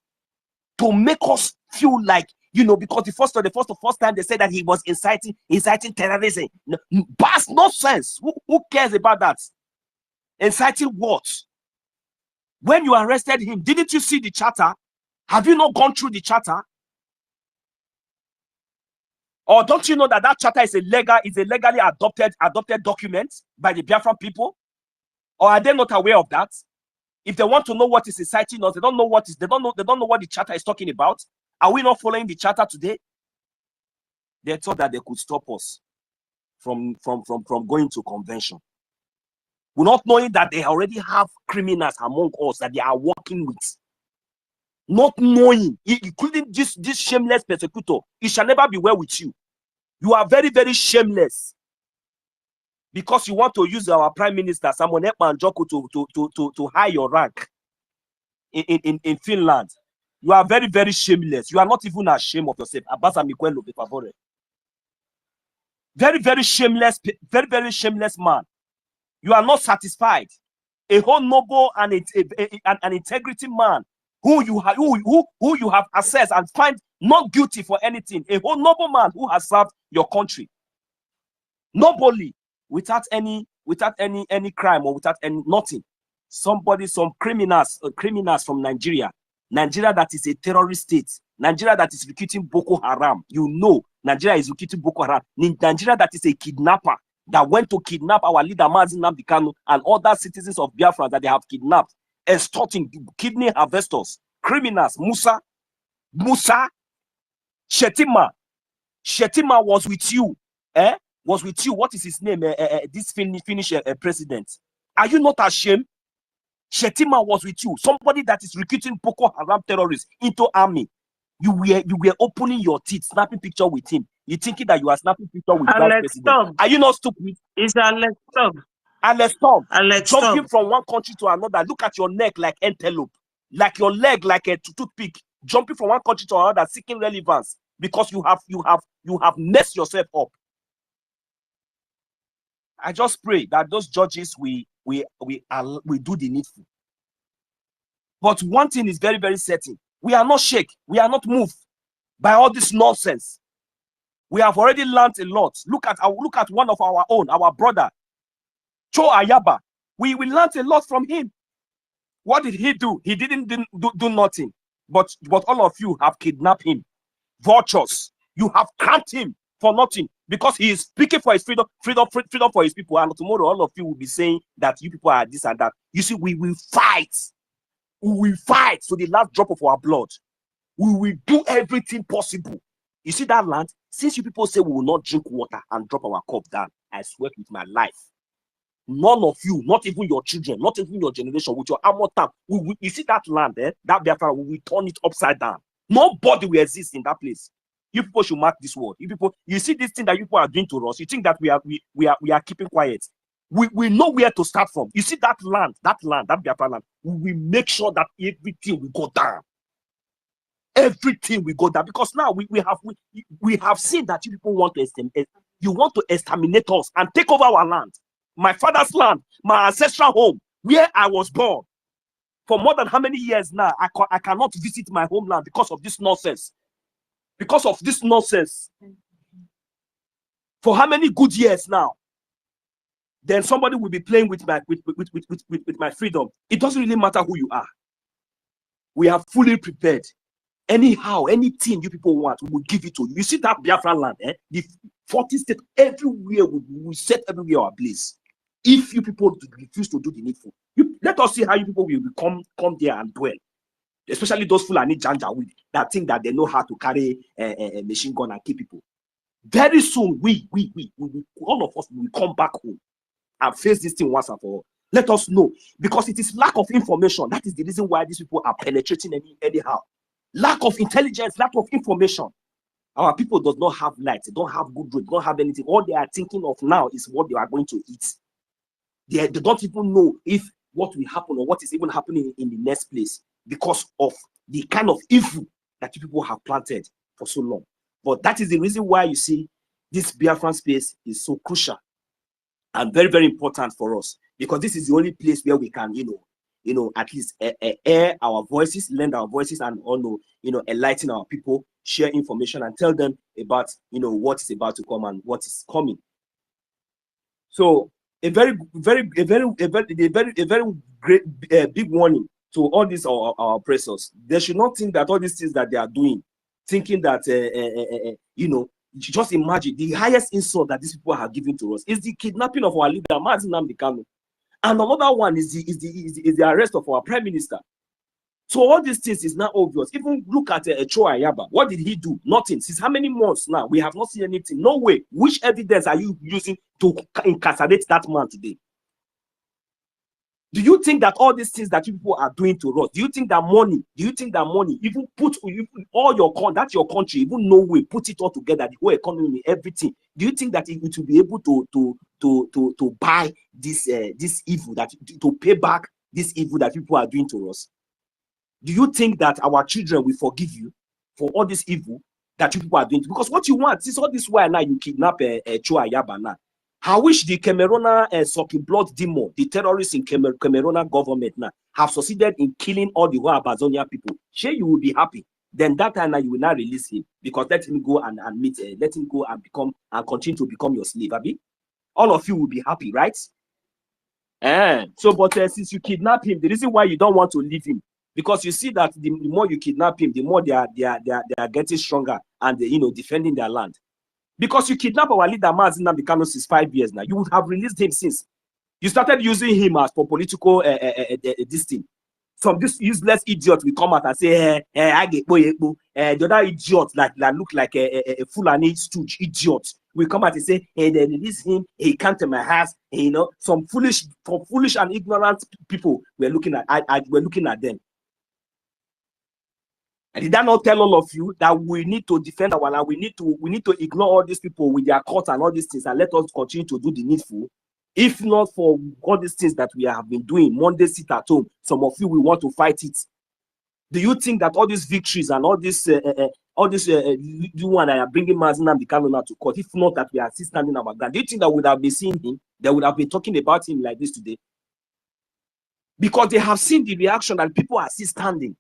Speaker 16: to make us feel like, because the first time they said that he was inciting terrorism. Bas nonsense. Who cares about that? Inciting what? When you arrested him, didn't you see the charter? Have you not gone through the charter? Or don't you know that charter is a legally adopted document by the Biafran people? Or are they not aware of that? If they want to know what is inciting us, they don't know what the charter is talking about. Are we not following the charter today? They thought that they could stop us from going to convention. We're not knowing that they already have criminals among us that they are working with. Not knowing, including this shameless persecutor, it shall never be well with you. You are very, very shameless because you want to use our prime minister, Samuel Ekman-Joko, to high your rank in Finland. You are very, very shameless. You are not even ashamed of yourself. Very, very shameless, very, very shameless man. You are not satisfied. A whole noble and an integrity man who you have assessed and find not guilty for anything. A whole noble man who has served your country nobly, without any crime or without any nothing. Some criminals from Nigeria that is a terrorist state, Nigeria that is recruiting Boko Haram. Nigeria is recruiting Boko Haram. Nigeria that is a kidnapper that went to kidnap our leader Mazi Nnamdi Kanu and other citizens of Biafra that they have kidnapped, extorting, kidney harvesters, criminals. Musa, Shetima was with you. Was with you. What is his name? This Finnish president. Are you not ashamed? Shetima was with you. Somebody that is recruiting Boko Haram terrorists into army. You were opening your teeth, snapping picture with him. You thinking that you are snapping picture with that president. Are you not stupid?
Speaker 3: It's Alex Tom.
Speaker 16: Jumping from one country to another. Look at your neck like antelope, like your leg like a toothpick. Jumping from one country to another, seeking relevance because you have messed yourself up. I just pray that those judges we do the needful. But one thing is very, very certain: we are not shaken, we are not moved by all this nonsense. We have already learned a lot. Look at one of our own, our brother, Cho Ayaba. We learned a lot from him. What did he do? He didn't do nothing. But all of you have kidnapped him. Vultures. You have cramped him for nothing because he is speaking for his freedom for his people. And tomorrow all of you will be saying that you people are this and that. You see, we will fight. We will fight to the last drop of our blood. We will do everything possible. You see that land? Since you people say we will not drink water and drop our cup down, I swear with my life, none of you, not even your children, not even your generation, with your armor tank, you see that land, that Biafra, we will turn it upside down. Nobody will exist in that place. You people should mark this word. You see this thing that you people are doing to us. You think that we are keeping quiet. We know where to start from. You see that land, that Biafra land. We will make sure that everything will go down. Everything will go down, because now we have seen that you people want to exterminate us and take over our land, my father's land, my ancestral home, where I was born. For more than how many years now, I cannot visit my homeland because of this nonsense. Because of this nonsense. For how many good years now? Then somebody will be playing with my freedom. It doesn't really matter who you are. We are fully prepared. Anyhow, anything you people want, we will give it to you. You see that Biafra land, the 40 states, everywhere, we set everywhere ablaze. If you people refuse to do the needful, let us see how you people will come there and dwell. Especially those Fulani Janjaweed that think that they know how to carry a machine gun and kill people. Very soon, we all of us will come back home and face this thing once and for all. Let us know, because it is lack of information. That is the reason why these people are penetrating anyhow. Lack of intelligence, lack of information. Our people does not have light. They don't have good road. They don't have anything. All they are thinking of now is what they are going to eat. They don't even know if what will happen or what is even happening in the next place, because of the kind of evil that people have planted for so long. But that is the reason why you see this Biafran space is so crucial and very, very important for us, because this is the only place where we can, at least air our voices, lend our voices, and enlighten our people, share information, and tell them about what is about to come and what is coming. So a very great big warning to all these our oppressors. They should not think that all these things that they are doing, thinking that just imagine the highest insult that these people have given to us is the kidnapping of our leader, Mazi Nnamdi Kanu. And another one is the arrest of our prime minister. So all these things is now obvious. Even look at Cho Ayaba. What did he do? Nothing. Since how many months now? We have not seen anything. No way. Which evidence are you using to incarcerate that man today? Do you think that all these things that you people are doing to us, do you think that money, even put all your country, even no way, put it all together, the whole economy, everything, do you think that it will be able to buy this evil, to pay back this evil that people are doing to us? Do you think that our children will forgive you for all this evil that you people are doing? Because what you want is all this while now you kidnap Cho Ayaba now. I wish the Cameroon sucking blood demon, the terrorists in Cameroon government now, have succeeded in killing all the whole Amazonia people. Sure, you will be happy. Then that time now you will not release him, because let him go and meet, let him go and become and continue to become your slave. Abi? All of you will be happy, right? So, but since you kidnap him, the reason why you don't want to leave him, because you see that the more you kidnap him, the more they are getting stronger and defending their land. Because you kidnap our leader, Mazi Nnamdi Kanu, since 5 years now. You would have released him since. You started using him as for political this thing. Some this useless idiot will come out and say, I get the other idiot that look like a Fulani stooge idiot will come out and say, hey, they release him, he can't in my house. Some foolish and ignorant people were looking at them. And did that not tell all of you that we need to defend our land? We need to ignore all these people with their courts and all these things, and let us continue to do the needful. If not for all these things that we have been doing, Monday sit at home, some of you will want to fight it. Do you think that all these victories and all this you one that are bringing Mazi Nnamdi Kanu to court, if not that we are still standing our ground, do you think that we would have been seeing him? They would have been talking about him like this today? Because they have seen the reaction that people are still standing.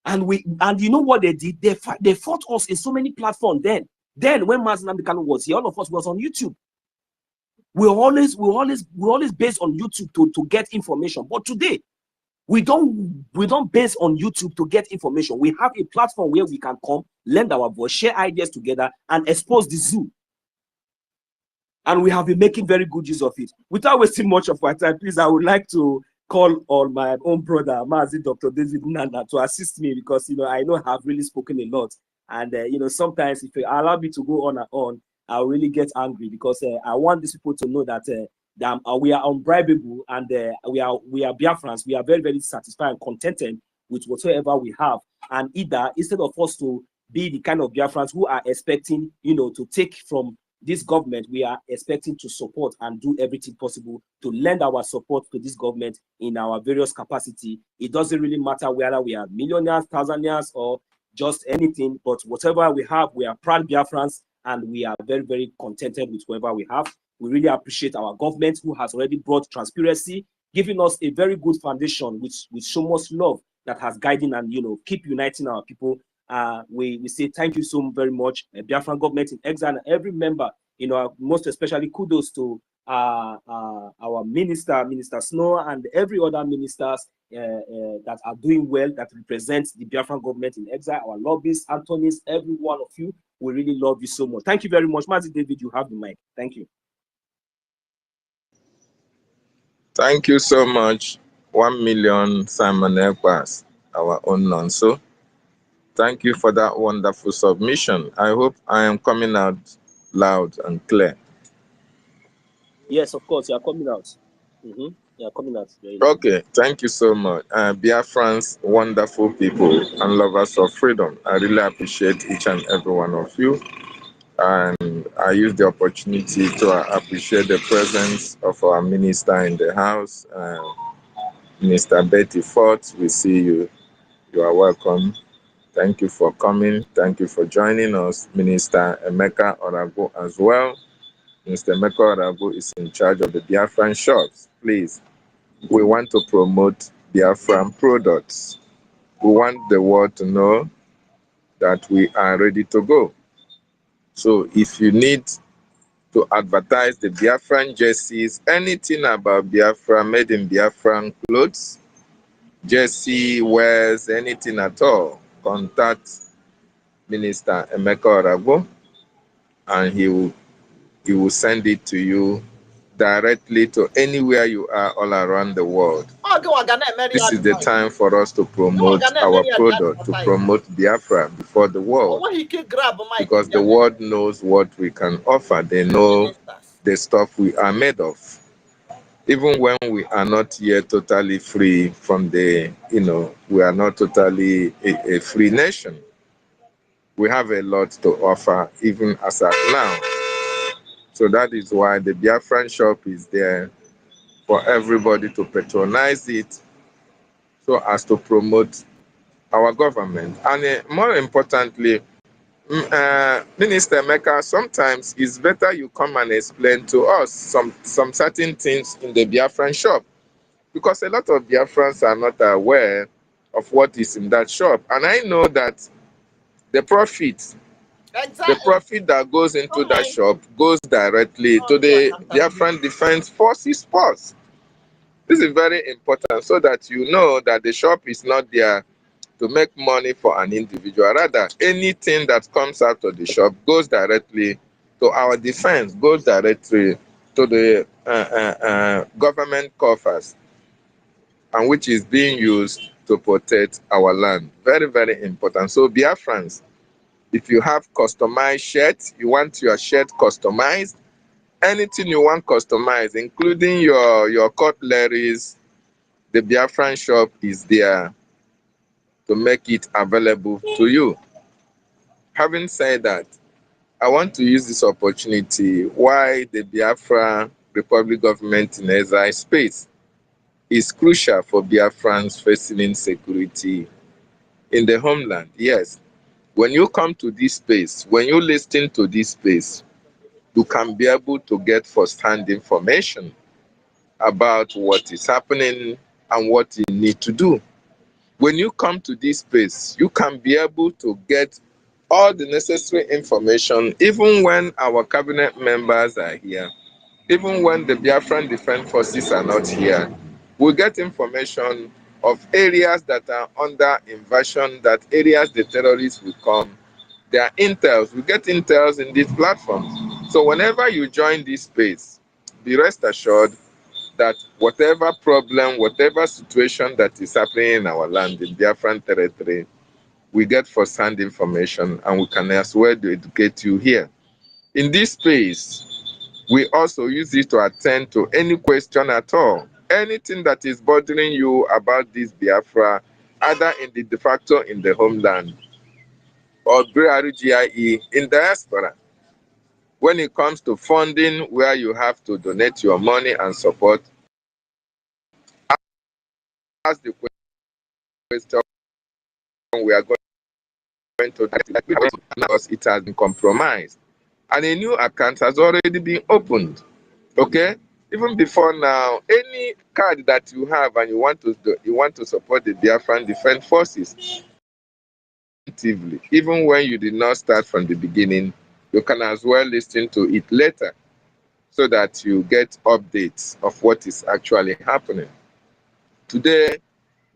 Speaker 16: And you know what they did? They fought us in so many platforms. Then when Mazi Nnamdi Kanu was here, all of us was on YouTube. We always based on YouTube to get information. But today, we don't base on YouTube to get information. We have a platform where we can come, lend our voice, share ideas together, and expose the zoo. And we have been making very good use of it. Without wasting much of our time, please, I would like to call on my own brother, Mazi Dr. David Nana, to assist me because, you know, I know I've really spoken a lot. And, you know, sometimes if you allow me to go on and on, I'll really get angry because I want these people to know that, we are unbribable and we are Biafrans. We are very, very satisfied and contented with whatever we have. And either, instead of us to be the kind of Biafrans who are expecting, you know, to take from this government, we are expecting to support and do everything possible to lend our support to this government in our various capacity. It doesn't really matter whether we are millionaires, thousandaires, or just anything, but whatever we have, we are proud Biafrans and we are very, very contented with whatever we have. We really appreciate our government who has already brought transparency, giving us a very good foundation with so much love that has guiding and, you know, keep uniting our people. We say thank you so very much, Biafran government in exile, and every member, you know, most especially kudos to our Minister Snow, and every other ministers that are doing well, that represents the Biafran government in exile, our lobbyists, Anthony's, every one of you. We really love you so much. Thank you very much. Mazi David, you have the mic. Thank you.
Speaker 6: Thank you so much. 1 million Simon Ekpas, our own Nonso. Thank you for that wonderful submission. I hope I am coming out loud and clear.
Speaker 16: Yes, of course, you are coming out. You are coming out.
Speaker 6: Okay, thank you so much. Biafrans, wonderful people and lovers of freedom. I really appreciate each and every one of you. And I use the opportunity to appreciate the presence of our minister in the house, Minister Betty Fort. We see you. You are welcome. Thank you for coming. Thank you for joining us. Minister Emeka Orago as well. Mr. Emeka Orago is in charge of the Biafran shops. Please, we want to promote Biafran products. We want the world to know that we are ready to go. So if you need to advertise the Biafran jerseys, anything about Biafra, made in Biafran clothes, jersey wears, anything at all, contact Minister Emeka Orago and he will send it to you directly to anywhere you are all around the world. This is the time for us to promote our product, to promote Biafra before the world. Because the world knows what we can offer. They know the stuff we are made of. Even when we are not yet totally free from the, you know, we are not totally a free nation. We have a lot to offer even as at now. So that is why the Biafran shop is there for everybody to patronize it so as to promote our government. And more importantly, Minister Emeka, sometimes it's better you come and explain to us some certain things in the Biafran shop, because a lot of Biafrans are not aware of what is in that shop. And I know that the profit that goes into that shop goes directly to the Biafran Defense Forces Force. This is very important so that you know that the shop is not there to make money for an individual. Rather, anything that comes out of the shop goes directly to our defense, goes directly to the government coffers, and which is being used to protect our land. Very, very important. So Biafrans, if you have customized shirts, you want your shirt customized, anything you want customized, including your cutleries, the Biafran shop is there to make it available to you. Having said that, I want to use this opportunity why the Biafra Republic government in exile space is crucial for Biafrans facing insecurity in the homeland. Yes, when you come to this space, when you listen to this space, you can be able to get first-hand information about what is happening and what you need to do. When you come to this space, you can be able to get all the necessary information, even when our cabinet members are here, even when the Biafran Defense Forces are not here. We get information of areas that are under invasion, that areas the terrorists will come. There are intels. We get intels in these platforms. So whenever you join this space, be rest assured that whatever problem, whatever situation that is happening in our land, in Biafran territory, we get first-hand information and we can as well educate you here. In this space, we also use it to attend to any question at all. Anything that is bothering you about this Biafra, either in the de facto in the homeland or BRGIE in diaspora. When it comes to funding, where you have to donate your money and support, ask the question we are going to because it has been compromised. And a new account has already been opened. Okay? Even before now, any card that you have and you want to support the Biafran Defense Forces, even when you did not start from the beginning, you can as well listen to it later so that you get updates of what is actually happening. Today,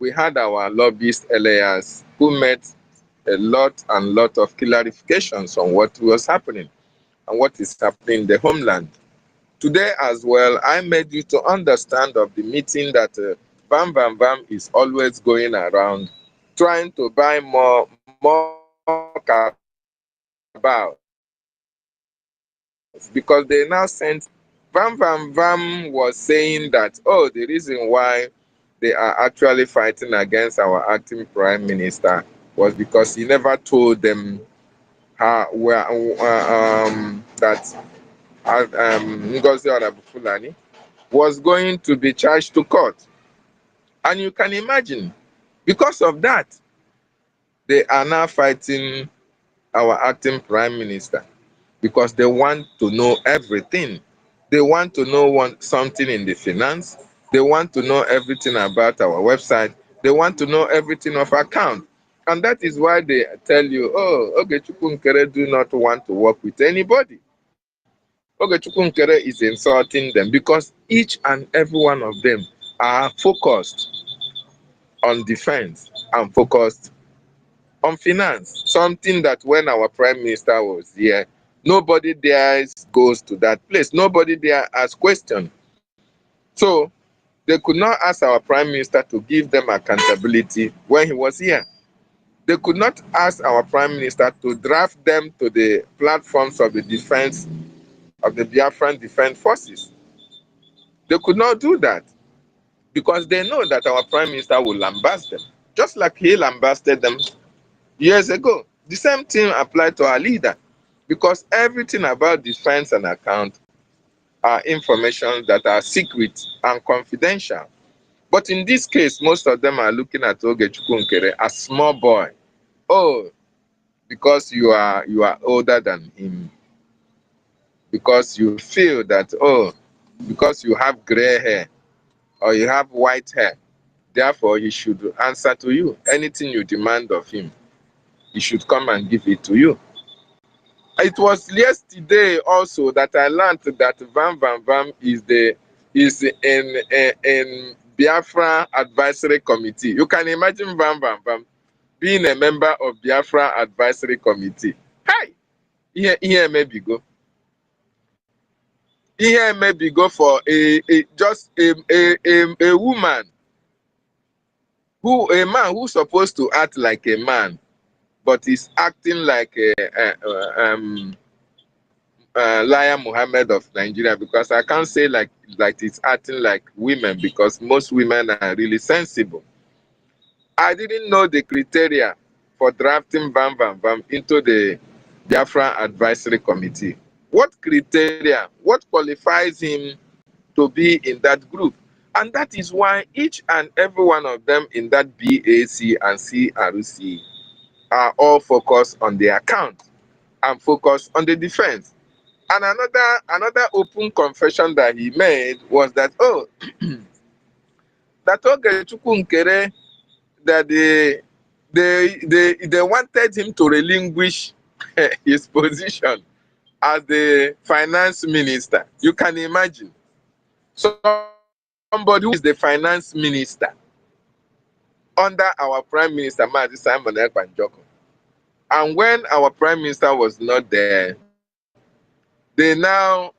Speaker 6: we had our lobbyist Elias who made a lot of clarifications on what was happening and what is happening in the homeland. Today as well, I made you to understand of the meeting that Bam Bam Bam is always going around trying to buy more about, because they now sent Bam Bam Bam was saying that, oh, the reason why they are actually fighting against our acting prime minister was because he never told them how that NGOZI Fulani was going to be charged to court. And you can imagine, because of that, they are now fighting our acting prime minister because they want to know everything. They want to know something in the finance. They want to know everything about our website. They want to know everything of account. And that is why they tell you, oh, Ogechukwu Nkere do not want to work with anybody. Ogechukwu Nkere is insulting them because each and every one of them are focused on defense and focused on finance. Something that when our prime minister was here, nobody there goes to that place. Nobody there asks questions. So they could not ask our prime minister to give them accountability when he was here. They could not ask our prime minister to draft them to the platforms of the defense of the Biafran Defense Forces. They could not do that because they know that our prime minister will lambast them, just like he lambasted them years ago. The same thing applied to our leader, because everything about defense and account are information that are secret and confidential. But in this case, most of them are looking at Ogechukwu Nkere as small boy. Oh, because you are older than him. Because you feel that, oh, because you have gray hair or you have white hair, therefore he should answer to you. Anything you demand of him, he should come and give it to you. It was yesterday also that I learned that Vam Vam Vam is in Biafra Advisory Committee. You can imagine Vam Vam Vam being a member of Biafra Advisory Committee. Hi, here maybe go. Here maybe go for a woman a man who's supposed to act like a man, but is acting like Liar Muhammad of Nigeria, because I can't say like it's acting like women, because most women are really sensible. I didn't know the criteria for drafting Bam Bam Bam into the Biafra Advisory Committee. What criteria, what qualifies him to be in that group? And that is why each and every one of them in that BAC and CRC are all focused on the account and focused on the defense. And another open confession that he made was that, oh, that Ogechukwu Nkere, that they wanted him to relinquish his position as the finance minister. You can imagine. So somebody who is the finance minister under our prime minister, Mazi Simon Ekpanjoko. And when our prime minister was not there, they now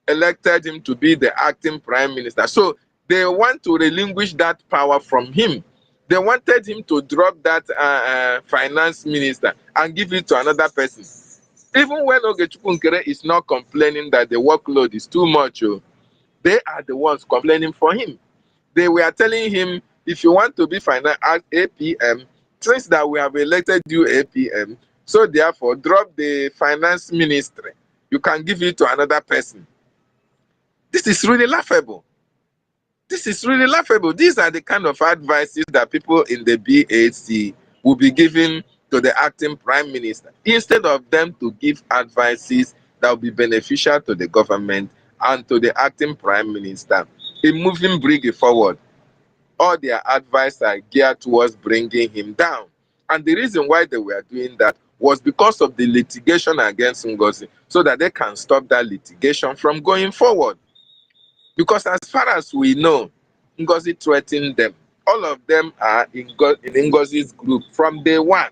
Speaker 6: elected him to be the acting prime minister. So they want to relinquish that power from him. They wanted him to drop that finance minister and give it to another person. Even when Ogechukwu Nkere is not complaining that the workload is too much, they are the ones complaining for him. They were telling him, if you want to be finance APM, since that we have elected you APM, so therefore drop the finance ministry. You can give it to another person. This is really laughable. This is really laughable. These are the kind of advices that people in the BAC will be giving to the acting prime minister, instead of them to give advices that will be beneficial to the government and to the acting prime minister in moving Brgie forward. All their advice are geared towards bringing him down. And the reason why they were doing that was because of the litigation against NGOZI, so that they can stop that litigation from going forward. Because as far as we know, NGOZI threatened them. All of them are in NGOZI's group from day one.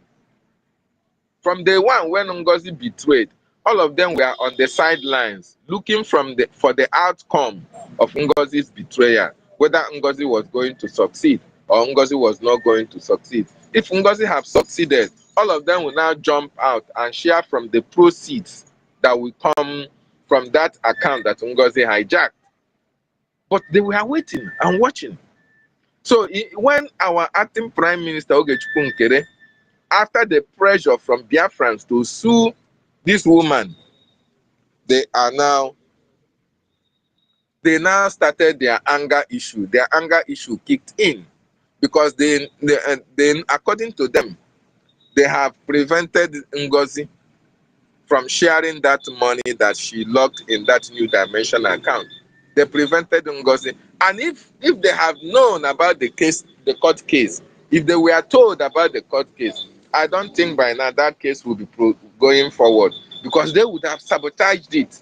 Speaker 6: From day one, when NGOZI betrayed, all of them were on the sidelines looking for the outcome of NGOZI's betrayal, whether NGOZI was going to succeed or NGOZI was not going to succeed. If NGOZI have succeeded, all of them will now jump out and share from the proceeds that will come from that account that NGOZI hijacked. But they were waiting and watching. So when our acting Prime Minister Ogechukwu Nkere, after the pressure from Biafrans to sue this woman, they now started their anger issue. Their anger issue kicked in because then according to them, they have prevented NGOZI from sharing that money that she locked in that New Dimension account. They prevented NGOZI. And if they have known about the case, the court case, if they were told about the court case, I don't think by now that case will be going forward, because they would have sabotaged it.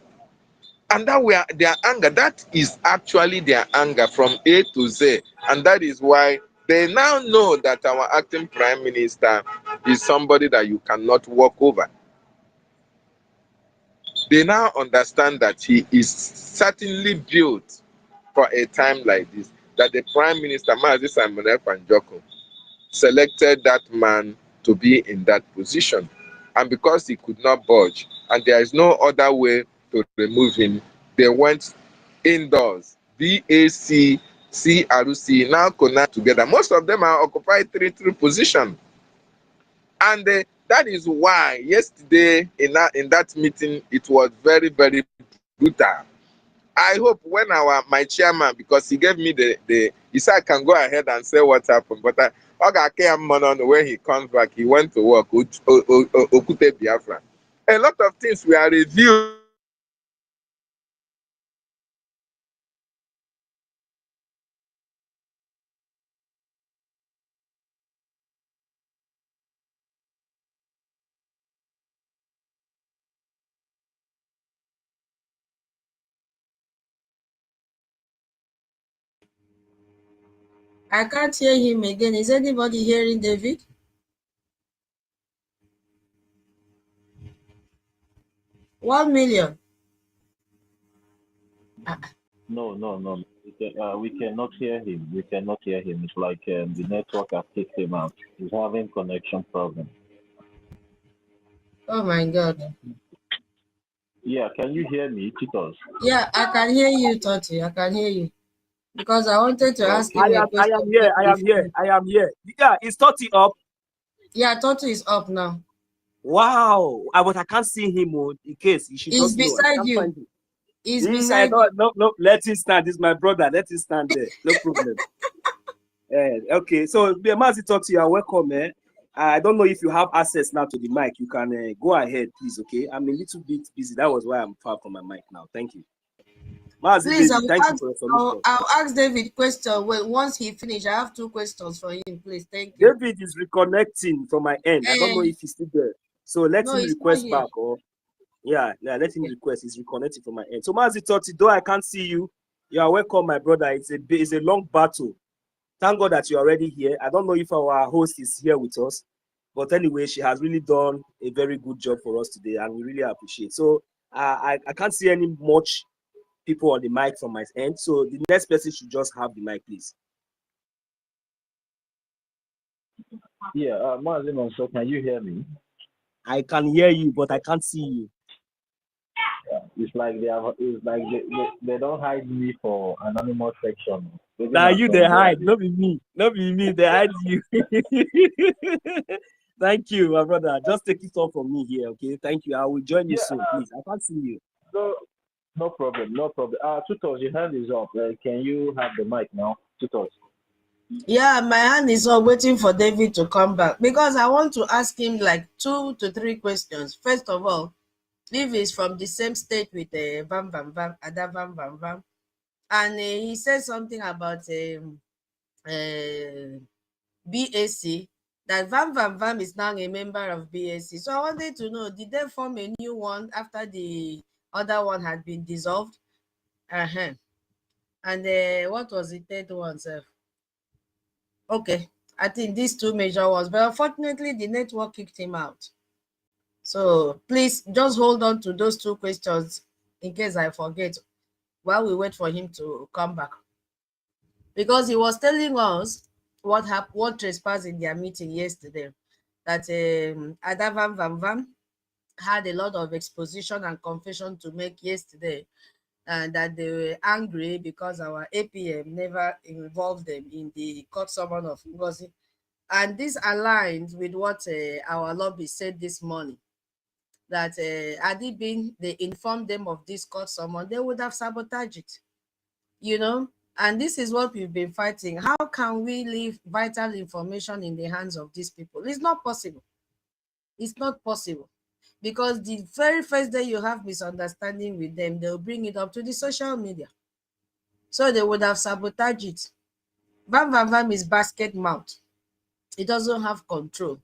Speaker 6: And that were their anger. That is actually their anger from A to Z. And that is why they now know that our acting prime minister is somebody that you cannot walk over. They now understand that he is certainly built for a time like this, that the Prime Minister, Mazi Simon Ekpa-Njoko, selected that man to be in that position. And because he could not budge, and there is no other way to remove him, they went indoors. BAC, CRC, now connect together. Most of them are occupied three positions. And that is why yesterday in that meeting, it was very, very brutal. I hope when my chairman, because he gave me he said I can go ahead and say what happened, but when he comes back, he went to work, Okute Biafra. A lot of things were reviewed.
Speaker 7: I can't hear him again. Is anybody hearing David? $1 million.
Speaker 8: No. We cannot hear him. We cannot hear him. It's like the network has kicked him out. He's having connection problems.
Speaker 7: Oh my God.
Speaker 8: Yeah, can you hear me, Titos?
Speaker 7: Yeah, I can hear you, Toti. I can hear you. Because I wanted to ask him a question.
Speaker 16: I am here. Yeah, is Toti up?
Speaker 7: Yeah, Toti is up now.
Speaker 16: Wow. But I can't see him in case he should
Speaker 7: He's
Speaker 16: just know.
Speaker 7: beside you. He's beside you.
Speaker 16: No, let him stand. This is my brother. Let him stand there. No problem. Okay, so Mazi Toti, you are welcome. I don't know if you have access now to the mic. You can go ahead, please. Okay, I'm a little bit busy. That was why I'm far from my mic now. Thank you. Mazi,
Speaker 7: please,
Speaker 16: thank you for your submission.
Speaker 7: I'll ask David question. Well, once he finishes, I have 2 questions for him. Please, thank you.
Speaker 16: David is reconnecting from my end. I don't know if he's still there. So let him request back, or let him request. He's reconnecting from my end. So Mazi Toti, though I can't see you, you are welcome, my brother. It's a long battle. Thank God that you're already here. I don't know if our host is here with us, but anyway, she has really done a very good job for us today, and we really appreciate. So I can't see any much people on the mic from my end. So the next person should just have the mic, please.
Speaker 8: Yeah, Mazim, so can you hear me?
Speaker 16: I can hear you, but I can't see you.
Speaker 8: It's like they don't hide me for anonymous section.
Speaker 16: Now you they hide, not be me. Not be me, they hide you. Thank you, my brother. Just take it off from me here, okay? Thank you. I will join you soon, please. I can't see you.
Speaker 8: No problem, no problem. Tutos, your hand is up. Can you have the mic now? Tutos.
Speaker 7: Yeah, my hand is up waiting for David to come back because I want to ask him like 2 to 3 questions. First of all, if he's from the same state with Vam Vam Vam, Ada Vam Vam Vam, and he said something about BAC, that Vam Vam Vam is now a member of BAC. So I wanted to know, did they form a new one after the other one had been dissolved? And what was the third one, sir? Okay, I think these 2 major ones, but unfortunately the network kicked him out. So please just hold on to those 2 questions in case I forget while we wait for him to come back. Because he was telling us what trespassed in their meeting yesterday, that Adavam Vam Vam had a lot of exposition and confession to make yesterday, and that they were angry because our APM never involved them in the court summon of NGOZI. And this aligns with what our lobby said this morning, that had it been they informed them of this court summon, they would have sabotaged it, you know. And this is what we've been fighting. How can we leave vital information in the hands of these people? It's not possible. It's not possible. Because the very first day you have misunderstanding with them, they'll bring it up to the social media. So they would have sabotaged it. Vam Vam Vam is basket mouth. It doesn't have control.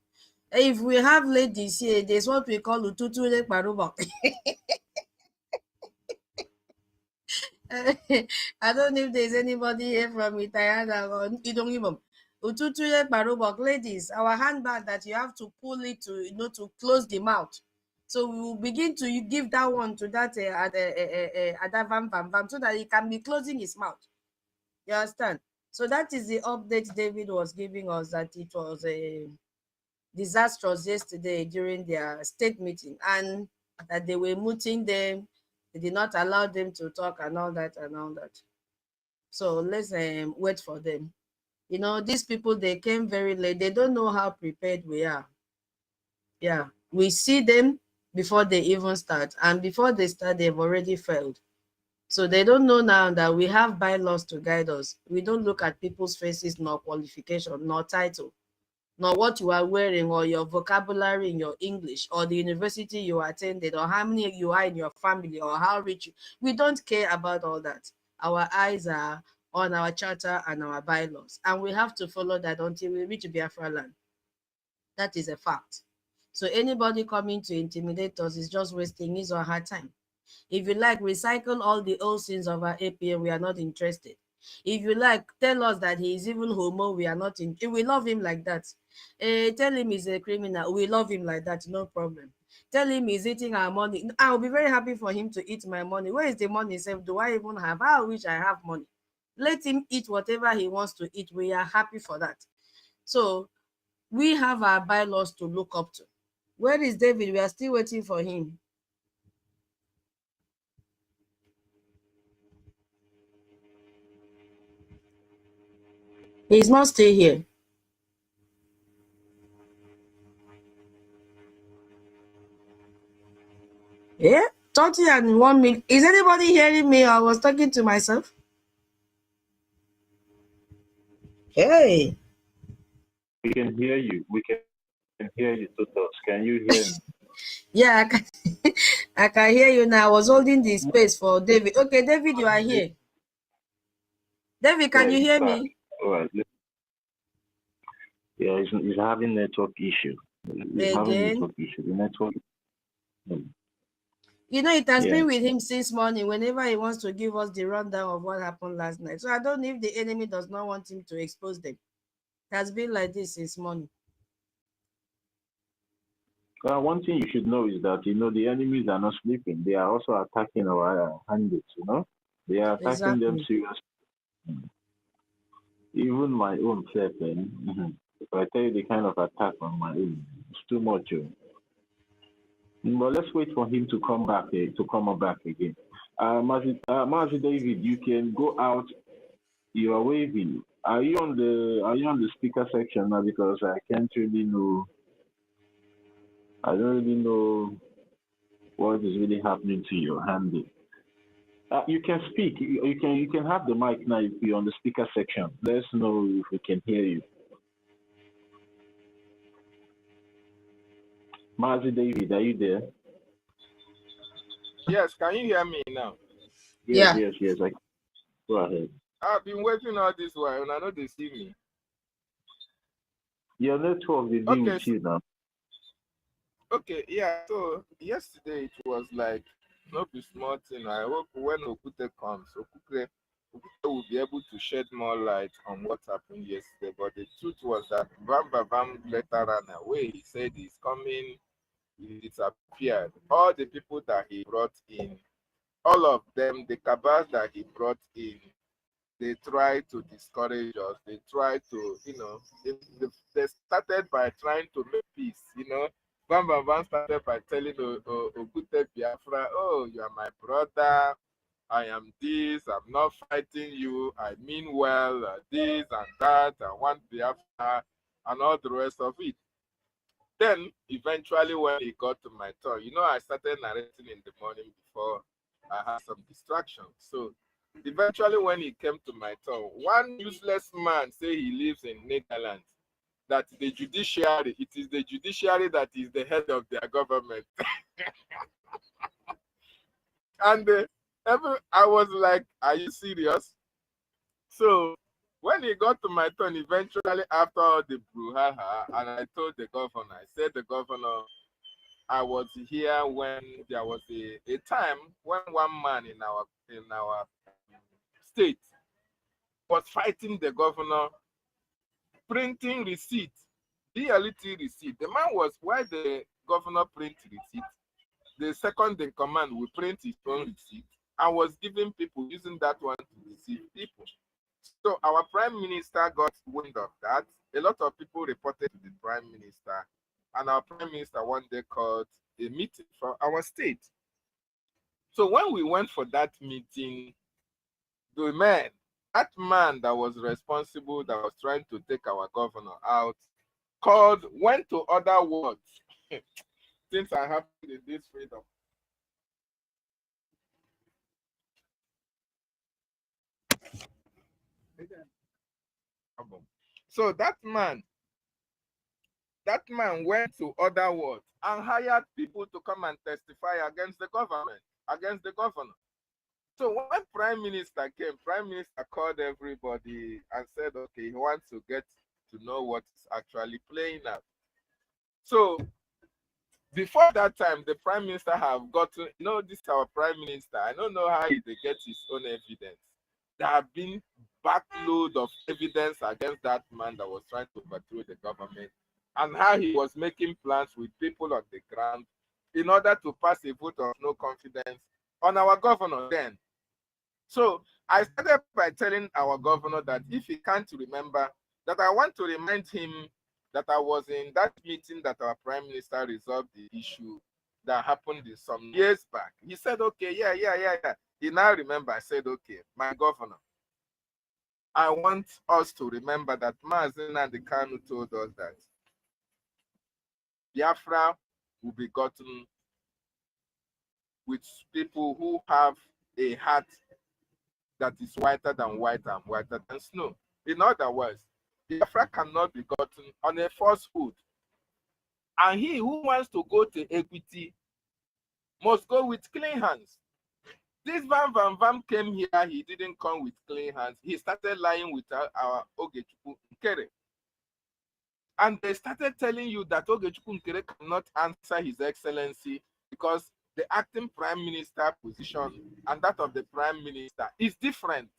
Speaker 7: If we have ladies here, there's what we call ututu le paruba. I don't know if there's anybody here from Itayana or Idongibom. Ututuye Barobok, ladies, our handbag that you have to pull it to, to close the mouth. So we will begin to give that one to that Adavam Vam Vam so that he can be closing his mouth. You understand? So that is the update David was giving us, that it was disastrous yesterday during their state meeting, and that they were muting them. They did not allow them to talk and all that and all that. So let's wait for them. These people, they came very late. They don't know how prepared we are. Yeah, we see them before they even start. And before they start, they've already failed. So they don't know now that we have bylaws to guide us. We don't look at people's faces, nor qualification, nor title, nor what you are wearing, or your vocabulary in your English, or the university you attended, or how many you are in your family, or how rich you. We don't care about all that. Our eyes are on our charter and our bylaws, and we have to follow that until we reach Biafra land. That is a fact. So anybody coming to intimidate us is just wasting his or her time. If you like, recycle all the old sins of our APM, we are not interested. If you like, tell us that he is even homo, we are not in. We love him like that. Tell him he's a criminal, we love him like that, no problem. Tell him he's eating our money. I'll be very happy for him to eat my money. Where is the money itself? Do I even have? I wish I have money. Let him eat whatever he wants to eat. We are happy for that. So we have our bylaws to look up to. Where is David? We are still waiting for him. He's not still here. Yeah, 30 and 1 minute. Is anybody hearing me? I was talking to myself. Hey.
Speaker 8: We can hear you. We can hear you, Tutos. Can you hear me?
Speaker 7: Yeah, I can hear you now. I was holding the space for David. Okay, David, you are here. David, can you hear me?
Speaker 8: All right. Yeah, he's having network issue. He's having network issue. The network.
Speaker 7: It has been with him since morning, whenever he wants to give us the rundown of what happened last night. So I don't know if the enemy does not want him to expose them. It has been like this since morning.
Speaker 8: One thing you should know is that, the enemies are not sleeping. They are also attacking our handles, They are attacking them
Speaker 7: Exactly.
Speaker 8: seriously. Even my own self, if I tell you the kind of attack on my own, it's too much. But let's wait for him to come back, to come back again. Mazi David, you can go out. You are waving. Are you on the speaker section now? Because I can't really know. I don't really know what is really happening to your hand. You can speak. You can have the mic now if you're on the speaker section. Let us know if we can hear you. Mazi David, are you there?
Speaker 6: Yes, can you hear me now?
Speaker 8: Yes,
Speaker 7: Yeah.
Speaker 8: yes. Go ahead.
Speaker 6: I've been waiting all this while and I know they see me.
Speaker 8: Your network is being with you now.
Speaker 6: Okay, yeah. So yesterday it was like not be small thing. I hope when Okute comes, Okute will be able to shed more light on what happened yesterday. But the truth was that Bam later ran away. He said he's coming, he disappeared. All the people that he brought in, all of them, the cabals that he brought in, they tried to discourage us. They tried to, they started by trying to make peace, Bam started by telling Ogute Biafra, oh, you are my brother, I am this, I'm not fighting you, I mean well, this and that, I want Biafra, and all the rest of it. Then, eventually, when it got to my turn, I started narrating in the morning before I had some distractions. So, eventually, when it came to my turn, one useless man say he lives in Netherlands, that the judiciary, it is the judiciary that is the head of their government. And I was like, are you serious? So, when it got to my turn, eventually after all the brouhaha, and I told the governor, I said, the governor, I was here when there was a time when one man in our state was fighting the governor, printing receipt, DLT receipt. The man was, why the governor print receipt, the second in command will print his own receipt and was giving people, using that one to receive people. So our prime minister got wind of that. A lot of people reported to the prime minister, and our prime minister one day called a meeting for our state. So when we went for that meeting, that man that was responsible, that was trying to take our governor out, went to other wards. Things are happening in this freedom. So that man went to other wards and hired people to come and testify against the government, against the governor. So when Prime Minister came, Prime Minister called everybody and said, okay, he wants to get to know what is actually playing out. So before that time, the Prime Minister have gotten, this is our Prime Minister. I don't know how he gets his own evidence. There have been backload of evidence against that man that was trying to overthrow the government, and how he was making plans with people on the ground in order to pass a vote of no confidence on our governor then. So I started by telling our governor that if he can't remember, that I want to remind him that I was in that meeting that our prime minister resolved the issue that happened some years back. He said, okay, yeah. He now remember. I said, okay, my governor, I want us to remember that Mazen and the Kanu told us that Biafra will be gotten with people who have a heart that is whiter than white and whiter than snow. In other words, Biafra cannot be gotten on a falsehood. And he who wants to go to equity must go with clean hands. This Vam came here, he didn't come with clean hands. He started lying with our Ogechukwu Nkere. And they started telling you that Ogechukwu Nkere cannot answer His Excellency because the acting prime minister position and that of the prime minister is different.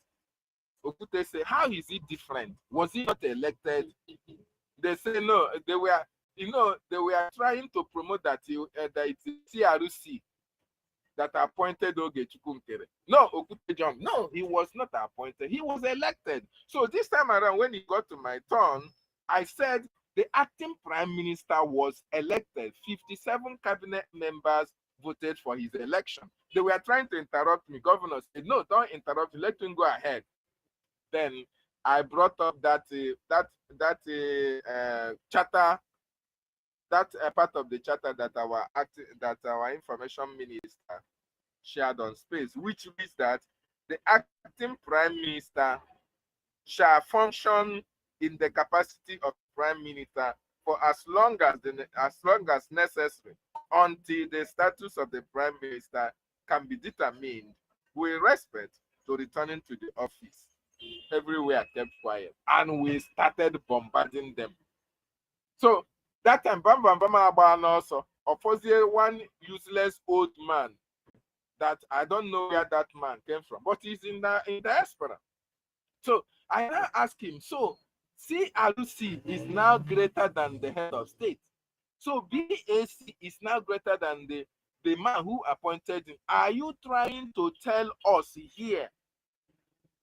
Speaker 6: Okute say, how is it different? Was he not elected? They say no, they were trying to promote that it's TRC
Speaker 9: that appointed Ogechukwu Nkere. No, Okutejom. No, he was not appointed. He was elected. So this time around, when it got to my turn, I said the acting prime minister was elected. 57 cabinet members voted for his election. They were trying to interrupt me. Governor said, no, don't interrupt. Let him go ahead. Then I brought up that charter, that part of the charter that our information minister shared on space, which means that the acting prime minister shall function in the capacity of prime minister for as long as necessary until the status of the prime minister can be determined with respect to returning to the office. Everywhere kept quiet, and we started bombarding them. So that time, also opposite one useless old man that I don't know where that man came from, but he's in diaspora. So I now ask him, so CRC is now greater than the head of state. So BAC is now greater than the man who appointed him. Are you trying to tell us here?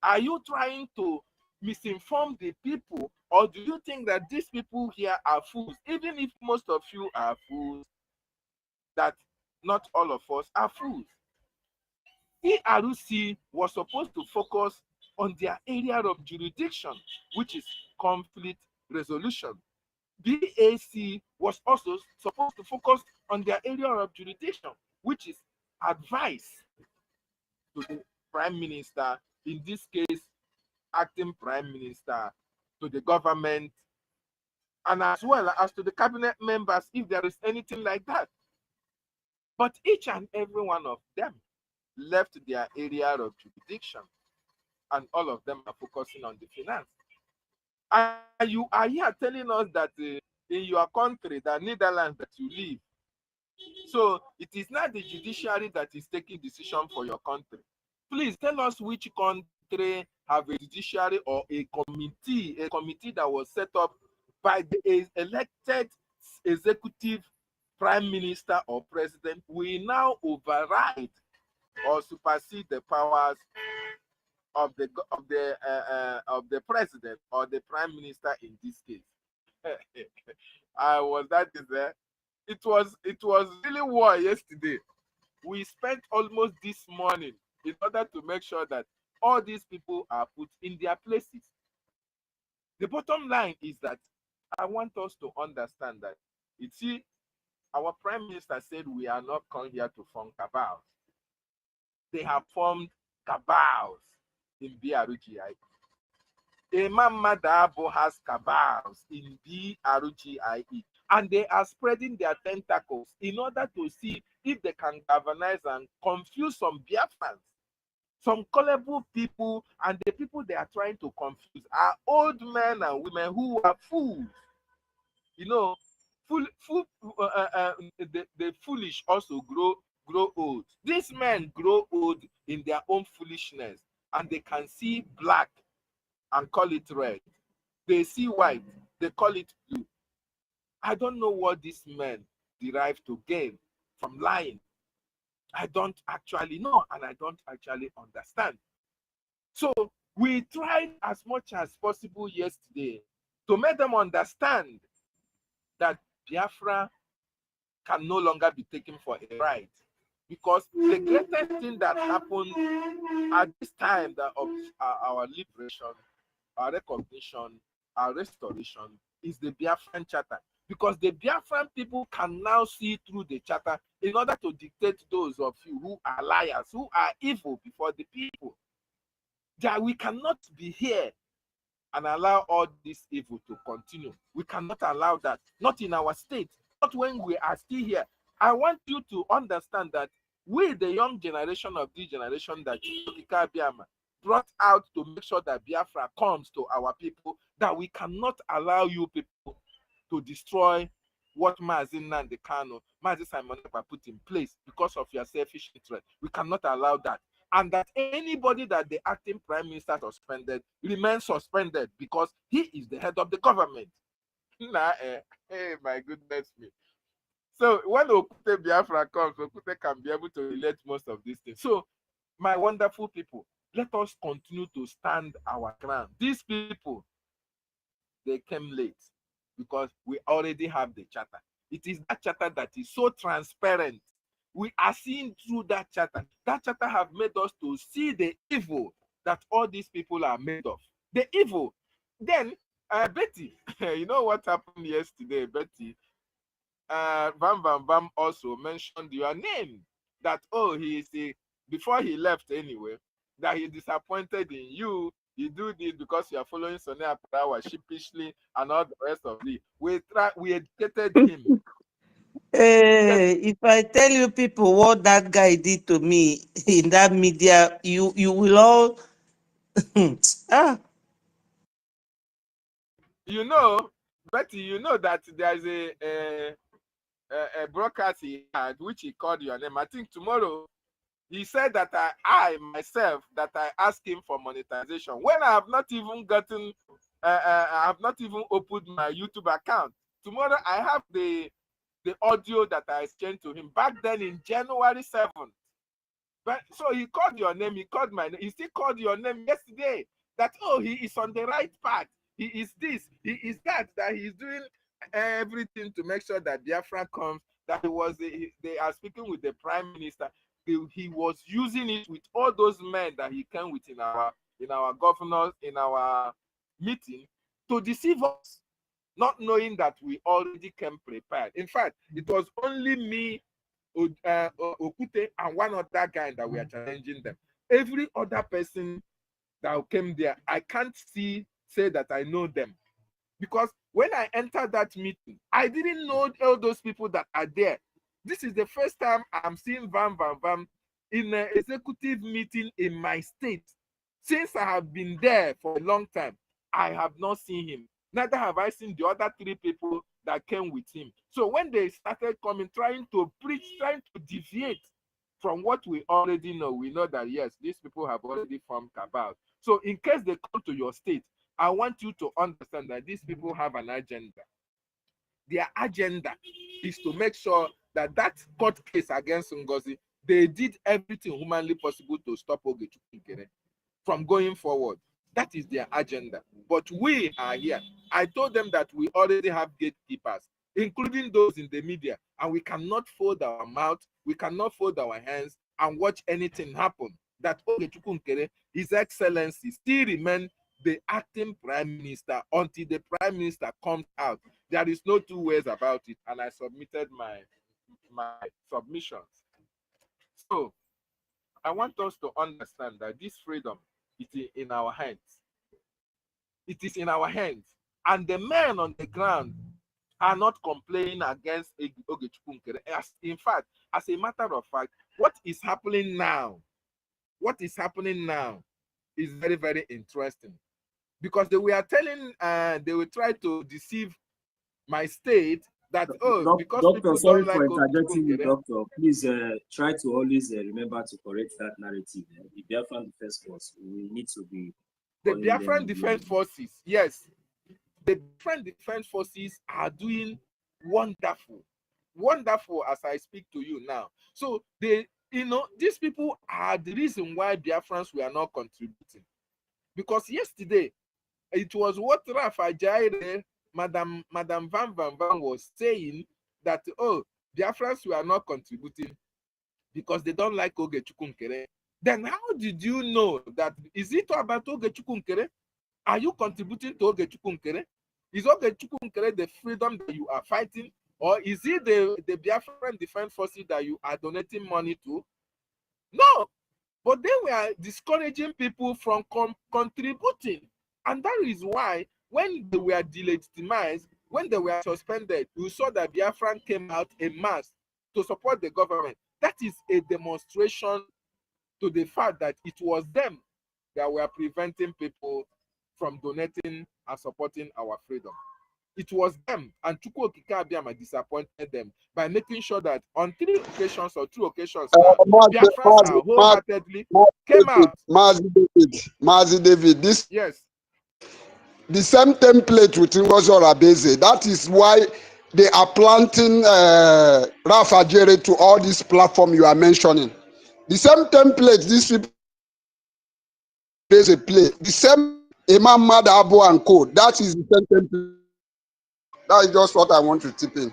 Speaker 9: Are you trying to misinform the people, or do you think that these people here are fools? Even if most of you are fools, that not all of us are fools. CRC was supposed to focus on their area of jurisdiction, which is conflict resolution. BAC was also supposed to focus on their area of jurisdiction, which is advice to the prime minister, in this case, acting prime minister, to the government, and as well as to the cabinet members, if there is anything like that. But each and every one of them left their area of jurisdiction, and all of them are focusing on the finance. And you are here telling us that in your country, the Netherlands that you live, so it is not the judiciary that is taking decision for your country. Please tell us which country have a judiciary or a committee that was set up by the elected executive prime minister or president will now override or supersede the powers of the president or the prime minister in this case. It was really war yesterday. We spent almost this morning in order to make sure that all these people are put in their places. The bottom line is that I want us to understand that our prime minister said we are not come here to form cabals. They have formed cabals in BRGI. Imam Madabo has cabals in BRGIE, and they are spreading their tentacles in order to see if they can galvanize and confuse some Biafrans, some colorful people, and the people they are trying to confuse are old men and women who are fools. You know, the foolish also grow old. These men grow old in their own foolishness, and they can see black and call it red. They see white, they call it blue. I don't know what these men derive to gain from lying. I don't actually know, and I don't actually understand. So we tried as much as possible yesterday to make them understand that Biafra can no longer be taken for a ride, because the greatest thing that happened at this time of our liberation, our recognition, our restoration is the Biafran Charter, because the Biafran people can now see through the charter in order to dictate those of you who are liars, who are evil before the people. That we cannot be here and allow all this evil to continue. We cannot allow that, not in our state, not when we are still here. I want you to understand that we, the young generation of this generation that EFIK-IBIBIO brought out to make sure that Biafra comes to our people, that we cannot allow you people to destroy what Mazi Nnamdi Kanu, Mazi Simon Ekpa put in place because of your selfish interest. We cannot allow that. And that anybody that the acting prime minister suspended remains suspended because he is the head of the government. Hey, my goodness me. So when Okute Biafra comes, Okute can be able to relate most of these things. So, my wonderful people, let us continue to stand our ground. These people, they came late because we already have the charter. It is that charter that is so transparent. We are seeing through that charter. That charter have made us to see the evil that all these people are made of. The evil. Then, Betty, you know what happened yesterday, Betty? Bam Bam Bam also mentioned your name. That, oh, he is before he left anyway, that he disappointed in you. You do this because you are following Sonia Parawa sheepishly and all the rest of it. We educated him.
Speaker 13: Hey, if I tell you people what that guy did to me in that media, you will all
Speaker 9: You know, Betty, you know that there's a broadcast he had which he called your name. I think tomorrow he said that I myself that I asked him for monetization when I have not even gotten I have not even opened my YouTube account. Tomorrow I have the audio that I sent to him back then in January 7th. But so he called your name, he called my name, he still called your name yesterday. That, oh, he is on the right path. He is this, he is that he's doing everything to make sure that Biafra comes, that they are speaking with the Prime Minister. He was using it with all those men that he came with in our governors, in our meeting, to deceive us, not knowing that we already came prepared. In fact, it was only me, Okute, and one other guy that we are challenging them. Every other person that came there, I can't say that I know them. Because when I entered that meeting, I didn't know all those people that are there. This is the first time I'm seeing Vam in an executive meeting in my state. Since I have been there for a long time, I have not seen him. Neither have I seen the other 3 people that came with him. So when they started coming, trying to preach, trying to deviate from what we already know, we know that, yes, these people have already formed cabal. So in case they come to your state, I want you to understand that these people have an agenda. Their agenda is to make sure that court case against NGOZI, they did everything humanly possible to stop Ogechukwu from going forward. That is their agenda. But we are here. I told them that we already have gatekeepers, including those in the media, and we cannot fold our mouth, we cannot fold our hands and watch anything happen. That Ogechukwu, His Excellency, still remain the acting Prime Minister until the Prime Minister comes out. There is no 2 ways about it, and I submitted my submissions. So I want us to understand that this freedom is in our hands. It is in our hands. And the men on the ground are not complaining against Ogechukwu. In fact, as a matter of fact, what is happening now is very, very interesting. Because they were telling, they will try to deceive my state that, oh, because
Speaker 16: Doctor,
Speaker 9: people
Speaker 16: sorry
Speaker 9: don't like
Speaker 16: for interjecting you,
Speaker 9: Ogechukwu.
Speaker 16: Doctor. Please try to always remember to correct that narrative. The Biafran Defense Force, we need to be.
Speaker 9: The Biafran Defense Forces, yes. The Biafran Defense Forces are doing wonderful. Wonderful as I speak to you now. So, these people are the reason why Biafrans were not contributing. Because yesterday, it was what Rafa Jaire, Madam Van was saying that, oh, Biafrans were not contributing because they don't like Ogechukwu. Then how did you know that? Is it about Ogechukwu? Are you contributing to Ogechukwu? Is Ogechukwu the freedom that you are fighting? Or is it the Biafran Defense Forces that you are donating money to? No. But they were discouraging people from contributing. And that is why when they were delegitimized, when they were suspended, you saw that Biafran came out en masse to support the government. That is a demonstration to the fact that it was them that were preventing people from donating and supporting our freedom. It was them, and Chukwu Okike Abiyama disappointed them by making sure that on 3 occasions or 2 occasions now, Biafrans are wholeheartedly came out.
Speaker 20: Mazi David, this
Speaker 9: yes,
Speaker 20: the same template with NGOZI or Abeze. That is why they are planting Rafa Jerry to all these platforms you are mentioning. The same template these people play. The same Imam Madabo and Co. That is the same template. That is just what I want to tip in.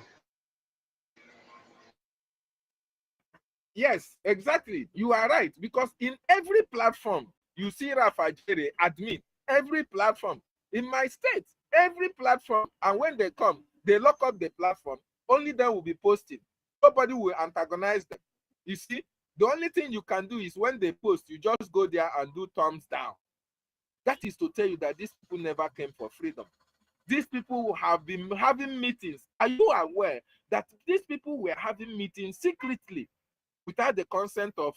Speaker 9: Yes, exactly. You are right. Because in every platform, you see Rafa Jere admin. Every platform. In my state, every platform. And when they come, they lock up the platform. Only them will be posting. Nobody will antagonize them. You see, the only thing you can do is when they post, you just go there and do thumbs down. That is to tell you that these people never came for freedom. These people have been having meetings. Are you aware that these people were having meetings secretly without the consent of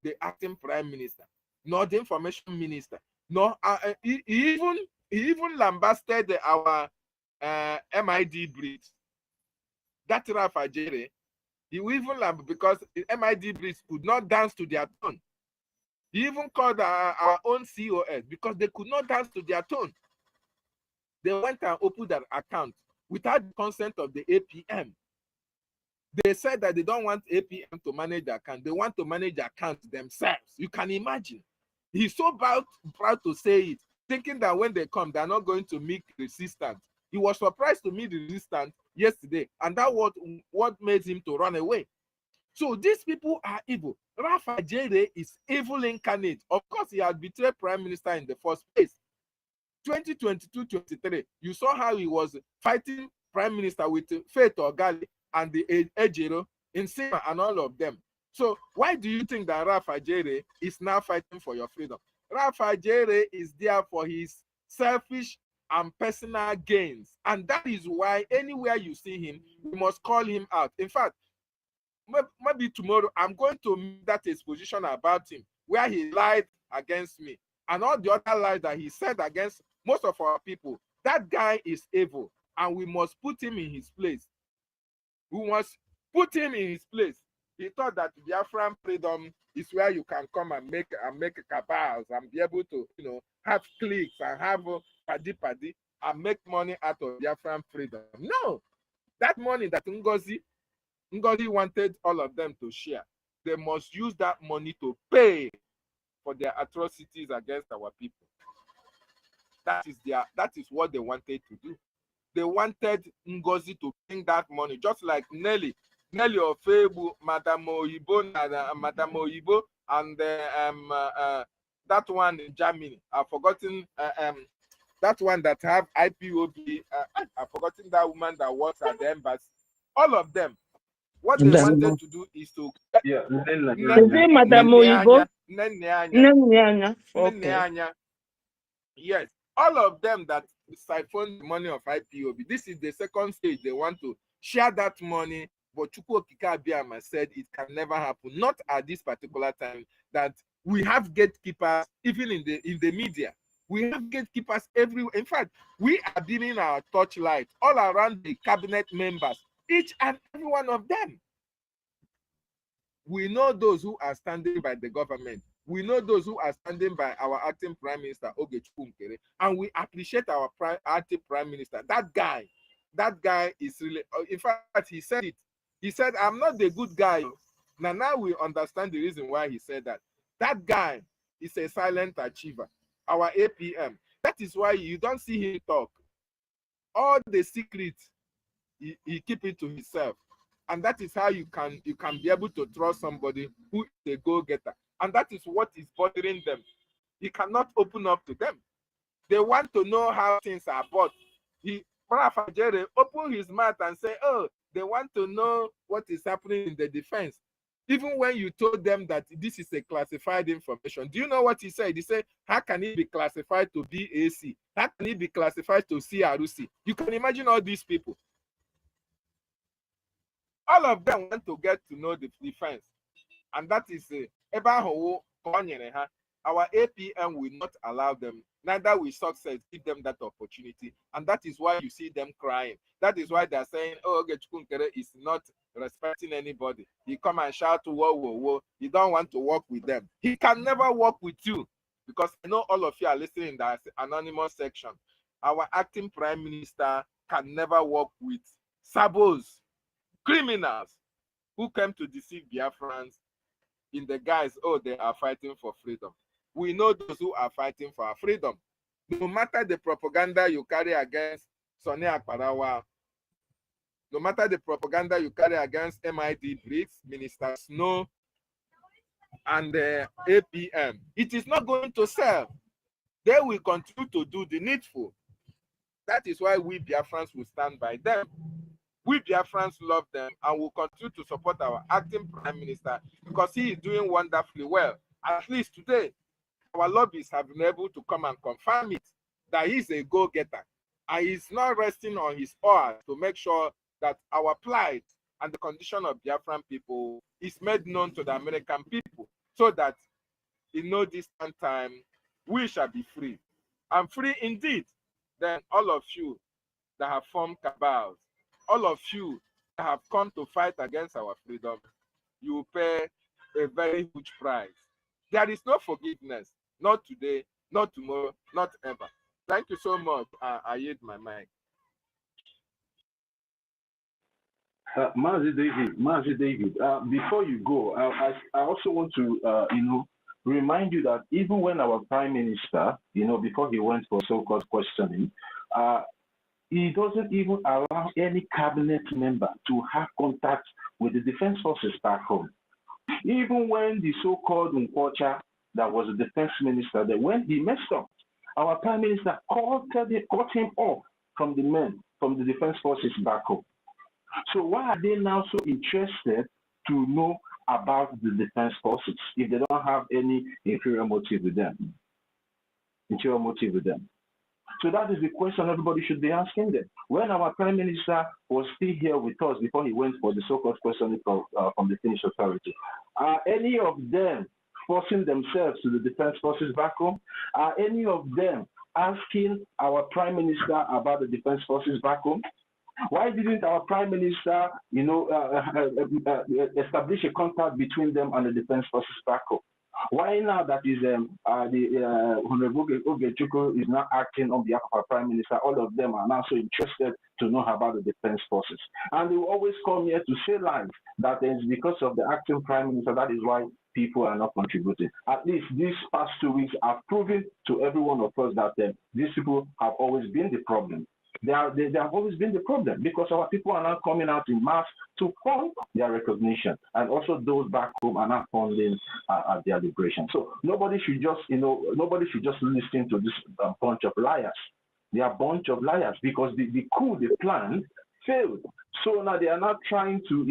Speaker 9: the acting prime minister, nor the information minister, nor he even lambasted our MID breeds. That Rafa Jere, he even because MID breeds could not dance to their tone. He even called our own COS because they could not dance to their tone. They went and opened an account without the consent of the APM. They said that they don't want APM to manage the account. They want to manage the account themselves. You can imagine. He's so proud to say it, thinking that when they come, they're not going to meet resistance. He was surprised to meet the resistance yesterday, and that was what made him to run away. So these people are evil. Rafa Jere is evil incarnate. Of course, he had betrayed Prime Minister in the first place. 2022-23, you saw how he was fighting Prime Minister with Faith Ogali and the Ejiro in Sima and all of them. So why do you think that Rafa Jere is now fighting for your freedom? Rafa Jere is there for his selfish and personal gains. And that is why anywhere you see him, you must call him out. In fact, maybe tomorrow I'm going to make that exposition about him where he lied against me and all the other lies that he said against most of our people. That guy is evil and we must put him in his place. We must put him in his place. He thought that Biafran freedom is where you can come and make cabals and be able to, have cliques and have paddy and make money out of Biafran freedom. No, that money that NGOZI wanted all of them to share, they must use that money to pay for their atrocities against our people. That is what they wanted to do. They wanted NGOZI to bring that money, just like Nelly Ofebu, Madame Oyibo, and that one in Germany. I've forgotten that one that have IPOB. I've forgotten that woman that works at the embassy. All of them. What they wanted to do is to
Speaker 10: Madame Oyibo?
Speaker 9: Okay. Yes, all of them that siphon the money of IPOB. This is the second stage. They want to share that money, but EFIK-IBIBIO said it can never happen. Not at this particular time. That we have gatekeepers even in the media. We have gatekeepers everywhere. In fact, we are beaming our torchlight all around the cabinet members, each and every one of them. We know those who are standing by the government. We know those who are standing by our acting Prime Minister, OGOJA, and we appreciate our acting Prime Minister. That guy is really, in fact, he said it. He said, I'm not the good guy. Now we understand the reason why he said that. That guy is a silent achiever, our APM. That is why you don't see him talk. All the secrets, he keep it to himself. And that is how you can be able to trust somebody who is a go-getter. And that is what is bothering them. He cannot open up to them. They want to know how things are bought. Rafa Jere opened his mouth and said, oh, they want to know what is happening in the defense. Even when you told them that this is a classified information, do you know what he said? He said, how can it be classified to BAC? How can it be classified to CRC? You can imagine all these people. All of them want to get to know the defense. And that is our APM will not allow them, neither will success give them that opportunity. And that is why you see them crying. That is why they're saying, oh, Ogechukwunkere is not respecting anybody. He come and shout, whoa, whoa, whoa. You don't want to work with them. He can never work with you, because I know all of you are listening in the anonymous section. Our acting Prime Minister can never work with sabos, criminals who came to deceive Biafrans in the guise, oh, they are fighting for freedom. We know those who are fighting for our freedom. No matter the propaganda you carry against Sonny Akparawa, no matter the propaganda you carry against MID Briggs, Minister Snow, and APM, it is not going to sell. They will continue to do the needful. That is why we Biafrans will stand by them. We Biafrans love them and will continue to support our acting Prime Minister because he is doing wonderfully well. At least today, our lobbyists have been able to come and confirm it, that he's a go-getter. And he's not resting on his oars to make sure that our plight and the condition of Biafran people is made known to the American people so that in no distant time, we shall be free. And free indeed. Then all of you that have formed cabals, all of you that have come to fight against our freedom, you will pay a very huge price. There is no forgiveness. Not today, not tomorrow, not ever. Thank you so much. I yield my mic.
Speaker 14: Mazi David, before you go, I also want to, remind you that even when our Prime Minister, before he went for so-called questioning, he doesn't even allow any cabinet member to have contact with the defense forces back home. Even when the so-called OGOJA, that was the defense minister, that when he messed up, our Prime Minister cut him off from the men, from the defense forces back home. So why are they now so interested to know about the defense forces if they don't have any inferior motive with them? So that is the question everybody should be asking them. When our Prime Minister was still here with us before he went for the so-called questioning from the Finnish authority, are any of them forcing themselves to the defense forces back home? Are any of them asking our Prime Minister about the defense forces back home? Why didn't our Prime Minister, establish a contact between them and the defense forces back home? Why now that is the Honorable Ogechukwu is now acting on behalf of our Prime Minister? All of them are now so interested to know about the defense forces, and they will always come here to say lies that it's because of the acting Prime Minister. That is why people are not contributing. At least these past 2 weeks have proven to every one of us that these people have always been the problem. They have always been the problem because our people are now coming out in mass to fund their recognition, and also those back home are now funding their liberation. So nobody should just, listen to this bunch of liars. They are a bunch of liars because the coup they planned failed. So now they are now trying to,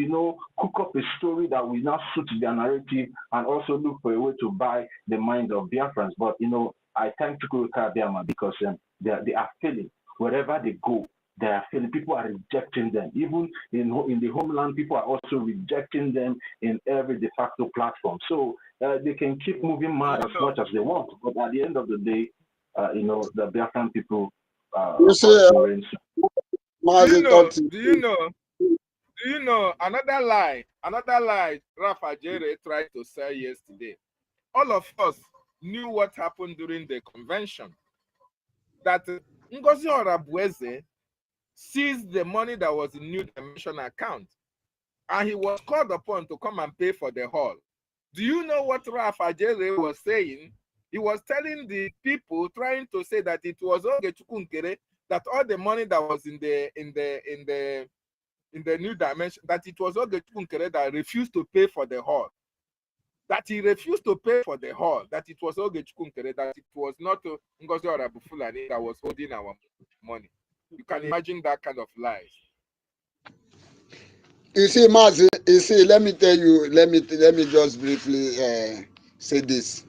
Speaker 14: cook up a story that will now suit their narrative and also look for a way to buy the mind of Biafrans. But I thank Chukwu Biama because they are failing. Wherever they go, they are failing. People are rejecting them. Even in the homeland, people are also rejecting them in every de facto platform. So they can keep moving mad as much as they want. But at the end of the day, the Biafran people
Speaker 17: you see,
Speaker 9: do you know another lie Rafa Jere tried to say yesterday? All of us knew what happened during the convention. That NGOZI Orabueze seized the money that was in New Dimension account, and he was called upon to come and pay for the hall. Do you know what Rafa Jere was saying? He was telling the people, trying to say that it was Ogechukwu Nkere, that all the money that was in the New Dimension, that it was Ogechukwu Nkere that refused to pay for the hall. That he refused to pay for the hall, that it was Ogechukwu Nkere, that it was not NGOZI Orabufulani that was holding our money. You can imagine that kind of lies.
Speaker 17: You see, Mazi, let me tell you, let me just briefly say this.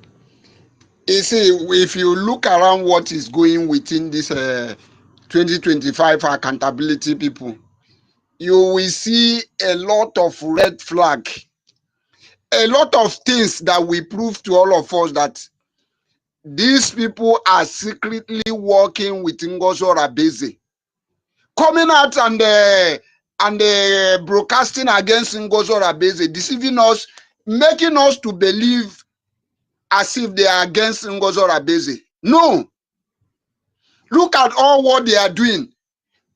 Speaker 17: You see, if you look around what is going within this 2025 accountability people, you will see a lot of red flag. A lot of things that will prove to all of us that these people are secretly working with NGOZI Orabeze, coming out and broadcasting against NGOZI Orabeze, deceiving us, making us to believe as if they are against NGOZI Orabeze. No. Look at all what they are doing.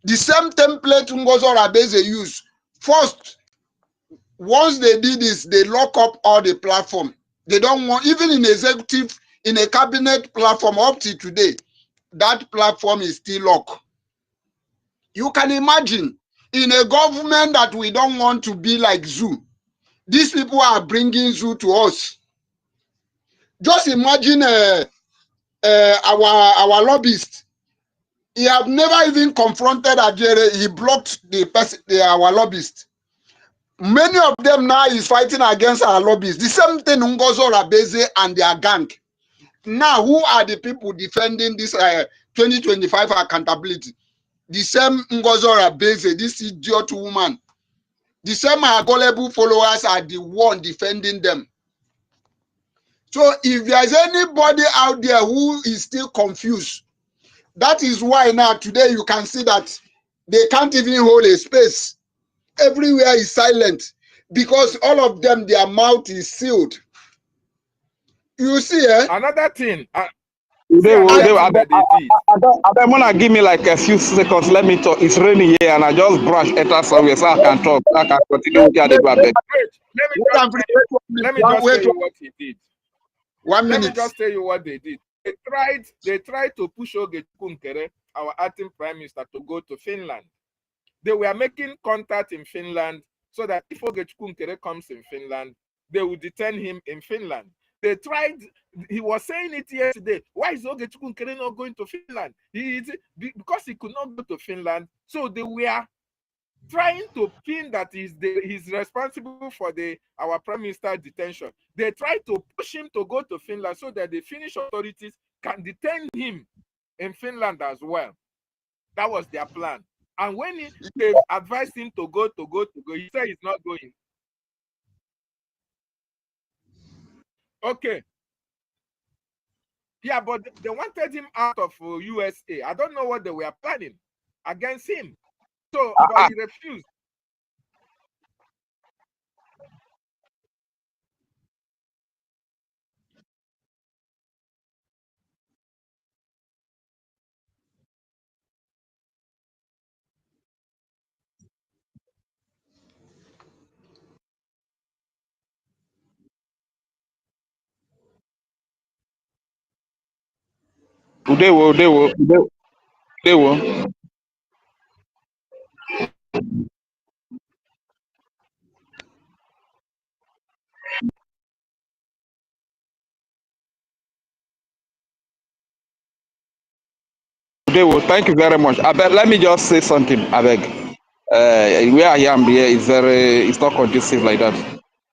Speaker 17: The same template Ngozi Orabeze use. First, once they did this, they lock up all the platform. They don't want, even in executive, in a cabinet platform up to today, that platform is still locked. You can imagine, in a government that we don't want to be like zoo, these people are bringing zoo to us. Just imagine our lobbyist. He have never even confronted Ajere. He blocked our lobbyist. Many of them now is fighting against our lobbyists. The same thing Ngozi Orabeze and their gang. Now, who are the people defending this 2025 accountability? The same Ngozi Orabeze, this idiot woman. The same gullible followers are the one defending them. So if there's anybody out there who is still confused, that is why now today you can see that they can't even hold a space. Everywhere is silent because all of them, their mouth is sealed. You see,
Speaker 9: another thing.
Speaker 2: I don't want to give me like a few seconds. Let me talk. It's raining here, and I just brush enter somewhere so I can talk. I can continue with the debate.
Speaker 9: Let me just tell you what he did.
Speaker 17: 1 minute.
Speaker 9: Let me just tell you what they did. They tried to push Ogechukwu Nkere, our acting prime minister, to go to Finland. They were making contact in Finland so that if Ogechukwu Nkere comes in Finland, they will detain him in Finland. They tried, he was saying it yesterday. Why is Ogechukwu Nkere not going to Finland? Because he could not go to Finland. So they were trying to pin that he's responsible for our prime minister detention. They tried to push him to go to Finland so that the Finnish authorities can detain him in Finland as well. That was their plan. And when they advised him to go, he said he's not going. Okay. Yeah, but they wanted him out of USA. I don't know what they were planning against him. So, but he refused.
Speaker 2: They will. Thank you very much. Let me just say something, I beg. Where I am here is it's not conducive like that.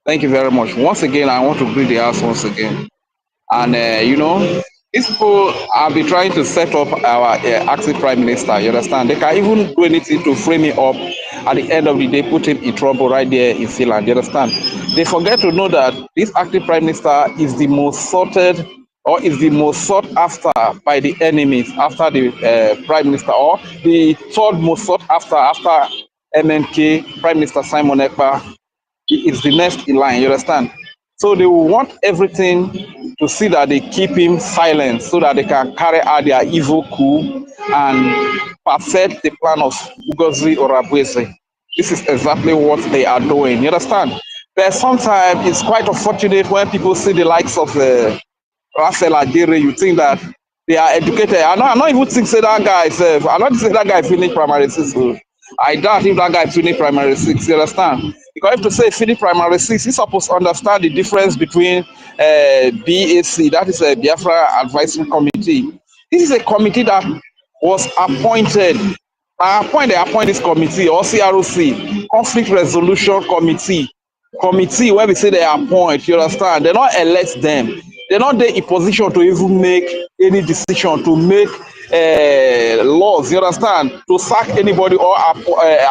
Speaker 2: Thank you very much. Once again, I want to greet the house once again. And, these people have been trying to set up our acting prime minister, you understand? They can even do anything to frame him up. At the end of the day, put him in trouble right there in Finland, you understand? They forget to know that this acting prime minister is the most sorted or is the most sought after by the enemies after the prime minister, or the third most sought after MNK, Prime Minister Simon Ekpa. He is the next in line, you understand? So they will want everything to see that they keep him silent so that they can carry out their evil coup and perfect the plan of NGOZI or Abweze. This is exactly what they are doing, you understand? But sometimes it's quite unfortunate when people see the likes of Raphael Adire, you think that they are educated. I don't even think say that guy is, I don't think that guy finished primary 6. So I doubt if that guy finished primary 6, you understand? Because if to say finish primary 6, he's supposed to understand the difference between BAC, that is a Biafra Advisory Committee. This is a committee that was appointed. They appoint this committee, or CROC, Conflict Resolution Committee, where we say they appoint, you understand? They don't elect them. They're not there in position to even make any decision, to make laws, you understand? To sack anybody or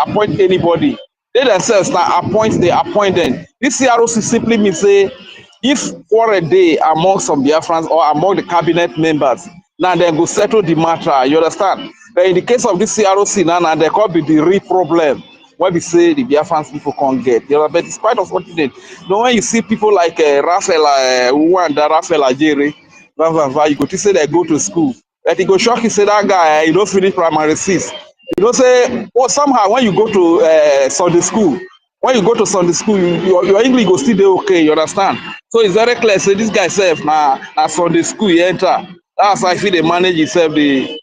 Speaker 2: appoint anybody. They themselves now appoint them. This CROC simply means say, if for a day among some Biafrans or among the cabinet members, now they go settle the matter, you understand? But in the case of this CROC, now there could be the real problem. When we say the Biafrans people can't get, you know, but it's quite unfortunate. You know, when you see people like Raphael Ajere, you go to say they go to school. But he go shock you say that guy, he don't finish primary 6. You know, say, well, somehow when you go to Sunday school, your English go still dey okay, you understand? So it's very clear, say this guy self, na Sunday school he enter. That's how if he dey manage himself, dey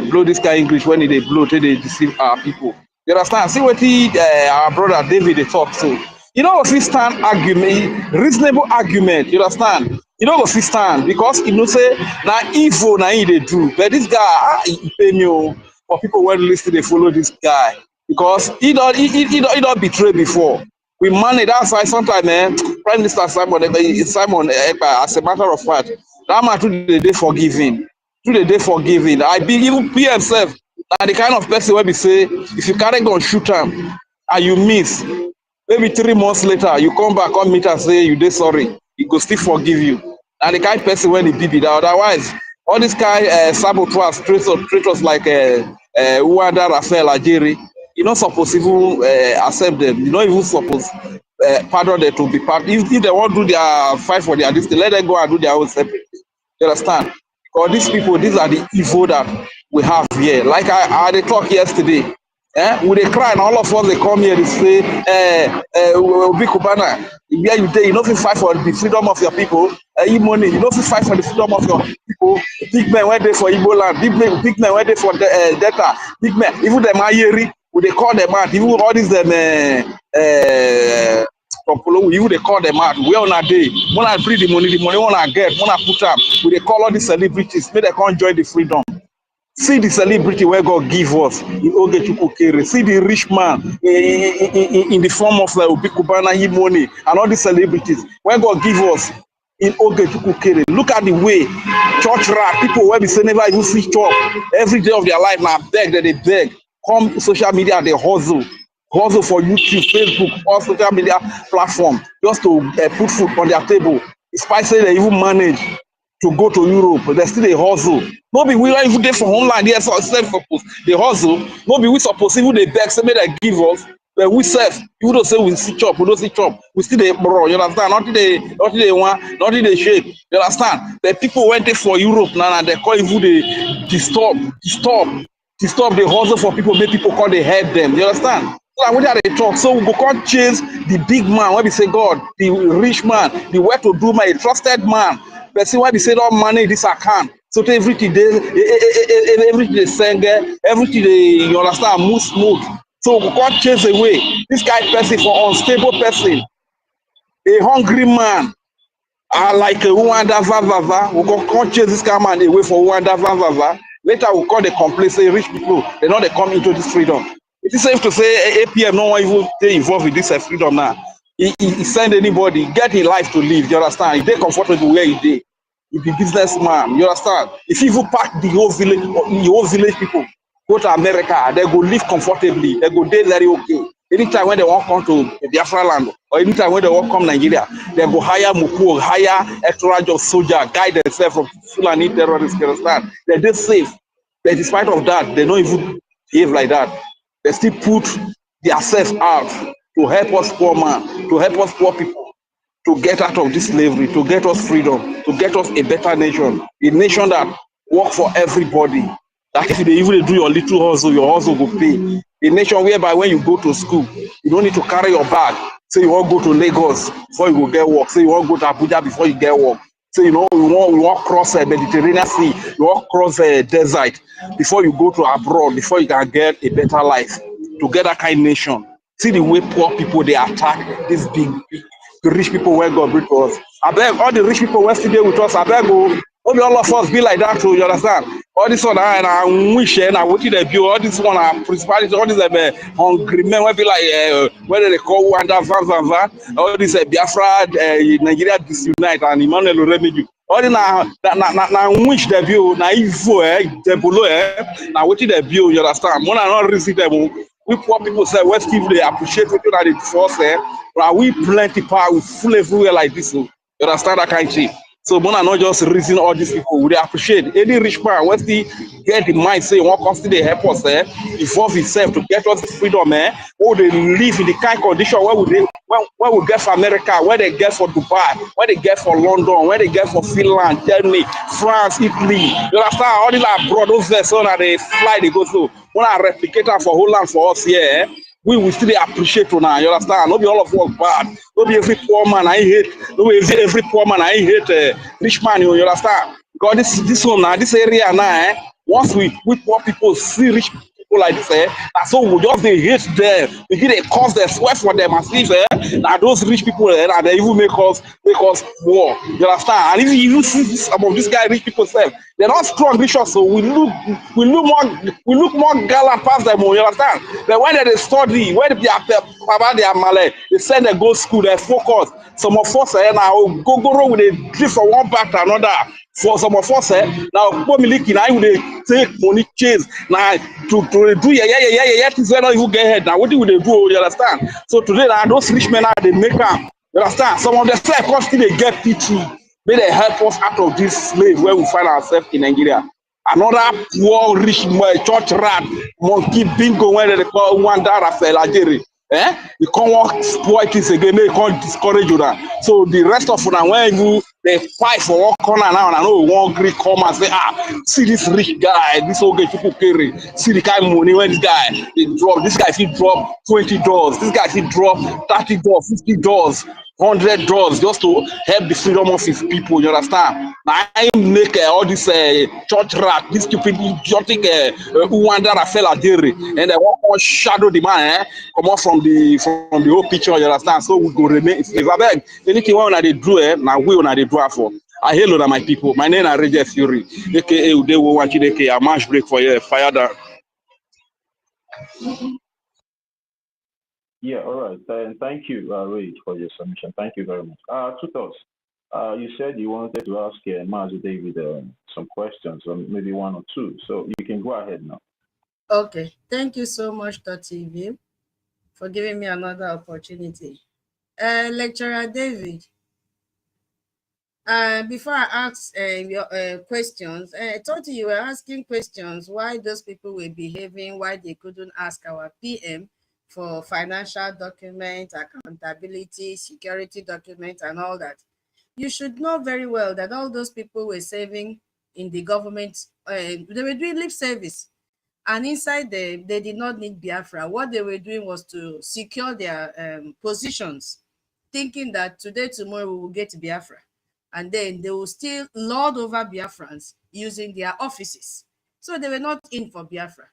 Speaker 2: blow this guy English when he dey blow, till they deceive our people. You understand? See what our brother David dey talk so. You know, if he stand argument, reasonable argument, you understand? You know, if he stand, because you know, say, na evil, na he dey do. But this guy, he pay me for people when listen, they follow this guy. Because he don't betray before. We manage, that's why sometimes, man, Prime Minister Simon Ekpa, as a matter of fact, that man through the day forgiving. I be even PM himself, the kind of person where we say, if you carry gun shoot him and you miss, maybe 3 months later, you come back, come meet and say you dey sorry, he go still forgive you. And the kind of person when he be that. Otherwise, all this guy saboteurs, traitors like Uwanda, Rafael, Ajeri, you not supposed to even accept them. You not even supposed pardon them to be part. If they want to do their fight for their distance, let them go and do their own separate. You understand? Because these people, these are the evil that we have here. Like I they talk yesterday. We they cry and all of us they come here to say, Obi Kubana, where you dey, you know, if you fight for the freedom of your people, money, you know, if you fight for the freedom of your people, big men went there for Igbo land, big men went there for Delta, big men, even the Mayeri, we they call them out, even all these them you they call them out. We on a day, when I bring the money when I get, when I put up, we they call all these celebrities, may they can't enjoy the freedom. See the celebrity where God give us in Ogechukwu. See the rich man in the form of Obi Kubana, money, and all the celebrities where God give us in Ogechukwu. Look at the way church rat people where we say never even see church every day of their life now beg that they beg. Come social media they hustle for YouTube, Facebook, all social media platform just to put food on their table. Despite saying they even manage to go to Europe, but they still a hustle. Maybe we are even there for homeland, yes, self-purpose. They hustle. Maybe we suppose even they beg, say they give us, but we self, you don't say we see chop, we don't see chop. We still they bro, you understand? Nothing they want, nothing they shape. You understand? The people went there for Europe now, and they call even they disturb the hustle for people, make people call they help them. You understand? So when they talk, so we go can't chase the big man, when we say God, the rich man, the well-to-do man, a trusted man. But see why we say don't manage this account. So everything they sing, everything they, you understand, move smooth. So we can't chase away this guy person for unstable person, a hungry man. Like a Rwanda Vavava, we can't chase this guy man away for Rwanda Vavava. Later we call the complaint, say rich people, they know they come into this freedom. It is safe to say APM no one even stay involved with this freedom now. He send anybody, get a life to live, you understand? He dey comfortable where he dey. He be businessman, you understand? If he even pack the whole village people, go to America, they go live comfortably, they go dey very okay. Anytime when they want come to Biafra land, or anytime when they want come Nigeria, they go hire Muku, hire entourage of soldier, guide themselves from Fulani terrorists, you understand? They're dey safe. But despite of that, they don't even behave like that. They still put themselves out to help us poor man, to help us poor people, to get out of this slavery, to get us freedom, to get us a better nation, a nation that work for everybody. That if you even do your little hustle, your hustle will pay. A nation whereby when you go to school, you don't need to carry your bag. Say you want to go to Lagos before you go get work. Say you want to go to Abuja before you get work. Say you want cross the Mediterranean Sea, you want cross the desert before you go to abroad, before you can get a better life. To get that kind of nation. See the way poor people they attack this big rich people where God bring to us. I beg all the rich people who still with us. I beg only all of us be like that too. You understand? All this one I wish and I wanted to build all this one principality, all these hungry men will be like whether they call Wanda Van, all this Biafra, Nigeria disunite and Emmanuel Remedy. All this na wish they build na evil they below na what they build. You understand? When I not receive them. We poor people say West Kivu they appreciate what they force but we plenty power, we full everywhere like this. You understand that kind of thing?
Speaker 19: So Mona not just reason all these people. We appreciate any rich man when he get the mind say what comes to the help us involve himself to get us this freedom, or they live in the kind of condition where would they where we get for America, where they get for Dubai, where they get for London, where they get for Finland, Germany, France, Italy. You understand? All these are abroad, those vessels that they fly, they go through. When I replicate that for Holland for us here, we will still appreciate you now. You understand? Not be all of us bad. Not be every poor man I hate. Not be every poor man I hate rich man. You understand? Because this one now, this area now, once we poor people see rich people like this, and so we just they hate them. We get a cause they sweat for them and see, now those rich people, and they even make us war. You understand? And if you even see some of these guys, rich people, they're not strong bishops, so we look more gallant past them. You understand? But when they study, when they are their Malay, they send them go school, they focus. Some of us now go with a drift from one back to another. For some of us, now miliki now they take money chase now to do things they not even get ahead. Now what do they do? You understand? So today now those rich men are they make up. You understand? Some of the self constantly they get pity. May they help us out of this slave where we find ourselves in Nigeria. Another poor rich church rat monkey bingo when they call one that Rafael Ajere. You can't walk spoil this again, they can't discourage you now. So the rest of them when you they fight for one corner now, and I know one Greek come and say, see this rich guy, this old guy people carry, see the kind of money when this guy he drop, this guy he drop $20, this guy he drop $30, $50. $100 just to help the freedom of his people. You understand? Now I make all this church rat, this stupid idiotic Uwanda Rafael Adere, and they want to shadow the man, come off from the whole picture. You understand? So we go remain. If I beg anything one they do, now we on they do for. I hello to my people. My name is Regis Fury, aka Udewo Wachideke. A match break for you. Fire down.
Speaker 14: Yeah, all right. And thank you, Ray, for your submission. Thank you very much. Two thoughts. You said you wanted to ask Mazu David some questions, or maybe one or two. So you can go ahead now.
Speaker 7: Okay. Thank you so much, TV, for giving me another opportunity. Lecturer David, before I ask your questions, I thought you were asking questions why those people were behaving, why they couldn't ask our PM for financial documents, accountability, security documents, and all that. You should know very well that all those people were serving in the government, they were doing lip service. And inside them, they did not need Biafra. What they were doing was to secure their positions, thinking that today, tomorrow, we will get Biafra. And then they will still lord over Biafrans using their offices. So they were not in for Biafra.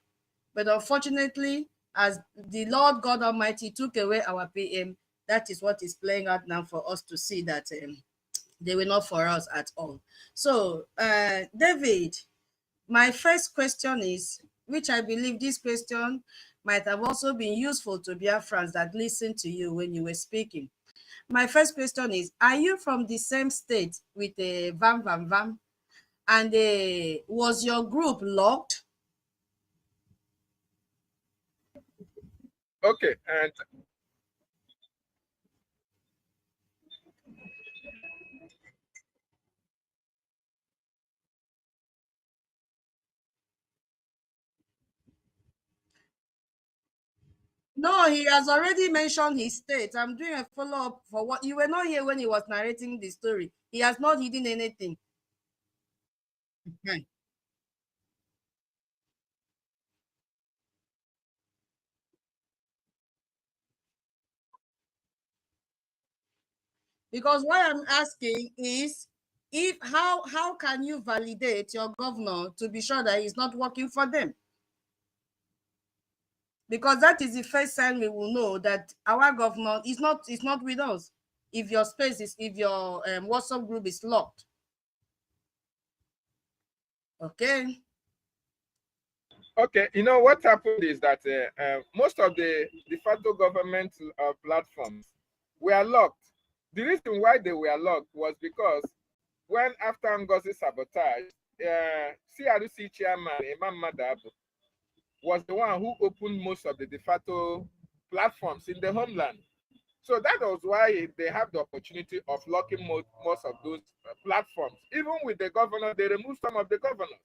Speaker 7: But unfortunately, as the Lord God Almighty took away our PM, that is what is playing out now for us to see that they were not for us at all. So, David, my first question is, which I believe this question might have also been useful to Biafrans that listened to you when you were speaking. My first question is, are you from the same state with a Vam Vam Vam? And was your group locked?
Speaker 9: Okay, and
Speaker 7: No, he has already mentioned his state. I'm doing a follow-up for what you were not here when he was narrating the story. He has not hidden anything. Okay. Because what I'm asking is, if how can you validate your governor to be sure that he's not working for them? Because that is the first sign we will know that our governor is not with us. If your WhatsApp group is locked. Okay.
Speaker 9: okay, you know what happened is that most of the de facto government platforms were locked. The reason why they were locked was because when after NGOZI sabotage, CRC chairman Imam Madab was the one who opened most of the de facto platforms in the homeland. So that was why they have the opportunity of locking most of those platforms. Even with the governor, they removed some of the governors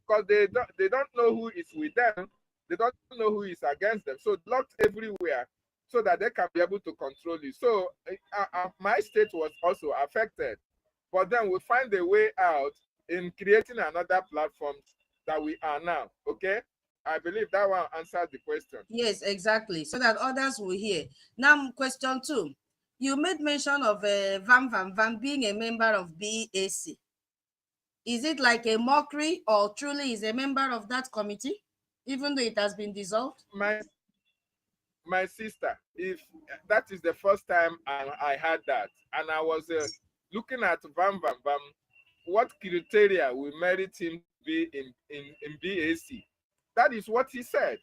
Speaker 9: because they don't know who is with them. They don't know who is against them. So locked everywhere so that they can be able to control it. So my state was also affected. But then we find a way out in creating another platform that we are now. Okay? I believe that one answers the question.
Speaker 7: Yes, exactly. So that others will hear. Now, question 2. You made mention of Van being a member of BAC. Is it like a mockery or truly is a member of that committee, even though it has been dissolved?
Speaker 9: My sister, if that is the first time I heard that, and I was looking at Van, what criteria will merit him to be in BAC? That is what he said.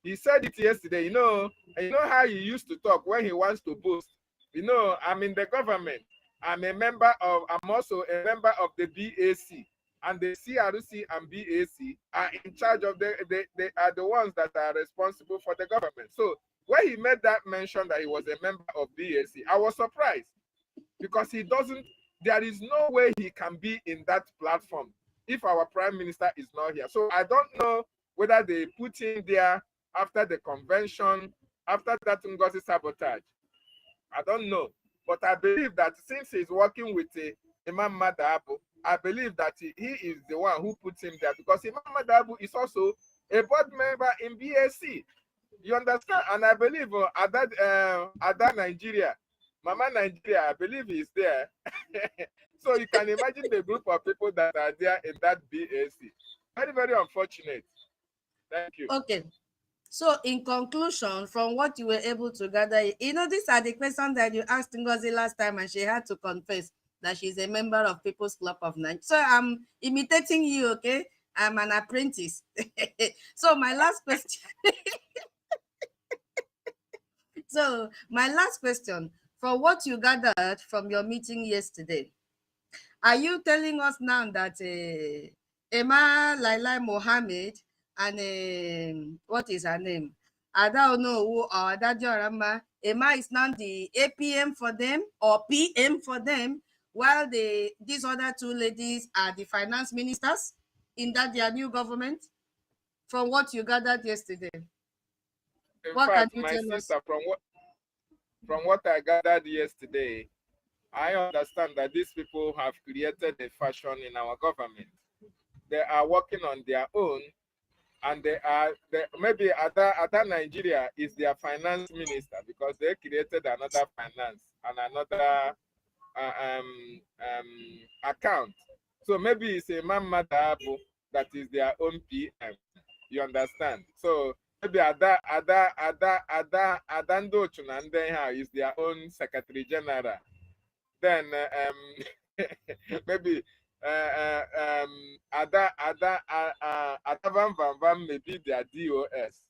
Speaker 9: He said it yesterday. You know how he used to talk when he wants to boast. You know, I'm in the government. I'm also a member of the BAC. And the CRC and BAC are in charge of they are the ones that are responsible for the government. So when he made that mention that he was a member of BAC, I was surprised because there is no way he can be in that platform if our prime minister is not here. So I don't know whether they put him there after the convention, after that NGOZI sabotage. I don't know. But I believe that since he's working with Imam Madabu, I believe that he is the one who put him there because Imam Madabu is also a board member in BAC. You understand? And I believe Ada Nigeria, Mama Nigeria, I believe he's there. So you can imagine the group of people that are there in that BAC. Very, very unfortunate. Thank you.
Speaker 7: Okay. So in conclusion, from what you were able to gather, these are the questions that you asked NGOZI last time and she had to confess that she's a member of People's Club of Nigeria. So I'm imitating you, okay? I'm an apprentice. So my last question. So my last question, from what you gathered from your meeting yesterday, are you telling us now that Emma Laila Mohammed and what is her name? I don't know who or Adajorama. Emma is now the APM for them or PM for them, while these other two ladies are the finance ministers in their new government. From what you gathered yesterday,
Speaker 9: In fact, my sister, from what I gathered yesterday, I understand that these people have created a fashion in our government. They are working on their own, and maybe other Nigeria is their finance minister because they created another finance and another account. So maybe it's a man Madabu that is their own PM. You understand? So maybe Adando Chunandeha is their own secretary general. Then maybe Adavan Van may be their COS,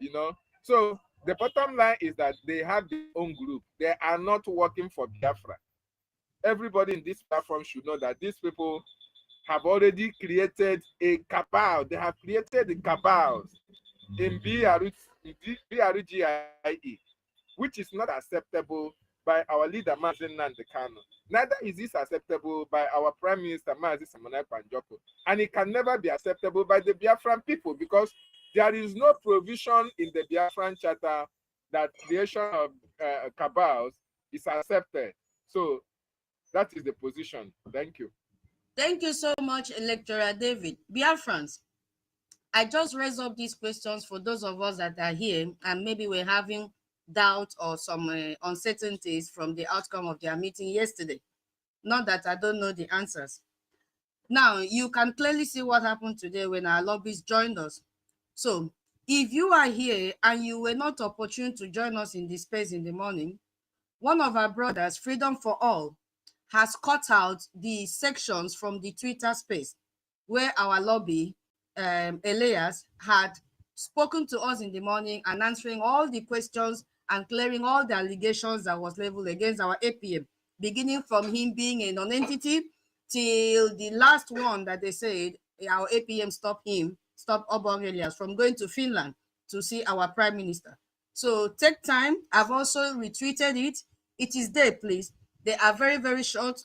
Speaker 9: you know. So the bottom line is that they have their own group. They are not working for Biafra. Everybody in this platform should know that these people have already created a cabal. They have created the cabals in BRGIE, which is not acceptable by our leader, Mazen Nandekano. Neither is this acceptable by our Prime Minister, Mazi Samonai Panjoko. And it can never be acceptable by the Biafran people because there is no provision in the Biafran Charter that creation of cabals is accepted. So that is the position. Thank you.
Speaker 7: Thank you so much, Electoral David. Biafrans, I just raised up these questions for those of us that are here and maybe we're having doubt or some uncertainties from the outcome of their meeting yesterday. Not that I don't know the answers. Now, you can clearly see what happened today when our lobbyists joined us. So, if you are here and you were not opportune to join us in this space in the morning, one of our brothers, Freedom for All, has cut out the sections from the Twitter space where our lobby, Elias, had spoken to us in the morning and answering all the questions and clearing all the allegations that was leveled against our APM, beginning from him being a non-entity till the last one that they said our APM stopped Obong Elias from going to Finland. to see our Prime Minister. So take time. I've also retweeted it. It is there, please. They are very, very short.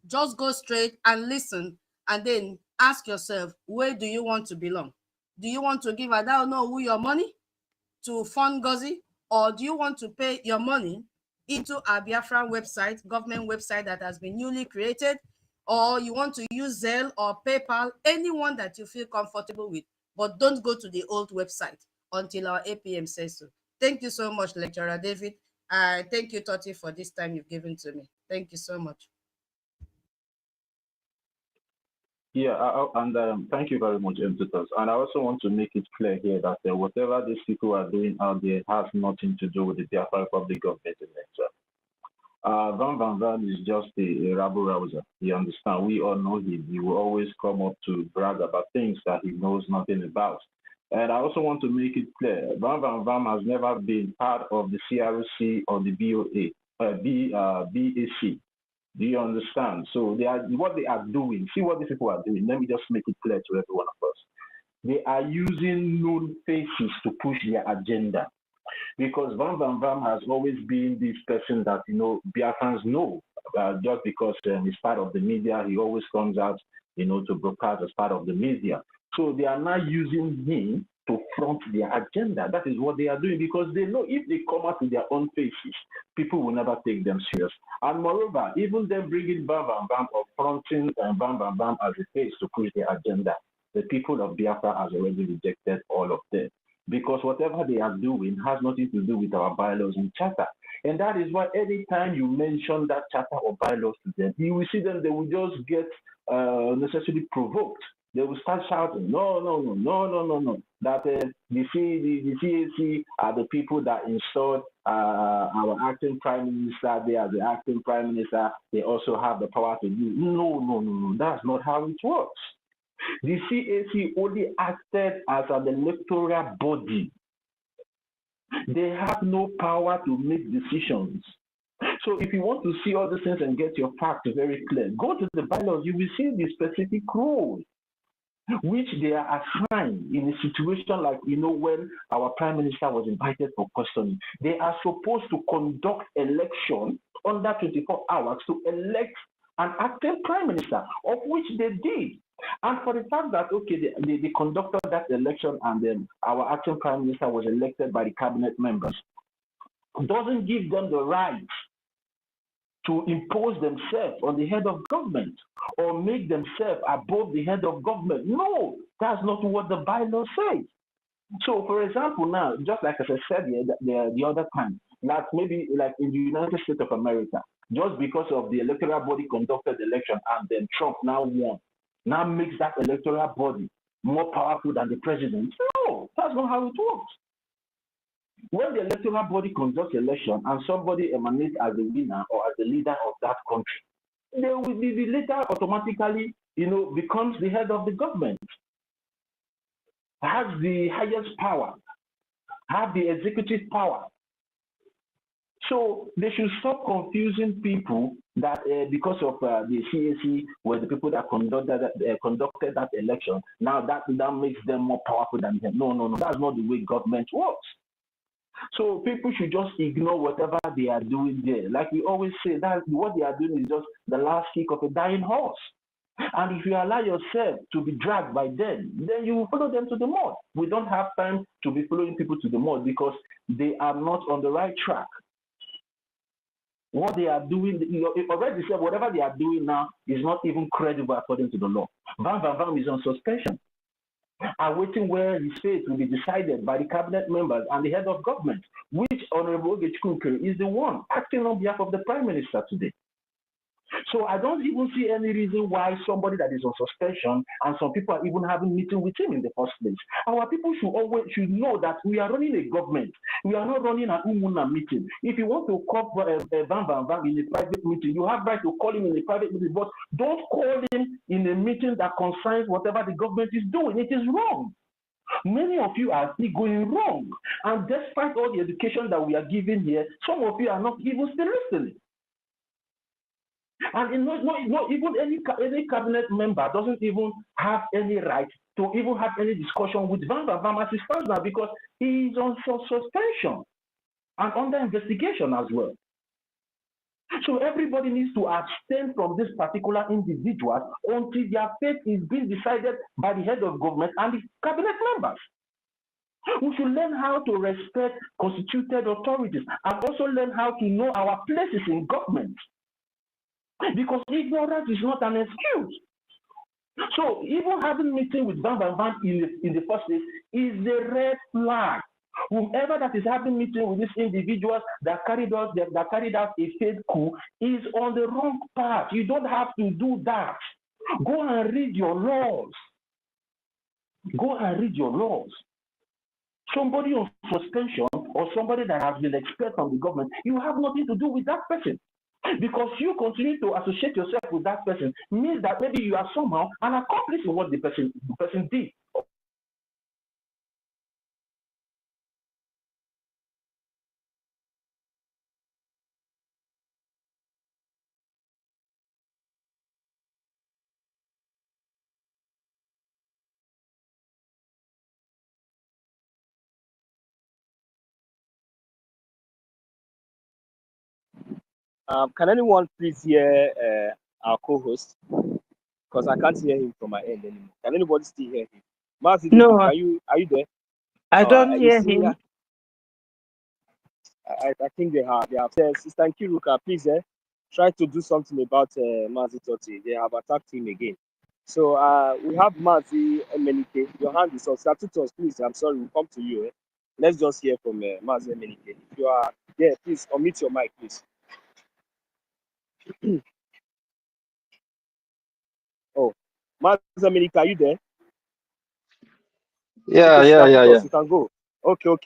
Speaker 7: Just go straight and listen, and then ask yourself, where do you want to belong? Do you want to give who your money to fund NGOZI, or do you want to pay your money into our Biafran website, government website that has been newly created, or you want to use Zelle or PayPal, anyone that you feel comfortable with, but don't go to the old website until our APM says so. Thank you so much, Lecturer David. Thank you, Toti, for this time you've given to me. Thank you so much.
Speaker 14: Yeah, and thank you very much, Tutus. And I also want to make it clear here that whatever these people are doing out there has nothing to do with the Biafra Republic government in itself. Van is just a rabble-rouser. You understand? We all know him. He will always come up to brag about things that he knows nothing about. And I also want to make it clear, Van has never been part of the CRC or the BAC. Do you understand? So what they are doing, see what these people are doing. Let me just make it clear to every one of us. They are using known faces to push their agenda. Because Van has always been this person that, Biafrans know. Just because he's part of the media, he always comes out, to broadcast as part of the media. So they are now using him to front their agenda. That is what they are doing, because they know if they come out with their own faces, people will never take them serious. And moreover, even them bringing Bam or fronting Bam as a face to push their agenda, the people of Biafra has already rejected all of them. Because whatever they are doing has nothing to do with our bylaws and charter. And that is why anytime you mention that charter or bylaws to them, you will see them, they will just get necessarily provoked. They will start shouting, no. That the CAC are the people that installed our acting prime minister. They are the acting prime minister. They also have the power to do. No. That's not how it works. The CAC only acted as an electoral body. They have no power to make decisions. So if you want to see all these things and get your facts very clear, go to the bylaws. You will see the specific rules which they are assigned in a situation like, when our prime minister was invited for questioning. They are supposed to conduct election under 24 hours to elect an acting prime minister, of which they did. And for the fact that, they conducted that election and then our acting prime minister was elected by the cabinet members, doesn't give them the right to impose themselves on the head of government or make themselves above the head of government. No, that's not what the bylaw says. So, for example, now, just like as I said the other time, that maybe like in the United States of America, just because of the electoral body conducted the election and then Trump now won, now makes that electoral body more powerful than the president. No, that's not how it works. When the electoral body conducts election and somebody emanates as the winner or as the leader of that country, they will be the leader automatically, becomes the head of the government, has the highest power, have the executive power. So they should stop confusing people that because of the CAC were the people that conducted that election. Now that makes them more powerful than them. No. That's not the way government works. So people should just ignore whatever they are doing there. Like we always say, that what they are doing is just the last kick of a dying horse. And if you allow yourself to be dragged by them, then you will follow them to the mud. We don't have time to be following people to the mud because they are not on the right track. What they are doing, already said, whatever they are doing now is not even credible according to the law. Van is on suspension, awaiting where his fate will be decided by the cabinet members and the head of government, which Honorable OGOJA is the one acting on behalf of the Prime Minister today. So I don't even see any reason why somebody that is on suspension and some people are even having meeting with him in the first place. Our people should know that we are running a government. We are not running an Umuna meeting. If you want to call Van in a private meeting, you have right to call him in a private meeting, but don't call him in a meeting that concerns whatever the government is doing. It is wrong. Many of you are still going wrong. And despite all the education that we are giving here, some of you are not even still listening. And not even any cabinet member doesn't even have any right to even have any discussion with Van Bam as it stands now because he is on suspension and under investigation as well. So everybody needs to abstain from this particular individual until their fate is being decided by the head of government and the cabinet members. We should learn how to respect constituted authorities and also learn how to know our places in government. Because ignorance is not an excuse. So even having meeting with Van in the first place is a red flag. Whoever that is having meeting with these individuals that carried out a failed coup is on the wrong path. You don't have to do that. Go and read your laws. Go and read your laws. Somebody on suspension or somebody that has been expelled from the government, you have nothing to do with that person. Because you continue to associate yourself with that person means that maybe you are somehow an accomplice in what the person did.
Speaker 16: Can anyone please hear our co-host? Because I can't hear him from my end anymore. Can anybody still hear him? Mazi,
Speaker 10: No,
Speaker 16: are you there?
Speaker 10: I don't
Speaker 16: You
Speaker 10: hear
Speaker 16: see,
Speaker 10: him.
Speaker 16: I think they have. Sister Kiruka, please try to do something about Mazi Totti. They have attacked him again. So we have Mazi Emenike. Your hand is up. Statutos, please. I'm sorry, we'll come to you. Let's just hear from Mazi Emenike. If you are there, please unmute your mic, please. Oh, Mazi Emenike, are you there?
Speaker 18: Yeah.
Speaker 16: You can go. Okay.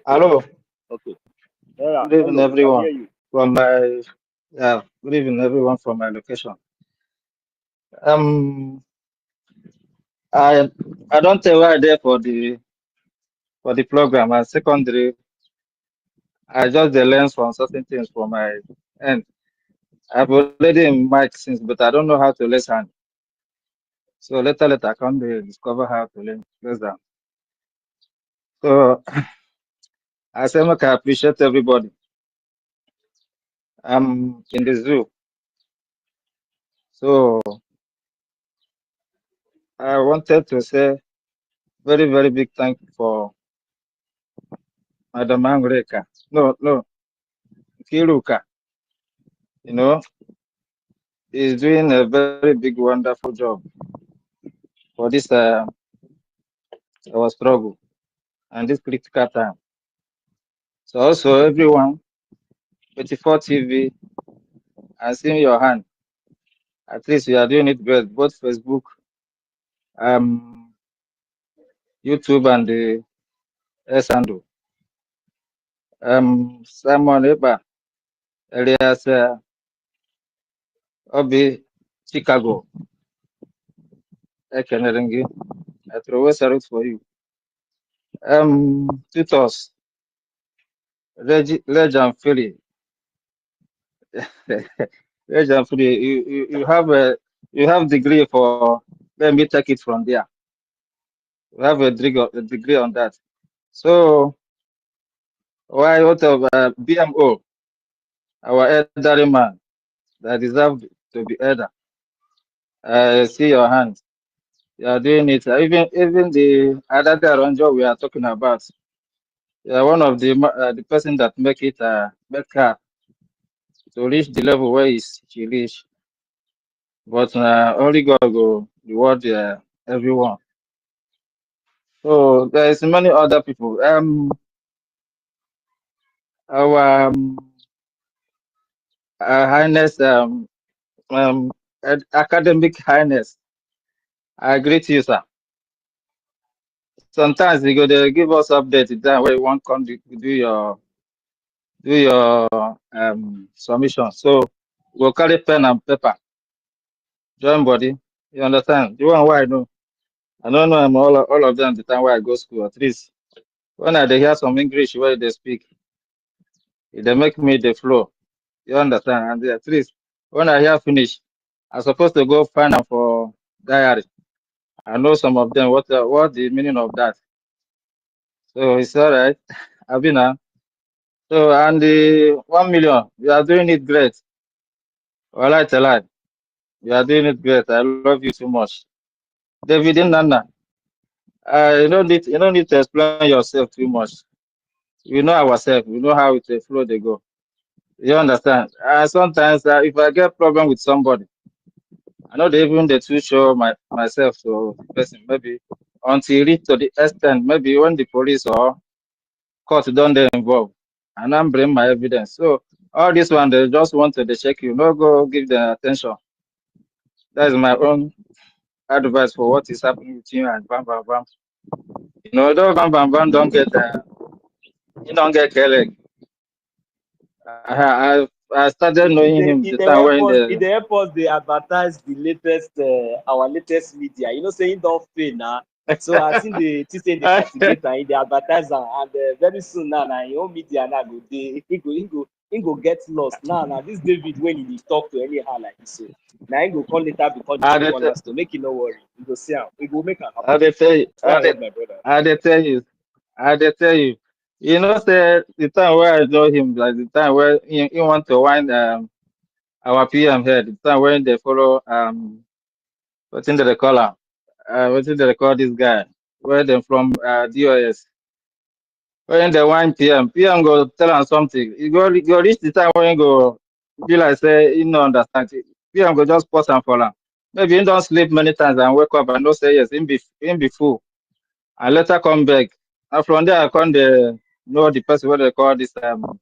Speaker 18: Hello.
Speaker 16: Okay. Yeah,
Speaker 18: Good evening,
Speaker 16: hello, we can hear
Speaker 18: everyone.
Speaker 16: you.
Speaker 18: Good evening, everyone from my location. I don't think we're there for the program. And secondary, I just learn from certain things from my end. I've already in mic since, but I don't know how to listen. So later I come to discover how to learn listen. So I say, look, I appreciate everybody. I'm in the zoo. So I wanted to say very, very big thank you for Madam Angreka. No, Kiruka. You know, he's doing a very big, wonderful job for this our struggle and this critical time. So also everyone, 24 TV, I see your hand. At least you are doing it well, both Facebook, YouTube, and the Esando. Simon Eba, alias Obi Chicago, Ekenerengi. I throw a salute for you. Tutors, Legend Philly. Legend Philly, you have degree for, let me take it from there. You have a degree on that. So why out of BMO, our elderly man that deserves to be elder? I see your hand. You are doing it. Even the other Ranger we are talking about, you are one of the person that make her to reach the level where she reach. But only God go reward everyone. So there is many other people. Our Highness, Academic Highness, I greet you, sir. Sometimes they give us updates then where you want to come do your submission. So we'll carry pen and paper, join body. You understand? You want why I know? I don't know I'm all of them the time where I go school. At least when I dey hear some English where they speak, they make me the flow. You understand? And at least when I hear finish, I'm supposed to go find them for diary. I know some of them. What the meaning of that? So it's all right. Abina. So and the 1 million, you are doing it great. All right, Alright. You are doing it great. I love you too much. David and Nana, you don't need to explain yourself too much. We know ourselves. We know how it flow they go. You understand? Sometimes if I get problem with somebody, I know they even the too show myself to the person maybe until it reach to the extent maybe when the police or court don't they involve and I'm bring my evidence. So all this one they just want to check you, no go give them attention. That is my own advice for what is happening with you and bam bam bam. Though bam bam bam don't get you don't get Kelly. I started knowing him the
Speaker 5: It dey
Speaker 18: time
Speaker 5: help
Speaker 18: when
Speaker 5: us. It
Speaker 18: the
Speaker 5: dey help us. They advertise the latest, our latest media. Saying don't fail now. So I think the saying the castigate and they advertise and very soon now your own media now go dey he go get lost now this David when he talk to anyhow like this so now he go call later become the
Speaker 18: I
Speaker 5: chief
Speaker 18: dey
Speaker 5: cornerstone make you no worry he go see am we go make am
Speaker 18: I
Speaker 5: happen.
Speaker 18: dey tell you,
Speaker 5: Go ahead my brother.
Speaker 18: I dey tell you, I dey tell you. Say the time where I know him, like the time where he want to wind our PM head, the time when they follow what in the call am, what in the call this guy, where they from DOS. When they wind PM go tell him something. He go reach the time when he go be like say he no understand. PM go just pause and for am. Maybe he don't sleep many times and wake up and no say yes, him be fool. I later come back. And from there, I come the know the person what they call this Vam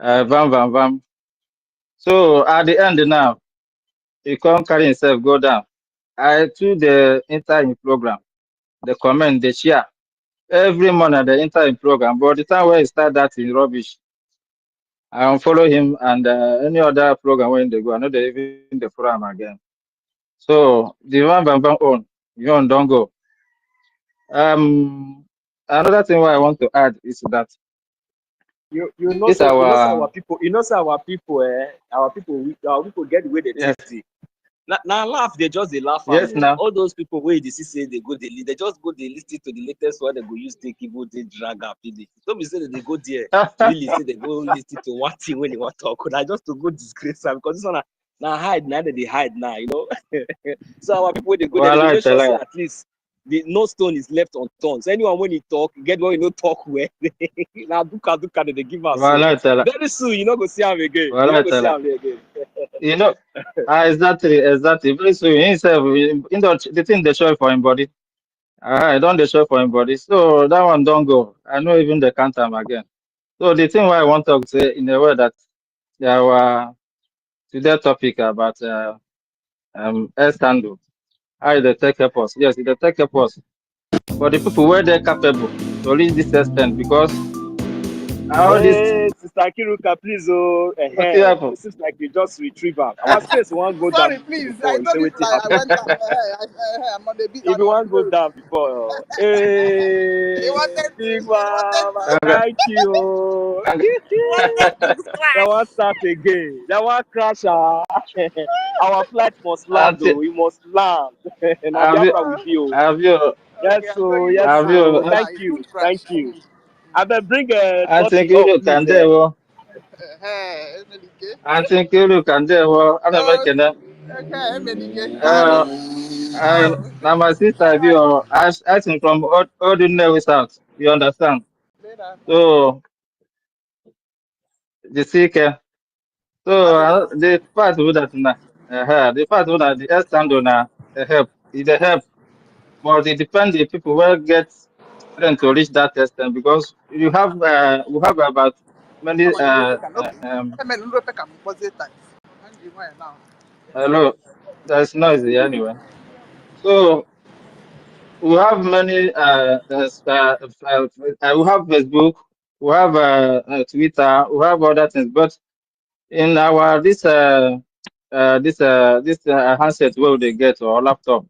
Speaker 18: Vam Vam. So at the end now, he come carry himself go down. I to the enter in program, the comment, the share. Every morning they enter in program. But the time where he start that in rubbish, I unfollow him and any other program when they go, I know they even the program again. So the Vam Vam Vam own, you own don't go. Another thing what I want to add is that
Speaker 5: You know
Speaker 18: this
Speaker 5: say
Speaker 18: our
Speaker 5: our people get the way they
Speaker 18: yes.
Speaker 5: think. Now laugh they just they laugh am
Speaker 18: Yes, now.
Speaker 5: all those people wey dey see say they go they just go they listen to the latest one they go use take even they drag am finish don't be say they go there really say they go listen to one thing when they want talk na just to go disgrace am because this one na hide na they hide now so our people wey dey go there they go
Speaker 18: Wallahi
Speaker 5: make sure say
Speaker 18: talai.
Speaker 5: at least the no stone is left unturned so anyone when he talk get what talk well na duka they give am so
Speaker 18: Wallahi talai.
Speaker 5: very soon you no go see am again
Speaker 18: Wallahi talai.
Speaker 5: again.
Speaker 18: You know, exactly. Very soon, himself, the thing they show for him body. I don't they show for him body. So that one don't go. I know even they can't time again. So the thing why I want to say in a way that there were today topic about air scandal. How they take help us. Yes, they take help us. But the people where they're capable to reach this extent because all this
Speaker 5: Hey, Sister Kiruka, please,
Speaker 18: what happen.
Speaker 5: it seems like you just retrieve her. Our space won't go down
Speaker 11: Sorry, please. I
Speaker 5: before. You say
Speaker 11: told you
Speaker 5: what
Speaker 11: like I
Speaker 5: happened.
Speaker 11: went. I'm on the beat.
Speaker 5: If
Speaker 11: I'm
Speaker 5: you
Speaker 11: on
Speaker 5: want
Speaker 11: the
Speaker 5: go
Speaker 11: road.
Speaker 5: down before,
Speaker 11: He
Speaker 5: hey,
Speaker 11: wanted to.
Speaker 5: big
Speaker 11: He wanted
Speaker 5: mama,
Speaker 11: to.
Speaker 18: Okay.
Speaker 5: thank you.
Speaker 11: He wanted to
Speaker 5: That
Speaker 11: crash.
Speaker 5: one start again. That one crash. Our flight must land,
Speaker 18: Auntie,
Speaker 5: though. We must land. Now
Speaker 18: have you
Speaker 5: Biafra will be. Oh.
Speaker 18: have you
Speaker 11: Okay, I'm going
Speaker 5: Yes,
Speaker 18: have
Speaker 11: now.
Speaker 5: so
Speaker 18: you
Speaker 5: thank
Speaker 11: It's
Speaker 5: you,
Speaker 11: good crash.
Speaker 5: thank you. I will bring
Speaker 18: I think
Speaker 5: Totti
Speaker 18: you
Speaker 5: up,
Speaker 18: look
Speaker 5: please.
Speaker 18: and there well.
Speaker 11: Hey, Emenike.
Speaker 18: I think you look and there well. I'm
Speaker 11: Oh,
Speaker 18: making that.
Speaker 11: okay, Emenike.
Speaker 18: Uh, and
Speaker 11: Oh,
Speaker 18: now my sister
Speaker 11: all right.
Speaker 18: view asking from ordinary south. You understand?
Speaker 11: Later.
Speaker 18: So the seeker. So
Speaker 11: Hello.
Speaker 18: the part of that na the part of that the S stand on help. It a help, but it depends the people will get strength to reach that extent because you have we have about many
Speaker 11: I'm on the road. Okay. Hey, man, no pick up. What's it time? I'm going now.
Speaker 18: hello, there's noisy anyway. So we have many we have Facebook, we have Twitter, we have other things, but in our this handset where they get or laptop,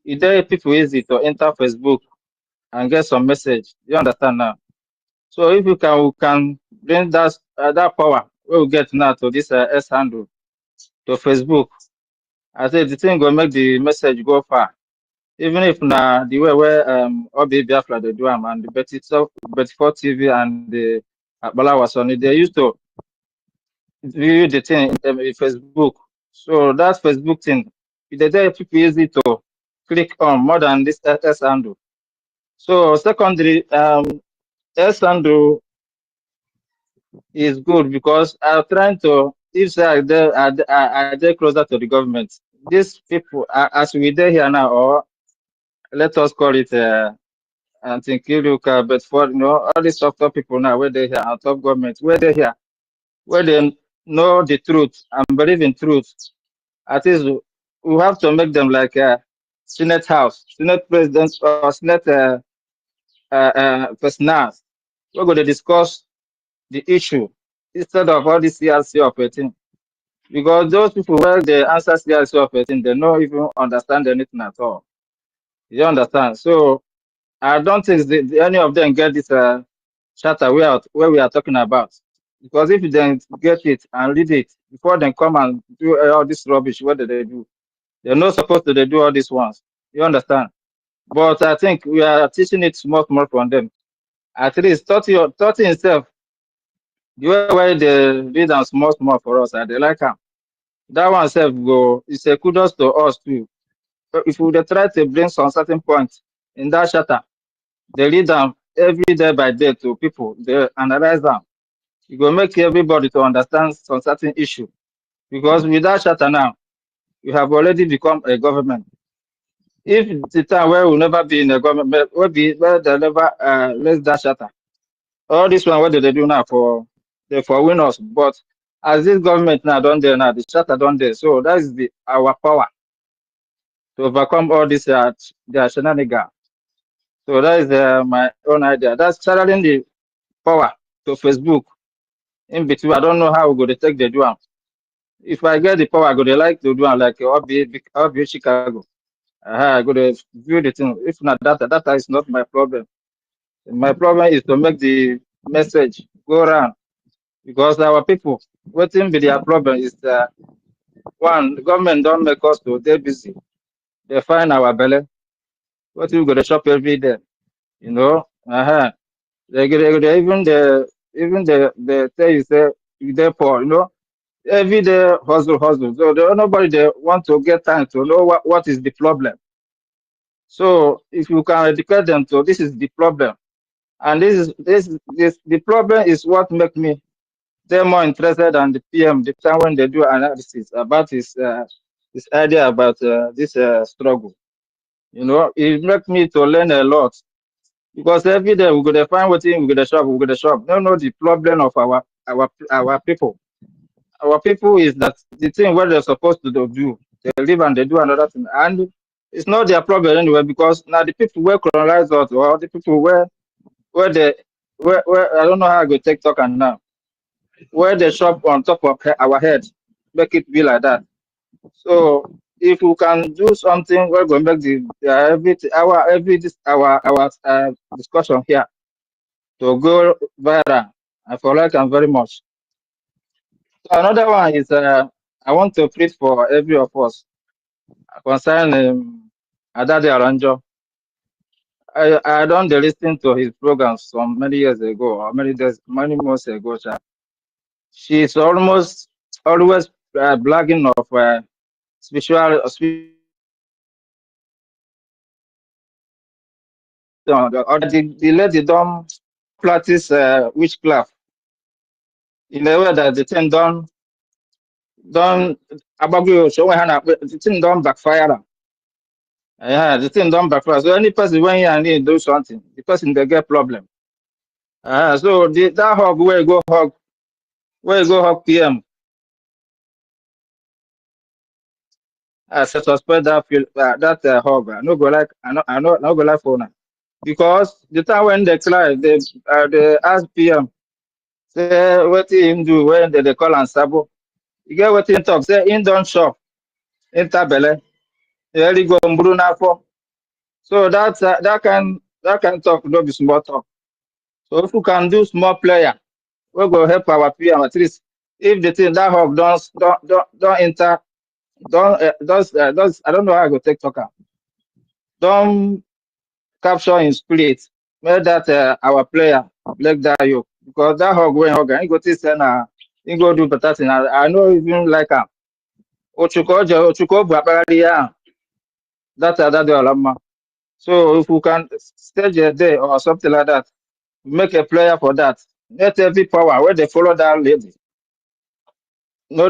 Speaker 18: it there people easy to enter Facebook and get some message. You understand now? So if you can, we can bring that power where we get now to this S handle to Facebook. I say the thing will make the message go far. Even if na the way where Obi Biafra they do am and the Betty 4 TV and the Akbala was on it, they used to view the thing in Facebook. So that Facebook thing, they tell people easy to click on more than this S handle. So secondary, S handle is good because I'm trying to, if say I dey closer to the government, these people, as we there here now, or let us call it, I think you look, but for all these top people now, where they here, our top government, where they here, where they know the truth and believe in truth. At least we have to make them like a Senate House, Senate President, or Senate personals. We're going to discuss the issue instead of all this CRC operating. Because those people where they answer CRC operating, they don't even understand anything at all. You understand? So I don't think any of them get this charter where we are talking about. Because if you then get it and read it before they come and do all this rubbish, what do they do? They're not supposed to do all these ones. You understand? But I think we are teaching it small from them. At least 30 itself, the way where they read and small for us, and they like them. That one self go, it's a kudos to us too. So if we dey try to bring some certain points in that charter, they read them every day by day to people, they analyze them. It will make everybody to understand some certain issue. Because with that charter now, you have already become a government. If the time where we never be in a government, where they never raise that charter, all this one, what do they do now for win us? But as this government now done there now, the charter done there, so that is our power to overcome all this their shenanigans. So that is my own idea. That's channeling the power to Facebook. In between, I don't know how we go to take the do am. If I get the power, I go to like to do am like Obi Chicago. I go to view the thing. If not data is not my problem. My problem is to make the message go around because our people, what be their problem is one, the government don't make us to they busy. They find our belly. What we go to shop every day, you know? They tell you say you there for, every day hustle. So nobody they want to get time to know what is the problem. So if you can educate them to this is the problem. And the problem is what make me they're more interested than the PM the time when they do analysis about his idea about this struggle. It make me to learn a lot because every day we're gonna find what thing we're gonna shop. No, the problem of our people. Our people is that the thing what they're supposed to do, they live and they do another thing, and it's not their problem anyway because now the people where colonize us or the people where they where I don't know how I go take talk and now where they shop on top of our head, make it be like that. So if we can do something, we're going to make our discussion here to go viral. I feel like I'm very much. So another one is I want to plead for every of us concerning Adade Aranjo. I don't listen to his programs from many years ago or many months ago. She's always blagging of spiritual or the lady don't practice witchcraft in a way that the thing don't about you so when the thing don't backfire am. Yeah, the thing don't backfire. So any person when you need do something, the person they get problem. So that hug where you go hug PM. I suspect that hug. I no go like I no go like for now. Because the time when they cry, they ask PM, say what him do when they call and sabo. You get what him talk, say him don't shop, enter belle, he really go Bruna for. So that can talk, no be small talk. So if we can do small player, we go help our PM at least. If the thing that hub don't enter, don't I don't know how I go take talk am. don't capture in spirit. Make that our player like that you because that hug when hug he go to send he go do better thing. I know even like him. Ochuko Baparadia that do alama. So if we can stage a day or something like that, make a player for that. Let every power where they follow that lady. No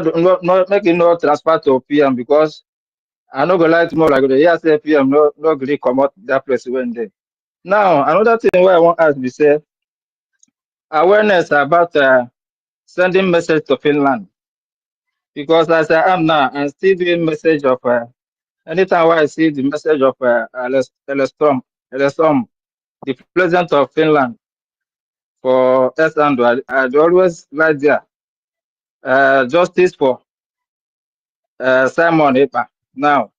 Speaker 18: making no transfer to PM because I no go like more like the yes PM no really come out that place when they. Now another thing where I want to ask is say awareness about sending message to Finland because as I am now I'm still doing message of anytime where I see the message of Elestrom, the president of Finland for Estland, I always like there justice for Simon Epa. Now,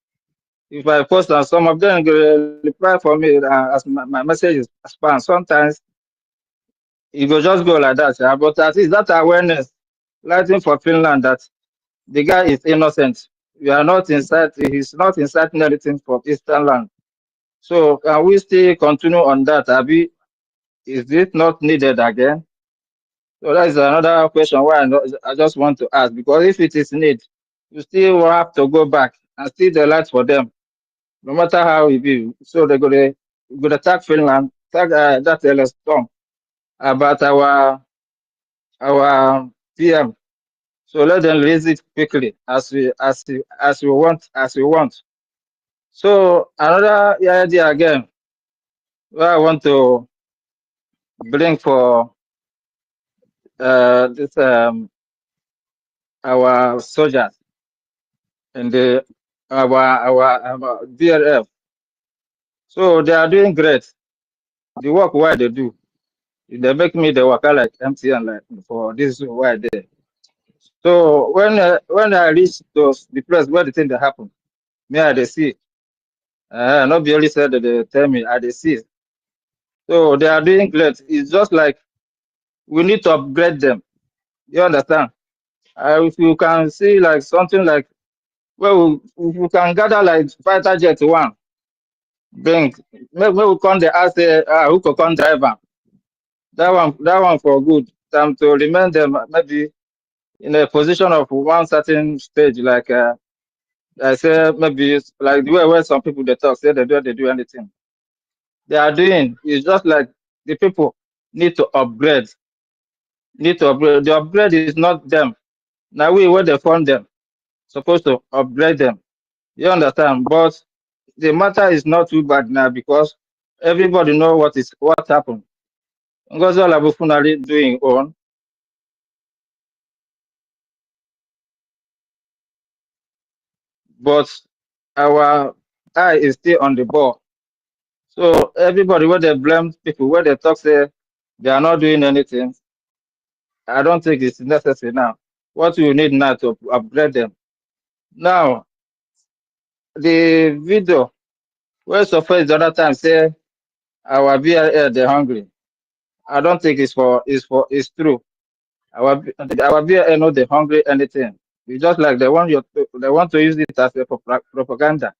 Speaker 18: if I post on some of them, go reply for me as my message is spam. Sometimes it will just go like that. But at least that awareness, lighting for Finland that the guy is innocent. We are not inside. He's not inciting anything for Eastern land. So can we still continue on that? Abi, is it not needed again? So that is another question why I just want to ask because if it is need, you still will have to go back and still the light for them, no matter how it be. So they go to attack Finland, attack that storm about our PM. So let them release it quickly as we want. So another idea again, where I want to bring for this our soldiers and our DRF. So they are doing great. The work why they do, they make me the worker like MTN like for this why they. So when I reach the place where the thing that happen, me I they see. Not be only said that they tell me I they see. So they are doing great. It's just like we need to upgrade them. You understand? If you can see like something like well, if we can gather like fighter jet one, bring make we come the ask who could come driver. That one for good. Time to remain them maybe in a position of one certain stage, like I say maybe it's like the way where some people they talk, say they do anything. They are doing it's just like the people need to upgrade. Need to upgrade. The upgrade is not them. Now we where they fund them, supposed to upgrade them. You understand? But the matter is not too bad now because everybody know what happened. Ngozi Olabufunari doing on, but our eye is still on the ball. So everybody where they blame people, where they talk say they are not doing anything, I don't think it's necessary now. What we need now to upgrade them. Now the video where surface the other time say our VIL they're hungry. I don't think it's true. Our VIL not they hungry anything. It's just like they want to use it as a propaganda.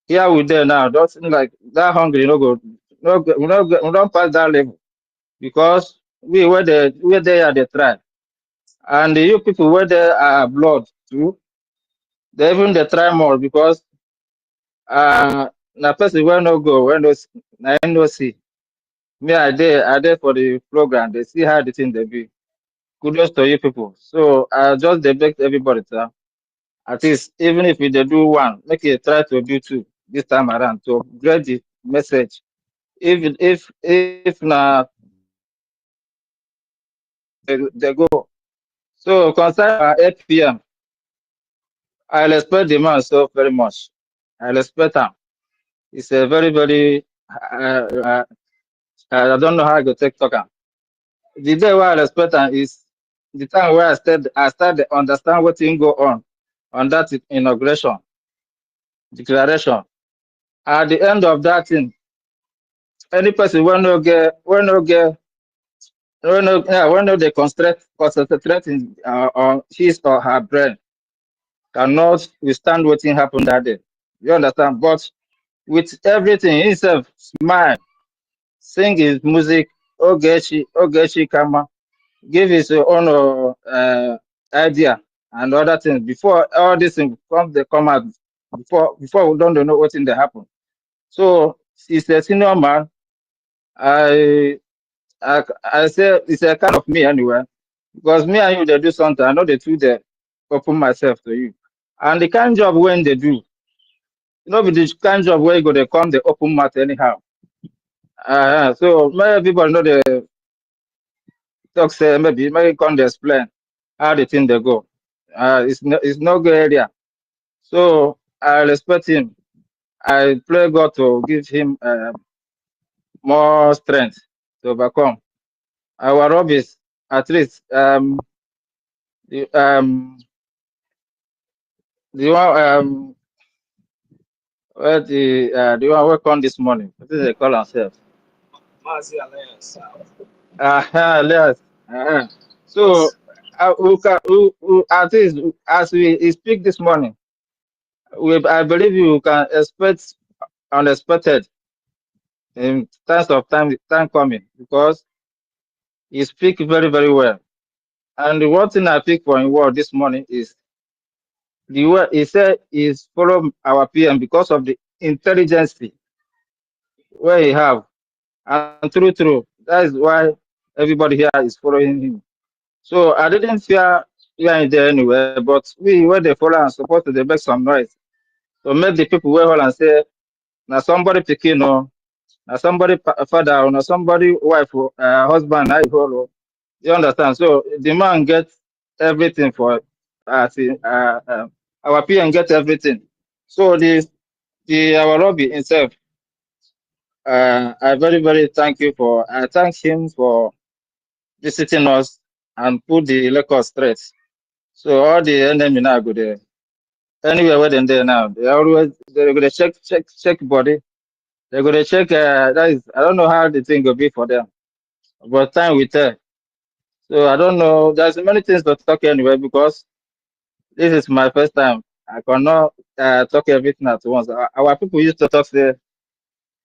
Speaker 18: Here we there now, don't like that hungry no go we don't pass that level because where they are they try. And you people where there are blood too, they even they try more because na person where no go, where no see. Me I there for the program, they see how the thing they be. Kudos to you people. So I just they beg everybody to at least even if they do one, make it try to do two this time around to upgrade the message. If na they go. So concerning our 8 p.m., I respect the man so very much. I respect him. It's a very I don't know how I go take talk am. The day where I respect him is the time where I start to understand what thing go on that inauguration declaration. At the end of that thing, any person when no they concentrate on his or her brain cannot withstand what thing happen that day. You understand? But with everything himself, smile, sing his music, Ogechi Kama, give his own idea and other things before all these things come out before we don't know what in they happen. So he's a senior man. I I say it's a kind of me anyway, because me and you they do something. I know the two they open myself to you, and the kind job when they do, with the kind job where you go they come they open mouth anyhow. So many people know the talk say maybe come they explain how the thing they go. It's no good area. So I respect him. I pray God to give him more strength to overcome our rubbish. At least the the one the one work on this morning. What is they call ourselves?
Speaker 16: Mazi Alliance.
Speaker 18: Yes. So at least as we speak this morning, I believe you can expect unexpected in terms of time coming, because he speak very very well. And the one thing I pick for him word this morning is the way he said is follow our PM because of the intelligence where he have, and true. That is why everybody here is following him. So I didn't fear here and there anywhere, but we where they follow and support they make some noise. So make the people well and say now somebody picking or now somebody father or now somebody wife or husband I follow. You understand? So the man gets everything for our PM get everything. So the our lobby himself, I very very thank you for I thank him for visiting us and put the record straight. So all the enemy now go there. Anywhere where they there now, they're gonna check body. They're gonna check that is I don't know how the thing will be for them. But time will tell. So I don't know. There's many things to talk anyway because this is my first time. I cannot talk everything at once. Our people used to talk say,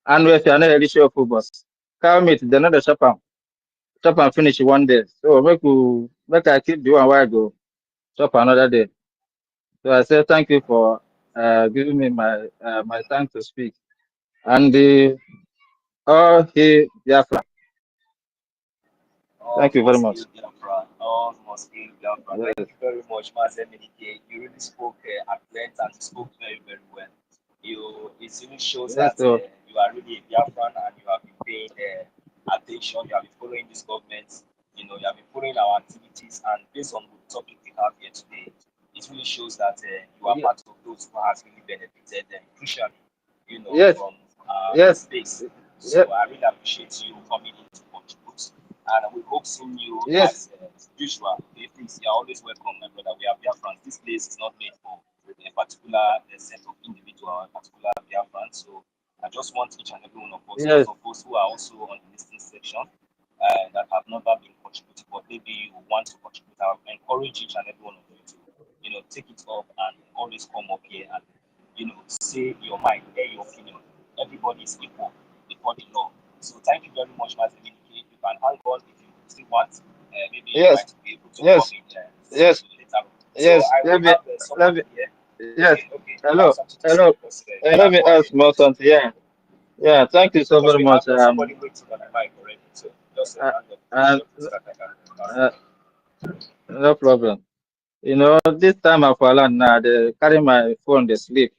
Speaker 18: and if you're not really sure for bus, come it, they're not the shop and finish one day. So make I keep doing while I go shop another day. So I say thank you for giving me my time to speak. And the all he Biafra.
Speaker 16: All
Speaker 18: Thank you very
Speaker 16: must
Speaker 18: much.
Speaker 16: hail Biafra. All must hail Biafra. Thank
Speaker 18: Yes,
Speaker 16: you very much, Mazi Emenike. You really spoke at length and you spoke very, very well. It really shows
Speaker 18: yes,
Speaker 16: that
Speaker 18: so
Speaker 16: you are really a Biafran and you have been paying attention. You have been following this government. You have been following our activities. And based on the topic we have here today, it really shows that you are
Speaker 18: Ye-
Speaker 16: part of those who has really benefited crucially,
Speaker 18: yes,
Speaker 16: from the
Speaker 18: yes,
Speaker 16: space.
Speaker 18: yes,
Speaker 16: So I really appreciate you coming in to contribute. And we hope seeing you
Speaker 18: yes,
Speaker 16: as usual. Please, you are always welcome, my brother. We are Biafrans. This place is not made for a particular set of individual, a particular Biafran. So I just want each and every one of us, those
Speaker 18: yes,
Speaker 16: of us who are also on the listening section that have never been contributing, but maybe you want to contribute, I encourage each and every one of you to, take it up and always come up here and, say your mind, air your opinion. Everybody is equal before the law. So thank you very much, Mazi. You can hang on if you still want. Maybe you
Speaker 18: yes,
Speaker 16: might be able to come
Speaker 18: yes,
Speaker 16: in
Speaker 18: yes,
Speaker 16: later on. So
Speaker 18: yes.
Speaker 16: I will have
Speaker 18: Let
Speaker 16: somebody
Speaker 18: me,
Speaker 16: here.
Speaker 18: yes.
Speaker 16: Okay. You have
Speaker 18: Hello,
Speaker 16: something to say
Speaker 18: hello.
Speaker 16: because
Speaker 18: Let
Speaker 16: yeah,
Speaker 18: me
Speaker 16: go ahead.
Speaker 18: ask more something. Yeah, yeah. Thank you so
Speaker 16: Because
Speaker 18: very
Speaker 16: we have
Speaker 18: much.
Speaker 16: somebody waiting on the mic already. So just
Speaker 18: Uh,
Speaker 16: round up
Speaker 18: and
Speaker 16: shortly so that I can pass
Speaker 18: uh,
Speaker 16: it on.
Speaker 18: no problem. This time of land now, they carry my phone, they sleep.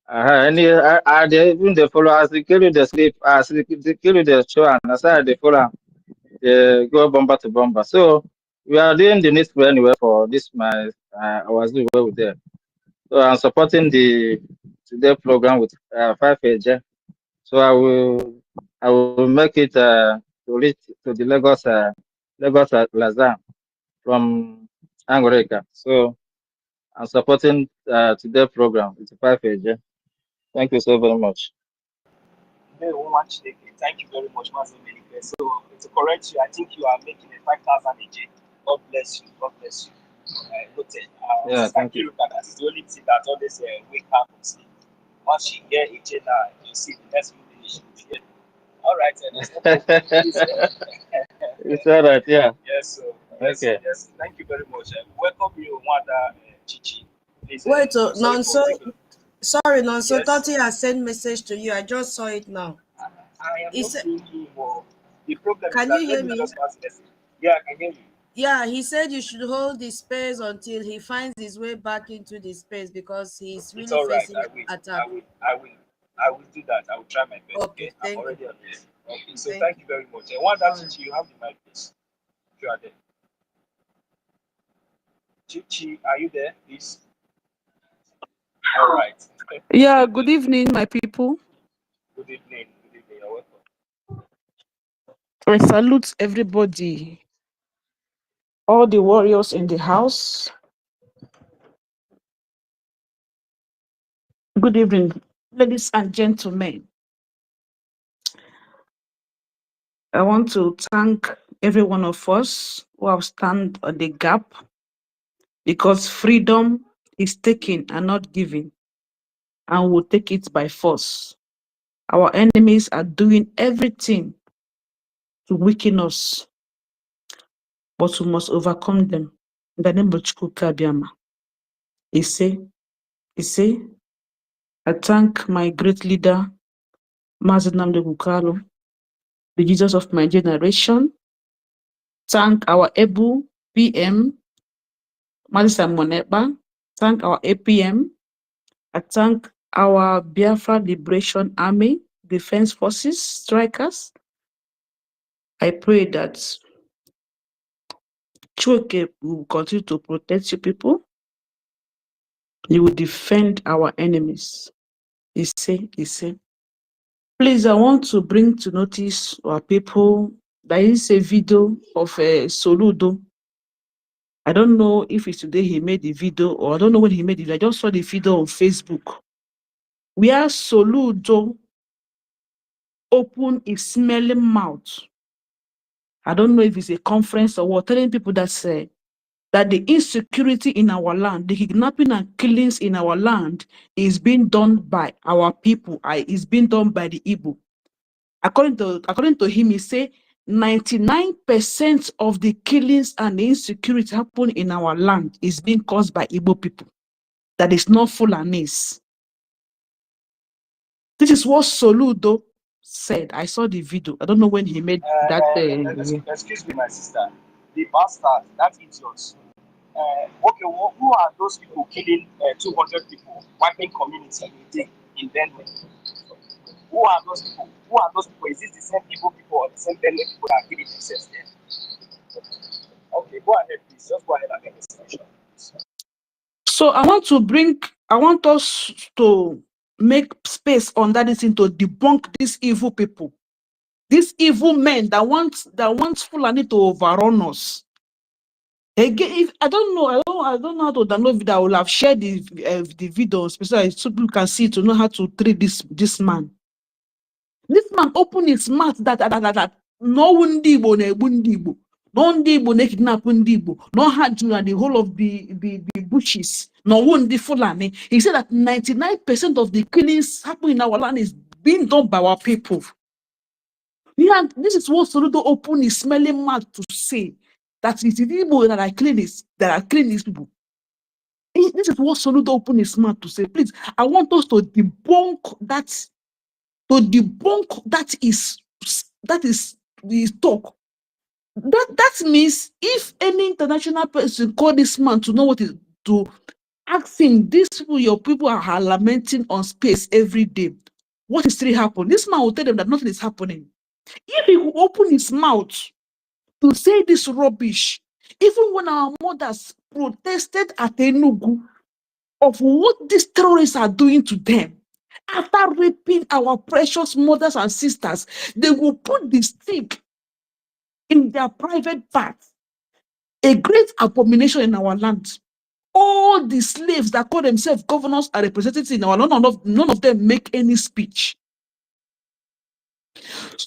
Speaker 18: They even they follow as they kill you, they sleep. As they kill you, they show, and as they follow, they go bomber to bomber. So we are doing the needful anyway for this. I was doing well with them. So I'm supporting the today program with 5 age. So I will make it to reach to the Lagos Lazam from Angoreka. So I'm supporting today program with 5 age. Thank you so very much.
Speaker 16: Thank you very much, Mazi Melike. So to correct you, I think you are making a 5,000 a day. God bless you. God bless you. Noted.
Speaker 18: Yeah,
Speaker 16: Sister
Speaker 18: thank you.
Speaker 16: Kiruka, that is the only thing that always wake up from sleep.
Speaker 21: Once she get it, you see the next few days she will hear. All right, and there's no problem. Please,
Speaker 18: It's all right. Yeah.
Speaker 21: yes, so yes,
Speaker 18: Okay.
Speaker 21: yes. Thank you very much. Welcome you, Wanda Chichi. Please,
Speaker 7: Wait,
Speaker 21: sorry for
Speaker 7: Nonso,
Speaker 21: taking.
Speaker 7: sorry, Nonso,
Speaker 21: Yes,
Speaker 7: Toti has sent message to you. I just saw it now.
Speaker 21: I am
Speaker 7: He
Speaker 21: not
Speaker 7: said,
Speaker 21: seeing him. The problem is
Speaker 7: can
Speaker 21: that
Speaker 7: you
Speaker 21: let
Speaker 7: hear
Speaker 21: me
Speaker 7: me?
Speaker 21: just pass the message. Yeah, I can hear you.
Speaker 7: Yeah, he said you should hold the space until he finds his way back into the space because he's
Speaker 21: It's
Speaker 7: really
Speaker 21: all right.
Speaker 7: facing
Speaker 21: I will.
Speaker 7: attack.
Speaker 21: I will do that. I will try my best.
Speaker 7: Okay,
Speaker 21: Okay, I'm
Speaker 7: thank you.
Speaker 21: already on this. Okay, so
Speaker 7: Thank
Speaker 21: thank you very much. And Wanda Chichi, you have the mic, please. If you are there. Chichi, are you there, please? All right.
Speaker 3: Yeah, good evening, my people.
Speaker 21: Good evening. Good evening. You're welcome.
Speaker 3: I salute everybody, all the warriors in the house. Good evening, ladies and gentlemen. I want to thank every one of us who have stand on the gap because freedom is taken and not given, and we'll take it by force. Our enemies are doing everything to weaken us, but we must overcome them. In the name of Chukwukabiama. He say, I thank my great leader, Mazen Nnamdi Kanu, the Jesus of my generation. Thank our able PM, Mazen Moneba. Thank our APM. I thank our Biafra Liberation Army, Defense Forces, strikers. I pray that Chueke will continue to protect you people. You will defend our enemies. He say. Please, I want to bring to notice our people. There is a video of Soludo. I don't know if it's today he made the video or I don't know when he made it. I just saw the video on Facebook. Where Soludo opened his smelling mouth. I don't know if it's a conference or what, telling people that that the insecurity in our land, the kidnapping and killings in our land is being done by our people. Is being done by the Igbo. According to him, he say 99% of the killings and the insecurity happen in our land is being caused by Igbo people. That is not Fulanese. This is what Soludo said. I saw the video. I don't know when he made that.
Speaker 21: Excuse me, my sister. The bastard, that idiot. Okay, who are those people killing 200 people, wiping community a day in Benue? Who are those people? Who are those people? Is this the same Igbo people or the same Benue people that are killing themselves there? Okay, go ahead, please. Just go ahead and make a selection.
Speaker 3: So I want us to make space on that thing to debunk these evil people, these evil men that want Fulani to overrun us. Again, if I don't know how to download video. I will have shared the video, especially so people can see to know how to treat this man. This man opened his mouth that no Ndi Igbo na-egbu Ndi Igbo, no Ndi Igbo na-kidnap Ndi Igbo, no Hajuna, the whole of the bushes, no Ndi Fulani. He said that 99% of the killings happening in our land is being done by our people. Yeah, this is what Soludo opened his smelling mouth to say, that it is Igbo that are killing these people. This is what Soludo opened his mouth to say. Please, I want us to debunk that. To debunk that is the talk. That means if any international person call this man to know what is to ask him, these people, your people are lamenting on space every day. What is really happening? This man will tell them that nothing is happening. If he will open his mouth to say this rubbish, even when our mothers protested at Enugu of what these terrorists are doing to them, after raping our precious mothers and sisters, they will put the stick in their private parts. A great abomination in our land. All the slaves that call themselves governors and representatives in our land, none of them make any speech.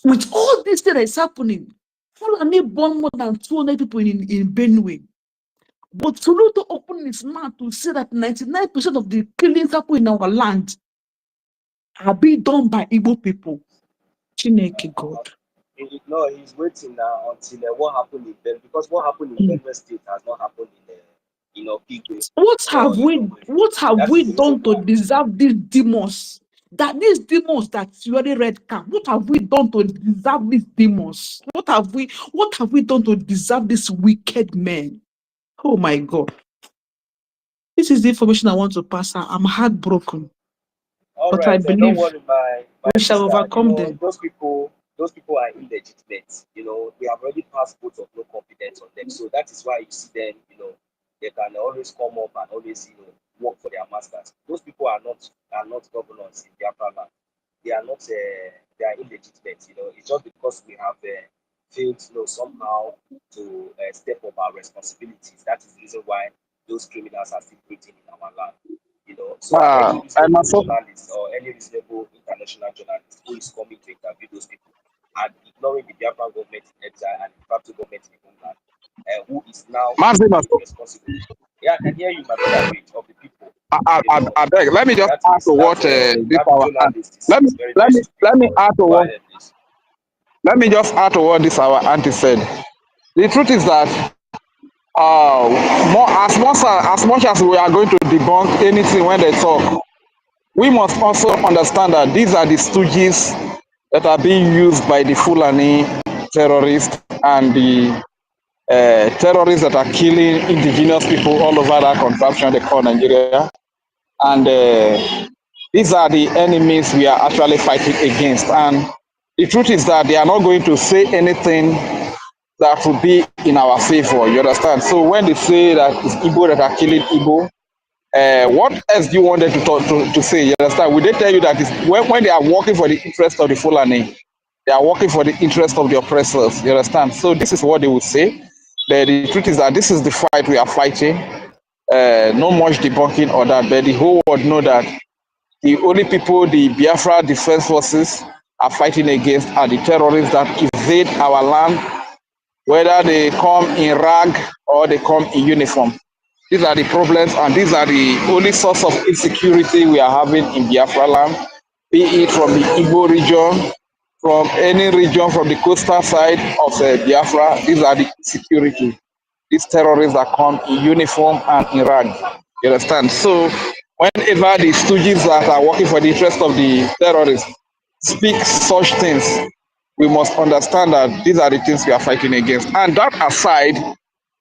Speaker 3: With all this that is happening, Fulani born more than 200 people in Benue. But Soludo opened his mouth to say that 99% of the killings happen in our land
Speaker 1: are being done by Igbo people. Chineke God.
Speaker 21: No, he's waiting now until what happened in Ben, because what happened in Benue State has not happened in Okigwe.
Speaker 1: What have we done to deserve these demons? That these demons that really red cap, what have we done to deserve these demons? What have we done to deserve these wicked men? Oh my God. This is the information I want to pass out. I'm heartbroken.
Speaker 21: All
Speaker 1: but
Speaker 21: right,
Speaker 1: I believe
Speaker 21: don't worry, my
Speaker 1: we shall
Speaker 21: sister,
Speaker 1: overcome them.
Speaker 21: those people are illegitimate. We have already passed votes of no confidence on them. So that is why you see them, they can always come up and always, work for their masters. Those people are not governors in Biafra land. They are not they are illegitimate. It's just because we have failed, somehow to step up our responsibilities. That is the reason why those criminals are still breathing in our land. So any reasonable journalist or any reasonable international journalist who is coming to interview those people and ignoring the Biafran government in exile and the facto government in the homeland, who is now responsible. Yeah, I can hear you, my brother, of the people.
Speaker 19: I beg. Let me just add to what this our let me add to what let me just add to what this our auntie said. The truth is that as much as we are going to debunk anything when they talk, we must also understand that these are the stooges that are being used by the Fulani terrorists and the terrorists that are killing indigenous people all over that contraption they call Nigeria. And these are the enemies we are actually fighting against. And the truth is that they are not going to say anything that will be in our favor. You understand? So when they say that it's Igbo that are killing Igbo, what else do you want them to say? You understand? Will they tell you that when they are working for the interest of the Fulani, they are working for the interest of the oppressors? You understand? So this is what they will say. The truth is that this is the fight we are fighting. No much debunking or that, but the whole world know that the only people the Biafra Defense Forces are fighting against are the terrorists that invade our land, whether they come in rag or they come in uniform. These are the problems, and these are the only source of insecurity we are having in Biafra land, be it from the Igbo region, from any region from the coastal side of Biafra. These are the insecurity. These terrorists that come in uniform and in rag. You understand? So whenever the stooges that are working for the interest of the terrorists speak such things, we must understand that these are the things we are fighting against. And that aside,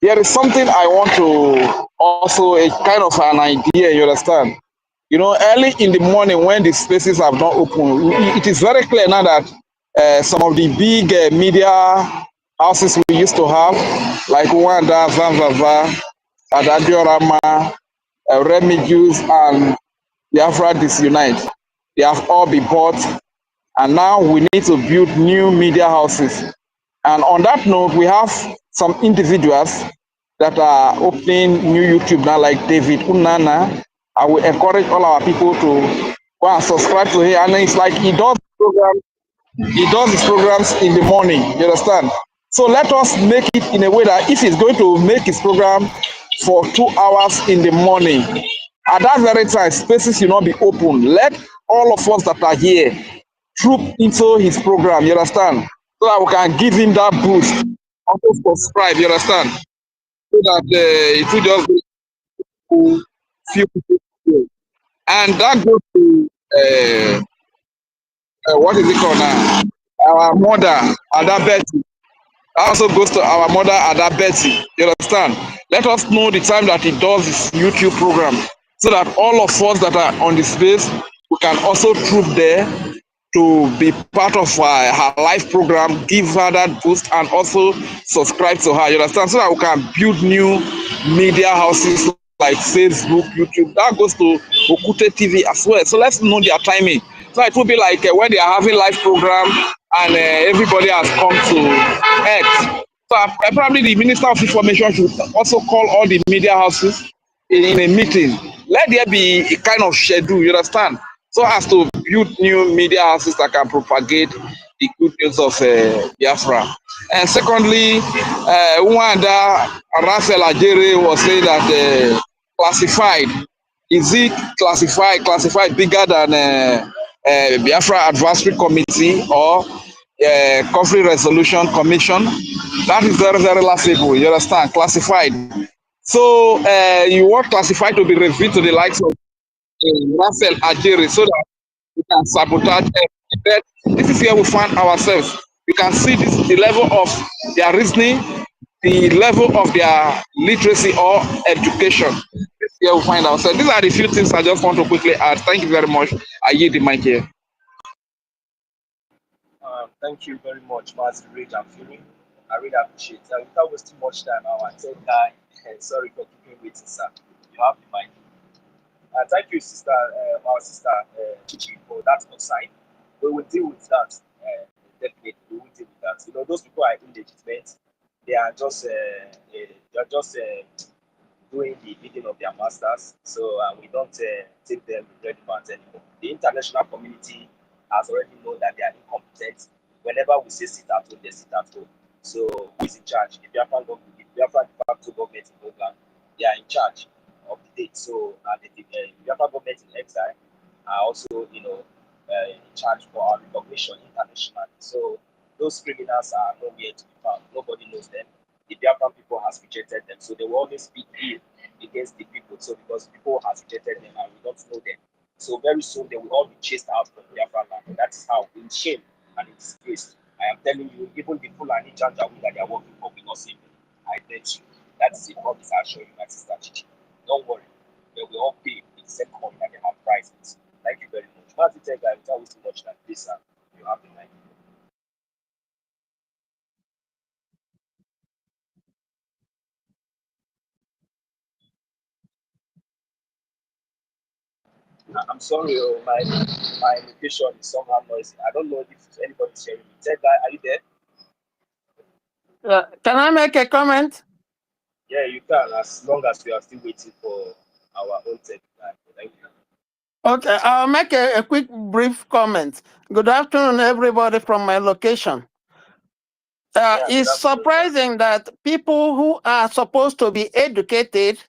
Speaker 19: there is something I want to also, a kind of an idea, you understand? Early in the morning when the spaces have not opened, it is very clear now that some of the big media houses we used to have, like Wanda, Zanzaza, Adadiorama, Remigius, and Biafra Disunite, they have all been bought, and now we need to build new media houses. And on that note, we have some individuals that are opening new YouTube now, like David Unana. I will encourage all our people to go and subscribe to him. And it's like he does his programs in the morning, you understand? So let us make it in a way that if he's going to make his program for 2 hours in the morning, at that very time, spaces will not be open. Let all of us that are here troop into his program, you understand? So that we can give him that boost. Also subscribe, you understand? So that it will just be few people. And that goes to what is it called now? Our mother, Ada Betty. That also goes to our mother, Ada Betty. You understand? Let us know the time that he does his YouTube program, so that all of us that are on the space, we can also troop there to be part of her live program, give her that boost, and also subscribe to her. You understand? So that we can build new media houses like Facebook, YouTube. That goes to Okute TV as well. So let's know their timing. So it will be like when they are having live program and everybody has come to X. So probably the Minister of Information should also call all the media houses in a meeting. Let there be a kind of schedule, you understand? So as to build new media houses that can propagate the good news of Biafra. And secondly, Wanda Raphael Ajere was saying that classified, is it classified bigger than Biafra Advisory Committee or Conflict Resolution Commission. That is very, very laughable. You understand? Classified. So you want classified to be revealed to the likes of Raphael Ajiri so that we can sabotage them. This is where we find ourselves. You can see this, the level of their reasoning, the level of their literacy or education. This is where we find ourselves. These are the few things I just want to quickly add. Thank you very much. I yield the mic here.
Speaker 21: Thank you very much, Master Rage and Feeling. I really appreciate it. Without wasting much time, our third guy, sorry for keeping waiting, sir. You have the mic. Thank you, sister, our sister Chichi, for that outside. We will deal with that. Definitely, we will deal with that. You know, those people are illegitimate. They are just, doing the bidding of their masters. So we don't take them relevant anymore. The international community has already known that they are incompetent. Whenever we say sit at home, they sit at home. So who is in charge? The Biafran government, the Biafran de facto government in England, they are in charge of the date. So the Biafran government in exile are also, in charge for our recognition internationally. So those criminals are nowhere to be found. Nobody knows them. The Biafran people has rejected them. So they will always speak ill against the people. So because people has rejected them and we don't know them. So very soon they will all be chased out from Biafran land. That is how, in shame and in disgrace. I am telling you, even the Fulani Janjaweed that they are working for will not save them. I bet you. That is a promise I assure you, my sister Chichi. Don't worry. They will all pay with the same coin that they have prizes. Thank you very much. Martin Tega, without wasting much time, please, sir, you have the mic. I'm sorry, my location is somehow noisy. I don't know if anybody's hearing me. Ted guy, are you there?
Speaker 10: Can I make a comment?
Speaker 21: Yeah, you can, as long as we are still waiting for our own Ted guy. Thank you.
Speaker 10: Okay, I'll make a quick, brief comment. Good afternoon, everybody from my location. It's surprising that people who are supposed to be educated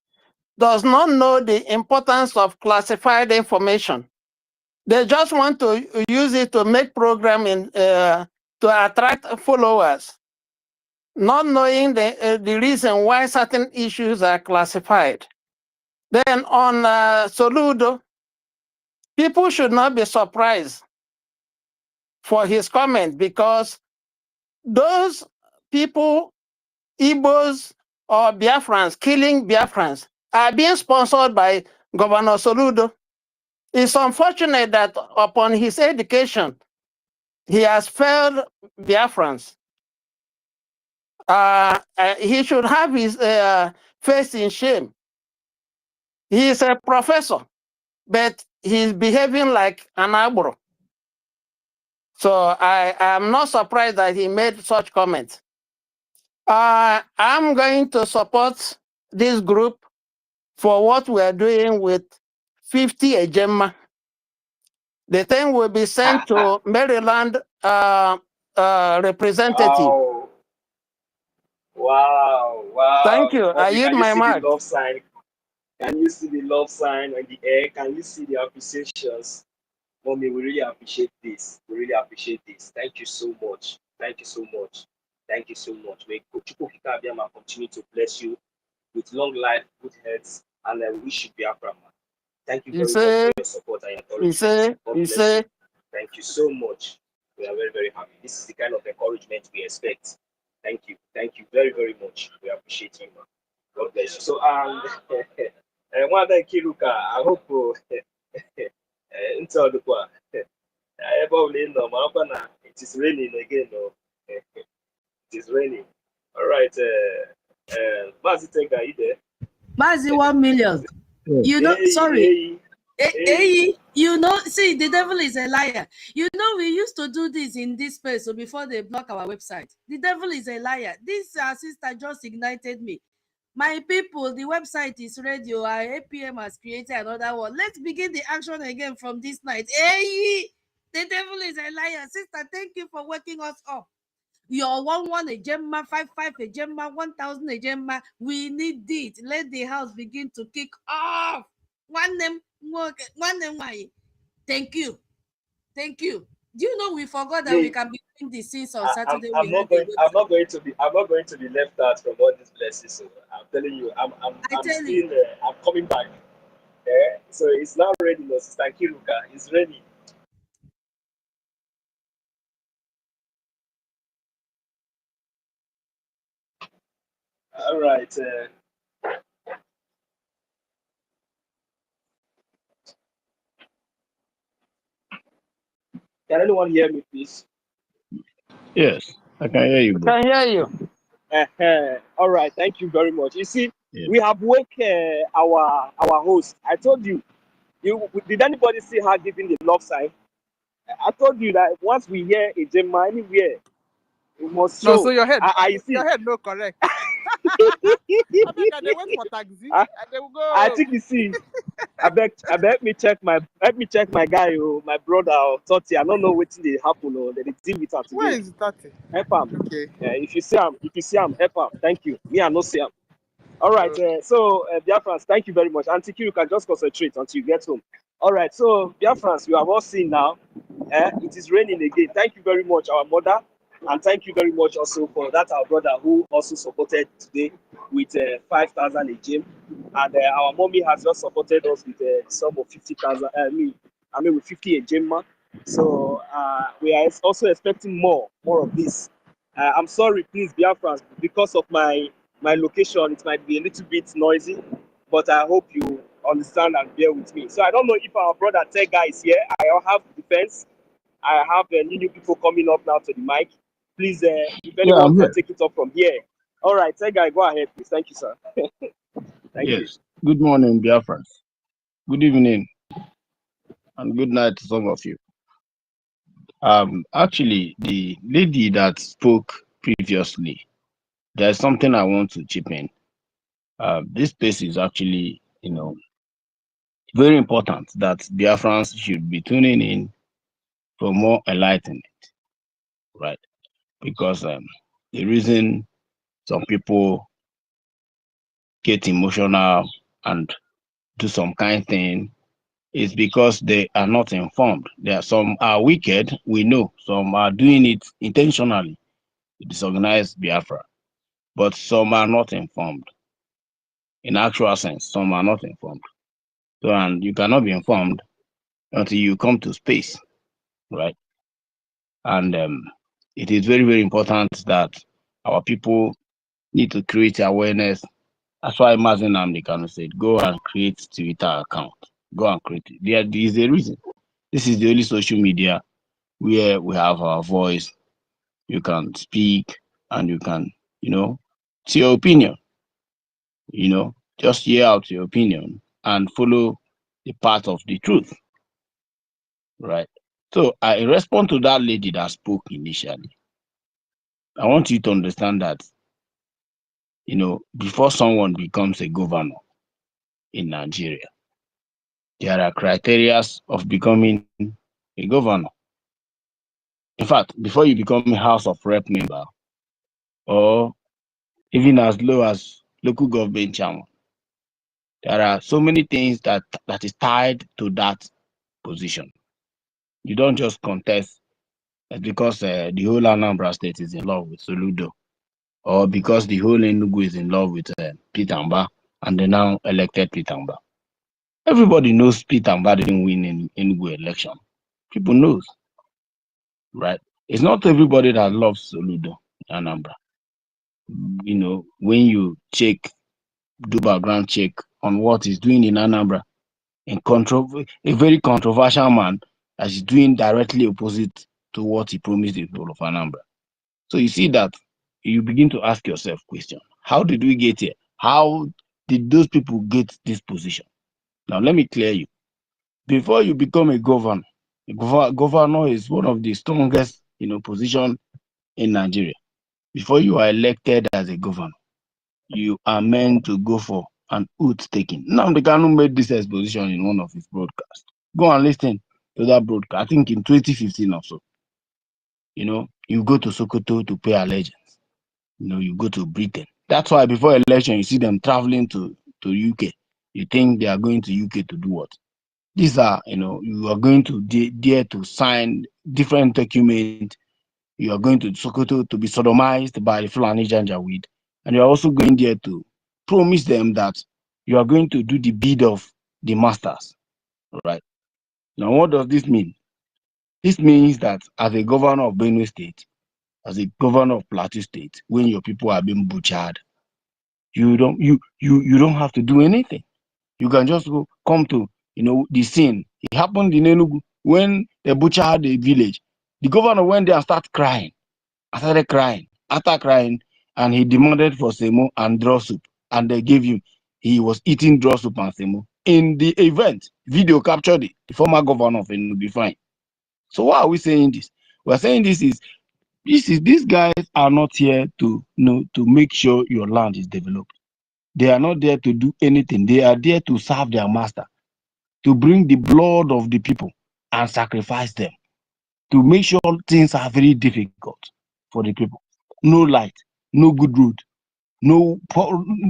Speaker 10: does not know the importance of classified information. They just want to use it to make programming to attract followers, not knowing the reason why certain issues are classified. Then on Soludo, people should not be surprised for his comment because those people, Igbos or Biafrans, killing Biafrans, are being sponsored by Governor Soludo. It's unfortunate that upon his education, he has failed Biafrans. He should have his face in shame. He is a professor, but he's behaving like an abro. So I am not surprised that he made such comments. I'm going to support this group for what we are doing with 50 Ejema. The thing will be sent to Maryland representative.
Speaker 21: Wow.
Speaker 10: Thank you.
Speaker 21: Mommy,
Speaker 10: I yield
Speaker 21: can you
Speaker 10: my
Speaker 21: see
Speaker 10: mark.
Speaker 21: the love sign? Can you see the love sign on the air? Can you see the appreciations? Mommy, we really appreciate this. We really appreciate this. Thank you so much. Thank you so much. Thank you so much. May Chukwu Abiyama continue to bless you with long life, good health, and I wish you Biafra. Thank you very much for your support and encouragement. God bless you. Thank you so much. We are very, very happy. This is the kind of encouragement we expect. Thank you. Thank you very, very much. We appreciate you. God bless you. So, one thing, Kiruka, I hope until the one. It is raining again. It is raining. All right. Mazi Tenga, are you there?
Speaker 7: Mazi 1 million. You know, sorry. You know, see, the devil is a liar. You know, we used to do this in this space so before they block our website. The devil is a liar. This sister just ignited me. My people, the website is ready. Our APM has created another one. Let's begin the action again from this night. Hey, the devil is a liar. Sister, thank you for waking us up. Your 1 a gemma, 5 a gemma, 1,000 a gemma. We need it. Let the house begin to kick off. One name. Thank you.
Speaker 4: Thank you. Do you know we forgot that we can be doing the scenes on Saturday?
Speaker 21: I'm not going to be left out from all these blessings. So I'm telling you, I'm still I'm coming back. So it's now ready, no, Sister Kiruka. It's ready. All right. Can anyone hear me, please?
Speaker 22: Yes, I can hear you,
Speaker 15: I
Speaker 22: bro.
Speaker 15: can hear you.
Speaker 21: All right. Thank you very much. You see, we have woke our host. I told you. Did anybody see her giving the love sign? I told you that once we hear a Gemma anywhere, we must show.
Speaker 11: No, so your head,
Speaker 21: I see.
Speaker 11: your head no correct. I think they wait for taxi and they will go.
Speaker 21: I think you see. I beg me check my guy, my brother or Toti. I don't know what they happen or they deal with her today.
Speaker 11: Where is 30?
Speaker 21: Help him.
Speaker 11: Okay.
Speaker 21: If you see him, help him. Thank you. Me, I no see him. All right. So Biafrans, thank you very much. Auntie Q, you can just concentrate until you get home. All right. So Biafrans, you have all seen now. It is raining again. Thank you very much, our mother, and thank you very much also for that our brother who also supported today with 5,000 a gym, and our mommy has just supported us with a sum of 50,000. With 50 a gym. So we are also expecting more of this. I'm sorry, please, Biafrans, because of my location, it might be a little bit noisy, but I hope you understand and bear with me. So I don't know if our brother Tega is here. I have defense. I have new people coming up now to the mic. Please, if anyone can take it up from here. All right, Tega, go ahead, please. Thank you, sir. Thank you.
Speaker 22: Good morning, Biafrans. Good evening, and good night to some of you. Actually, the lady that spoke previously, there's something I want to chip in. This space is actually, very important that Biafrans should be tuning in for more enlightenment, right? Because the reason some people get emotional and do some kind thing is because they are not informed. There are some are wicked, we know. Some are doing it intentionally to disorganize Biafra, but some are not informed. In actual sense, some are not informed. So, and you cannot be informed until you come to space, right? And it is very, very important that our people need to create awareness. That's why Mazen Namdekano said, go and create Twitter account. Go and create it. There is a reason. This is the only social media where we have our voice. You can speak and you can, say your opinion. Just hear out your opinion and follow the path of the truth. Right. So I respond to that lady that spoke initially. I want you to understand that, before someone becomes a governor in Nigeria, there are criteria of becoming a governor. In fact, before you become a House of Rep member, or even as low as local government chairman, there are so many things that is tied to that position. You don't just contest because the whole Anambra state is in love with Soludo, or because the whole Enugu is in love with Peter Mba, and they now elected Peter Mba. Everybody knows Peter Mba didn't win in Enugu election. People knows, right? It's not everybody that loves Soludo, Anambra. When you do background check on what he's doing in Anambra, a very controversial man that is doing directly opposite to what he promised the people of Anambra. So you see that you begin to ask yourself question: how did we get here? How did those people get this position? Now let me clear you. Before you become a governor is one of the strongest position in Nigeria. Before you are elected as a governor, you are meant to go for an oath taking. Now the Kanu made this exposition in one of his broadcasts. Go and listen to that broadcast. I think in 2015 or so. You go to Sokoto to pay allegiance. You go to Britain. That's why before election, you see them traveling to UK. You think they are going to UK to do what? These are, you are going to dare to sign different documents. You are going to Sokoto to be sodomized by the Fulani Janjaweed. And you are also going there to promise them that you are going to do the bid of the masters. Right? Now, what does this mean? This means that as a governor of Benue State, as a governor of Plateau State, when your people are being butchered, you don't have to do anything. You can just go come to the scene. It happened in Enugu when they butchered the village. The governor went there and started crying. I started crying. After crying, and he demanded for semo and draw soup, and they gave him. He was eating draw soup and semo. In the event, video captured it. The former governor of Enugu, fine. So why are we saying this? We're saying these guys are not here to to make sure your land is developed. They are not there to do anything. They are there to serve their master, to bring the blood of the people and sacrifice them, to make sure things are very difficult for the people. No light, no good road, no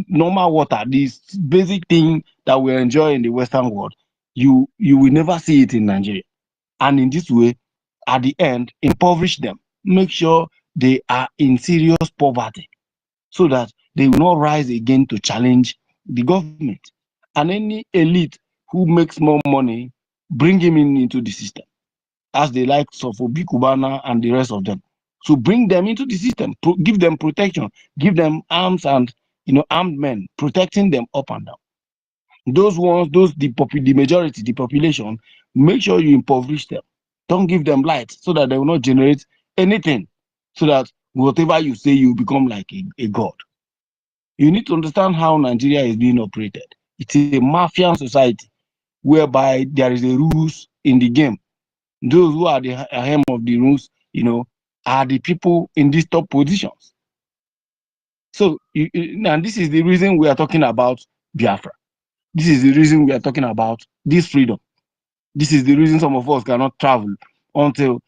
Speaker 22: normal water. This basic thing that we enjoy in the Western world, you will never see it in Nigeria. And in this way, at the end, impoverish them, make sure they are in serious poverty, so that they will not rise again to challenge the government. And any elite who makes more money, bring him into the system, as the likes of Obi Kubana and the rest of them. So bring them into the system, give them protection, give them arms and armed men, protecting them up and down. Those ones, the majority, the population, make sure you impoverish them. Don't give them light so that they will not generate anything. So that whatever you say, you become like a god. You need to understand how Nigeria is being operated. It's a mafian society whereby there is a rules in the game. Those who are the hem of the rules, are the people in these top positions. So, and this is the reason we are talking about Biafra. This is the reason we are talking about this freedom. This is the reason some of us cannot travel until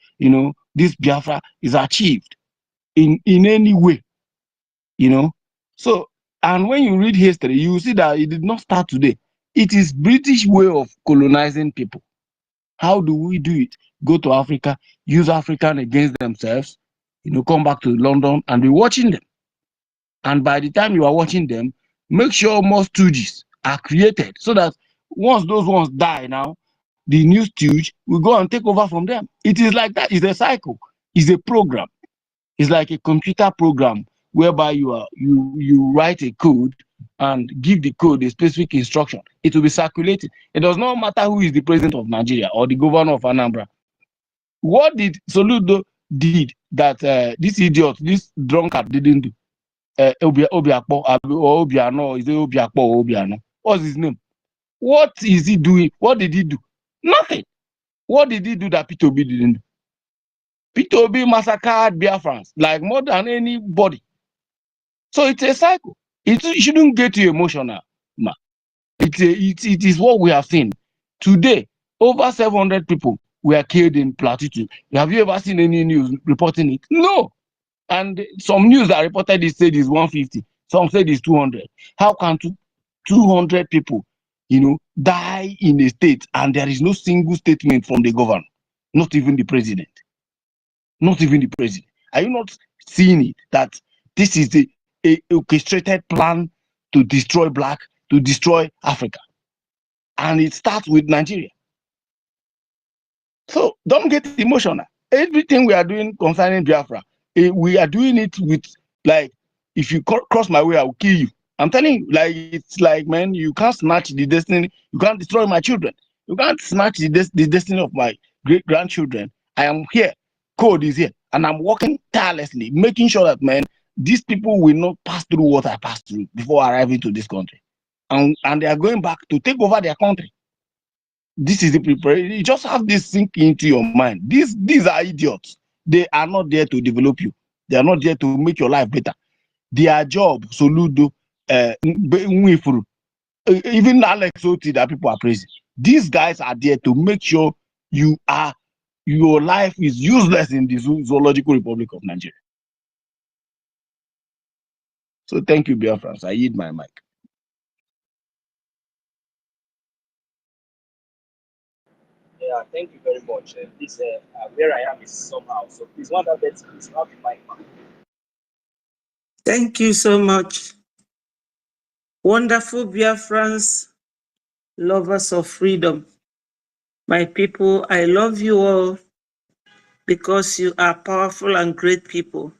Speaker 22: this Biafra is achieved in any way. So, and when you read history, you see that it did not start today. It is British way of colonizing people. How do we do it? Go to Africa, use African against themselves, come back to London and be watching them. And by the time you are watching them, make sure more stooges are created, so that once those ones die now, the new stooge will go and take over from them. It is like that. It's a cycle. It's a program. It's like a computer program whereby you write a code and give the code a specific instruction. It will be circulated. It does not matter who is the president of Nigeria or the governor of Anambra. What did Soludo did that this idiot, this drunkard didn't do? Obiakpo or Obiano, is it Obiakpo or Obiano? What's his name? What is he doing? What did he do? Nothing. What did he do that P2B didn't do? P2B massacred Biafrans like more than anybody. So it's a cycle. It shouldn't get you emotional, ma. It is what we have seen. Today, over 700 people were killed in Plateau. Have you ever seen any news reporting it? No. And some news that reported it said it's 150. Some said it's 200. How can 200 people, die in a state and there is no single statement from the governor, not even the president? Not even the president. Are you not seeing it? That this is a orchestrated plan to destroy Black, to destroy Africa. And it starts with Nigeria. So don't get emotional. Everything we are doing concerning Biafra, we are doing it with, like, if you cross my way, I will kill you. I'm telling you, like, it's like, man, you can't snatch the destiny. You can't destroy my children. You can't snatch the destiny of my great-grandchildren. I am here. Code is here. And I'm working tirelessly, making sure that, man, these people will not pass through what I passed through before arriving to this country. And they are going back to take over their country. This is the preparation. You just have this sink into your mind. These are idiots. They are not there to develop you. They are not there to make your life better. Their job, Soludo, Nwifuru, even Alex Oti that people are praising. These guys are there to make sure your life is useless in the Zoological Republic of Nigeria. So thank you, Biafrans. I yield my mic.
Speaker 21: Yeah, thank you very much. Please, where I am is somehow. So please, one of that, please, have the mic.
Speaker 13: Thank you so much. Wonderful Biafrans, lovers of freedom. My people, I love you all because you are powerful and great people.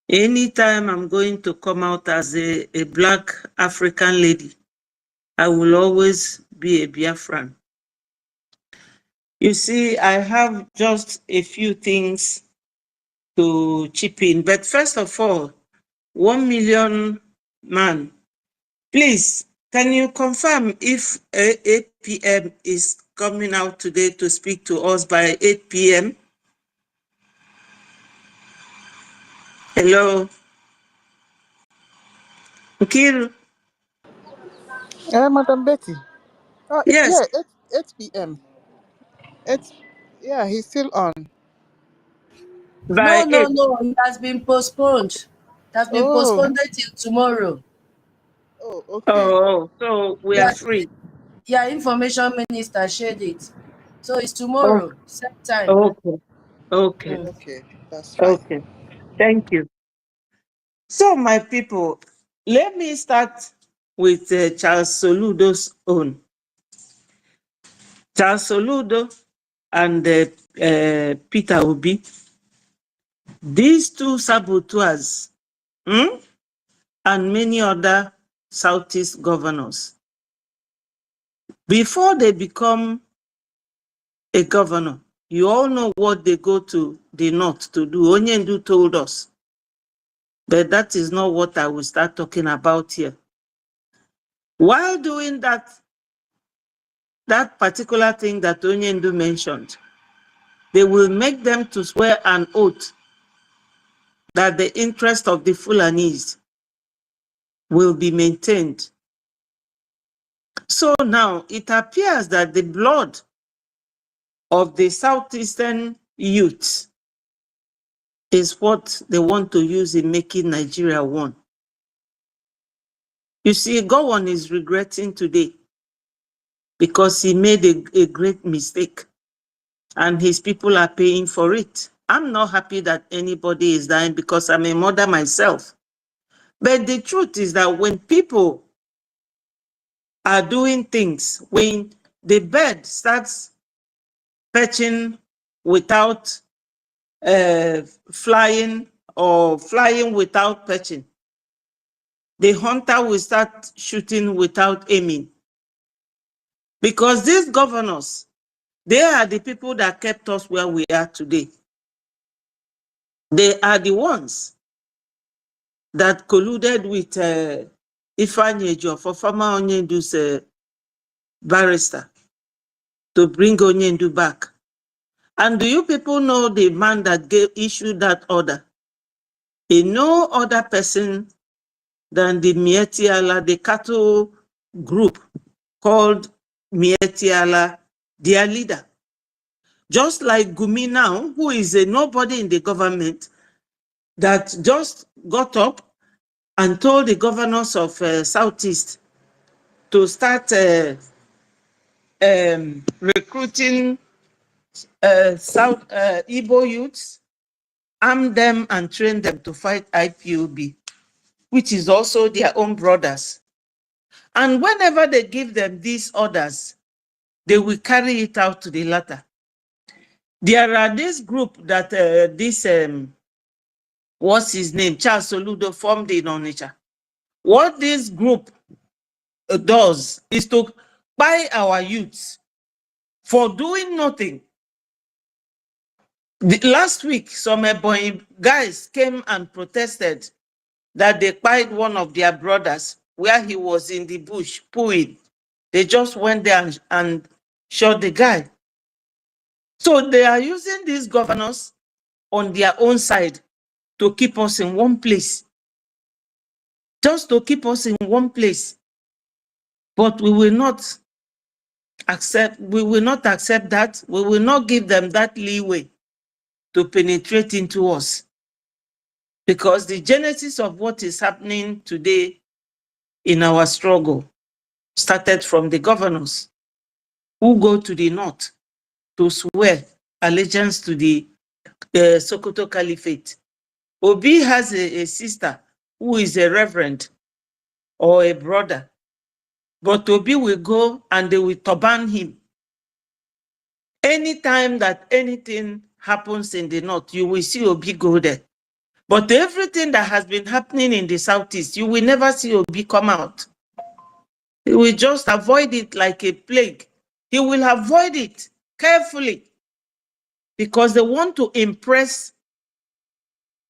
Speaker 13: Anytime I'm going to come out as a Black African lady, I will always be a Biafran. You see, I have just a few things to chip in. But first of all, 1 million man, please, can you confirm if 8 p.m. is coming out today to speak to us by 8 p.m.? Hello? Nkiru?
Speaker 11: Madam Betty.
Speaker 13: Yes.
Speaker 11: Yeah, 8 p.m. Yeah, he's still on.
Speaker 13: By
Speaker 4: No,
Speaker 13: 8.
Speaker 4: it has been postponed. It has been
Speaker 11: Oh,
Speaker 4: postponed till tomorrow.
Speaker 11: okay.
Speaker 13: Oh, so we are
Speaker 4: Yeah,
Speaker 13: free.
Speaker 4: yeah, information minister shared it. So it's
Speaker 13: Okay.
Speaker 4: tomorrow, same time.
Speaker 13: Okay. Okay.
Speaker 11: Okay, that's fine.
Speaker 13: Okay. Thank you. So, my people, let me start with Charles Soludo's own. Charles Soludo and Peter Obi, these two saboteurs, and many other Southeast governors, before they become a governor, you all know what they go to the north to do. Onyendu told us. But that is not what I will start talking about here. While doing that particular thing that Onyendu mentioned, they will make them to swear an oath that the interest of the Fulanese will be maintained. So now it appears that the blood of the Southeastern youth is what they want to use in making Nigeria one. You see, Gowon is regretting today because he made a great mistake and his people are paying for it. I'm not happy that anybody is dying because I'm a mother myself. But the truth is that when people are doing things, when the bird starts perching without flying or flying without perching, the hunter will start shooting without aiming. Because these governors, they are the people that kept us where we are today. They are the ones that colluded with Ifeanyi for former Onyendu's barrister to bring Onyendu back. And do you people know the man that issued that order? No other person than the Mieti Allah, the cattle group called Mieti Allah, their leader. Just like Gumi now, who is a nobody in the government, that just got up and told the governors of Southeast to start recruiting South Igbo youths, arm them and train them to fight IPOB, which is also their own brothers. And whenever they give them these orders, they will carry it out to the latter. There are this group that what's his name, Charles Soludo, formed in Onitsha. What this group does is to buy our youths for doing nothing. Last week, some guys came and protested that they spied one of their brothers where he was in the bush pooing. They just went there and shot the guy. So they are using these governors on their own side to keep us in one place. Just to keep us in one place. But we will not accept that. We will not give them that leeway to penetrate into us. Because the genesis of what is happening today in our struggle started from the governors. who go to the north to swear allegiance to the Sokoto Caliphate. Obi has a sister who is a reverend or a brother, but Obi will go and they will turban him. Anytime that anything happens in the north, you will see Obi go there. But everything that has been happening in the southeast, you will never see Obi come out. He will just avoid it like a plague. He will avoid it carefully because they want to impress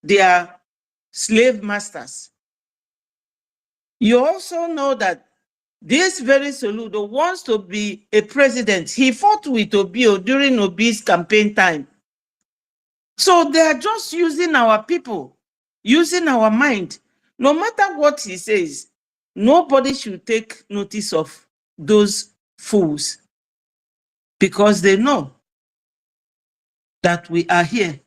Speaker 13: their slave masters. You also know that this very Soludo wants to be a president. He fought with Obi during Obi's campaign time. So they are just using our people, using our mind. No matter what he says, nobody should take notice of those fools because they know that we are here.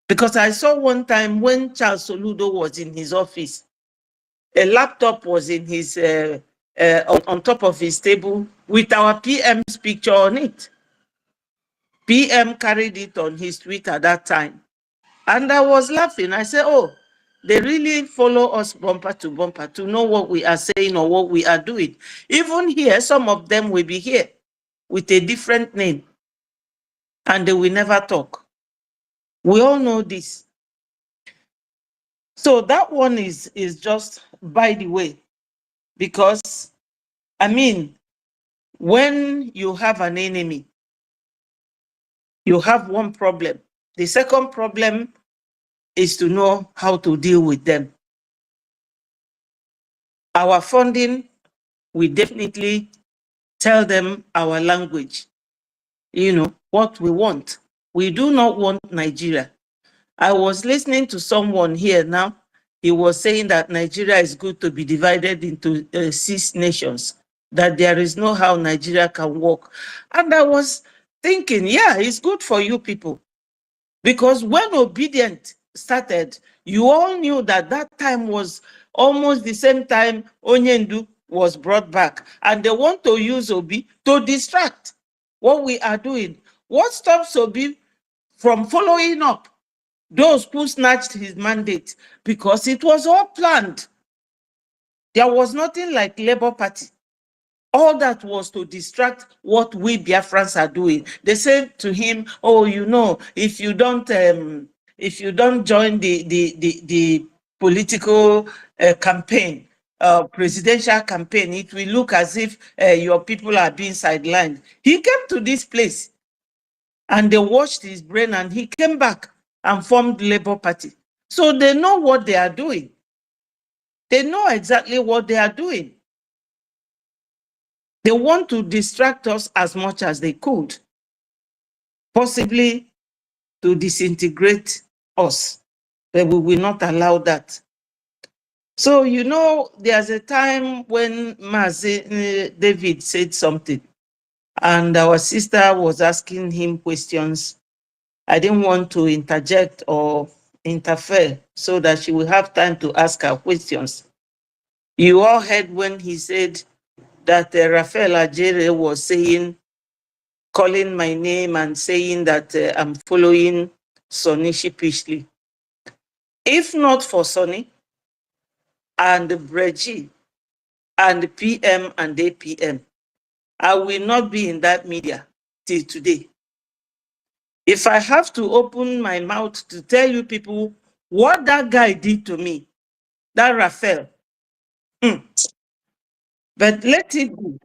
Speaker 13: Because I saw one time when Charles Soludo was in his office, a laptop was in his on top of his table with our PM's picture on it. PM carried it on his Twitter that time. And I was laughing. I said, oh, they really follow us bumper to know what we are saying or what we are doing. Even here, some of them will be here with a different name and they will never talk. We all know this. So that one is just by the way, because, I mean, when you have an enemy, you have one problem. The second problem is to know how to deal with them. Our funding, we definitely tell them our language, you know, what we want. We do not want Nigeria. I was listening to someone here now. He was saying that Nigeria is good to be divided into 6 nations, that there is no how Nigeria can work. And I was thinking, yeah, it's good for you people. Because when Obedient started, you all knew that that time was almost the same time Onyendu was brought back. And they want to use Obi to distract what we are doing. What stops Obi from following up those who snatched his mandate? Because it was all planned. There was nothing like Labour Party. All that was to distract what we Biafrans are doing. They said to him, oh, you know, if you don't join the political campaign, presidential campaign, it will look as if your people are being sidelined. He came to this place and they washed his brain and he came back and formed Labour Party. So they know what they are doing. They know exactly what they are doing. They want to distract us as much as they could, possibly to disintegrate us, but we will not allow that. So, you know, there's a time when David said something, and our sister was asking him questions. I didn't want to interject or interfere so that she will have time to ask her questions. You all heard when he said that Raphael Ajere was saying, calling my name and saying that I'm following Sonny sheepishly. If not for Sonny and Brgie and PM and APM, I will not be in that media till today. If I have to open my mouth to tell you people what that guy did to me, that Raphael, but let it be.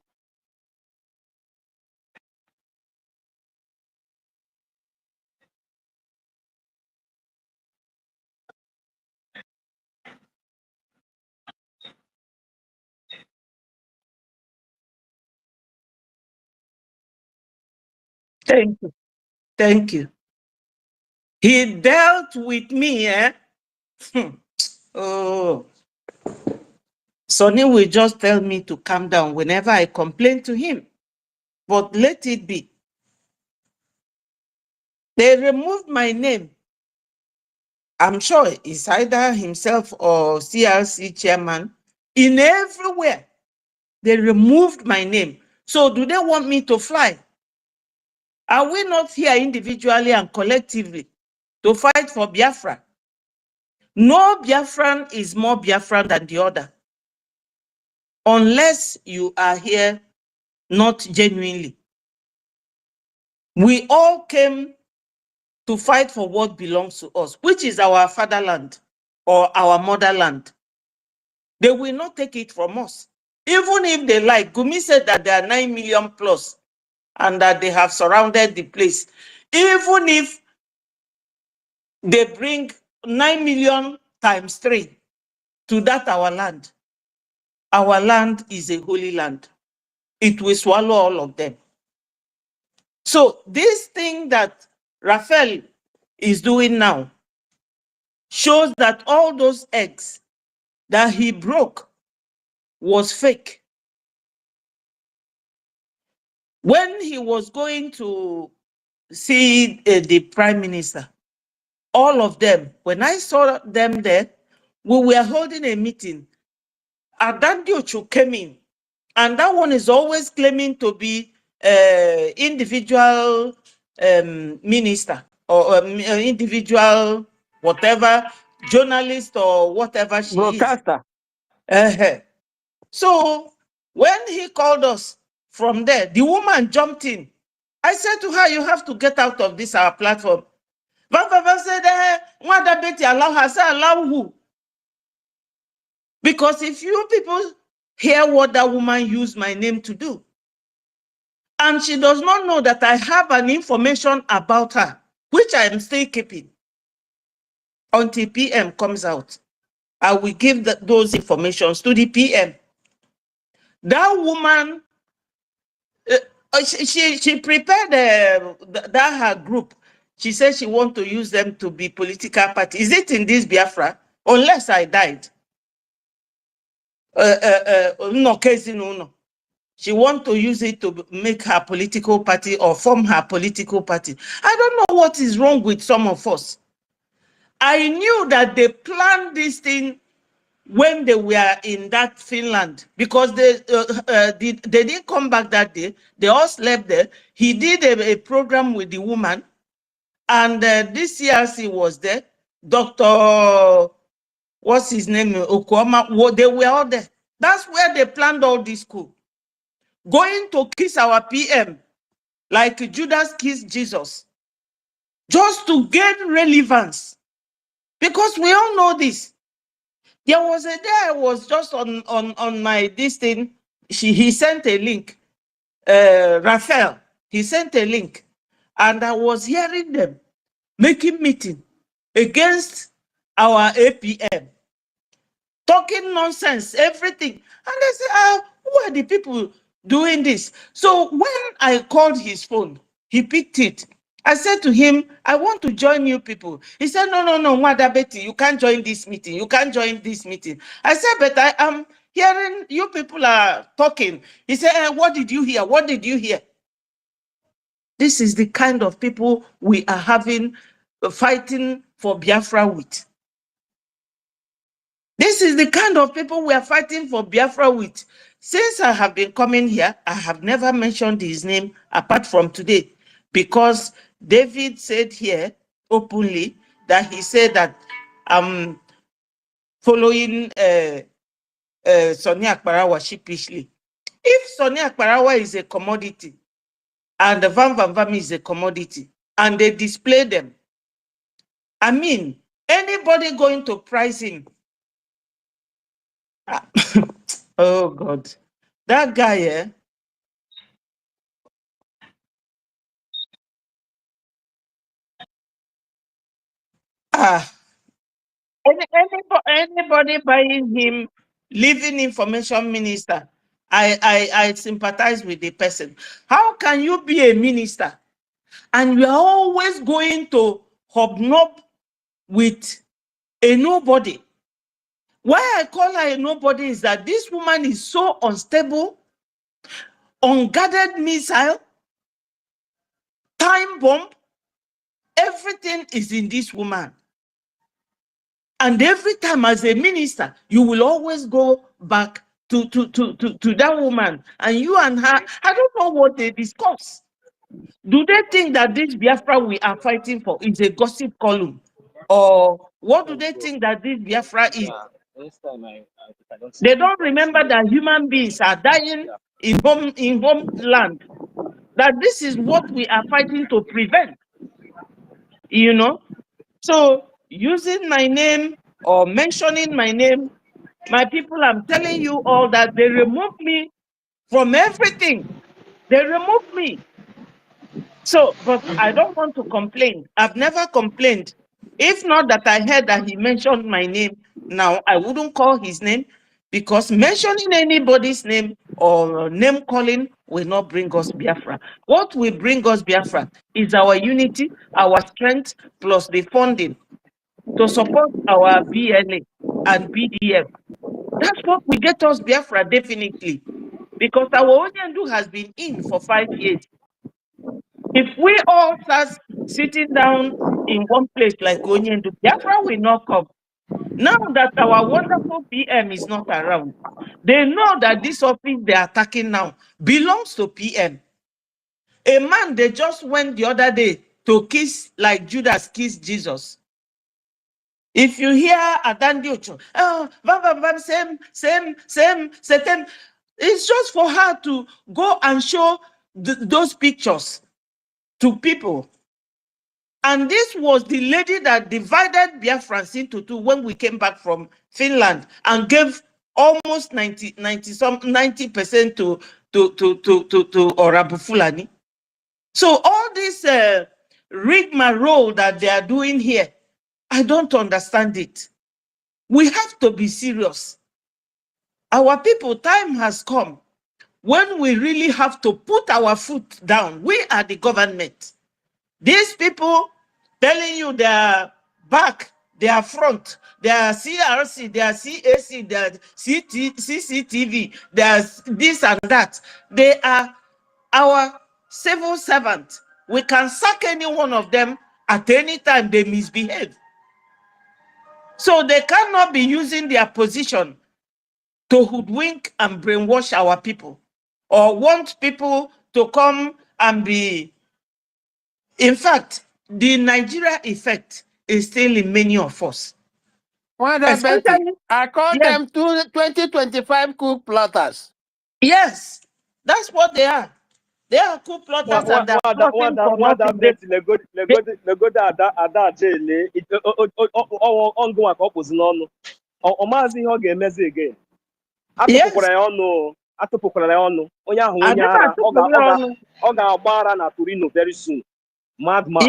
Speaker 13: Thank you. Thank you. He dealt with me, eh? Oh. Sonny will just tell me to calm down whenever I complain to him. But let it be. They removed my name. I'm sure it's either himself or CRC chairman. In everywhere, they removed my name. So do they want me to fly? Are we not here individually and collectively to fight for Biafra? No Biafran is more Biafran than the other, unless you are here not genuinely. We all came to fight for what belongs to us, which is our fatherland or our motherland. They will not take it from us. Even if they like, Gumi said that there are 9 million plus and that they have surrounded the place. Even if they bring 9 million times 3 to that our land is a holy land. It will swallow all of them. So this thing that Raphael is doing now shows that all those eggs that he broke was fake. When he was going to see the prime minister, all of them, when I saw them there, we were holding a meeting. Adandiochu came in, and that one is always claiming to be individual minister or individual whatever, journalist or whatever she
Speaker 8: Broadcaster.
Speaker 13: is. So when he called us from there, the woman jumped in. I said to her, you have to get out of this our platform. Baba said, Wanda Betty, allow her. I said, allow who? Because if you people hear what that woman used my name to do, and she does not know that I have an information about her, which I am still keeping until PM comes out, I will give those informations to the PM. That woman, she prepared that her group. She said she wants to use them to be political party. Is it in this Biafra? Unless I died. No, no. She wants to use it to make her political party or form her political party. I don't know what is wrong with some of us. I knew that they planned this thing when they were in that Finland, because they didn't come back that day. They all slept there. He did a program with the woman, and this CRC was there. Dr. What's his name? Okoma. They were all there. That's where they planned all this coup. Going to kiss our PM like Judas kissed Jesus, just to gain relevance. Because we all know this. There was a day I was just on my this thing. He sent a link. Raphael, he sent a link. And I was hearing them making meeting against our APM. Talking nonsense, everything. And I said, who are the people doing this? So when I called his phone, he picked it. I said to him, I want to join you people. He said, no, Mother Betty, you can't join this meeting. You can't join this meeting. I said, but I am hearing you people are talking. He said, what did you hear? What did you hear? This is the kind of people we are having fighting for Biafra with. This is the kind of people we are fighting for Biafra with. Since I have been coming here, I have never mentioned his name apart from today, because David said here openly that he said that I'm following Sonia Akparawa sheepishly. If Sonia Akparawa is a commodity and the Van Van Vam is a commodity and they display them, I mean, anybody going to price him? Oh God, that guy, anybody buying him, living information minister, I sympathize with the person. How can you be a minister and you are always going to hobnob with a nobody? Why I call her a nobody is that this woman is so unstable, unguarded missile, time bomb. Everything is in this woman. And every time as a minister, you will always go back to that woman, and you and her, I don't know what they discuss. Do they think that this Biafra we are fighting for is a gossip column? Or what do they think that this Biafra is? They don't remember that human beings are dying in homeland. That this is what we are fighting to prevent. You know? So using my name or mentioning my name, my people, I'm telling you all that they removed me from everything. They removed me. So, but I don't want to complain. I've never complained. If not that I heard that he mentioned my name, now I wouldn't call his name, because mentioning anybody's name or name calling will not bring us Biafra. What will bring us Biafra is our unity, our strength, plus the funding to support our BLA and BDF. That's what will get us Biafra, definitely. Because our Onyendu has been in for 5 years. If we all start sitting down in one place like Onyendu, Biafra will not come. Now that our wonderful PM is not around, they know that this office they are attacking now belongs to PM. A man, they just went the other day to kiss like Judas kissed Jesus. If you hear Adandi Ocho, oh, same, it's just for her to go and show those pictures to people. And this was the lady that divided Biafrans into two when we came back from Finland and gave almost 90% to Orabu Fulani. So all this rigmarole that they are doing here, I don't understand it. We have to be serious. Our people, time has come when we really have to put our foot down. We are the government. These people telling you they are back, they are front, they are CRC, they are CAC, they are CCTV, they are this and that. They are our civil servants. We can sack any one of them at any time they misbehave. So they cannot be using their position to hoodwink and brainwash our people, or want people to come and be. In fact, the Nigeria effect is still in many of us.
Speaker 8: Betty, I call them 2025 coup plotters.
Speaker 13: Yes, that's what they are. They are coup plotters and they're plotting for nothing.
Speaker 16: Atụpụkwara ya ọnụ onye ahụ onye ara ọ ga-agba ara na Torino very soon. Madman.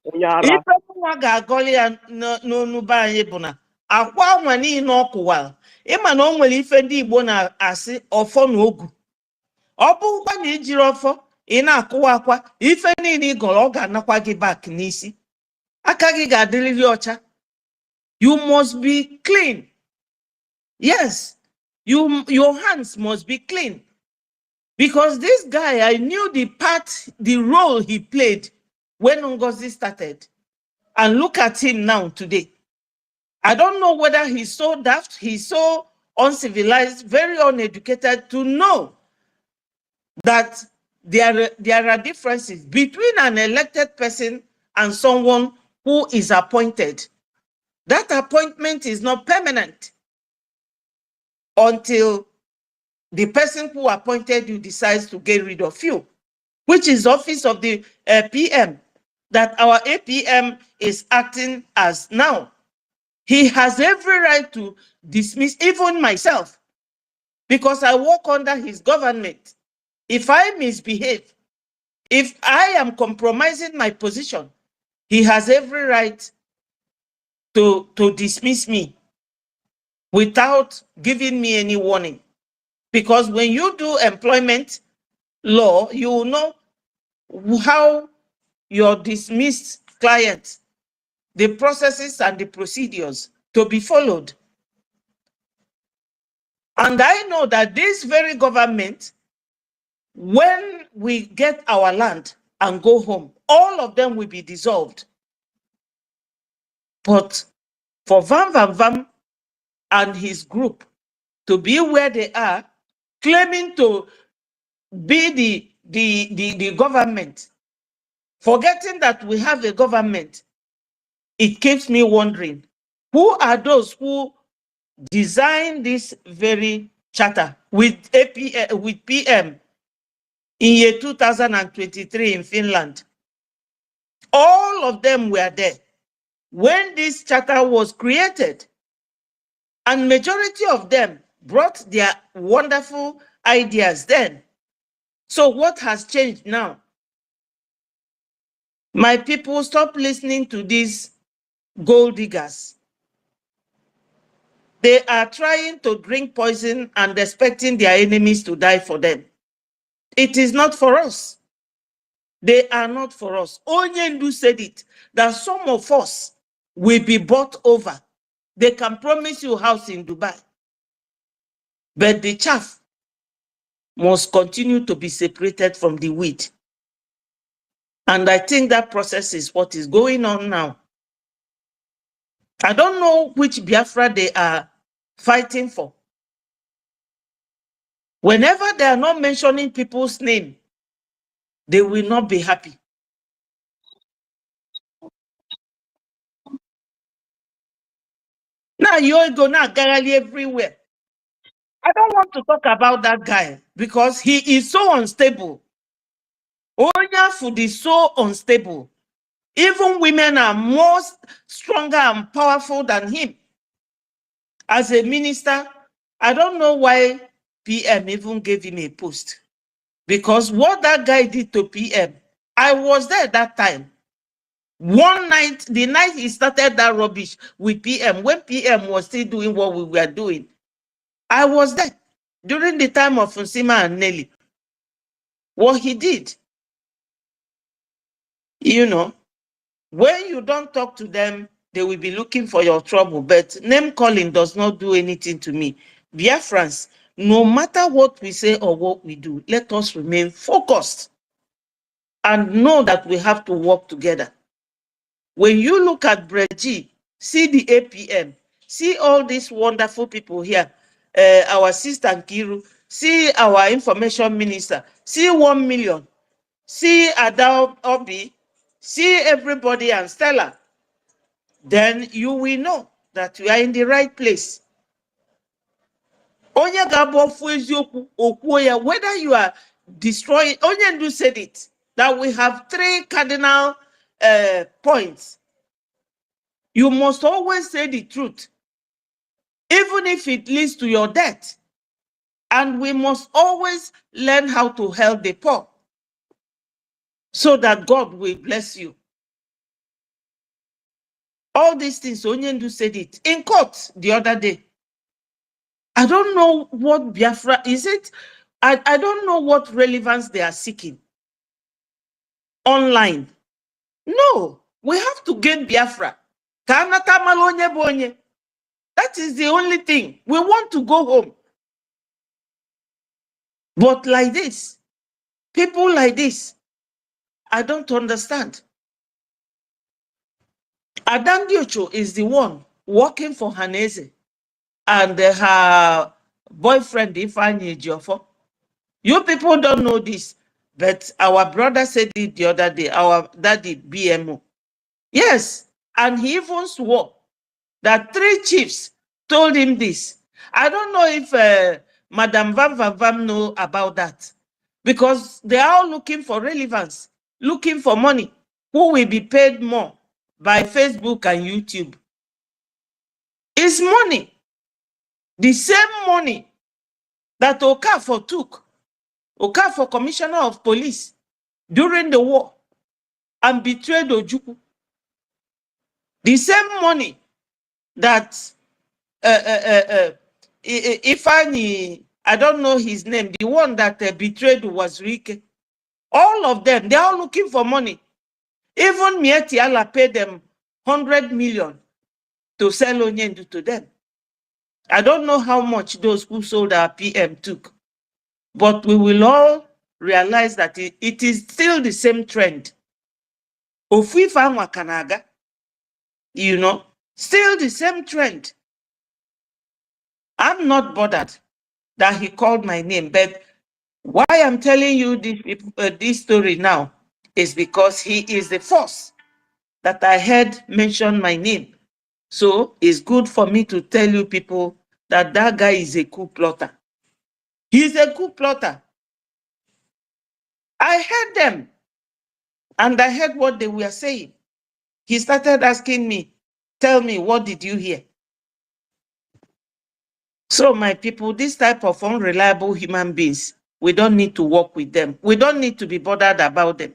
Speaker 16: Onye ara.
Speaker 13: Ife nwa ga-agọli ya n'onu be anyị bụ na akwa nwa niile ọ kụwara. Ịma na o nwere ife ndị Igbo na-asị ọfọ na ogu. Ọ bụrụkwa na ijiri ọfọ ị na-akụwa akwa ife niile ị gọrọ ọ ga-anakwa gị back n'isi. Aka gị ga-adịrịrị ọcha. You must be clean. Yes. Your hands must be clean. Because this guy, I knew the role he played when NGOZI started. And look at him now today. I don't know whether he's so daft, he's so uncivilized, very uneducated to know that there are differences between an elected person and someone who is appointed. That appointment is not permanent until the person who appointed you decides to get rid of you, which is office of the PM, that our APM is acting as now. He has every right to dismiss even myself because I work under his government. If I misbehave, if I am compromising my position, he has every right to dismiss me without giving me any warning. Because when you do employment law, you will know how your dismissed client, the processes and the procedures to be followed. And I know that this very government, when we get our land and go home, all of them will be dissolved. But for Vam and his group, to be where they are, claiming to be the government, forgetting that we have a government. It keeps me wondering, who are those who designed this very charter with PM in year 2023 in Finland? All of them were there when this charter was created, and majority of them brought their wonderful ideas then. So what has changed now? My people, stop listening to these gold diggers. They are trying to drink poison and expecting their enemies to die for them. It is not for us. They are not for us. Onyendu said it, that some of us will be bought over. They can promise you a house in Dubai, but the chaff must continue to be separated from the wheat. And I think that process is what is going on now. I don't know which Biafra they are fighting for. Whenever they are not mentioning people's name, they will not be happy. Now you're gonna garally everywhere. I don't want to talk about that guy because he is so unstable. Onya food is so unstable. Even women are more stronger and powerful than him. As a minister, I don't know why PM even gave him a post. Because what that guy did to PM, I was there that time. One night, the night he started that rubbish with PM, when PM was still doing what we were doing, I was there during the time of Nsima and Nelly. What he did, you know, when you don't talk to them, they will be looking for your trouble. But name calling does not do anything to me. Biafrans, no matter what we say or what we do, let us remain focused and know that we have to work together. When you look at Brgie, see the APM, see all these wonderful people here, our sister Nkiru, see our information minister, see 1 million, see Adao Obi, see everybody and Stella, then you will know that we are in the right place. Onye gabo fu eziokwu okwu ya, whether you are destroying, Onyendu said it, that we have 3 cardinal points. You must always say the truth, even if it leads to your death. And we must always learn how to help the poor so that God will bless you. All these things, Onyendu said it in court the other day. I don't know what Biafra is it. I don't know what relevance they are seeking online. No, we have to gain Biafra. That is the only thing. We want to go home. But like this, people like this, I don't understand. Adangiocho is the one working for Haneze and her boyfriend Ifeanyi Ejiofor. You people don't know this, but our brother said it the other day, our daddy BMO. Yes, and he even swore that 3 chiefs told him this. I don't know if Madam Vam Vam Vam know about that, because they are all looking for relevance, looking for money. Who will be paid more by Facebook and YouTube? It's money. The same money that Okafor took, Okafor commissioner of police, during the war and betrayed Ojukwu. The same money that Ifeanyi, I don't know his name, the one that betrayed was Rike. All of them, they are looking for money. Even Mieti Allah paid them 100 million to sell Onyendu to them. I don't know how much those who sold our PM took, but we will all realize that it is still the same trend. Ofifa Wakanaga, you know, still the same trend. I'm not bothered that he called my name, but why I'm telling you this story now is because he is the first that I heard mention my name. So it's good for me to tell you people that that guy is a coup plotter. He's a coup plotter. I heard them and I heard what they were saying. He started asking me, tell me, what did you hear? So my people, this type of unreliable human beings, we don't need to work with them. We don't need to be bothered about them.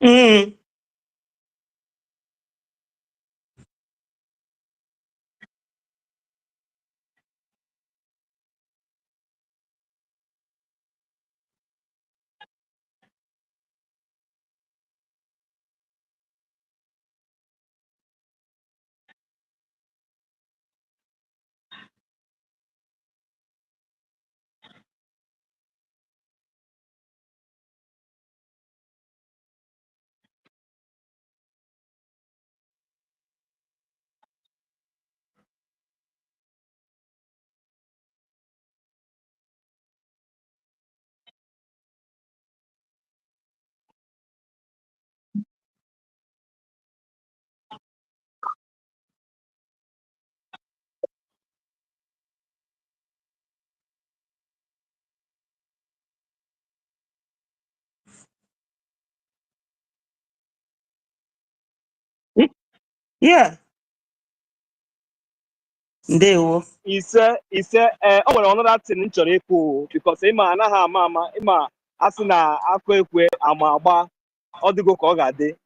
Speaker 13: Mm. Yeah. Ndewo.
Speaker 21: ise o nwere another thing m chọrọ ikwu because ịma anaghị ama ịma asị na akụ ekwe ama agba ọ dịgo ka ọ ga-adị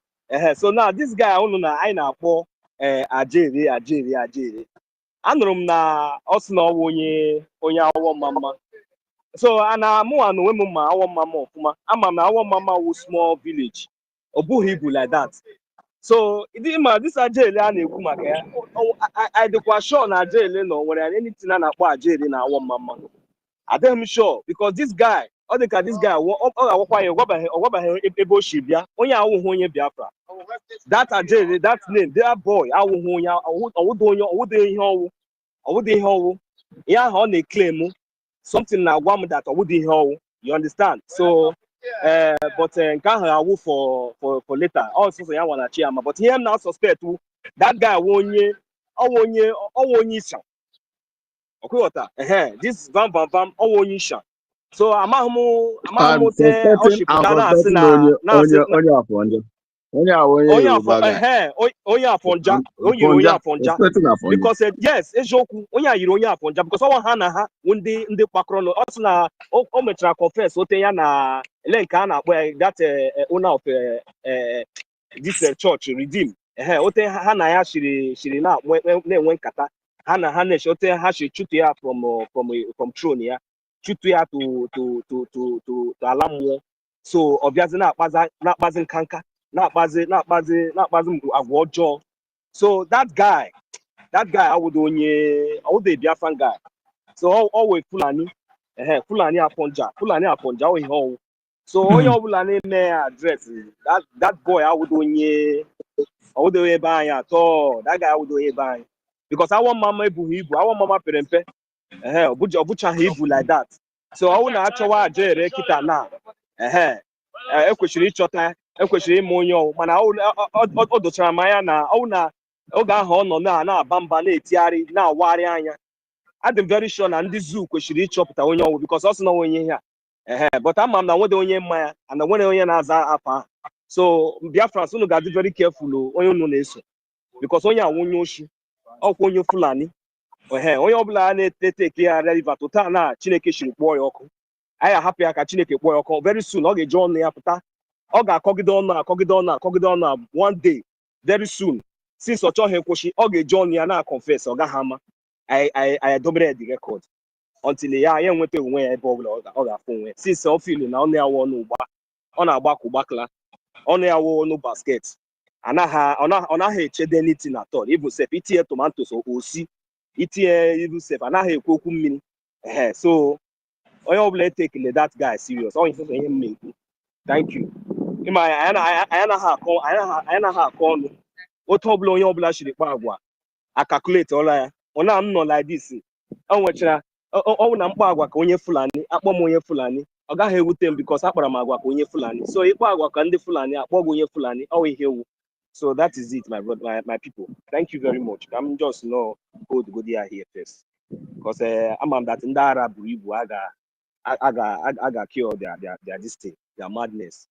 Speaker 21: so now this guy unu na anyị na-akpọ ajere anụrụ m na ọ sị na ọwụ onye awọ mama so ana mụnwa na onwe m ma awọ mama ọfụma ama m na awọ mama wụ small village ọ bụghị ibu like that. So this ajele a na-ekwu maka ya I dịkwa sure na ajele na nwere anything a na-akpọ ajele na awọ mama. Adịghị m sure because this guy ọ dị ka this guy ọ ga-agwakwa ya ọgwabaghị ebe o si bịa onye awụghị onye Biafra. That ajele, that name, that boy awụghị onye ọwụdị ihe ọwụ ihe ahụ ọ na-eklem something na-agwa m that ọwụdị ihe ọwụ, you understand? So but nke ahụ awụ for later ọsụsụ ya nwana chi ama, but ihe m na suspect that guy onye isha ọkwụghọta this vam onye isha. So amaghị m te ọ shipụta na-asị na
Speaker 22: onye
Speaker 21: Afọnja onye Afọnja because yes eziokwu onye a yiri onye Afọnja because ọnwa ha na ha ndị kpakọrọ ọ sị na o mechara confess ote ya na ele nke a na-akpọ ya that owner of this church Redeem ote ha na ya shiri na-enwe nkata ha na-eche ote ha shiri chutu ya from throne ya chutu ya to ala mmụọ. So ọ bịazi na-akpazi nkanka na-akpazi agwa ọjọọ. So that guy awụdị Biafran guy. So always Fulani Afọnja ọ ihe ọwụ. So onye ọbụla na-eme address that boy awụdị onye ebe anyị atọ, that guy awụdị onye ebe anyị because awọ mama ebughị ibu, awọ mama pere mpe ọ bụchaghị ibu like that. So ọwụ na-achọwa ajere kịta na ekwesịrị ịchọta ekwesịrị ịma onye ọwụ mana ọ dochara m anya na ọwụ na oge ahụ ọ nọ na-aba mba na-etigharị na-awagharị anya. Adị m very sure na ndị zoo kwesịrị ịchọpụta onye ọwụ because ọ sị na onye ihe a but ama m na nwede onye mma ya na nwere onye na-aza afa ahụ. So Biafrans unu ga-adị very careful onye unu na-eso because onye awụ onye oshi
Speaker 16: ọkwa onye Fulani onye ọbụla na-eteke ya relevant ụta na Chineke shiri kpọọ ya ọkụ anyị ahapụ ya ka Chineke kpọọ ya ọkụ very soon ọ ga-eji ọnụ ya pụta ọ ga-akọgide ọnụ one day very soon since ọ chọghị ịkwụsị ọ ga-eji ọnụ ya na-confess ọ gaghị ama anyị edobere the record until ya enweta onwe ya ebe ọbụla ọ ga-afụ onwe since ọ feel na ọnụ ya wụ ọnụ ụgba ọ na-agbakọ ụgbakla ọnụ ya wụ ọnụ basket ọ naghị echede anything at all even sef itinye tomatoes osi itinye even sef anaghị ekwu okwu mmiri so onye ọbụla etekele that guy serious ọ ihe mmekwu thank you ịma anyị anaghị akọ ọnụ otu ọbụla onye ọbụla chiri kpa agwa akakuleti ọla ya ọ na m nọ like this ọ nwechara ọwụ na mkpa agwa ka onye Fulani akpọ m onye Fulani ọ gaghị ewute m because akpara m agwa ka onye Fulani so ịkpọ agwa ka ndị Fulani akpọ gị onye Fulani ọ ihe ewu so that is it my people thank you very much I'm just know hold go there here first because I'm that ndị ara buru ibu aga kill their this thing their madness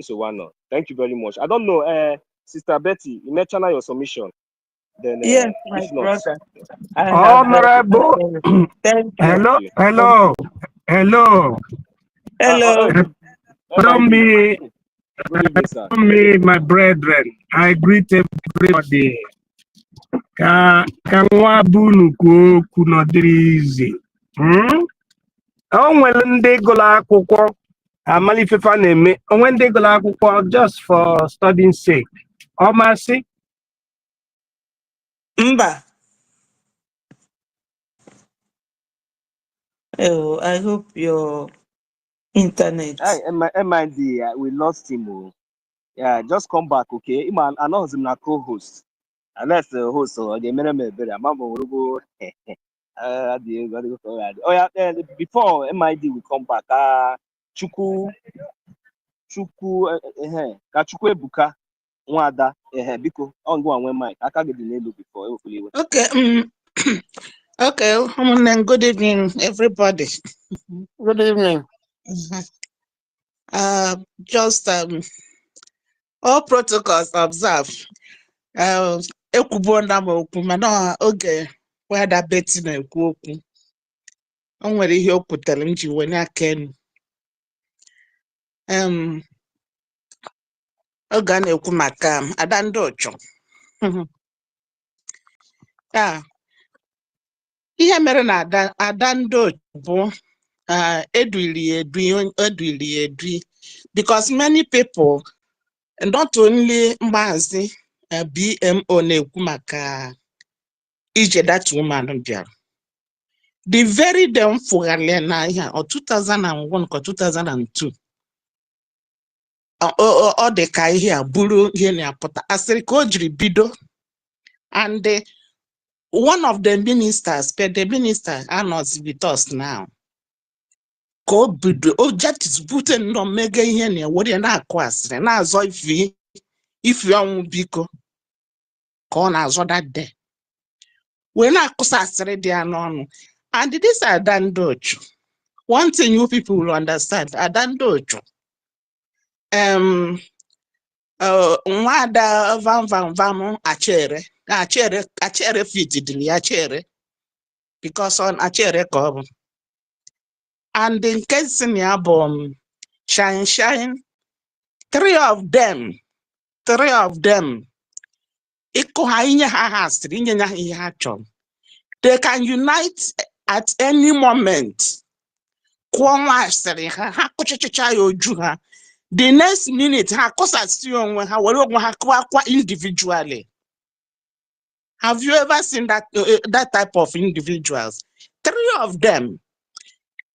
Speaker 16: so why not thank you very much I don't know Sister Betty you mentioned your submission then
Speaker 6: yes my brother
Speaker 16: Honorable
Speaker 6: thank you.
Speaker 16: hello
Speaker 12: me my brethren I greet everybody ka nwa bunu kwuo okwu n'ọdịrị izi o nwere ndị gụrụ akwụkwọ amalifefa na-eme onwe ndị gụrụ akwụkwọ just for studying sake ọ masị
Speaker 6: mba oh I hope your internet
Speaker 16: MID we lost him yeah just come back okay Iman I know him na co-host unless the host or the minimum better oh yeah before MID will come back Chukwu ka Chukwu ebuka nwada biko on go and when mic aka get the name before hopefully
Speaker 3: Okay. Okay. Good evening, everybody.
Speaker 8: Good evening.
Speaker 3: Just all protocols observed. Ekwubuona m okwu mana oge weda Betty na-ekwu okwu. O nwere ihe o kwutere m ji wee aka enu. Oge a na-ekwu maka Ada ndị Ọchọ. Ihe mere na Ada ndị Ọchọ bụ edwili edwi because many people not only Maazị BMO na-ekwu maka ije that woman bịara the very day mfugharịa na ihe ọ 2001 ka 2002 ọ dị ka ihe a bụrụ ihe na-apụta asịrị ka o jiri bido and one of the ministers the minister anọzi with us now ka o bido o jetizbute nnọọ mega ihe na-ewere na-akụ asịrị na-azọ ifi ọnwụ biko ka ọ na-azọ that day wee na-akụsa asịrị dị ya n'ọnụ and this Ada ndị Ọchọ one thing you people will understand Ada ndị Ọchọ nwada vam achere fit dịrị ya chere because on achere ka ọ bụ and in case ya bụ shine three of them ịkụ ha inye ha asịrị inye ha ihe ha chọrọ they can unite at any moment kwụọ nwa asịrị ha kụchachacha ya oju ha the next minute ha kụsasị onwe ha were onwe ha kwa individually. Have you ever seen that type of individuals? Three of them.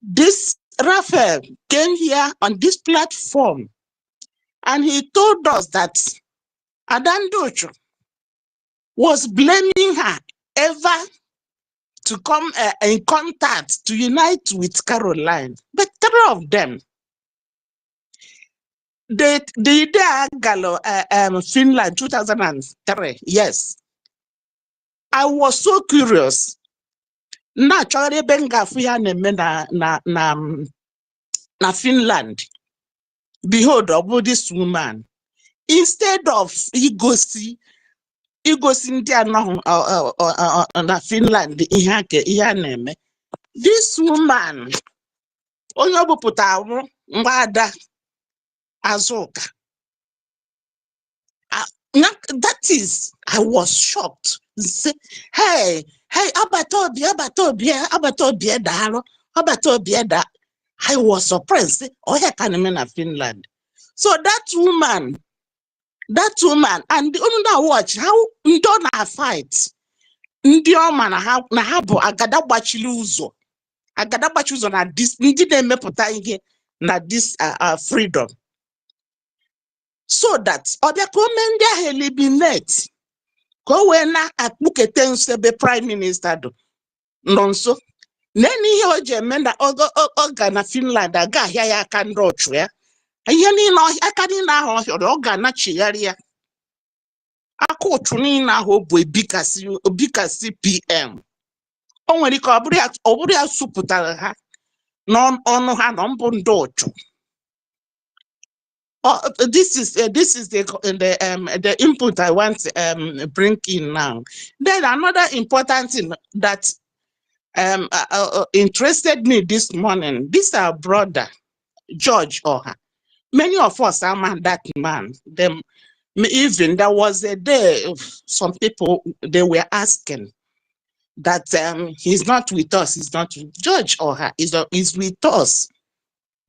Speaker 3: This Raphael came here on this platform and he told us that Ada ndị Ọchọ was blaming her ever to come in contact to unite with Caroline. But three of them, the idea Gallo Finland 2003, yes. I was so curious. Naturally, Bengafi na Finland. Behold, about this woman. Instead of EGOZI, igosi ndị anọ na Finland ihe a na-eme. This woman, onye ọbụpụta Mgbada Azuka. That is, I was shocked. Say, hey, Abatobia, Daro, Abatobia. I was surprised. Oh, yeah, can in Finland. So that woman, and the other watch how we don't have fight. Ndi ọma na ha bụ agada gbachiri ụzọ na this ndị na-emepụta ihe na this freedom, so that ọbịa ka ome ndị ahụ eliminate ka o wee na-akpụkete nso ebe prime minister nọ nso nene ihe o ji eme na ọ ga na Finland aga ahịa ya aka ndị ọchụ ya ihe niile aka niile ahụ ọ hịọrọ ọ ga-anachigharị ya aka ụchụ niile ahụ ọ bụ ebikasị PM. O nwere ike ọ bụrụ ya supụtara ha n'ọnụ ha na mbụ ndị ọchụ. This is the input I want to bring in now. Then another important thing that interested me this morning. This our brother George Oha. Many of us are that man. Them even there was a day some people they were asking that he's not with us. He's not with George Oha. He's with us.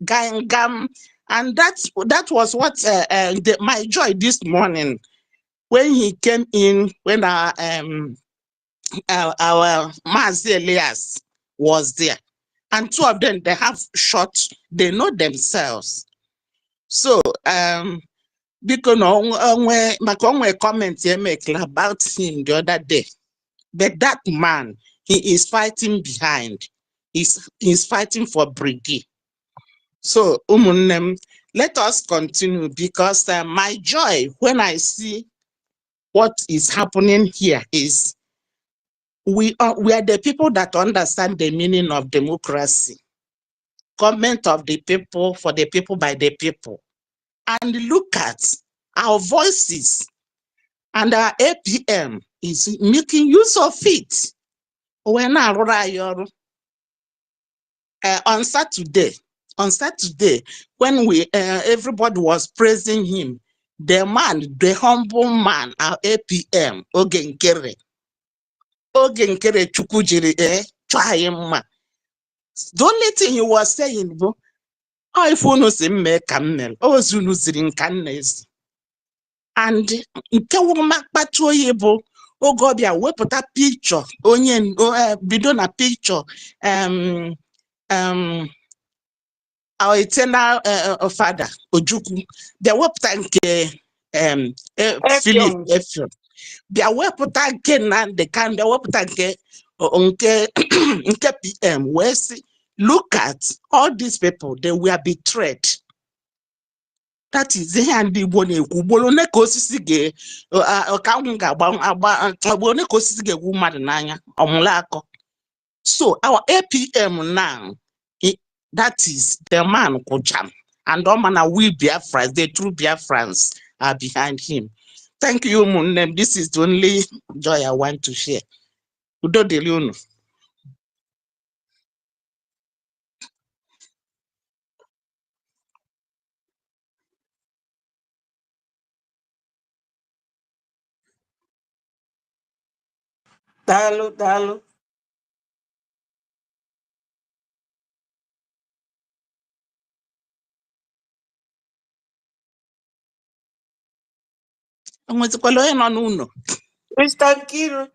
Speaker 3: Gam. And that was what my joy this morning when he came in, when our Mazi Elias was there. And two of them, they have shot, they know themselves. So, because my comment here make about him the other day. But that man, he is fighting behind. He's fighting for Brgie. So, let us continue, because my joy when I see what is happening here is we are the people that understand the meaning of democracy. Government of the people, for the people, by the people. And look at our voices, and our APM is making use of it. When on Saturday, when everybody was praising him, the man, the humble man, our APM, Ogenkere Chukujiri, Chayema. The only thing he was saying, if you see me kamel, oh Zulu zirin kanes, and nkewoma patoyebo, oh God, ya wepota picture, onye bidona picture, our eternal father Ojukwu, the wepota Philip Effiong, the wepota nke na the can the wepota nke PM. Where see, look at all these people, they were betrayed. That is the hand the one bolone kosisi ge woman. So our APM now, that is the man Kojam, and Omana we Biafrans, the true Biafrans are behind him. Thank you, Munem. This is the only joy I want to share. Udo de Leono.
Speaker 6: Dalo. Mr. Kiru.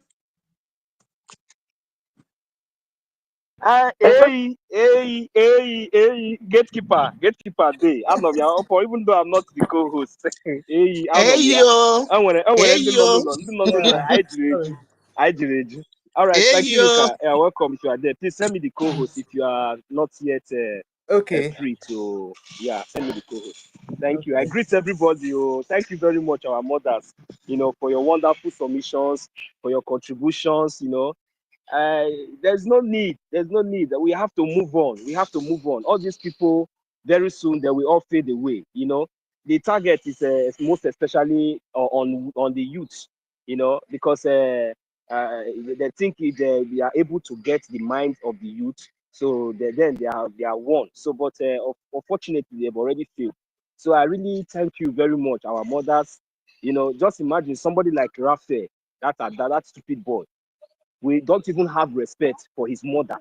Speaker 15: Gatekeeper day. I'm not your even though I'm not the co-host. All right, thank you, Luca. Welcome if you are there. Please send me the co-host if you are not yet free to send me the co-host. Thank you. I greet everybody. Thank you very much, our mothers, for your wonderful submissions, for your contributions, there's no need. We have to move on. All these people, very soon, they will all fade away. The target is most especially on the youth. you know, because they think we are able to get the minds of the youth, so then they are one. So, but unfortunately, they've already failed. So I really thank you very much, our mothers. You know, just imagine somebody like Raphael, that stupid boy. We don't even have respect for his mother.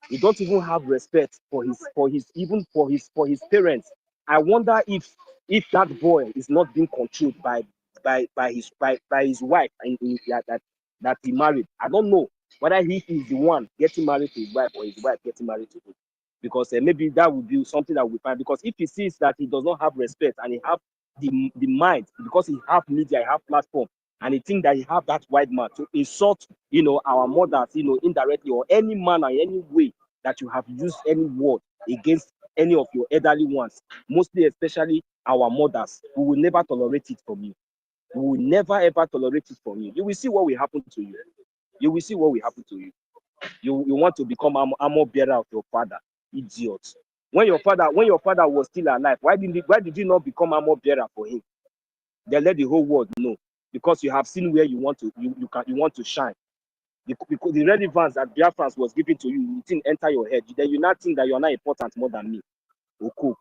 Speaker 15: We don't even have respect for his parents. I wonder if that boy is not being controlled by his wife that he married. I don't know whether he is the one getting married to his wife or his wife getting married to him, because maybe that would be something that we find. Because if he sees that he does not have respect and he have the mind, because he have media, he have platform, and he think that he have that white man to insult, you know, our mothers, you know, indirectly, or any man or any way that you have used any word against any of your elderly ones, mostly especially our mothers, we will never tolerate it from you. We will never ever tolerate it from you. You will see what will happen to you. You will see what will happen to you. You want to become armor bearer of your father, idiot. When your father was still alive, why did you not become armor bearer for him? They let the whole world know, because you have seen where you want to shine. Because the relevance that Biafrans was given to you, it didn't enter your head. Then you now think that you are not important more than me. Oku,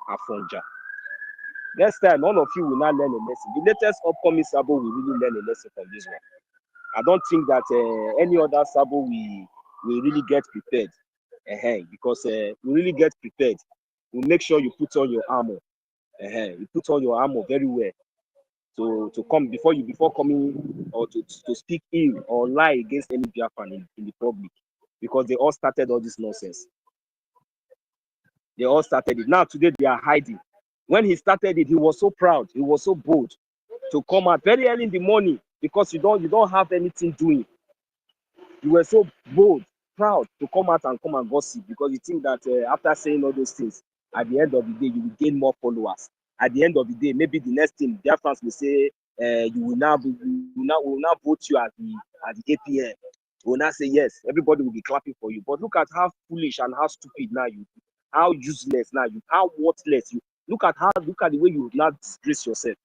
Speaker 15: Afonja. Next time, none of you will not learn a lesson. The latest upcoming Sabo will really learn a lesson from this one. I don't think that any other Sabo will really get prepared. Because we really get prepared. We make sure you put on your armor. You put on your armor very well to come before coming or to speak ill or lie against any Biafran in the public, because they all started all this nonsense. They all started it. Now today they are hiding. When he started it, he was so proud, he was so bold to come out very early in the morning, because you don't have anything doing. You were so bold, proud to come out and come and gossip, because you think that after saying all those things, at the end of the day, you will gain more followers. At the end of the day, maybe the next thing, their fans will say, we will now vote you as the APM. We will now say yes. Everybody will be clapping for you. But look at how foolish and how stupid now you, how useless now you, how worthless you. Look at the way you now disgrace yourself.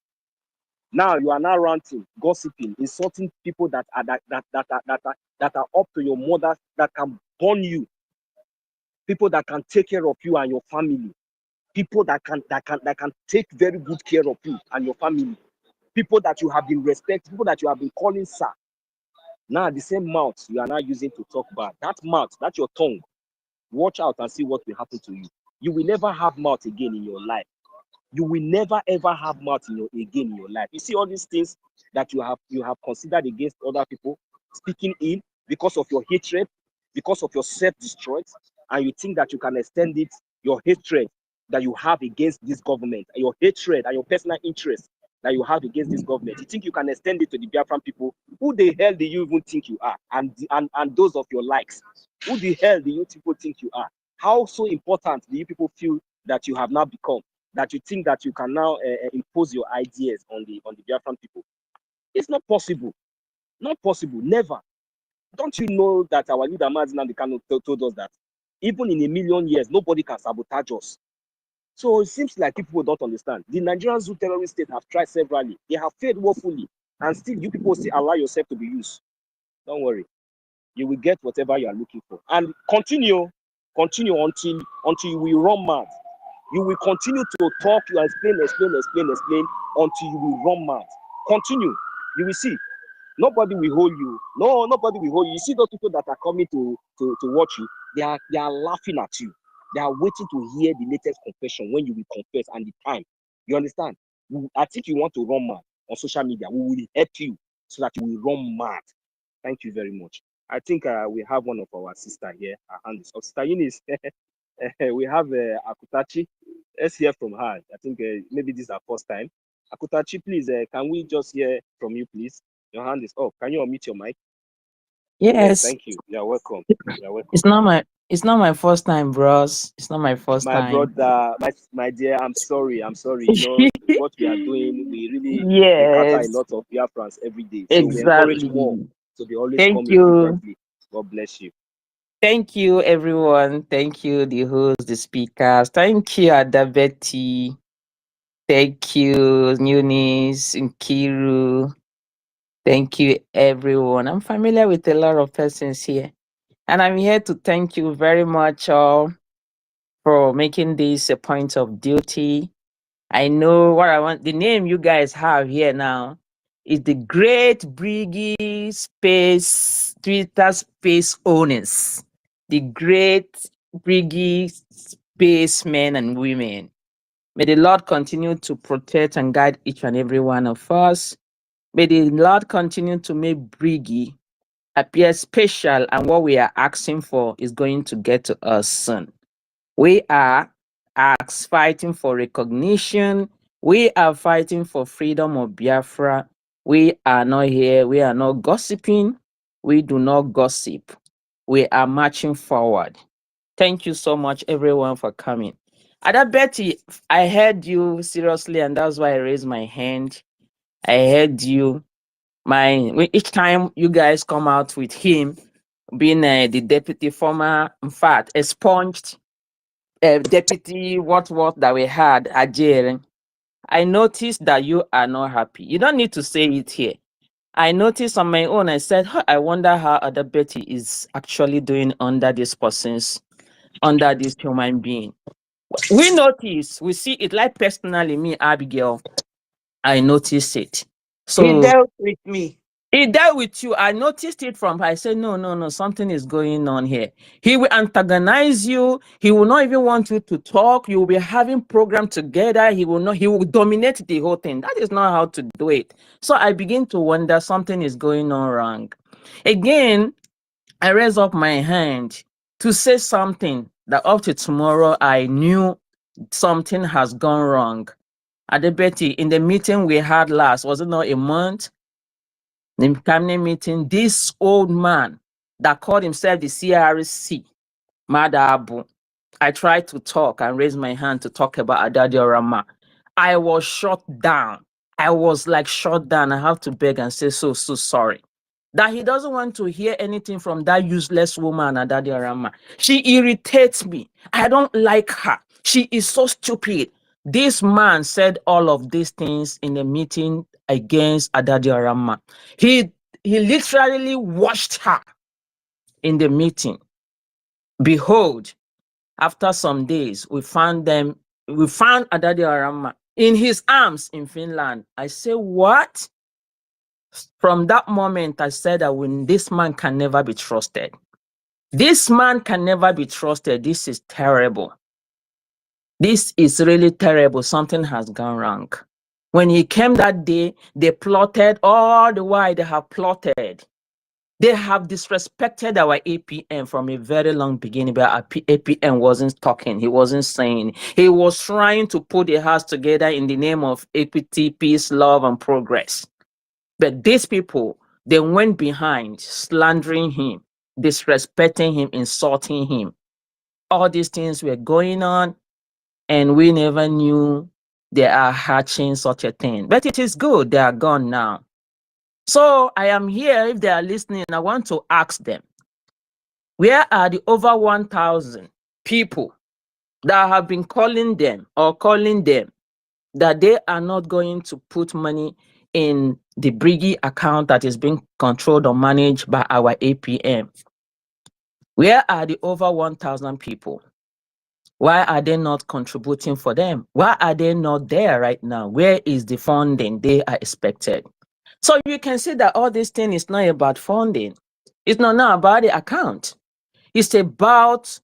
Speaker 15: Now you are now ranting, gossiping, insulting people that are up to your mother, that can born you, people that can take care of you and your family, people that can take very good care of you and your family, people that you have been respecting, people that you have been calling sir. Now the same mouth you are now using to talk bad, that mouth, that's your tongue. Watch out and see what will happen to you. You will never have mouth again in your life. You will never ever have mouth again in your life. You see all these things that you have considered against other people, speaking in because of your hatred, because of your self-destroy, and you think that you can extend it, your hatred that you have against this government, and your hatred and your personal interest that you have against this government. You think you can extend it to the Biafran people? Who the hell do you even think you are? And those of your likes, who the hell do you people think you are? How so important do you people feel that you have now become, that you think that you can now impose your ideas on the Biafran people? It's not possible. Not possible. Never. Don't you know that our leader Mazi Nnamdi Kanu told us that even in a million years, nobody can sabotage us? So it seems like people don't understand. The Nigerian zoo terrorist state have tried severally. They have failed woefully. And still, you people still allow yourself to be used. Don't worry. You will get whatever you are looking for. And continue until you will run mad. You will continue to talk, you explain until you will run mad. Continue. You will see. Nobody will hold you. No, nobody will hold you. You see those people that are coming to watch you, they are laughing at you. They are waiting to hear the latest confession when you will confess and the time. You understand? I think you want to run mad on social media. We will help you so that you will run mad. Thank you very much. I think we have one of our sister here. Her hand is up. Sister Eunice, we have Akutachi. Let's hear from her. I think maybe this is our first time. Akutachi, please, can we just hear from you, please? Your hand is up. Can you unmute your mic? Yes, thank you. You're welcome. You're welcome.
Speaker 6: It's not my first time, bros. It's not my first
Speaker 15: My
Speaker 6: time.
Speaker 15: brother, my dear, I'm sorry. You know what we are doing, we really encounter a
Speaker 6: Yes,
Speaker 15: lot of Biafrans every day. So we encourage more
Speaker 6: exactly.
Speaker 15: to be always
Speaker 6: Thank
Speaker 15: coming
Speaker 6: you.
Speaker 15: frequently. God bless you.
Speaker 6: Thank you, everyone. Thank you, the hosts, the speakers. Thank you, Adabeti. Thank you, Eunice, Nkiru. Thank you, everyone. I'm familiar with a lot of persons here, and I'm here to thank you very much all for making this a point of duty. I know what I want. The name you guys have here now is the Great Brgie Space Twitter Space Owners, the Great Brgie Spacemen and women. May the Lord continue to protect and guide each and every one of us. May the Lord continue to make Brigi appear special, and what we are asking for is going to get to us soon. We are fighting for recognition. We are fighting for freedom of Biafra. We are not here. We are not gossiping. We do not gossip. We are marching forward. Thank you so much, everyone, for coming. Ada Betty, I heard you seriously, and that's why I raised my hand. I heard you. Each time you guys come out with him being the deputy former, in fact, expunged deputy what that we had at jail, I noticed that you are not happy. You don't need to say it here. I noticed on my own, I said, "Huh, I wonder how other Betty is actually doing under this human being." We notice, we see it, like personally, me, Abigail, I noticed it.
Speaker 13: He
Speaker 6: So
Speaker 13: dealt with me.
Speaker 6: he dealt with you. I noticed it from her. I said, no, no, no, something is going on here. He will antagonize you. He will not even want you to talk. You will be having program together. He will dominate the whole thing. That is not how to do it. So I begin to wonder something is going on wrong. Again, I raise up my hand to say something that up to tomorrow I knew something has gone wrong. Adebeti, in the meeting we had last, was it not a month? The cabinet meeting, this old man that called himself the CRC, Madabu, I tried to talk and raise my hand to talk about Adadio Rama. I was shut down. I was like shut down. I have to beg and say so sorry. That he doesn't want to hear anything from that useless woman, Adadio Rama. She irritates me. I don't like her. She is so stupid. This man said all of these things in the meeting against Adadio Rama. He literally watched her in the meeting. Behold, after some days, we found Adadio Rama in his arms in Finland. I say, what? From that moment, I said that this man can never be trusted. This man can never be trusted. This is terrible. This is really terrible. Something has gone wrong. When he came that day, they plotted all the while. They have plotted. They have disrespected our APM from a very long beginning, but our APM wasn't talking. He wasn't saying. He was trying to put the house together in the name of equity, peace, love, and progress. But these people, they went behind, slandering him, disrespecting him, insulting him. All these things were going on, and we never knew they are hatching such a thing. But it is good. They are gone now. So I am here. If they are listening, I want to ask them, where are the over 1,000 people that have been calling them that they are not going to put money in the Brigi account that is being controlled or managed by our APM? Where are the over 1,000 people? Why are they not contributing for them? Why are they not there right now? Where is the funding they are expected? So you can see that all this thing is not about funding. It's not now about the account. It's about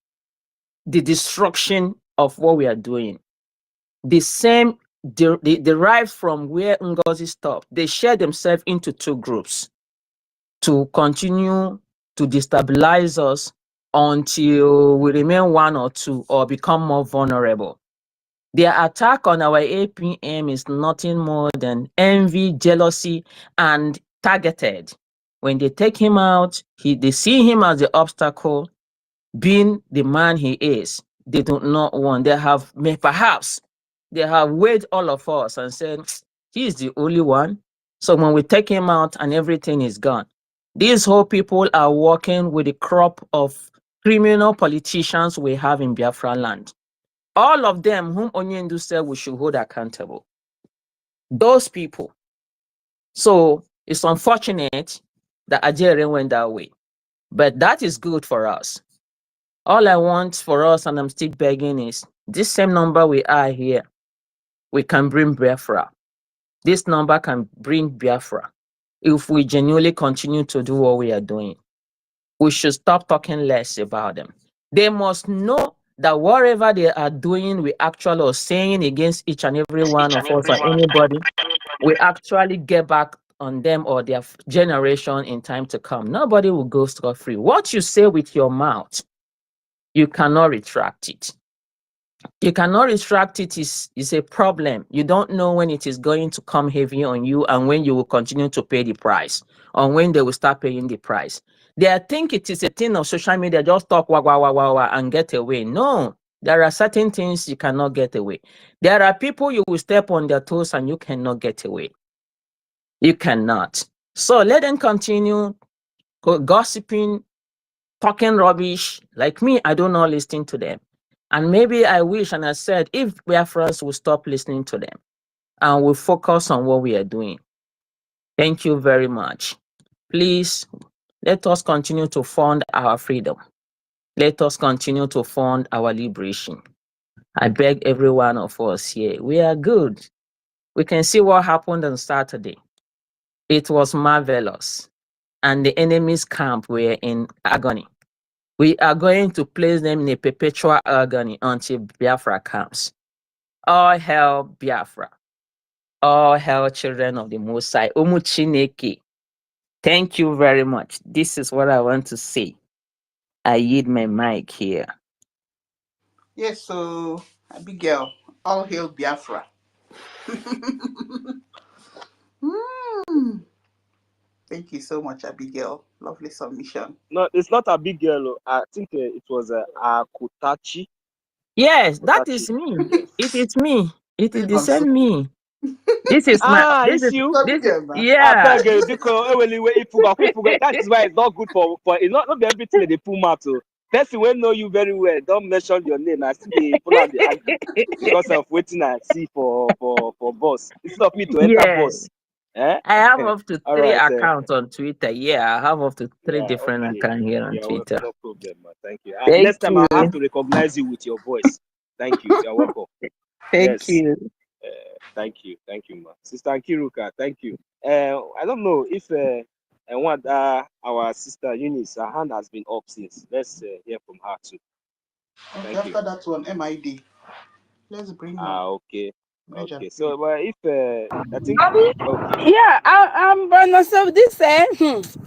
Speaker 6: the destruction of what we are doing. The same derived from where NGOZI stopped. They share themselves into two groups to continue to destabilize us until we remain one or two or become more vulnerable. Their attack on our APM is nothing more than envy, jealousy, and targeted. When they take him out, they see him as the obstacle, being the man he is. They do not want. Perhaps they have weighed all of us and said, he is the only one. So when we take him out and everything is gone, these whole people are working with the crop of criminal politicians we have in Biafra land. All of them whom Onyendu said we should hold accountable. Those people. So It's unfortunate that Ajere went that way, but that is good for us. All I want for us, and I'm still begging, is this same number we are here, we can bring Biafra. This number can bring Biafra if we genuinely continue to do what we are doing. We should stop talking less about them. They must know that whatever they are doing, we actually are saying against each and every one of us or anybody, we actually get back on them or their generation in time to come. Nobody will go scot-free. What you say with your mouth, you cannot retract it. You cannot retract it is a problem. You don't know when it is going to come heavy on you and when you will continue to pay the price or when they will start paying the price. They think it is a thing of social media, just talk wah, wah, wah, wah, wah, and get away. No, there are certain things you cannot get away. There are people you will step on their toes and you cannot get away. You cannot. So let them continue gossiping, talking rubbish. Like me, I don't know listen to them. And maybe I wish, and I said, if Biafrans will stop listening to them and will focus on what we are doing. Thank you very much. Please, let us continue to fund our freedom. Let us continue to fund our liberation. I beg every one of us here, we are good. We can see what happened on Saturday. It was marvelous. And the enemy's camp were in agony. We are going to place them in a perpetual agony until Biafra comes. All hail Biafra. All hail children of the Most High. Umu Chineke. Thank you very much. This is what I want to say. I yield my mic here.
Speaker 11: Yes, so Abigail, all hail Biafra. Thank you so much, Abigail. Lovely submission.
Speaker 15: No, it's not a big girl. I think it was Akutachi.
Speaker 6: Yes, that is me.
Speaker 15: Yes.
Speaker 6: It is me. It is the same me. This is
Speaker 15: it's you.
Speaker 6: Yeah.
Speaker 15: That is why it's not good for it's not everything that they pull out. So person will know you very well. Don't mention your name. I see they pull out the anger because of waiting I see for boss. Instead of me to enter boss. Eh?
Speaker 6: I have up to
Speaker 15: All
Speaker 6: 3
Speaker 15: right,
Speaker 6: accounts on Twitter. Yeah, I have up to 3
Speaker 15: yeah,
Speaker 6: different
Speaker 15: okay.
Speaker 6: accounts here on
Speaker 15: Yeah,
Speaker 6: Twitter.
Speaker 15: no problem, man. Thank you.
Speaker 6: Thank
Speaker 15: Next time
Speaker 6: you.
Speaker 15: I'll have to recognize you with your voice. Thank you. You're welcome.
Speaker 6: Thank
Speaker 15: Yes.
Speaker 6: you.
Speaker 15: Thank you, man. Sister Kiruka, thank you. I don't know if our sister Eunice, her hand has been up since. Let's hear from her too.
Speaker 11: Okay,
Speaker 15: Thank you.
Speaker 11: after that one, MID. Let's bring her.
Speaker 15: Okay.
Speaker 11: Bridge
Speaker 15: Okay.
Speaker 11: and
Speaker 15: So, if I think okay.
Speaker 10: Yeah, but so this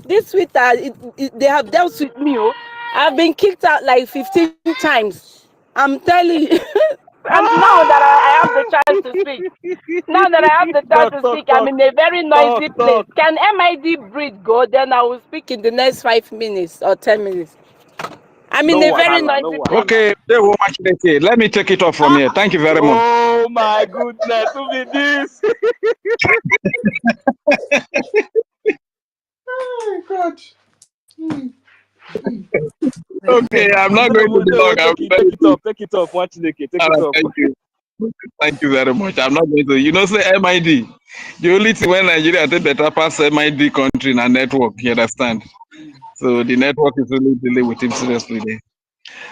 Speaker 10: this Twitter, they have dealt with me. Oh, I've been kicked out like 15 times. I'm telling you. And now that I have the chance to speak, I'm in a very noisy place. Can MID breathe go? Then I will speak in the next 5 minutes or 10 minutes. I'm in a very noisy place.
Speaker 19: Okay, let me take it off from here. Thank you very much.
Speaker 15: Oh my goodness, who be this?
Speaker 11: Oh God.
Speaker 19: Okay, I'm not going to be long.
Speaker 15: Take it off. Watch it. Take it off.
Speaker 19: Thank you. Thank you very much. I'm not going to, say MID. The only thing when Nigeria take better pass MID country in a network, you understand? So the network is really dealing with him seriously there.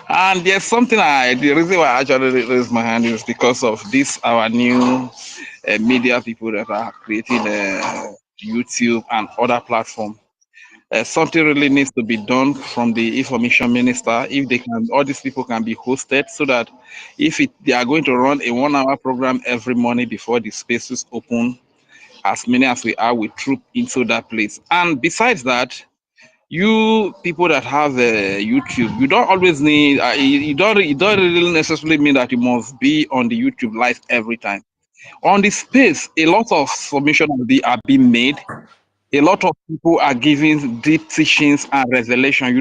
Speaker 19: And there's something the reason why I actually raised my hand is because of this, our new media people that are creating YouTube and other platforms. Something really needs to be done from the information minister. If they can, all these people can be hosted so that if they are going to run a 1-hour program every morning before the spaces open, as many as we are, we troop into that place. And besides that, you people that have YouTube, you don't always need, it don't really necessarily mean that you must be on the YouTube live every time. On the space, a lot of submissions are being made. A lot of people are giving deep teachings and revelation.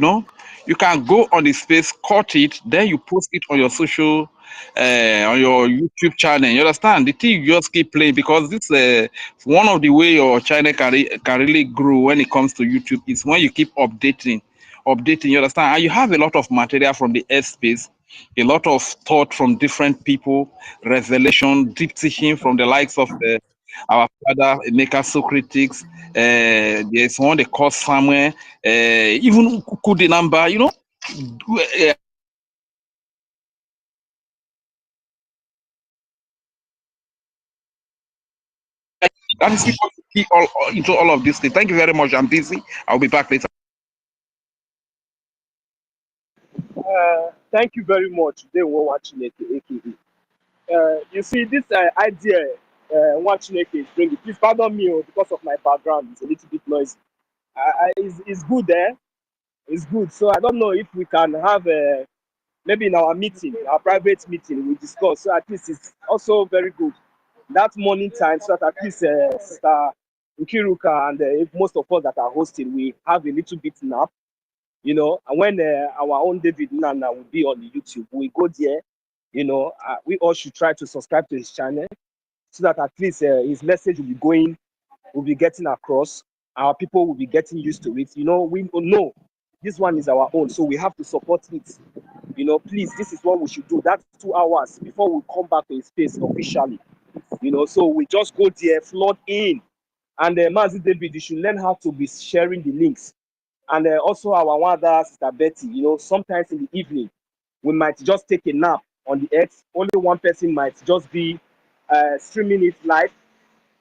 Speaker 19: You can go on the space, cut it, then you post it on your social, on your YouTube channel. You understand? The thing you just keep playing because this one of the way your channel can really grow when it comes to YouTube is when you keep updating. You understand? And you have a lot of material from the airspace, a lot of thought from different people, revelation, deep teaching from the likes of our father Emeka Socrates. There's one they call somewhere, even Kude number, you know. That is into all of this thing. Thank you very much. I'm busy. I'll be back later.
Speaker 15: Thank you very much. They were watching it, AKD. You see, this idea watching it is bringing. Please pardon me because of my background. It's a little bit noisy. It's good there. It's good. So I don't know if we can have maybe in our meeting, our private meeting, we discuss. So at least it's also very good. That morning time, so that at least Sister Nkiruka and if most of us that are hosting, we have a little bit nap, you know. And when our own David Nana will be on the YouTube, we go there, you know. We all should try to subscribe to his channel so that at least his message will be going, will be getting across. Our people will be getting used to it. You know, we know this one is our own, so we have to support it. You know, please, this is what we should do. That's 2 hours before we come back to his space officially. You know, so we just go there, flood in. And Mazi David, you should learn how to be sharing the links. And also our one other Sister Betty, you know, sometimes in the evening, we might just take a nap on the X. Only one person might just be streaming it live.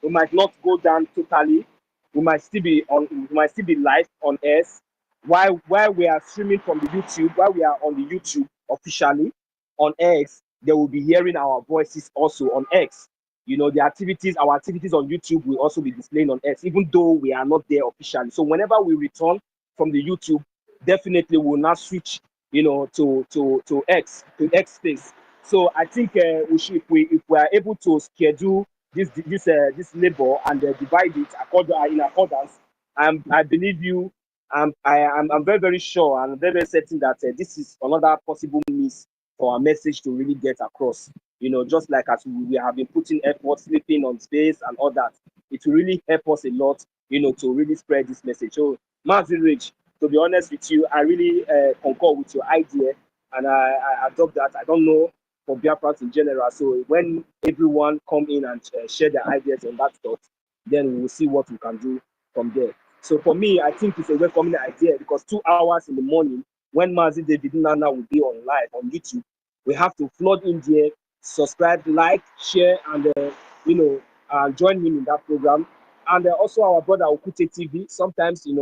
Speaker 15: We might not go down totally. We might still be live on S. While we are streaming from the YouTube, while we are on the YouTube officially on X, they will be hearing our voices also on X. You know, our activities on YouTube will also be displaying on X, even though we are not there officially. So whenever we return from the YouTube, definitely we will now switch, you know, to X space. So I think we should, if we are able to schedule this labor and divide it in accordance, I believe you. I'm very, very sure and very, very certain that this is another possible means for our message to really get across. You know, just like as we have been putting effort, sleeping on space and all that, it will really help us a lot, you know, to really spread this message. So, Mazi Rich, to be honest with you, I really concur with your idea and I adopt that. I don't know for Biafrans in general. So when everyone come in and share their ideas on that thought, then we will see what we can do from there. So for me, I think it's a welcoming idea because 2 hours in the morning, when Mazi David Nana will be on live on YouTube, we have to flood in there, subscribe, like, share, and you know, join him in that program. And also our brother Okute TV. Sometimes he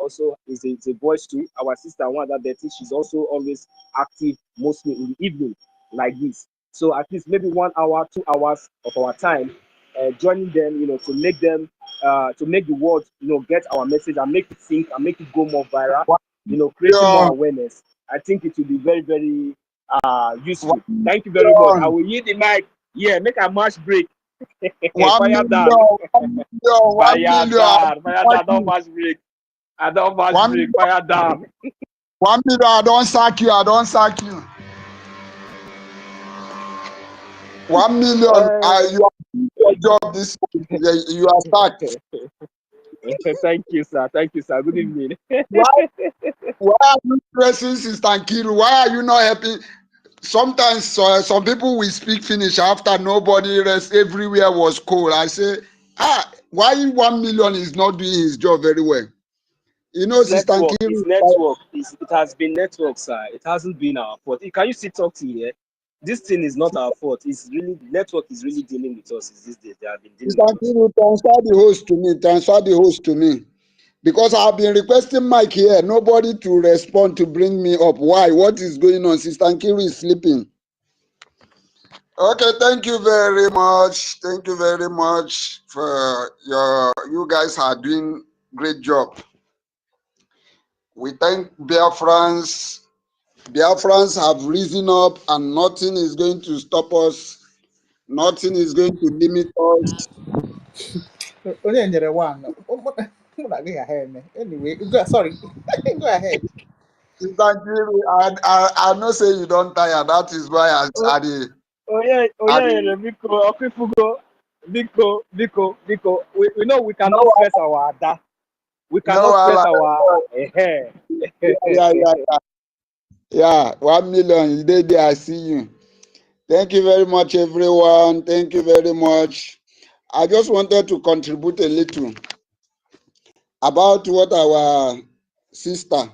Speaker 15: also is a voice too. Our sister Wanda Betty, she's also always active, mostly in the evening like this. So at least maybe 1 hour, 2 hours of our time, joining them, you know, to make them, to make the world, you know, get our message and make it sync and make it go more viral, you know, creating more awareness. I think it will be very, very useful. Thank you very much. I will yield the mic. Yeah, make a match break. Fire down. Fire down. Don't match break. I don't match break. Fire down.
Speaker 17: 1 million. I don't sack you. 1 million. You are doing your job this week. You are sacked.
Speaker 15: Thank you, sir. Good evening.
Speaker 17: Why are you stressing, Sister Nkiru? Why are you not helping? Sometimes some people will speak Finnish after nobody rest. Everywhere was cold. I say, why 1 million is not doing his job very well? You know, Sister Nkiru.
Speaker 15: It has been network, sir. It hasn't been our fault. Can you still talk to here? This thing is not our fault. It's really network is really dealing with us these days. They have been dealing
Speaker 17: Sister Nkiru, transfer the host to me. Because I've been requesting Mike here, nobody to respond to bring me up. Why? What is going on? Sister Nkiru is sleeping. Okay, thank you very much. Thank you very much for you guys are doing great job. We thank Biafrans. Biafrans have risen up and nothing is going to stop us. Nothing is going to limit us.
Speaker 11: Anyway, sorry. Go ahead.
Speaker 17: I know say you don't tire. That is why I
Speaker 15: Biko. We know we cannot stress our Ada. We cannot stress our hair.
Speaker 17: Yeah, 1 million. I see you. Thank you very much, everyone. Thank you very much. I just wanted to contribute a little about what our sister,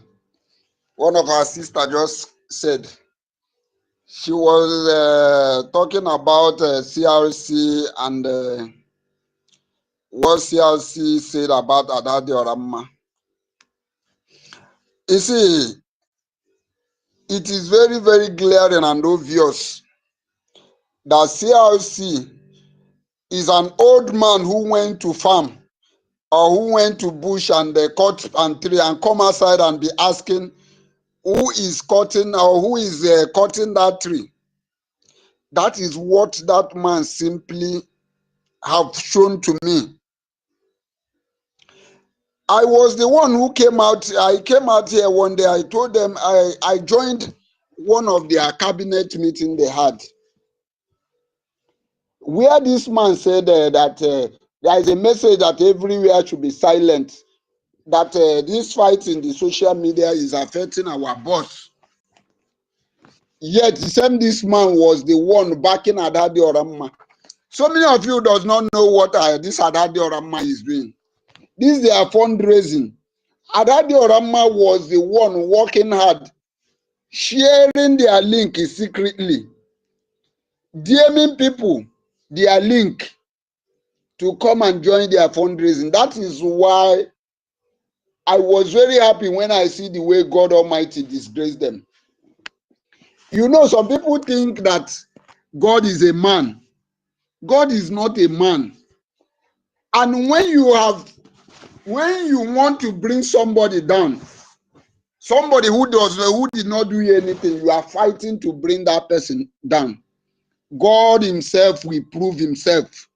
Speaker 17: one of our sister just said. She was talking about CRC and what CRC said about Adadi Oramma. You see, it is very, very glaring and obvious that CRC is an old man who went to farm or who went to bush and cut and tree and come outside and be asking who is cutting or who is cutting that tree. That is what that man simply have shown to me. I was the one who came out. I came out here one day. I told them I joined one of their cabinet meeting they had, where this man said that there is a message that everywhere should be silent, that this fight in the social media is affecting our boss. Yet the same this man was the one backing Adadi Oramma. So many of you does not know what this Adadi Oramma is doing. This is their fundraising. Adadi Oramma was the one working hard, sharing their link secretly, DMing people their link to come and join their fundraising. That is why I was very happy when I see the way God Almighty disgraced them. You know, some people think that God is a man. God is not a man. And when you want to bring somebody down, somebody who did not do anything, you are fighting to bring that person down. God himself will prove himself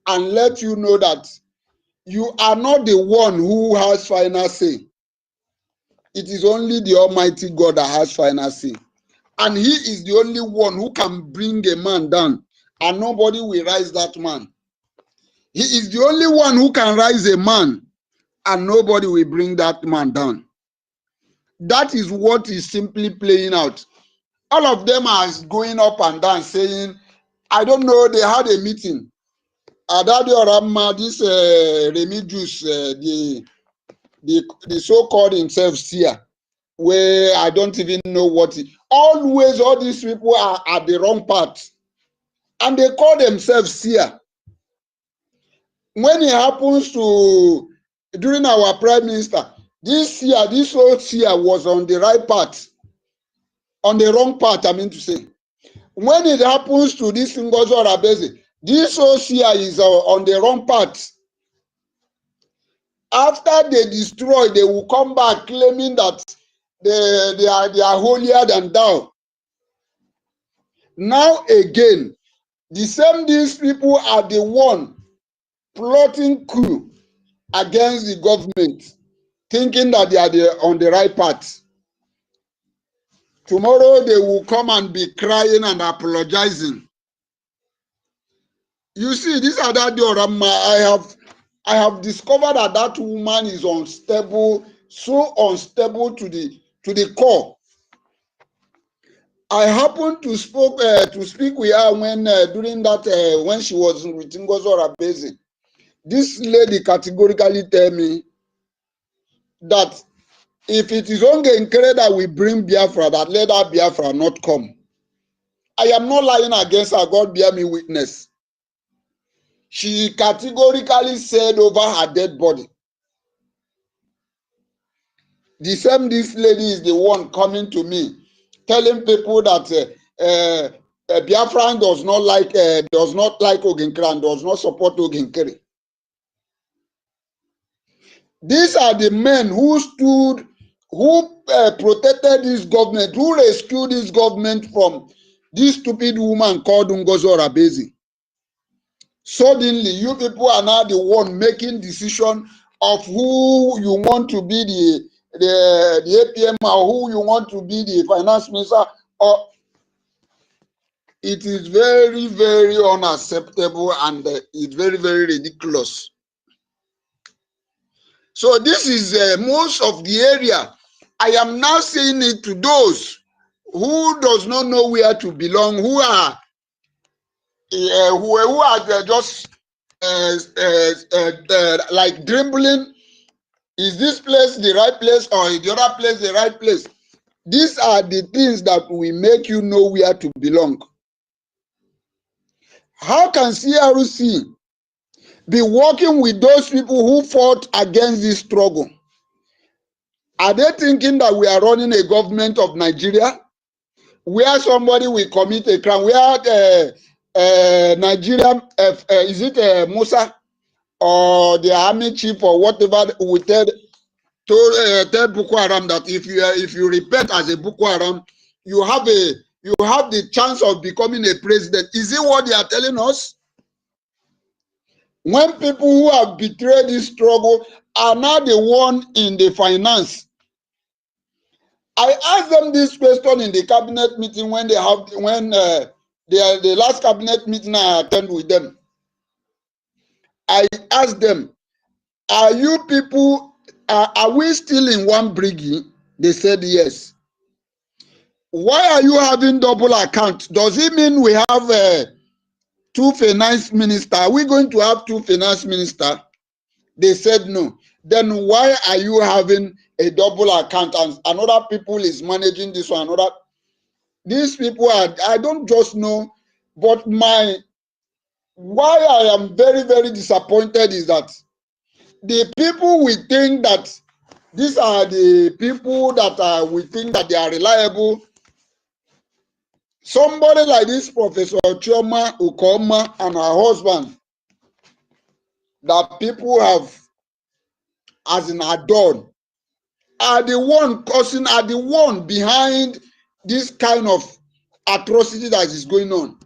Speaker 17: and let you know that you are not the one who has final say. It is only the Almighty God that has final say. And he is the only one who can bring a man down, and nobody will rise that man. He is the only one who can rise a man, and nobody will bring that man down. That is what is simply playing out. All of them are going up and down saying, I don't know, they had a meeting. Adadi Oramma, this Remigius, the so-called himself seer, where I don't even know what always all these people are at the wrong path. And they call themselves seer. When it happens to, during our prime minister, this old seer was on the right path, on the wrong path, I mean to say. When it happens to this NGOZI Orabeze, this old seer is on the wrong path. After they destroy, they will come back claiming that they are holier than thou. Now again, these people are the one plotting coup against the government, thinking that they are on the right path. Tomorrow they will come and be crying and apologizing. You see, this Adadi Oramma, I have discovered that that woman is unstable, so unstable to the core. I happened to speak with her when during that when she was with NGOZI Orabeze. This lady categorically tell me that if it is Ongenkere that we bring Biafra, that let that Biafra not come. I am not lying against her, God bear me witness. She categorically said over her dead body. The same this lady is the one coming to me, telling people that Biafran does not like Ogenkere and does not support Ogenkere. These are the men who stood, who protected this government, who rescued this government from this stupid woman called NGOZI Orabeze. Suddenly, you people are now the one making decision of who you want to be the APM or who you want to be the finance minister. Or it is very, very unacceptable and it's very, very ridiculous. So this is most of the area. I am now saying it to those who does not know where to belong, who are just like dribbling. Is this place the right place or is the other place the right place? These are the things that will make you know where to belong. How can CRC be working with those people who fought against this struggle? Are they thinking that we are running a government of Nigeria where somebody will commit a crime, where Nigerian, is it Musa or the army chief or whatever will tell Boko Haram that if you repent as a Boko Haram, you have the chance of becoming a president? Is it what they are telling us? When people who have betrayed this struggle are now the one in the finance. I asked them this question in the cabinet meeting when the last cabinet meeting I attended with them. I asked them, are you people, are we still in one Brgie? They said yes. Why are you having double account? Does it mean we have two finance ministers? Are we going to have two finance ministers? They said no. Then why are you having a double account and another people is managing this one? Another, these people are, I don't just know, but why I am very, very disappointed is that the people we think that these are the people that we think that they are reliable. Somebody like this Professor Chioma Ukoma and her husband that people have as an adored are the one behind this kind of atrocity that is going on.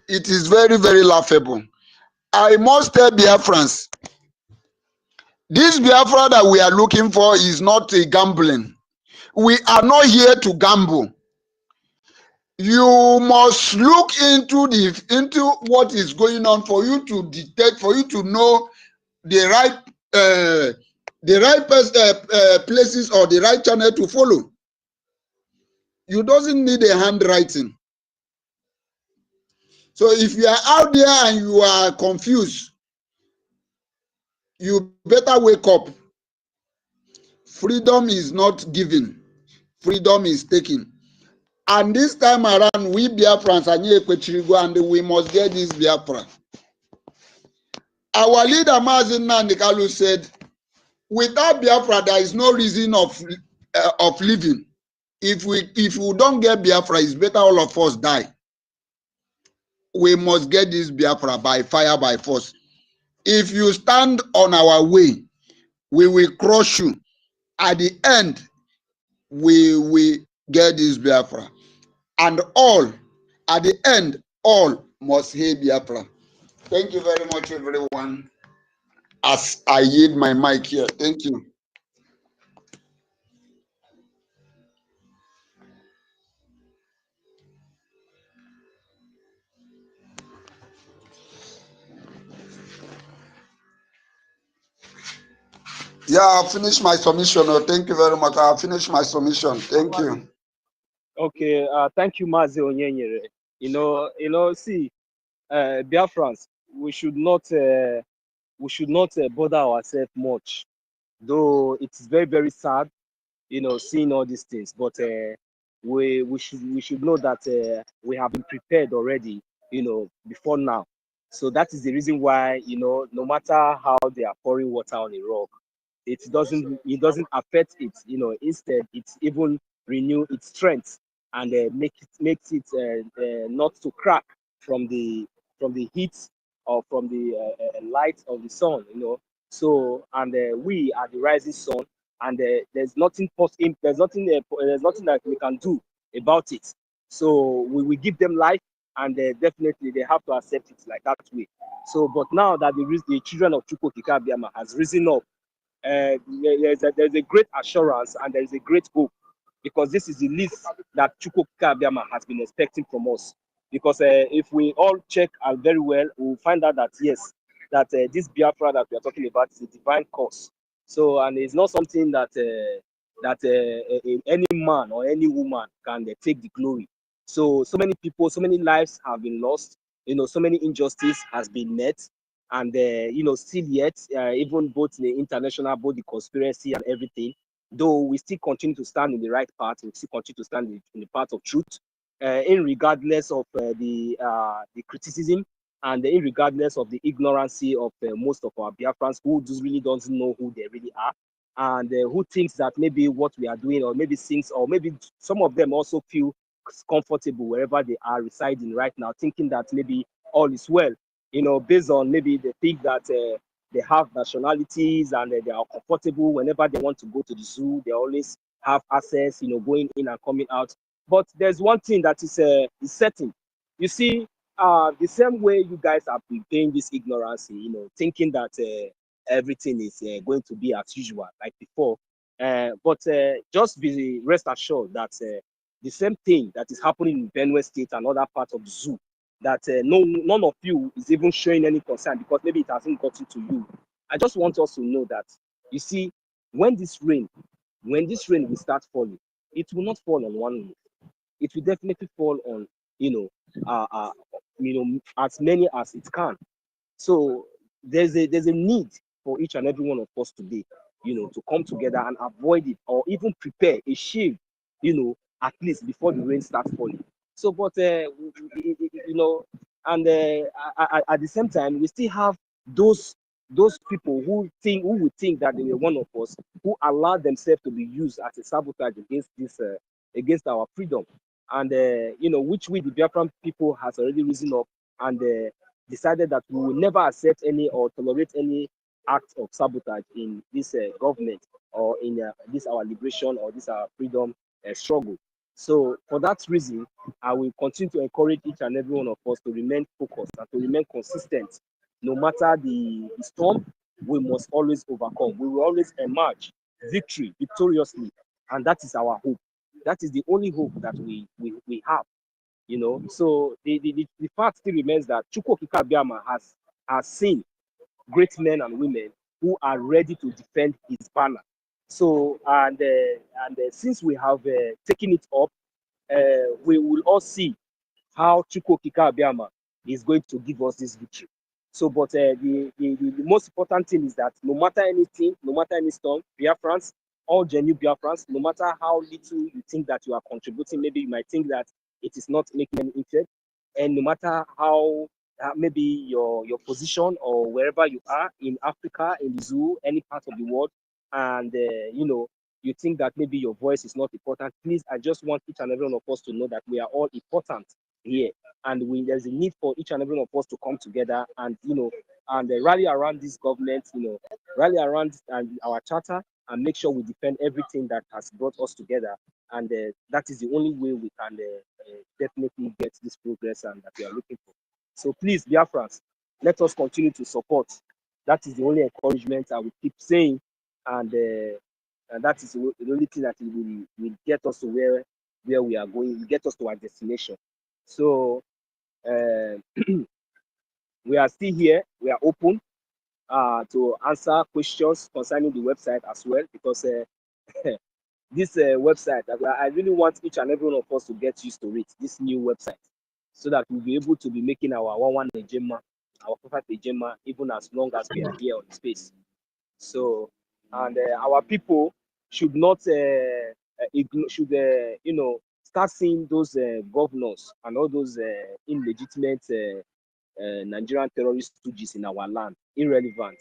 Speaker 17: It is very, very laughable. I must tell Biafrans, this Biafra that we are looking for is not a gambling. We are not here to gamble. You must look into what is going on for you to detect, for you to know the right places or the right channel to follow. You doesn't need a handwriting. So if you are out there and you are confused, you better wake up. Freedom is not given. Freedom is taken. And this time around, we Biafrans and we must get this Biafra. Our leader, Mazen Nandikalu, said, without Biafra, there is no reason of living. If we don't get Biafra, it's better all of us die. We must get this Biafra by fire, by force. If you stand on our way, we will crush you. At the end, we will get this Biafra. And all, at the end, all must hail Biafra. Thank you very much, everyone. As I yield my mic here. Thank you. Yeah, I'll finish my submission. Oh, thank you very much. I'll finish my submission. Thank you.
Speaker 15: Okay, thank you, Mazi Onyenyere. See, Biafrans, we should not bother ourselves much, though it's very, very sad, seeing all these things. But we should know that we have been prepared already, before now. So that is the reason why, no matter how they are pouring water on a rock, it doesn't affect it. Instead, it even renew its strength and makes it not to crack from the heat or from the light of the sun. So, and we are the rising sun, and there's nothing that we can do about it. So we will give them life, and definitely they have to accept it like that way. So, but now that the children of Chukwu Okike Abiama has risen up, there's a great assurance and there is a great hope, because this is the least that Chukwu Okike Abiama has been expecting from us. Because if we all check very well, we'll find out that yes, that this Biafra that we are talking about is a divine cause. So, and it's not something that any man or any woman can take the glory. So many people, so many lives have been lost. So many injustice has been met. And you know, still yet, even both the international, both the conspiracy and everything, though we still continue to stand in the right path, we still continue to stand in the path of truth, in regardless of the criticism, and in regardless of the ignorance of most of our Biafrans who just really doesn't know who they really are, and who thinks that maybe what we are doing, or maybe things, or maybe some of them also feel comfortable wherever they are residing right now, thinking that maybe all is well, you know, based on maybe they think that they have nationalities and they are comfortable whenever they want to go to the zoo, they always have access, you know, going in and coming out. But there's one thing that is certain. You see, the same way you guys have been playing this ignorance, you know, thinking that everything is going to be as usual like before. But just be rest assured that the same thing that is happening in Benue State and other parts of the zoo, that none of you is even showing any concern because maybe it hasn't gotten to you. I just want us to know that, you see, when this rain will start falling, it will not fall on one roof. It will definitely fall on, you know, as many as it can. So there's a need for each and every one of us today, you know, to come together and avoid it, or even prepare a shield, you know, at least before the rain starts falling. So, but you know, and at the same time, we still have those people who would think that they were one of us, who allowed themselves to be used as a sabotage against this against our freedom, and you know, which we the Biafran people has already risen up and decided that we will never accept any or tolerate any act of sabotage in this government, or in this our liberation, or this our freedom struggle. So for that reason, I will continue to encourage each and every one of us to remain focused and to remain consistent. No matter the storm, we must always overcome. We will always emerge victoriously, and that is our hope. That is the only hope that we have. You know, so the fact still remains that Chukwu Okike Abiama has seen great men and women who are ready to defend his banner. So, and since we have taken it up, we will all see how Chukwu Okike Abiama is going to give us this victory. So, but the most important thing is that no matter anything, no matter any storm, Biafrans, all genuine Biafrans, no matter how little you think that you are contributing, maybe you might think that it is not making any effect, and no matter how maybe your position or wherever you are in Africa, in the zoo, any part of the world, and you know, you think that maybe your voice is not important, please, I just want each and every one of us to know that we are all important here, and there's a need for each and every one of us to come together and, you know, and rally around this government, you know, rally around our charter, and make sure we defend everything that has brought us together. And that is the only way we can definitely get this progress and that we are looking for. So please, Biafrans, let us continue to support. That is the only encouragement I will keep saying, and that is the only thing that will get us to where we are going, will get us to our destination. So we are still here. We are open to answer questions concerning the website as well, because this website, I really want each and every one of us to get used to it, this new website, so that we'll be able to be making our 1-1 Ejema, our 5 Ejema, even as long as we are here on the space. So, and our people should not you know, start seeing those governors and all those illegitimate Nigerian terrorist stooges in our land irrelevant.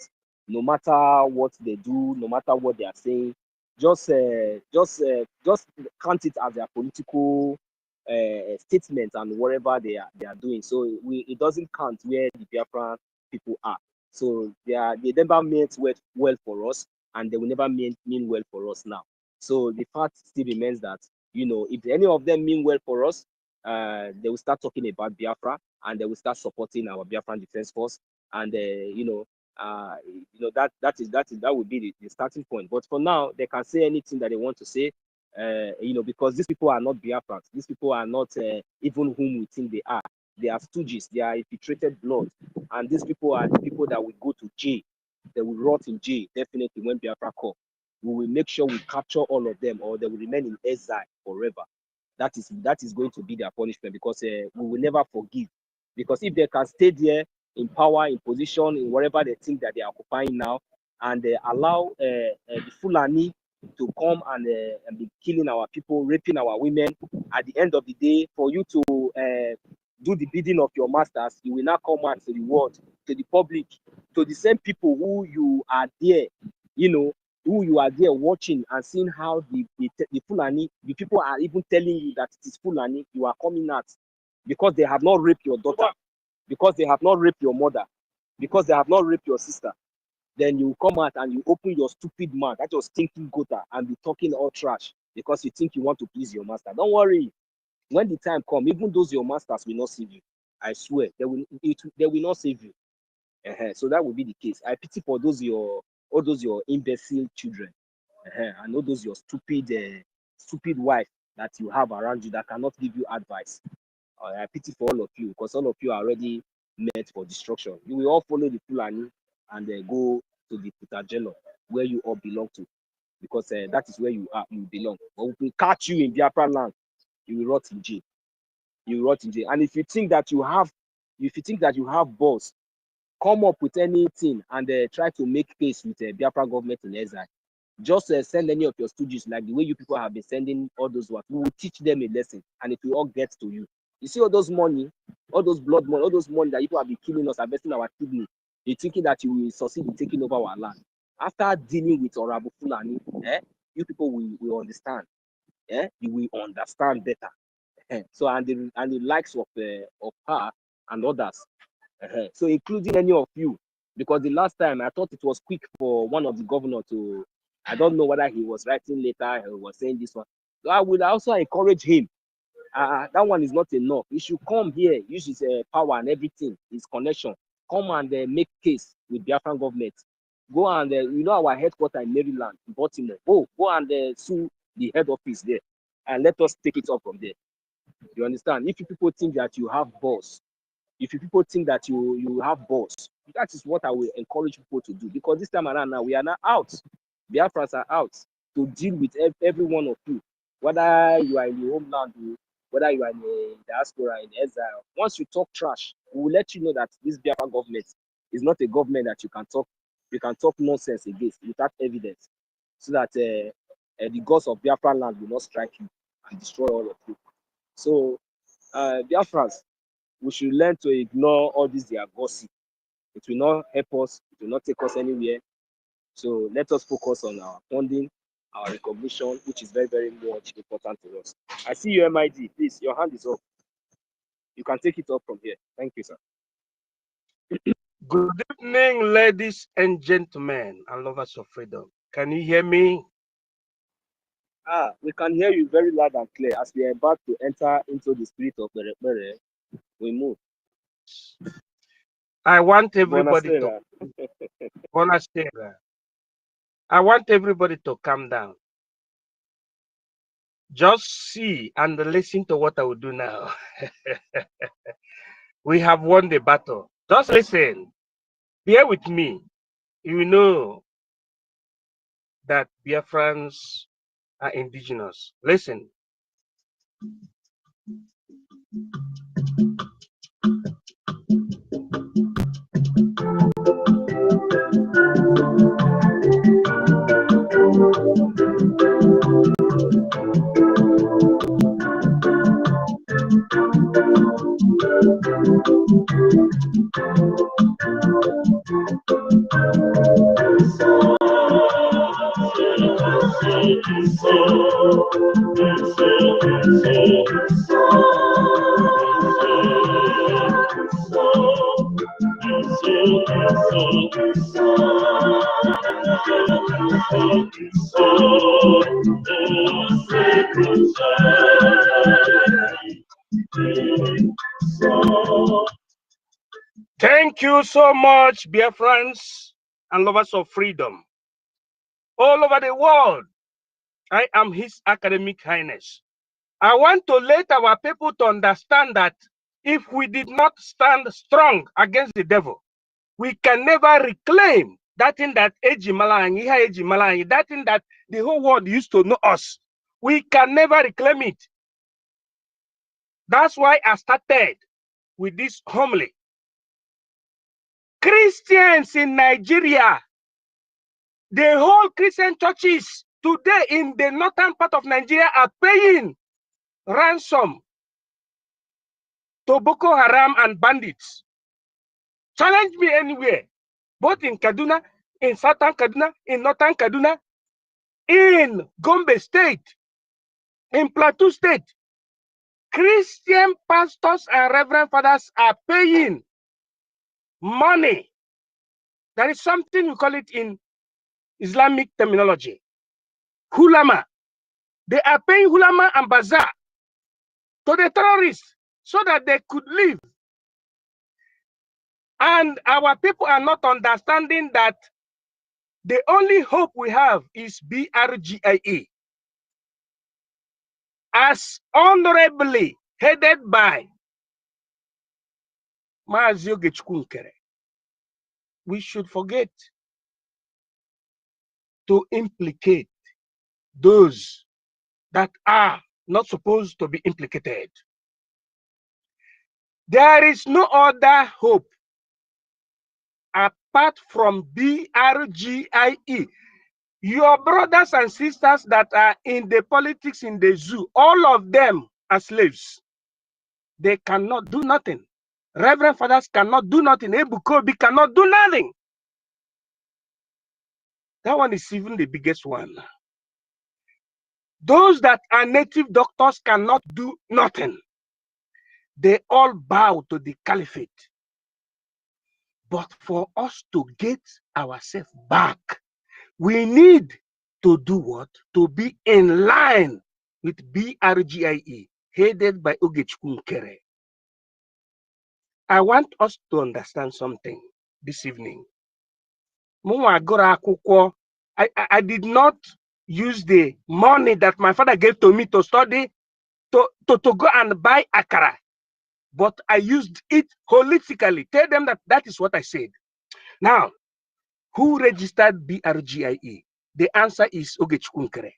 Speaker 15: No matter what they do, no matter what they are saying, just count it as their political statement and whatever they are doing. So it doesn't count where the Biafran people are. So they never meant well for us, and they will never mean well for us now. So the fact still remains that, you know, if any of them mean well for us, they will start talking about Biafra, and they will start supporting our Biafran Defense Force, and you know, that would be the starting point. But for now, they can say anything that they want to say, you know, because these people are not Biafrans. These people are not even whom we think they are. They are stooges. They are infiltrated blood, and these people are the people that will go to jail. They will rot in jail definitely when Biafra come. We will make sure we capture all of them, or they will remain in exile forever. That is going to be their punishment, because we will never forgive. Because if they can stay there in power, in position, in wherever they think that they are occupying now, and allow the Fulani to come and be killing our people, raping our women. At the end of the day, for you to do the bidding of your masters, you will now come out to the world, to the public, to the same people who you are there, you know, who you are there watching and seeing how the Fulani, the people are even telling you that it is Fulani. You are coming out because they have not raped your daughter, because they have not raped your mother, because they have not raped your sister. Then you come out and you open your stupid mouth, that was stinking gutter, and be talking all trash because you think you want to please your master. Don't worry. When the time comes, even those your masters will not save you. I swear, they will not save you. So that will be the case. I pity for all those your imbecile children, and all those your stupid wife that you have around you that cannot give you advice. I pity for all of you because all of you are already meant for destruction. You will all follow the Fulani and go to the Putajelo where you all belong to, because that is where you belong. But we will catch you in Biafra land, you will rot in jail. You will rot in jail. And if you think that you have balls, come up with anything and try to make case with the Biafra government in exile. Just send any of your students, like the way you people have been sending all those ones. We will teach them a lesson, and it will all get to you. You see all those money, all those blood money, all those money that people have been killing us, investing our kidney. You're thinking that you will succeed in taking over our land. After dealing with Orabu Fulani, you people will understand. You will understand better. So and the likes of her and others. So including any of you, because the last time I thought it was quick for one of the governors to, I don't know whether he was writing later, he was saying this one. So I would also encourage him. That one is not enough. He should come here, use his power and everything, his connection. Come and make case with Biafran government. Go and, our headquarters in Maryland, in Baltimore. Go and sue the head office there. And let us take it up from there. You understand? If you people think that you have boss, if you people think that you have boss, that is what I will encourage people to do. Because this time around now, we are now out. Biafrans are out to deal with every one of you. Whether you are in the homeland, whether you are in the diaspora, in the exile. Once you talk trash, we will let you know that this Biafran government is not a government that you can talk nonsense against without evidence. So that the gods of Biafran land will not strike you and destroy all of you. So, Biafrans, we should learn to ignore all this their gossip. It will not help us, it will not take us anywhere. So let us focus on our funding, our recognition, which is very, very much important to us. I see you, MID. Please, your hand is up. You can take it up from here. Thank you, sir.
Speaker 12: Good evening, ladies and gentlemen and lovers of freedom. Can you hear me?
Speaker 15: We can hear you very loud and clear. As we are about to enter into the spirit of the Rebbe, we move.
Speaker 12: I want everybody to I want everybody to calm down. Just see and listen to what I will do now. We have won the battle. Just listen. Bear with me. You know that Biafrans are indigenous. Listen. Thank you so much, dear friends and lovers of freedom. All over the world, I am His Academic Highness. I want to let our people to understand that if we did not stand strong against the devil, we can never reclaim that thing that that thing that the whole world used to know us. We can never reclaim it. That's why I started with this homily.
Speaker 8: Christians in Nigeria, the whole Christian churches today in the northern part of Nigeria are paying ransom to Boko Haram and bandits. Challenge me anywhere, both in Kaduna, in southern Kaduna, in northern Kaduna, in Gombe State, in Plateau State. Christian pastors and reverend fathers are paying money. There is something we call it in Islamic terminology, hulama. They are paying hulama and bazaar to the terrorists so that they could live. And our people are not understanding that the only hope we have is BRGIE, as honorably headed by Mazi Ogechukwu Nkere. We should forget to implicate those that are not supposed to be implicated. There is no other hope apart from BRGIE. Your brothers and sisters that are in the politics in the zoo, all of them are slaves. They cannot do nothing. Reverend fathers cannot do nothing. Ebukobi cannot do nothing. That one is even the biggest one. Those that are native doctors cannot do nothing. They all bow to the caliphate. But for us to get ourselves back, we need to do what? To be in line with BRGIE, headed by Ogechukwu Nkere. I want us to understand something this evening. I did not use the money that my father gave to me to study to go and buy akara, but I used it holistically. Tell them that that is what I said. Now, who registered BRGIE? The answer is Ogechukwu Nkere.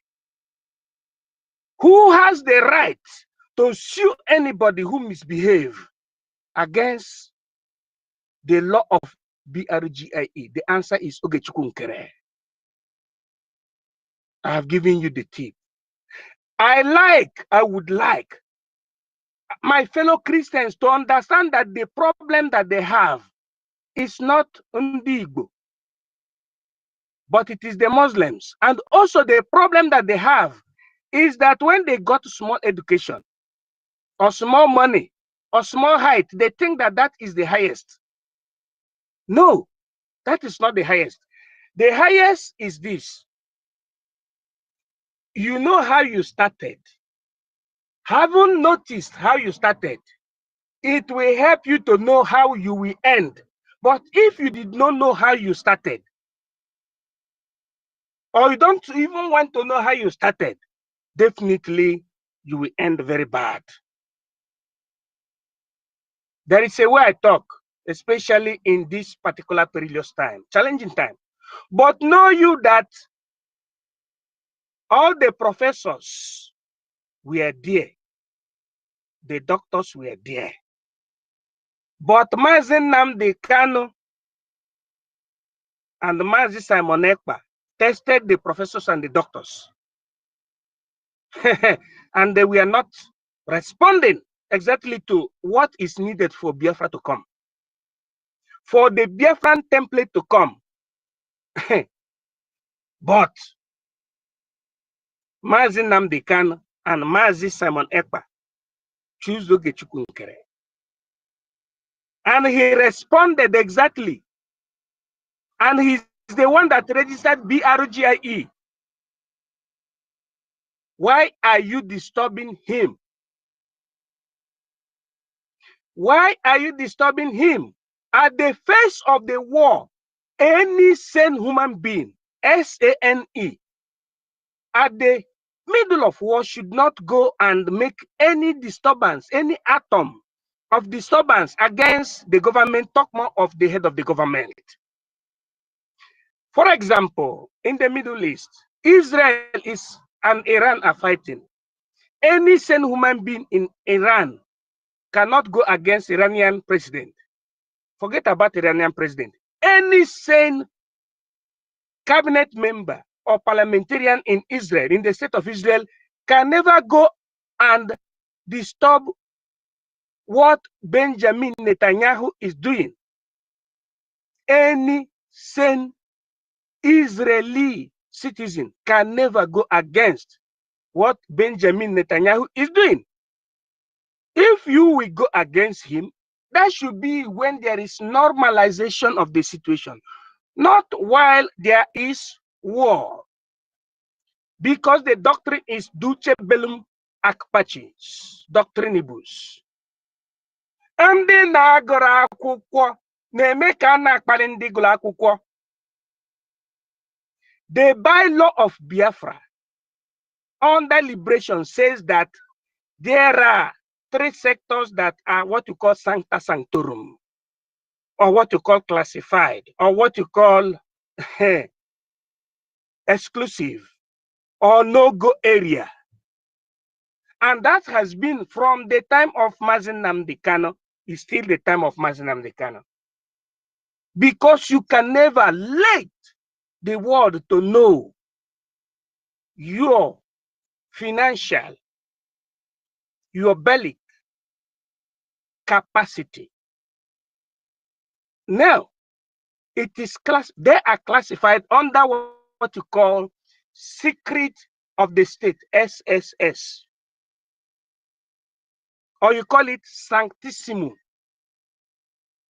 Speaker 8: Who has the right to sue anybody who misbehaves against the law of BRGIE? The answer is Ogechukwu Nkere. I have given you the tip. I would like my fellow Christians to understand that the problem that they have is not Ndi Igbo, but it is the Muslims. And also the problem that they have is that when they got small education or small money or small height, they think that that is the highest. No, that is not the highest. The highest is this. You know how you started. Haven't noticed how you started. It will help you to know how you will end. But if you did not know how you started, or you don't even want to know how you started, definitely you will end very bad. There is a way I talk, especially in this particular perilous time, challenging time. But know you that all the professors were there, the doctors were there. But Mazi Nnamdi Kanu and Mazi Simon Ekpa tested the professors and the doctors. And they were not responding exactly to what is needed for Biafra to come. For the Biafran template to come. But Mazi Nnamdi Kanu and Mazi Simon Ekpa choose Ogechukwu Nkere. And he responded exactly. And he's the one that registered BRGIE. Why are you disturbing him? Why are you disturbing him? At the face of the war, any sane human being, SANE, at the middle of war should not go and make any disturbance, any atom of disturbance against the government, talk more of the head of the government. For example, in the Middle East, Israel and Iran are fighting. Any sane human being in Iran cannot go against Iranian president. Forget about Iranian president. any sane cabinet member or parliamentarian in Israel, in the state of Israel, can never go and disturb what Benjamin Netanyahu is doing. Any sane Israeli citizen can never go against what Benjamin Netanyahu is doing. If you will go against him, that should be when there is normalization of the situation, not while there is war. Because the doctrine is Duce Bellum ac Pacis, Doctrinibus. Ndị na-agụrụ akwụkwọ na-eme ka a na-akpali ndị gụrụ akwụkwọ. The bylaw of Biafra under liberation says that there are 3 sectors that are what you call sancta sanctorum, or what you call classified, or what you call exclusive, or no-go area. And that has been from the time of Mazi Nnamdi Kanu, is still the time of Mazi Nnamdi Kanu. Because you can never let the world to know your financial, your bellic capacity. Now, it is they are classified under what you call secret of the state, SSS. Or you call it sanctissimo,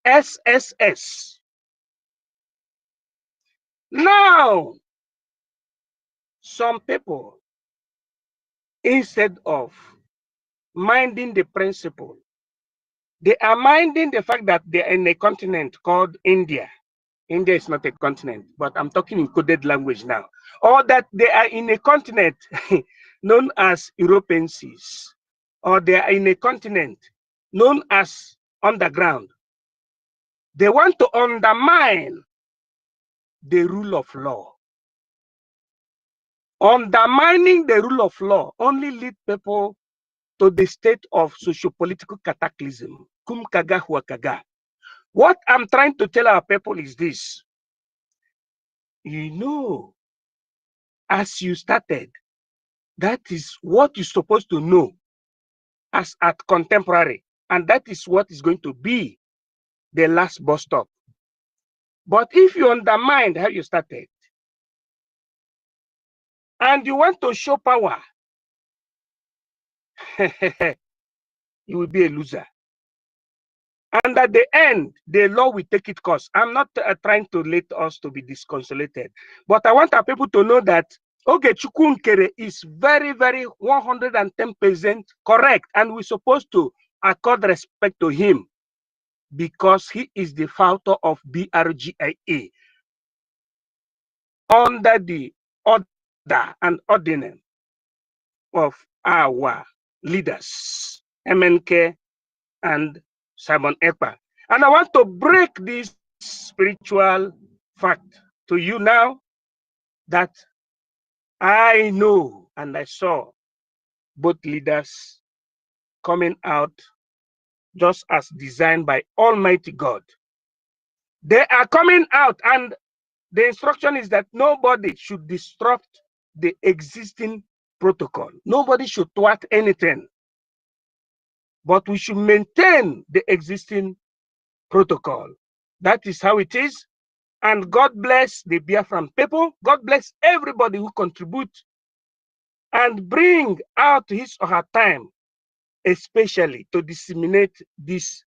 Speaker 8: SSS. Now, some people, instead of minding the principle, they are minding the fact that they are in a continent called India. India is not a continent, but I'm talking in coded language now. Or that they are in a continent known as European seas. Or they are in a continent known as underground. They want to undermine the rule of law. Undermining the rule of law only leads people to the state of socio-political cataclysm. Kum kaga hua kaga. What I'm trying to tell our people is this. You know, as you started, that is what you're supposed to know as at contemporary. And that is what is going to be the last bus stop. But if you undermine how you started, and you want to show power, you will be a loser. And at the end, the law will take its course. I'm not trying to let us to be disconsolated, but I want our people to know that Ogechukwu Nkere is very, very 110% correct, and we're supposed to accord respect to him because he is the founder of BRGIA under the order and ordinance of our leaders, MNK and Simon Ekpa. And I want to break this spiritual fact to you now that I know and I saw both leaders coming out just as designed by Almighty God. They are coming out, and the instruction is that nobody should disrupt the existing protocol. Nobody should thwart anything, but we should maintain the existing protocol. That is how it is. And God bless the Biafran people. God bless everybody who contribute and bring out his or her time, especially to disseminate this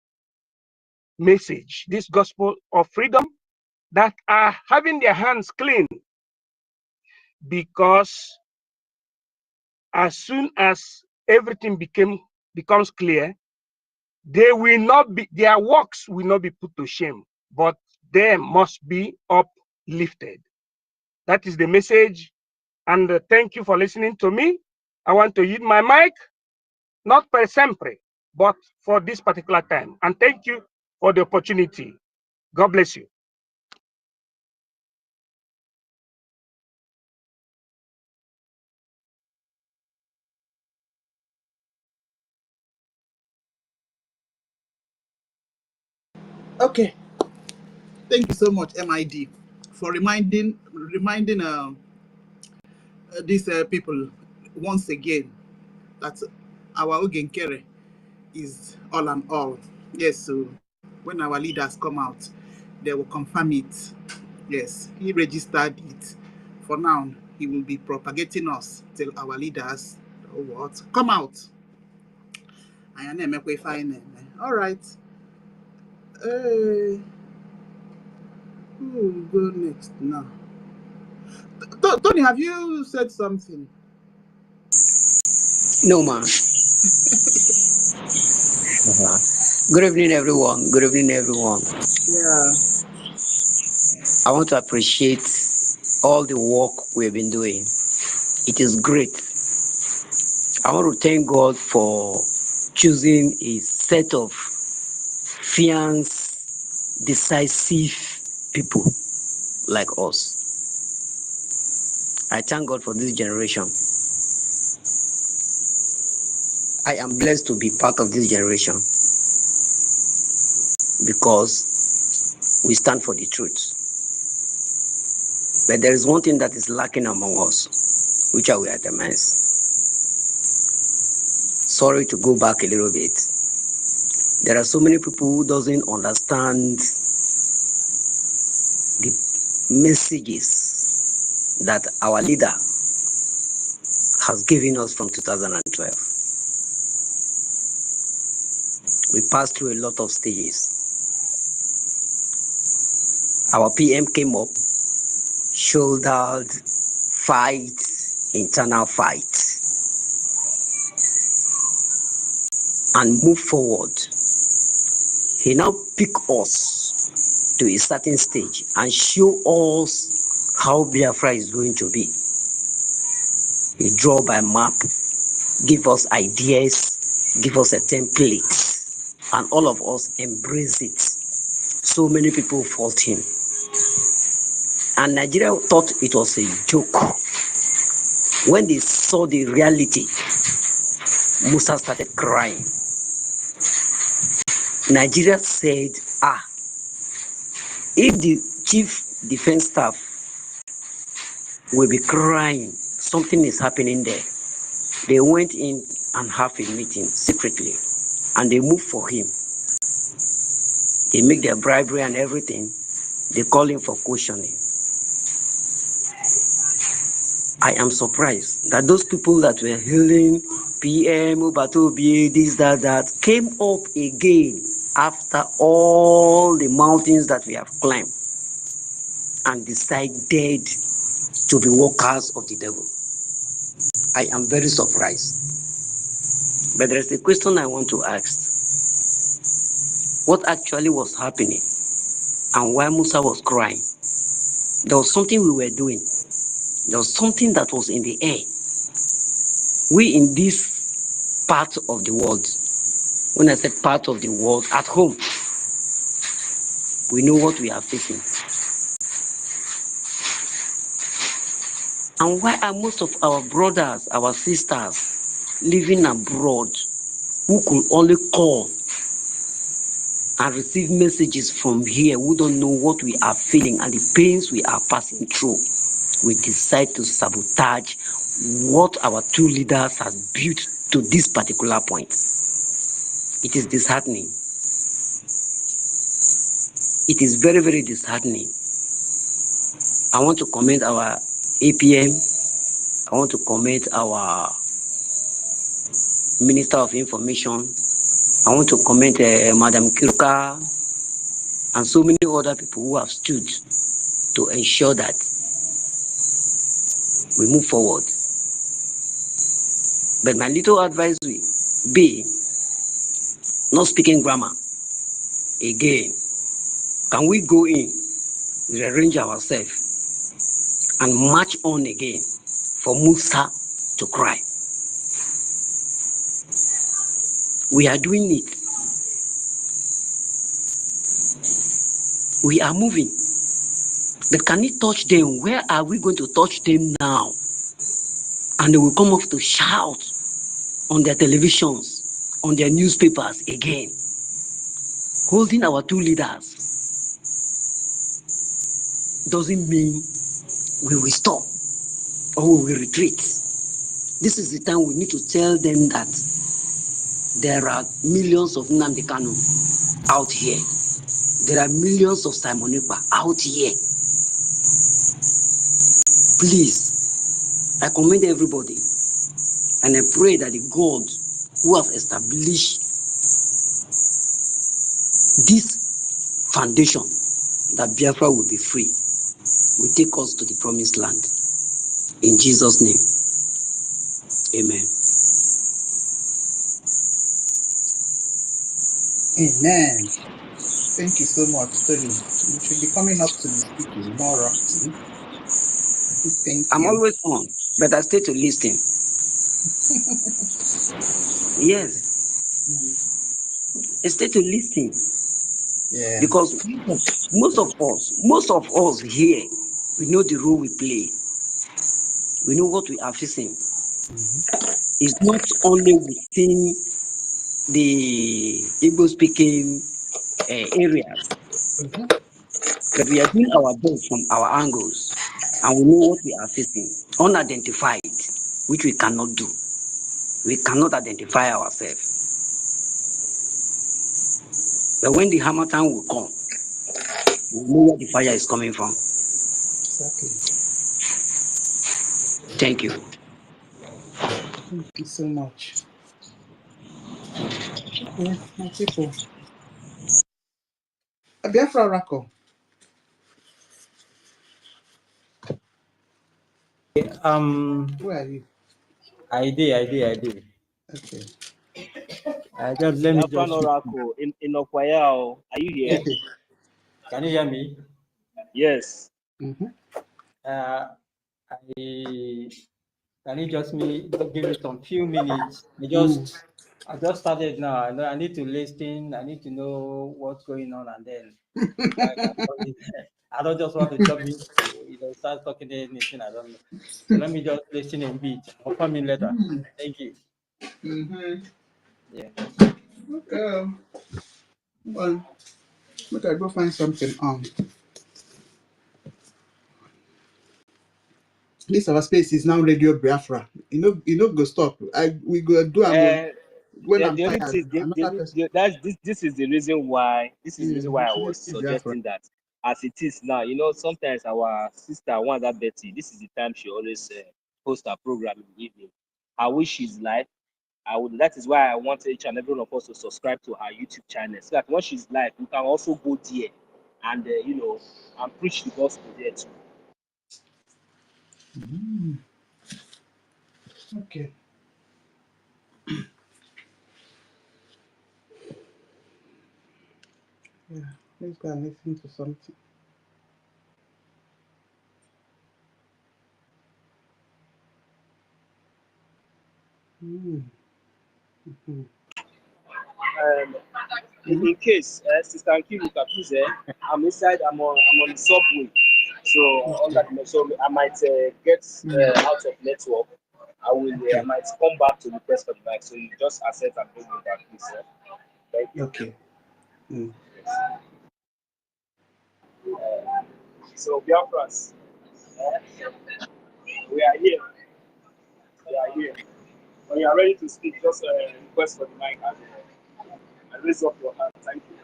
Speaker 8: message, this gospel of freedom, that are having their hands clean. Because as soon as everything becomes clear, they will not be, their works will not be put to shame, but they must be uplifted. That is the message. And thank you for listening to me. I want to use my mic, not per sempre, but for this particular time. And thank you for the opportunity. God bless you.
Speaker 11: Okay. Thank you so much, MID, for reminding these people once again that our Ogenkere is all and all. Yes, so when our leaders come out, they will confirm it. Yes, he registered it. For now, he will be propagating us till our leaders what come out. All right. Who will go next now? Tony, have you said something?
Speaker 2: No, man. Good evening, everyone. Good evening, everyone.
Speaker 11: Yeah.
Speaker 2: I want to appreciate all the work we've been doing. It is great. I want to thank God for choosing a set of fierce, decisive people like us. I thank God for this generation. I am blessed to be part of this generation because we stand for the truth. But there is one thing that is lacking among us, which I will itemize. Sorry to go back a little bit. There are so many people who doesn't understand the messages that our leader has given us from 2012. We passed through a lot of stages. Our PM came up, shouldered fight, internal fight, and moved forward. He now picked us to a certain stage and show us how Biafra is going to be. He draw by map, give us ideas, give us a template, and all of us embrace it. So many people fought him. And Nigeria thought it was a joke. When they saw the reality, Musa started crying. Nigeria said, if the chief defense staff will be crying, something is happening there. They went in and have a meeting secretly, and they moved for him. They make their bribery and everything. They call him for questioning. I am surprised that those people that were hailing PM, Ubatobi, this, that, came up again after all the mountains that we have climbed and decided to be workers of the devil. I am very surprised. But there is a question I want to ask. What actually was happening and why Musa was crying? There was something we were doing. There was something that was in the air. We in this part of the world, when I said part of the world, at home, we know what we are facing. And why are most of our brothers, our sisters, living abroad, who could only call and receive messages from here, who don't know what we are feeling and the pains we are passing through, we decide to sabotage what our two leaders have built to this particular point? It is disheartening. It is very, very disheartening. I want to commend our APM. I want to commend our Minister of Information. I want to commend Madam Kirka and so many other people who have stood to ensure that we move forward. But my little advice will be not speaking grammar. Again, can we go in, rearrange ourselves, and march on again for Musa to cry? We are doing it. We are moving. But can it touch them? Where are we going to touch them now? And they will come up to shout on their televisions, on their newspapers again, holding our two leaders. doesn't mean we will stop or we will retreat. This is the time we need to tell them that there are millions of Nnamdi Kanu out here. There are millions of Simon Ekpa out here. Please, I commend everybody, and I pray that the God who has established this foundation, that Biafra will be free, will take us to the promised land. In Jesus' name, amen.
Speaker 11: Amen. Thank you so much, Tony. You should be coming up to be speaking more often. Thank
Speaker 2: I'm
Speaker 11: you.
Speaker 2: always on, but I stay to listen. Yes, I stay to listen.
Speaker 11: Yeah.
Speaker 2: Because most of us here, we know the role we play. We know what we are facing. It's not only within the Igbo-speaking areas, but we are doing our best from our angles, and we know what we are facing. Unidentified, which we cannot do. We cannot identify ourselves. But when the hammer time will come, we know where the fire is coming from.
Speaker 11: Exactly.
Speaker 2: Thank you.
Speaker 11: Thank you so much. Okay, my people. Biafra Rako. Where are you?
Speaker 9: I did.
Speaker 11: Okay.
Speaker 9: Let me
Speaker 15: Biafran
Speaker 9: just.
Speaker 15: Oracle in Okwayao. Are you here?
Speaker 9: Can you hear me?
Speaker 15: Yes.
Speaker 9: I can you just give me some few minutes? I just started now. I need to listen. I need to know what's going on, and then I don't just want to jump in, start talking anything I don't know. So let me just listen a bit. I'll come in later. Thank you. Yeah.
Speaker 11: Okay. Well, but I go find something on. This our space is now Radio Biafra. You know, go stop. We go do when I'm
Speaker 15: The only
Speaker 11: tired.
Speaker 15: thing, this is the reason why I was suggesting that as it is now. Sometimes our sister Wanda Betty, this is the time she always hosts her program in the evening. I wish she's live. That is why I want each and every one of us to subscribe to her YouTube channel, so that when she's live, we can also go there and and preach the gospel there too.
Speaker 11: Okay. Yeah, let's go and listen to something.
Speaker 15: In case, Sister Nkirika, please, I'm inside. I'm on the subway, so I might get out of network. I might come back to request for the mic. So you just accept and bring me back, please. Thank you.
Speaker 11: Okay.
Speaker 15: So Biafrans, we are here. We are here. When you are ready to speak, just request for the mic and raise up your hand. Thank you.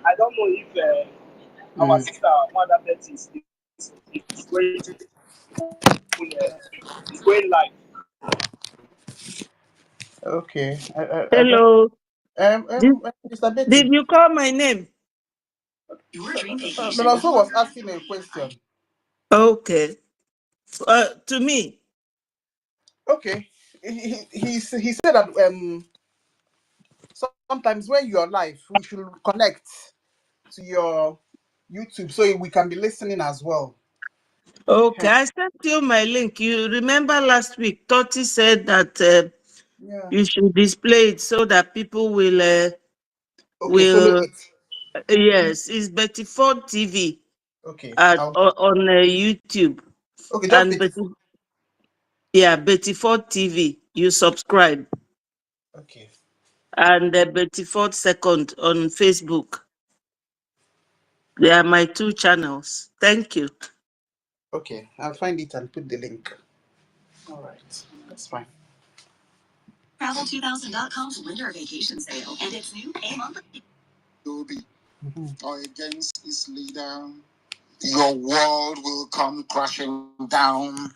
Speaker 15: I don't know if our sister Mother Betty is going to is going live.
Speaker 11: Okay.
Speaker 6: Hello.
Speaker 11: Mr. Betty.
Speaker 6: Did you call my name?
Speaker 11: No, also was asking a question.
Speaker 6: Okay. To me.
Speaker 11: Okay. He said that sometimes when you're live, we should connect to your YouTube so we can be listening as well.
Speaker 6: Okay, I sent you my link. You remember last week, Toti said that you should display it so that people will
Speaker 11: follow it.
Speaker 6: Yes, it's Betty Ford TV.
Speaker 11: Okay.
Speaker 7: On YouTube.
Speaker 11: Okay, just
Speaker 7: And Betty Ford TV. You subscribe.
Speaker 11: Okay.
Speaker 7: And Betty Ford Second on Facebook. They are my 2 channels. Thank you.
Speaker 11: Okay, I'll find it and put the link. All right, that's fine.
Speaker 14: Travel2000.com's winter vacation sale and its new A-month.
Speaker 20: Or against its leader, your world will come crashing down.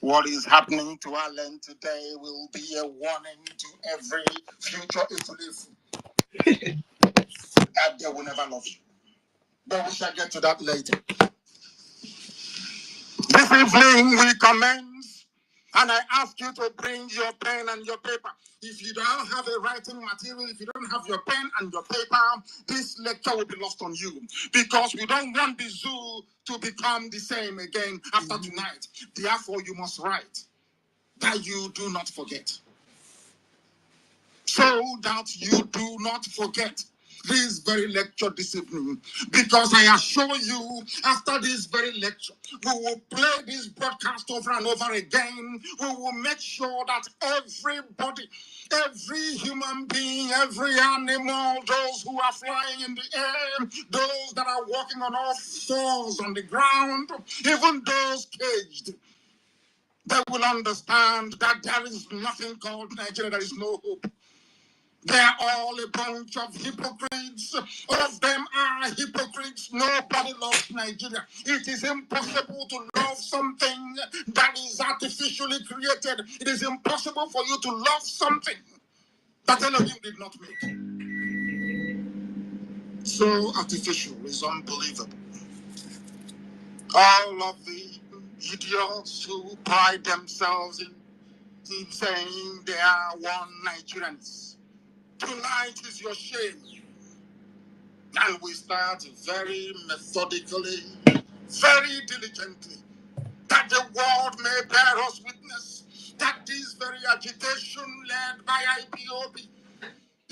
Speaker 20: What is happening to our land today will be a warning to every future Italy that they will never love you. But we shall get to that later. This evening we commence, and I ask you to bring your pen and your paper. If you don't have a writing material, if you don't have your pen and your paper, this lecture will be lost on you, because we don't want the zoo to become the same again after tonight. Therefore, you must write that you do not forget, so that you do not forget this very lecture this evening, because I assure you, after this very lecture, we will play this broadcast over and over again. We will make sure that everybody, every human being, every animal, those who are flying in the air, those that are walking on all fours on the ground, even those caged, they will understand that there is nothing called Nigeria, there is no hope. They are all a bunch of hypocrites. All of them are hypocrites. Nobody loves Nigeria. It is impossible to love something that is artificially created. It is impossible for you to love something that Elohim did not make. So artificial is unbelievable. All of the idiots who pride themselves in saying they are one Nigerians. Tonight is your shame. And we start very methodically, very diligently, that the world may bear us witness that this very agitation led by IPOB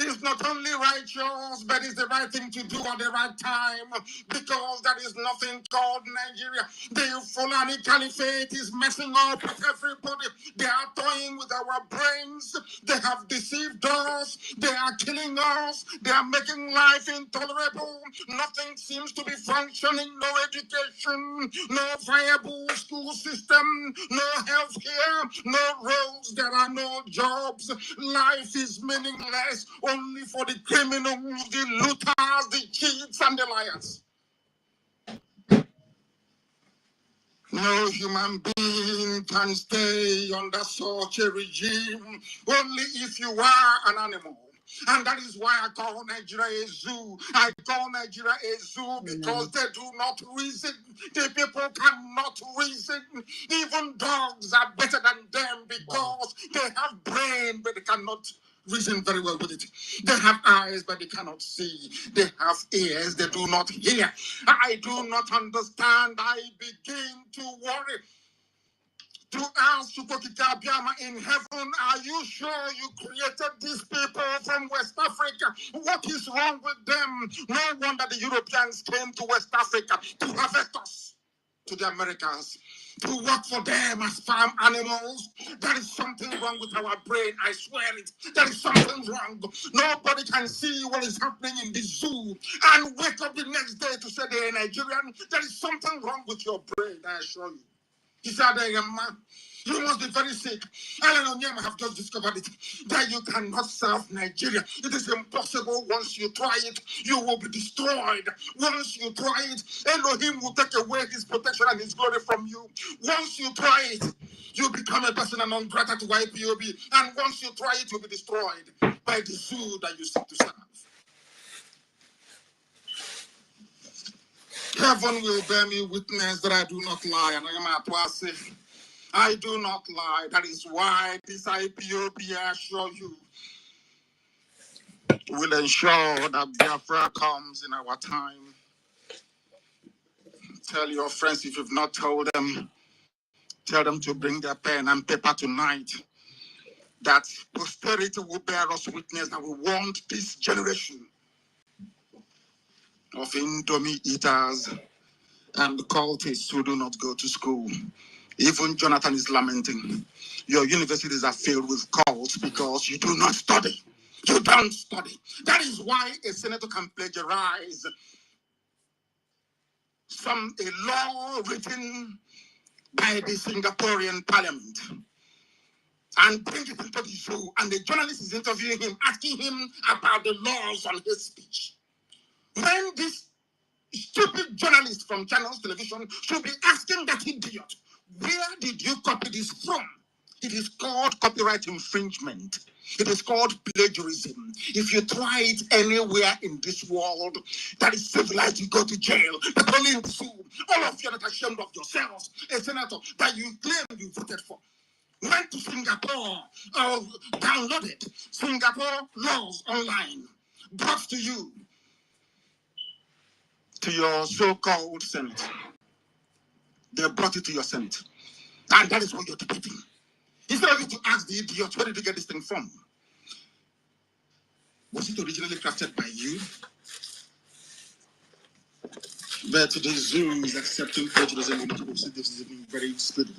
Speaker 20: is not only righteous, but is the right thing to do at the right time, because there is nothing called Nigeria. The Fulani Caliphate is messing up with everybody. They are toying with our brains. They have deceived us. They are killing us. They are making life intolerable. Nothing seems to be functioning. No education, no viable school system, no health care, no roads. There are no jobs. Life is meaningless only for the criminals, the looters, the cheats, and the liars. No human being can stay under such a regime, only if you are an animal. And that is why I call Nigeria a zoo. I call Nigeria a zoo because they do not reason. The people cannot reason. Even dogs are better than them because they have brain, but they cannot reason very well with it. They have eyes, but they cannot see. They have ears, they do not hear. I do not understand. I begin to worry. To ask Chukwukika in heaven, are you sure you created these people from West Africa? What is wrong with them? No wonder the Europeans came to West Africa to harvest us, to the Americans, to work for them as farm animals. There is something wrong with our brain, I swear it. There is something wrong. Nobody can see what is happening in the zoo and wake up the next day to say they are Nigerian. There is something wrong with your brain, I assure you. He said, you must be very sick. Alan Onyema have just discovered it, that you cannot serve Nigeria. It is impossible. Once you try it, you will be destroyed. Once you try it, Elohim will take away his protection and his glory from you. Once you try it, you become a person non grata to IPOB. And once you try it, you'll be destroyed by the zoo that you seek to serve. Heaven will bear me witness that I do not lie, and I am at say, I do not lie. That is why this IPOB, I assure you, will ensure that Biafra comes in our time. Tell your friends, if you've not told them, tell them to bring their pen and paper tonight, that posterity will bear us witness that we want this generation of Indomie eaters and cultists who do not go to school. Even Jonathan is lamenting. Your universities are filled with cults because you do not study. You don't study. That is why a senator can plagiarize a law written by the Singaporean parliament and bring it into the show, and the journalist is interviewing him, asking him about the laws on his speech. When this stupid journalist from Channels Television should be asking that idiot, where did you copy this from? It is called copyright infringement. It is called plagiarism. If you try it anywhere in this world that is civilized, you go to jail. But only in Zoo, all of you are not ashamed of yourselves. A senator that you claim you voted for went to Singapore or downloaded Singapore laws online, brought to you, to your so-called Senate. They brought it to your Senate. And that is what you're debating. Instead of you to ask the idiot, where did you get this thing from? Was it originally crafted by you? But the Zoo is accepting plagiarism. This is very stupid.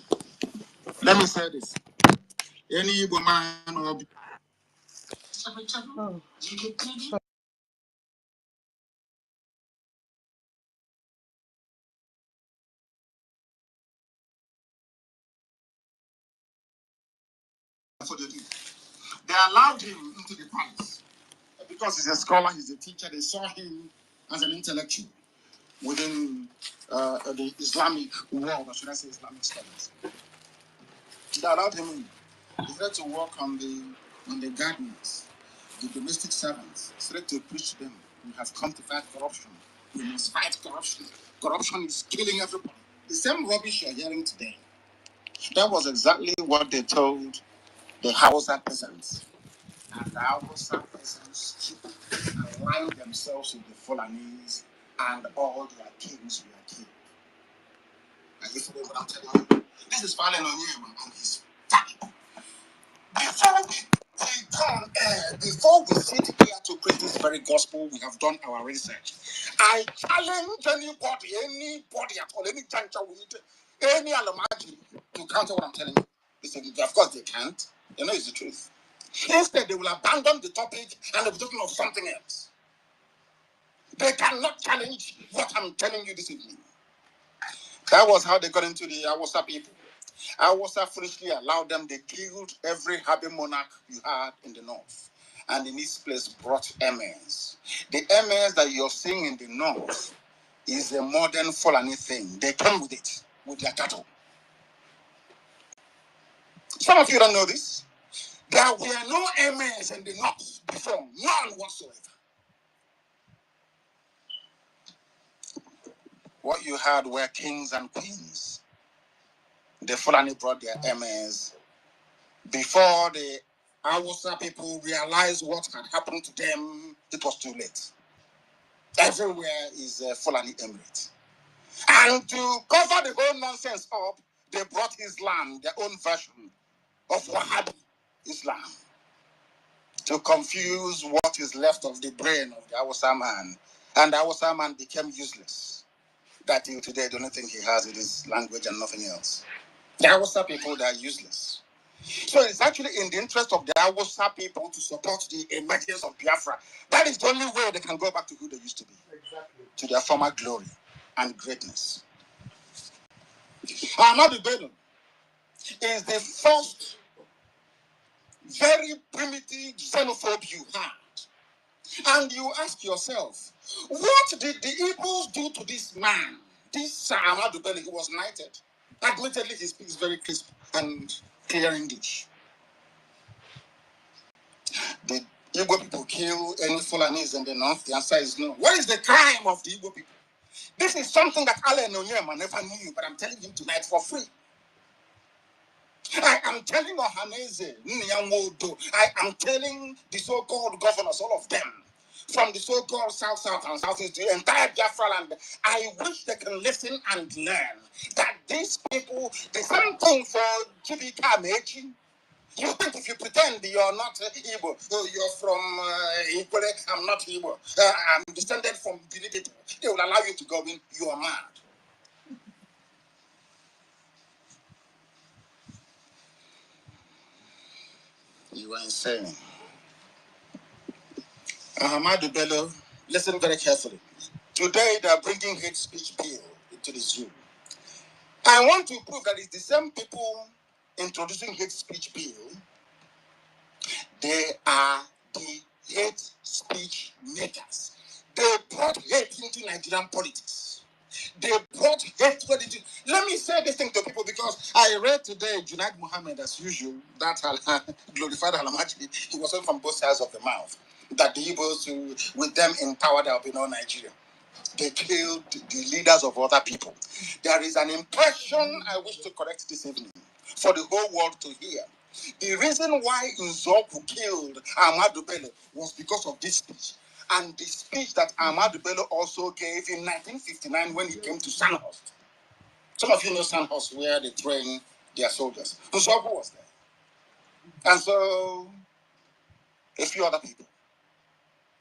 Speaker 20: Let me say this. Any Igbo man or they allowed him into the palace because he's a scholar, he's a teacher. They saw him as an intellectual within the Islamic world, or should I say Islamic studies. They allowed him in. He started to work on the gardeners, the domestic servants. He started to preach to them. We have come to fight corruption. We must fight corruption. Corruption is killing everybody. The same rubbish you're hearing today. That was exactly what they told the Hausa peasants. And the Hausa peasants aligned themselves with the Fulanese, and all their kings were killed. Are you following what I'm telling you? This is Falen Onyema and his family. Before we sit here to preach this very gospel, we have done our research. I challenge anybody at all, any juncture with any alamaji to counter what I'm telling you. Listen, of course they can't. You know it's the truth. Instead, they will abandon the topic and they'll be talking of something else. They cannot challenge what I'm telling you this evening. That was how they got into the Awasa people. Awasa foolishly allowed them. They killed every happy monarch you had in the north. And in this place brought emirs. The emirs that you're seeing in the north is a modern Fulani thing. They come with it, with their cattle. Some of you don't know this. There were no emirs in the north before, none whatsoever. What you had were kings and queens. The Fulani brought their emirs. Before the Hausa people realized what had happened to them, it was too late. Everywhere is a Fulani emirate. And to cover the whole nonsense up, they brought Islam, their own version of Wahhabi Islam, to confuse what is left of the brain of the Hausa man. And the Hausa man became useless. That till today, the only thing he has is his language and nothing else. The Hausa people, they are useless. So it's actually in the interest of the Hausa people to support the emergence of Biafra. That is the only way they can go back to who they used to be. Exactly. To their former glory and greatness. Ahmadu Bello is the first very primitive xenophobe you had. And you ask yourself, what did the Igbos do to this man? This Ahmadu Bello, he was knighted. Admittedly, he speaks very crisp and clear English. Did Igbo people kill any Fulanese in the north? The answer is no. What is the crime of the Igbo people? This is something that Alan Onyema never knew, but I'm telling him tonight for free. I am telling Ohaneze, Nyanwodo, I am telling the so-called governors, all of them, from the so-called South and Southeast, the entire Biafra land, I wish they can listen and learn that these people, the same thing for Chibika Amechi. You think if you pretend you're not Igbo, you're from Ikwere, I'm not Igbo, I'm descended from Benin, they will allow you to go in, you are mad. You are insane. Ahmadu Bello, listen very carefully. Today they are bringing hate speech bill into the zoo. I want to prove that it's the same people introducing hate speech bill. They are the hate speech makers. They brought hate into Nigerian politics. They brought hate into. Let me say this thing to people because I read today Junaid Mohammed, as usual, that glorified Alamaji. He was from both sides of the mouth. That the Igbos, with them in power, there will be no Nigeria. They killed the leaders of other people. There is an impression I wish to correct this evening for the whole world to hear. The reason why Nzoku killed Ahmadu Bello was because of this speech. And the speech that Ahmadu Bello also gave in 1959 when he came to Sandhurst. Some of you know Sandhurst, where they train their soldiers. Nzoku was there. And so, a few other people.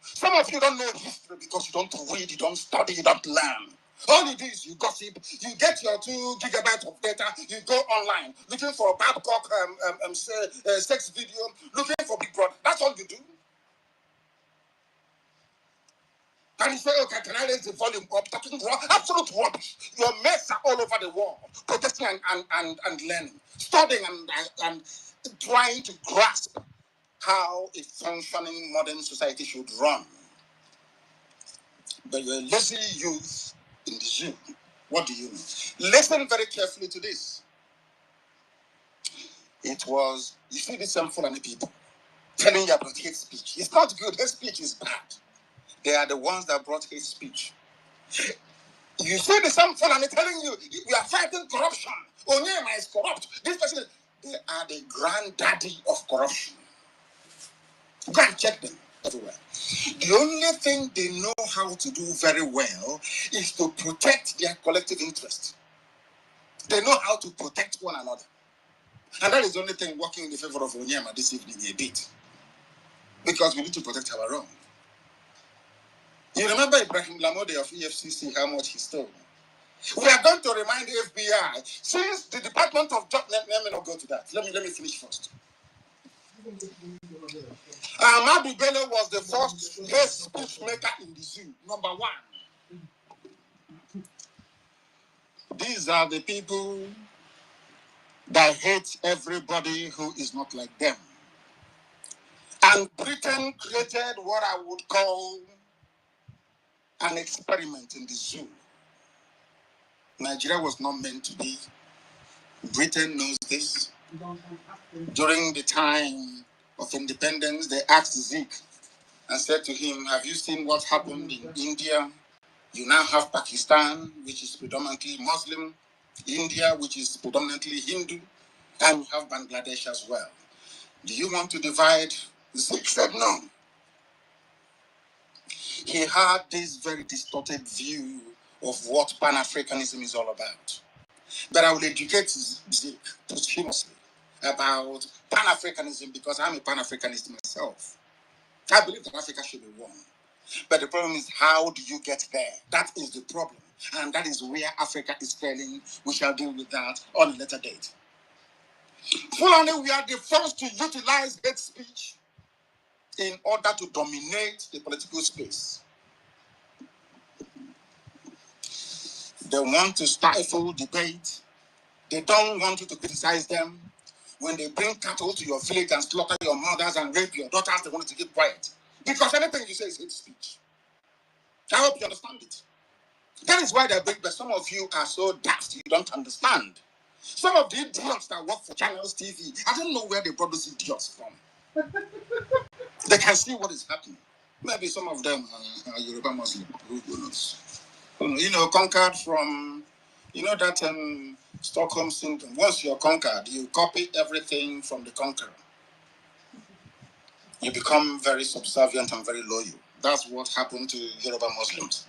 Speaker 20: Some of you don't know history because you don't read, you don't study, you don't learn. All you do is you gossip, you get your 2 gigabytes of data, you go online, looking for a Babcock sex video, looking for Big Brother. That's all you do. And you say, okay, can I raise the volume up? Talking absolute rubbish. Your mates are all over the world, protesting and learning, studying and trying to grasp how a functioning modern society should run. But you're a lazy youth in the zoo. What do you know? Listen very carefully to this. It was, you see these some Fulani people telling you about hate speech. It's not good. Hate speech is bad. They are the ones that brought hate speech. You see the some Fulani telling you, we are fighting corruption. Onyema is corrupt. This person, they are the granddaddy of corruption. Go and check them everywhere. The only thing they know how to do very well is to protect their collective interest. They know how to protect one another. And that is the only thing working in the favor of Onyema this evening a bit. Because we need to protect our own. You remember Ibrahim Lamode of EFCC, how much he stole? We are going to remind the FBI, since the Department of Justice, let me not go to that. Let me finish first. Ahmadu Bello was the first hate speech maker in the zoo, number 1. These are the people that hate everybody who is not like them. And Britain created what I would call an experiment in the zoo. Nigeria was not meant to be. Britain knows this. During the time of independence, they asked Zeke and said to him, have you seen what happened in India? You now have Pakistan, which is predominantly Muslim, India, which is predominantly Hindu, and you have Bangladesh as well. Do you want to divide? Zeke said no. He had this very distorted view of what Pan-Africanism is all about. But I will educate Zeke posthumously about Pan-Africanism because I'm a Pan-Africanist myself. I believe that Africa should be one. But the problem is, how do you get there? That is the problem. And that is where Africa is failing. We shall deal with that on a later date. Fulani, we are the first to utilize hate speech in order to dominate the political space. They want to stifle debate. They don't want you to criticize them. When they bring cattle to your village and slaughter your mothers and rape your daughters, they want you to keep quiet. Because anything you say is hate speech. I hope you understand it. That is why they bring, but some of you are so daft you don't understand. Some of the idiots that work for Channels TV, I don't know where they brought those idiots from. They can see what is happening. Maybe some of them are Yoruba Muslim. Who knows? You know, conquered from, you know that Stockholm syndrome. Once you're conquered, you copy everything from the conqueror. You become very subservient and very loyal. That's what happened to Yoruba Muslims.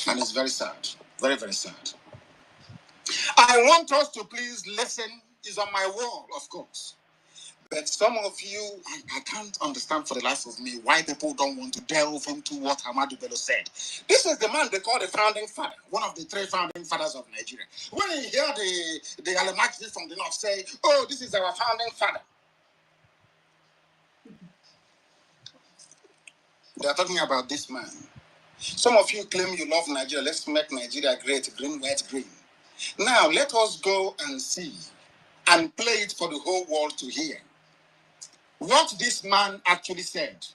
Speaker 20: And it's very sad. Very, very sad. I want us to please listen. It's on my wall, of course. But some of you, I can't understand for the life of me why people don't want to delve into what Ahmadu Bello said. This is the man they call the founding father, one of the 3 founding fathers of Nigeria. When you hear the Alamaji from the north say, oh, this is our founding father, They are talking about this man. Some of you claim you love Nigeria. Let's make Nigeria great, green, white, green. Now, let us go and see and play it for the whole world to hear what this man actually said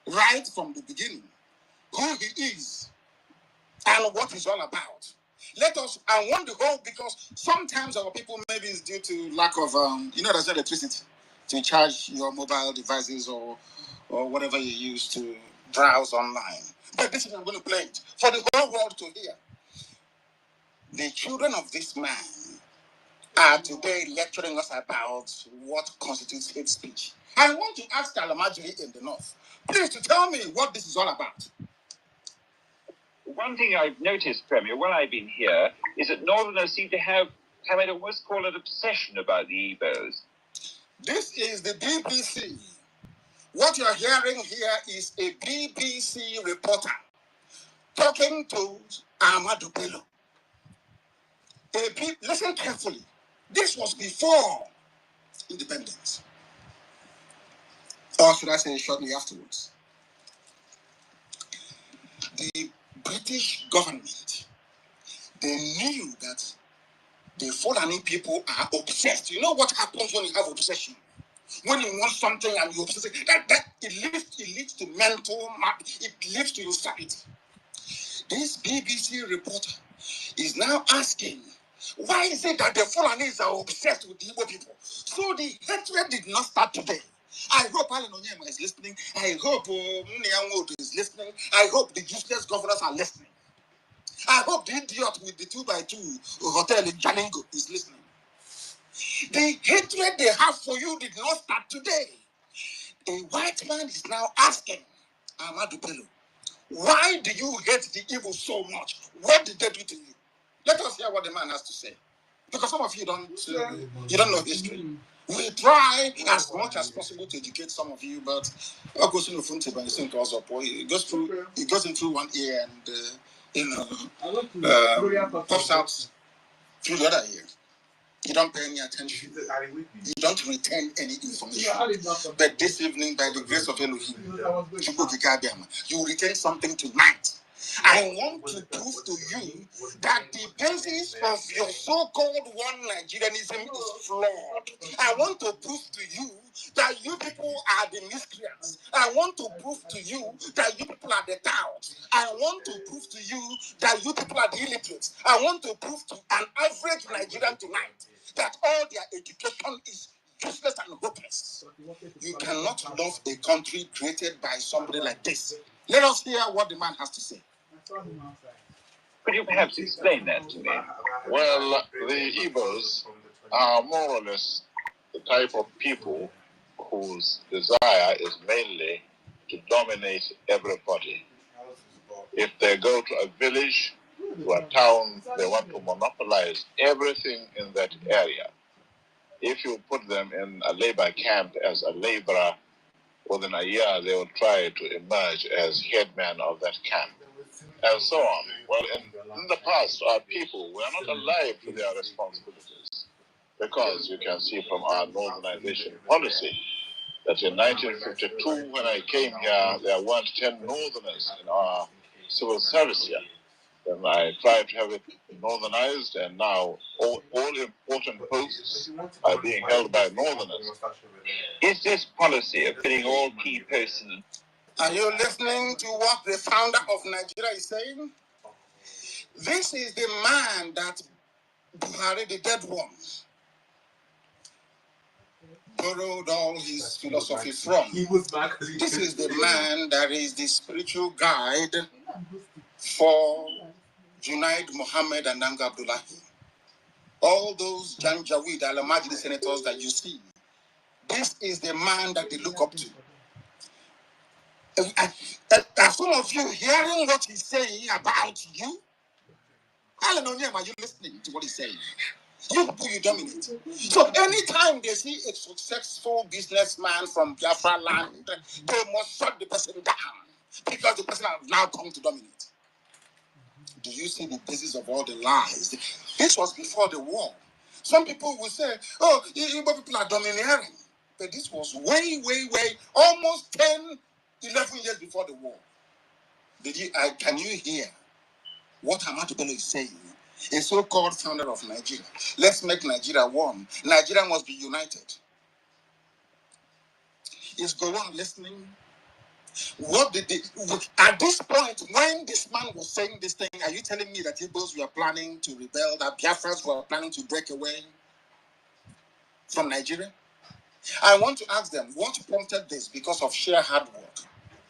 Speaker 20: right from the beginning, who he is and what he's all about. Let us, I want the whole, because sometimes our people, maybe it's due to lack of, there's no electricity to charge your mobile devices or whatever you use to browse online. But this is, I'm going to play it for the whole world to hear. The children of this man are today lecturing us about what constitutes hate speech. I want to ask Alamajiri in the North, please, to tell me what this is all about.
Speaker 5: One thing I've noticed, Premier, while I've been here, is that Northerners seem to have I'd almost call it obsession about the Igbos.
Speaker 20: This is the BBC. What you're hearing here is a BBC reporter talking to Ahmadu Bello. Listen carefully. This was before independence. Or should I say shortly afterwards? The British government, they knew that the Fulani people are obsessed. You know what happens when you have obsession? When you want something and you obsess it leads to mental, it leads to insanity. This BBC reporter is now asking, why is it that the Fulanis are obsessed with the Igbo people? So the hatred did not start today. I hope Alan Onyema is listening. I hope Muniango is listening. I hope the useless governors are listening. I hope the idiot with the 2x2 hotel in Jalingo is listening. The hatred they have for you did not start today. A white man is now asking Ahmadu Bello, why do you hate the evil so much? What did they do to you? Let us hear what the man has to say. Because some of you don't know history. We try as much as possible to educate some of you, but it goes in through one ear and pops out through the other ear. You don't pay any attention. You don't retain any information. But this evening, by the grace of Elohim, you retain something tonight. I want to prove to you that the basis of your so-called one Nigerianism is flawed. I want to prove to you that you people are the miscreants. I want to prove to you that you people are the touts. I want to prove to you that you people are the illiterates. I want to prove to an average Nigerian tonight that all their education is useless and hopeless. You cannot love a country created by somebody like this. Let us hear what the man has to say.
Speaker 5: Could you perhaps explain that to me?
Speaker 18: Well, the Igbos are more or less the type of people whose desire is mainly to dominate everybody. If they go to a village, to a town, they want to monopolize everything in that area. If you put them in a labor camp as a laborer, within a year they will try to emerge as headman of that camp, and so on. Well, in the past, our people were not alive to their responsibilities, because you can see from our northernization policy that in 1952, when I came here, there weren't 10 northerners in our civil service here. Then I tried to have it northernized, and now all important posts are being held by northerners.
Speaker 5: Is this policy of putting all key posts in?
Speaker 20: Are you listening to what the founder of Nigeria is saying? This is the man that Buhari, the dead one, borrowed all his philosophy from. This is the man that is the spiritual guide for Junaid Mohammed and Nanga Abdullahi. All those Janjaweed, Alamajid senators that you see, this is the man that they look up to. Are some of you hearing what he's saying about you? Alan Onyema, are you listening to what he's saying? You dominate. So anytime they see a successful businessman from Biafra land, they must shut the person down because the person has now come to dominate. Do you see the basis of all the lies? This was before the war. Some people will say, oh, Igbo people are domineering. But this was way, almost 10, 11 years before the war. Can you hear what Ahmadu Bello is saying? A so-called founder of Nigeria. Let's make Nigeria one. Nigeria must be united. Is Gowon listening? What did they, at this point, when this man was saying this thing, are you telling me that Igbos were planning to rebel, that Biafrans were planning to break away from Nigeria? I want to ask them, what prompted this? Because of sheer hard work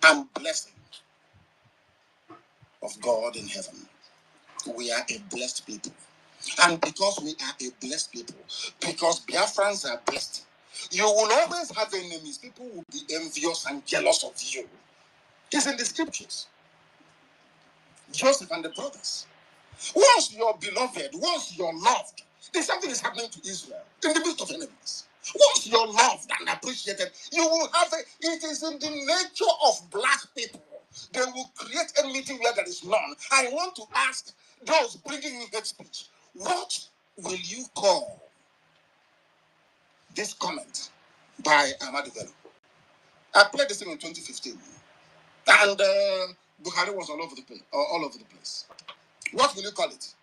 Speaker 20: and blessing of God in heaven. We are a blessed people. And because we are a blessed people, because Biafrans are blessed, you will always have enemies. People will be envious and jealous of you. It's in the scriptures. Joseph and the brothers. Once you're beloved, once you're loved, then something is happening to Israel in the midst of enemies. Once you're loved and appreciated, you will have it is in the nature of black people. They will create enmity where there is none. I want to ask those bringing in hate speech, what will you call this comment by Ahmadu Bello? I played this thing in 2015, and Buhari was all over the place. What will you call it?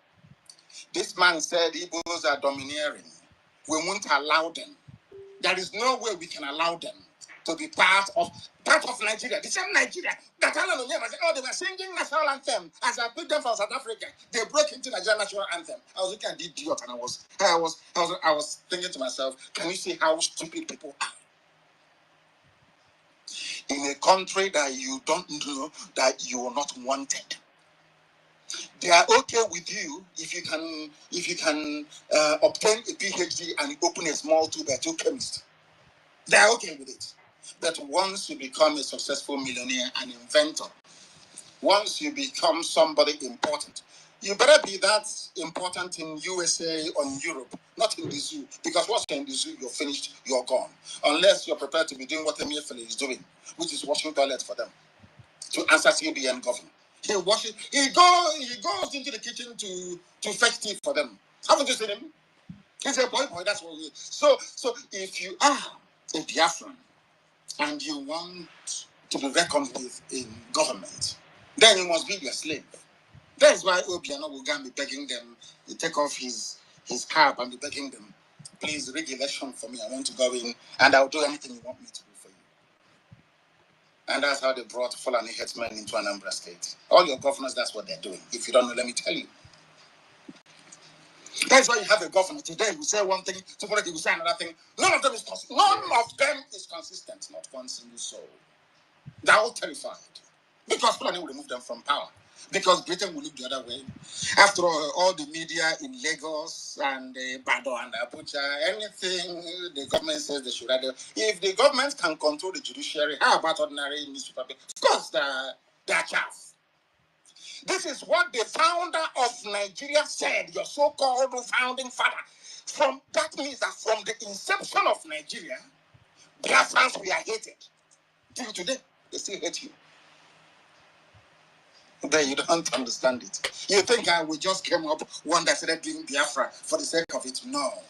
Speaker 20: This man said Igbos are domineering. We won't allow them. There is no way we can allow them to be part of Nigeria. The same Nigeria that Alan Onyema said, oh, they were singing national anthem. As I picked them from South Africa, they broke into Nigerian national anthem. I was looking at the idiot, and I was thinking to myself, can you see how stupid people are? In a country that you don't know that you are not wanted. They are okay with you if you can obtain a PhD and open a small 2x2 chemist. They are okay with it. But once you become a successful millionaire and inventor, once you become somebody important, you better be that important in USA or in Europe, not in the zoo. Because once you're in the zoo, you're finished, you're gone. Unless you're prepared to be doing what Emefiele is doing, which is washing toilets for them, to answer CBN government. He goes into the kitchen to fetch tea for them. Haven't you seen him? He's a boy, that's what we do. So if you are a Biafran and you want to be reckoned with in government, then you must be your slave. That's why Obiano will go and be begging them to take off his cap and be begging them, please rig election for me. I want to go in and I'll do anything you want me to do for you. And that's how they brought Fulani headsmen into Anambra State. All your governors, that's what they're doing. If you don't know, let me tell you. That's why you have a governor today who say one thing, tomorrow he will say another thing. None of them is consistent, not one single soul. They're all terrified. Because Fulani will remove them from power. Because Britain will look the other way. After all the media in Lagos and Bado and Abuja, anything the government says they should do. If the government can control the judiciary, how about ordinary newspaper? Of course, they're chaff. This is what the founder of Nigeria said, your so-called founding father. That means that from the inception of Nigeria, Biafrans were hated. Till today, they still hate you. But you don't understand it. You think we just came up one that started doing Biafra for the sake of it. No.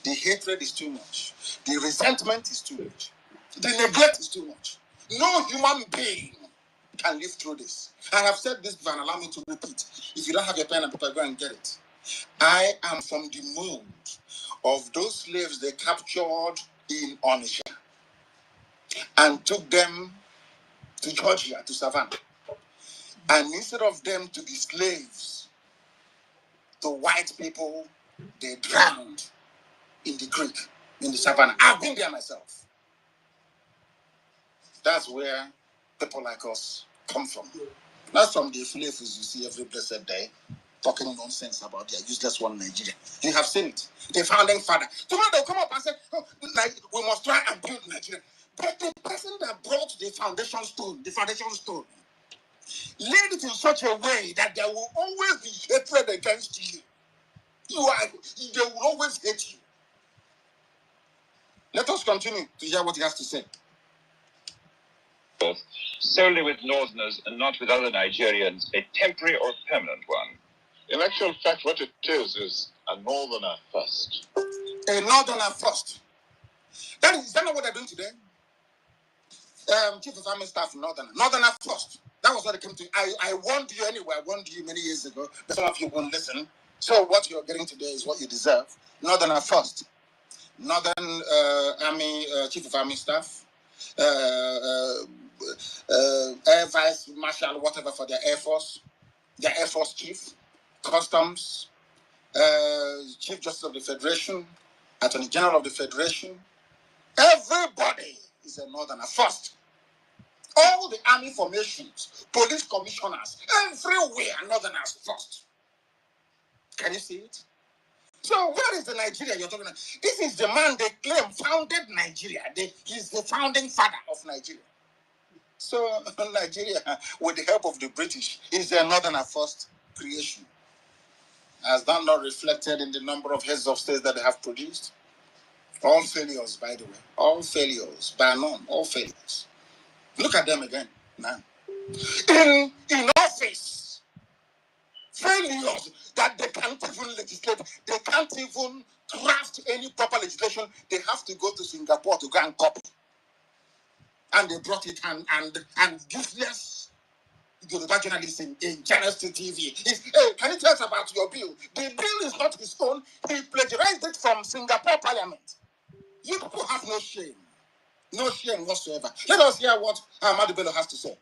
Speaker 20: The hatred is too much. The resentment is too much. The neglect is too much. No human being can live through this. I have said this before and allow me to repeat. If you don't have your pen and paper, go and get it. I am from the mold of those slaves they captured in Onisha and took them to Georgia, to Savannah. And instead of them to be slaves to white people, they drowned in the creek, in the savannah. I've been there myself. That's where people like us come from. Not from the slaves you see every blessed day, talking nonsense about their useless one Nigeria. You have seen it. The founding father. Tomorrow they'll come up and say, oh, we must try and build Nigeria. But the person that brought the foundation stone, laid it in such a way that there will always be hatred against you. They will always hate you. Let us continue to hear what he has to say.
Speaker 5: Solely with Northerners and not with other Nigerians, a temporary or permanent one?
Speaker 18: In actual fact, what it is a Northerner first.
Speaker 20: A Northerner first. Is that not what they're doing today? Chief of Army Staff, Northerner first. That was what it came to. I warned you anyway. I warned you many years ago, but some of you won't listen. So what you're getting today is what you deserve. Northern first. Northern Army Chief of Army Staff, Air Vice Marshal, whatever for their Air Force Chief, Customs, Chief Justice of the Federation, Attorney General of the Federation. Everybody is a Northerner first. All the army formations, police commissioners, everywhere Northerners first. Can you see it? So where is the Nigeria you're talking about? This is the man they claim founded Nigeria. He's the founding father of Nigeria. So Nigeria, with the help of the British, is their Northerner first creation. Has that not reflected in the number of heads of states that they have produced? All failures, by the way. All failures, by none, all failures. Look at them again now. In office, failures that they can't even legislate, they can't even craft any proper legislation. They have to go to Singapore to go and copy. And they brought it and useless Yoruba journalists in Channel TV. Hey, can you tell us about your bill? The bill is not his own. He plagiarized it from Singapore Parliament. You people have no shame. No shame whatsoever. Let us hear what Ahmadu Bello has to say.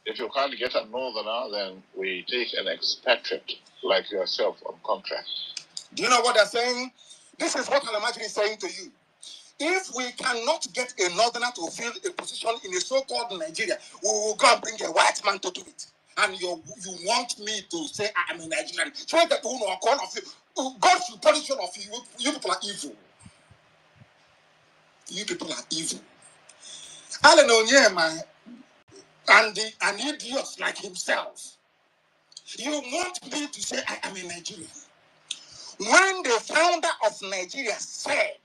Speaker 18: If you can't get a northerner, then we take an expatriate like yourself on contract.
Speaker 20: Do you know what they're saying? This is what Alamajiri is saying to you. If we cannot get a northerner to fill a position in a so-called Nigeria, we will go and bring a white man to do it. And you want me to say I am a Nigerian? So that you know, God should punish all of you. You people are evil. You people are evil. Alan Onyema and an idiot like himself. You want me to say I am a Nigerian? When the founder of Nigeria said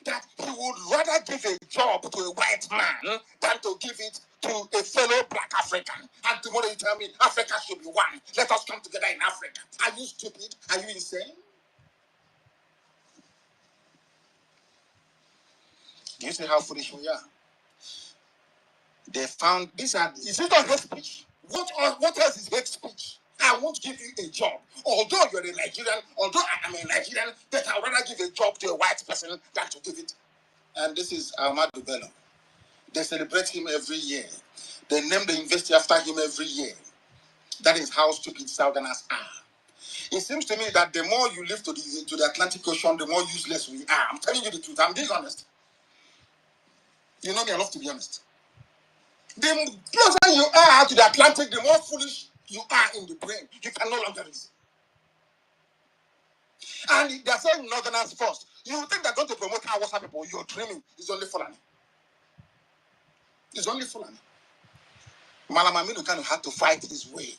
Speaker 20: that he would rather give a job to a white man than to give it to a fellow black African. And tomorrow you tell me Africa should be one. Let us come together in Africa. Are you stupid? Are you insane? Do you see how foolish we are? They found is it not hate speech? What else is hate speech? I won't give you a job. Although you're a Nigerian, although I am a Nigerian, but I'd rather give a job to a white person than to give it. And this is Ahmadu Bello. They celebrate him every year. They name the university after him every year. That is how stupid Southerners are. It seems to me that the more you live to the Atlantic Ocean, the more useless we are. I'm telling you the truth. I'm being honest. You know me enough to be honest. The closer you are to the Atlantic, the more foolish you are in the brain. You can no longer reason. And they're saying Northerners first. You think they're going to promote our Hausa people? You're dreaming. It's only Fulani. It's only Fulani. Malam Aminu kind of had to fight his way